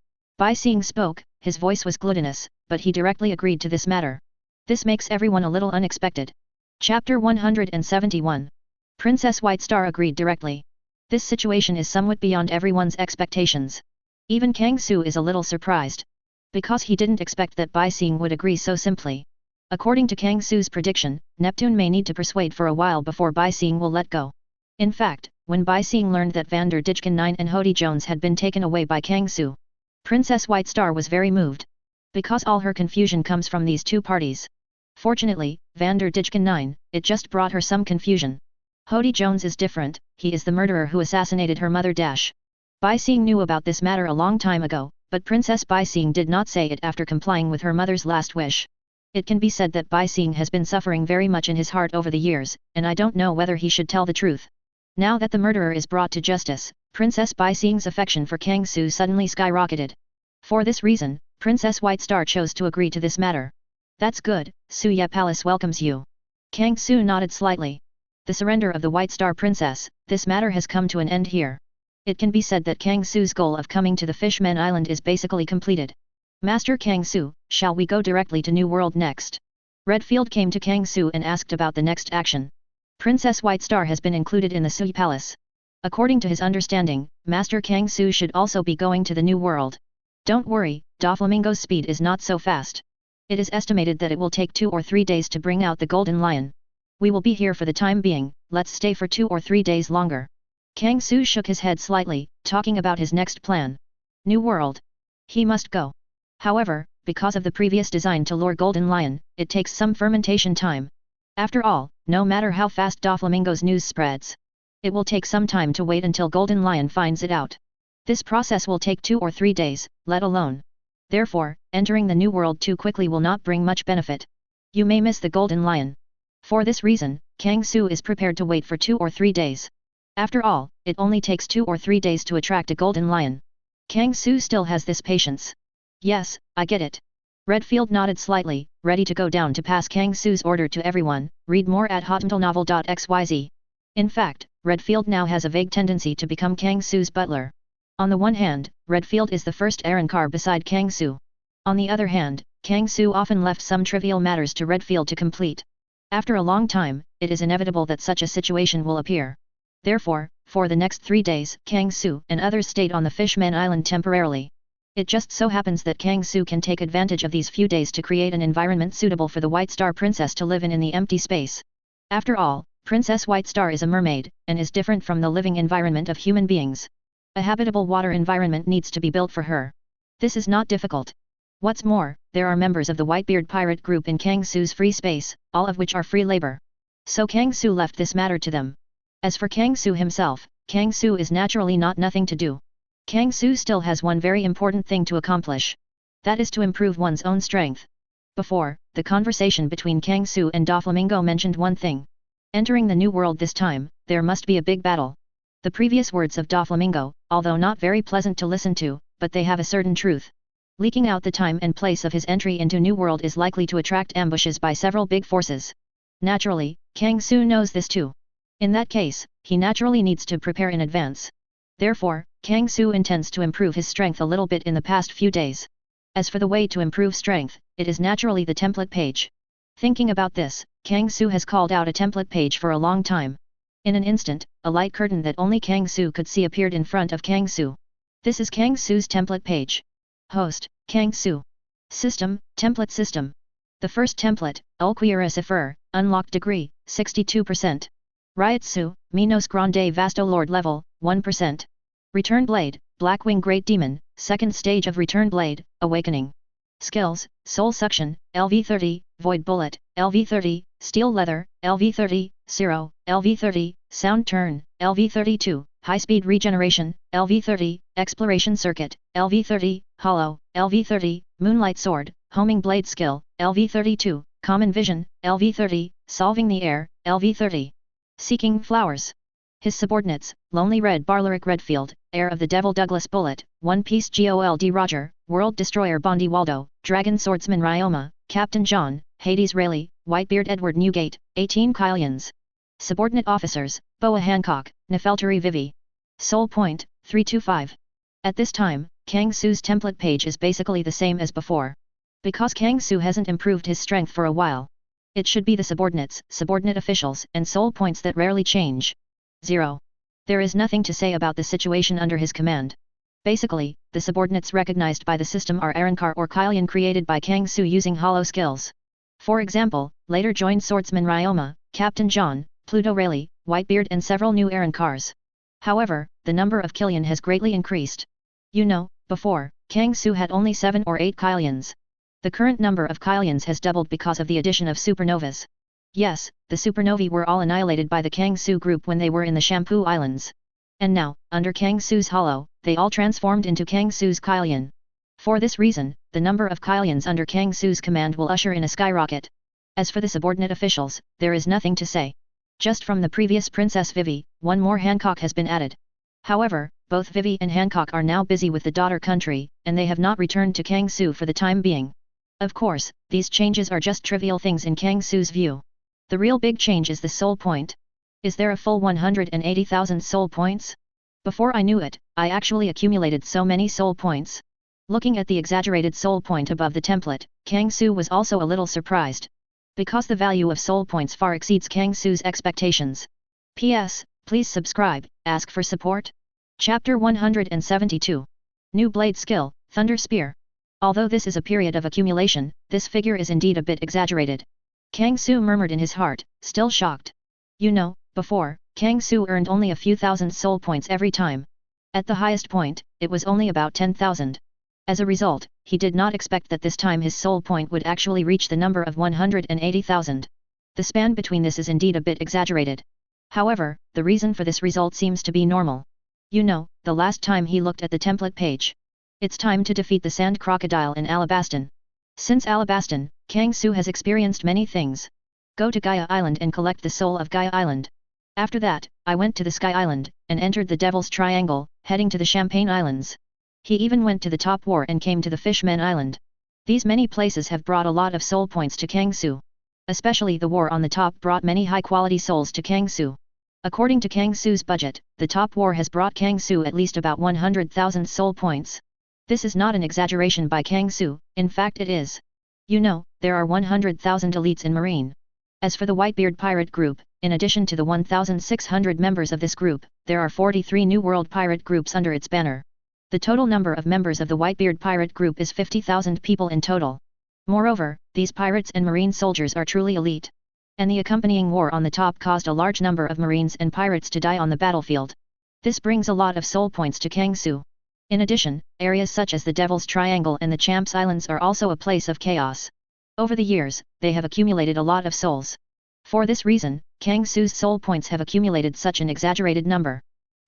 S1: Seeing spoke, his voice was glutinous, but he directly agreed to this matter. This makes everyone a little unexpected. Chapter 171. Princess White Star agreed directly. This situation is somewhat beyond everyone's expectations. Even Kang Su is a little surprised. Because he didn't expect that Seeing would agree so simply. According to Kang Su's prediction, Neptune may need to persuade for a while before Seeing will let go. In fact, when Seeing learned that Vander Dijken 9 and Hody Jones had been taken away by Kang Su, Princess White Star was very moved. Because all her confusion comes from these two parties. Fortunately, Vander Dijken 9, it just brought her some confusion. Hody Jones is different, he is the murderer who assassinated her mother. Seeing knew about this matter a long time ago, but Princess Seeing did not say it after complying with her mother's last wish. It can be said that Seeing has been suffering very much in his heart over the years, and I don't know whether he should tell the truth. Now that the murderer is brought to justice, Princess Seeing's affection for Kang Su suddenly skyrocketed. For this reason, Princess White Star chose to agree to this matter. That's good, Suya Palace welcomes you. Kang Su nodded slightly. The surrender of the White Star Princess, this matter has come to an end here. It can be said that Kang Su's goal of coming to the Fishman Island is basically completed. Master Kang Su, shall we go directly to New World next? Redfield came to Kang Su and asked about the next action. Princess White Star has been included in the Sui Palace. According to his understanding, Master Kang Su should also be going to the New World. Don't worry, Doflamingo's speed is not so fast. It is estimated that it will take 2 or 3 days to bring out the Golden Lion. We will be here for the time being, let's stay for 2 or 3 days longer. Kang Su shook his head slightly, talking about his next plan. New World. He must go. However, because of the previous design to lure Golden Lion, it takes some fermentation time. After all, no matter how fast Doflamingo's news spreads, it will take some time to wait until Golden Lion finds it out. This process will take 2 or 3 days, let alone. Therefore, entering the New World too quickly will not bring much benefit. You may miss the Golden Lion. For this reason, Kang Su is prepared to wait for 2 or 3 days. After all, it only takes 2 or 3 days to attract a Golden Lion. Kang Su still has this patience. Yes, I get it. Redfield nodded slightly, ready to go down to pass Kang Su's order to everyone. Read more at hotmailnovel.xyz. In fact, Redfield now has a vague tendency to become Kang Su's butler. On the one hand, Redfield is the first Arrancar beside Kang Su. On the other hand, Kang Su often left some trivial matters to Redfield to complete. After a long time, it is inevitable that such a situation will appear. Therefore, for the next 3 days, Kang Su and others stayed on the Fishman Island temporarily. It just so happens that Kang Su can take advantage of these few days to create an environment suitable for the White Star Princess to live in the empty space. After all, Princess White Star is a mermaid, and is different from the living environment of human beings. A habitable water environment needs to be built for her. This is not difficult. What's more, there are members of the Whitebeard Pirate group in Kang Su's free space, all of which are free labor. So Kang Su left this matter to them. As for Kang Su himself, Kang Su is naturally not nothing to do. Kang Su still has one very important thing to accomplish. That is to improve one's own strength. Before, the conversation between Kang Su and Doflamingo mentioned one thing. Entering the New World this time, there must be a big battle. The previous words of Doflamingo, although not very pleasant to listen to, but they have a certain truth. Leaking out the time and place of his entry into New World is likely to attract ambushes by several big forces. Naturally, Kang Su knows this too. In that case, he naturally needs to prepare in advance. Therefore, Kang Su intends to improve his strength a little bit in the past few days. As for the way to improve strength, it is naturally the template page. Thinking about this, Kang Su has called out a template page for a long time. In an instant, a light curtain that only Kang Su could see appeared in front of Kang Su. This is Kang Su's template page. Host, Kang Su. System, template system. The first template, Ulquier unlocked degree, 62%. Ryotsu, Minos Grande Vasto Lord level, 1%. Return Blade, Blackwing Great Demon, second stage of Return Blade, Awakening. Skills, Soul Suction, LV30, Void Bullet, LV30, Steel Leather, LV30, Zero, LV30, Sound Turn, LV32, High Speed Regeneration, LV30, Exploration Circuit, LV30, Hollow, LV30, Moonlight Sword, Homing Blade Skill, LV32, Common Vision, LV30, Solving the Air, LV30. Seeking Flowers. His subordinates, Lonely Red Barleric Redfield, Heir of the Devil Douglas Bullet, One Piece Gold Roger, World Destroyer Bondi Waldo, Dragon Swordsman Ryoma, Captain John, Hades Rayleigh, Whitebeard Edward Newgate, 18 Kylians. Subordinate Officers, Boa Hancock, Nefeltari Vivi. Soul Point, 325. At this time, Kang Su's template page is basically the same as before. Because Kang Su hasn't improved his strength for a while. It should be the subordinates, subordinate officials, and soul points that rarely change. 0. There is nothing to say about the situation under his command. Basically, the subordinates recognized by the system are Arrancar or Kylian created by Kang Su using hollow skills. For example, later joined Swordsman Ryoma, Captain John, Pluto Rayleigh, Whitebeard and several new Arrancars. However, the number of Kylian has greatly increased. You know, before, Kang Su had only 7 or 8 Kylians. The current number of Kylians has doubled because of the addition of supernovas. Yes, the supernovae were all annihilated by the Kang Su group when they were in the Shampoo Islands. And now, under Kang Su's hollow, they all transformed into Kang Su's Kylian. For this reason, the number of Kylians under Kang Su's command will usher in a skyrocket. As for the subordinate officials, there is nothing to say. Just from the previous Princess Vivi, one more Hancock has been added. However, both Vivi and Hancock are now busy with the daughter country, and they have not returned to Kang Su for the time being. Of course, these changes are just trivial things in Kang Su's view. The real big change is the soul point. Is there a full 180,000 soul points? Before I knew it, I actually accumulated so many soul points. Looking at the exaggerated soul point above the template, Kang Su was also a little surprised. Because the value of soul points far exceeds Kang Su's expectations. P.S. Please subscribe, ask for support. Chapter 172. New Blade Skill, Thunder Spear. Although this is a period of accumulation, this figure is indeed a bit exaggerated. Kang Su murmured in his heart, still shocked. You know, before, Kang Su earned only a few thousand soul points every time. At the highest point, it was only about 10,000. As a result, he did not expect that this time his soul point would actually reach the number of 180,000. The span between this is indeed a bit exaggerated. However, the reason for this result seems to be normal. You know, the last time he looked at the template page. It's time to defeat the sand crocodile in Alabaston. Since Alabaston, Kang Su has experienced many things. Go to Gaia Island and collect the soul of Gaia Island. After that, I went to the Sky Island, and entered the Devil's Triangle, heading to the Champagne Islands. He even went to the Top War and came to the Fishman Island. These many places have brought a lot of soul points to Kang Su. Especially the war on the top brought many high-quality souls to Kang Su. According to Kang Su's budget, the Top War has brought Kang Su at least about 100,000 soul points. This is not an exaggeration by Kang Su, in fact it is. You know, there are 100,000 elites in Marine. As for the Whitebeard Pirate group, in addition to the 1,600 members of this group, there are 43 new world pirate groups under its banner. The total number of members of the Whitebeard Pirate group is 50,000 people in total. Moreover, these pirates and marine soldiers are truly elite. And the accompanying war on the top caused a large number of marines and pirates to die on the battlefield. This brings a lot of soul points to Kang Su. In addition, areas such as the Devil's Triangle and the Champs Islands are also a place of chaos. Over the years, they have accumulated a lot of souls. For this reason, Kang Su's soul points have accumulated such an exaggerated number.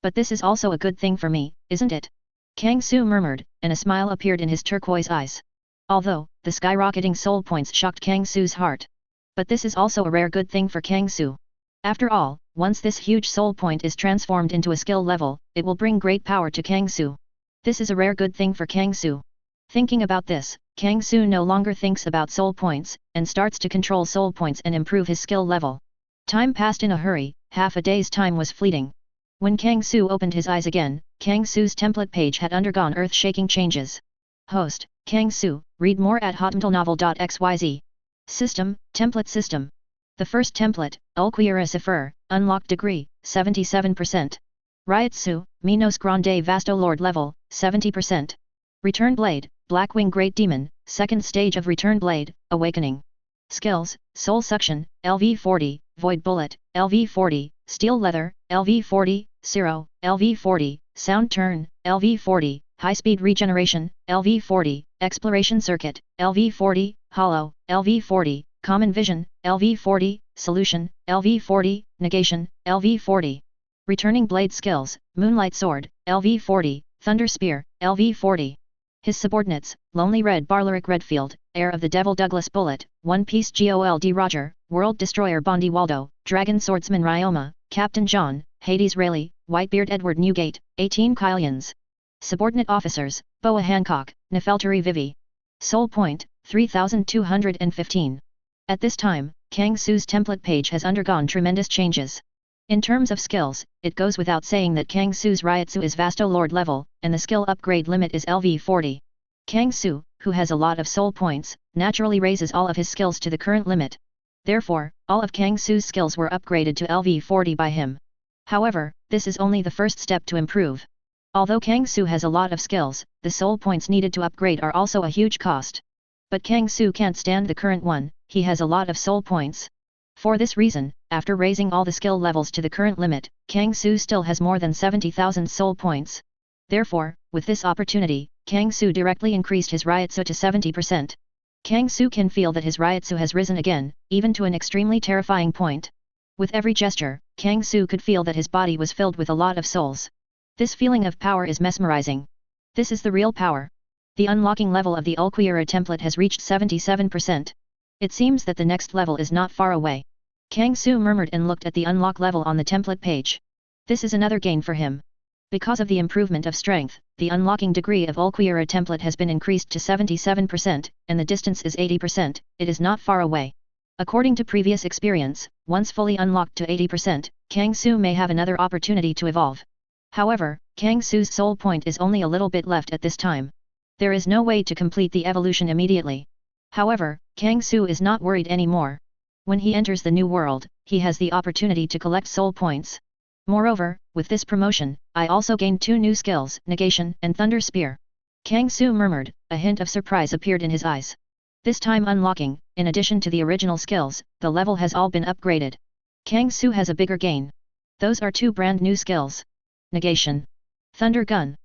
S1: But this is also a good thing for me, isn't it? Kang Su murmured, and a smile appeared in his turquoise eyes. Although, the skyrocketing soul points shocked Kang Su's heart. But this is also a rare good thing for Kang Su. After all, once this huge soul point is transformed into a skill level, it will bring great power to Kang Su. This is a rare good thing for Kang Su. Thinking about this, Kang Su no longer thinks about soul points, and starts to control soul points and improve his skill level. Time passed in a hurry, half a day's time was fleeting. When Kang Su opened his eyes again, Kang Su's template page had undergone earth-shaking changes. Host, Kang Su, read more at hotmtalnovel.xyz. System, template system. The first template, Ulquiera Cipher, unlocked degree, 77%. Ryotsu, Minos Grande Vasto Lord level, 70%. Return Blade, Blackwing Great Demon, second stage of Return Blade, Awakening. Skills, Soul Suction, LV40, Void Bullet, LV40, Steel Leather, LV40, Zero, LV40, Sound Turn, LV40, High Speed Regeneration, LV40, Exploration Circuit, LV40, Hollow, LV40, Common Vision, LV40, Solution, LV40, Negation, LV40. Returning Blade Skills, Moonlight Sword, LV40, Thunder Spear, LV40. His subordinates, Lonely Red Barleric Redfield, Heir of the Devil Douglas Bullet, One Piece Gold Roger, World Destroyer Bondi Waldo, Dragon Swordsman Ryoma, Captain John, Hades Rayleigh, Whitebeard Edward Newgate, 18 Kylians. Subordinate Officers, Boa Hancock, Nefeltari Vivi. Soul Point, 3215. At this time, Kang Su's template page has undergone tremendous changes. In terms of skills, it goes without saying that Kang Su's Ryotsu is Vasto Lord level, and the skill upgrade limit is LV40. Kang Su, who has a lot of soul points, naturally raises all of his skills to the current limit. Therefore, all of Kang Su's skills were upgraded to LV40 by him. However, this is only the first step to improve. Although Kang Su has a lot of skills, the soul points needed to upgrade are also a huge cost. But Kang Su can't stand the current one, he has a lot of soul points. For this reason, after raising all the skill levels to the current limit, Kang Su still has more than 70,000 soul points. Therefore, with this opportunity, Kang Su directly increased his Ryotsu to 70%. Kang Su can feel that his Ryotsu has risen again, even to an extremely terrifying point. With every gesture, Kang Su could feel that his body was filled with a lot of souls. This feeling of power is mesmerizing. This is the real power. The unlocking level of the Ulquiera template has reached 77%. It seems that the next level is not far away. Kang Su murmured and looked at the unlock level on the template page. This is another gain for him. Because of the improvement of strength, the unlocking degree of Ulquiera template has been increased to 77%, and the distance is 80%, it is not far away. According to previous experience, once fully unlocked to 80%, Kang Su may have another opportunity to evolve. However, Kang Su's soul point is only a little bit left at this time. There is no way to complete the evolution immediately. However, Kang Su is not worried anymore. When he enters the new world, he has the opportunity to collect soul points. Moreover, with this promotion, I also gained 2 new skills, Negation and Thunder Spear. Kang Su murmured, a hint of surprise appeared in his eyes. This time unlocking, in addition to the original skills, the level has all been upgraded. Kang Su has a bigger gain. Those are 2 brand new skills. Negation. Thunder Gun.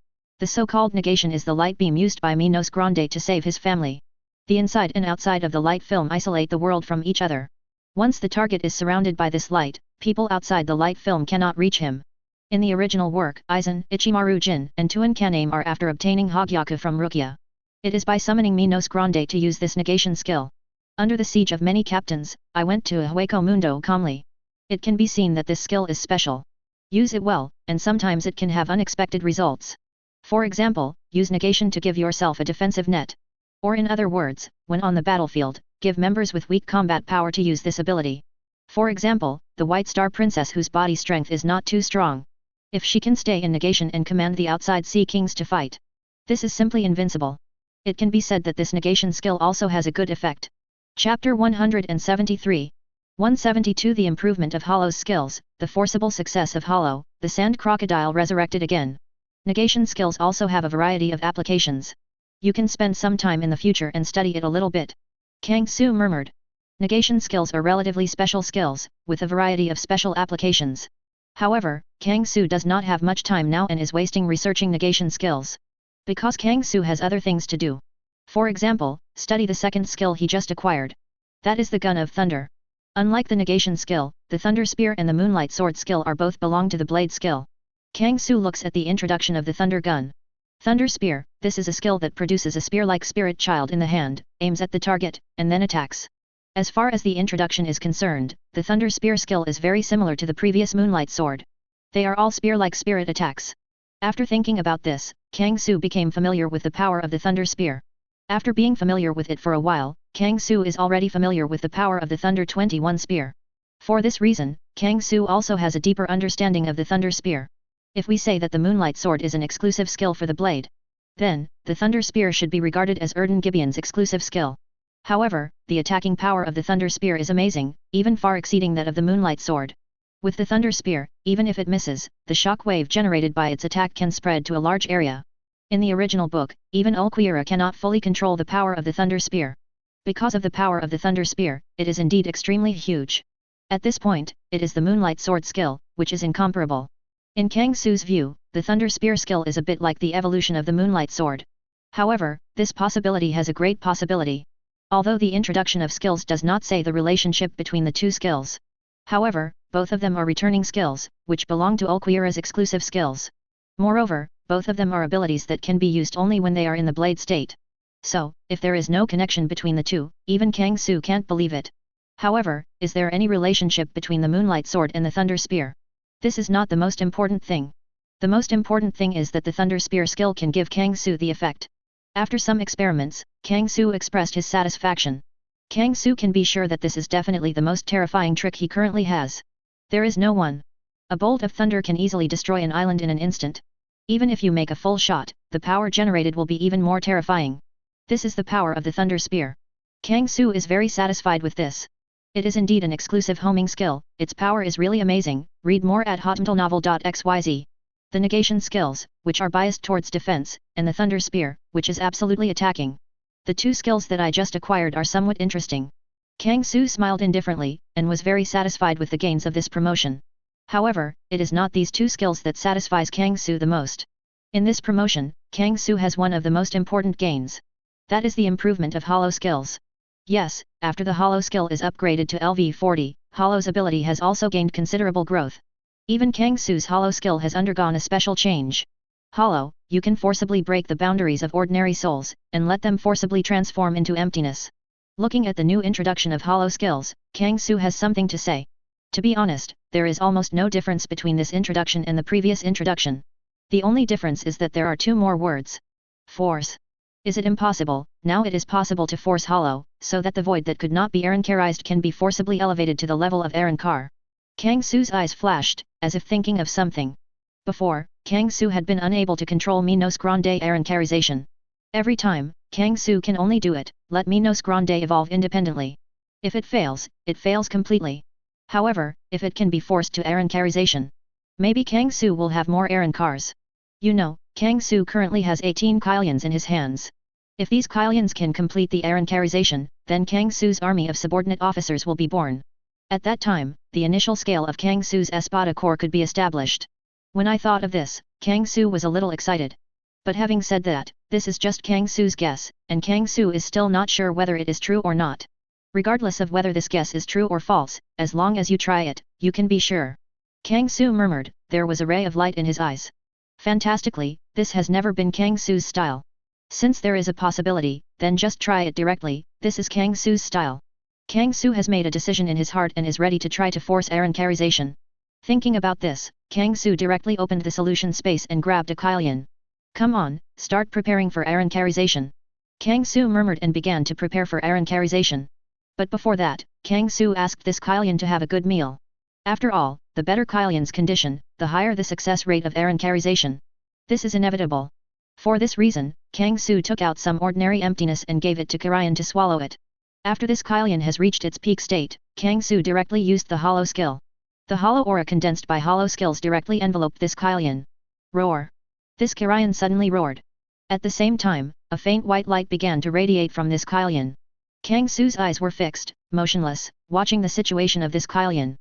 S1: The so-called negation is the light beam used by Minos Grande to save his family. The inside and outside of the light film isolate the world from each other. Once the target is surrounded by this light, people outside the light film cannot reach him. In the original work, Aizen, Ichimaru Jin, and Tuan Kaname are after obtaining Hogyaku from Rukia. It is by summoning Minos Grande to use this negation skill. Under the siege of many captains, I went to Hueco Mundo calmly. It can be seen that this skill is special. Use it well, and sometimes it can have unexpected results. For example, use negation to give yourself a defensive net. Or in other words, when on the battlefield, give members with weak combat power to use this ability. For example, the White Star Princess whose body strength is not too strong. If she can stay in negation and command the outside Sea Kings to fight, this is simply invincible. It can be said that this negation skill also has a good effect. Chapter 173. 172 The improvement of Hollow's skills, the forcible success of Hollow, the Sand Crocodile resurrected again. Negation skills also have a variety of applications. You can spend some time in the future and study it a little bit. Kang Su murmured. Negation skills are relatively special skills, with a variety of special applications. However, Kang Su does not have much time now and is wasting researching negation skills. Because Kang Su has other things to do. For example, study the second skill he just acquired. That is the Gun of Thunder. Unlike the negation skill, the Thunder Spear and the Moonlight Sword skill are both belong to the Blade skill. Kang Su looks at the introduction of the Thunder Gun. Thunder Spear, this is a skill that produces a spear-like spirit child in the hand, aims at the target, and then attacks. As far as the introduction is concerned, the Thunder Spear skill is very similar to the previous Moonlight Sword. They are all spear-like spirit attacks. After thinking about this, Kang Su became familiar with the power of the Thunder Spear. After being familiar with it for a while, Kang Su is already familiar with the power of the Thunder 21 Spear. For this reason, Kang Su also has a deeper understanding of the Thunder Spear. If we say that the Moonlight Sword is an exclusive skill for the blade, then, the Thunder Spear should be regarded as Erden Gibeon's exclusive skill. However, the attacking power of the Thunder Spear is amazing, even far exceeding that of the Moonlight Sword. With the Thunder Spear, even if it misses, the shock wave generated by its attack can spread to a large area. In the original book, even Ulquiorra cannot fully control the power of the Thunder Spear. Because of the power of the Thunder Spear, it is indeed extremely huge. At this point, it is the Moonlight Sword skill, which is incomparable. In Kang Su's view, the Thunder Spear skill is a bit like the evolution of the Moonlight Sword. However, this possibility has a great possibility. Although the introduction of skills does not say the relationship between the two skills. However, both of them are returning skills, which belong to Ulquiorra's exclusive skills. Moreover, both of them are abilities that can be used only when they are in the blade state. So, if there is no connection between the two, even Kang Su can't believe it. However, is there any relationship between the Moonlight Sword and the Thunder Spear? This is not the most important thing. The most important thing is that the Thunder Spear skill can give Kang Su the effect. After some experiments, Kang Su expressed his satisfaction. Kang Su can be sure that this is definitely the most terrifying trick he currently has. There is no one. A bolt of thunder can easily destroy an island in an instant. Even if you make a full shot, the power generated will be even more terrifying. This is the power of the Thunder Spear. Kang Su is very satisfied with this. It is indeed an exclusive homing skill, its power is really amazing. Read more at hotmentalnovel.xyz. The negation skills, which are biased towards defense, and the Thunder Spear, which is absolutely attacking. The two skills that I just acquired are somewhat interesting. Kang Su smiled indifferently, and was very satisfied with the gains of this promotion. However, it is not these two skills that satisfies Kang Su the most. In this promotion, Kang Su has one of the most important gains. That is the improvement of Hollow skills. Yes, after the Hollow skill is upgraded to LV40, Hollow's ability has also gained considerable growth. Even Kang Su's Hollow skill has undergone a special change. Hollow, you can forcibly break the boundaries of ordinary souls, and let them forcibly transform into emptiness. Looking at the new introduction of Hollow skills, Kang Su has something to say. To be honest, there is almost no difference between this introduction and the previous introduction. The only difference is that there are two more words. Force. Is it impossible? Now it is possible to force Hollow, so that the void that could not be Arrancarized can be forcibly elevated to the level of Arrancar. Kang Su's eyes flashed, as if thinking of something. Before, Kang Su had been unable to control Minos Grande Arrancarization. Every time, Kang Su can only do it, let Minos Grande evolve independently. If it fails completely. However, if it can be forced to Arrancarization, maybe Kang Su will have more Arrancars. You know, Kang Su currently has 18 Kylians in his hands. If these Kylians can complete the Arrancarization, then Kang Su's army of subordinate officers will be born. At that time, the initial scale of Kang Su's Espada Corps could be established. When I thought of this, Kang Su was a little excited. But having said that, this is just Kang Su's guess, and Kang Su is still not sure whether it is true or not. Regardless of whether this guess is true or false, as long as you try it, you can be sure. Kang Su murmured, there was a ray of light in his eyes. Fantastically, this has never been Kang Su's style. Since there is a possibility, then just try it directly, this is Kang Su's style. Kang Su has made a decision in his heart and is ready to try to force Arrancarization. Thinking about this, Kang Su directly opened the solution space and grabbed a Kylian. Come on, start preparing for Arrancarization. Kang Su murmured and began to prepare for Arrancarization. But before that, Kang Su asked this Kylian to have a good meal. After all, the better Kylian's condition, the higher the success rate of Arrancarization. This is inevitable. For this reason, Kang Su took out some ordinary emptiness and gave it to Kylian to swallow it. After this Kylian has reached its peak state, Kang Su directly used the Hollow skill. The Hollow aura condensed by Hollow skills directly enveloped this Kylian. Roar! This Kylian suddenly roared. At the same time, a faint white light began to radiate from this Kylian. Kang Su's eyes were fixed, motionless, watching the situation of this Kylian.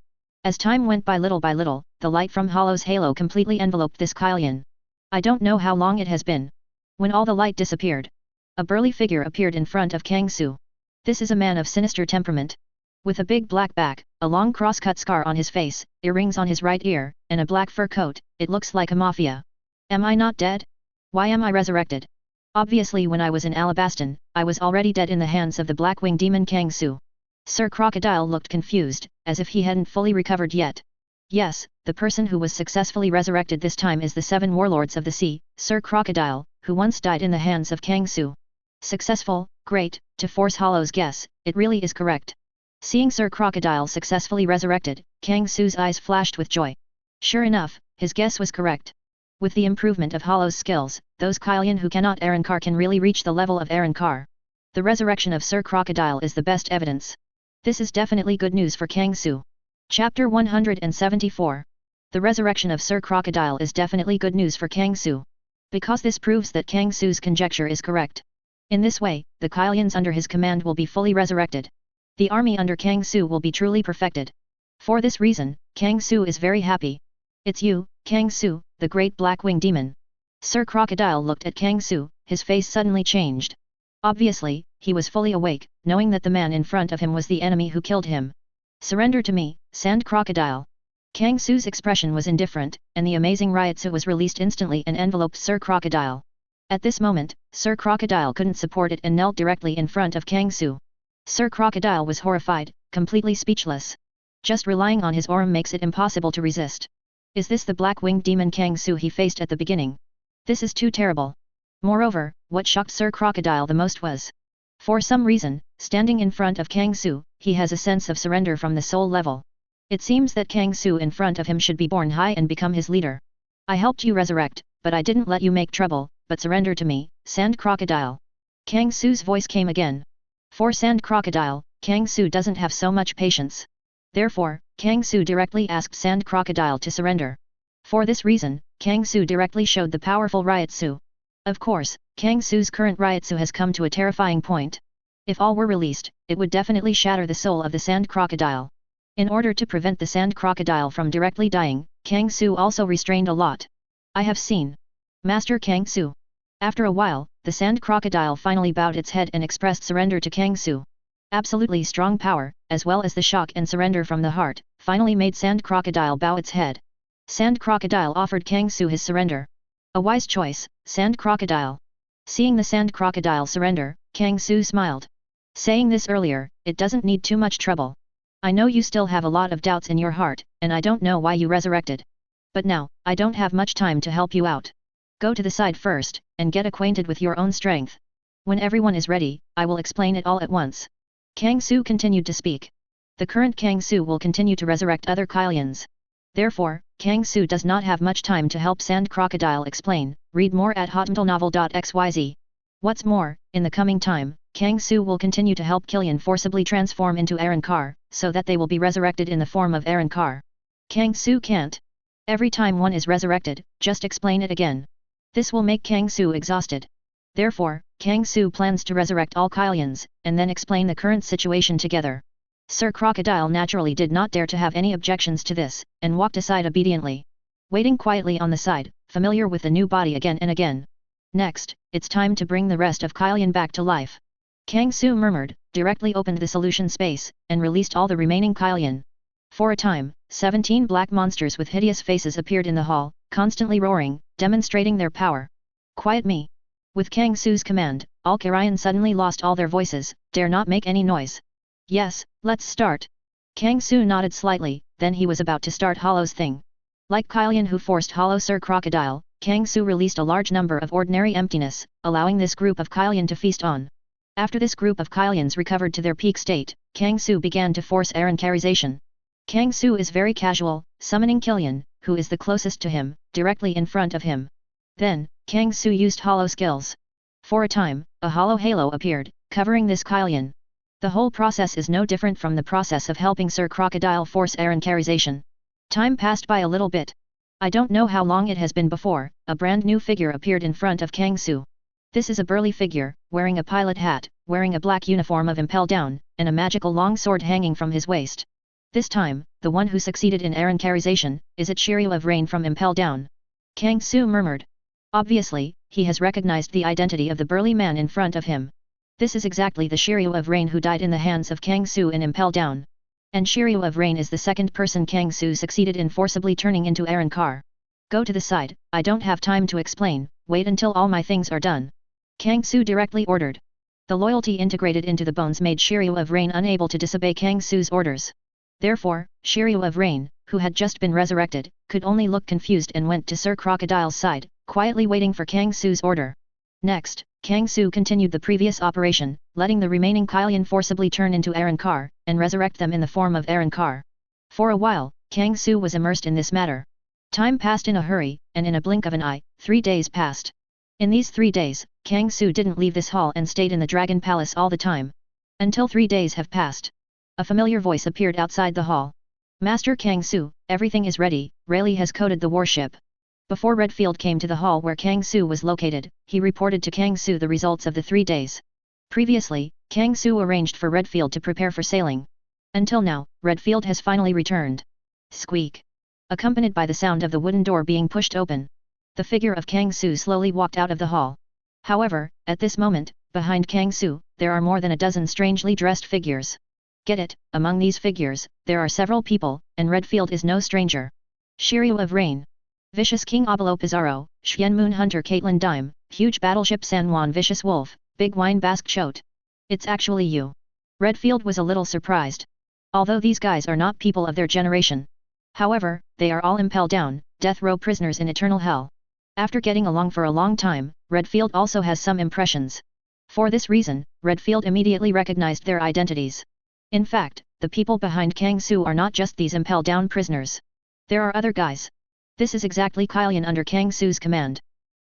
S1: As time went by, the light from Hollow's halo completely enveloped this Kylian. I don't know how long it has been. When all the light disappeared, a burly figure appeared in front of Kang Su. This is a man of sinister temperament. With a big black back, a long cross-cut scar on his face, earrings on his right ear, and a black fur coat, it looks like a mafia. Am I not dead? Why am I resurrected? Obviously when I was in Alabaston, I was already dead in the hands of the Blackwing demon Kang Su. Sir Crocodile looked confused, as if he hadn't fully recovered yet. Yes, the person who was successfully resurrected this time is the 7 warlords of the sea, Sir Crocodile, who once died in the hands of Kang Su. Successful, great, to force Hollow's guess, it really is correct. Seeing Sir Crocodile successfully resurrected, Kang Su's eyes flashed with joy. Sure enough, his guess was correct. With the improvement of Hollow's skills, those Kylian who cannot Arrancar can really reach the level of Arrancar. The resurrection of Sir Crocodile is the best evidence. This is definitely good news for Kang Su. Chapter 174. The resurrection of Sir Crocodile is definitely good news for Kang Su. Because this proves that Kang Su's conjecture is correct. In this way, the Kylians under his command will be fully resurrected. The army under Kang Su will be truly perfected. For this reason, Kang Su is very happy. It's you, Kang Su, the great black-winged demon. Sir Crocodile looked at Kang Su, his face suddenly changed. Obviously, he was fully awake, knowing that the man in front of him was the enemy who killed him. Surrender to me, Sand Crocodile. Kang Su's expression was indifferent, and the amazing Ryotsu was released instantly and enveloped Sir Crocodile. At this moment, Sir Crocodile couldn't support it and knelt directly in front of Kang Su. Sir Crocodile was horrified, completely speechless. Just relying on his aura makes it impossible to resist. Is this the black-winged demon Kang Su he faced at the beginning? This is too terrible. Moreover, what shocked Sir Crocodile the most was, for some reason, standing in front of Kang Su, he has a sense of surrender from the soul level. It seems that Kang Su in front of him should be born high and become his leader. I helped you resurrect, but I didn't let you make trouble, but surrender to me, Sand Crocodile. Kang Su's voice came again. For Sand Crocodile, Kang Su doesn't have so much patience. Therefore, Kang Su directly asked Sand Crocodile to surrender. For this reason, Kang Su directly showed the powerful Ryotsu. Of course, Kang Su's current Ryotsu has come to a terrifying point. If all were released, it would definitely shatter the soul of the Sand Crocodile. In order to prevent the Sand Crocodile from directly dying, Kang Su also restrained a lot. I have seen. Master Kang Su. After a while, the Sand Crocodile finally bowed its head and expressed surrender to Kang Su. Absolutely strong power, as well as the shock and surrender from the heart, finally made Sand Crocodile bow its head. Sand Crocodile offered Kang Su his surrender. A wise choice, Sand Crocodile. Seeing the Sand Crocodile surrender, Kang Su smiled. Saying this earlier, it doesn't need too much trouble. I know you still have a lot of doubts in your heart, and I don't know why you resurrected. But now, I don't have much time to help you out. Go to the side first, and get acquainted with your own strength. When everyone is ready, I will explain it all at once. Kang Su continued to speak. The current Kang Su will continue to resurrect other Kylians. Therefore, Kang Su does not have much time to help Sand Crocodile explain. Read more at hotnovel.xyz. What's more, in the coming time, Kang Su will continue to help Kylian forcibly transform into Arrancar, so that they will be resurrected in the form of Arrancar. Kang Su can't. Every time one is resurrected, just explain it again. This will make Kang Su exhausted. Therefore, Kang Su plans to resurrect all Kylians, and then explain the current situation together. Sir Crocodile naturally did not dare to have any objections to this, and walked aside obediently. Waiting quietly on the side, familiar with the new body again and again. Next, it's time to bring the rest of Kylian back to life. Kang Su murmured, directly opened the solution space, and released all the remaining Kylian. For a time, 17 black monsters with hideous faces appeared in the hall, constantly roaring, demonstrating their power. Quiet me. With Kang Su's command, all Kylian suddenly lost all their voices, dare not make any noise. Yes, let's start. Kang Su nodded slightly, then he was about to start Hollow's thing. Like Kylian who forced Hollow Sir Crocodile, Kang Su released a large number of ordinary emptiness, allowing this group of Kylian to feast on. After this group of Kylians recovered to their peak state, Kang Su began to force Arrancarization. Kang Su is very casual, summoning Kylian, who is the closest to him, directly in front of him. Then, Kang Su used hollow skills. For a time, a hollow halo appeared, covering this Kylian. The whole process is no different from the process of helping Sir Crocodile force Arrancarization. Time passed by a little bit. I don't know how long it has been before, a brand new figure appeared in front of Kang Su. This is a burly figure, wearing a pilot hat, wearing a black uniform of Impel down, and a magical long sword hanging from his waist. This time, the one who succeeded in Arrancarization, is it Shiryu of Rain from Impel down? Kang Su murmured. Obviously, he has recognized the identity of the burly man in front of him. This is exactly the Shiryu of Rain who died in the hands of Kang Su in Impel down. And Shiryu of Rain is the second person Kang Su succeeded in forcibly turning into Arrancar. Go to the side, I don't have time to explain, wait until all my things are done. Kang Su directly ordered. The loyalty integrated into the bones made Shiryu of Rain unable to disobey Kang Su's orders. Therefore, Shiryu of Rain, who had just been resurrected, could only look confused and went to Sir Crocodile's side, quietly waiting for Kang Su's order. Next, Kang Su continued the previous operation, letting the remaining Kylian forcibly turn into Arrancar, and resurrect them in the form of Arrancar. For a while, Kang Su was immersed in this matter. Time passed in a hurry, and in a blink of an eye, 3 days passed. In these 3 days, Kang Su didn't leave this hall and stayed in the Dragon Palace all the time. Until 3 days have passed. A familiar voice appeared outside the hall. Master Kang Su, everything is ready, Rayleigh has coded the warship. Before Redfield came to the hall where Kang Su was located, he reported to Kang Su the results of the 3 days. Previously, Kang Su arranged for Redfield to prepare for sailing. Until now, Redfield has finally returned. Squeak. Accompanied by the sound of the wooden door being pushed open. The figure of Kang Su slowly walked out of the hall. However, at this moment, behind Kang Su, there are more than a dozen strangely dressed figures. Get it, among these figures, there are several people, and Redfield is no stranger. Shiryu of Rain. Vicious King Obalo Pizarro, Xian Moon Hunter Caitlin Dime, Huge Battleship San Juan Vicious Wolf, Big Wine Basque Chote. It's actually you. Redfield was a little surprised. Although these guys are not people of their generation. However, they are all Impel down, death row prisoners in eternal hell. After getting along for a long time, Redfield also has some impressions. For this reason, Redfield immediately recognized their identities. In fact, the people behind Kang Su are not just these Impel down prisoners. There are other guys. This is exactly Kylian under Kang Su's command.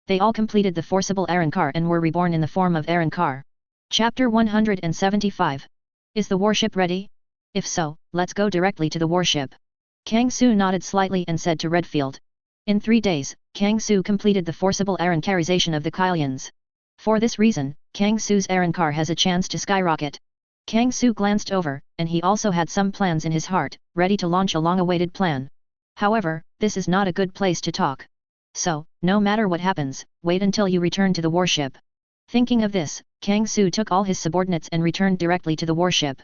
S1: They all completed the forcible Arrancar and were reborn in the form of Arrancar. Chapter 175. Is the warship ready? If so, let's go directly to the warship. Kang Su nodded slightly and said to Redfield. In 3 days, Kang Su completed the forcible Arrancarization of the Kylians. For this reason, Kang Su's Arrancar has a chance to skyrocket. Kang Su glanced over, and he also had some plans in his heart, ready to launch a long-awaited plan. However, this is not a good place to talk. So, no matter what happens, wait until you return to the warship. Thinking of this, Kang Su took all his subordinates and returned directly to the warship.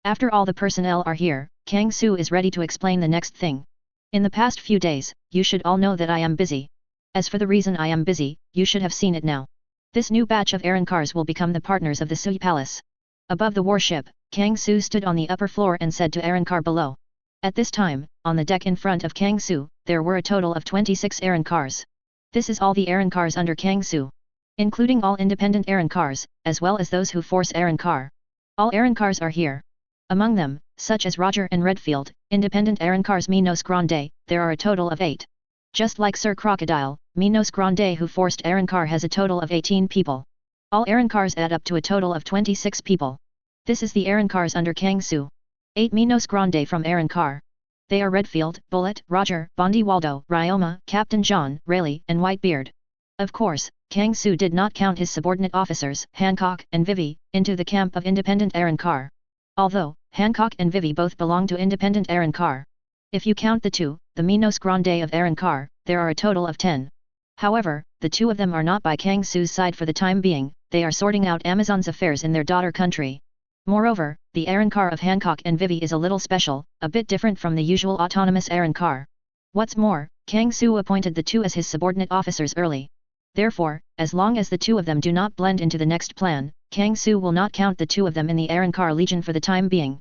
S1: After all the personnel are here, Kang Su is ready to explain the next thing. In the past few days, you should all know that I am busy. As for the reason I am busy, you should have seen it now. This new batch of Arrancars will become the partners of the Sui Palace. Above the warship, Kang Su stood on the upper floor and said to Arrancar below. At this time, on the deck in front of Kang Su, there were a total of 26 Arrancars. This is all the Arrancars under Kang Su. Including all independent Arrancars, as well as those who force Arrancar. All Arrancars are here. Among them, such as Roger and Redfield, independent Arrancars Minos Grande, there are a total of 8. Just like Sir Crocodile, Minos Grande who forced Arrancar has a total of 18 people. All Arrancars add up to a total of 26 people. This is the Arrancars under Kang Su. 8 Minos Grande from Arrancar. They are Redfield, Bullet, Roger, Bondi Waldo, Ryoma, Captain John, Rayleigh, and Whitebeard. Of course, Kang Su did not count his subordinate officers, Hancock and Vivi, into the camp of independent Arrancar. Although, Hancock and Vivi both belong to independent Arrancar. If you count the two, the Minos Grande of Arrancar, there are a total of 10. However, the two of them are not by Kang Su's side for the time being, they are sorting out Amazon's affairs in their daughter country. Moreover, the Arrancar of Hancock and Vivi is a little special, a bit different from the usual autonomous Arrancar. What's more, Kang Su appointed the two as his subordinate officers early. Therefore, as long as the two of them do not blend into the next plan, Kang Su will not count the two of them in the Arrancar Legion for the time being.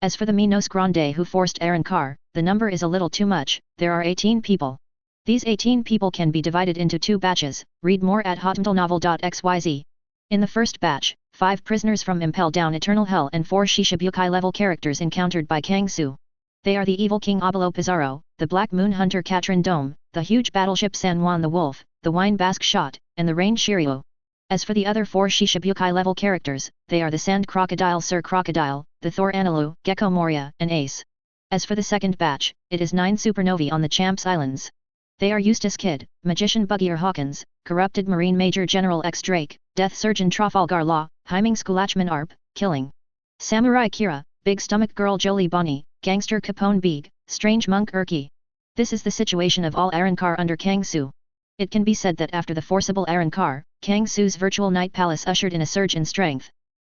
S1: As for the Minos Grande who forced Arrancar, the number is a little too much, there are 18 people. These 18 people can be divided into 2 batches, read more at hotmailnovel.xyz. In the first batch, 5 prisoners from Impel down Eternal Hell and 4 Shishibukai level characters encountered by Kang Su. They are the Evil King Obalo Pizarro, the Black Moon Hunter Katrin Dome, the Huge Battleship San Juan the Wolf, the Wine Basque Shot, and the Rain Shiryu. As for the other 4 Shishibukai level characters, they are the Sand Crocodile Sir Crocodile, the Thor Anilu, Gecko Moria, and Ace. As for the second batch, it is 9 Supernovae on the Champs Islands. They are Eustace Kid, Magician Buggy Hawkins, Corrupted Marine Major General X Drake, Death Surgeon Trafalgar Law, Hyming Skulachman Arp, Killing. Samurai Kira, Big Stomach Girl Jolie Bonnie, Gangster Capone Beeg, Strange Monk Urki. This is the situation of all Arrancar under Kang Su. It can be said that after the forcible Arrancar, Kang Su's virtual night palace ushered in a surge in strength.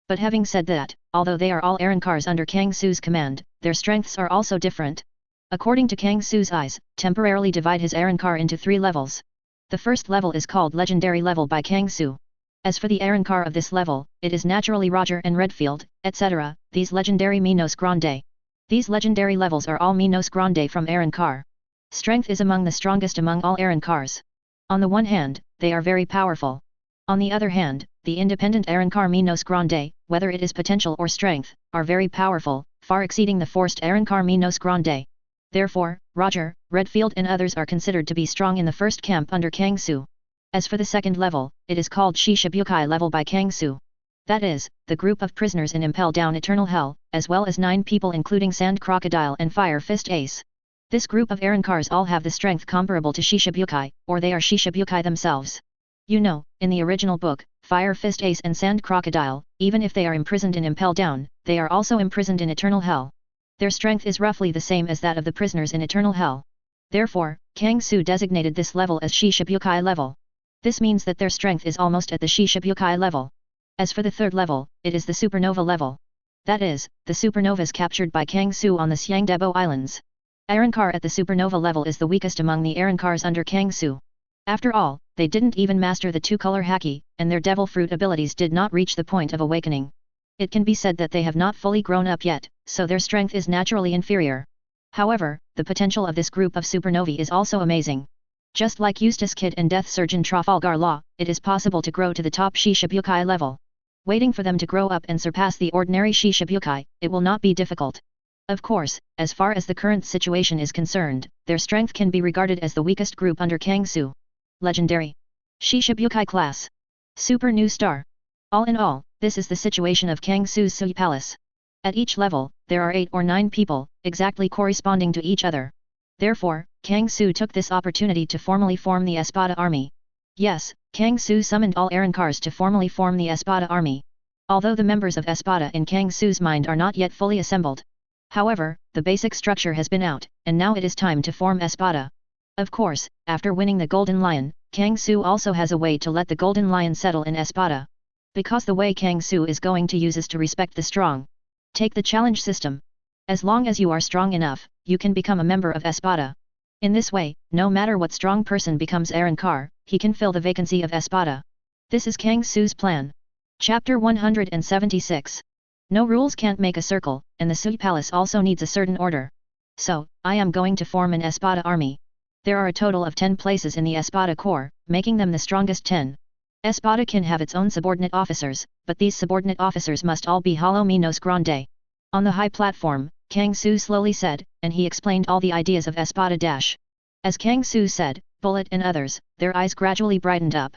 S1: But having said that, although they are all Arrancars under Kang Su's command, their strengths are also different. According to Kang Su's eyes, temporarily divide his Arrancar into 3 levels. The first level is called Legendary Level by Kang Su. As for the Arrancar of this level, it is naturally Roger and Redfield, etc., these legendary Minos Grande. These legendary levels are all Minos Grande from Arrancar. Strength is among the strongest among all Arrancars. On the one hand, they are very powerful. On the other hand, the independent Arrancar Grande, whether it is potential or strength, are very powerful, far exceeding the forced Arrancar Grande. Therefore, Roger, Redfield and others are considered to be strong in the first camp under Kang Su. As for the second level, it is called Shishibukai level by Kang Su. That is, the group of prisoners in Impel down Eternal Hell, as well as 9 people including Sand Crocodile and Fire Fist Ace. This group of Arrancars all have the strength comparable to Shishibukai, or they are Shishibukai themselves. You know, in the original book, Fire Fist Ace and Sand Crocodile, even if they are imprisoned in Impel Down, they are also imprisoned in Eternal Hell. Their strength is roughly the same as that of the prisoners in Eternal Hell. Therefore, Kang Su designated this level as Shishibukai level. This means that their strength is almost at the Shishibukai level. As for the third level, it is the Supernova level. That is, the Supernovas captured by Kang Su on the Siangdebo Islands. Arrancar at the Supernova level is the weakest among the Arrancars under Kang Su. After all, they didn't even master the two-color Haki, and their Devil Fruit abilities did not reach the point of awakening. It can be said that they have not fully grown up yet, so their strength is naturally inferior. However, the potential of this group of supernovae is also amazing. Just like Eustace Kid and Death Surgeon Trafalgar Law, it is possible to grow to the top Shishibukai level. Waiting for them to grow up and surpass the ordinary Shishibukai, it will not be difficult. Of course, as far as the current situation is concerned, their strength can be regarded as the weakest group under Kang Su. Legendary Shishibukai class. Super New Star. All in all, this is the situation of Kang Su's Sui Palace. At each level, there are 8 or 9 people, exactly corresponding to each other. Therefore, Kang Su took this opportunity to formally form the Espada army. Yes, Kang Su summoned all Arrancars to formally form the Espada army. Although the members of Espada in Kang Su's mind are not yet fully assembled. However, the basic structure has been out, and now it is time to form Espada. Of course, after winning the Golden Lion, Kang Su also has a way to let the Golden Lion settle in Espada. Because the way Kang Su is going to use is to respect the strong. Take the challenge system. As long as you are strong enough, you can become a member of Espada. In this way, no matter what strong person becomes Arrancar, he can fill the vacancy of Espada. This is Kang Su's plan. Chapter 176. No rules can't make a circle, and the Sui Palace also needs a certain order. So, I am going to form an Espada army. There are a total of 10 places in the Espada Corps, making them the strongest 10. Espada can have its own subordinate officers, but these subordinate officers must all be Hollow Minos Grande. On the high platform, Kang Su slowly said, and he explained all the ideas of Espada Dash. As Kang Su said, Bullet and others, their eyes gradually brightened up.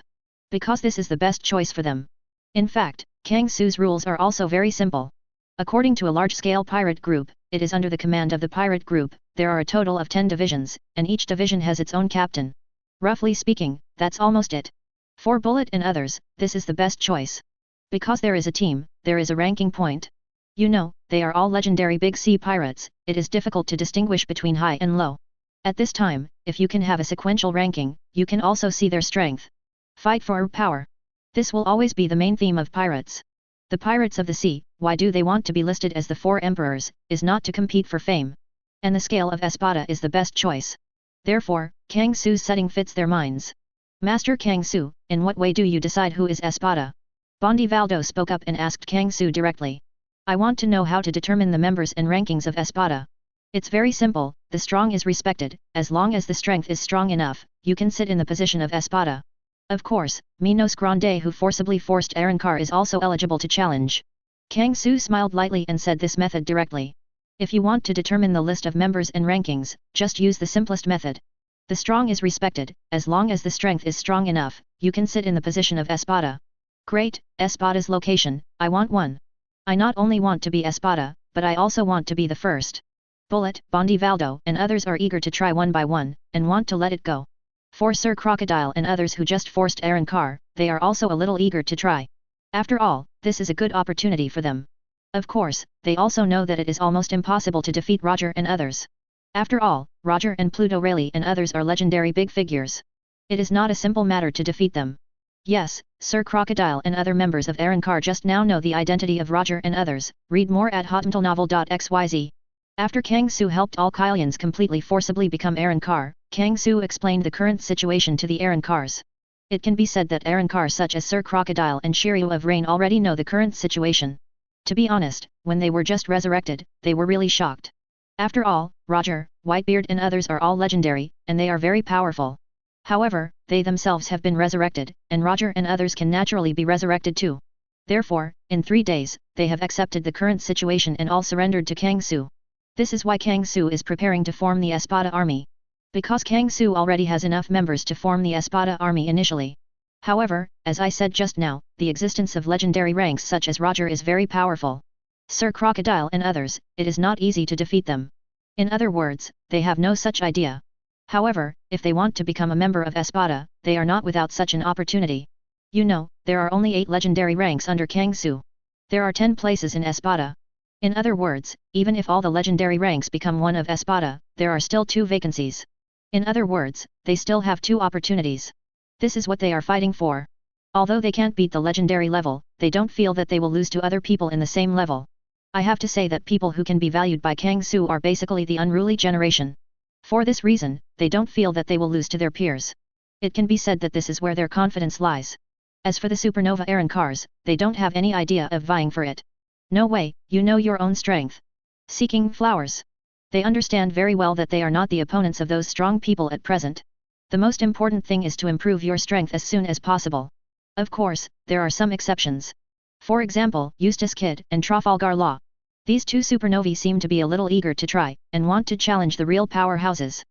S1: Because this is the best choice for them. In fact, Kang Su's rules are also very simple. According to a large-scale pirate group, it is under the command of the pirate group, there are a total of 10 divisions, and each division has its own captain. Roughly speaking, that's almost it. For Bullet and others, this is the best choice. Because there is a team, there is a ranking point. You know, they are all legendary big sea pirates, it is difficult to distinguish between high and low. At this time, if you can have a sequential ranking, you can also see their strength. Fight for power. This will always be the main theme of pirates. The pirates of the sea, why do they want to be listed as the 4 emperors, is not to compete for fame. And the scale of Espada is the best choice. Therefore, Kang Su's setting fits their minds. Master Kang Su, in what way do you decide who is Espada? Bondi Valdo spoke up and asked Kang Su directly. I want to know how to determine the members and rankings of Espada. It's very simple, the strong is respected, as long as the strength is strong enough, you can sit in the position of Espada. Of course, Minos Grande who forcibly forced Arrancar is also eligible to challenge. Kang Su smiled lightly and said this method directly. If you want to determine the list of members and rankings, just use the simplest method. The strong is respected, as long as the strength is strong enough, you can sit in the position of Espada. Great, Espada's location, I want one. I not only want to be Espada, but I also want to be the first. Bullet, Bondi Valdo and others are eager to try one by one, and want to let it go. For Sir Crocodile and others who just forced Arrancar, they are also a little eager to try. After all, this is a good opportunity for them. Of course, they also know that it is almost impossible to defeat Roger and others. After all, Roger and Pluto Rayleigh and others are legendary big figures. It is not a simple matter to defeat them. Yes, Sir Crocodile and other members of Arrancar just now know the identity of Roger and others, read more at hotmentalnovel.xyz. After Kang Su helped all Kylians completely forcibly become Arrancar, Kang Su explained the current situation to the Arrancars. It can be said that Arrancar such as Sir Crocodile and Shiryu of Rain already know the current situation. To be honest, when they were just resurrected, they were really shocked. After all, Roger, Whitebeard and others are all legendary, and they are very powerful. However, they themselves have been resurrected, and Roger and others can naturally be resurrected too. Therefore, in 3 days, they have accepted the current situation and all surrendered to Kang Su. This is why Kang Su is preparing to form the Espada army. Because Kang Su already has enough members to form the Espada army initially. However, as I said just now, the existence of legendary ranks such as Roger is very powerful. Sir Crocodile and others, it is not easy to defeat them. In other words, they have no such idea. However, if they want to become a member of Espada, they are not without such an opportunity. You know, there are only 8 legendary ranks under Kang Su. There are 10 places in Espada. In other words, even if all the legendary ranks become one of Espada, there are still 2 vacancies. In other words, they still have 2 opportunities. This is what they are fighting for. Although they can't beat the legendary level, they don't feel that they will lose to other people in the same level. I have to say that people who can be valued by Kang Su are basically the unruly generation. For this reason, they don't feel that they will lose to their peers. It can be said that this is where their confidence lies. As for the supernova Arrancars, they don't have any idea of vying for it. No way, you know your own strength. Seeking flowers. They understand very well that they are not the opponents of those strong people at present. The most important thing is to improve your strength as soon as possible. Of course, there are some exceptions. For example, Eustace Kid and Trafalgar Law. These 2 supernovae seem to be a little eager to try, and want to challenge the real powerhouses.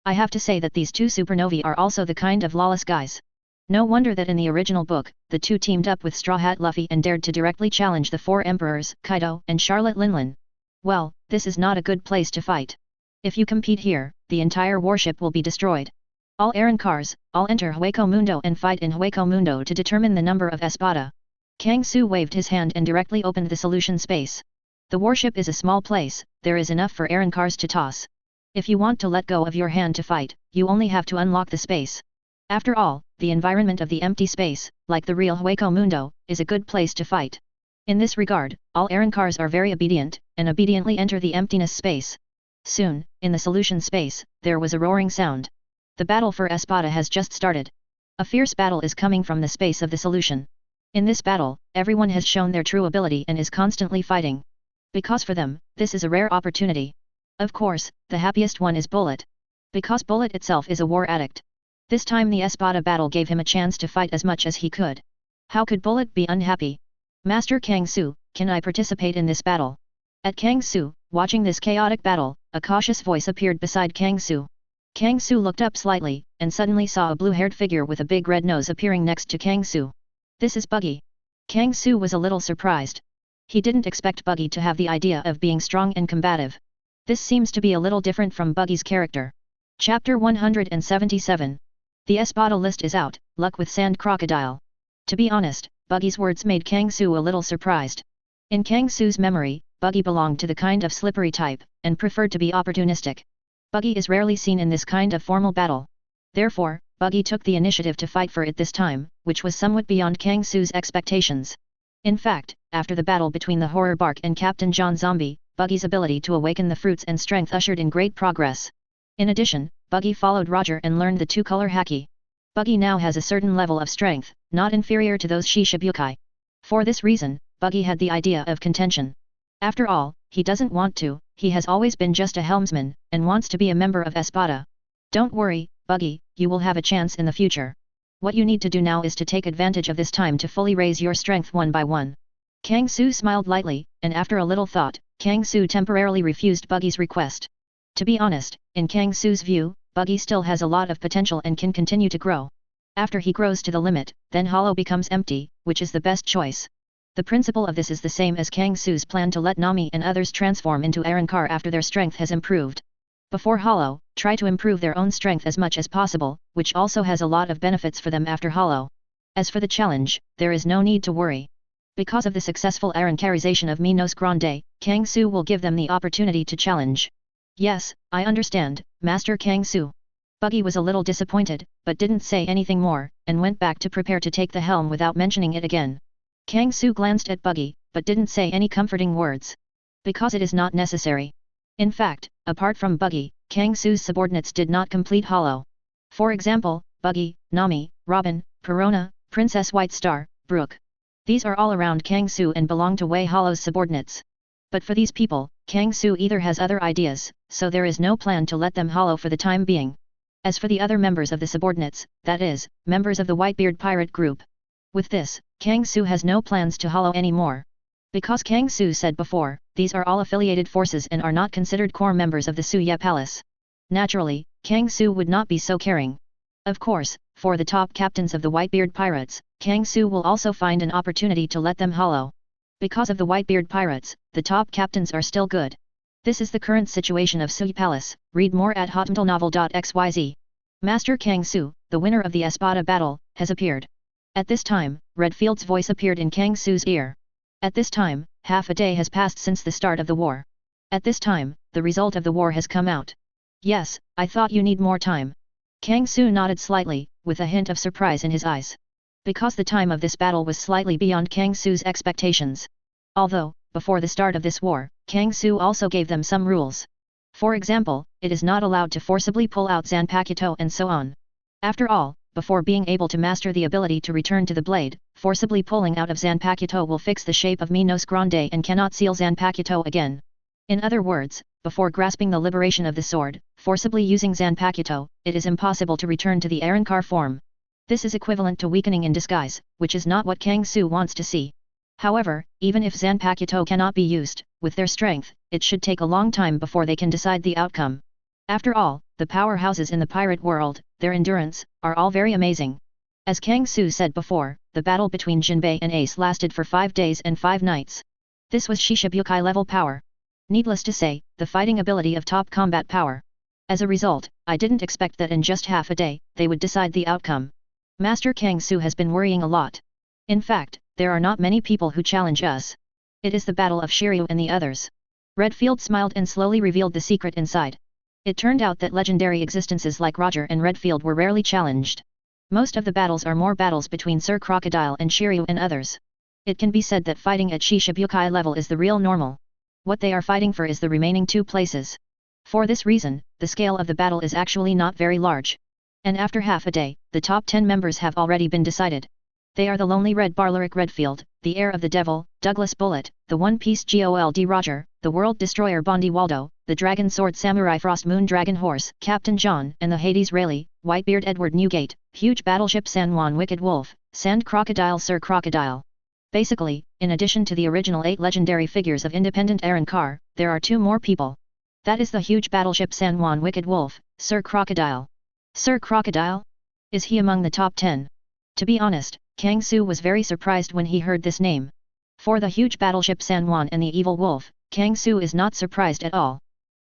S1: I have to say that these 2 supernovae are also the kind of lawless guys. No wonder that in the original book, the 2 teamed up with Straw Hat Luffy and dared to directly challenge the 4 emperors, Kaido and Charlotte Linlin. Well, this is not a good place to fight. If you compete here, the entire warship will be destroyed. All Arrancars, all enter Hueco Mundo and fight in Hueco Mundo to determine the number of Espada. Kang Su waved his hand and directly opened the solution space. The warship is a small place, there is enough for Arrancars to toss. If you want to let go of your hand to fight, you only have to unlock the space. After all, the environment of the empty space, like the real Hueco Mundo, is a good place to fight. In this regard, all Arrancars are very obedient, and obediently enter the emptiness space. Soon, in the solution space, there was a roaring sound. The battle for Espada has just started. A fierce battle is coming from the space of the solution. In this battle, everyone has shown their true ability and is constantly fighting. Because for them, this is a rare opportunity. Of course, the happiest one is Bullet. Because Bullet itself is a war addict. This time the Espada battle gave him a chance to fight as much as he could. How could Bullet be unhappy? Master Kang Su, can I participate in this battle? At Kang Su, watching this chaotic battle, a cautious voice appeared beside Kang Su. Kang Su looked up slightly, and suddenly saw a blue-haired figure with a big red nose appearing next to Kang Su. This is Buggy. Kang Su was a little surprised. He didn't expect Buggy to have the idea of being strong and combative. This seems to be a little different from Buggy's character. Chapter 177. The Espada list is out, luck with Sand Crocodile. To be honest, Buggy's words made Kang Su a little surprised. In Kang Su's memory, Buggy belonged to the kind of slippery type, and preferred to be opportunistic. Buggy is rarely seen in this kind of formal battle. Therefore, Buggy took the initiative to fight for it this time, which was somewhat beyond Kang Su's expectations. In fact, after the battle between the Horror Bark and Captain John Zombie, Buggy's ability to awaken the fruits and strength ushered in great progress. In addition, Buggy followed Roger and learned the 2-color haki. Buggy now has a certain level of strength, not inferior to those Shishibukai. For this reason, Buggy had the idea of contention. After all, he doesn't want to, he has always been just a helmsman, and wants to be a member of Espada. Don't worry, Buggy, you will have a chance in the future. What you need to do now is to take advantage of this time to fully raise your strength one by one. Kang Su smiled lightly, and after a little thought, Kang Su temporarily refused Buggy's request. To be honest, in Kang Su's view, Buggy still has a lot of potential and can continue to grow. After he grows to the limit, then Hollow becomes empty, which is the best choice. The principle of this is the same as Kang Su's plan to let Nami and others transform into Arrancar after their strength has improved. Before Hollow, try to improve their own strength as much as possible, which also has a lot of benefits for them after Hollow. As for the challenge, there is no need to worry. Because of the successful Arrancarization of Minos Grande, Kang Su will give them the opportunity to challenge. Yes, I understand, Master Kang Su. Buggy was a little disappointed, but didn't say anything more, and went back to prepare to take the helm without mentioning it again. Kang Su glanced at Buggy, but didn't say any comforting words. Because it is not necessary. In fact, apart from Buggy, Kang Su's subordinates did not complete Hollow. For example, Buggy, Nami, Robin, Perona, Princess White Star, Brook. These are all around Kang Su and belong to Wei Hollow's subordinates. But for these people, Kang Su either has other ideas, so there is no plan to let them Hollow for the time being. As for the other members of the subordinates, that is, members of the Whitebeard pirate group. With this, Kang Su has no plans to hollow anymore. Because Kang Su said before, these are all affiliated forces and are not considered core members of the Suya Palace. Naturally, Kang Su would not be so caring. Of course, for the top captains of the Whitebeard Pirates, Kang Su will also find an opportunity to let them hollow. Because of the Whitebeard Pirates, the top captains are still good. This is the current situation of Suya Palace. Read more at hotmailnovel.xyz. Master Kang Su, the winner of the Espada battle, has appeared. At this time, Redfield's voice appeared in Kang Su's ear. At this time, half a day has passed since the start of the war. At this time, the result of the war has come out. Yes, I thought you need more time. Kang Su nodded slightly, with a hint of surprise in his eyes. Because the time of this battle was slightly beyond Kang Su's expectations. Although, before the start of this war, Kang Su also gave them some rules. For example, it is not allowed to forcibly pull out Zanpakuto and so on. After all, before being able to master the ability to return to the blade, forcibly pulling out of Zanpakuto will fix the shape of Minos Grande and cannot seal Zanpakuto again. In other words, before grasping the liberation of the sword, forcibly using Zanpakuto, it is impossible to return to the Arrancar form. This is equivalent to weakening in disguise, which is not what Kang Su wants to see. However, even if Zanpakuto cannot be used, with their strength, it should take a long time before they can decide the outcome. After all, the powerhouses in the pirate world, their endurance, are all very amazing. As Kang Su said before, the battle between Jinbei and Ace lasted for 5 days and 5 nights. This was Shishibukai level power. Needless to say, the fighting ability of top combat power. As a result, I didn't expect that in just half a day, they would decide the outcome. Master Kang Su has been worrying a lot. In fact, there are not many people who challenge us. It is the battle of Shiryu and the others. Redfield smiled and slowly revealed the secret inside. It turned out that legendary existences like Roger and Redfield were rarely challenged. Most of the battles are more battles between Sir Crocodile and Shiryu and others. It can be said that fighting at Shishibukai level is the real normal. What they are fighting for is the remaining 2 places. For this reason, the scale of the battle is actually not very large. And after half a day, the top 10 members have already been decided. They are the Lonely Red Barleric Redfield, the Heir of the Devil, Douglas Bullet, the One Piece Gold Roger, the World Destroyer Bondi Waldo, the Dragon Sword Samurai Frost Moon Dragon Horse, Captain John, and the Hades Rayleigh, Whitebeard Edward Newgate, Huge Battleship San Juan Wicked Wolf, Sand Crocodile Sir Crocodile. Basically, in addition to the original 8 legendary figures of independent Arrancar, there are 2 more people. That is the Huge Battleship San Juan Wicked Wolf, Sir Crocodile. Sir Crocodile? Is he among the top 10? To be honest, Kang Su was very surprised when he heard this name. For the Huge Battleship San Juan and the Evil Wolf, Kang Su is not surprised at all.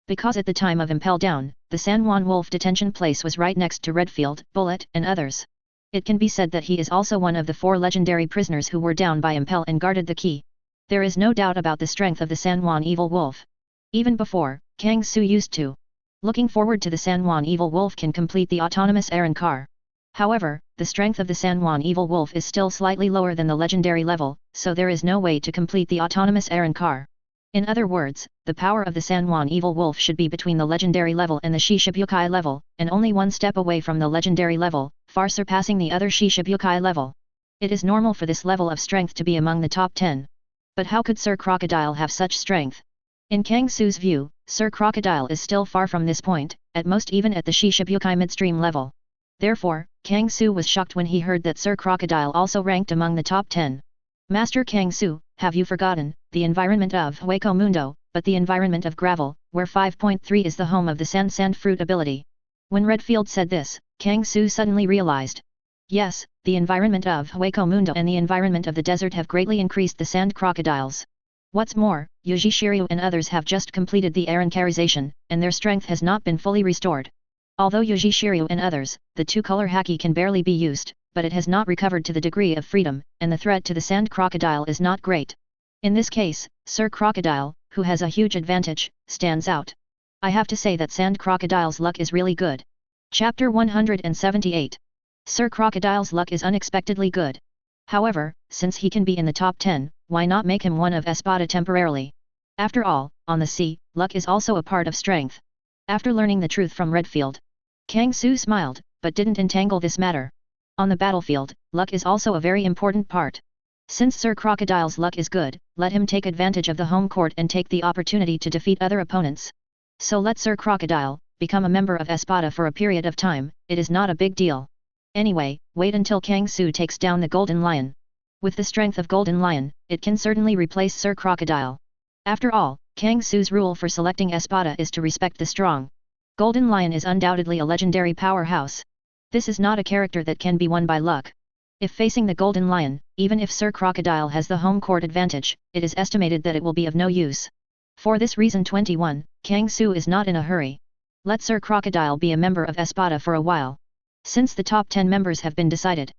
S1: Because at the time of Impel down, the San Juan Wolf detention place was right next to Redfield, Bullet, and others. It can be said that he is also one of the 4 legendary prisoners who were down by Impel and guarded the key. There is no doubt about the strength of the San Juan Evil Wolf. Even before, Kang Su used to. Looking forward to the San Juan Evil Wolf can complete the autonomous Arrancar. However, the strength of the San Juan Evil Wolf is still slightly lower than the legendary level, so there is no way to complete the autonomous Arrancar. In other words, the power of the San Juan Evil Wolf should be between the legendary level and the Shishibukai level, and only 1 step away from the legendary level, far surpassing the other Shishibukai level. It is normal for this level of strength to be among the top 10. But how could Sir Crocodile have such strength? In Kang Su's view, Sir Crocodile is still far from this point, at most even at the Shishibukai midstream level. Therefore, Kang Su was shocked when he heard that Sir Crocodile also ranked among the top 10. Master Kang Su, have you forgotten the environment of Hueco Mundo, but the environment of Gravel, where 5.3 is the home of the Sand Fruit ability? When Redfield said this, Kang Su suddenly realized. Yes, the environment of Hueco Mundo and the environment of the desert have greatly increased the sand crocodiles. What's more, Yuji Shiryu and others have just completed the Arrancarization, and their strength has not been fully restored. Although Yuji Shiryu and others, the 2-color haki can barely be used, but it has not recovered to the degree of freedom, and the threat to the sand crocodile is not great. In this case, Sir Crocodile, who has a huge advantage, stands out. I have to say that Sand Crocodile's luck is really good. Chapter 178. Sir Crocodile's luck is unexpectedly good. However, since he can be in the top 10, why not make him one of Espada temporarily? After all, on the sea, luck is also a part of strength. After learning the truth from Redfield, Kang Su smiled, but didn't entangle this matter. On the battlefield, luck is also a very important part. Since Sir Crocodile's luck is good, let him take advantage of the home court and take the opportunity to defeat other opponents. So let Sir Crocodile become a member of Espada for a period of time, it is not a big deal. Anyway, wait until Kang Su takes down the Golden Lion. With the strength of Golden Lion, it can certainly replace Sir Crocodile. After all, Kang Su's rule for selecting Espada is to respect the strong. Golden Lion is undoubtedly a legendary powerhouse. This is not a character that can be won by luck. If facing the Golden Lion, even if Sir Crocodile has the home court advantage, it is estimated that it will be of no use. For this reason 21, Kang Su is not in a hurry. Let Sir Crocodile be a member of Espada for a while. Since the top 10 members have been decided.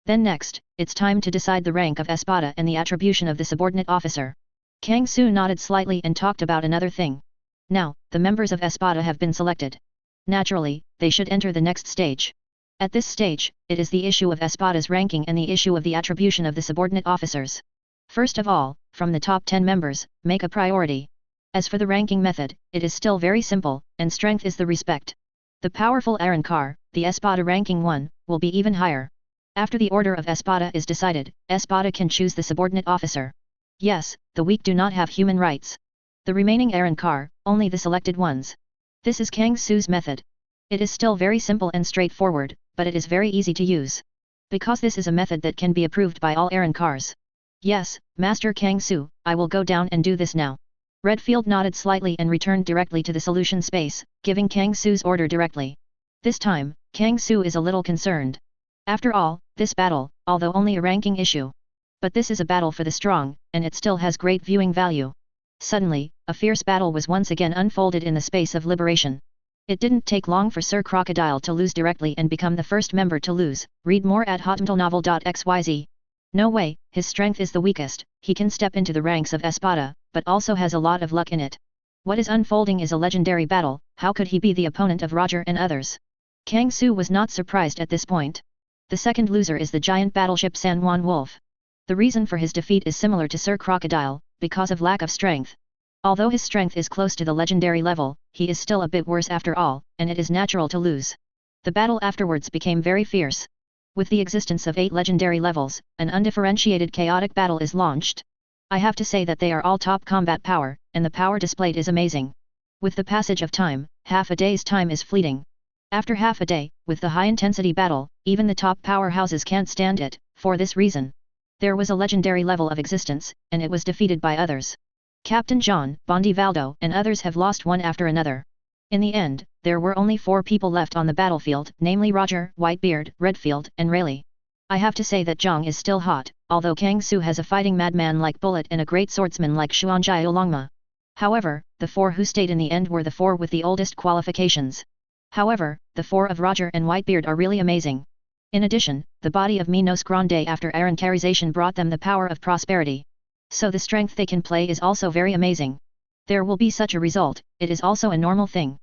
S1: Then next, it's time to decide the rank of Espada and the attribution of the subordinate officer. Kang Su nodded slightly and talked about another thing. Now, the members of Espada have been selected. Naturally, they should enter the next stage. At this stage, it is the issue of Espada's ranking and the issue of the attribution of the subordinate officers. First of all, from the top 10 members, make a priority. As for the ranking method, it is still very simple, and strength is the respect. The powerful Arrancar, the Espada ranking 1, will be even higher. After the order of Espada is decided, Espada can choose the subordinate officer. Yes, the weak do not have human rights. The remaining Arrancar, only the selected ones. This is Kang Su's method. It is still very simple and straightforward, but it is very easy to use. Because this is a method that can be approved by all Arrancars. Yes, Master Kang Su, I will go down and do this now. Redfield nodded slightly and returned directly to the solution space, giving Kang Su's order directly. This time, Kang Su is a little concerned. After all, this battle, although only a ranking issue. But this is a battle for the strong, and it still has great viewing value. Suddenly, a fierce battle was once again unfolded in the space of liberation. It didn't take long for Sir Crocodile to lose directly and become the first member to lose. Read more at hotmailnovel.xyz. No way, his strength is the weakest, he can step into the ranks of Espada, but also has a lot of luck in it. What is unfolding is a legendary battle, how could he be the opponent of Roger and others? Kang Su was not surprised at this point. The second loser is the giant battleship San Juan Wolf. The reason for his defeat is similar to Sir Crocodile, because of lack of strength. Although his strength is close to the legendary level, he is still a bit worse after all, and it is natural to lose. The battle afterwards became very fierce. With the existence of 8 legendary levels, an undifferentiated chaotic battle is launched. I have to say that they are all top combat power, and the power displayed is amazing. With the passage of time, half a day's time is fleeting. After half a day, with the high-intensity battle, even the top powerhouses can't stand it. For this reason, there was a legendary level of existence, and it was defeated by others. Captain John, Bondi Valdo, and others have lost one after another. In the end, there were only 4 people left on the battlefield, namely Roger, Whitebeard, Redfield, and Rayleigh. I have to say that Zhang is still hot, although Kang Su has a fighting madman like Bullet and a great swordsman like Xuanjia Longma. However, the 4 who stayed in the end were the 4 with the oldest qualifications. However, the 4 of Roger and Whitebeard are really amazing. In addition, the body of Minos Grande after Arrancarization brought them the power of prosperity. So the strength they can play is also very amazing. There will be such a result, it is also a normal thing.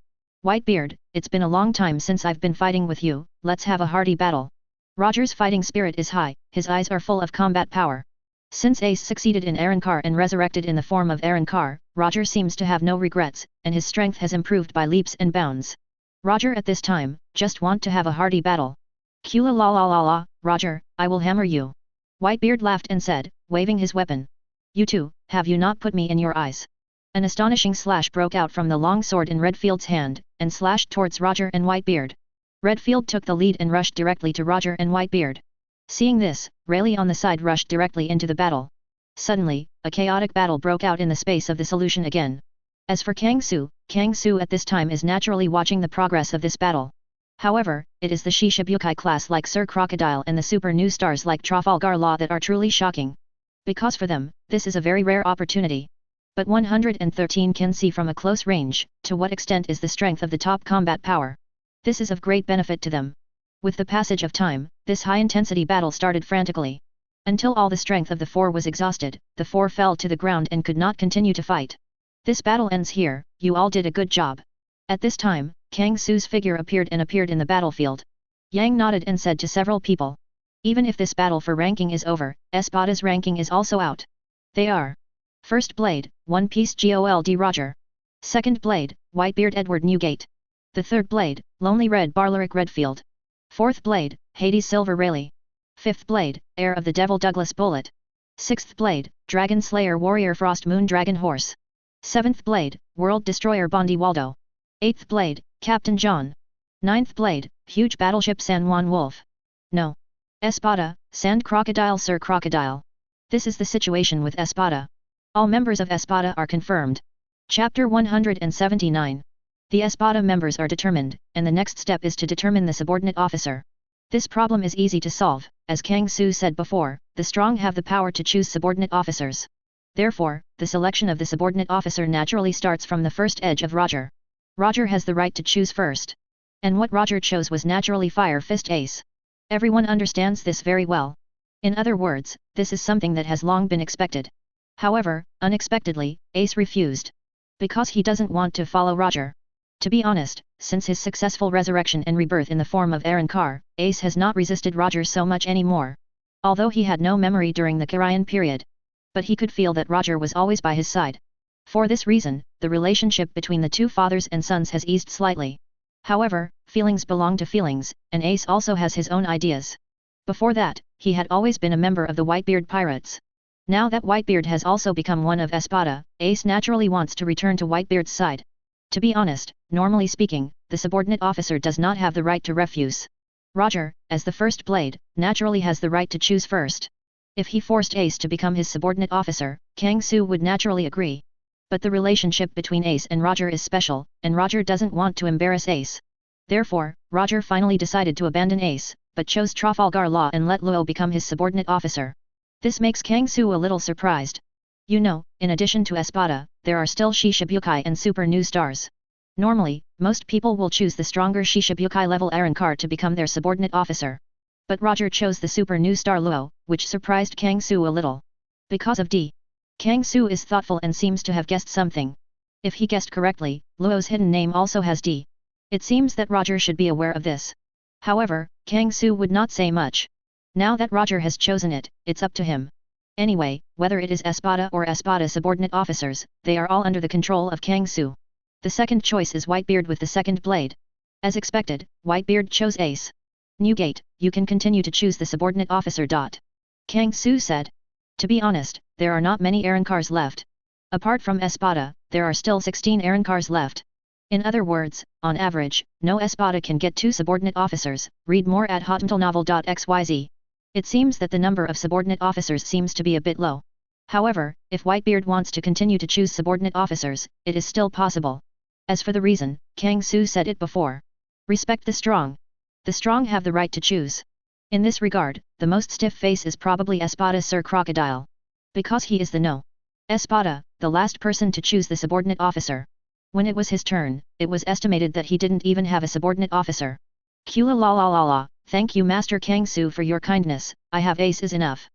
S1: Whitebeard, it's been a long time since I've been fighting with you, let's have a hearty battle. Roger's fighting spirit is high, his eyes are full of combat power. Since Ace succeeded in Arrancar and resurrected in the form of Arrancar, Roger seems to have no regrets, and his strength has improved by leaps and bounds. Roger at this time, just want to have a hearty battle. Kula la la la la, Roger, I will hammer you. Whitebeard laughed and said, waving his weapon. You too, have you not put me in your eyes? An astonishing slash broke out from the long sword in Redfield's hand, and slashed towards Roger and Whitebeard. Redfield took the lead and rushed directly to Roger and Whitebeard. Seeing this, Rayleigh on the side rushed directly into the battle. Suddenly, a chaotic battle broke out in the space of the solution again. As for Kang Su at this time is naturally watching the progress of this battle. However, it is the Shishibukai class like Sir Crocodile and the super new stars like Trafalgar Law that are truly shocking. Because for them, this is a very rare opportunity. But 113 can see from a close range, to what extent is the strength of the top combat power. This is of great benefit to them. With the passage of time, this high-intensity battle started frantically. Until all the strength of the 4 was exhausted, the 4 fell to the ground and could not continue to fight. This battle ends here, you all did a good job. At this time, Kang Su's figure appeared in the battlefield. Yang nodded and said to several people. Even if this battle for ranking is over, Espada's ranking is also out. They are. First Blade, One Piece Gold Roger. Second Blade, Whitebeard Edward Newgate. The third Blade, Lonely Red Barleric Redfield. Fourth Blade, Hades Silver Rayleigh. Fifth Blade, Heir of the Devil Douglas Bullet. Sixth Blade, Dragon Slayer Warrior Frost Moon Dragon Horse. Seventh Blade, World Destroyer Bondi Waldo. Eighth Blade, Captain John. Ninth Blade, huge battleship San Juan Wolf. No. Espada, Sand Crocodile Sir Crocodile. This is the situation with Espada. All members of Espada are confirmed. Chapter 179. The Espada members are determined, and the next step is to determine the subordinate officer. This problem is easy to solve, as Kang Su said before, the strong have the power to choose subordinate officers. Therefore, the selection of the subordinate officer naturally starts from the first edge of Roger. Roger has the right to choose first. And what Roger chose was naturally Fire Fist Ace. Everyone understands this very well. In other words, this is something that has long been expected. However, unexpectedly, Ace refused. Because he doesn't want to follow Roger. To be honest, since his successful resurrection and rebirth in the form of Arrancar, Ace has not resisted Roger so much anymore. Although he had no memory during the Korean period. But he could feel that Roger was always by his side. For this reason, the relationship between the two fathers and sons has eased slightly. However, feelings belong to feelings, and Ace also has his own ideas. Before that, he had always been a member of the Whitebeard Pirates. Now that Whitebeard has also become one of Espada, Ace naturally wants to return to Whitebeard's side. To be honest, normally speaking, the subordinate officer does not have the right to refuse. Roger, as the first blade, naturally has the right to choose first. If he forced Ace to become his subordinate officer, Kang Su would naturally agree. But the relationship between Ace and Roger is special, and Roger doesn't want to embarrass Ace. Therefore, Roger finally decided to abandon Ace, but chose Trafalgar Law and let Luo become his subordinate officer. This makes Kang Su a little surprised. You know, in addition to Espada, there are still Shishibukai and Super New Stars. Normally, most people will choose the stronger Shishibukai level Arrancar to become their subordinate officer. But Roger chose the Super New Star Luo, which surprised Kang Su a little. Because of D. Kang Su is thoughtful and seems to have guessed something. If he guessed correctly, Luo's hidden name also has D. It seems that Roger should be aware of this. However, Kang Su would not say much. Now that Roger has chosen it, it's up to him. Anyway, whether it is Espada or Espada subordinate officers, they are all under the control of Kang Su. The second choice is Whitebeard with the second blade. As expected, Whitebeard chose Ace. Newgate, you can continue to choose the subordinate officer. Kang Su said. To be honest, there are not many Arrancars left. Apart from Espada, there are still 16 Arrancars left. In other words, on average, no Espada can get 2 subordinate officers. Read more at hotmailnovel.xyz. It seems that the number of subordinate officers seems to be a bit low. However, if Whitebeard wants to continue to choose subordinate officers, it is still possible. As for the reason, Kang Su said it before. Respect the strong. The strong have the right to choose. In this regard, the most stiff face is probably Espada Sir Crocodile. Because he is the no. Espada, the last person to choose the subordinate officer. When it was his turn, it was estimated that he didn't even have a subordinate officer. Kula la la la la, thank you Master Kang Su for your kindness, I have Ace is enough.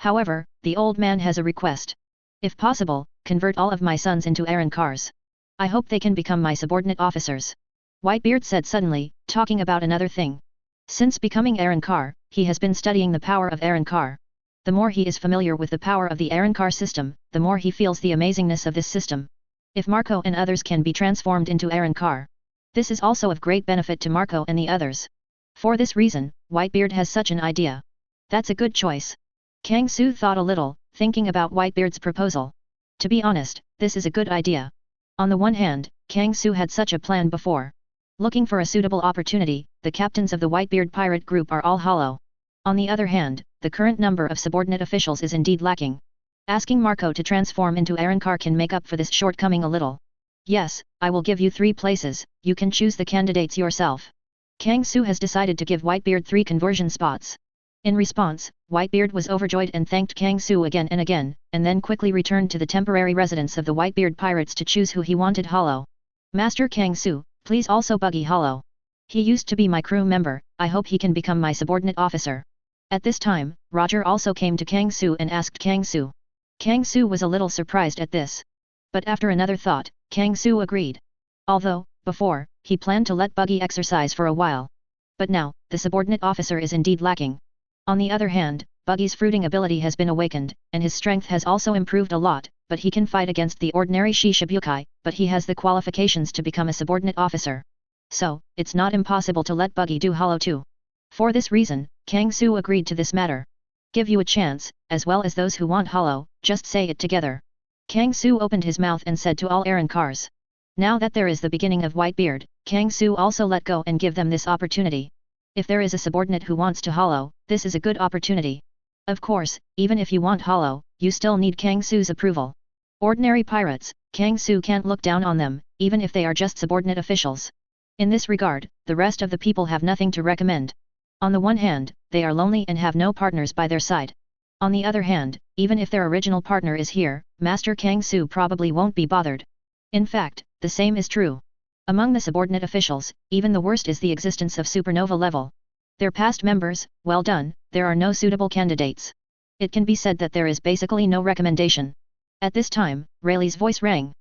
S1: However, the old man has a request. If possible, convert all of my sons into Arrancars. I hope they can become my subordinate officers. Whitebeard said suddenly, talking about another thing. Since becoming Arrancar, he has been studying the power of Arrancar. The more he is familiar with the power of the Arrancar system, the more he feels the amazingness of this system. If Marco and others can be transformed into Arrancar, this is also of great benefit to Marco and the others. For this reason, Whitebeard has such an idea. That's a good choice. Kang Su thought a little, thinking about Whitebeard's proposal. To be honest, this is a good idea. On the one hand, Kang Su had such a plan before. Looking for a suitable opportunity, the captains of the Whitebeard pirate group are all hollow. On the other hand, the current number of subordinate officials is indeed lacking. Asking Marco to transform into Arrancar can make up for this shortcoming a little. Yes, I will give you 3 places, you can choose the candidates yourself. Kang Su has decided to give Whitebeard 3 conversion spots. In response, Whitebeard was overjoyed and thanked Kang Su again, and then quickly returned to the temporary residence of the Whitebeard pirates to choose who he wanted hollow. Master Kang Su, please also Buggy hollow. He used to be my crew member, I hope he can become my subordinate officer. At this time, Roger also came to Kang Su and asked Kang Su. Kang Su was a little surprised at this. But after another thought, Kang Su agreed. Although, before, he planned to let Buggy exercise for a while. But now, the subordinate officer is indeed lacking. On the other hand, Buggy's fruiting ability has been awakened, and his strength has also improved a lot, but he can fight against the ordinary Shishibukai, but he has the qualifications to become a subordinate officer. So, it's not impossible to let Buggy do hollow too. For this reason, Kang Su agreed to this matter. Give you a chance, as well as those who want hollow, just say it together. Kang Su opened his mouth and said to all Arrancars. Now that there is the beginning of Whitebeard, Kang Su also let go and give them this opportunity. If there is a subordinate who wants to hollow, this is a good opportunity. Of course, even if you want hollow, you still need Kang Su's approval. Ordinary pirates, Kang Su can't look down on them, even if they are just subordinate officials. In this regard, the rest of the people have nothing to recommend. On the one hand, they are lonely and have no partners by their side. On the other hand, even if their original partner is here, Master Kang Su probably won't be bothered. In fact, the same is true. Among the subordinate officials, even the worst is the existence of supernova level. Their past members, well done, there are no suitable candidates. It can be said that there is basically no recommendation. At this time, Rayleigh's voice rang.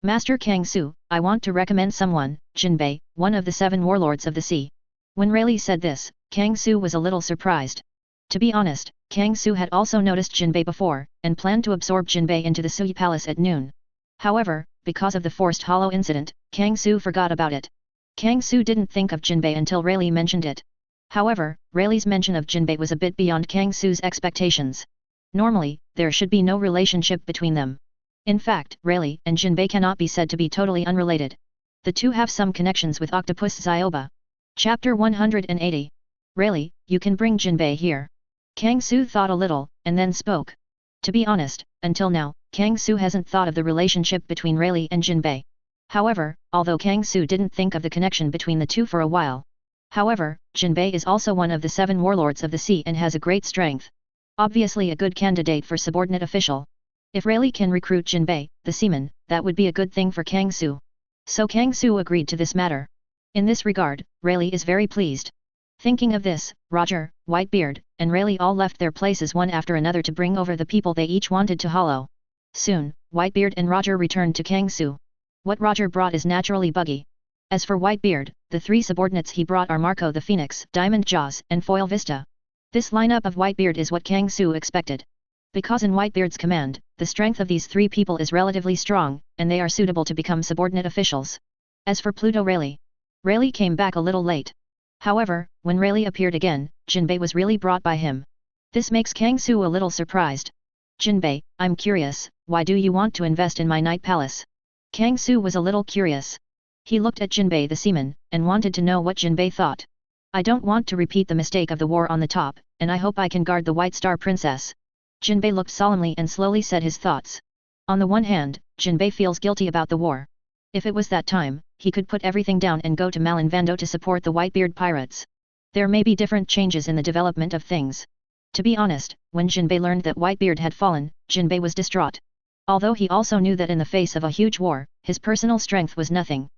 S1: Master Kang Su, I want to recommend someone, Jinbei, one of the 7 warlords of the sea. When Rayleigh said this, Kang Su was a little surprised. To be honest, Kang Su had also noticed Jinbei before, and planned to absorb Jinbei into the Sui Palace at noon. However, because of the forced hollow incident, Kang Su forgot about it. Kang Su didn't think of Jinbei until Rayleigh mentioned it. However, Rayleigh's mention of Jinbei was a bit beyond Kang Su's expectations. Normally, there should be no relationship between them. In fact, Rayleigh and Jinbei cannot be said to be totally unrelated. The two have some connections with Octopus Zyoba. Chapter 180. Rayleigh, you can bring Jinbei here. Kang Su thought a little, and then spoke. To be honest, until now, Kang Su hasn't thought of the relationship between Rayleigh and Jinbei. However, although Kang Su didn't think of the connection between the two for a while. However, Jinbei is also one of the 7 warlords of the sea and has a great strength. Obviously a good candidate for subordinate official. If Rayleigh can recruit Jinbei, the seaman, that would be a good thing for Kang Su. So Kang Su agreed to this matter. In this regard, Rayleigh is very pleased. Thinking of this, Roger, Whitebeard, and Rayleigh all left their places one after another to bring over the people they each wanted to hollow. Soon, Whitebeard and Roger returned to Kang Su. What Roger brought is naturally Buggy. As for Whitebeard, the 3 subordinates he brought are Marco the Phoenix, Diamond Jaws, and Foil Vista. This lineup of Whitebeard is what Kang Su expected. Because in Whitebeard's command, the strength of these 3 people is relatively strong, and they are suitable to become subordinate officials. As for Pluto Rayleigh came back a little late. However, when Rayleigh appeared again, Jinbei was really brought by him. This makes Kang Su a little surprised. Jinbei, I'm curious, why do you want to invest in my night palace? Kang Su was a little curious. He looked at Jinbei the seaman, and wanted to know what Jinbei thought. I don't want to repeat the mistake of the war on the top, and I hope I can guard the White Star Princess. Jinbei looked solemnly and slowly said his thoughts. On the one hand, Jinbei feels guilty about the war. If it was that time, he could put everything down and go to Marineford to support the Whitebeard Pirates. There may be different changes in the development of things. To be honest, when Jinbei learned that Whitebeard had fallen, Jinbei was distraught. Although he also knew that in the face of a huge war, his personal strength was nothing.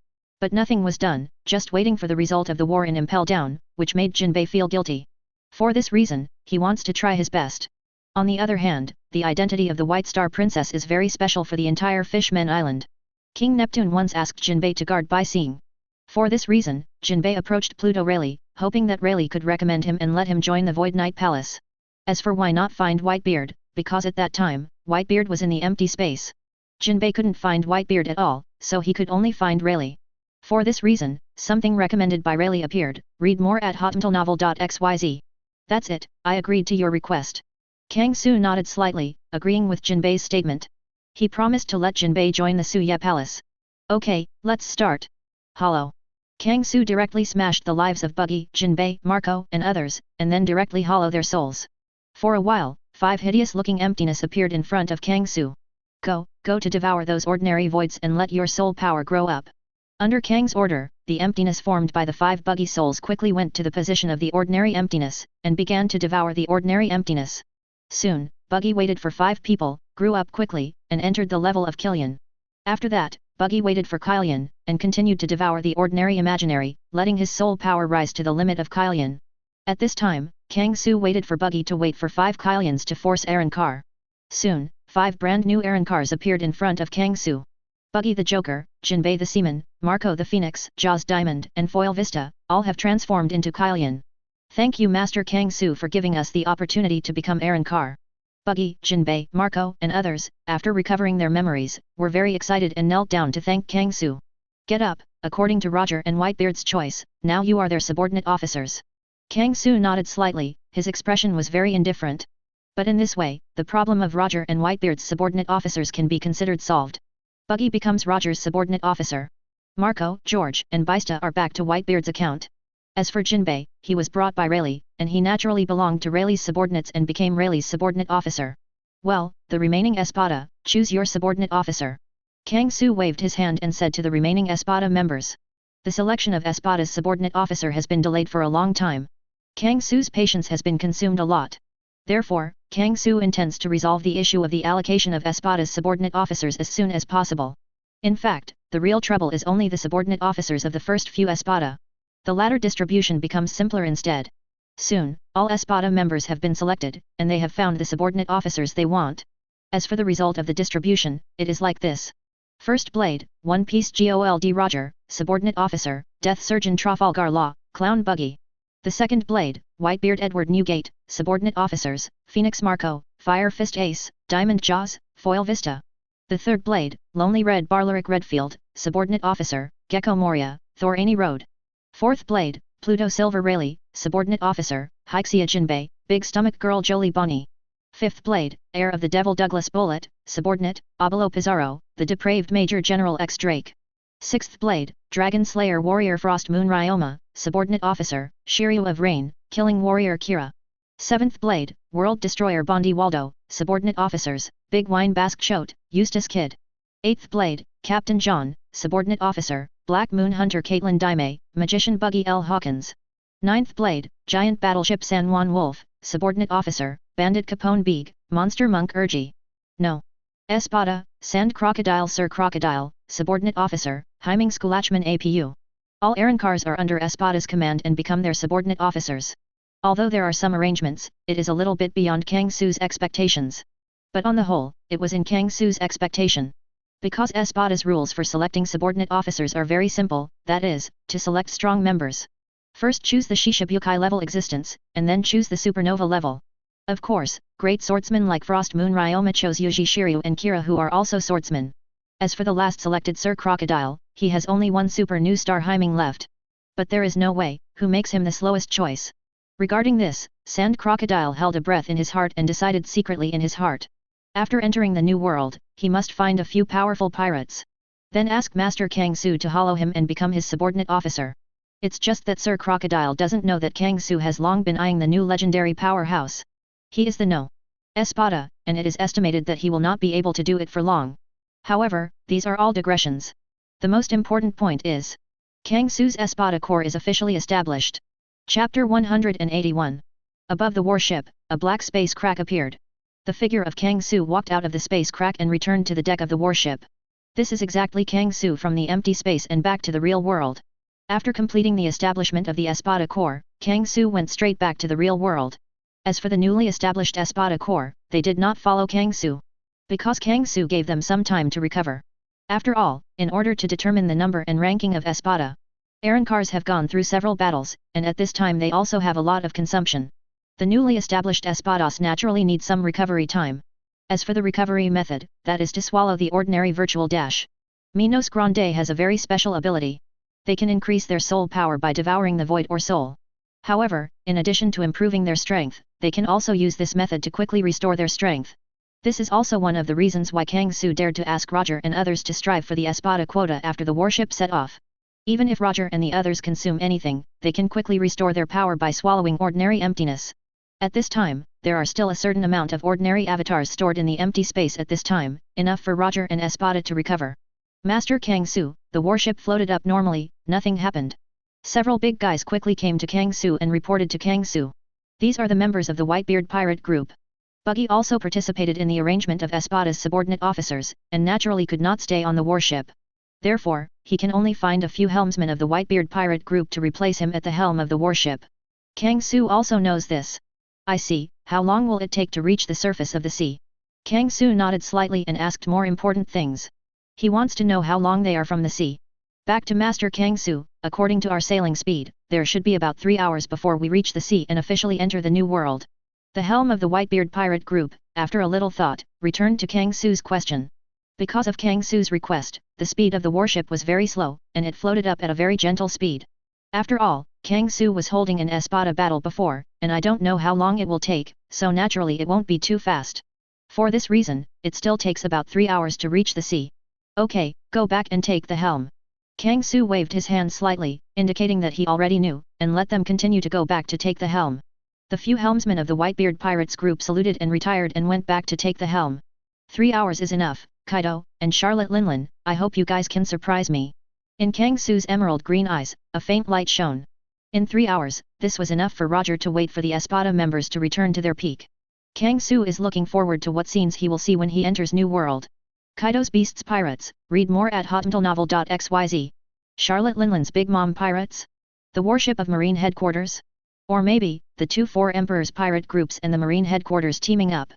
S1: But nothing was done, just waiting for the result of the war in Impel down, which made Jinbei feel guilty. For this reason, he wants to try his best. On the other hand, the identity of the White Star Princess is very special for the entire Fishmen Island. King Neptune once asked Jinbei to guard by seeing. For this reason, Jinbei approached Pluto Rayleigh, hoping that Rayleigh could recommend him and let him join the Void Night Palace. As for why not find Whitebeard, because at that time, Whitebeard was in the empty space. Jinbei couldn't find Whitebeard at all, so he could only find Rayleigh. For this reason, something recommended by Rayleigh appeared. Read more at hotmailnovel.xyz. That's it, I agreed to your request. Kang Su nodded slightly, agreeing with Jinbei's statement. He promised to let Jinbei join the Suya Palace. Okay, let's start. Hollow. Kang Su directly smashed the lives of Buggy, Jinbei, Marco, and others, and then directly hollow their souls. For a while, 5 hideous-looking emptiness appeared in front of Kang Su. Go to devour those ordinary voids and let your soul power grow up. Under Kang's order, the emptiness formed by the 5 Buggy souls quickly went to the position of the ordinary emptiness, and began to devour the ordinary emptiness. Soon, Buggy waited for 5 people, grew up quickly, and entered the level of Killian. After that, Buggy waited for Killian, and continued to devour the ordinary imaginary, letting his soul power rise to the limit of Killian. At this time, Kang Su waited for Buggy to wait for 5 Killians to force Arrancar. Soon, 5 brand new Arrancars appeared in front of Kang Su. Buggy the Joker, Jinbei the Seaman, Marco the Phoenix, Jaws Diamond, and Foil Vista, all have transformed into Killian. Thank you Master Kang Su for giving us the opportunity to become Arrancar. Buggy, Jinbei, Marco, and others, after recovering their memories, were very excited and knelt down to thank Kang Su. Get up, according to Roger and Whitebeard's choice, now you are their subordinate officers. Kang Su nodded slightly, his expression was very indifferent. But in this way, the problem of Roger and Whitebeard's subordinate officers can be considered solved. Buggy becomes Roger's subordinate officer. Marco, George, and Baista are back to Whitebeard's account. As for Jinbei, he was brought by Rayleigh, and he naturally belonged to Rayleigh's subordinates and became Rayleigh's subordinate officer. Well, the remaining Espada, choose your subordinate officer. Kang Su waved his hand and said to the remaining Espada members. The selection of Espada's subordinate officer has been delayed for a long time. Kang Su's patience has been consumed a lot. Therefore, Kang Su intends to resolve the issue of the allocation of Espada's subordinate officers as soon as possible. In fact, the real trouble is only the subordinate officers of the first few Espada. The latter distribution becomes simpler instead. Soon, all Espada members have been selected, and they have found the subordinate officers they want. As for the result of the distribution, it is like this. First Blade, One Piece Gold Roger, subordinate officer, Death Surgeon Trafalgar Law, Clown Buggy. The second Blade, Whitebeard Edward Newgate, subordinate officers, Phoenix Marco, Fire Fist Ace, Diamond Jaws, Foil Vista. The third Blade, Lonely Red Barleric Redfield, subordinate officer, Gecko Moria, Thor Annie Road. Fourth Blade, Pluto Silver Rayleigh, subordinate officer, Hyxia Jinbei, Big Stomach Girl Jolie Bonnie. Fifth Blade, Heir of the Devil Douglas Bullet, subordinate, Abelo Pizarro, the depraved Major General X Drake. Sixth Blade, Dragon Slayer Warrior Frost Moon Ryoma, subordinate officer, Shiryu of Rain, Killing Warrior Kira. Seventh Blade, World Destroyer Bondi Waldo, subordinate officers, Big Wine Basque Chote, Eustace Kid. Eighth Blade, Captain John, subordinate officer, Black Moon Hunter Caitlin Daime, Magician Buggy L. Hawkins. Ninth Blade, Giant Battleship San Juan Wolf, subordinate officer, Bandit Capone Beeg, Monster Monk Urgi. No. Espada, Sand Crocodile Sir Crocodile, subordinate officer, Hyming Skulachman APU. All Arrancars are under Espada's command and become their subordinate officers. Although there are some arrangements, it is a little bit beyond Kang Su's expectations. But on the whole, it was in Kang Su's expectation. Because Espada's rules for selecting subordinate officers are very simple, that is, to select strong members. First choose the Shishibukai level existence, and then choose the supernova level. Of course, great swordsmen like Frost Moon Ryoma chose Yuji Shiryu and Kira who are also swordsmen. As for the last selected Sir Crocodile, he has only one super new star Hyming left. But there is no way, who makes him the slowest choice. Regarding this, Sand Crocodile held a breath in his heart and decided secretly in his heart. After entering the new world, he must find a few powerful pirates. Then ask Master Kang Su to follow him and become his subordinate officer. It's just that Sir Crocodile doesn't know that Kang Su has long been eyeing the new legendary powerhouse. He is the no. Espada, and it is estimated that he will not be able to do it for long. However, these are all digressions. The most important point is, Kang Su's Espada Corps is officially established. Chapter 181. Above the warship, a black space crack appeared. The figure of Kang Su walked out of the space crack and returned to the deck of the warship. This is exactly Kang Su from the empty space and back to the real world. After completing the establishment of the Espada Corps, Kang Su went straight back to the real world. As for the newly established Espada Corps, they did not follow Kang Su. Because Kang Su gave them some time to recover. After all, in order to determine the number and ranking of Espada, Arrancars have gone through several battles, and at this time they also have a lot of consumption. The newly established Espadas naturally need some recovery time. As for the recovery method, that is to swallow the ordinary virtual dash. Minos Grande has a very special ability. They can increase their soul power by devouring the void or soul. However, in addition to improving their strength, they can also use this method to quickly restore their strength. This is also one of the reasons why Kang Su dared to ask Roger and others to strive for the Espada quota after the warship set off. Even if Roger and the others consume anything, they can quickly restore their power by swallowing ordinary emptiness. At this time, there are still a certain amount of ordinary avatars stored in the empty space at this time, enough for Roger and Espada to recover. Master Kang Su, the warship floated up normally, nothing happened. Several big guys quickly came to Kang Su and reported to Kang Su. These are the members of the Whitebeard Pirate group. Buggy also participated in the arrangement of Espada's subordinate officers, and naturally could not stay on the warship. Therefore, he can only find a few helmsmen of the Whitebeard Pirate group to replace him at the helm of the warship. Kang Su also knows this. I see, how long will it take to reach the surface of the sea? Kang Su nodded slightly and asked more important things. He wants to know how long they are from the sea. Back to Master Kang Su, according to our sailing speed, there should be about 3 hours before we reach the sea and officially enter the new world. The helm of the Whitebeard Pirate group, after a little thought, returned to Kang Su's question. Because of Kang Su's request, the speed of the warship was very slow, and it floated up at a very gentle speed. After all, Kang Su was holding an Espada battle before, and I don't know how long it will take, so naturally it won't be too fast. For this reason, it still takes about 3 hours to reach the sea. Okay, go back and take the helm. Kang Su waved his hand slightly, indicating that he already knew, and let them continue to go back to take the helm. The few helmsmen of the Whitebeard Pirates group saluted and retired and went back to take the helm. 3 hours is enough, Kaido, and Charlotte Linlin, I hope you guys can surprise me. In Kang Su's emerald green eyes, a faint light shone. In 3 hours, this was enough for Roger to wait for the Espada members to return to their peak. Kang Su is looking forward to what scenes he will see when he enters New World. Kaido's Beasts Pirates, read more at hotnovel.xyz. Charlotte Linlin's Big Mom Pirates? The warship of Marine Headquarters? Or maybe, the 2-4 Emperor's pirate groups and the Marine Headquarters teaming up.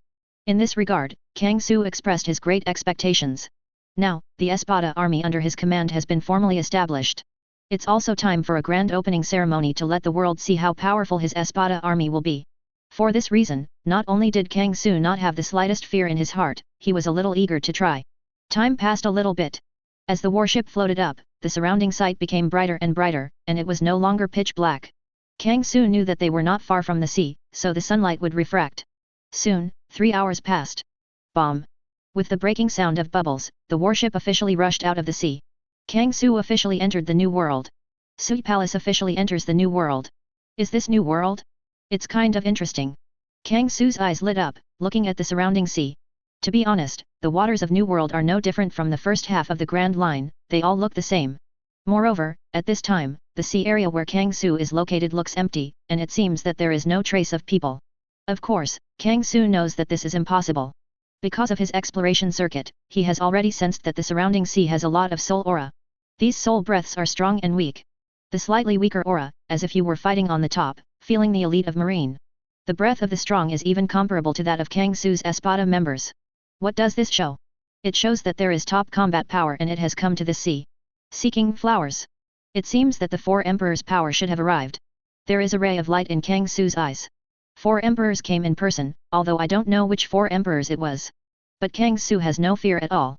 S1: In this regard, Kang Su expressed his great expectations. Now, the Espada army under his command has been formally established. It's also time for a grand opening ceremony to let the world see how powerful his Espada army will be. For this reason, not only did Kang Su not have the slightest fear in his heart, he was a little eager to try. Time passed a little bit. As the warship floated up, the surrounding sight became brighter and brighter, and it was no longer pitch black. Kang Su knew that they were not far from the sea, so the sunlight would refract. Soon, 3 hours passed. Bomb! With the breaking sound of bubbles, the warship officially rushed out of the sea. Kang Su officially entered the New World. Sui Palace officially enters the New World. Is this New World? It's kind of interesting. Kang Su's eyes lit up, looking at the surrounding sea. To be honest, the waters of New World are no different from the first half of the Grand Line, they all look the same. Moreover, at this time, the sea area where Kang Su is located looks empty, and it seems that there is no trace of people. Of course, Kang Su knows that this is impossible. Because of his exploration circuit, he has already sensed that the surrounding sea has a lot of soul aura. These soul breaths are strong and weak. The slightly weaker aura, as if you were fighting on the top, feeling the elite of Marine. The breath of the strong is even comparable to that of Kang Su's Espada members. What does this show? It shows that there is top combat power and it has come to this sea. Seeking flowers. It seems that the 4 Emperors' power should have arrived. There is a ray of light in Kang Su's eyes. 4 Emperors came in person, although I don't know which 4 Emperors it was. But Kang Su has no fear at all.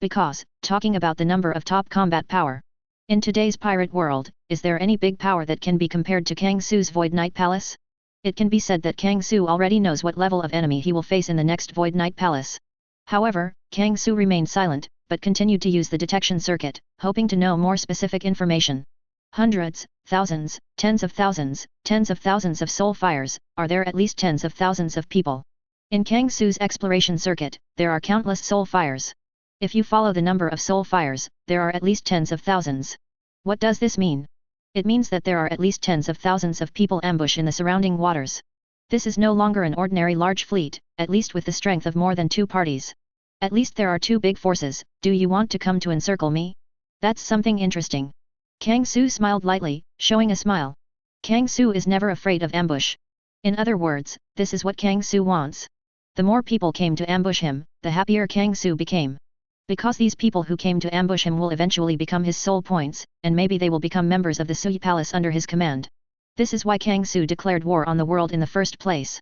S1: Because, talking about the number of top combat power. In today's pirate world, is there any big power that can be compared to Kang Su's Void Knight Palace? It can be said that Kang Su already knows what level of enemy he will face in the next Void Knight Palace. However, Kang Su remained silent, but continued to use the detection circuit, hoping to know more specific information. Hundreds, thousands, tens of thousands of soul fires, are there at least tens of thousands of people. In Kang Su's exploration circuit, there are countless soul fires. If you follow the number of soul fires, there are at least tens of thousands. What does this mean? It means that there are at least tens of thousands of people ambushed in the surrounding waters. This is no longer an ordinary large fleet, at least with the strength of more than 2 parties. At least there are 2 big forces. Do you want to come to encircle me? That's something interesting. Kang Su smiled lightly, showing a smile. Kang Su is never afraid of ambush. In other words, this is what Kang Su wants. The more people came to ambush him, the happier Kang Su became. Because these people who came to ambush him will eventually become his soul points, and maybe they will become members of the Sui Palace under his command. This is why Kang Su declared war on the world in the first place.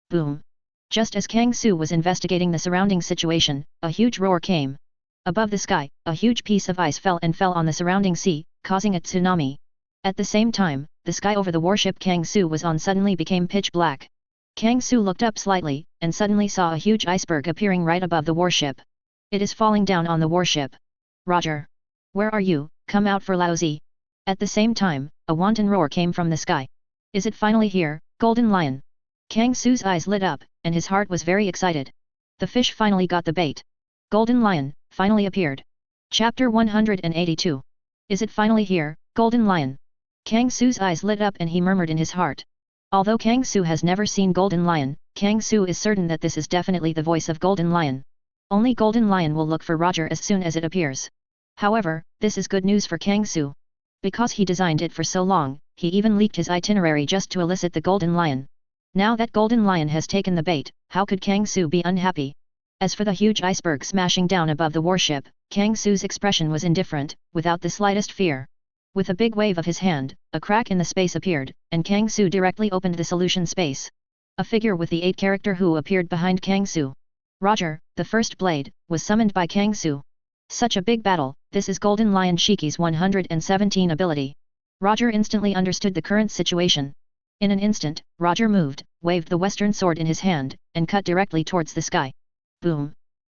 S1: Boom! Just as Kang Su was investigating the surrounding situation, a huge roar came. Above the sky, a huge piece of ice fell on the surrounding sea, causing a tsunami. At the same time, the sky over the warship Kang Su was on suddenly became pitch black. Kang Su looked up slightly, and suddenly saw a huge iceberg appearing right above the warship. It is falling down on the warship. Roger! Where are you? Come out for Laozi! At the same time, a wanton roar came from the sky. Is it finally here, Golden Lion? Kang Su's eyes lit up, and his heart was very excited. The fish finally got the bait. Golden Lion, finally appeared. Chapter 182. Is it finally here, Golden Lion? Kang Su's eyes lit up and he murmured in his heart. Although Kang Su has never seen Golden Lion, Kang Su is certain that this is definitely the voice of Golden Lion. Only Golden Lion will look for Roger as soon as it appears. However, this is good news for Kang Su. Because he designed it for so long, he even leaked his itinerary just to elicit the Golden Lion. Now that Golden Lion has taken the bait, how could Kang Su be unhappy? As for the huge iceberg smashing down above the warship, Kang Su's expression was indifferent, without the slightest fear. With a big wave of his hand, a crack in the space appeared, and Kang Su directly opened the solution space. A figure with the 8-character Hu appeared behind Kang Su. Roger, the first blade, was summoned by Kang Su. Such a big battle, this is Golden Lion Shiki's 117 ability. Roger instantly understood the current situation. In an instant, Roger moved, waved the western sword in his hand, and cut directly towards the sky. Boom!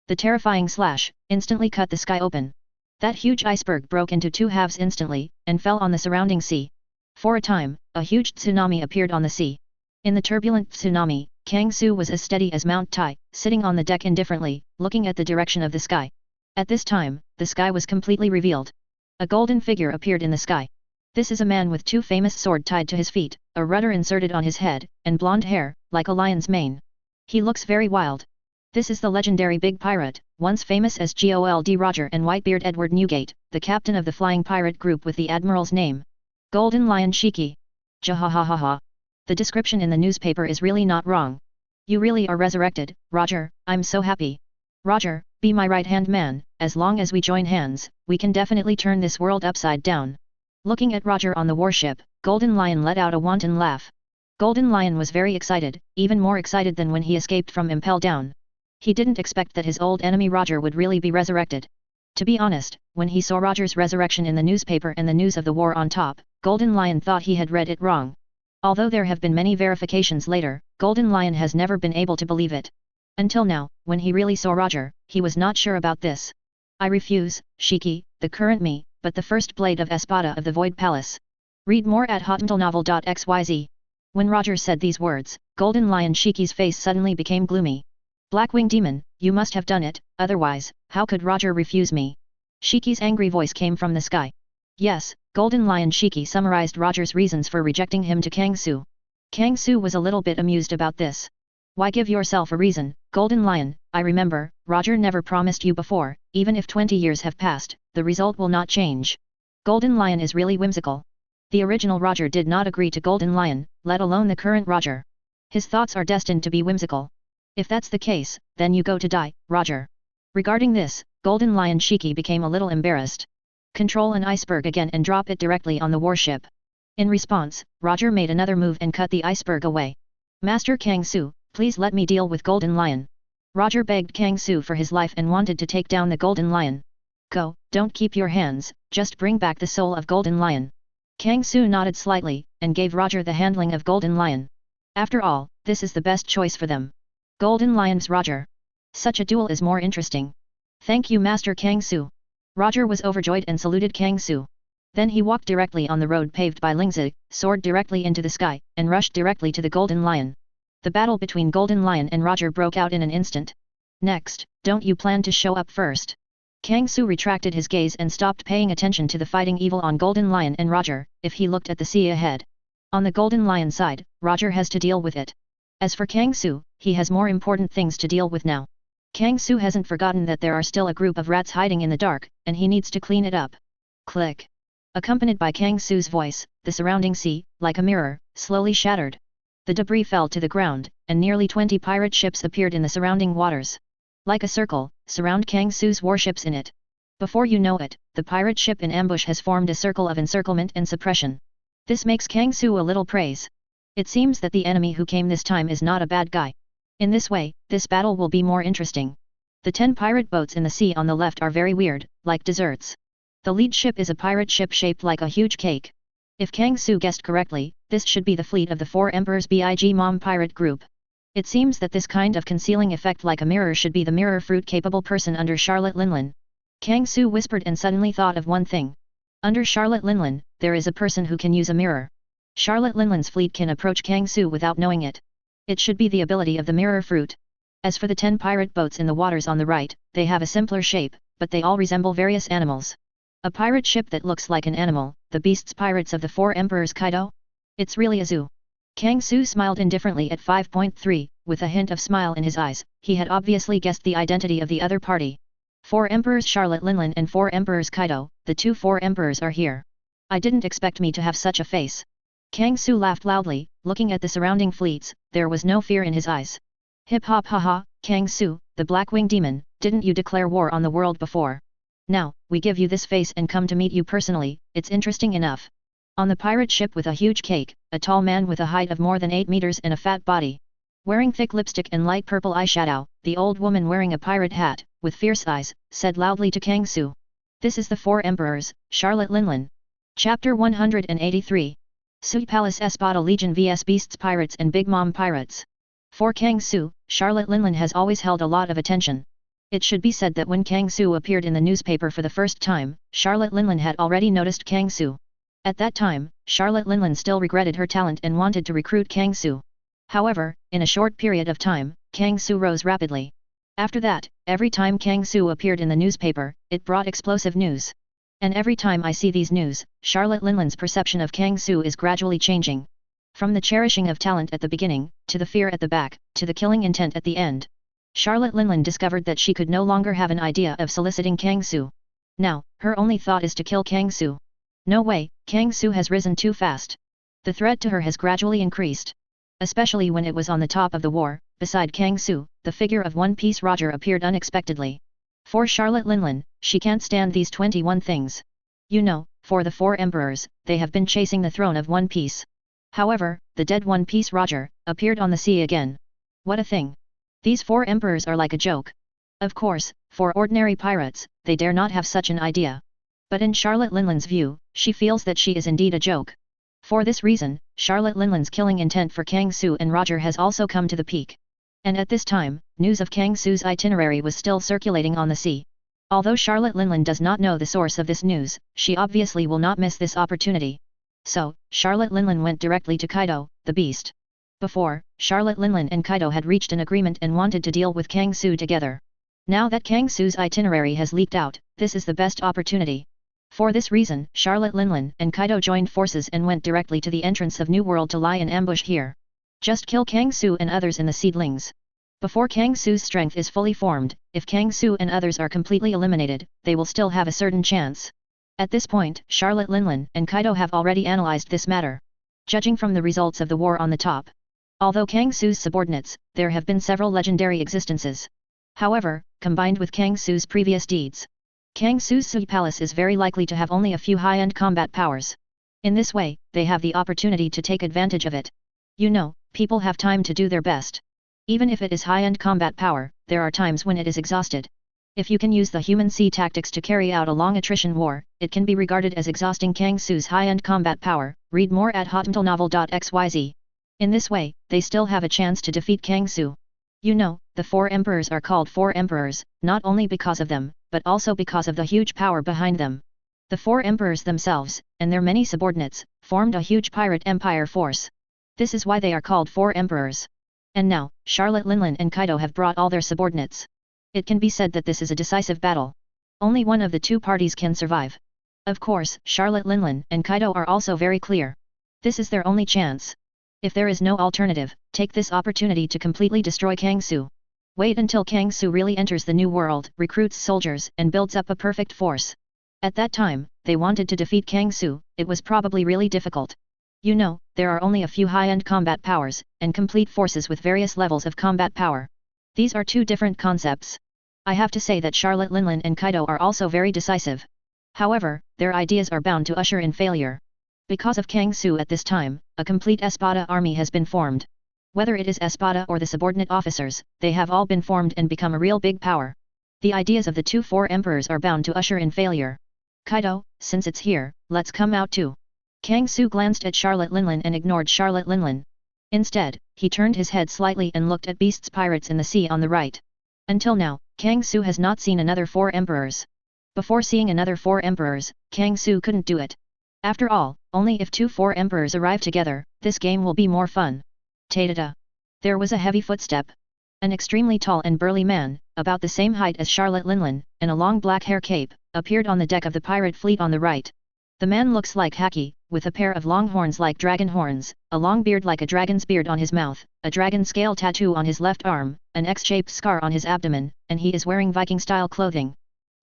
S1: The terrifying slash instantly cut the sky open. That huge iceberg broke into two halves instantly, and fell on the surrounding sea. For a time, a huge tsunami appeared on the sea. In the turbulent tsunami, Kang Su was as steady as Mount Tai, sitting on the deck indifferently, looking at the direction of the sky. At this time, the sky was completely revealed. A golden figure appeared in the sky. This is a man with two famous swords tied to his feet, a rudder inserted on his head, and blonde hair, like a lion's mane. He looks very wild. This is the legendary Big Pirate, once famous as Gold Roger and Whitebeard Edward Newgate, the captain of the flying pirate group with the admiral's name. Golden Lion Shiki. Jahahaha. The description in the newspaper is really not wrong. You really are resurrected, Roger, I'm so happy. Roger, be my right-hand man, as long as we join hands, we can definitely turn this world upside down. Looking at Roger on the warship, Golden Lion let out a wanton laugh. Golden Lion was very excited, even more excited than when he escaped from Impel down. He didn't expect that his old enemy Roger would really be resurrected. To be honest, when he saw Roger's resurrection in the newspaper and the news of the war on top, Golden Lion thought he had read it wrong. Although there have been many verifications later, Golden Lion has never been able to believe it. Until now, when he really saw Roger, he was not sure about this. I refuse, Shiki, the current me, but the first blade of Espada of the Void Palace. Read more at hotmailnovel.xyz. When Roger said these words, Golden Lion Shiki's face suddenly became gloomy. Blackwing Demon, you must have done it, otherwise, how could Roger refuse me? Shiki's angry voice came from the sky. Yes, Golden Lion Shiki summarized Roger's reasons for rejecting him to Kang Su. Kang Su was a little bit amused about this. Why give yourself a reason, Golden Lion? I remember, Roger never promised you before, even if 20 years have passed, the result will not change. Golden Lion is really whimsical. The original Roger did not agree to Golden Lion, let alone the current Roger. His thoughts are destined to be whimsical. If that's the case, then you go to die, Roger. Regarding this, Golden Lion Shiki became a little embarrassed. Control an iceberg again and drop it directly on the warship. In response, Roger made another move and cut the iceberg away. Master Kang Su, please let me deal with Golden Lion. Roger begged Kang Su for his life and wanted to take down the Golden Lion. Go, don't keep your hands, just bring back the soul of Golden Lion. Kang Su nodded slightly, and gave Roger the handling of Golden Lion. After all, this is the best choice for them. Golden Lion's Roger. Such a duel is more interesting. Thank you Master Kang Su. Roger was overjoyed and saluted Kang Su. Then he walked directly on the road paved by Lingzi, soared directly into the sky, and rushed directly to the Golden Lion. The battle between Golden Lion and Roger broke out in an instant. Next, don't you plan to show up first? Kang Su retracted his gaze and stopped paying attention to the fighting evil on Golden Lion and Roger, if he looked at the sea ahead. On the Golden Lion side, Roger has to deal with it. As for Kang Su, he has more important things to deal with now. Kang Su hasn't forgotten that there are still a group of rats hiding in the dark, and he needs to clean it up. Click. Accompanied by Kang Su's voice, the surrounding sea, like a mirror, slowly shattered. The debris fell to the ground, and nearly 20 pirate ships appeared in the surrounding waters. Like a circle, surround Kang Su's warships in it. Before you know it, the pirate ship in ambush has formed a circle of encirclement and suppression. This makes Kang Su a little praise. It seems that the enemy who came this time is not a bad guy. In this way, this battle will be more interesting. The 10 pirate boats in the sea on the left are very weird, like desserts. The lead ship is a pirate ship shaped like a huge cake. If Kang Su guessed correctly, this should be the fleet of the 4 Emperors Big Mom pirate group. It seems that this kind of concealing effect like a mirror should be the mirror fruit capable person under Charlotte Linlin. Kang Su whispered and suddenly thought of one thing. Under Charlotte Linlin, there is a person who can use a mirror. Charlotte Linlin's fleet can approach Kang Su without knowing it. It should be the ability of the mirror fruit. As for the 10 pirate boats in the waters on the right, they have a simpler shape, but they all resemble various animals. A pirate ship that looks like an animal, the beasts pirates of the 4 Emperors Kaido? It's really a zoo. Kang Su smiled indifferently at 5.3, with a hint of smile in his eyes. He had obviously guessed the identity of the other party. 4 Emperors Charlotte Linlin and 4 Emperors Kaido, the 2 4 Emperors are here. I didn't expect me to have such a face. Kang Su laughed loudly, looking at the surrounding fleets. There was no fear in his eyes. Hip hop haha, Kang Su, the Blackwing Demon, didn't you declare war on the world before? Now, we give you this face and come to meet you personally, it's interesting enough. On the pirate ship with a huge cake, a tall man with a height of more than 8 meters and a fat body. Wearing thick lipstick and light purple eyeshadow, the old woman wearing a pirate hat, with fierce eyes, said loudly to Kang Su. This is the 4 Emperors, Charlotte Linlin. Chapter 183. Sui Palace Espada Legion vs Beasts Pirates and Big Mom Pirates. For Kang Su, Charlotte Linlin has always held a lot of attention. It should be said that when Kang Su appeared in the newspaper for the first time, Charlotte Linlin had already noticed Kang Su. At that time, Charlotte Linlin still regretted her talent and wanted to recruit Kang Su. However, in a short period of time, Kang Su rose rapidly. After that, every time Kang Su appeared in the newspaper, it brought explosive news. And every time I see these news, Charlotte Linlin's perception of Kang Su is gradually changing. From the cherishing of talent at the beginning, to the fear at the back, to the killing intent at the end. Charlotte Linlin discovered that she could no longer have an idea of soliciting Kang Su. Now, her only thought is to kill Kang Su. No way, Kang Su has risen too fast. The threat to her has gradually increased. Especially when it was on the top of the war, beside Kang Su, the figure of One Piece Roger appeared unexpectedly. For Charlotte Linlin, she can't stand these 21 things. You know, for the 4 emperors, they have been chasing the throne of One Piece. However, the dead One Piece Roger appeared on the sea again. What a thing! These 4 emperors are like a joke. Of course, for ordinary pirates, they dare not have such an idea. But in Charlotte Linlin's view, she feels that she is indeed a joke. For this reason, Charlotte Linlin's killing intent for Kang Su and Roger has also come to the peak. And at this time, news of Kang Su's itinerary was still circulating on the sea. Although Charlotte Linlin does not know the source of this news, she obviously will not miss this opportunity. So, Charlotte Linlin went directly to Kaido, the beast. Before, Charlotte Linlin and Kaido had reached an agreement and wanted to deal with Kang Su together. Now that Kang Su's itinerary has leaked out, this is the best opportunity. For this reason, Charlotte Linlin and Kaido joined forces and went directly to the entrance of New World to lie in ambush here. Just kill Kang Su and others in the seedlings. Before Kang Su's strength is fully formed, if Kang Su and others are completely eliminated, they will still have a certain chance. At this point, Charlotte Linlin and Kaido have already analyzed this matter. Judging from the results of the war on the top. Although Kang Su's subordinates, there have been several legendary existences. However, combined with Kang Su's previous deeds, Kang Su's Sea Palace is very likely to have only a few high-end combat powers. In this way, they have the opportunity to take advantage of it. You know, people have time to do their best. Even if it is high-end combat power, there are times when it is exhausted. If you can use the human sea tactics to carry out a long attrition war, it can be regarded as exhausting Kang Su's high-end combat power. Read more at hotmtlnovel.xyz. In this way, they still have a chance to defeat Kang Su. You know, the 4 emperors are called 4 emperors, not only because of them, but also because of the huge power behind them. The 4 emperors themselves, and their many subordinates, formed a huge pirate empire force. This is why they are called 4 emperors. And now, Charlotte Linlin and Kaido have brought all their subordinates. It can be said that this is a decisive battle. Only one of the 2 parties can survive. Of course, Charlotte Linlin and Kaido are also very clear. This is their only chance. If there is no alternative, take this opportunity to completely destroy Kang Su. Wait until Kang Su really enters the New World, recruits soldiers, and builds up a perfect force. At that time, they wanted to defeat Kang Su, it was probably really difficult. You know, there are only a few high-end combat powers, and complete forces with various levels of combat power. These are 2 different concepts. I have to say that Charlotte Linlin and Kaido are also very decisive. However, their ideas are bound to usher in failure. Because of Kang Su at this time, a complete Espada army has been formed. Whether it is Espada or the subordinate officers, they have all been formed and become a real big power. The ideas of the 2 4 emperors are bound to usher in failure. Kaido, since it's here, let's come out too. Kang Su glanced at Charlotte Linlin and ignored Charlotte Linlin. Instead, he turned his head slightly and looked at Beast's pirates in the sea on the right. Until now, Kang Su has not seen another 4 emperors. Before seeing another 4 emperors, Kang Su couldn't do it. After all, only if 2 4 emperors arrive together, this game will be more fun. Ta-da-da. There was a heavy footstep. An extremely tall and burly man, about the same height as Charlotte Linlin, in a long black hair cape, appeared on the deck of the pirate fleet on the right. The man looks like Haki, with a pair of long horns like dragon horns, a long beard like a dragon's beard on his mouth, a dragon scale tattoo on his left arm, an X-shaped scar on his abdomen, and he is wearing Viking-style clothing.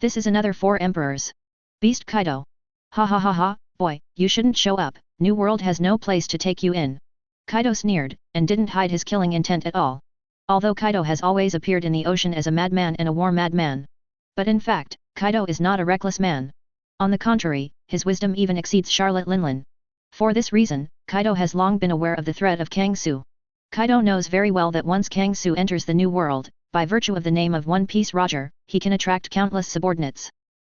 S1: This is another 4 emperors. Beast Kaido. Ha ha ha ha, boy, you shouldn't show up, New World has no place to take you in. Kaido sneered, and didn't hide his killing intent at all. Although Kaido has always appeared in the ocean as a madman and a war madman. But in fact, Kaido is not a reckless man. On the contrary, his wisdom even exceeds Charlotte Linlin. For this reason, Kaido has long been aware of the threat of Kang Su. Kaido knows very well that once Kang Su enters the New World, by virtue of the name of One Piece Roger, he can attract countless subordinates.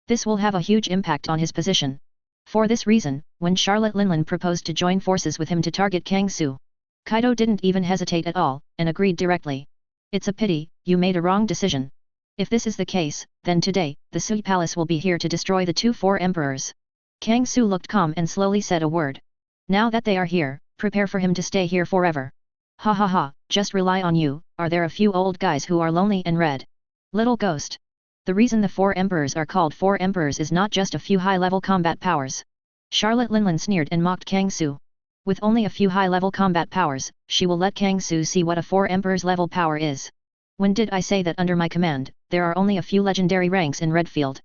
S1: This will have a huge impact on his position. For this reason, when Charlotte Linlin proposed to join forces with him to target Kang Su, Kaido didn't even hesitate at all, and agreed directly. It's a pity, you made a wrong decision. If this is the case, then today, the Sui Palace will be here to destroy the 2 four emperors. Kang Su looked calm and slowly said a word. Now that they are here, prepare for him to stay here forever. Ha ha ha, just rely on you, are there a few old guys who are lonely and red? Little ghost. The reason the 4 emperors are called 4 emperors is not just a few high-level combat powers. Charlotte Linlin sneered and mocked Kang Su. With only a few high-level combat powers, she will let Kang Su see what a 4 emperors level power is. When did I say that under my command, there are only a few legendary ranks in Redfield?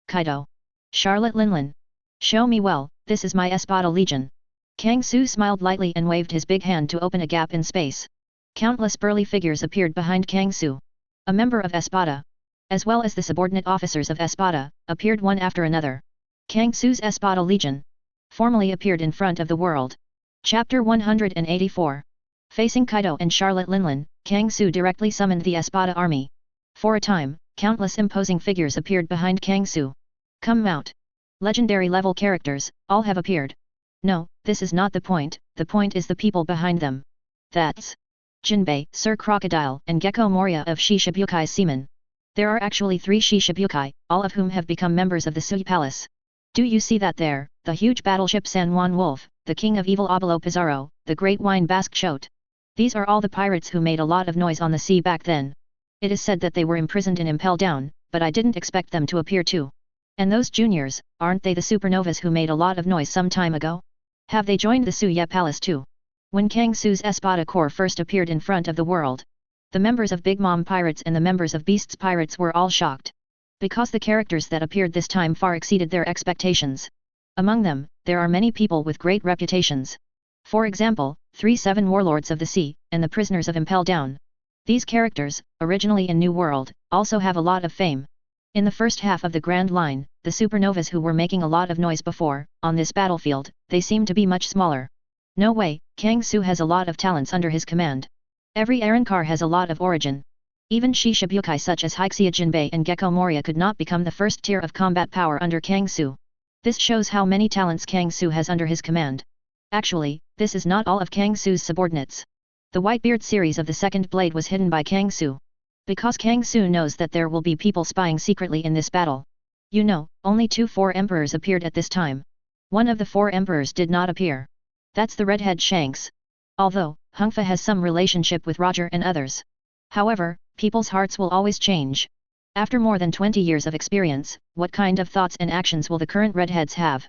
S1: Kaido. Charlotte Linlin. Show me well, this is my Espada Legion. Kang Su smiled lightly and waved his big hand to open a gap in space. Countless burly figures appeared behind Kang Su. A member of Espada, as well as the subordinate officers of Espada, appeared one after another. Kang Su's Espada Legion formally appeared in front of the world. Chapter 184. Facing Kaido and Charlotte Linlin, Kang Su directly summoned the Espada army. For a time, countless imposing figures appeared behind Kang Su. Come out. Legendary level characters, all have appeared. No, this is not the point is the people behind them. That's Jinbei, Sir Crocodile, and Gecko Moria of Shishibukai Seamen. There are actually 3 Shishibukai, all of whom have become members of the Sui Palace. Do you see that there, the huge battleship San Juan Wolf, the king of evil Abalo Pizarro, the great wine Basque Chote? These are all the pirates who made a lot of noise on the sea back then. It is said that they were imprisoned in Impel Down, but I didn't expect them to appear too. And those juniors, aren't they the supernovas who made a lot of noise some time ago? Have they joined the Suya Palace too? When Kang Su's Espada Corps first appeared in front of the world, the members of Big Mom Pirates and the members of Beasts Pirates were all shocked. Because the characters that appeared this time far exceeded their expectations. Among them, there are many people with great reputations. For example, 3-7 warlords of the sea, and the prisoners of Impel Down. These characters, originally in New World, also have a lot of fame. In the first half of the Grand Line, the supernovas who were making a lot of noise before, on this battlefield, they seem to be much smaller. No way, Kang Su has a lot of talents under his command. Every Arrancar has a lot of origin. Even Shishibukai such as Hixia Jinbei and Gecko Moria could not become the first tier of combat power under Kang Su. This shows how many talents Kang Su has under his command. Actually, this is not all of Kang Su's subordinates. The Whitebeard series of the Second Blade was hidden by Kang Su. Because Kang Su knows that there will be people spying secretly in this battle. You know, only 2 4 emperors appeared at this time. One of the 4 emperors did not appear. That's the redhead Shanks. Although, Hungfa has some relationship with Roger and others. However, people's hearts will always change. After more than 20 years of experience, what kind of thoughts and actions will the current redheads have?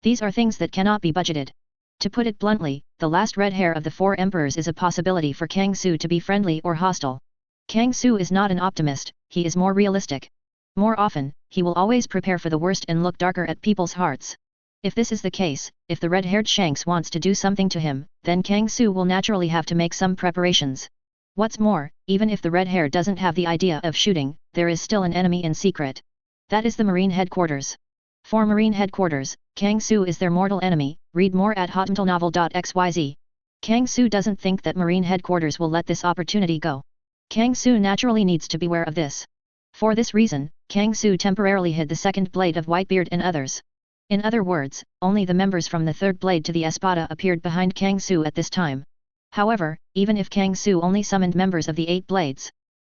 S1: These are things that cannot be budgeted. To put it bluntly, the last red hair of the 4 emperors is a possibility for Kang Su to be friendly or hostile. Kang Su is not an optimist, he is more realistic. More often, he will always prepare for the worst and look darker at people's hearts. If this is the case, if the red-haired Shanks wants to do something to him, then Kang Su will naturally have to make some preparations. What's more, even if the red hair doesn't have the idea of shooting, there is still an enemy in secret. That is the Marine Headquarters. For Marine Headquarters, Kang Su is their mortal enemy, read more at hotmentalnovel.xyz. Kang Su doesn't think that Marine Headquarters will let this opportunity go. Kang Su naturally needs to beware of this. For this reason, Kang Su temporarily hid the second blade of Whitebeard and others. In other words, only the members from the third blade to the Espada appeared behind Kang Su at this time. However, even if Kang Su only summoned members of the 8 blades.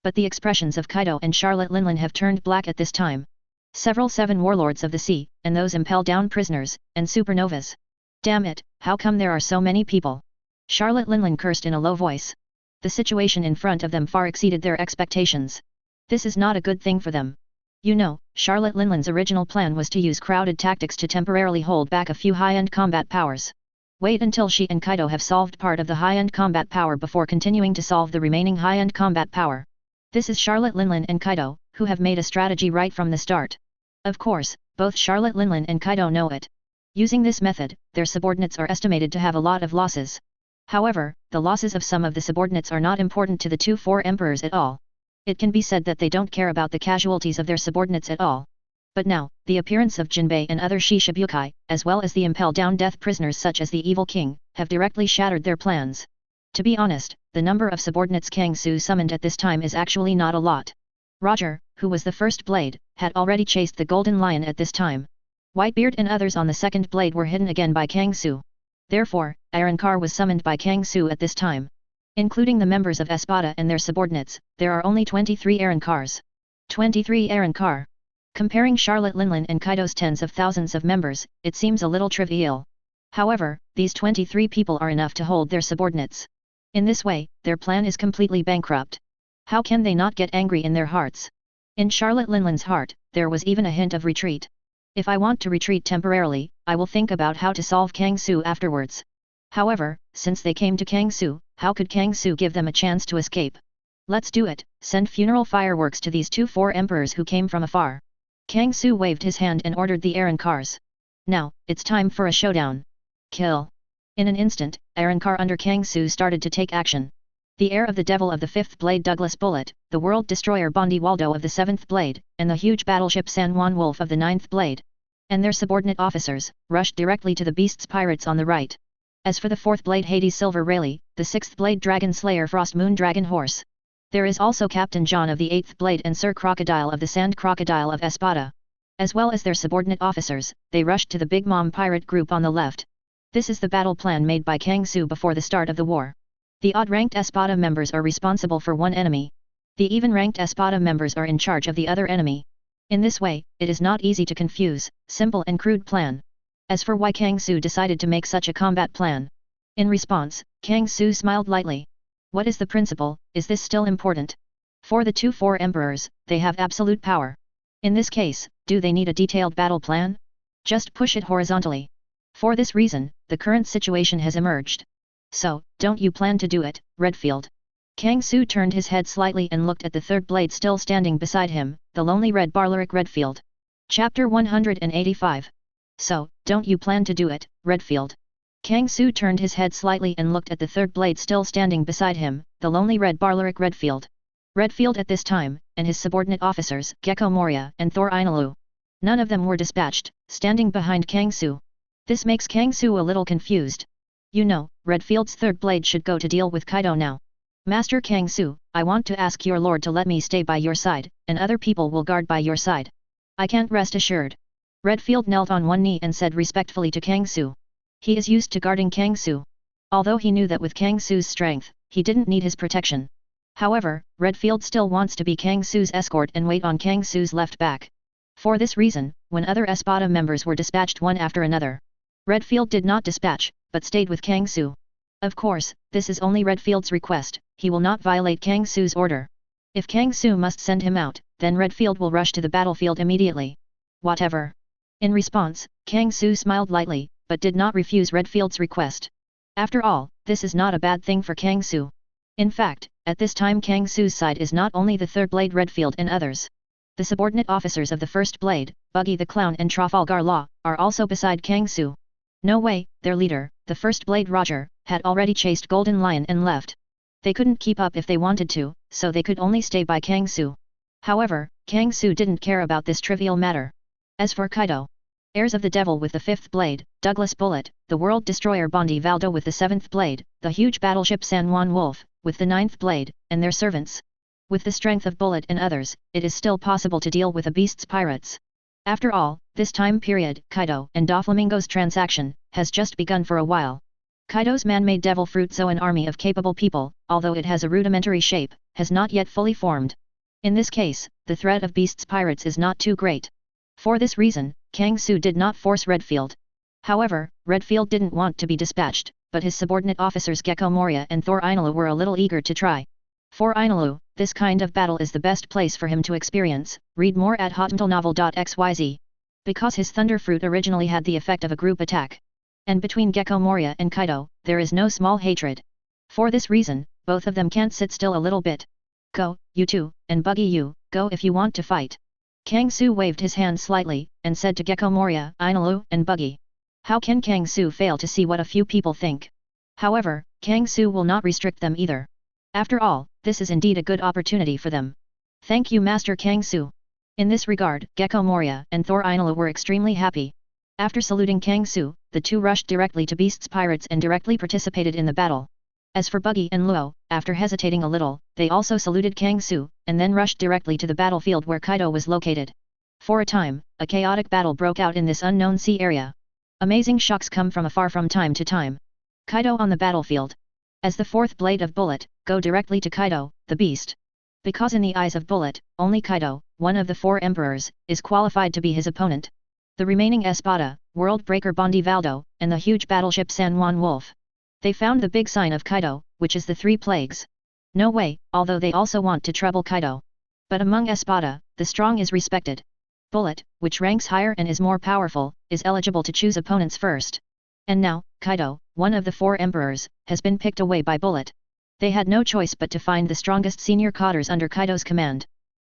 S1: But the expressions of Kaido and Charlotte Linlin have turned black at this time. Several 7 warlords of the sea, and those Impel Down prisoners, and supernovas. Damn it, how come there are so many people? Charlotte Linlin cursed in a low voice. The situation in front of them far exceeded their expectations. This is not a good thing for them. You know, Charlotte Linlin's original plan was to use crowded tactics to temporarily hold back a few high-end combat powers. Wait until she and Kaido have solved part of the high-end combat power before continuing to solve the remaining high-end combat power. This is Charlotte Linlin and Kaido, who have made a strategy right from the start. Of course, both Charlotte Linlin and Kaido know it. Using this method, their subordinates are estimated to have a lot of losses. However, the losses of some of the subordinates are not important to the 2 4 emperors at all. It can be said that they don't care about the casualties of their subordinates at all. But now, the appearance of Jinbei and other Shishibukai, as well as the Impel Down death prisoners such as the Evil King, have directly shattered their plans. To be honest, the number of subordinates Kang Su summoned at this time is actually not a lot. Roger, who was the first blade, had already chased the Golden Lion at this time. Whitebeard and others on the second blade were hidden again by Kang Su. Therefore, Arrancar was summoned by Kang Su at this time. Including the members of Espada and their subordinates, there are only 23 Arrancars. 23 Arrancar. Comparing Charlotte Linlin and Kaido's tens of thousands of members, it seems a little trivial. However, these 23 people are enough to hold their subordinates. In this way, their plan is completely bankrupt. How can they not get angry in their hearts? In Charlotte Linlin's heart, there was even a hint of retreat. If I want to retreat temporarily, I will think about how to solve Kang Su afterwards. However, since they came to Kang Su, how could Kang Su give them a chance to escape? Let's do it, send funeral fireworks to these 4 emperors who came from afar. Kang Su waved his hand and ordered the Arrancars. Now, it's time for a showdown. Kill. In an instant, Arrancar under Kang Su started to take action. The heir of the devil of the 5th blade Douglas Bullet, the world destroyer Bondi Waldo of the 7th blade, and the huge battleship San Juan Wolf of the 9th blade, and their subordinate officers, rushed directly to the beast's pirates on the right. As for the 4th blade Hades Silver Rayleigh, the 6th blade Dragon Slayer Frost Moon Dragon Horse. There is also Captain John of the 8th blade and Sir Crocodile of the Sand Crocodile of Espada. As well as their subordinate officers, they rushed to the Big Mom pirate group on the left. This is the battle plan made by Kang Su before the start of the war. The odd-ranked Espada members are responsible for one enemy. The even-ranked Espada members are in charge of the other enemy. In this way, it is not easy to confuse, simple and crude plan. As for why Kang Su decided to make such a combat plan. In response, Kang Su smiled lightly. What is the principle, is this still important? For the 4 emperors, they have absolute power. In this case, do they need a detailed battle plan? Just push it horizontally. For this reason, the current situation has emerged. So, don't you plan to do it, Redfield? Kang Su turned his head slightly and looked at the 3rd blade still standing beside him, the lonely red Barleric Redfield. Chapter 185. So, don't you plan to do it, Redfield? Kang Su turned his head slightly and looked at the 3rd blade still standing beside him, the lonely red Barleric Redfield. Redfield at this time, and his subordinate officers, Gecko Moria and Thor Inalu. None of them were dispatched, standing behind Kang Su. This makes Kang Su a little confused. You know, Redfield's 3rd blade should go to deal with Kaido now. Master Kang Su, I want to ask your lord to let me stay by your side, and other people will guard by your side. I can't rest assured. Redfield knelt on one knee and said respectfully to Kang Su. He is used to guarding Kang Su. Although he knew that with Kang Su's strength, he didn't need his protection. However, Redfield still wants to be Kang Su's escort and wait on Kang Su's left back. For this reason, when other Espada members were dispatched one after another, Redfield did not dispatch, but stayed with Kang Su. Of course, this is only Redfield's request, he will not violate Kang Su's order. If Kang Su must send him out, then Redfield will rush to the battlefield immediately. Whatever. In response, Kang Su smiled lightly, but did not refuse Redfield's request. After all, this is not a bad thing for Kang Su. In fact, at this time Kang Su's side is not only the 3rd blade Redfield and others. The subordinate officers of the 1st blade, Buggy the Clown and Trafalgar Law, are also beside Kang Su. No way, their leader, the 1st blade Roger, had already chased Golden Lion and left. They couldn't keep up if they wanted to, so they could only stay by Kang Su. However, Kang Su didn't care about this trivial matter. As for Kaido, heirs of the devil with the 5th blade, Douglas Bullet, the world destroyer Bondi Valdo with the 7th blade, the huge battleship San Juan Wolf, with the 9th blade, and their servants. With the strength of Bullet and others, it is still possible to deal with a beast's pirates. After all, this time period, Kaido and Doflamingo's transaction, has just begun for a while. Kaido's man-made devil fruit Zoan army of capable people, although it has a rudimentary shape, has not yet fully formed. In this case, the threat of beast's pirates is not too great. For this reason, Kang Su did not force Redfield. However, Redfield didn't want to be dispatched, but his subordinate officers Gecko Moria and Thor Inalu were a little eager to try. For Inalu, this kind of battle is the best place for him to experience, read more at hotmentalnovel.xyz. Because his thunder fruit originally had the effect of a group attack. And between Gecko Moria and Kaido, there is no small hatred. For this reason, both of them can't sit still a little bit. Go, you two, and Buggy you, go if you want to fight. Kang Su waved his hand slightly, and said to Gecko Moria, Inalu, and Buggy. How can Kang Su fail to see what a few people think? However, Kang Su will not restrict them either. After all, this is indeed a good opportunity for them. Thank you Master Kang Su. In this regard, Gecko Moria and Thor Inalu were extremely happy. After saluting Kang Su, the two rushed directly to Beast's Pirates and directly participated in the battle. As for Buggy and Luo, after hesitating a little, they also saluted Kang Su, and then rushed directly to the battlefield where Kaido was located. For a time, a chaotic battle broke out in this unknown sea area. Amazing shocks come from afar from time to time. Kaido on the battlefield. As the fourth blade of Bullet, go directly to Kaido, the beast. Because in the eyes of Bullet, only Kaido, one of the 4 emperors, is qualified to be his opponent. The remaining Espada, World Breaker Bondi Valdo, and the huge battleship San Juan Wolf. They found the big sign of Kaido, which is the 3 plagues. No way, although they also want to trouble Kaido. But among Espada, the strong is respected. Bullet, which ranks higher and is more powerful, is eligible to choose opponents first. And now, Kaido, one of the 4 emperors, has been picked away by Bullet. They had no choice but to find the strongest senior cadres under Kaido's command.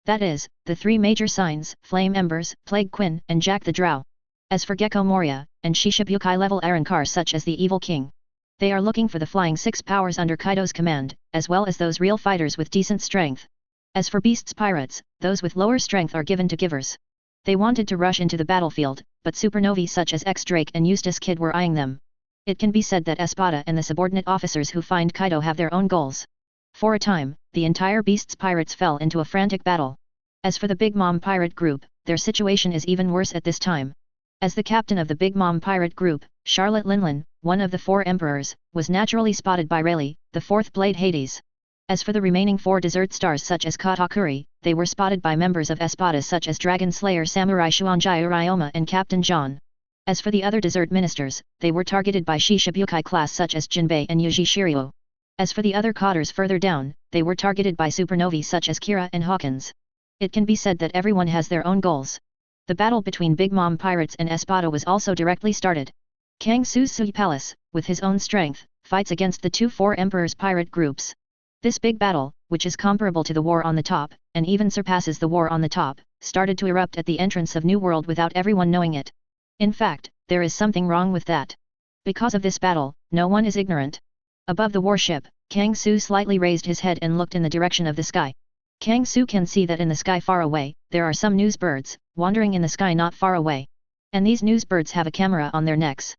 S1: That is, the 3 major signs, Flame Embers, Plague Quinn, and Jack the Drow. As for Gecko Moria, and Shishibukai level Arrancar such as the Evil King. They are looking for the flying 6 powers under Kaido's command, as well as those real fighters with decent strength. As for Beast's Pirates, those with lower strength are given to givers. They wanted to rush into the battlefield, but supernovae such as X-Drake and Eustace Kid were eyeing them. It can be said that Espada and the subordinate officers who find Kaido have their own goals. For a time, the entire Beast's Pirates fell into a frantic battle. As for the Big Mom Pirate Group, their situation is even worse at this time. As the captain of the Big Mom Pirate Group, Charlotte Linlin, one of the 4 emperors, was naturally spotted by Rayleigh, the 4th Blade Hades. As for the remaining 4 desert stars such as Katakuri, they were spotted by members of Espada such as Dragon Slayer Samurai Shuanjaya Ryoma and Captain John. As for the other desert ministers, they were targeted by Shishibukai class such as Jinbei and Yuji Shiryu. As for the other cadres further down, they were targeted by supernovae such as Kira and Hawkins. It can be said that everyone has their own goals. The battle between Big Mom Pirates and Espada was also directly started. Kang Su's Sui Palace, with his own strength, fights against the 2 4 emperors pirate groups. This big battle, which is comparable to the War on the Top, and even surpasses the War on the Top, started to erupt at the entrance of New World without everyone knowing it. In fact, there is something wrong with that. Because of this battle, no one is ignorant. Above the warship, Kang Su slightly raised his head and looked in the direction of the sky. Kang Su can see that in the sky far away, there are some news birds, wandering in the sky not far away. And these news birds have a camera on their necks.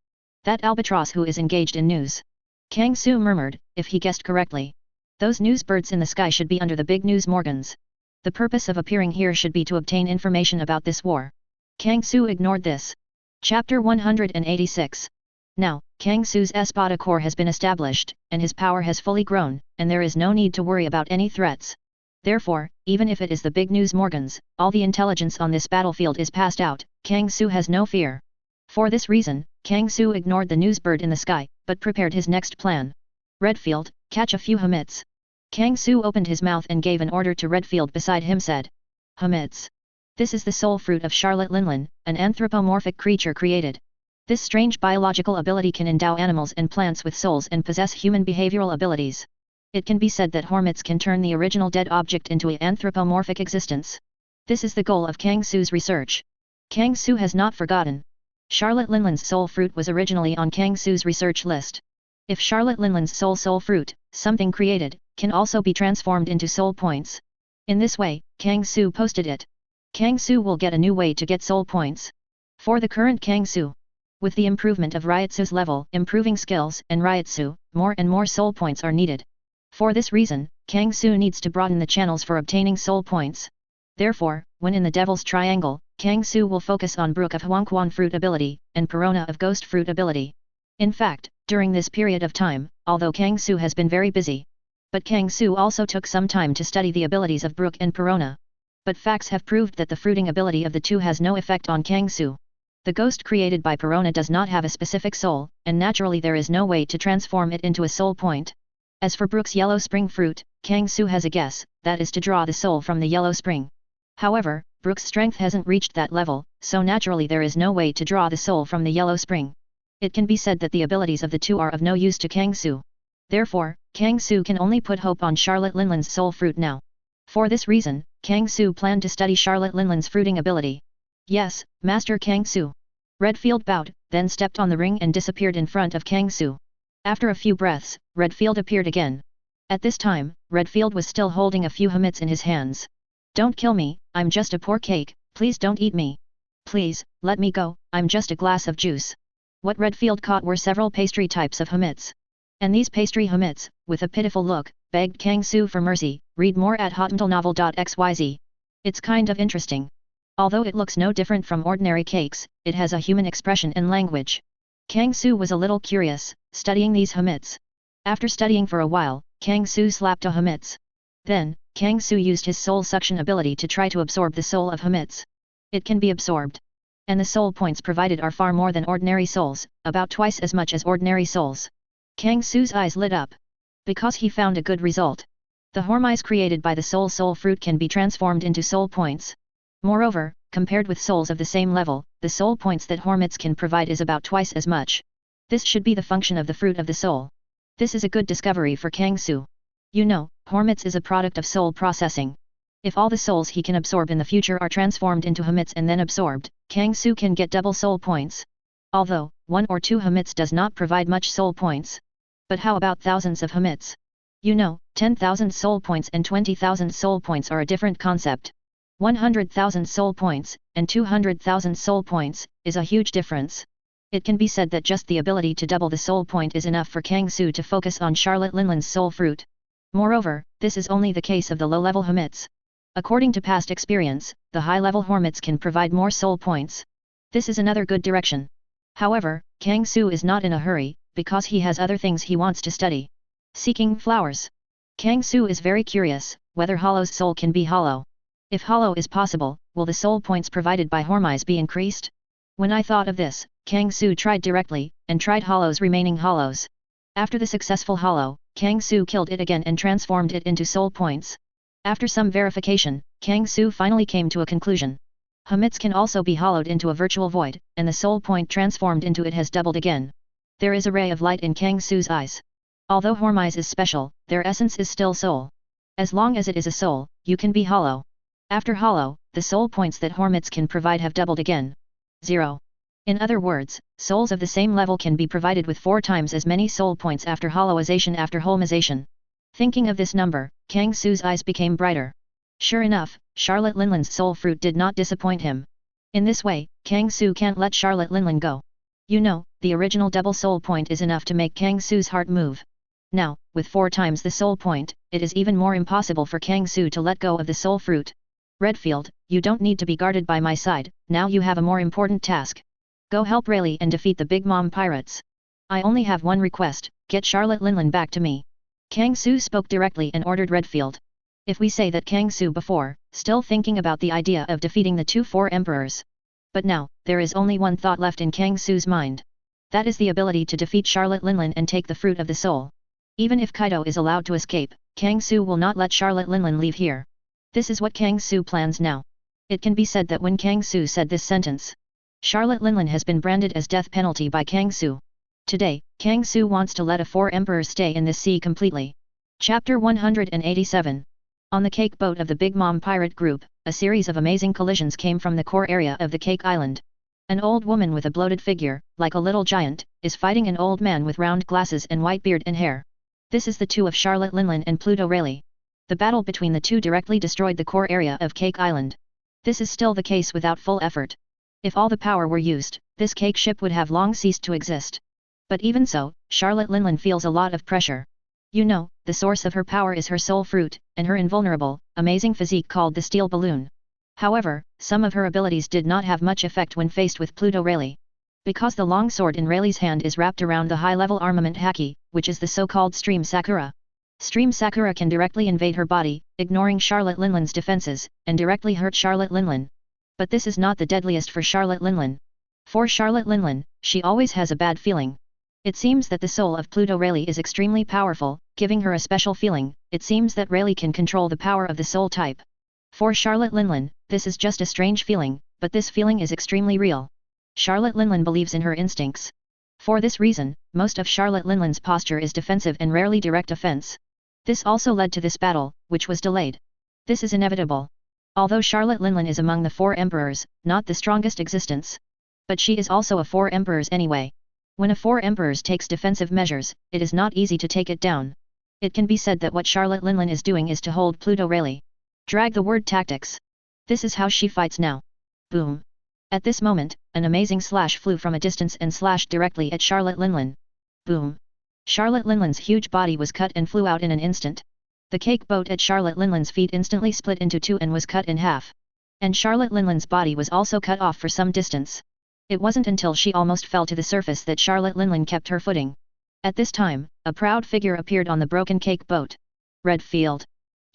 S1: That albatross who is engaged in news. Kang Su murmured, if he guessed correctly. Those news birds in the sky should be under the big news morgans. The purpose of appearing here should be to obtain information about this war. Kang Su ignored this. Chapter 186. Now, Kang Su's Espada Corps has been established, and his power has fully grown, and there is no need to worry about any threats. Therefore, even if it is the big news morgans, all the intelligence on this battlefield is passed out, Kang Su has no fear. For this reason, Kang Su ignored the news bird in the sky, but prepared his next plan. Redfield, catch a few humits. Kang Su opened his mouth and gave an order to Redfield beside him said. Humits. This is the soul fruit of Charlotte Linlin, an anthropomorphic creature created. This strange biological ability can endow animals and plants with souls and possess human behavioral abilities. It can be said that hormits can turn the original dead object into an anthropomorphic existence. This is the goal of Kang Su's research. Kang Su has not forgotten. Charlotte Linlin's soul fruit was originally on Kang Su's research list. If Charlotte Linlin's soul fruit, something created, can also be transformed into soul points. In this way, Kang Su posted it. Kang Su will get a new way to get soul points. For the current Kang Su. With the improvement of Ryotsu's level, improving skills, and Ryotsu, more and more soul points are needed. For this reason, Kang Su needs to broaden the channels for obtaining soul points. Therefore, when in the Devil's Triangle, Kang Su will focus on Brook of Huangquan fruit ability, and Perona of Ghost fruit ability. In fact, during this period of time, although Kang Su has been very busy. But Kang Su also took some time to study the abilities of Brook and Perona. But facts have proved that the fruiting ability of the two has no effect on Kang Su. The ghost created by Perona does not have a specific soul, and naturally there is no way to transform it into a soul point. As for Brook's yellow spring fruit, Kang Su has a guess, that is to draw the soul from the yellow spring. However, Brook's strength hasn't reached that level, so naturally there is no way to draw the soul from the yellow spring. It can be said that the abilities of the two are of no use to Kang Su. Therefore, Kang Su can only put hope on Charlotte Linlin's soul fruit now. For this reason, Kang Su planned to study Charlotte Linlin's fruiting ability. Yes, Master Kang Su. Redfield bowed, then stepped on the ring and disappeared in front of Kang Su. After a few breaths, Redfield appeared again. At this time, Redfield was still holding a few humits in his hands. Don't kill me, I'm just a poor cake, please don't eat me. Please, let me go, I'm just a glass of juice. What Redfield caught were several pastry types of humits. And these pastry humits, with a pitiful look, begged Kang Su for mercy. Read more at hotmailnovel.xyz. It's kind of interesting. Although it looks no different from ordinary cakes, it has a human expression and language. Kang Su was a little curious, studying these humits. After studying for a while, Kang Su slapped a humits. Then, Kang Su used his soul suction ability to try to absorb the soul of Hamitz. It can be absorbed. And the soul points provided are far more than ordinary souls, about twice as much as ordinary souls. Kang Su's eyes lit up. Because he found a good result. The hormize created by the soul fruit can be transformed into soul points. Moreover, compared with souls of the same level, the soul points that Hormitz can provide is about twice as much. This should be the function of the fruit of the soul. This is a good discovery for Kang Su. You know, Hormitz is a product of soul processing. If all the souls he can absorb in the future are transformed into Hamitz and then absorbed, Kang Su can get double soul points. Although, 1 or 2 Hamitz does not provide much soul points. But how about thousands of Hamitz? You know, 10,000 soul points and 20,000 soul points are a different concept. 100,000 soul points, and 200,000 soul points, is a huge difference. It can be said that just the ability to double the soul point is enough for Kang Su to focus on Charlotte Linland's soul fruit. Moreover, this is only the case of the low-level Hamitz. According to past experience, the high-level Hormitz can provide more soul points. This is another good direction. However, Kang Su is not in a hurry, because he has other things he wants to study. Seeking flowers. Kang Su is very curious, whether Hollow's soul can be hollow. If hollow is possible, will the soul points provided by Hormize be increased? When I thought of this, Kang Su tried directly, and tried Hollow's remaining hollows. After the successful hollow, Kang Su killed it again and transformed it into soul points. After some verification, Kang Su finally came to a conclusion. Hamitz can also be hollowed into a virtual void, and the soul point transformed into it has doubled again. There is a ray of light in Kang Su's eyes. Although Hormize is special, their essence is still soul. As long as it is a soul, you can be hollow. After hollow, the soul points that Hormitz can provide have doubled again. 0. In other words, souls of the same level can be provided with 4 times as many soul points after hollowization after holmization. Thinking of this number, Kang Su's eyes became brighter. Sure enough, Charlotte Linland's soul fruit did not disappoint him. In this way, Kang Su can't let Charlotte Linland go. You know, the original double soul point is enough to make Kang Su's heart move. Now, with 4 times the soul point, it is even more impossible for Kang Su to let go of the soul fruit. Redfield, you don't need to be guarded by my side, now you have a more important task. Go help Rayleigh and defeat the Big Mom Pirates. I only have one request, get Charlotte Linland back to me. Kang Su spoke directly and ordered Redfield. If we say that Kang Su before, still thinking about the idea of defeating the 2 Four Emperors. But now, there is only one thought left in Kang Su's mind. That is the ability to defeat Charlotte Linland and take the fruit of the soul. Even if Kaido is allowed to escape, Kang Su will not let Charlotte Linland leave here. This is what Kang Su plans now. It can be said that when Kang Su said this sentence, Charlotte Linland has been branded as death penalty by Kang Su. Today, Kang Su wants to let a 4 emperors stay in this sea completely. Chapter 187. On the cake boat of the Big Mom pirate group, a series of amazing collisions came from the core area of the Cake Island. An old woman with a bloated figure, like a little giant, is fighting an old man with round glasses and white beard and hair. This is the 2 of Charlotte Linland and Pluto Rayleigh. The battle between the 2 directly destroyed the core area of Cake Island. This is still the case without full effort. If all the power were used, this cake ship would have long ceased to exist. But even so, Charlotte Linland feels a lot of pressure. You know, the source of her power is her soul fruit, and her invulnerable, amazing physique called the steel balloon. However, some of her abilities did not have much effect when faced with Pluto Rayleigh. Because the long sword in Rayleigh's hand is wrapped around the high-level armament Haki, which is the so-called Stream Sakura. Stream Sakura can directly invade her body, ignoring Charlotte Linland's defenses, and directly hurt Charlotte Linland. But this is not the deadliest for Charlotte Linland. For Charlotte Linland, she always has a bad feeling. It seems that the soul of Pluto Rayleigh is extremely powerful, giving her a special feeling. It seems that Rayleigh can control the power of the soul type. For Charlotte Linland, this is just a strange feeling, but this feeling is extremely real. Charlotte Linland believes in her instincts. For this reason, most of Charlotte Linland's posture is defensive and rarely direct offense. This also led to this battle, which was delayed. This is inevitable. Although Charlotte Linland is among the 4 emperors, not the strongest existence. But she is also a 4 emperors anyway. When a 4 emperors takes defensive measures, it is not easy to take it down. It can be said that what Charlotte Linland is doing is to hold Pluto Rayleigh. Drag the word tactics. This is how she fights now. Boom. At this moment, an amazing slash flew from a distance and slashed directly at Charlotte Linland. Boom. Charlotte Linland's huge body was cut and flew out in an instant. The cake boat at Charlotte Linland's feet instantly split into 2 and was cut in half. And Charlotte Linland's body was also cut off for some distance. It wasn't until she almost fell to the surface that Charlotte Linland kept her footing. At this time, a proud figure appeared on the broken cake boat. Redfield.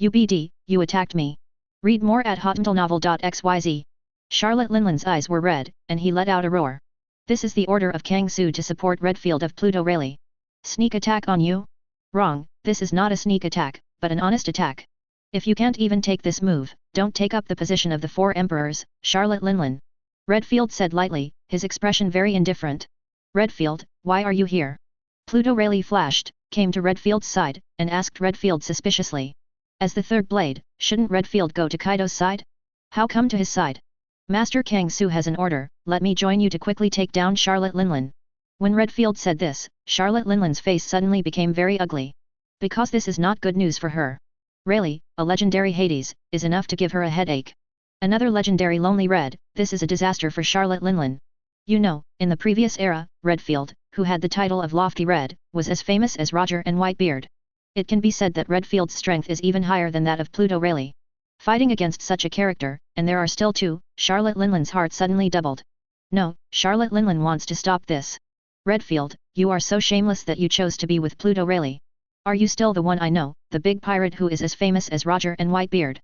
S1: UBD, you attacked me. Read more at hotmailnovel.xyz. Charlotte Linland's eyes were red, and he let out a roar. This is the order of Kang Su to support Redfield of Pluto Rayleigh. Sneak attack on you? Wrong, this is not a sneak attack, but an honest attack. If you can't even take this move, don't take up the position of the four emperors, Charlotte Linland. Redfield said lightly, his expression very indifferent. Redfield, why are you here? Pluto Rayleigh flashed, came to Redfield's side, and asked Redfield suspiciously. As the third blade, shouldn't Redfield go to Kaido's side? How come to his side? Master Kang Su has an order, let me join you to quickly take down Charlotte Linland. When Redfield said this, Charlotte Linland's face suddenly became very ugly. Because this is not good news for her. Rayleigh, a legendary Hades, is enough to give her a headache. Another legendary Lonely Red, this is a disaster for Charlotte Linland. You know, in the previous era, Redfield, who had the title of Lofty Red, was as famous as Roger and Whitebeard. It can be said that Redfield's strength is even higher than that of Pluto Rayleigh. Fighting against such a character, and there are still two, Charlotte Linland's heart suddenly doubled. No, Charlotte Linland wants to stop this. Redfield, you are so shameless that you chose to be with Pluto Rayleigh. Are you still the one I know, the big pirate who is as famous as Roger and Whitebeard?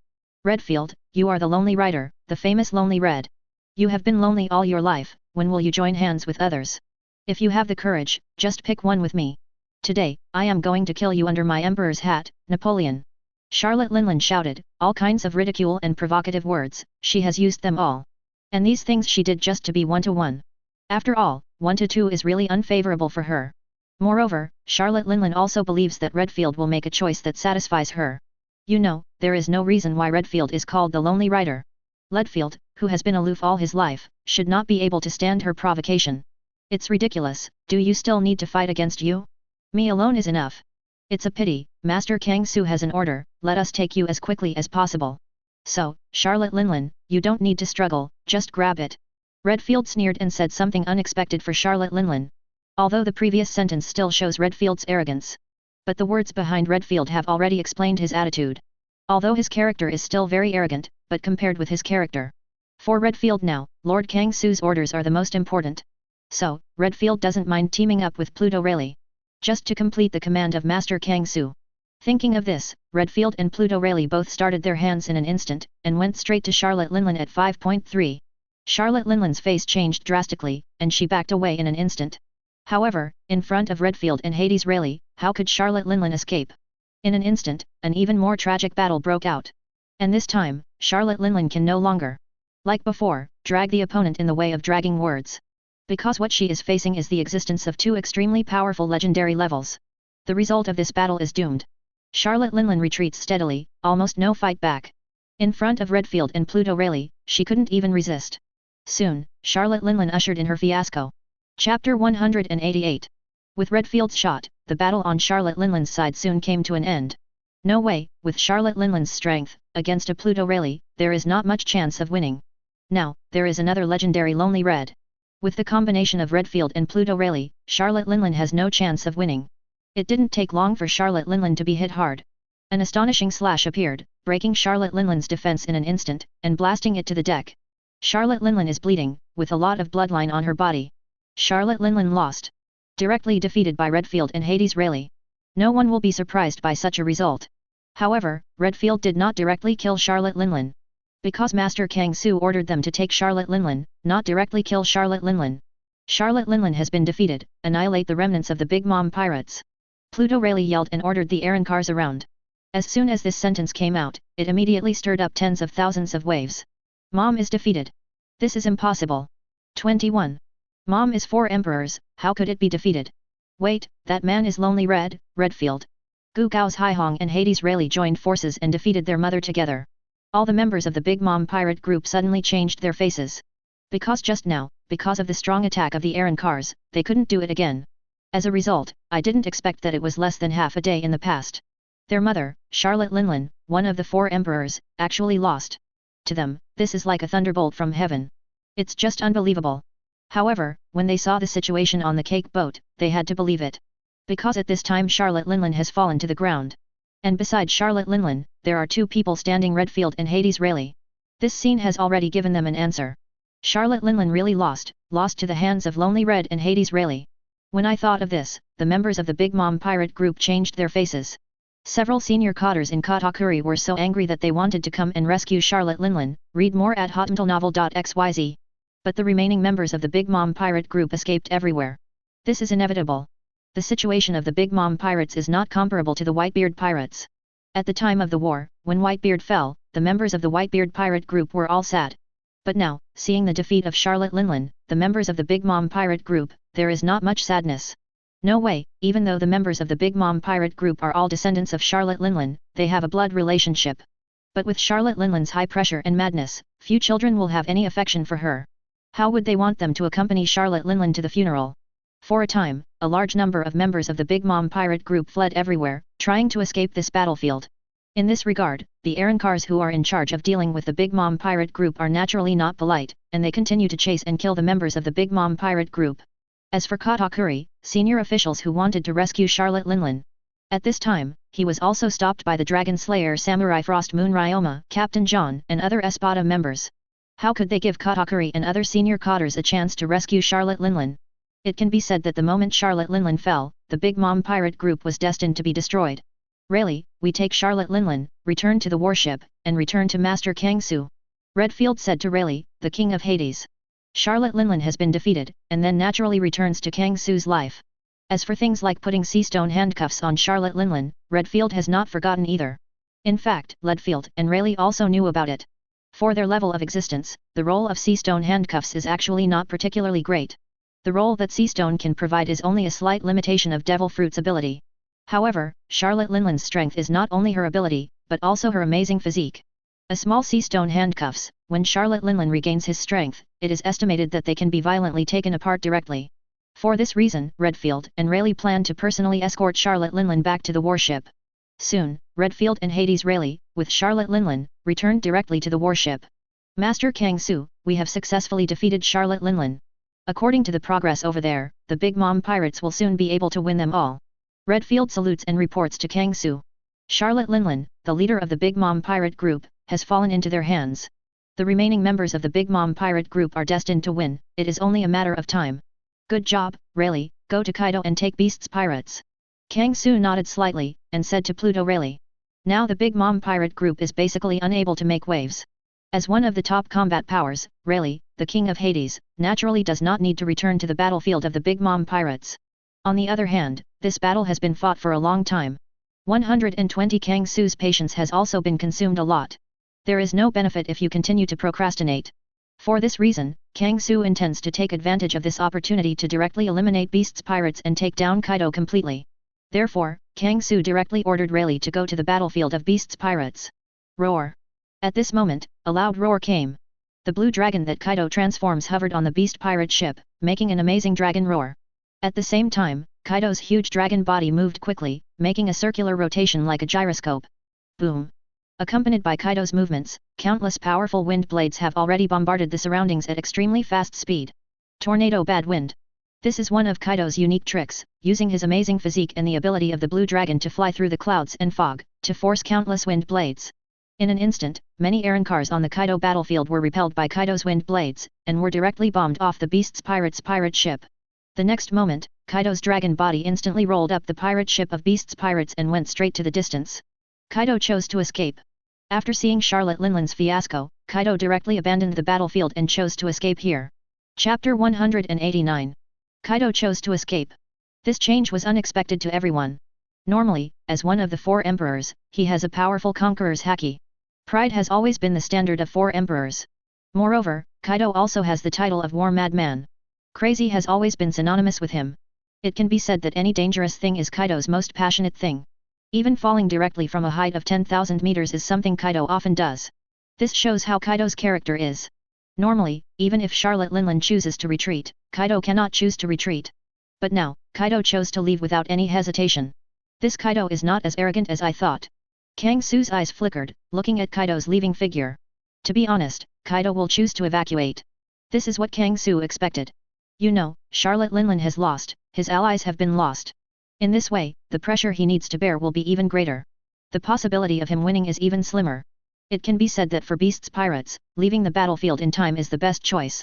S1: Redfield, you are the lonely rider, the famous Lonely Red. You have been lonely all your life, when will you join hands with others? If you have the courage, just pick one with me. Today, I am going to kill you under my emperor's hat, Napoleon. Charlotte Linland shouted, all kinds of ridicule and provocative words, she has used them all. And these things she did just to be 1-to-1. After all, 1-to-2 is really unfavorable for her. Moreover, Charlotte Linland also believes that Redfield will make a choice that satisfies her. You know, there is no reason why Redfield is called the Lonely Rider. Redfield, who has been aloof all his life, should not be able to stand her provocation. It's ridiculous, do you still need to fight against you? Me alone is enough. It's a pity, Master Kang Su has an order, let us take you as quickly as possible. So, Charlotte Linland, you don't need to struggle, just grab it. Redfield sneered and said something unexpected for Charlotte Linland. Although the previous sentence still shows Redfield's arrogance. But the words behind Redfield have already explained his attitude. Although his character is still very arrogant, but compared with his character. For Redfield now, Lord Kang Su's orders are the most important. So, Redfield doesn't mind teaming up with Pluto Rayleigh. Just to complete the command of Master Kang Su. Thinking of this, Redfield and Pluto Rayleigh both started their hands in an instant, and went straight to Charlotte Linland at 5.3. Charlotte Linland's face changed drastically, and she backed away in an instant. However, in front of Redfield and Hades Rayleigh, how could Charlotte Linland escape? In an instant, an even more tragic battle broke out. And this time, Charlotte Linland can no longer, like before, drag the opponent in the way of dragging words. Because what she is facing is the existence of two extremely powerful legendary levels. The result of this battle is doomed. Charlotte Linland retreats steadily, almost no fight back. In front of Redfield and Pluto Rayleigh, she couldn't even resist. Soon, Charlotte Linland ushered in her fiasco. Chapter 188. With Redfield's shot, the battle on Charlotte Linland's side soon came to an end. No way, with Charlotte Linland's strength, against a Pluto Rayleigh, there is not much chance of winning. Now, there is another legendary Lonely Red. With the combination of Redfield and Pluto Rayleigh, Charlotte Linland has no chance of winning. It didn't take long for Charlotte Linland to be hit hard. An astonishing slash appeared, breaking Charlotte Linland's defense in an instant, and blasting it to the deck. Charlotte Linland is bleeding, with a lot of bloodline on her body. Charlotte Linland lost. Directly defeated by Redfield and Hades Rayleigh. No one will be surprised by such a result. However, Redfield did not directly kill Charlotte Linland. Because Master Kang Su ordered them to take Charlotte Linland, not directly kill Charlotte Linland. Charlotte Linland has been defeated, annihilate the remnants of the Big Mom Pirates. Pluto Rayleigh yelled and ordered the Arrancars around. As soon as this sentence came out, it immediately stirred up tens of thousands of waves. Mom is defeated. This is impossible. 21. Mom is 4 emperors, how could it be defeated? Wait, that man is Lonely Red, Redfield. Gu Gao's Haihong and Hades Rayleigh joined forces and defeated their mother together. All the members of the Big Mom pirate group suddenly changed their faces. Because just now, because of the strong attack of the Arrancars, they couldn't do it again. As a result, I didn't expect that it was less than half a day in the past. Their mother, Charlotte Linland, one of the 4 emperors, actually lost. To them, this is like a thunderbolt from heaven. It's just unbelievable. However, when they saw the situation on the cake boat, they had to believe it. Because at this time Charlotte Linland has fallen to the ground. And beside Charlotte Linland, there are 2 people standing, Redfield and Hades Rayleigh. This scene has already given them an answer. Charlotte Linland really lost to the hands of Lonely Red and Hades Rayleigh. When I thought of this, the members of the Big Mom pirate group changed their faces. Several senior cadres in Katakuri were so angry that they wanted to come and rescue Charlotte Linlin. Read more at hotmailnovel.xyz. But the remaining members of the Big Mom pirate group escaped everywhere. This is inevitable. The situation of the Big Mom pirates is not comparable to the Whitebeard pirates. At the time of the war, when Whitebeard fell, the members of the Whitebeard pirate group were all sad. But now, seeing the defeat of Charlotte Linlin, the members of the Big Mom pirate group, there is not much sadness. No way, even though the members of the Big Mom pirate group are all descendants of Charlotte Linlin, they have a blood relationship. But with Charlotte Linlin's high pressure and madness, few children will have any affection for her. How would they want them to accompany Charlotte Linlin to the funeral? For a time, a large number of members of the Big Mom pirate group fled everywhere, trying to escape this battlefield. In this regard, the Arrancars who are in charge of dealing with the Big Mom pirate group are naturally not polite, and they continue to chase and kill the members of the Big Mom pirate group. As for Katakuri, senior officials who wanted to rescue Charlotte Linlin. At this time, he was also stopped by the Dragon Slayer Samurai Frost Moon Ryoma, Captain John, and other Espada members. How could they give Katakuri and other senior cadres a chance to rescue Charlotte Linlin? It can be said that the moment Charlotte Linlin fell, the Big Mom pirate group was destined to be destroyed. Rayleigh, we take Charlotte Linlin, return to the warship, and return to Master Kangsu. Redfield said to Rayleigh, the King of Hades. Charlotte Linlin has been defeated, and then naturally returns to Kangsu's life. As for things like putting sea-stone handcuffs on Charlotte Linlin, Redfield has not forgotten either. In fact, Redfield and Rayleigh also knew about it. For their level of existence, the role of sea-stone handcuffs is actually not particularly great. The role that sea-stone can provide is only a slight limitation of Devil Fruit's ability. However, Charlotte Linlin's strength is not only her ability, but also her amazing physique. A small sea-stone handcuffs, when Charlotte Linlin regains his strength, it is estimated that they can be violently taken apart directly. For this reason, Redfield and Rayleigh plan to personally escort Charlotte Linlin back to the warship. Soon, Redfield and Hades Rayleigh, with Charlotte Linlin, returned directly to the warship. Master Kangsu, we have successfully defeated Charlotte Linlin. According to the progress over there, the Big Mom pirates will soon be able to win them all. Redfield salutes and reports to Kangsu. Charlotte Linlin, the leader of the Big Mom pirate group, has fallen into their hands. The remaining members of the Big Mom pirate group are destined to win, it is only a matter of time. Good job, Rayleigh, go to Kaido and take Beast's pirates. Kangsu nodded slightly, and said to Pluto Rayleigh. Now the Big Mom pirate group is basically unable to make waves. As one of the top combat powers, Rayleigh, the King of Hades, naturally does not need to return to the battlefield of the Big Mom pirates. On the other hand, this battle has been fought for a long time. 120 Kangsu's patience has also been consumed a lot. There is no benefit if you continue to procrastinate. For this reason, Kangsu intends to take advantage of this opportunity to directly eliminate Beast's pirates and take down Kaido completely. Therefore, Kangsu directly ordered Rayleigh to go to the battlefield of Beast's pirates. Roar! At this moment, a loud roar came. The blue dragon that Kaido transforms hovered on the Beast pirate ship, making an amazing dragon roar. At the same time, Kaido's huge dragon body moved quickly, making a circular rotation like a gyroscope. Boom! Accompanied by Kaido's movements, countless powerful wind blades have already bombarded the surroundings at extremely fast speed. Tornado Bad Wind. This is one of Kaido's unique tricks, using his amazing physique and the ability of the blue dragon to fly through the clouds and fog, to force countless wind blades. In an instant, many Arrancars on the Kaido battlefield were repelled by Kaido's wind blades, and were directly bombed off the Beast's pirates' pirate ship. The next moment, Kaido's dragon body instantly rolled up the pirate ship of Beast's pirates and went straight to the distance. Kaido chose to escape. After seeing Charlotte Linlin's fiasco, Kaido directly abandoned the battlefield and chose to escape here. Chapter 189. Kaido chose to escape. This change was unexpected to everyone. Normally, as one of the 4 emperors, he has a powerful conqueror's haki. Pride has always been the standard of 4 emperors. Moreover, Kaido also has the title of War Madman. Crazy has always been synonymous with him. It can be said that any dangerous thing is Kaido's most passionate thing. Even falling directly from a height of 10,000 meters is something Kaido often does. This shows how Kaido's character is. Normally, even if Charlotte Linlin chooses to retreat, Kaido cannot choose to retreat. But now, Kaido chose to leave without any hesitation. This Kaido is not as arrogant as I thought. Kangsu's eyes flickered, looking at Kaido's leaving figure. To be honest, Kaido will choose to evacuate. This is what Kangsu expected. You know, Charlotte Linlin has lost, his allies have been lost. In this way, the pressure he needs to bear will be even greater. The possibility of him winning is even slimmer. It can be said that for Beast's pirates, leaving the battlefield in time is the best choice.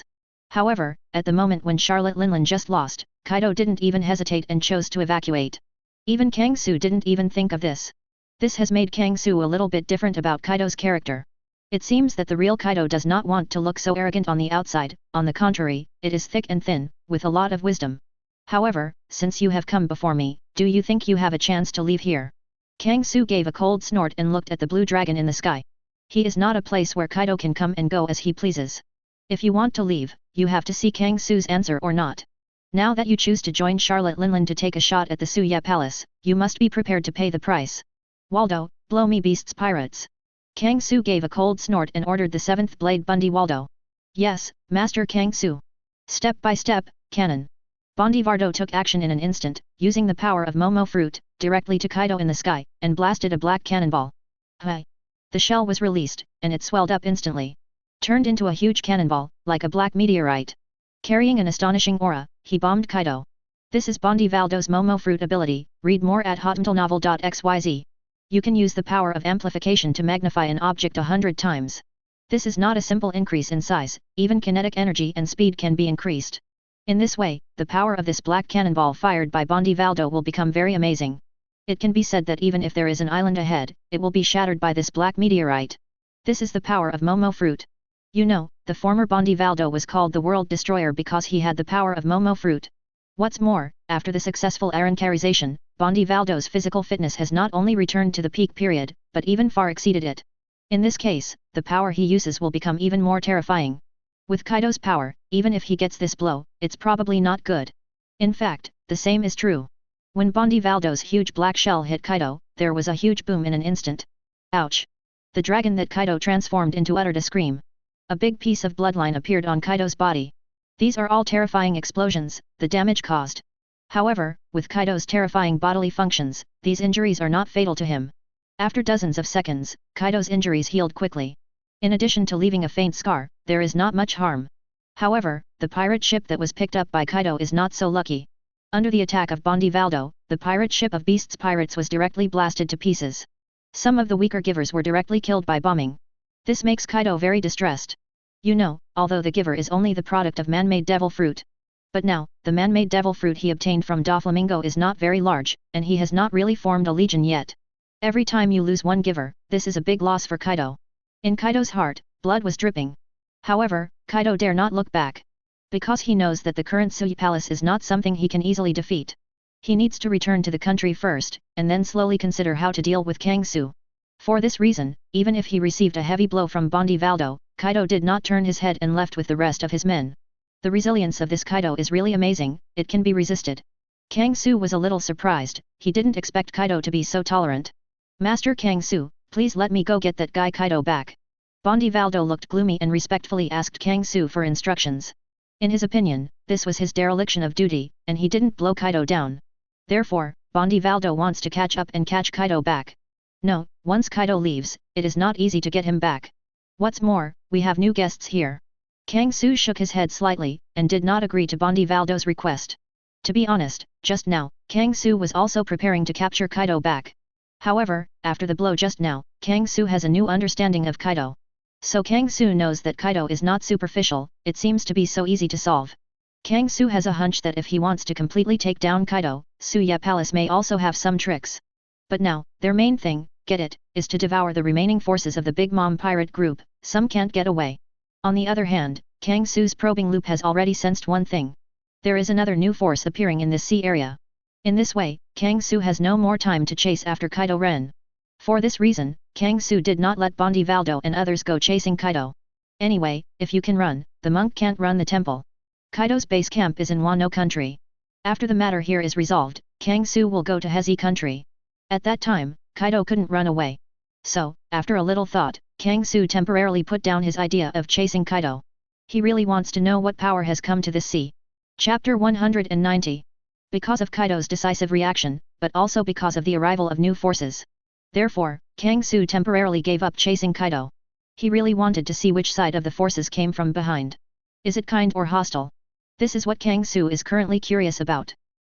S1: However, at the moment when Charlotte Linlin just lost, Kaido didn't even hesitate and chose to evacuate. Even Kangsu didn't even think of this. This has made Kang Su a little bit different about Kaido's character. It seems that the real Kaido does not want to look so arrogant on the outside, on the contrary, it is thick and thin, with a lot of wisdom. However, since you have come before me, do you think you have a chance to leave here? Kang Su gave a cold snort and looked at the blue dragon in the sky. He is not a place where Kaido can come and go as he pleases. If you want to leave, you have to see Kang Su's answer or not. Now that you choose to join Charlotte Linlin to take a shot at the Suya Palace, you must be prepared to pay the price. Waldo, blow me beasts pirates. Kang Su gave a cold snort and ordered the 7th blade Bundy Waldo. Yes, Master Kang Su. Step by step, cannon. Bondivardo took action in an instant, using the power of Momo Fruit, directly to Kaido in the sky, and blasted a black cannonball. Hi! The shell was released, and it swelled up instantly. Turned into a huge cannonball, like a black meteorite. Carrying an astonishing aura, he bombed Kaido. This is Bondivaldo's Momo Fruit ability, read more at hotmentalnovel.xyz. You can use the power of amplification to magnify an object 100 times. This is not a simple increase in size, even kinetic energy and speed can be increased. In this way, the power of this black cannonball fired by Bondivaldo will become very amazing. It can be said that even if there is an island ahead, it will be shattered by this black meteorite. This is the power of Momo Fruit. You know, the former Bondivaldo was called the World Destroyer because he had the power of Momo Fruit. What's more, after the successful Arrancarization, Bondivaldo's physical fitness has not only returned to the peak period, but even far exceeded it. In this case, the power he uses will become even more terrifying. With Kaido's power, even if he gets this blow, it's probably not good. In fact, the same is true. When Bondivaldo's huge black shell hit Kaido, there was a huge boom in an instant. Ouch! The dragon that Kaido transformed into uttered a scream. A big piece of bloodline appeared on Kaido's body. These are all terrifying explosions, the damage caused. However, with Kaido's terrifying bodily functions, these injuries are not fatal to him. After dozens of seconds, Kaido's injuries healed quickly. In addition to leaving a faint scar, there is not much harm. However, the pirate ship that was picked up by Kaido is not so lucky. Under the attack of Bondivaldo, the pirate ship of Beasts Pirates was directly blasted to pieces. Some of the weaker givers were directly killed by bombing. This makes Kaido very distressed. You know, although the giver is only the product of man-made devil fruit. But now, the man-made devil fruit he obtained from Doflamingo is not very large, and he has not really formed a legion yet. Every time you lose one giver, this is a big loss for Kaido. In Kaido's heart, blood was dripping. However, Kaido dare not look back. Because he knows that the current Suya Palace is not something he can easily defeat. He needs to return to the country first, and then slowly consider how to deal with Kang Su. For this reason, even if he received a heavy blow from Bondivaldo, Kaido did not turn his head and left with the rest of his men. The resilience of this Kaido is really amazing, it can be resisted. Kang Su was a little surprised, he didn't expect Kaido to be so tolerant. Master Kang Su, please let me go get that guy Kaido back. Bondivaldo looked gloomy and respectfully asked Kang Su for instructions. In his opinion, this was his dereliction of duty, and he didn't blow Kaido down. Therefore, Bondivaldo wants to catch up and catch Kaido back. No, once Kaido leaves, it is not easy to get him back. What's more, we have new guests here. Kang Su shook his head slightly, and did not agree to Bondivaldo's request. To be honest, just now, Kang Su was also preparing to capture Kaido back. However, after the blow just now, Kang Su has a new understanding of Kaido. So Kang Su knows that Kaido is not superficial, it seems to be so easy to solve. Kang Su has a hunch that if he wants to completely take down Kaido, Suya Palace may also have some tricks. But now, their main thing, get it, is to devour the remaining forces of the Big Mom pirate group, some can't get away. On the other hand, Kang Su's probing loop has already sensed one thing. There is another new force appearing in this sea area. In this way, Kang Su has no more time to chase after Kaido Ren. For this reason, Kang Su did not let Bondivaldo and others go chasing Kaido. Anyway, if you can run, the monk can't run the temple. Kaido's base camp is in Wano country. After the matter here is resolved, Kang Su will go to Hezi country. At that time, Kaido couldn't run away. So, after a little thought, Kang Su temporarily put down his idea of chasing Kaido. He really wants to know what power has come to this sea. Chapter 190. Because of Kaido's decisive reaction, but also because of the arrival of new forces. Therefore, Kang Su temporarily gave up chasing Kaido. He really wanted to see which side of the forces came from behind. Is it kind or hostile? This is what Kang Su is currently curious about.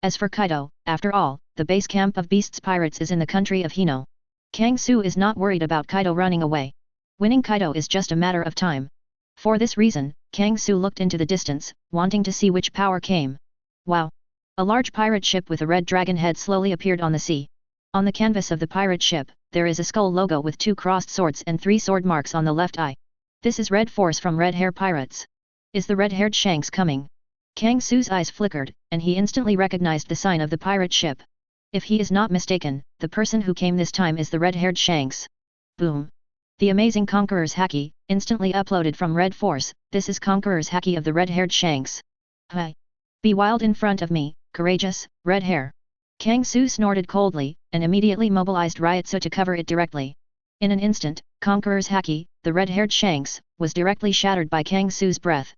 S1: As for Kaido, after all, the base camp of Beasts Pirates is in the country of Hino. Kang Su is not worried about Kaido running away. Winning Kaido is just a matter of time. For this reason, Kang Su looked into the distance, wanting to see which power came. Wow! A large pirate ship with a red dragon head slowly appeared on the sea. On the canvas of the pirate ship, there is a skull logo with 2 crossed swords and 3 sword marks on the left eye. This is Red Force from Red Hair Pirates. Is the red-haired Shanks coming? Kang Su's eyes flickered, and he instantly recognized the sign of the pirate ship. If he is not mistaken, the person who came this time is the red-haired Shanks. Boom! The amazing Conqueror's Haki, instantly uploaded from Red Force. This is Conqueror's Haki of the red-haired Shanks. Hi! Be wild in front of me, courageous, red hair. Kang Su snorted coldly, and immediately mobilized Ryotsu to cover it directly. In an instant, Conqueror's Haki, the red-haired Shanks, was directly shattered by Kang Su's breath.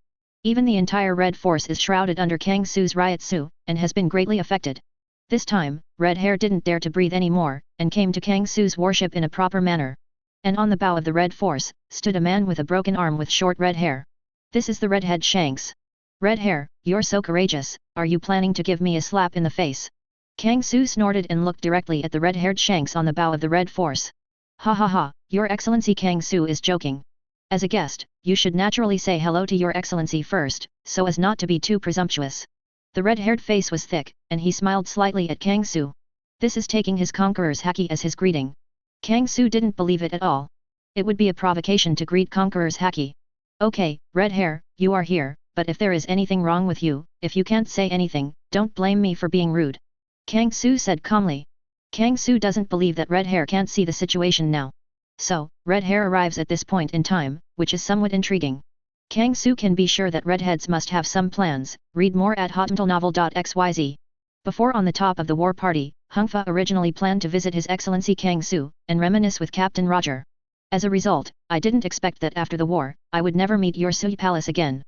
S1: Even the entire Red Force is shrouded under Kang Su's Ryotsu, and has been greatly affected. This time, Red Hair didn't dare to breathe anymore, and came to Kang Su's warship in a proper manner. And on the bow of the Red Force, stood a man with a broken arm with short red hair. This is the Redhead Shanks. Red Hair, you're so courageous, are you planning to give me a slap in the face? Kang Su snorted and looked directly at the red-haired Shanks on the bow of the Red Force. Ha ha ha, Your Excellency. Kang Su is joking. As a guest, you should naturally say hello to Your Excellency first, so as not to be too presumptuous. The red-haired face was thick, and he smiled slightly at Kang Su. This is taking his Conqueror's Haki as his greeting. Kang Su didn't believe it at all. It would be a provocation to greet Conqueror's Haki. Okay, Red Hair, you are here, but if there is anything wrong with you, if you can't say anything, don't blame me for being rude. Kang Su said calmly. Kang Su doesn't believe that Red Hair can't see the situation now. So, Red Hair arrives at this point in time, which is somewhat intriguing. Kang Su can be sure that redheads must have some plans. Read more at hotmailnovel.xyz. Before on the top of the war party, Hungfa originally planned to visit His Excellency Kang Su, and reminisce with Captain Roger. As a result, I didn't expect that after the war, I would never meet your Sui Palace again.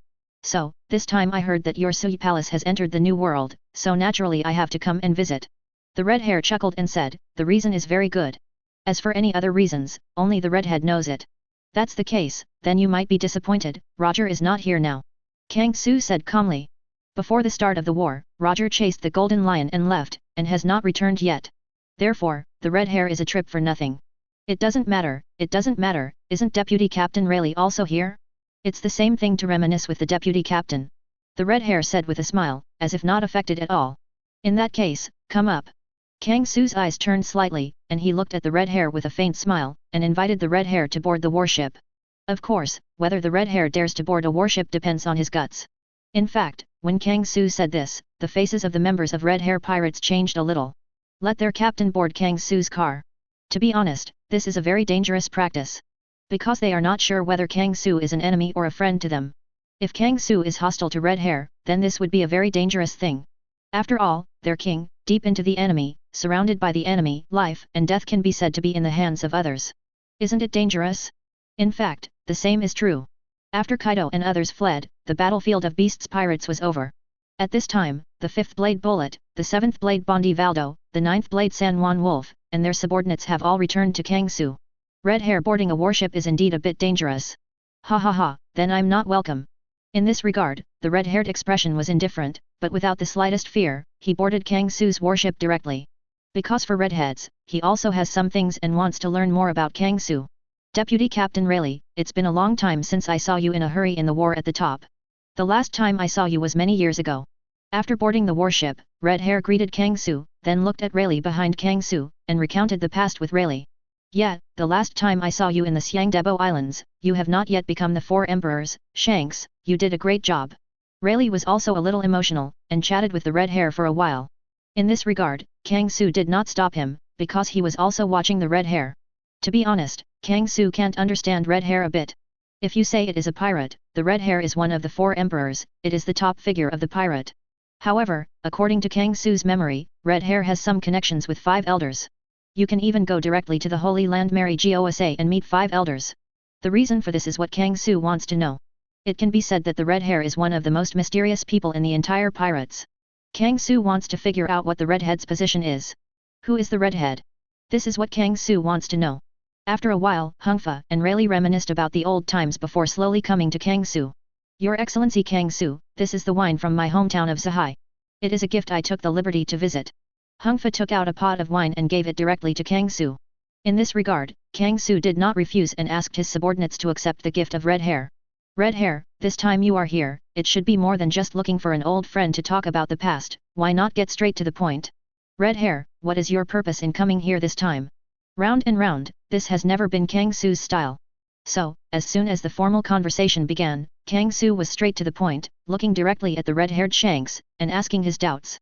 S1: So, this time I heard that your Sui Palace has entered the new world, so naturally I have to come and visit. The red hair chuckled and said, the reason is very good. As for any other reasons, only the redhead knows it. That's the case, then you might be disappointed, Roger is not here now. Kang Su said calmly. Before the start of the war, Roger chased the Golden Lion and left, and has not returned yet. Therefore, the red hair is a trip for nothing. It doesn't matter, isn't Deputy Captain Rayleigh also here? It's the same thing to reminisce with the Deputy Captain. The red hair said with a smile, as if not affected at all. In that case, come up. Kang Su's eyes turned slightly, and he looked at the red hair with a faint smile, and invited the red hair to board the warship. Of course, whether the red hair dares to board a warship depends on his guts. In fact, when Kang Su said this, the faces of the members of Red Hair Pirates changed a little. Let their captain board Kang Su's car. To be honest, this is a very dangerous practice. Because they are not sure whether Kang Su is an enemy or a friend to them. If Kang Su is hostile to Red Hair, then this would be a very dangerous thing. After all, their king, deep into the enemy, surrounded by the enemy, life and death can be said to be in the hands of others. Isn't it dangerous? In fact, the same is true. After Kaido and others fled, the battlefield of Beasts Pirates was over. At this time, the 5th Blade Bullet, the 7th Blade Bondi Valdo, the 9th Blade San Juan Wolf, and their subordinates have all returned to Kang Su. Red Hair boarding a warship is indeed a bit dangerous. Ha ha ha, then I'm not welcome. In this regard, the red-haired expression was indifferent, but without the slightest fear, he boarded Kang Su's warship directly. Because for redheads, he also has some things and wants to learn more about Kang Su. Deputy Captain Rayleigh, it's been a long time since I saw you in a hurry in the war at the top. The last time I saw you was many years ago. After boarding the warship, Red Hair greeted Kang Su, then looked at Rayleigh behind Kang Su, and recounted the past with Rayleigh. Yeah, the last time I saw you in the Siangdebo Islands, you have not yet become the 4 emperors, Shanks, you did a great job. Rayleigh was also a little emotional, and chatted with the red hair for a while. In this regard, Kang Su did not stop him, because he was also watching the red hair. To be honest, Kang Su can't understand red hair a bit. If you say it is a pirate, the red hair is one of the 4 emperors, it is the top figure of the pirate. However, according to Kang Su's memory, red hair has some connections with 5 elders. You can even go directly to the Holy Land Mary Usse and meet 5 elders. The reason for this is what Kang Su wants to know. It can be said that the red hair is one of the most mysterious people in the entire pirates. Kang Su wants to figure out what the redhead's position is. Who is the redhead? This is what Kang Su wants to know. After a while, Hungfa and Rayleigh reminisced about the old times before slowly coming to Kang Su. Your Excellency Kang Su, this is the wine from my hometown of Zahai. It is a gift I took the liberty to visit. Hungfa took out a pot of wine and gave it directly to Kang Su. In this regard, Kang Su did not refuse and asked his subordinates to accept the gift of red hair. Red hair, this time you are here, it should be more than just looking for an old friend to talk about the past, why not get straight to the point? Red hair, what is your purpose in coming here this time? Round and round, this has never been Kang Su's style. So, as soon as the formal conversation began, Kang Su was straight to the point, looking directly at the red-haired Shanks, and asking his doubts.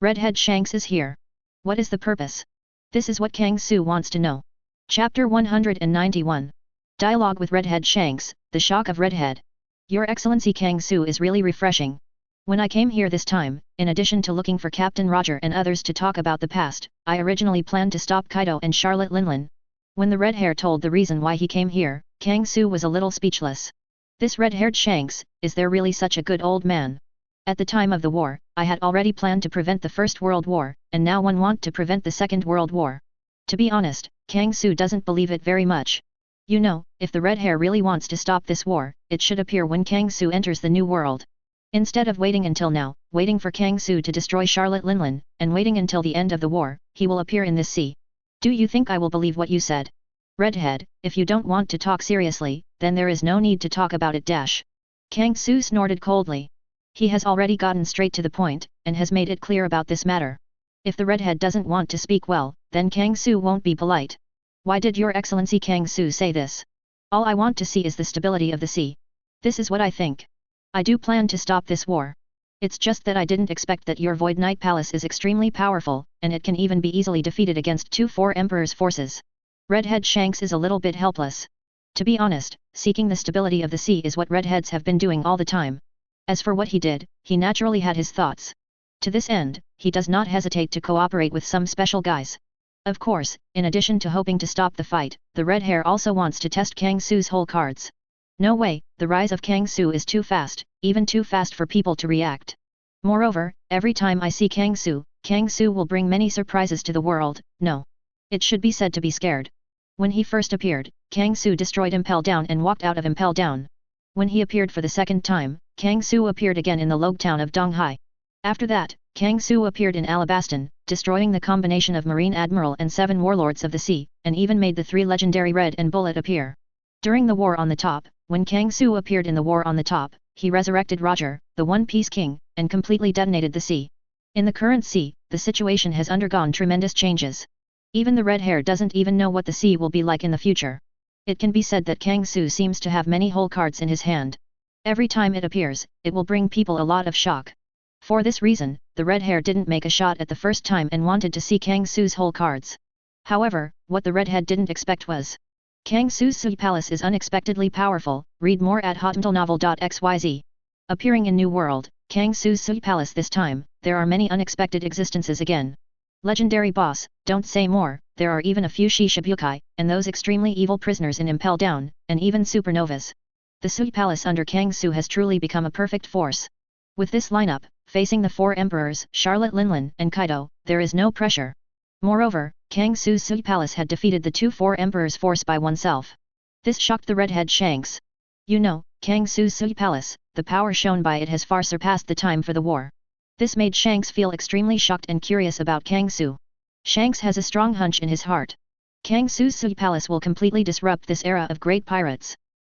S1: Redhead Shanks is here. What is the purpose? This is what Kang Su wants to know. Chapter 191. Dialogue with Redhead Shanks, the shock of Redhead. Your Excellency Kang Su is really refreshing. When I came here this time, in addition to looking for Captain Roger and others to talk about the past, I originally planned to stop Kaido and Charlotte Linlin. When the red hair told the reason why he came here, Kang Su was a little speechless. This red-haired Shanks, is there really such a good old man? At the time of the war, I had already planned to prevent the First World War, and now one want to prevent the Second World War. To be honest, Kang Su doesn't believe it very much. You know, if the red hair really wants to stop this war, it should appear when Kang Su enters the new world. Instead of waiting until now, waiting for Kang Su to destroy Charlotte Linlin, and waiting until the end of the war, he will appear in this sea. Do you think I will believe what you said? Redhead, if you don't want to talk seriously, then there is no need to talk about it dash. Kang Su snorted coldly. He has already gotten straight to the point, and has made it clear about this matter. If the redhead doesn't want to speak well, then Kang Su won't be polite. Why did Your Excellency Kang Su say this? All I want to see is the stability of the sea. This is what I think. I do plan to stop this war. It's just that I didn't expect that your Void Knight Palace is extremely powerful, and it can even be easily defeated against 4 Emperor's forces. Redhead Shanks is a little bit helpless. To be honest, seeking the stability of the sea is what redheads have been doing all the time. As for what he did, he naturally had his thoughts. To this end, he does not hesitate to cooperate with some special guys. Of course, in addition to hoping to stop the fight, the red hair also wants to test Kang Su's whole cards. No way, the rise of Kang Su is too fast, even too fast for people to react. Moreover, every time I see Kang Su will bring many surprises to the world. No. It should be said to be scared. When he first appeared, Kang Su destroyed Impel Down and walked out of Impel Down. When he appeared for the second time, Kang Su appeared again in the Logue town of Donghai. After that, Kang Su appeared in Alabastan, destroying the combination of Marine Admiral and 7 warlords of the sea, and even made the 3 legendary Red and Bullet appear. During the War on the Top, when Kang Su appeared in the War on the Top, he resurrected Roger, the One Piece King, and completely detonated the sea. In the current sea, the situation has undergone tremendous changes. Even the red hair doesn't even know what the sea will be like in the future. It can be said that Kang Su seems to have many whole cards in his hand. Every time it appears, it will bring people a lot of shock. For this reason, the red hair didn't make a shot at the first time and wanted to see Kang Su's whole cards. However, what the redhead didn't expect was Kang Su's Sea Palace is unexpectedly powerful. Read more at hotmailnovel.xyz. Appearing in New World, Kang Su's Sea Palace this time, there are many unexpected existences again. Legendary boss, don't say more, there are even a few Shishibukai, and those extremely evil prisoners in Impel Down, and even supernovas. The Sea Palace under Kang Su has truly become a perfect force. With this lineup, facing the 4 emperors, Charlotte Linlin and Kaido, there is no pressure. Moreover, Kang Su's Sea Palace had defeated the 4 emperors' force by oneself. This shocked the redhead Shanks. You know, Kang Su's Sea Palace, the power shown by it has far surpassed the time for the war. This made Shanks feel extremely shocked and curious about Kang Su. Shanks has a strong hunch in his heart. Kang Su's Sea Palace will completely disrupt this era of great pirates.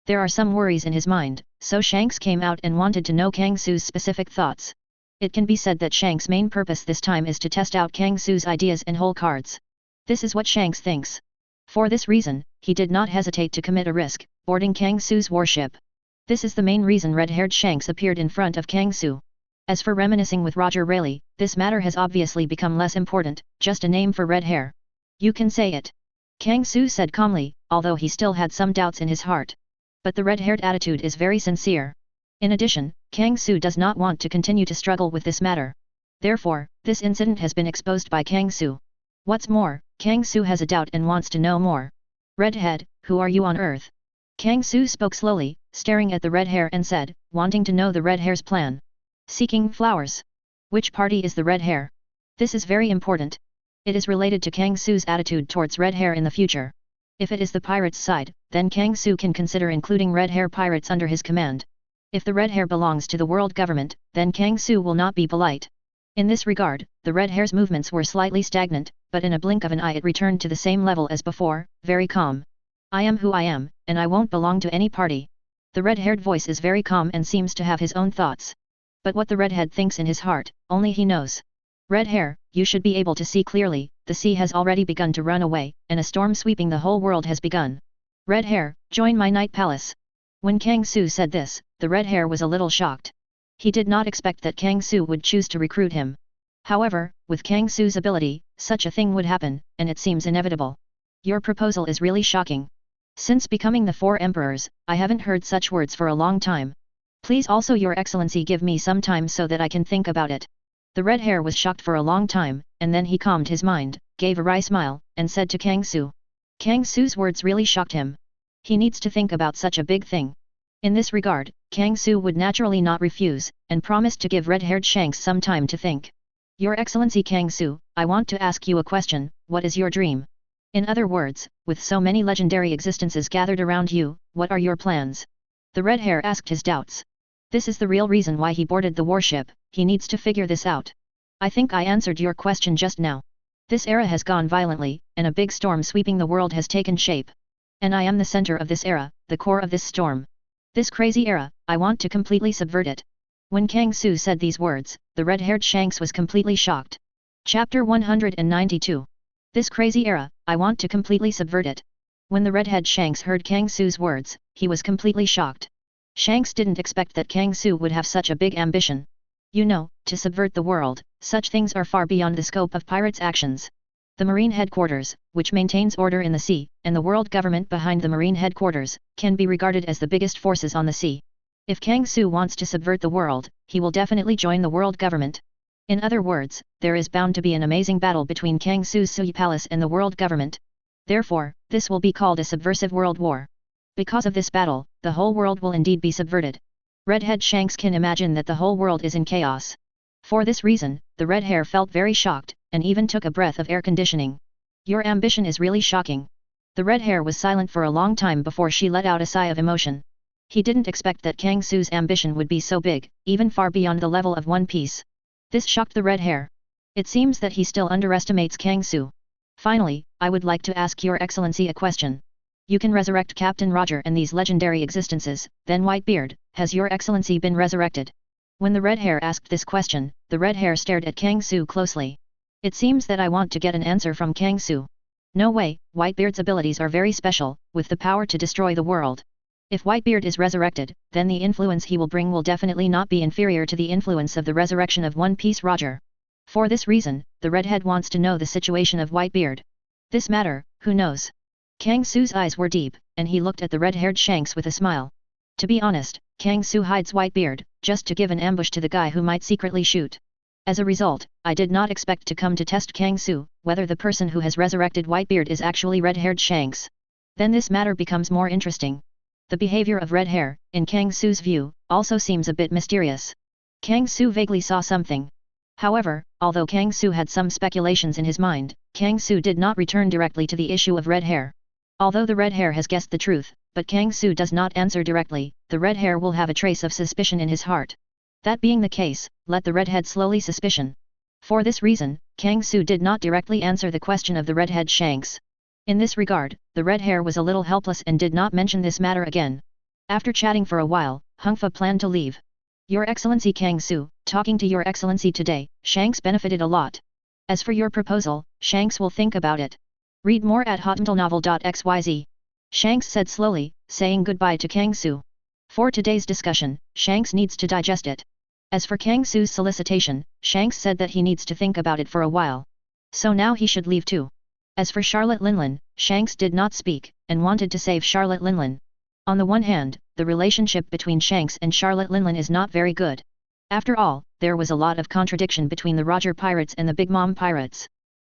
S1: There are some worries in his mind, so Shanks came out and wanted to know Kang Su's specific thoughts. It can be said that Shanks' main purpose this time is to test out Kang Su's ideas and whole cards. This is what Shanks thinks. For this reason, he did not hesitate to commit a risk, boarding Kang Su's warship. This is the main reason red-haired Shanks appeared in front of Kang Su. As for reminiscing with Roger Rayleigh, this matter has obviously become less important, just a name for red hair. You can say it. Kang Su said calmly, although he still had some doubts in his heart. But the red-haired attitude is very sincere. In addition, Kang Su does not want to continue to struggle with this matter. Therefore, this incident has been exposed by Kang Su. What's more, Kang Su has a doubt and wants to know more. Redhead, who are you on Earth? Kang Su spoke slowly, staring at the red hair and said, wanting to know the red hair's plan. Seeking flowers. Which party is the red hair? This is very important. It is related to Kang Su's attitude towards red hair in the future. If it is the pirates' side, then Kang Su can consider including red hair pirates under his command. If the red hair belongs to the world government, then Kang Su will not be polite. In this regard, the red hair's movements were slightly stagnant, but in a blink of an eye it returned to the same level as before, very calm. I am who I am, and I won't belong to any party. The red-haired voice is very calm and seems to have his own thoughts. But what the redhead thinks in his heart, only he knows. Red hair, you should be able to see clearly, the sea has already begun to run away, and a storm sweeping the whole world has begun. Red hair, join my night palace. When Kang Su said this, the red hair was a little shocked. He did not expect that Kang Su would choose to recruit him. However, with Kang Su's ability, such a thing would happen, and it seems inevitable. Your proposal is really shocking. Since becoming the 4 emperors, I haven't heard such words for a long time. Please also Your Excellency give me some time so that I can think about it. The red hair was shocked for a long time, and then he calmed his mind, gave a wry smile, and said to Kang Su. Kang Su's words really shocked him. He needs to think about such a big thing. In this regard, Kang Su would naturally not refuse, and promised to give red-haired Shanks some time to think. Your Excellency Kang Su, I want to ask you a question, what is your dream? In other words, with so many legendary existences gathered around you, what are your plans? The red hair asked his doubts. This is the real reason why he boarded the warship, he needs to figure this out. I think I answered your question just now. This era has gone violently, and a big storm sweeping the world has taken shape. And I am the center of this era, the core of this storm. This crazy era, I want to completely subvert it. When Kang Su said these words, the red-haired Shanks was completely shocked. Chapter 192. This crazy era, I want to completely subvert it. When the red-haired Shanks heard Kang Su's words, he was completely shocked. Shanks didn't expect that Kang Su would have such a big ambition. You know, to subvert the world, such things are far beyond the scope of pirates' actions. The Marine Headquarters, which maintains order in the sea, and the world government behind the Marine Headquarters, can be regarded as the biggest forces on the sea. If Kang Su wants to subvert the world, he will definitely join the world government. In other words, there is bound to be an amazing battle between Kang Su's Sui Palace and the world government. Therefore, this will be called a subversive world war. Because of this battle, the whole world will indeed be subverted. Redhead Shanks can imagine that the whole world is in chaos. For this reason, the red hair felt very shocked, and even took a breath of air conditioning. Your ambition is really shocking. The red hair was silent for a long time before she let out a sigh of emotion. He didn't expect that Kang Su's ambition would be so big, even far beyond the level of One Piece. This shocked the red hair. It seems that he still underestimates Kang Su. Finally, I would like to ask Your Excellency a question. You can resurrect Captain Roger and these legendary existences, then Whitebeard, has Your Excellency been resurrected? When the red hair asked this question, the red hair stared at Kang Su closely. It seems that I want to get an answer from Kang Su. No way, Whitebeard's abilities are very special, with the power to destroy the world. If Whitebeard is resurrected, then the influence he will bring will definitely not be inferior to the influence of the resurrection of One Piece Roger. For this reason, the redhead wants to know the situation of Whitebeard. This matter, who knows? Kang Su's eyes were deep, and he looked at the red-haired Shanks with a smile. To be honest, Kang Su hides Whitebeard, just to give an ambush to the guy who might secretly shoot. As a result, I did not expect to come to test Kang Su, whether the person who has resurrected Whitebeard is actually red-haired Shanks. Then this matter becomes more interesting. The behavior of red hair, in Kang Su's view, also seems a bit mysterious. Kang Su vaguely saw something. However, although Kang Su had some speculations in his mind, Kang Su did not return directly to the issue of red hair. Although the red hair has guessed the truth, but Kang Su does not answer directly, the red hair will have a trace of suspicion in his heart. That being the case, let the redhead slowly suspicion. For this reason, Kang Su did not directly answer the question of the redhead Shanks. In this regard, the red hair was a little helpless and did not mention this matter again. After chatting for a while, Hungfa planned to leave. Your Excellency Kang Su, talking to Your Excellency today, Shanks benefited a lot. As for your proposal, Shanks will think about it. Read more at hotmailnovel.xyz. Shanks said slowly, saying goodbye to Kang Su. For today's discussion, Shanks needs to digest it. As for Kang Su's solicitation, Shanks said that he needs to think about it for a while. So now he should leave too. As for Charlotte Linlin, Shanks did not speak, and wanted to save Charlotte Linlin. On the one hand, the relationship between Shanks and Charlotte Linlin is not very good. After all, there was a lot of contradiction between the Roger Pirates and the Big Mom Pirates.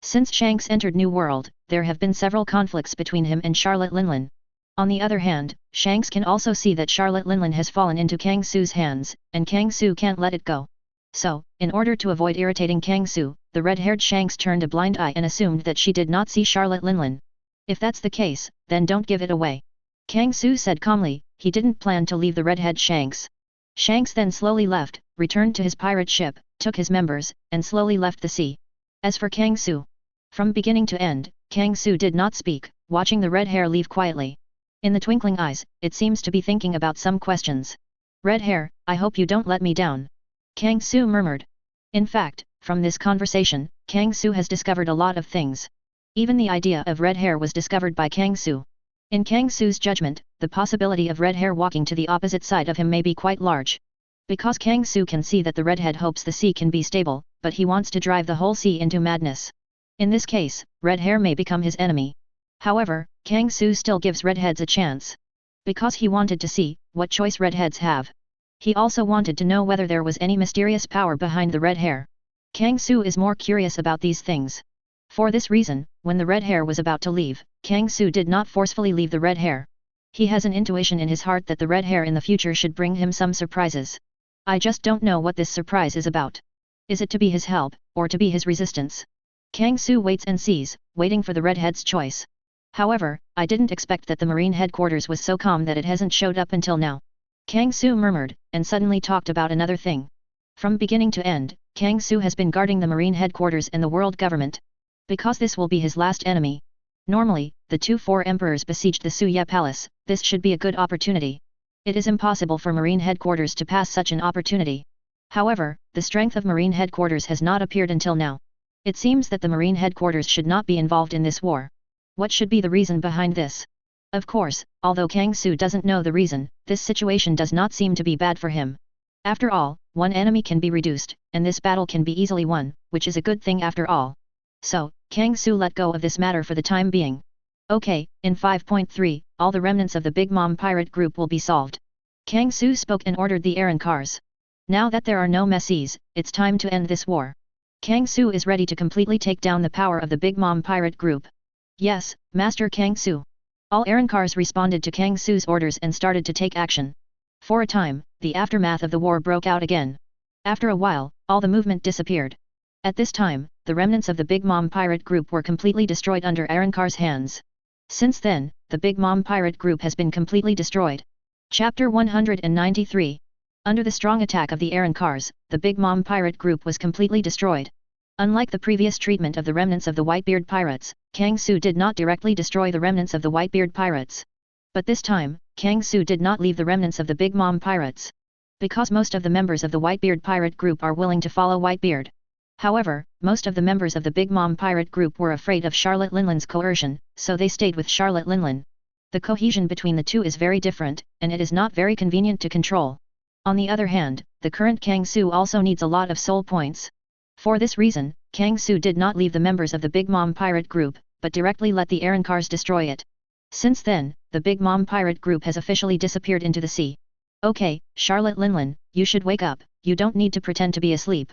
S1: Since Shanks entered New World, there have been several conflicts between him and Charlotte Linlin. On the other hand, Shanks can also see that Charlotte Linlin has fallen into Kang Su's hands, and Kang Su can't let it go. So, in order to avoid irritating Kang Su, the red-haired Shanks turned a blind eye and assumed that she did not see Charlotte Linlin. If that's the case, then don't give it away. Kang Su said calmly, he didn't plan to leave the redhead Shanks. Shanks then slowly left, returned to his pirate ship, took his members, and slowly left the sea. As for Kang Su, from beginning to end, Kang Su did not speak, watching the red hair leave quietly. In the twinkling eyes, it seems to be thinking about some questions. Red hair, I hope you don't let me down. Kang Su murmured. In fact, From this conversation, Kang Su has discovered a lot of things. Even the idea of red hair was discovered by Kang Su. In Kang Su's judgment, the possibility of red hair walking to the opposite side of him may be quite large. Because Kang Su can see that the redhead hopes the sea can be stable, but he wants to drive the whole sea into madness. In this case, red hair may become his enemy. However, Kang Su still gives redheads a chance. Because he wanted to see what choice redheads have. He also wanted to know whether there was any mysterious power behind the red hair. Kang Su is more curious about these things. For this reason, when the red hair was about to leave, Kang Su did not forcefully leave the red hair. He has an intuition in his heart that the red hair in the future should bring him some surprises. I just don't know what this surprise is about. Is it to be his help, or to be his resistance? Kang Su waits and sees, waiting for the redhead's choice. However, I didn't expect that the marine headquarters was so calm that it hasn't showed up until now. Kang Su murmured, and suddenly talked about another thing. From beginning to end, Kang Su has been guarding the marine headquarters and the world government. Because this will be his last enemy. Normally, the four emperors besieged the Suye Palace, this should be a good opportunity. It is impossible for marine headquarters to pass such an opportunity. However, the strength of marine headquarters has not appeared until now. It seems that the marine headquarters should not be involved in this war. What should be the reason behind this? Of course, although Kang Su doesn't know the reason, this situation does not seem to be bad for him. After all, one enemy can be reduced, and this battle can be easily won, which is a good thing after all. So, Kang Su let go of this matter for the time being. Okay, in 5.3, all the remnants of the Big Mom pirate group will be solved. Kang Su spoke and ordered the Arrancars. Now that there are no messes, it's time to end this war. Kang Su is ready to completely take down the power of the Big Mom pirate group. Yes, Master Kang Su. All Arrancars responded to Kang Su's orders and started to take action. For a time, the aftermath of the war broke out again. After a while, all the movement disappeared. At this time, the remnants of the Big Mom pirate group were completely destroyed under Arrancar's hands. Since then, the Big Mom pirate group has been completely destroyed. Chapter 193. Under the strong attack of the Arrancars, the Big Mom pirate group was completely destroyed. Unlike the previous treatment of the remnants of the Whitebeard Pirates, Kang Su did not directly destroy the remnants of the Whitebeard Pirates. But this time, Kang Su did not leave the remnants of the Big Mom Pirates. Because most of the members of the Whitebeard pirate group are willing to follow Whitebeard. However, most of the members of the Big Mom pirate group were afraid of Charlotte Linlin's coercion, so they stayed with Charlotte Linlin. The cohesion between the two is very different, and it is not very convenient to control. On the other hand, the current Kang Su also needs a lot of soul points. For this reason, Kang Su did not leave the members of the Big Mom pirate group, but directly let the Arrancars destroy it. Since then, the Big Mom pirate group has officially disappeared into the sea. Okay, Charlotte Linlin, you should wake up, you don't need to pretend to be asleep.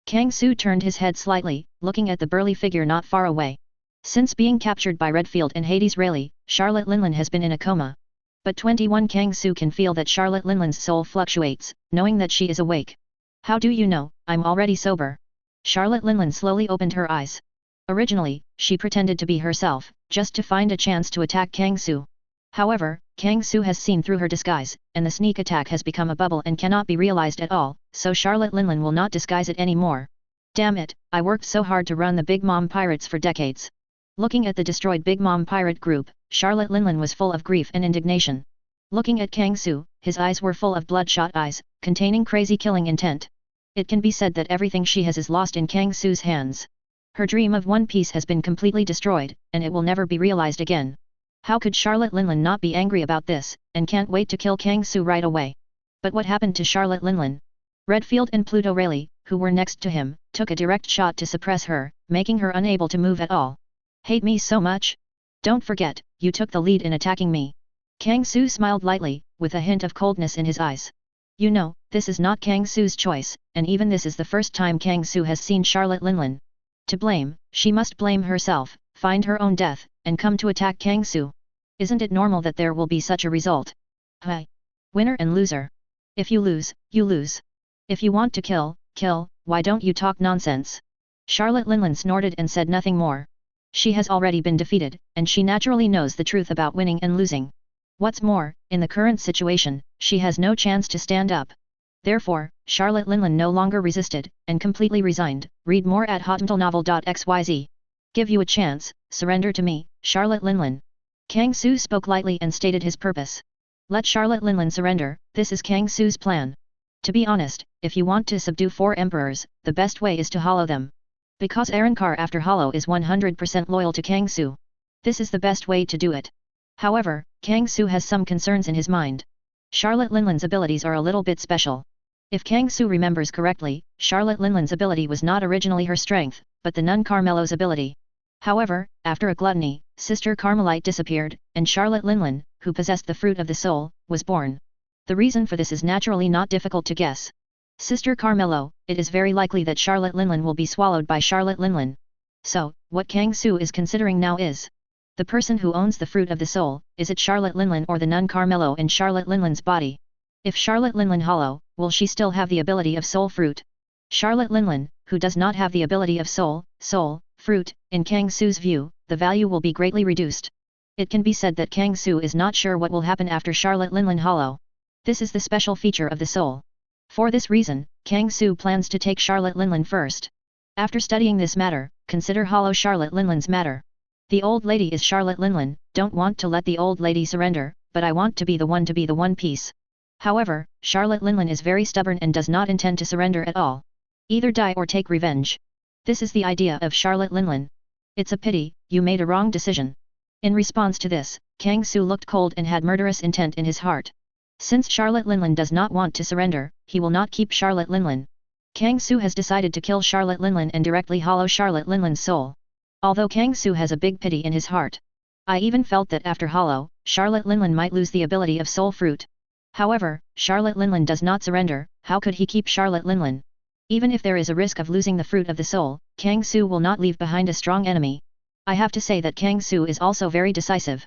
S1: Kang Su turned his head slightly, looking at the burly figure not far away. Since being captured by Redfield and Hades Rayleigh, Charlotte Linlin has been in a coma. But 21 Kang Su can feel that Charlotte Linlin's soul fluctuates, knowing that she is awake. How do you know, I'm already sober? Charlotte Linlin slowly opened her eyes. Originally, she pretended to be herself, just to find a chance to attack Kang Su. However, Kang Su has seen through her disguise, and the sneak attack has become a bubble and cannot be realized at all, so Charlotte Linlin will not disguise it anymore. Damn it, I worked so hard to run the Big Mom Pirates for decades. Looking at the destroyed Big Mom Pirate group, Charlotte Linlin was full of grief and indignation. Looking at Kang Su, his eyes were full of bloodshot eyes, containing crazy killing intent. It can be said that everything she has is lost in Kang Su's hands. Her dream of One Piece has been completely destroyed, and it will never be realized again. How could Charlotte Linlin not be angry about this, and can't wait to kill Kang Su right away? But what happened to Charlotte Linlin? Redfield and Pluto Rayleigh, who were next to him, took a direct shot to suppress her, making her unable to move at all. Hate me so much? Don't forget, you took the lead in attacking me. Kang Su smiled lightly, with a hint of coldness in his eyes. You know, this is not Kang Su's choice, and even this is the first time Kang Su has seen Charlotte Linlin. To blame, she must blame herself, find her own death, and come to attack Kang Su. Isn't it normal that there will be such a result? Hi. Winner and loser. If you lose, you lose. If you want to kill, kill, why don't you talk nonsense? Charlotte Linlin snorted and said nothing more. She has already been defeated, and she naturally knows the truth about winning and losing. What's more, in the current situation, she has no chance to stand up. Therefore, Charlotte Linlin no longer resisted, and completely resigned. Read more at hotnovel.xyz. Give you a chance, surrender to me, Charlotte Linlin. Kang Su spoke lightly and stated his purpose. Let Charlotte Linlin surrender, this is Kang Su's plan. To be honest, if you want to subdue 4 emperors, the best way is to hollow them. Because Arrancar after hollow is 100% loyal to Kang Su. This is the best way to do it. However, Kang Su has some concerns in his mind. Charlotte Linlin's abilities are a little bit special. If Kang Su remembers correctly, Charlotte Linlin's ability was not originally her strength, but the nun Carmelo's ability. However, after a gluttony, Sister Carmelite disappeared, and Charlotte Linlin, who possessed the fruit of the soul, was born. The reason for this is naturally not difficult to guess. Sister Carmelo, it is very likely that Charlotte Linlin will be swallowed by Charlotte Linlin. So, what Kang Su is considering now is the person who owns the fruit of the soul, is it Charlotte Linlin or the nun Carmelo in Charlotte Linlin's body? If Charlotte Linlin hollow, will she still have the ability of soul fruit? Charlotte Linlin, who does not have the ability of soul fruit, in Kang Su's view, the value will be greatly reduced. It can be said that Kang Su is not sure what will happen after Charlotte Linlin hollow. This is the special feature of the soul. For this reason, Kang Su plans to take Charlotte Linlin first. After studying this matter, consider hollow Charlotte Linlin's matter. The old lady is Charlotte Linlin, don't want to let the old lady surrender, but I want to be the one piece. However, Charlotte Linlin is very stubborn and does not intend to surrender at all. Either die or take revenge. This is the idea of Charlotte Linlin. It's a pity, you made a wrong decision. In response to this, Kang Su looked cold and had murderous intent in his heart. Since Charlotte Linlin does not want to surrender, he will not keep Charlotte Linlin. Kang Su has decided to kill Charlotte Linlin and directly hollow Charlotte Linlin's soul. Although Kang Su has a big pity in his heart. I even felt that after hollow, Charlotte Linlin might lose the ability of soul fruit. However, Charlotte Linlin does not surrender, how could he keep Charlotte Linlin? Even if there is a risk of losing the fruit of the soul, Kang Su will not leave behind a strong enemy. I have to say that Kang Su is also very decisive.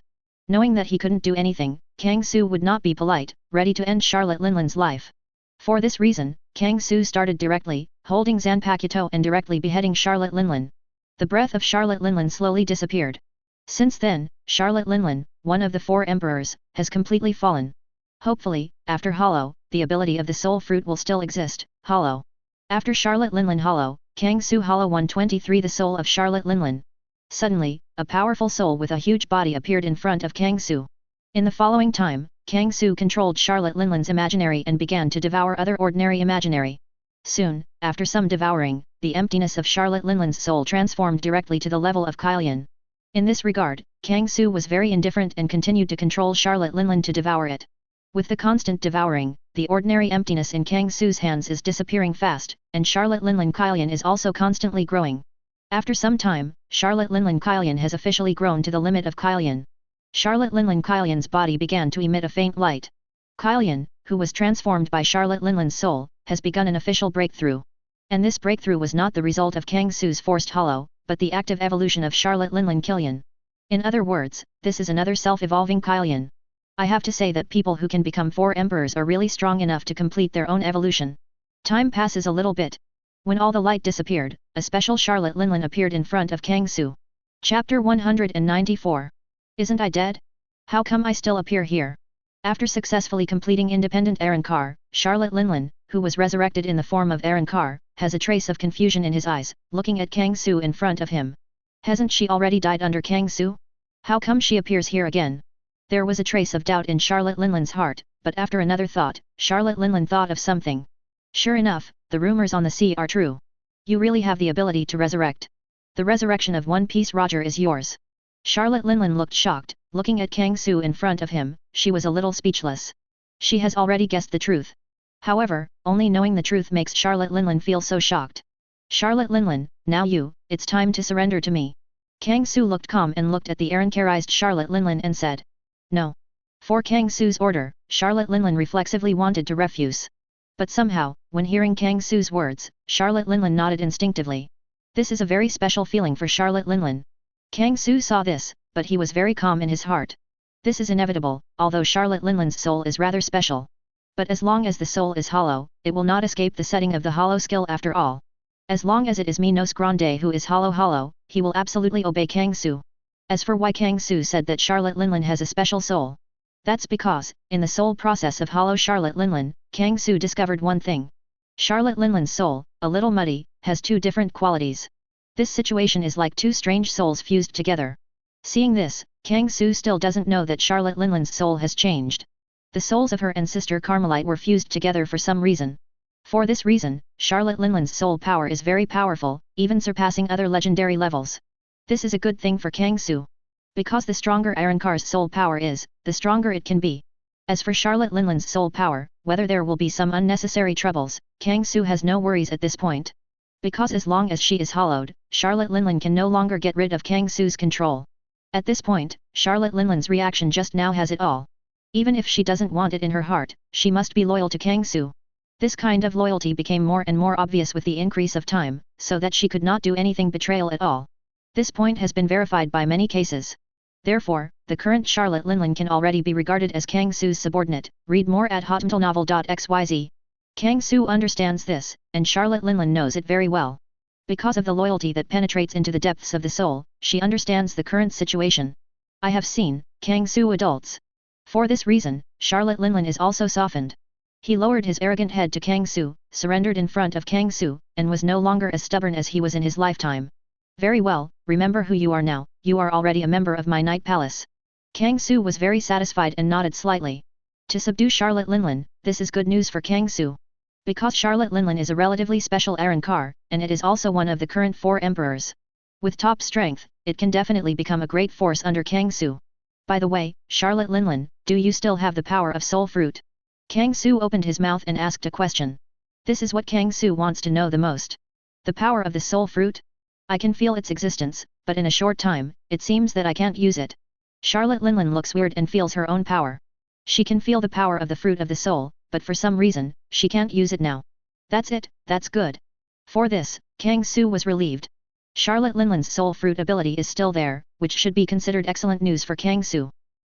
S1: Knowing that he couldn't do anything, Kang Su would not be polite, ready to end Charlotte Linlin's life. For this reason, Kang Su started directly, holding Zanpakuto and directly beheading Charlotte Linlin. The breath of Charlotte Linlin slowly disappeared. Since then, Charlotte Linlin, one of the 4 emperors, has completely fallen. Hopefully, after hollow, the ability of the soul fruit will still exist, hollow. After Charlotte Linlin hollow, Kang Su hollow 123 the soul of Charlotte Linlin. Suddenly, a powerful soul with a huge body appeared in front of Kang Su. In the following time, Kang Su controlled Charlotte Linlin's imaginary and began to devour other ordinary imaginary. Soon, after some devouring, the emptiness of Charlotte Linlin's soul transformed directly to the level of Kylian. In this regard, Kang Su was very indifferent and continued to control Charlotte Linlin to devour it. With the constant devouring, the ordinary emptiness in Kang Su's hands is disappearing fast, and Charlotte Linlin Kylian is also constantly growing. After some time, Charlotte Linlin Kylian has officially grown to the limit of Kylian. Charlotte Linlin Kylian's body began to emit a faint light. Kylian, who was transformed by Charlotte Linlin's soul, has begun an official breakthrough. And this breakthrough was not the result of Kang Su's forced hollow, but the active evolution of Charlotte Linlin Kylian. In other words, this is another self-evolving Kylian. I have to say that people who can become 4 emperors are really strong enough to complete their own evolution. Time passes a little bit. When all the light disappeared, a special Charlotte Linlin appeared in front of Kang Su. Chapter 194. Isn't I dead? How come I still appear here? After successfully completing independent Arrancar, Charlotte Linlin, who was resurrected in the form of Arrancar, has a trace of confusion in his eyes, looking at Kang Su in front of him. Hasn't she already died under Kang Su? How come she appears here again? There was a trace of doubt in Charlotte Linlin's heart, but after another thought, Charlotte Linlin thought of something. Sure enough, the rumors on the sea are true. You really have the ability to resurrect. The resurrection of One Piece Roger is yours. Charlotte Linlin looked shocked, looking at Kang Su in front of him, she was a little speechless. She has already guessed the truth. However, only knowing the truth makes Charlotte Linlin feel so shocked. Charlotte Linlin, now it's time to surrender to me. Kang Su looked calm and looked at the Arrancarized Charlotte Linlin and said, no. For Kang Su's order, Charlotte Linlin reflexively wanted to refuse. But somehow, when hearing Kang Su's words, Charlotte Linlin nodded instinctively. This is a very special feeling for Charlotte Linlin. Kang Su saw this, but he was very calm in his heart. This is inevitable, although Charlotte Linlin's soul is rather special. But as long as the soul is hollow, it will not escape the setting of the hollow skill after all. As long as it is Minos Grande who is hollow, he will absolutely obey Kang Su. As for why Kang Su said that Charlotte Linlin has a special soul. That's because, in the soul process of hollow Charlotte Linlin, Kang Su discovered one thing. Charlotte Linlin's soul, a little muddy, has 2 different qualities. This situation is like 2 strange souls fused together. Seeing this, Kang Su still doesn't know that Charlotte Linlin's soul has changed. The souls of her and Sister Carmelite were fused together for some reason. For this reason, Charlotte Linland's soul power is very powerful, even surpassing other legendary levels. This is a good thing for Kang Su. Because the stronger Arrancar's soul power is, the stronger it can be. As for Charlotte Linland's soul power, whether there will be some unnecessary troubles, Kang Su has no worries at this point. Because as long as she is hollowed, Charlotte Linland can no longer get rid of Kang Su's control. At this point, Charlotte Linland's reaction just now has it all. Even if she doesn't want it in her heart, she must be loyal to Kang Su. This kind of loyalty became more and more obvious with the increase of time, so that she could not do anything betrayal at all. This point has been verified by many cases. Therefore, the current Charlotte Linland can already be regarded as Kang Su's subordinate. Read more at hotnovel.xyz. Kang Su understands this, and Charlotte Linland knows it very well. Because of the loyalty that penetrates into the depths of the soul, she understands the current situation. I have seen Kang Su adults. For this reason, Charlotte Linland is also softened. He lowered his arrogant head to Kang Su, surrendered in front of Kang Su, and was no longer as stubborn as he was in his lifetime. Very well, remember who you are now, you are already a member of my Night Palace. Kang Su was very satisfied and nodded slightly. To subdue Charlotte Linland, this is good news for Kang Su. Because Charlotte Linland is a relatively special Arrancar, and it is also one of the current 4 emperors. With top strength, it can definitely become a great force under Kang Su. By the way, Charlotte Linland, do you still have the power of Soul Fruit? Kang Su opened his mouth and asked a question. This is what Kang Su wants to know the most. The power of the Soul Fruit? I can feel its existence, but in a short time, it seems that I can't use it. Charlotte Linland looks weird and feels her own power. She can feel the power of the fruit of the soul, but for some reason, she can't use it now. That's it, that's good. For this, Kang Su was relieved. Charlotte Linland's soul fruit ability is still there, which should be considered excellent news for Kang Su.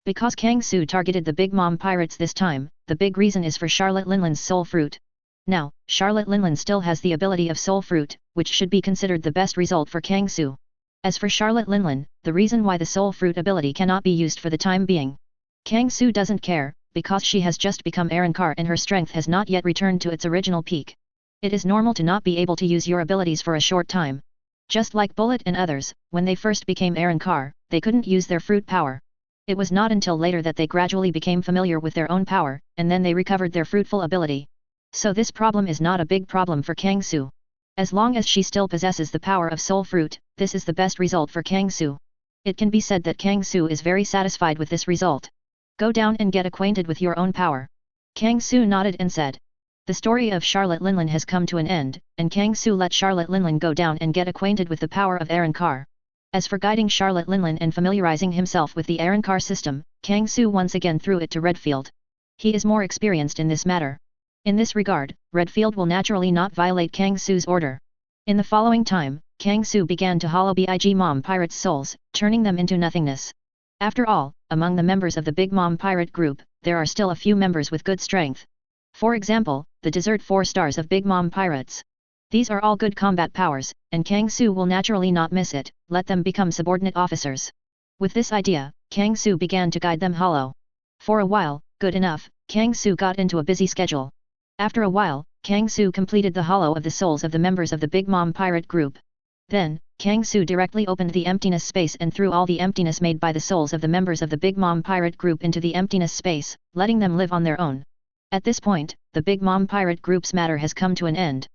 S1: Because Kang Su targeted the Big Mom Pirates this time, the big reason is for Charlotte Linland's soul fruit. Now, Charlotte Linland still has the ability of soul fruit, which should be considered the best result for Kang Su. As for Charlotte Linland, the reason why the soul fruit ability cannot be used for the time being. Kang Su doesn't care, because she has just become Arrancar and her strength has not yet returned to its original peak. It is normal to not be able to use your abilities for a short time. Just like Bullet and others, when they first became Arrancar, they couldn't use their fruit power. It was not until later that they gradually became familiar with their own power, and then they recovered their fruitful ability. So this problem is not a big problem for Kang Su. As long as she still possesses the power of Soul Fruit, this is the best result for Kang Su. It can be said that Kang Su is very satisfied with this result. Go down and get acquainted with your own power. Kang Su nodded and said. The story of Charlotte Linland has come to an end, and Kang Su let Charlotte Linland go down and get acquainted with the power of Arrancar. As for guiding Charlotte Linland and familiarizing himself with the Arrancar system, Kang Su once again threw it to Redfield. He is more experienced in this matter. In this regard, Redfield will naturally not violate Kang Su's order. In the following time, Kang Su began to hollow Big Mom Pirates' souls, turning them into nothingness. After all, among the members of the Big Mom Pirate group, there are still a few members with good strength. For example, the Desert 4 Stars of Big Mom Pirates. These are all good combat powers, and Kang Su will naturally not miss it, let them become subordinate officers. With this idea, Kang Su began to guide them hollow. For a while, good enough, Kang Su got into a busy schedule. After a while, Kang Su completed the hollow of the souls of the members of the Big Mom Pirate group. Then, Kang Su directly opened the emptiness space and threw all the emptiness made by the souls of the members of the Big Mom Pirate group into the emptiness space, letting them live on their own. At this point, the Big Mom Pirate group's matter has come to an end.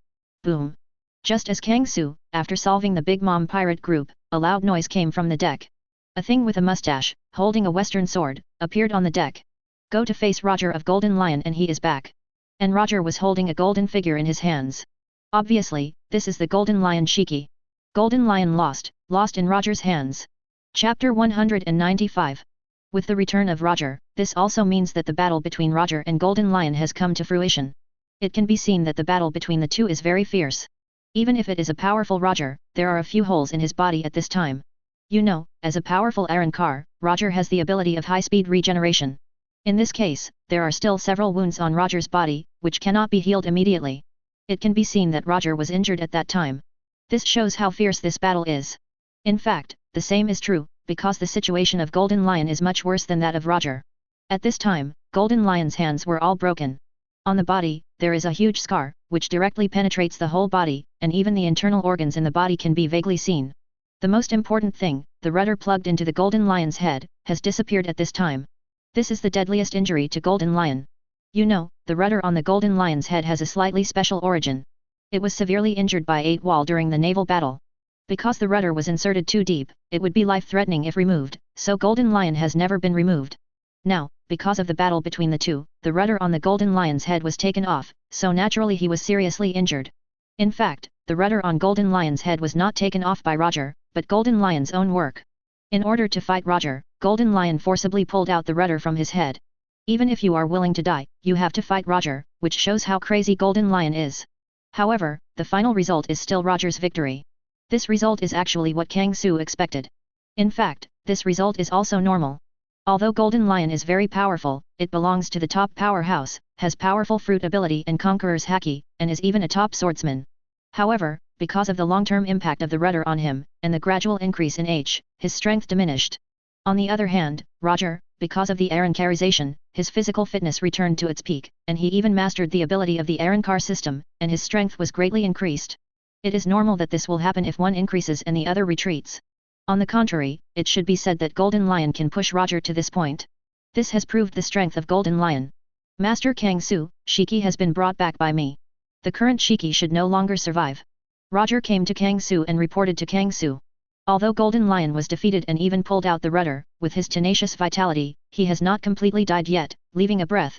S1: Boom! Just as Kang Su, after solving the Big Mom Pirate group, a loud noise came from the deck. A thing with a mustache, holding a western sword, appeared on the deck. Go to face Roger of Golden Lion and he is back. And Roger was holding a golden figure in his hands. Obviously, this is the Golden Lion Shiki. Golden Lion lost in Roger's hands. Chapter 195. With the return of Roger, this also means that the battle between Roger and Golden Lion has come to fruition. It can be seen that the battle between the two is very fierce. Even if it is a powerful Roger, there are a few holes in his body at this time. You know, as a powerful Arrancar, Roger has the ability of high-speed regeneration. In this case, there are still several wounds on Roger's body, which cannot be healed immediately. It can be seen that Roger was injured at that time. This shows how fierce this battle is. In fact, the same is true, because the situation of Golden Lion is much worse than that of Roger. At this time, Golden Lion's hands were all broken. On the body, there is a huge scar, which directly penetrates the whole body, and even the internal organs in the body can be vaguely seen. The most important thing, the rudder plugged into the Golden Lion's head, has disappeared at this time. This is the deadliest injury to Golden Lion. You know, the rudder on the Golden Lion's head has a slightly special origin. It was severely injured by 8 Wall during the naval battle. Because the rudder was inserted too deep, it would be life-threatening if removed, so Golden Lion has never been removed. Now, because of the battle between the two, the rudder on the Golden Lion's head was taken off, so naturally he was seriously injured. In fact, the rudder on Golden Lion's head was not taken off by Roger, but Golden Lion's own work. In order to fight Roger, Golden Lion forcibly pulled out the rudder from his head. Even if you are willing to die, you have to fight Roger, which shows how crazy Golden Lion is. However, the final result is still Roger's victory. This result is actually what Kang Su expected. In fact, this result is also normal. Although Golden Lion is very powerful, it belongs to the top powerhouse, has powerful fruit ability and Conqueror's Haki, and is even a top swordsman. However, because of the long-term impact of the rudder on him, and the gradual increase in age, his strength diminished. On the other hand, Roger, because of the Arrancarization, his physical fitness returned to its peak, and he even mastered the ability of the Arrancar system, and his strength was greatly increased. It is normal that this will happen if one increases and the other retreats. On the contrary, it should be said that Golden Lion can push Roger to this point. This has proved the strength of Golden Lion. Master Kang Su, Shiki has been brought back by me. The current Shiki should no longer survive. Roger came to Kang Su and reported to Kang Su. Although Golden Lion was defeated and even pulled out the rudder, with his tenacious vitality, he has not completely died yet, leaving a breath.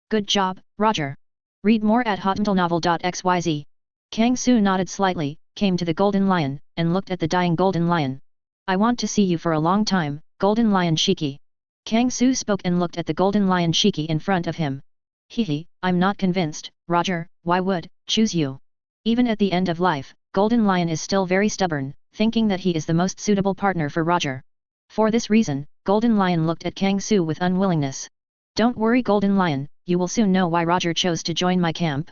S1: Good job, Roger. Read more at hotmentalnovel.xyz. Kang Su nodded slightly, came to the Golden Lion, and looked at the dying Golden Lion. I want to see you for a long time, Golden Lion Shiki. Kang Su spoke and looked at the Golden Lion Shiki in front of him. Hehe, I'm not convinced, Roger, why would choose you? Even at the end of life, Golden Lion is still very stubborn, thinking that he is the most suitable partner for Roger. For this reason, Golden Lion looked at Kang Su with unwillingness. Don't worry Golden Lion, you will soon know why Roger chose to join my camp.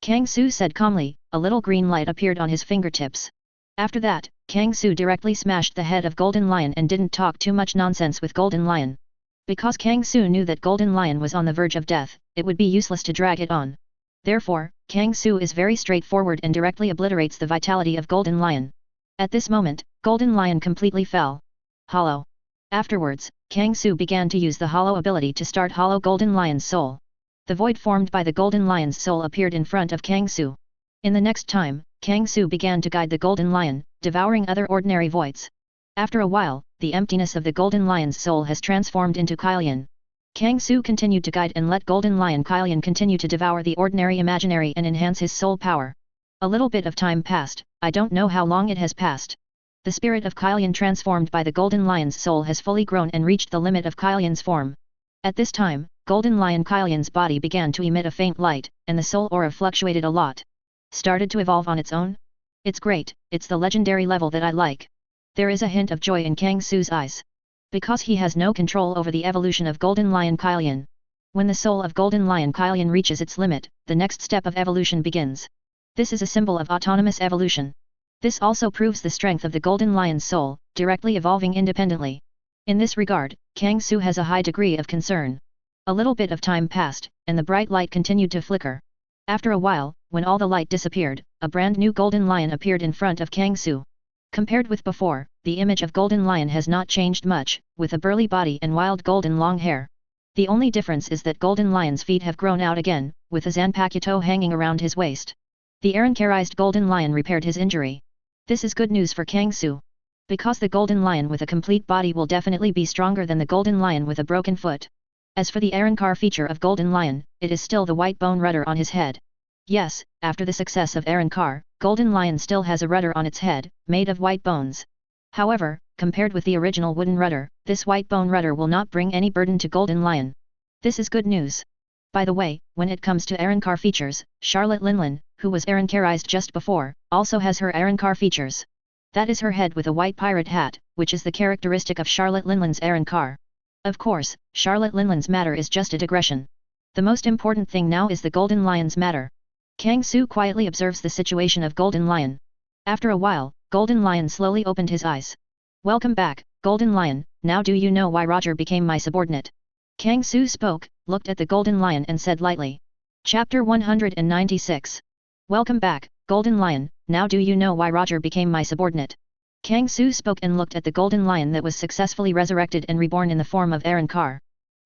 S1: Kang Su said calmly, a little green light appeared on his fingertips. After that, Kang Su directly smashed the head of Golden Lion and didn't talk too much nonsense with Golden Lion. Because Kang Su knew that Golden Lion was on the verge of death, it would be useless to drag it on. Therefore, Kang Su is very straightforward and directly obliterates the vitality of Golden Lion. At this moment, Golden Lion completely fell. Hollow. Afterwards, Kang Su began to use the Hollow ability to start Hollow Golden Lion's soul. The void formed by the Golden Lion's soul appeared in front of Kang Su. In the next time, Kang Su began to guide the Golden Lion, devouring other ordinary voids. After a while, the emptiness of the Golden Lion's soul has transformed into Kylian. Kang Su continued to guide and let Golden Lion Kylian continue to devour the ordinary imaginary and enhance his soul power. A little bit of time passed, I don't know how long it has passed. The spirit of Kylian transformed by the Golden Lion's soul has fully grown and reached the limit of Kylian's form. At this time, Golden Lion Kylian's body began to emit a faint light, and the soul aura fluctuated a lot. Started to evolve on its own? It's great, it's the legendary level that I like. There is a hint of joy in Kang Su's eyes. Because he has no control over the evolution of Golden Lion Kylian. When the soul of Golden Lion Kylian reaches its limit, the next step of evolution begins. This is a symbol of autonomous evolution. This also proves the strength of the Golden Lion's soul, directly evolving independently. In this regard, Kang Su has a high degree of concern. A little bit of time passed, and the bright light continued to flicker. After a while, when all the light disappeared, a brand new Golden Lion appeared in front of Kang Su. Compared with before, the image of Golden Lion has not changed much, with a burly body and wild golden long hair. The only difference is that Golden Lion's feet have grown out again, with a Zanpakuto hanging around his waist. The Arrancarized Golden Lion repaired his injury. This is good news for Kang Su. Because the Golden Lion with a complete body will definitely be stronger than the Golden Lion with a broken foot. As for the Arrancar feature of Golden Lion, it is still the white bone rudder on his head. Yes, after the success of Arrancar, Golden Lion still has a rudder on its head, made of white bones. However, compared with the original wooden rudder, this white bone rudder will not bring any burden to Golden Lion. This is good news. By the way, when it comes to Arrancar features, Charlotte Linlin, who was Arrancarized just before, also has her Arrancar features. That is her head with a white pirate hat, which is the characteristic of Charlotte Linlin's Arrancar. Of course, Charlotte Linlin's matter is just a digression. The most important thing now is the Golden Lion's matter. Kang Su quietly observes the situation of Golden Lion. After a while, Golden Lion slowly opened his eyes. Welcome back, Golden Lion, now do you know why Roger became my subordinate? Kang Su spoke, looked at the Golden Lion and said lightly. Chapter 196. Welcome back, Golden Lion, now do you know why Roger became my subordinate? Kang Su spoke and looked at the Golden Lion that was successfully resurrected and reborn in the form of Arrancar.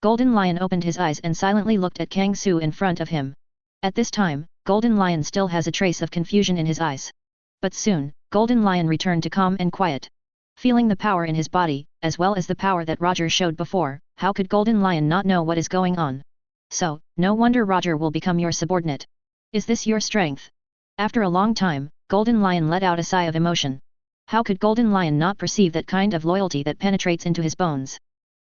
S1: Golden Lion opened his eyes and silently looked at Kang Su in front of him. At this time, Golden Lion still has a trace of confusion in his eyes. But soon, Golden Lion returned to calm and quiet. Feeling the power in his body, as well as the power that Roger showed before, how could Golden Lion not know what is going on? So, no wonder Roger will become your subordinate. Is this your strength? After a long time, Golden Lion let out a sigh of emotion. How could Golden Lion not perceive that kind of loyalty that penetrates into his bones?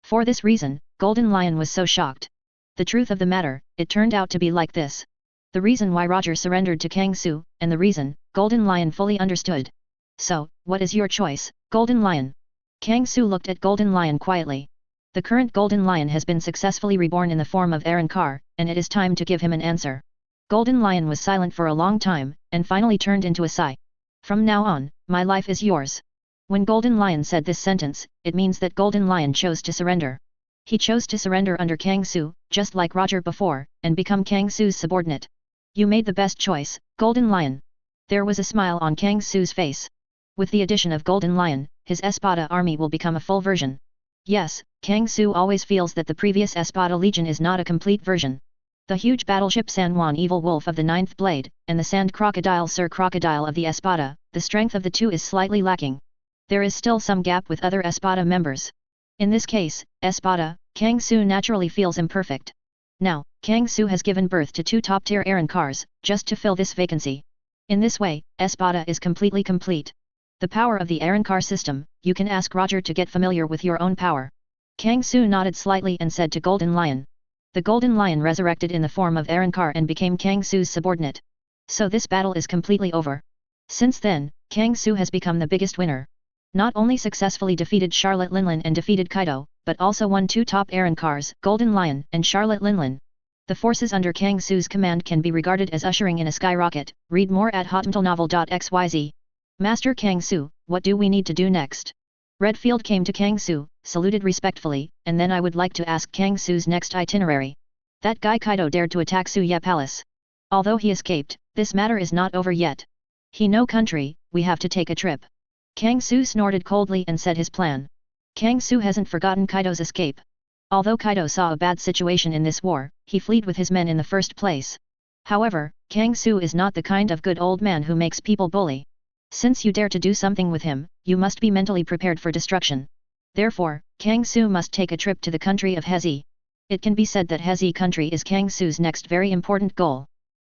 S1: For this reason, Golden Lion was so shocked. The truth of the matter, it turned out to be like this. The reason why Roger surrendered to Kang Su, and the reason, Golden Lion fully understood. So, what is your choice, Golden Lion? Kang Su looked at Golden Lion quietly. The current Golden Lion has been successfully reborn in the form of Arrancar, and it is time to give him an answer. Golden Lion was silent for a long time, and finally turned into a sigh. From now on, my life is yours. When Golden Lion said this sentence, it means that Golden Lion chose to surrender. He chose to surrender under Kang Su, just like Roger before, and become Kang Su's subordinate. You made the best choice, Golden Lion. There was a smile on Kang Su's face. With the addition of Golden Lion, his Espada army will become a full version. Yes, Kang Su always feels that the previous Espada Legion is not a complete version. The huge battleship San Juan Evil Wolf of the Ninth Blade, and the Sand Crocodile Sir Crocodile of the Espada, the strength of the two is slightly lacking. There is still some gap with other Espada members. In this case, Espada, Kang Su naturally feels imperfect. Now, Kang Su has given birth to two top-tier Arrancars, just to fill this vacancy. In this way, Espada is completely complete. The power of the Arrancar system, you can ask Roger to get familiar with your own power. Kang Su nodded slightly and said to Golden Lion. The Golden Lion resurrected in the form of Arrancar and became Kang Su's subordinate. So this battle is completely over. Since then, Kang Su has become the biggest winner. Not only successfully defeated Charlotte Linlin and defeated Kaido, but also won two top Arrancars, Golden Lion and Charlotte Linlin. The forces under Kang Su's command can be regarded as ushering in a skyrocket. Read more at hotmtlnovel.xyz. Master Kang Su, what do we need to do next? Redfield came to Kang Su, saluted respectfully, and then I would like to ask Kang Su's next itinerary. That guy Kaido dared to attack Suya Palace. Although he escaped, this matter is not over yet. He no country, we have to take a trip. Kang Su snorted coldly and said his plan. Kang Su hasn't forgotten Kaido's escape. Although Kaido saw a bad situation in this war, he fled with his men in the first place. However, Kang Su is not the kind of good old man who makes people bully. Since you dare to do something with him, you must be mentally prepared for destruction. Therefore, Kang Su must take a trip to the country of Hezi. It can be said that Hezi country is Kang Su's next very important goal.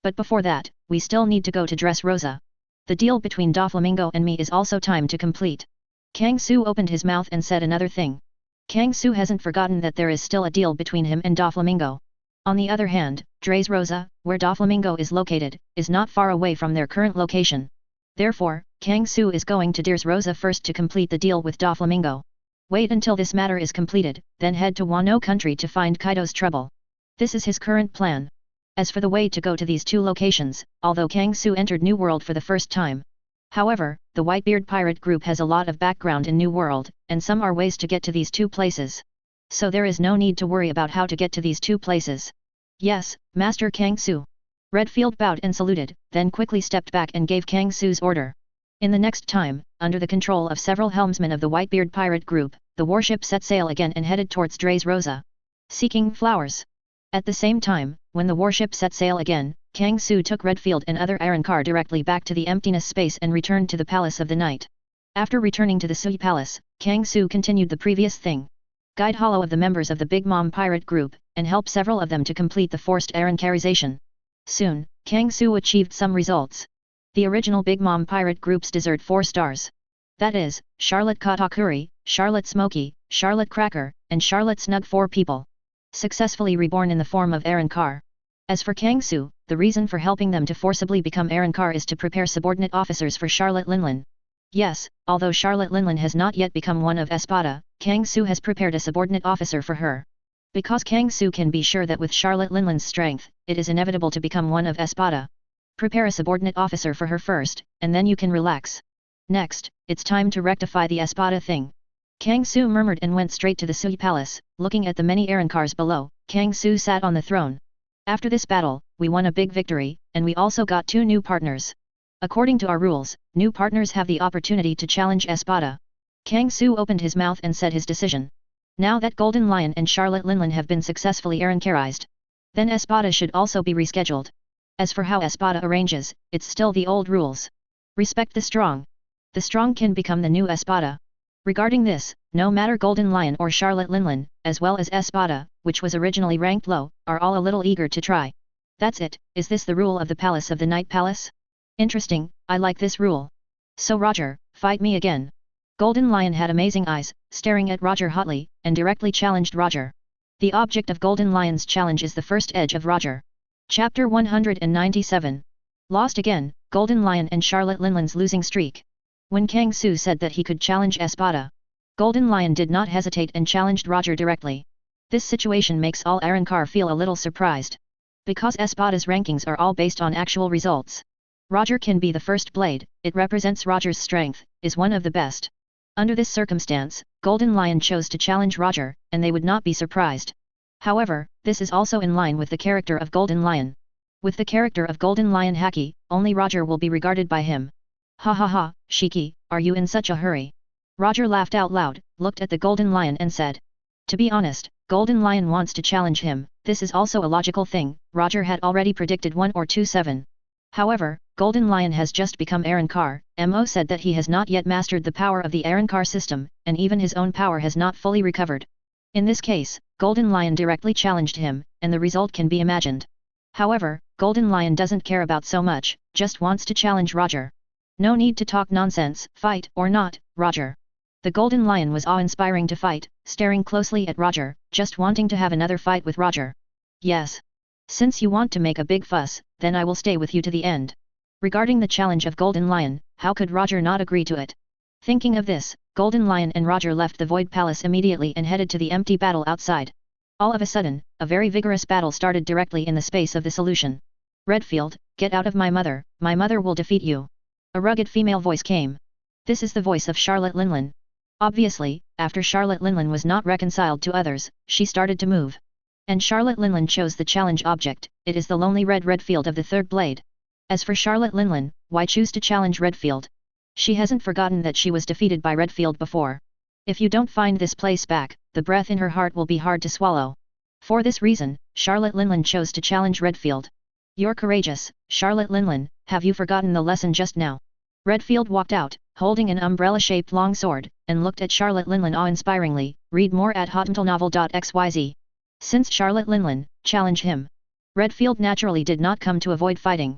S1: But before that, we still need to go to Dressrosa. The deal between Doflamingo and me is also time to complete. Kang Su opened his mouth and said another thing. Kang Su hasn't forgotten that there is still a deal between him and Doflamingo. On the other hand, Dressrosa, where Doflamingo is located, is not far away from their current location. Therefore, Kang Su is going to Dressrosa first to complete the deal with Doflamingo. Wait until this matter is completed, then head to Wano country to find Kaido's trouble. This is his current plan. As for the way to go to these two locations, although Kang Su entered New World for the first time. However, the Whitebeard Pirate group has a lot of background in New World, and some are ways to get to these two places. So there is no need to worry about how to get to these two places. Yes, Master Kang Su. Redfield bowed and saluted, then quickly stepped back and gave Kang Su's order. In the next time, under the control of several helmsmen of the Whitebeard Pirate group, the warship set sail again and headed towards Dressrosa, seeking flowers. At the same time, when the warship set sail again, Kang Su took Redfield and other Arrancar directly back to the emptiness space and returned to the Palace of the Night. After returning to the Sui Palace, Kang Su continued the previous thing. Guide hollow of the members of the Big Mom Pirate group, and help several of them to complete the forced Arrancarization. Soon, Kang Su achieved some results. The original Big Mom Pirate group's desert 4 stars. That is, Charlotte Katakuri, Charlotte Smoky, Charlotte Cracker, and Charlotte Snug 4 people. Successfully reborn in the form of Arrancar. As for Kang Su, the reason for helping them to forcibly become Arrancar is to prepare subordinate officers for Charlotte Linlin. Yes, although Charlotte Linlin has not yet become one of Espada, Kang Su has prepared a subordinate officer for her. Because Kang Su can be sure that with Charlotte Linlin's strength, it is inevitable to become one of Espada. Prepare a subordinate officer for her first, and then you can relax. Next, it's time to rectify the Espada thing. Kang Su murmured and went straight to the Sui Palace. Looking at the many Arrancars below, Kang Su sat on the throne. After this battle, we won a big victory, and we also got 2 new partners. According to our rules, new partners have the opportunity to challenge Espada. Kang Su opened his mouth and said his decision. Now that Golden Lion and Charlotte Linlin have been successfully Arrancarized, then Espada should also be rescheduled. As for how Espada arranges, it's still the old rules. Respect the strong. The strong can become the new Espada. Regarding this, no matter Golden Lion or Charlotte Linlin, as well as Espada, which was originally ranked low, are all a little eager to try. That's it. Is this the rule of the Palace of the Night Palace? Interesting, I like this rule. So Roger, fight me again. Golden Lion had amazing eyes, staring at Roger hotly, and directly challenged Roger. The object of Golden Lion's challenge is the first edge of Roger. Chapter 197. Lost again, Golden Lion and Charlotte Linlin's losing streak. When Kang Su said that he could challenge Espada, Golden Lion did not hesitate and challenged Roger directly. This situation makes all Arrancar feel a little surprised. Because Espada's rankings are all based on actual results. Roger can be the first blade, it represents Roger's strength, is one of the best. Under this circumstance, Golden Lion chose to challenge Roger, and they would not be surprised. However, this is also in line with the character of Golden Lion. With the character of Golden Lion Haki, only Roger will be regarded by him. Ha ha ha, Shiki, are you in such a hurry? Roger laughed out loud, looked at the Golden Lion and said. To be honest, Golden Lion wants to challenge him, this is also a logical thing, Roger had already predicted 1 or 2-7. However, Golden Lion has just become Arrancar, Mo said that he has not yet mastered the power of the Arrancar system, and even his own power has not fully recovered. In this case, Golden Lion directly challenged him, and the result can be imagined. However, Golden Lion doesn't care about so much, just wants to challenge Roger. No need to talk nonsense, fight or not, Roger. The Golden Lion was awe-inspiring to fight, staring closely at Roger, just wanting to have another fight with Roger. Yes. Since you want to make a big fuss, then I will stay with you to the end. Regarding the challenge of Golden Lion, how could Roger not agree to it? Thinking of this, Golden Lion and Roger left the Void Palace immediately and headed to the empty battle outside. All of a sudden, a very vigorous battle started directly in the space of the solution. Redfield, get out of my mother will defeat you. A rugged female voice came. This is the voice of Charlotte Linlin. Obviously, after Charlotte Linlin was not reconciled to others, she started to move. And Charlotte Linlin chose the challenge object, it is the lonely Redfield of the third blade. As for Charlotte Linlin, why choose to challenge Redfield? She hasn't forgotten that she was defeated by Redfield before. If you don't find this place back, the breath in her heart will be hard to swallow. For this reason, Charlotte Linlin chose to challenge Redfield. You're courageous, Charlotte Linlin, have you forgotten the lesson just now? Redfield walked out, holding an umbrella-shaped long sword, and looked at Charlotte Linlin awe-inspiringly. Read more at hotmentalnovel.xyz. Since Charlotte Linlin challenged him, Redfield naturally did not come to avoid fighting.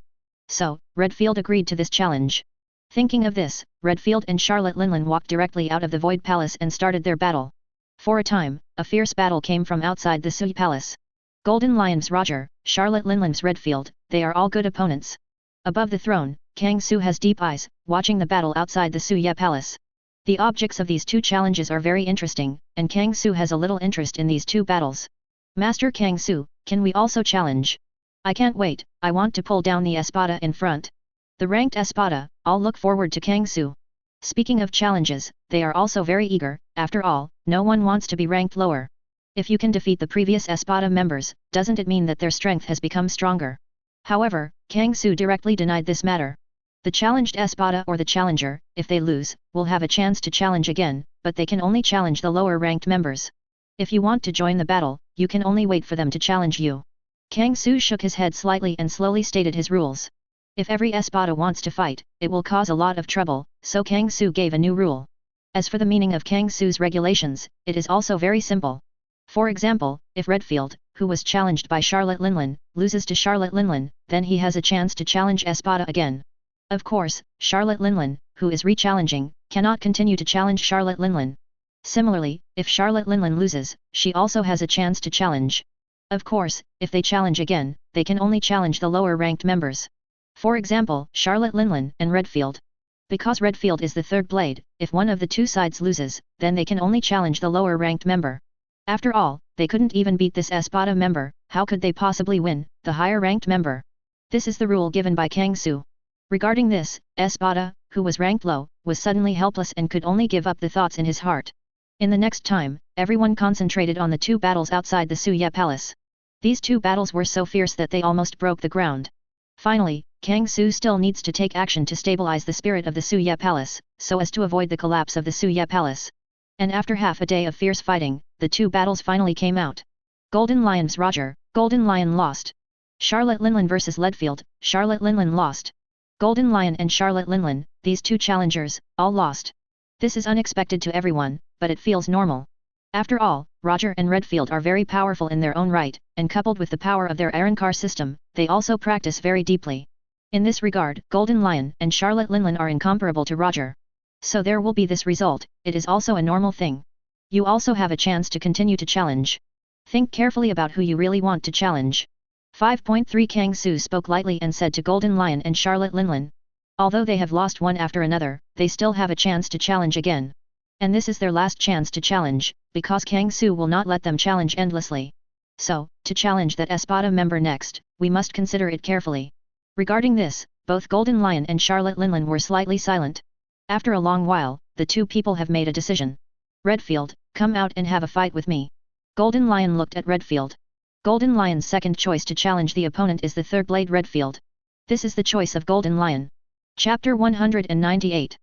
S1: So, Redfield agreed to this challenge. Thinking of this, Redfield and Charlotte Linlin walked directly out of the Void Palace and started their battle. For a time, a fierce battle came from outside the Sui Palace. Golden Lion's Roger, Charlotte Linlin's Redfield, they are all good opponents. Above the throne, Kang Su has deep eyes, watching the battle outside the Suya Palace. The objects of these two challenges are very interesting, and Kang Su has a little interest in these two battles. Master Kang Su, can we also challenge? I can't wait, I want to pull down the Espada in front. The ranked Espada, all look forward to Kang Su. Speaking of challenges, they are also very eager, after all, no one wants to be ranked lower. If you can defeat the previous Espada members, doesn't it mean that their strength has become stronger? However, Kang Su directly denied this matter. The challenged Espada or the challenger, if they lose, will have a chance to challenge again, but they can only challenge the lower ranked members. If you want to join the battle, you can only wait for them to challenge you. Kang Su shook his head slightly and slowly stated his rules. If every Espada wants to fight, it will cause a lot of trouble, so Kang Su gave a new rule. As for the meaning of Kang Su's regulations, it is also very simple. For example, if Redfield, who was challenged by Charlotte Linlin, loses to Charlotte Linlin, then he has a chance to challenge Espada again. Of course, Charlotte Linlin, who is re-challenging, cannot continue to challenge Charlotte Linlin. Similarly, if Charlotte Linlin loses, she also has a chance to challenge. Of course, if they challenge again, they can only challenge the lower ranked members. For example, Charlotte Linlin and Redfield. Because Redfield is the third blade, if one of the two sides loses, then they can only challenge the lower ranked member. After all, they couldn't even beat this Espada member, how could they possibly win, the higher ranked member? This is the rule given by Kang Su. Regarding this, Espada, who was ranked low, was suddenly helpless and could only give up the thoughts in his heart. In the next time, everyone concentrated on the two battles outside the Suya Palace. These two battles were so fierce that they almost broke the ground. Finally, Kang Su still needs to take action to stabilize the spirit of the Suya Palace, so as to avoid the collapse of the Suya Palace. And after half a day of fierce fighting, the two battles finally came out. Golden Lion vs Roger, Golden Lion lost. Charlotte Linlin vs Leadfield, Charlotte Linlin lost. Golden Lion and Charlotte Linlin, these two challengers, all lost. This is unexpected to everyone, but it feels normal. After all, Roger and Redfield are very powerful in their own right, and coupled with the power of their Arrancar system, they also practice very deeply. In this regard, Golden Lion and Charlotte Linlin are incomparable to Roger. So there will be this result, it is also a normal thing. You also have a chance to continue to challenge. Think carefully about who you really want to challenge. 5.3 Kang Su spoke lightly and said to Golden Lion and Charlotte Linlin. Although they have lost one after another, they still have a chance to challenge again. And this is their last chance to challenge, because Kang Su will not let them challenge endlessly. So, to challenge that Espada member next, we must consider it carefully. Regarding this, both Golden Lion and Charlotte Linlin were slightly silent. After a long while, the two people have made a decision. Redfield, come out and have a fight with me. Golden Lion looked at Redfield. Golden Lion's second choice to challenge the opponent is the third blade Redfield. This is the choice of Golden Lion. Chapter 198.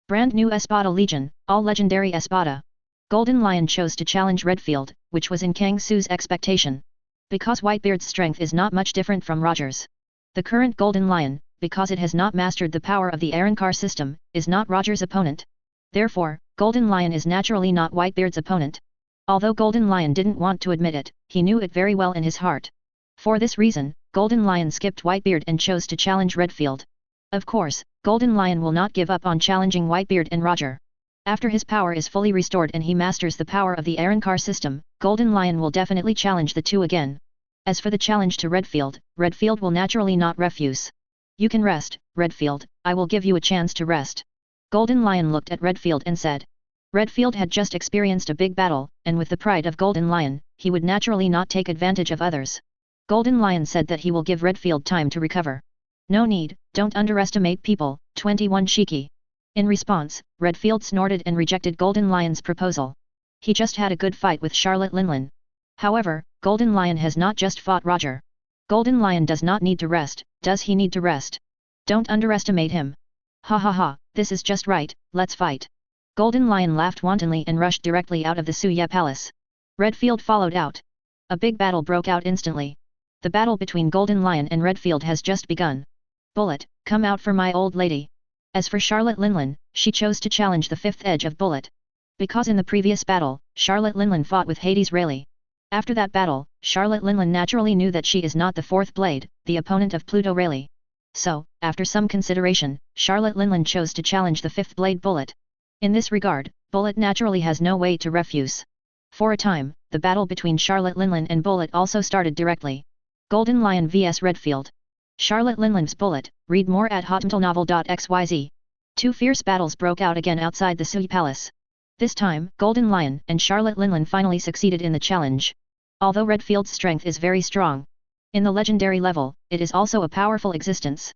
S1: Brand new Espada Legion, all legendary Espada. Golden Lion chose to challenge Redfield, which was in Kang Su's expectation. Because Whitebeard's strength is not much different from Roger's. The current Golden Lion, because it has not mastered the power of the Arrancar system, is not Roger's opponent. Therefore, Golden Lion is naturally not Whitebeard's opponent. Although Golden Lion didn't want to admit it, he knew it very well in his heart. For this reason, Golden Lion skipped Whitebeard and chose to challenge Redfield. Of course, Golden Lion will not give up on challenging Whitebeard and Roger. After his power is fully restored and he masters the power of the Arrancar system, Golden Lion will definitely challenge the two again. As for the challenge to Redfield, Redfield will naturally not refuse. You can rest, Redfield, I will give you a chance to rest. Golden Lion looked at Redfield and said. Redfield had just experienced a big battle, and with the pride of Golden Lion, he would naturally not take advantage of others. Golden Lion said that he will give Redfield time to recover. No need, don't underestimate people, 21 Shiki. In response, Redfield snorted and rejected Golden Lion's proposal. He just had a good fight with Charlotte Linlin. However, Golden Lion has not just fought Roger. Golden Lion does not need to rest, does he need to rest? Don't underestimate him. Ha ha ha, this is just right, let's fight. Golden Lion laughed wantonly and rushed directly out of the Suya Palace. Redfield followed out. A big battle broke out instantly. The battle between Golden Lion and Redfield has just begun. Bullet, come out for my old lady. As for Charlotte Linlin, she chose to challenge the fifth edge of Bullet. Because in the previous battle, Charlotte Linlin fought with Hades Rayleigh. After that battle, Charlotte Linlin naturally knew that she is not the fourth blade, the opponent of Pluto Rayleigh. So, after some consideration, Charlotte Linlin chose to challenge the fifth blade Bullet. In this regard, Bullet naturally has no way to refuse. For a time, the battle between Charlotte Linlin and Bullet also started directly. Golden Lion vs Redfield. Charlotte Linlin's Bullet, read more at hotmailnovel.xyz. Two fierce battles broke out again outside the Sui Palace. This time, Golden Lion and Charlotte Linlin finally succeeded in the challenge. Although Redfield's strength is very strong. In the legendary level, it is also a powerful existence.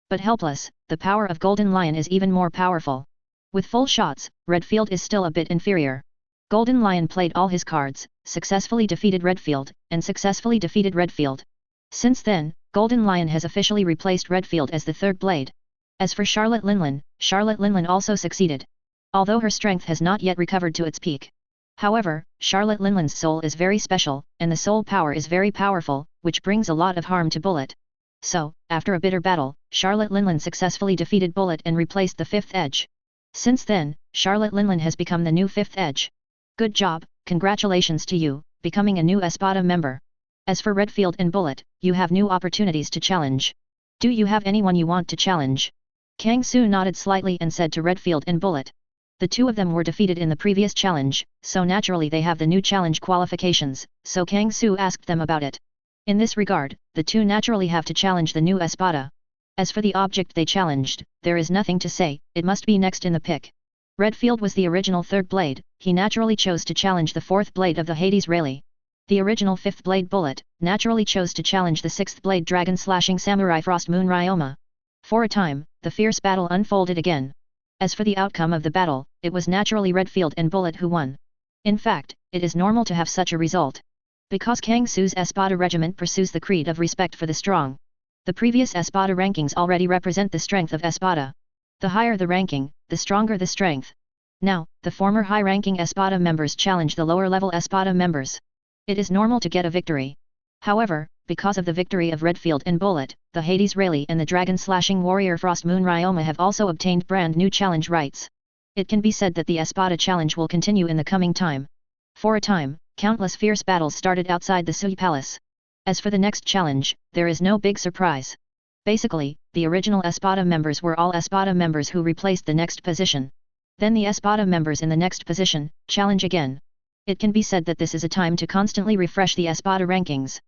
S1: But helpless, the power of Golden Lion is even more powerful. With full shots, Redfield is still a bit inferior. Golden Lion played all his cards, successfully defeated Redfield, and successfully defeated Redfield. Since then, Golden Lion has officially replaced Redfield as the third blade. As for Charlotte Linlin also succeeded. Although her strength has not yet recovered to its peak. However, Charlotte Linlin's soul is very special, and the soul power is very powerful, which brings a lot of harm to Bullet. So, after a bitter battle, Charlotte Linlin successfully defeated Bullet and replaced the fifth edge. Since then, Charlotte Linlin has become the new fifth edge. Good job, congratulations to you, becoming a new Espada member. As for Redfield and Bullet, you have new opportunities to challenge. Do you have anyone you want to challenge? Kang Su nodded slightly and said to Redfield and Bullet. The two of them were defeated in the previous challenge, so naturally they have the new challenge qualifications, so Kang Su asked them about it. In this regard, the two naturally have to challenge the new Espada. As for the object they challenged, there is nothing to say, it must be next in the pick. Redfield was the original third blade, he naturally chose to challenge the fourth blade of the Hades Rayleigh. The original fifth blade Bullet, naturally chose to challenge the sixth blade Dragon Slashing Samurai Frost Moon Ryoma. For a time, the fierce battle unfolded again. As for the outcome of the battle, it was naturally Redfield and Bullet who won. In fact, it is normal to have such a result. Because Kang Su's Espada regiment pursues the creed of respect for the strong. The previous Espada rankings already represent the strength of Espada. The higher the ranking, the stronger the strength. Now, the former high-ranking Espada members challenge the lower-level Espada members. It is normal to get a victory. However, because of the victory of Redfield and Bullet, the Hades Rayleigh and the dragon-slashing warrior Frost Moon Ryoma have also obtained brand new challenge rights. It can be said that the Espada challenge will continue in the coming time. For a time, countless fierce battles started outside the Sui Palace. As for the next challenge, there is no big surprise. Basically, the original Espada members were all Espada members who replaced the next position. Then the Espada members in the next position challenge again. It can be said that this is a time to constantly refresh the Espada rankings.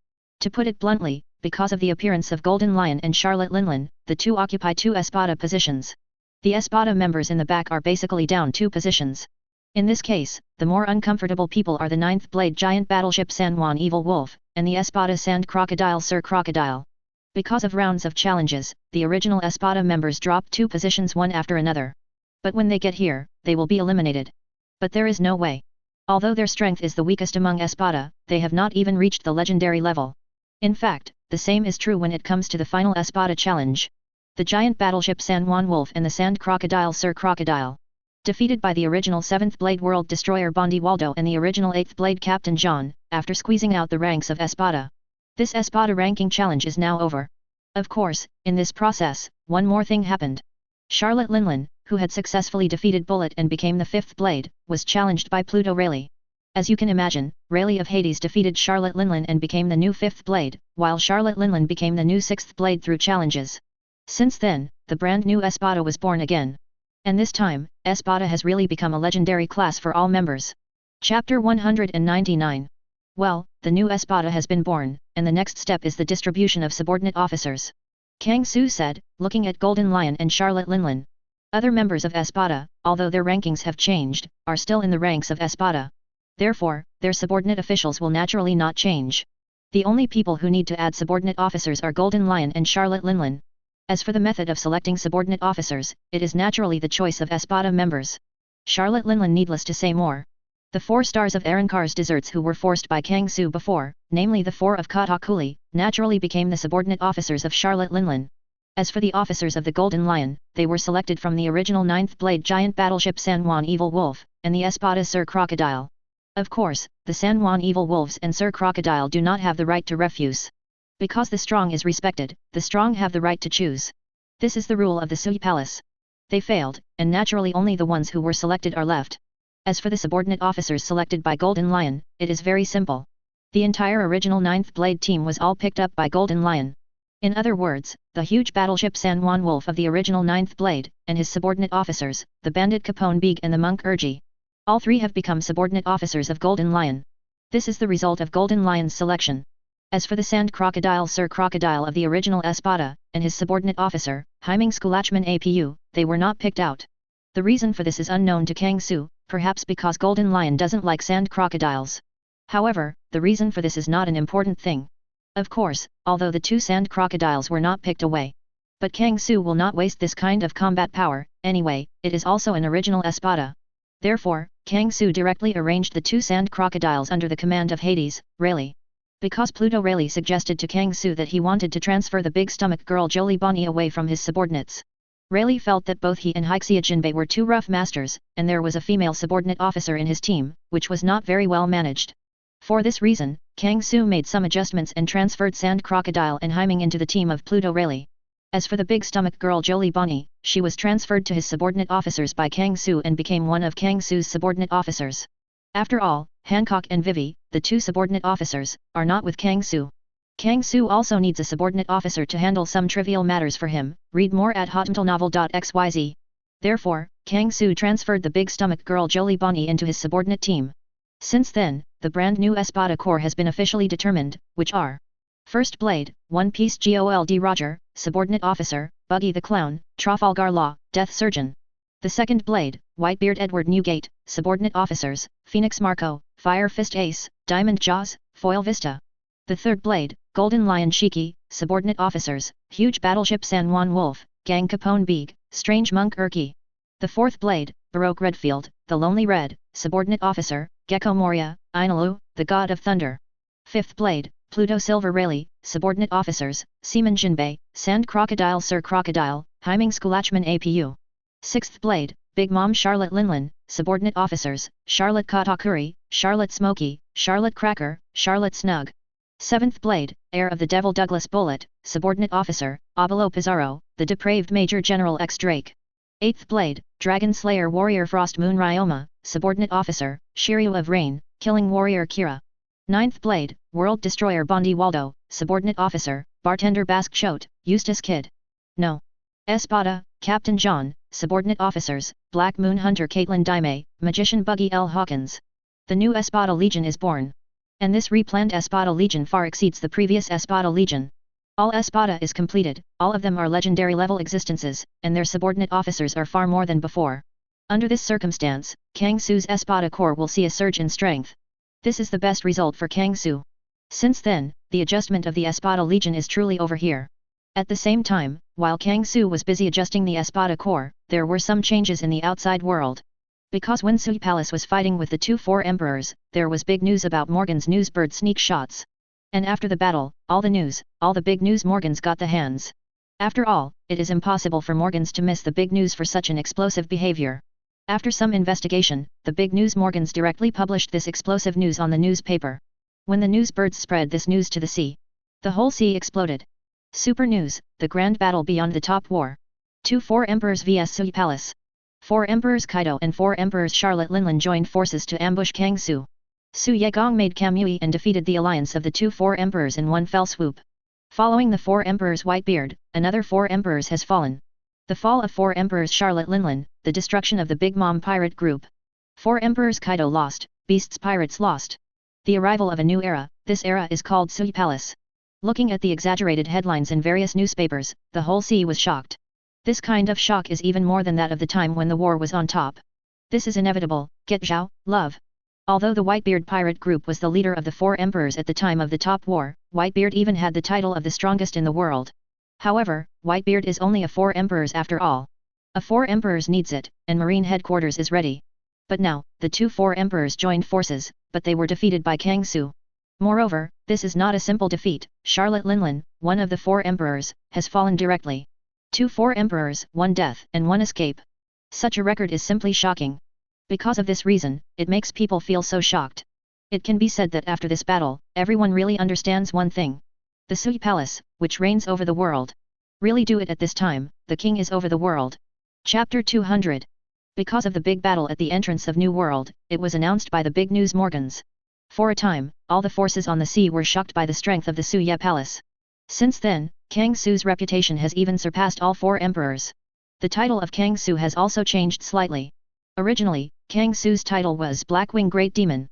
S1: To put it bluntly, because of the appearance of Golden Lion and Charlotte Linlin, the two occupy two Espada positions. The Espada members in the back are basically down 2 positions. In this case, the more uncomfortable people are the 9th Blade Giant Battleship San Juan Evil Wolf, and the Espada Sand Crocodile Sir Crocodile. Because of rounds of challenges, the original Espada members drop 2 positions one after another. But when they get here, they will be eliminated. But there is no way. Although their strength is the weakest among Espada, they have not even reached the legendary level. In fact, the same is true when it comes to the final Espada challenge. The giant battleship San Juan Wolf and the Sand Crocodile Sir Crocodile. Defeated by the original 7th Blade World Destroyer Bondi Waldo and the original 8th Blade Captain John, after squeezing out the ranks of Espada. This Espada ranking challenge is now over. Of course, in this process, one more thing happened. Charlotte Linlin, who had successfully defeated Bullet and became the 5th Blade, was challenged by Pluto Rayleigh. As you can imagine, Rayleigh of Hades defeated Charlotte Linlin and became the new 5th Blade, while Charlotte Linlin became the new 6th Blade through challenges. Since then, the brand new Espada was born again. And this time, Espada has really become a legendary class for all members. Chapter 199. Well, the new Espada has been born, and the next step is the distribution of subordinate officers. Kang Su said, looking at Golden Lion and Charlotte Linlin. Other members of Espada, although their rankings have changed, are still in the ranks of Espada. Therefore, their subordinate officials will naturally not change. The only people who need to add subordinate officers are Golden Lion and Charlotte Linlin. As for the method of selecting subordinate officers, it is naturally the choice of Espada members. Charlotte Linlin needless to say more. The 4 stars of Arrancar's deserts who were forced by Kang Su before, namely the 4 of Katakuli, naturally became the subordinate officers of Charlotte Linlin. As for the officers of the Golden Lion, they were selected from the original 9th Blade Giant Battleship San Juan Evil Wolf, and the Espada Sir Crocodile. Of course, the San Juan Evil Wolves and Sir Crocodile do not have the right to refuse. Because the strong is respected, the strong have the right to choose. This is the rule of the Sui Palace. They failed, and naturally only the ones who were selected are left. As for the subordinate officers selected by Golden Lion, it is very simple. The entire original 9th Blade team was all picked up by Golden Lion. In other words, the huge battleship San Juan Wolf of the original 9th Blade, and his subordinate officers, the bandit Capone Beeg and the monk Urgi. All 3 have become subordinate officers of Golden Lion. This is the result of Golden Lion's selection. As for the Sand Crocodile Sir Crocodile of the original Espada, and his subordinate officer, Hyming Skulachman Apu, they were not picked out. The reason for this is unknown to Kang Su, perhaps because Golden Lion doesn't like sand crocodiles. However, the reason for this is not an important thing. Of course, although the 2 sand crocodiles were not picked away. But Kang Su will not waste this kind of combat power, anyway, it is also an original Espada. Therefore, Kang Su directly arranged the 2 sand crocodiles under the command of Hades, Rayleigh. Because Pluto Rayleigh suggested to Kang Su that he wanted to transfer the big stomach girl Jolie Bonnie away from his subordinates. Rayleigh felt that both he and Hixia Jinbei were 2 rough masters, and there was a female subordinate officer in his team, which was not very well managed. For this reason, Kang Su made some adjustments and transferred Sand Crocodile and Hyming into the team of Pluto Rayleigh. As for the big stomach girl Jolie Bonnie, she was transferred to his subordinate officers by Kang Su and became one of Kang Su's subordinate officers. After all, Hancock and Vivi, the 2 subordinate officers, are not with Kang Su. Kang Su also needs a subordinate officer to handle some trivial matters for him, read more at hotmailnovel.xyz. Therefore, Kang Su transferred the big stomach girl Jolie Bonnie into his subordinate team. Since then, the brand new Espada Corps has been officially determined, which are: First Blade, One Piece Gold Roger, Subordinate Officer, Buggy the Clown, Trafalgar Law, Death Surgeon. The Second Blade, Whitebeard Edward Newgate, Subordinate Officers, Phoenix Marco, Fire Fist Ace, Diamond Jaws, Foil Vista. The Third Blade, Golden Lion Shiki, Subordinate Officers, Huge Battleship San Juan Wolf, Gang Capone Beeg, Strange Monk Urki. The Fourth Blade, Baroque Redfield, The Lonely Red, Subordinate Officer, Gecko Moria, Inalu, the God of Thunder. Fifth Blade, Pluto Silver Rayleigh, Subordinate Officers, Seaman Jinbei, Sand Crocodile Sir Crocodile, Hyming Skulachman Apu. Sixth Blade, Big Mom Charlotte Linlin, subordinate officers, Charlotte Katakuri, Charlotte Smoky, Charlotte Cracker, Charlotte Snug. 7th Blade, heir of the Devil Douglas Bullet, subordinate officer, Abelo Pizarro, the depraved Major General X Drake. 8th Blade, Dragon Slayer Warrior Frost Moon Ryoma, subordinate officer, Shiryu of Rain, killing warrior Kira. 9th Blade, World Destroyer Bondi Waldo, subordinate officer, bartender Basque Chote, Eustace Kid. No. Espada, Captain John, subordinate officers, Black Moon Hunter Caitlin Daime, magician Buggy L. Hawkins. The new Espada Legion is born. And this replanned Espada Legion far exceeds the previous Espada Legion. All Espada is completed, all of them are legendary level existences, and their subordinate officers are far more than before. Under this circumstance, Kang Su's Espada Corps will see a surge in strength. This is the best result for Kang Su. Since then, the adjustment of the Espada Legion is truly over here. At the same time, while Kang Su was busy adjusting the Espada Corps, there were some changes in the outside world. Because when Sui Palace was fighting with the 2-4 emperors, there was big news about Morgan's newsbird sneak shots. And after the battle, all the big news Morgans got the hands. After all, it is impossible for Morgans to miss the big news for such an explosive behavior. After some investigation, the big news Morgans directly published this explosive news on the newspaper. When the newsbirds spread this news to the sea, the whole sea exploded. Super news, the grand battle beyond the top war. 2-4 emperors vs Sui Palace. 4 emperors Kaido and 4 emperors Charlotte Linlin joined forces to ambush Kang Su. Su Yegong made Kamui and defeated the alliance of the 2-4 emperors in one fell swoop. Following the 4 emperors Whitebeard, another 4 emperors has fallen. The fall of 4 emperors Charlotte Linlin, the destruction of the Big Mom pirate group. 4 emperors Kaido lost, Beasts pirates lost. The arrival of a new era, this era is called Sui Palace. Looking at the exaggerated headlines in various newspapers, the whole sea was shocked. This kind of shock is even more than that of the time when the war was on top. This is inevitable, get Zhao, love. Although the Whitebeard pirate group was the leader of the 4 emperors at the time of the top war, Whitebeard even had the title of the strongest in the world. However, Whitebeard is only a 4 emperors after all. A 4 emperors needs it, and Marine headquarters is ready. But now, the 2-4 emperors joined forces, but they were defeated by Kang Su. Moreover, this is not a simple defeat, Charlotte Linlin, one of the 4 emperors, has fallen directly. 2-4 emperors, 1 death and 1 escape. Such a record is simply shocking. Because of this reason, it makes people feel so shocked. It can be said that after this battle, everyone really understands one thing. The Sui Palace, which reigns over the world. Really do it at this time, the king is over the world. Chapter 200. Because of the big battle at the entrance of New World, it was announced by the big news Morgans. For a time, all the forces on the sea were shocked by the strength of the Suya Palace. Since then, Kang Su's reputation has even surpassed all 4 emperors. The title of Kang Su has also changed slightly. Originally, Kang Su's title was Blackwing Great Demon.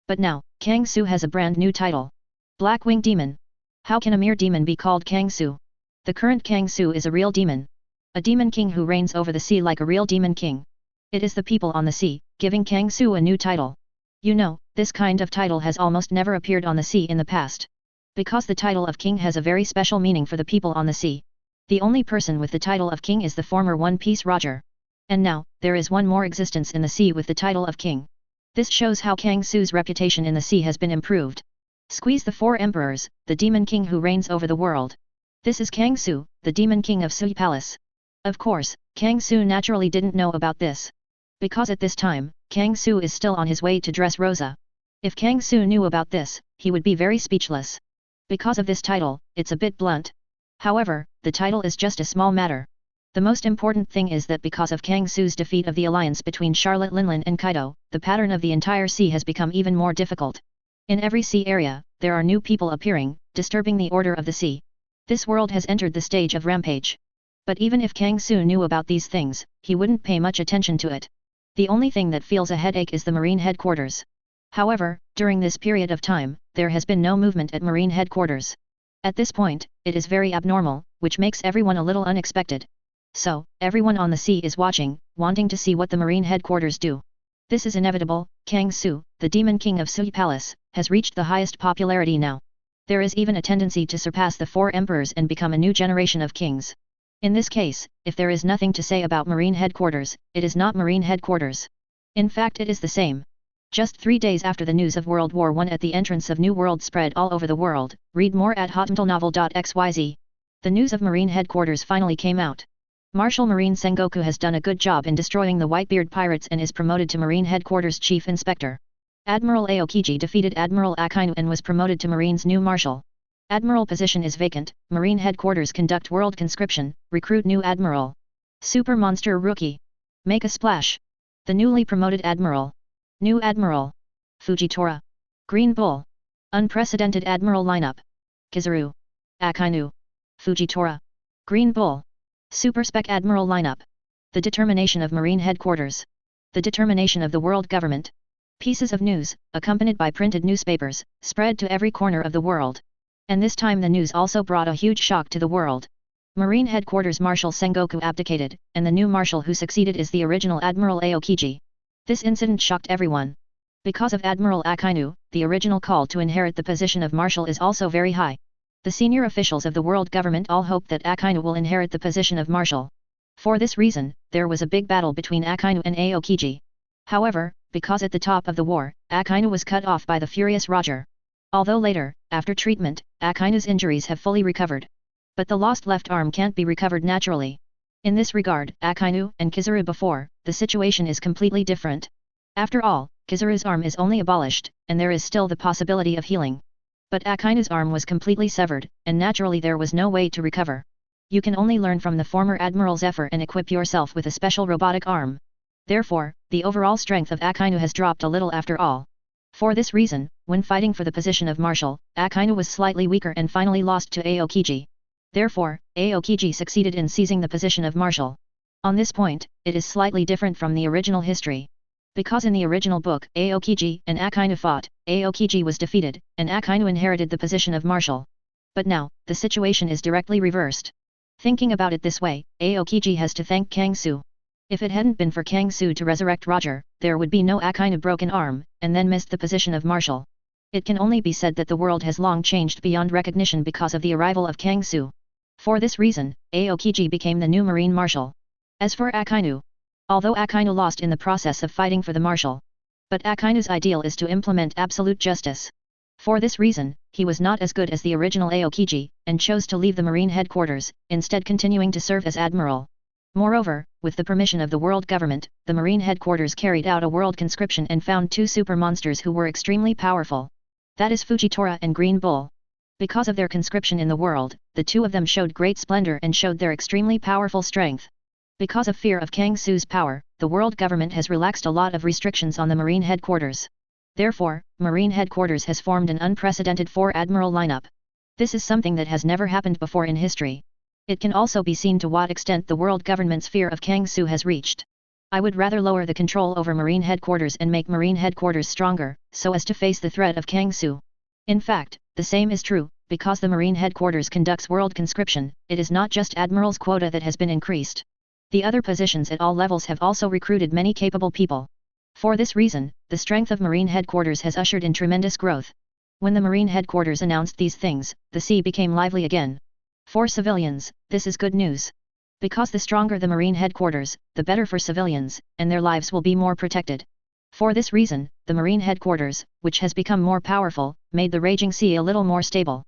S1: But now, Kang Su has a brand new title. Blackwing Demon. How can a mere demon be called Kang Su? The current Kang Su is a real demon. A demon king who reigns over the sea like a real demon king. It is the people on the sea, giving Kang Su a new title. You know, this kind of title has almost never appeared on the sea in the past. Because the title of king has a very special meaning for the people on the sea. The only person with the title of king is the former One Piece Roger. And now, there is one more existence in the sea with the title of king. This shows how Kang Su's reputation in the sea has been improved. Squeeze the 4 emperors, the demon king who reigns over the world. This is Kang Su, the demon king of Sui Palace. Of course, Kang Su naturally didn't know about this. Because at this time, Kang Su is still on his way to Dressrosa. If Kang Su knew about this, he would be very speechless. Because of this title, it's a bit blunt. However, the title is just a small matter. The most important thing is that because of Kang Su's defeat of the alliance between Charlotte Linlin and Kaido, the pattern of the entire sea has become even more difficult. In every sea area, there are new people appearing, disturbing the order of the sea. This world has entered the stage of rampage. But even if Kang Su knew about these things, he wouldn't pay much attention to it. The only thing that feels a headache is the Marine headquarters. However, during this period of time, there has been no movement at Marine headquarters. At this point, it is very abnormal, which makes everyone a little unexpected. So, everyone on the sea is watching, wanting to see what the Marine headquarters do. This is inevitable. Kang Su, the demon king of Sui Palace, has reached the highest popularity now. There is even a tendency to surpass the 4 emperors and become a new generation of kings. In this case, if there is nothing to say about Marine headquarters, it is not Marine headquarters. In fact, it is the same. Just 3 days after the news of World War I at the entrance of New World spread all over the world, read more at hotmentalnovel.xyz. The news of Marine headquarters finally came out. Marshal Marine Sengoku has done a good job in destroying the Whitebeard Pirates and is promoted to Marine Headquarters Chief Inspector. Admiral Aokiji defeated Admiral Akainu and was promoted to Marine's new Marshal. Admiral position is vacant. Marine Headquarters conduct world conscription, recruit new Admiral. Super Monster Rookie. Make a splash. The newly promoted Admiral. New Admiral. Fujitora. Green Bull. Unprecedented Admiral lineup. Kizaru. Akainu. Fujitora. Green Bull. Super Spec Admiral lineup. The determination of Marine Headquarters. The determination of the world government. Pieces of news, accompanied by printed newspapers, spread to every corner of the world. And this time the news also brought a huge shock to the world. Marine Headquarters Marshal Sengoku abdicated, and the new marshal who succeeded is the original Admiral Aokiji. This incident shocked everyone. Because of Admiral Akainu, the original call to inherit the position of marshal is also very high. The senior officials of the world government all hope that Akainu will inherit the position of marshal. For this reason, there was a big battle between Akainu and Aokiji. However, because at the top of the war, Akainu was cut off by the furious Roger. Although later, after treatment, Akainu's injuries have fully recovered. But the lost left arm can't be recovered naturally. In this regard, Akainu and Kizaru before, the situation is completely different. After all, Kizaru's arm is only abolished, and there is still the possibility of healing. But Akainu's arm was completely severed, and naturally there was no way to recover. You can only learn from the former admiral's effort and equip yourself with a special robotic arm. Therefore, the overall strength of Akainu has dropped a little after all. For this reason, when fighting for the position of marshal, Akainu was slightly weaker and finally lost to Aokiji. Therefore, Aokiji succeeded in seizing the position of marshal. On this point, it is slightly different from the original history. Because in the original book, Aokiji and Akainu fought, Aokiji was defeated, and Akainu inherited the position of marshal. But now, the situation is directly reversed. Thinking about it this way, Aokiji has to thank Kangsu. If it hadn't been for Kangsu to resurrect Roger, there would be no Akainu broken arm, and then missed the position of marshal. It can only be said that the world has long changed beyond recognition because of the arrival of Kangsu. For this reason, Aokiji became the new Marine Marshal. As for Akainu, although Akainu lost in the process of fighting for the marshal, but Akainu's ideal is to implement absolute justice. For this reason, he was not as good as the original Aokiji, and chose to leave the Marine Headquarters, instead continuing to serve as Admiral. Moreover, with the permission of the world government, the Marine Headquarters carried out a world conscription and found two super monsters who were extremely powerful. That is Fujitora and Green Bull. Because of their conscription in the world, the two of them showed great splendor and showed their extremely powerful strength. Because of fear of Kangsu's power, the world government has relaxed a lot of restrictions on the Marine Headquarters. Therefore, Marine Headquarters has formed an unprecedented 4-admiral lineup. This is something that has never happened before in history. It can also be seen to what extent the world government's fear of Kangsu has reached. I would rather lower the control over Marine Headquarters and make Marine Headquarters stronger, so as to face the threat of Kangsu. In fact, the same is true, because the Marine Headquarters conducts world conscription, it is not just Admiral's quota that has been increased. The other positions at all levels have also recruited many capable people. For this reason, the strength of Marine Headquarters has ushered in tremendous growth. When the Marine Headquarters announced these things, the sea became lively again. For civilians, this is good news. Because the stronger the Marine Headquarters, the better for civilians, and their lives will be more protected. For this reason, the Marine Headquarters, which has become more powerful, made the raging sea a little more stable.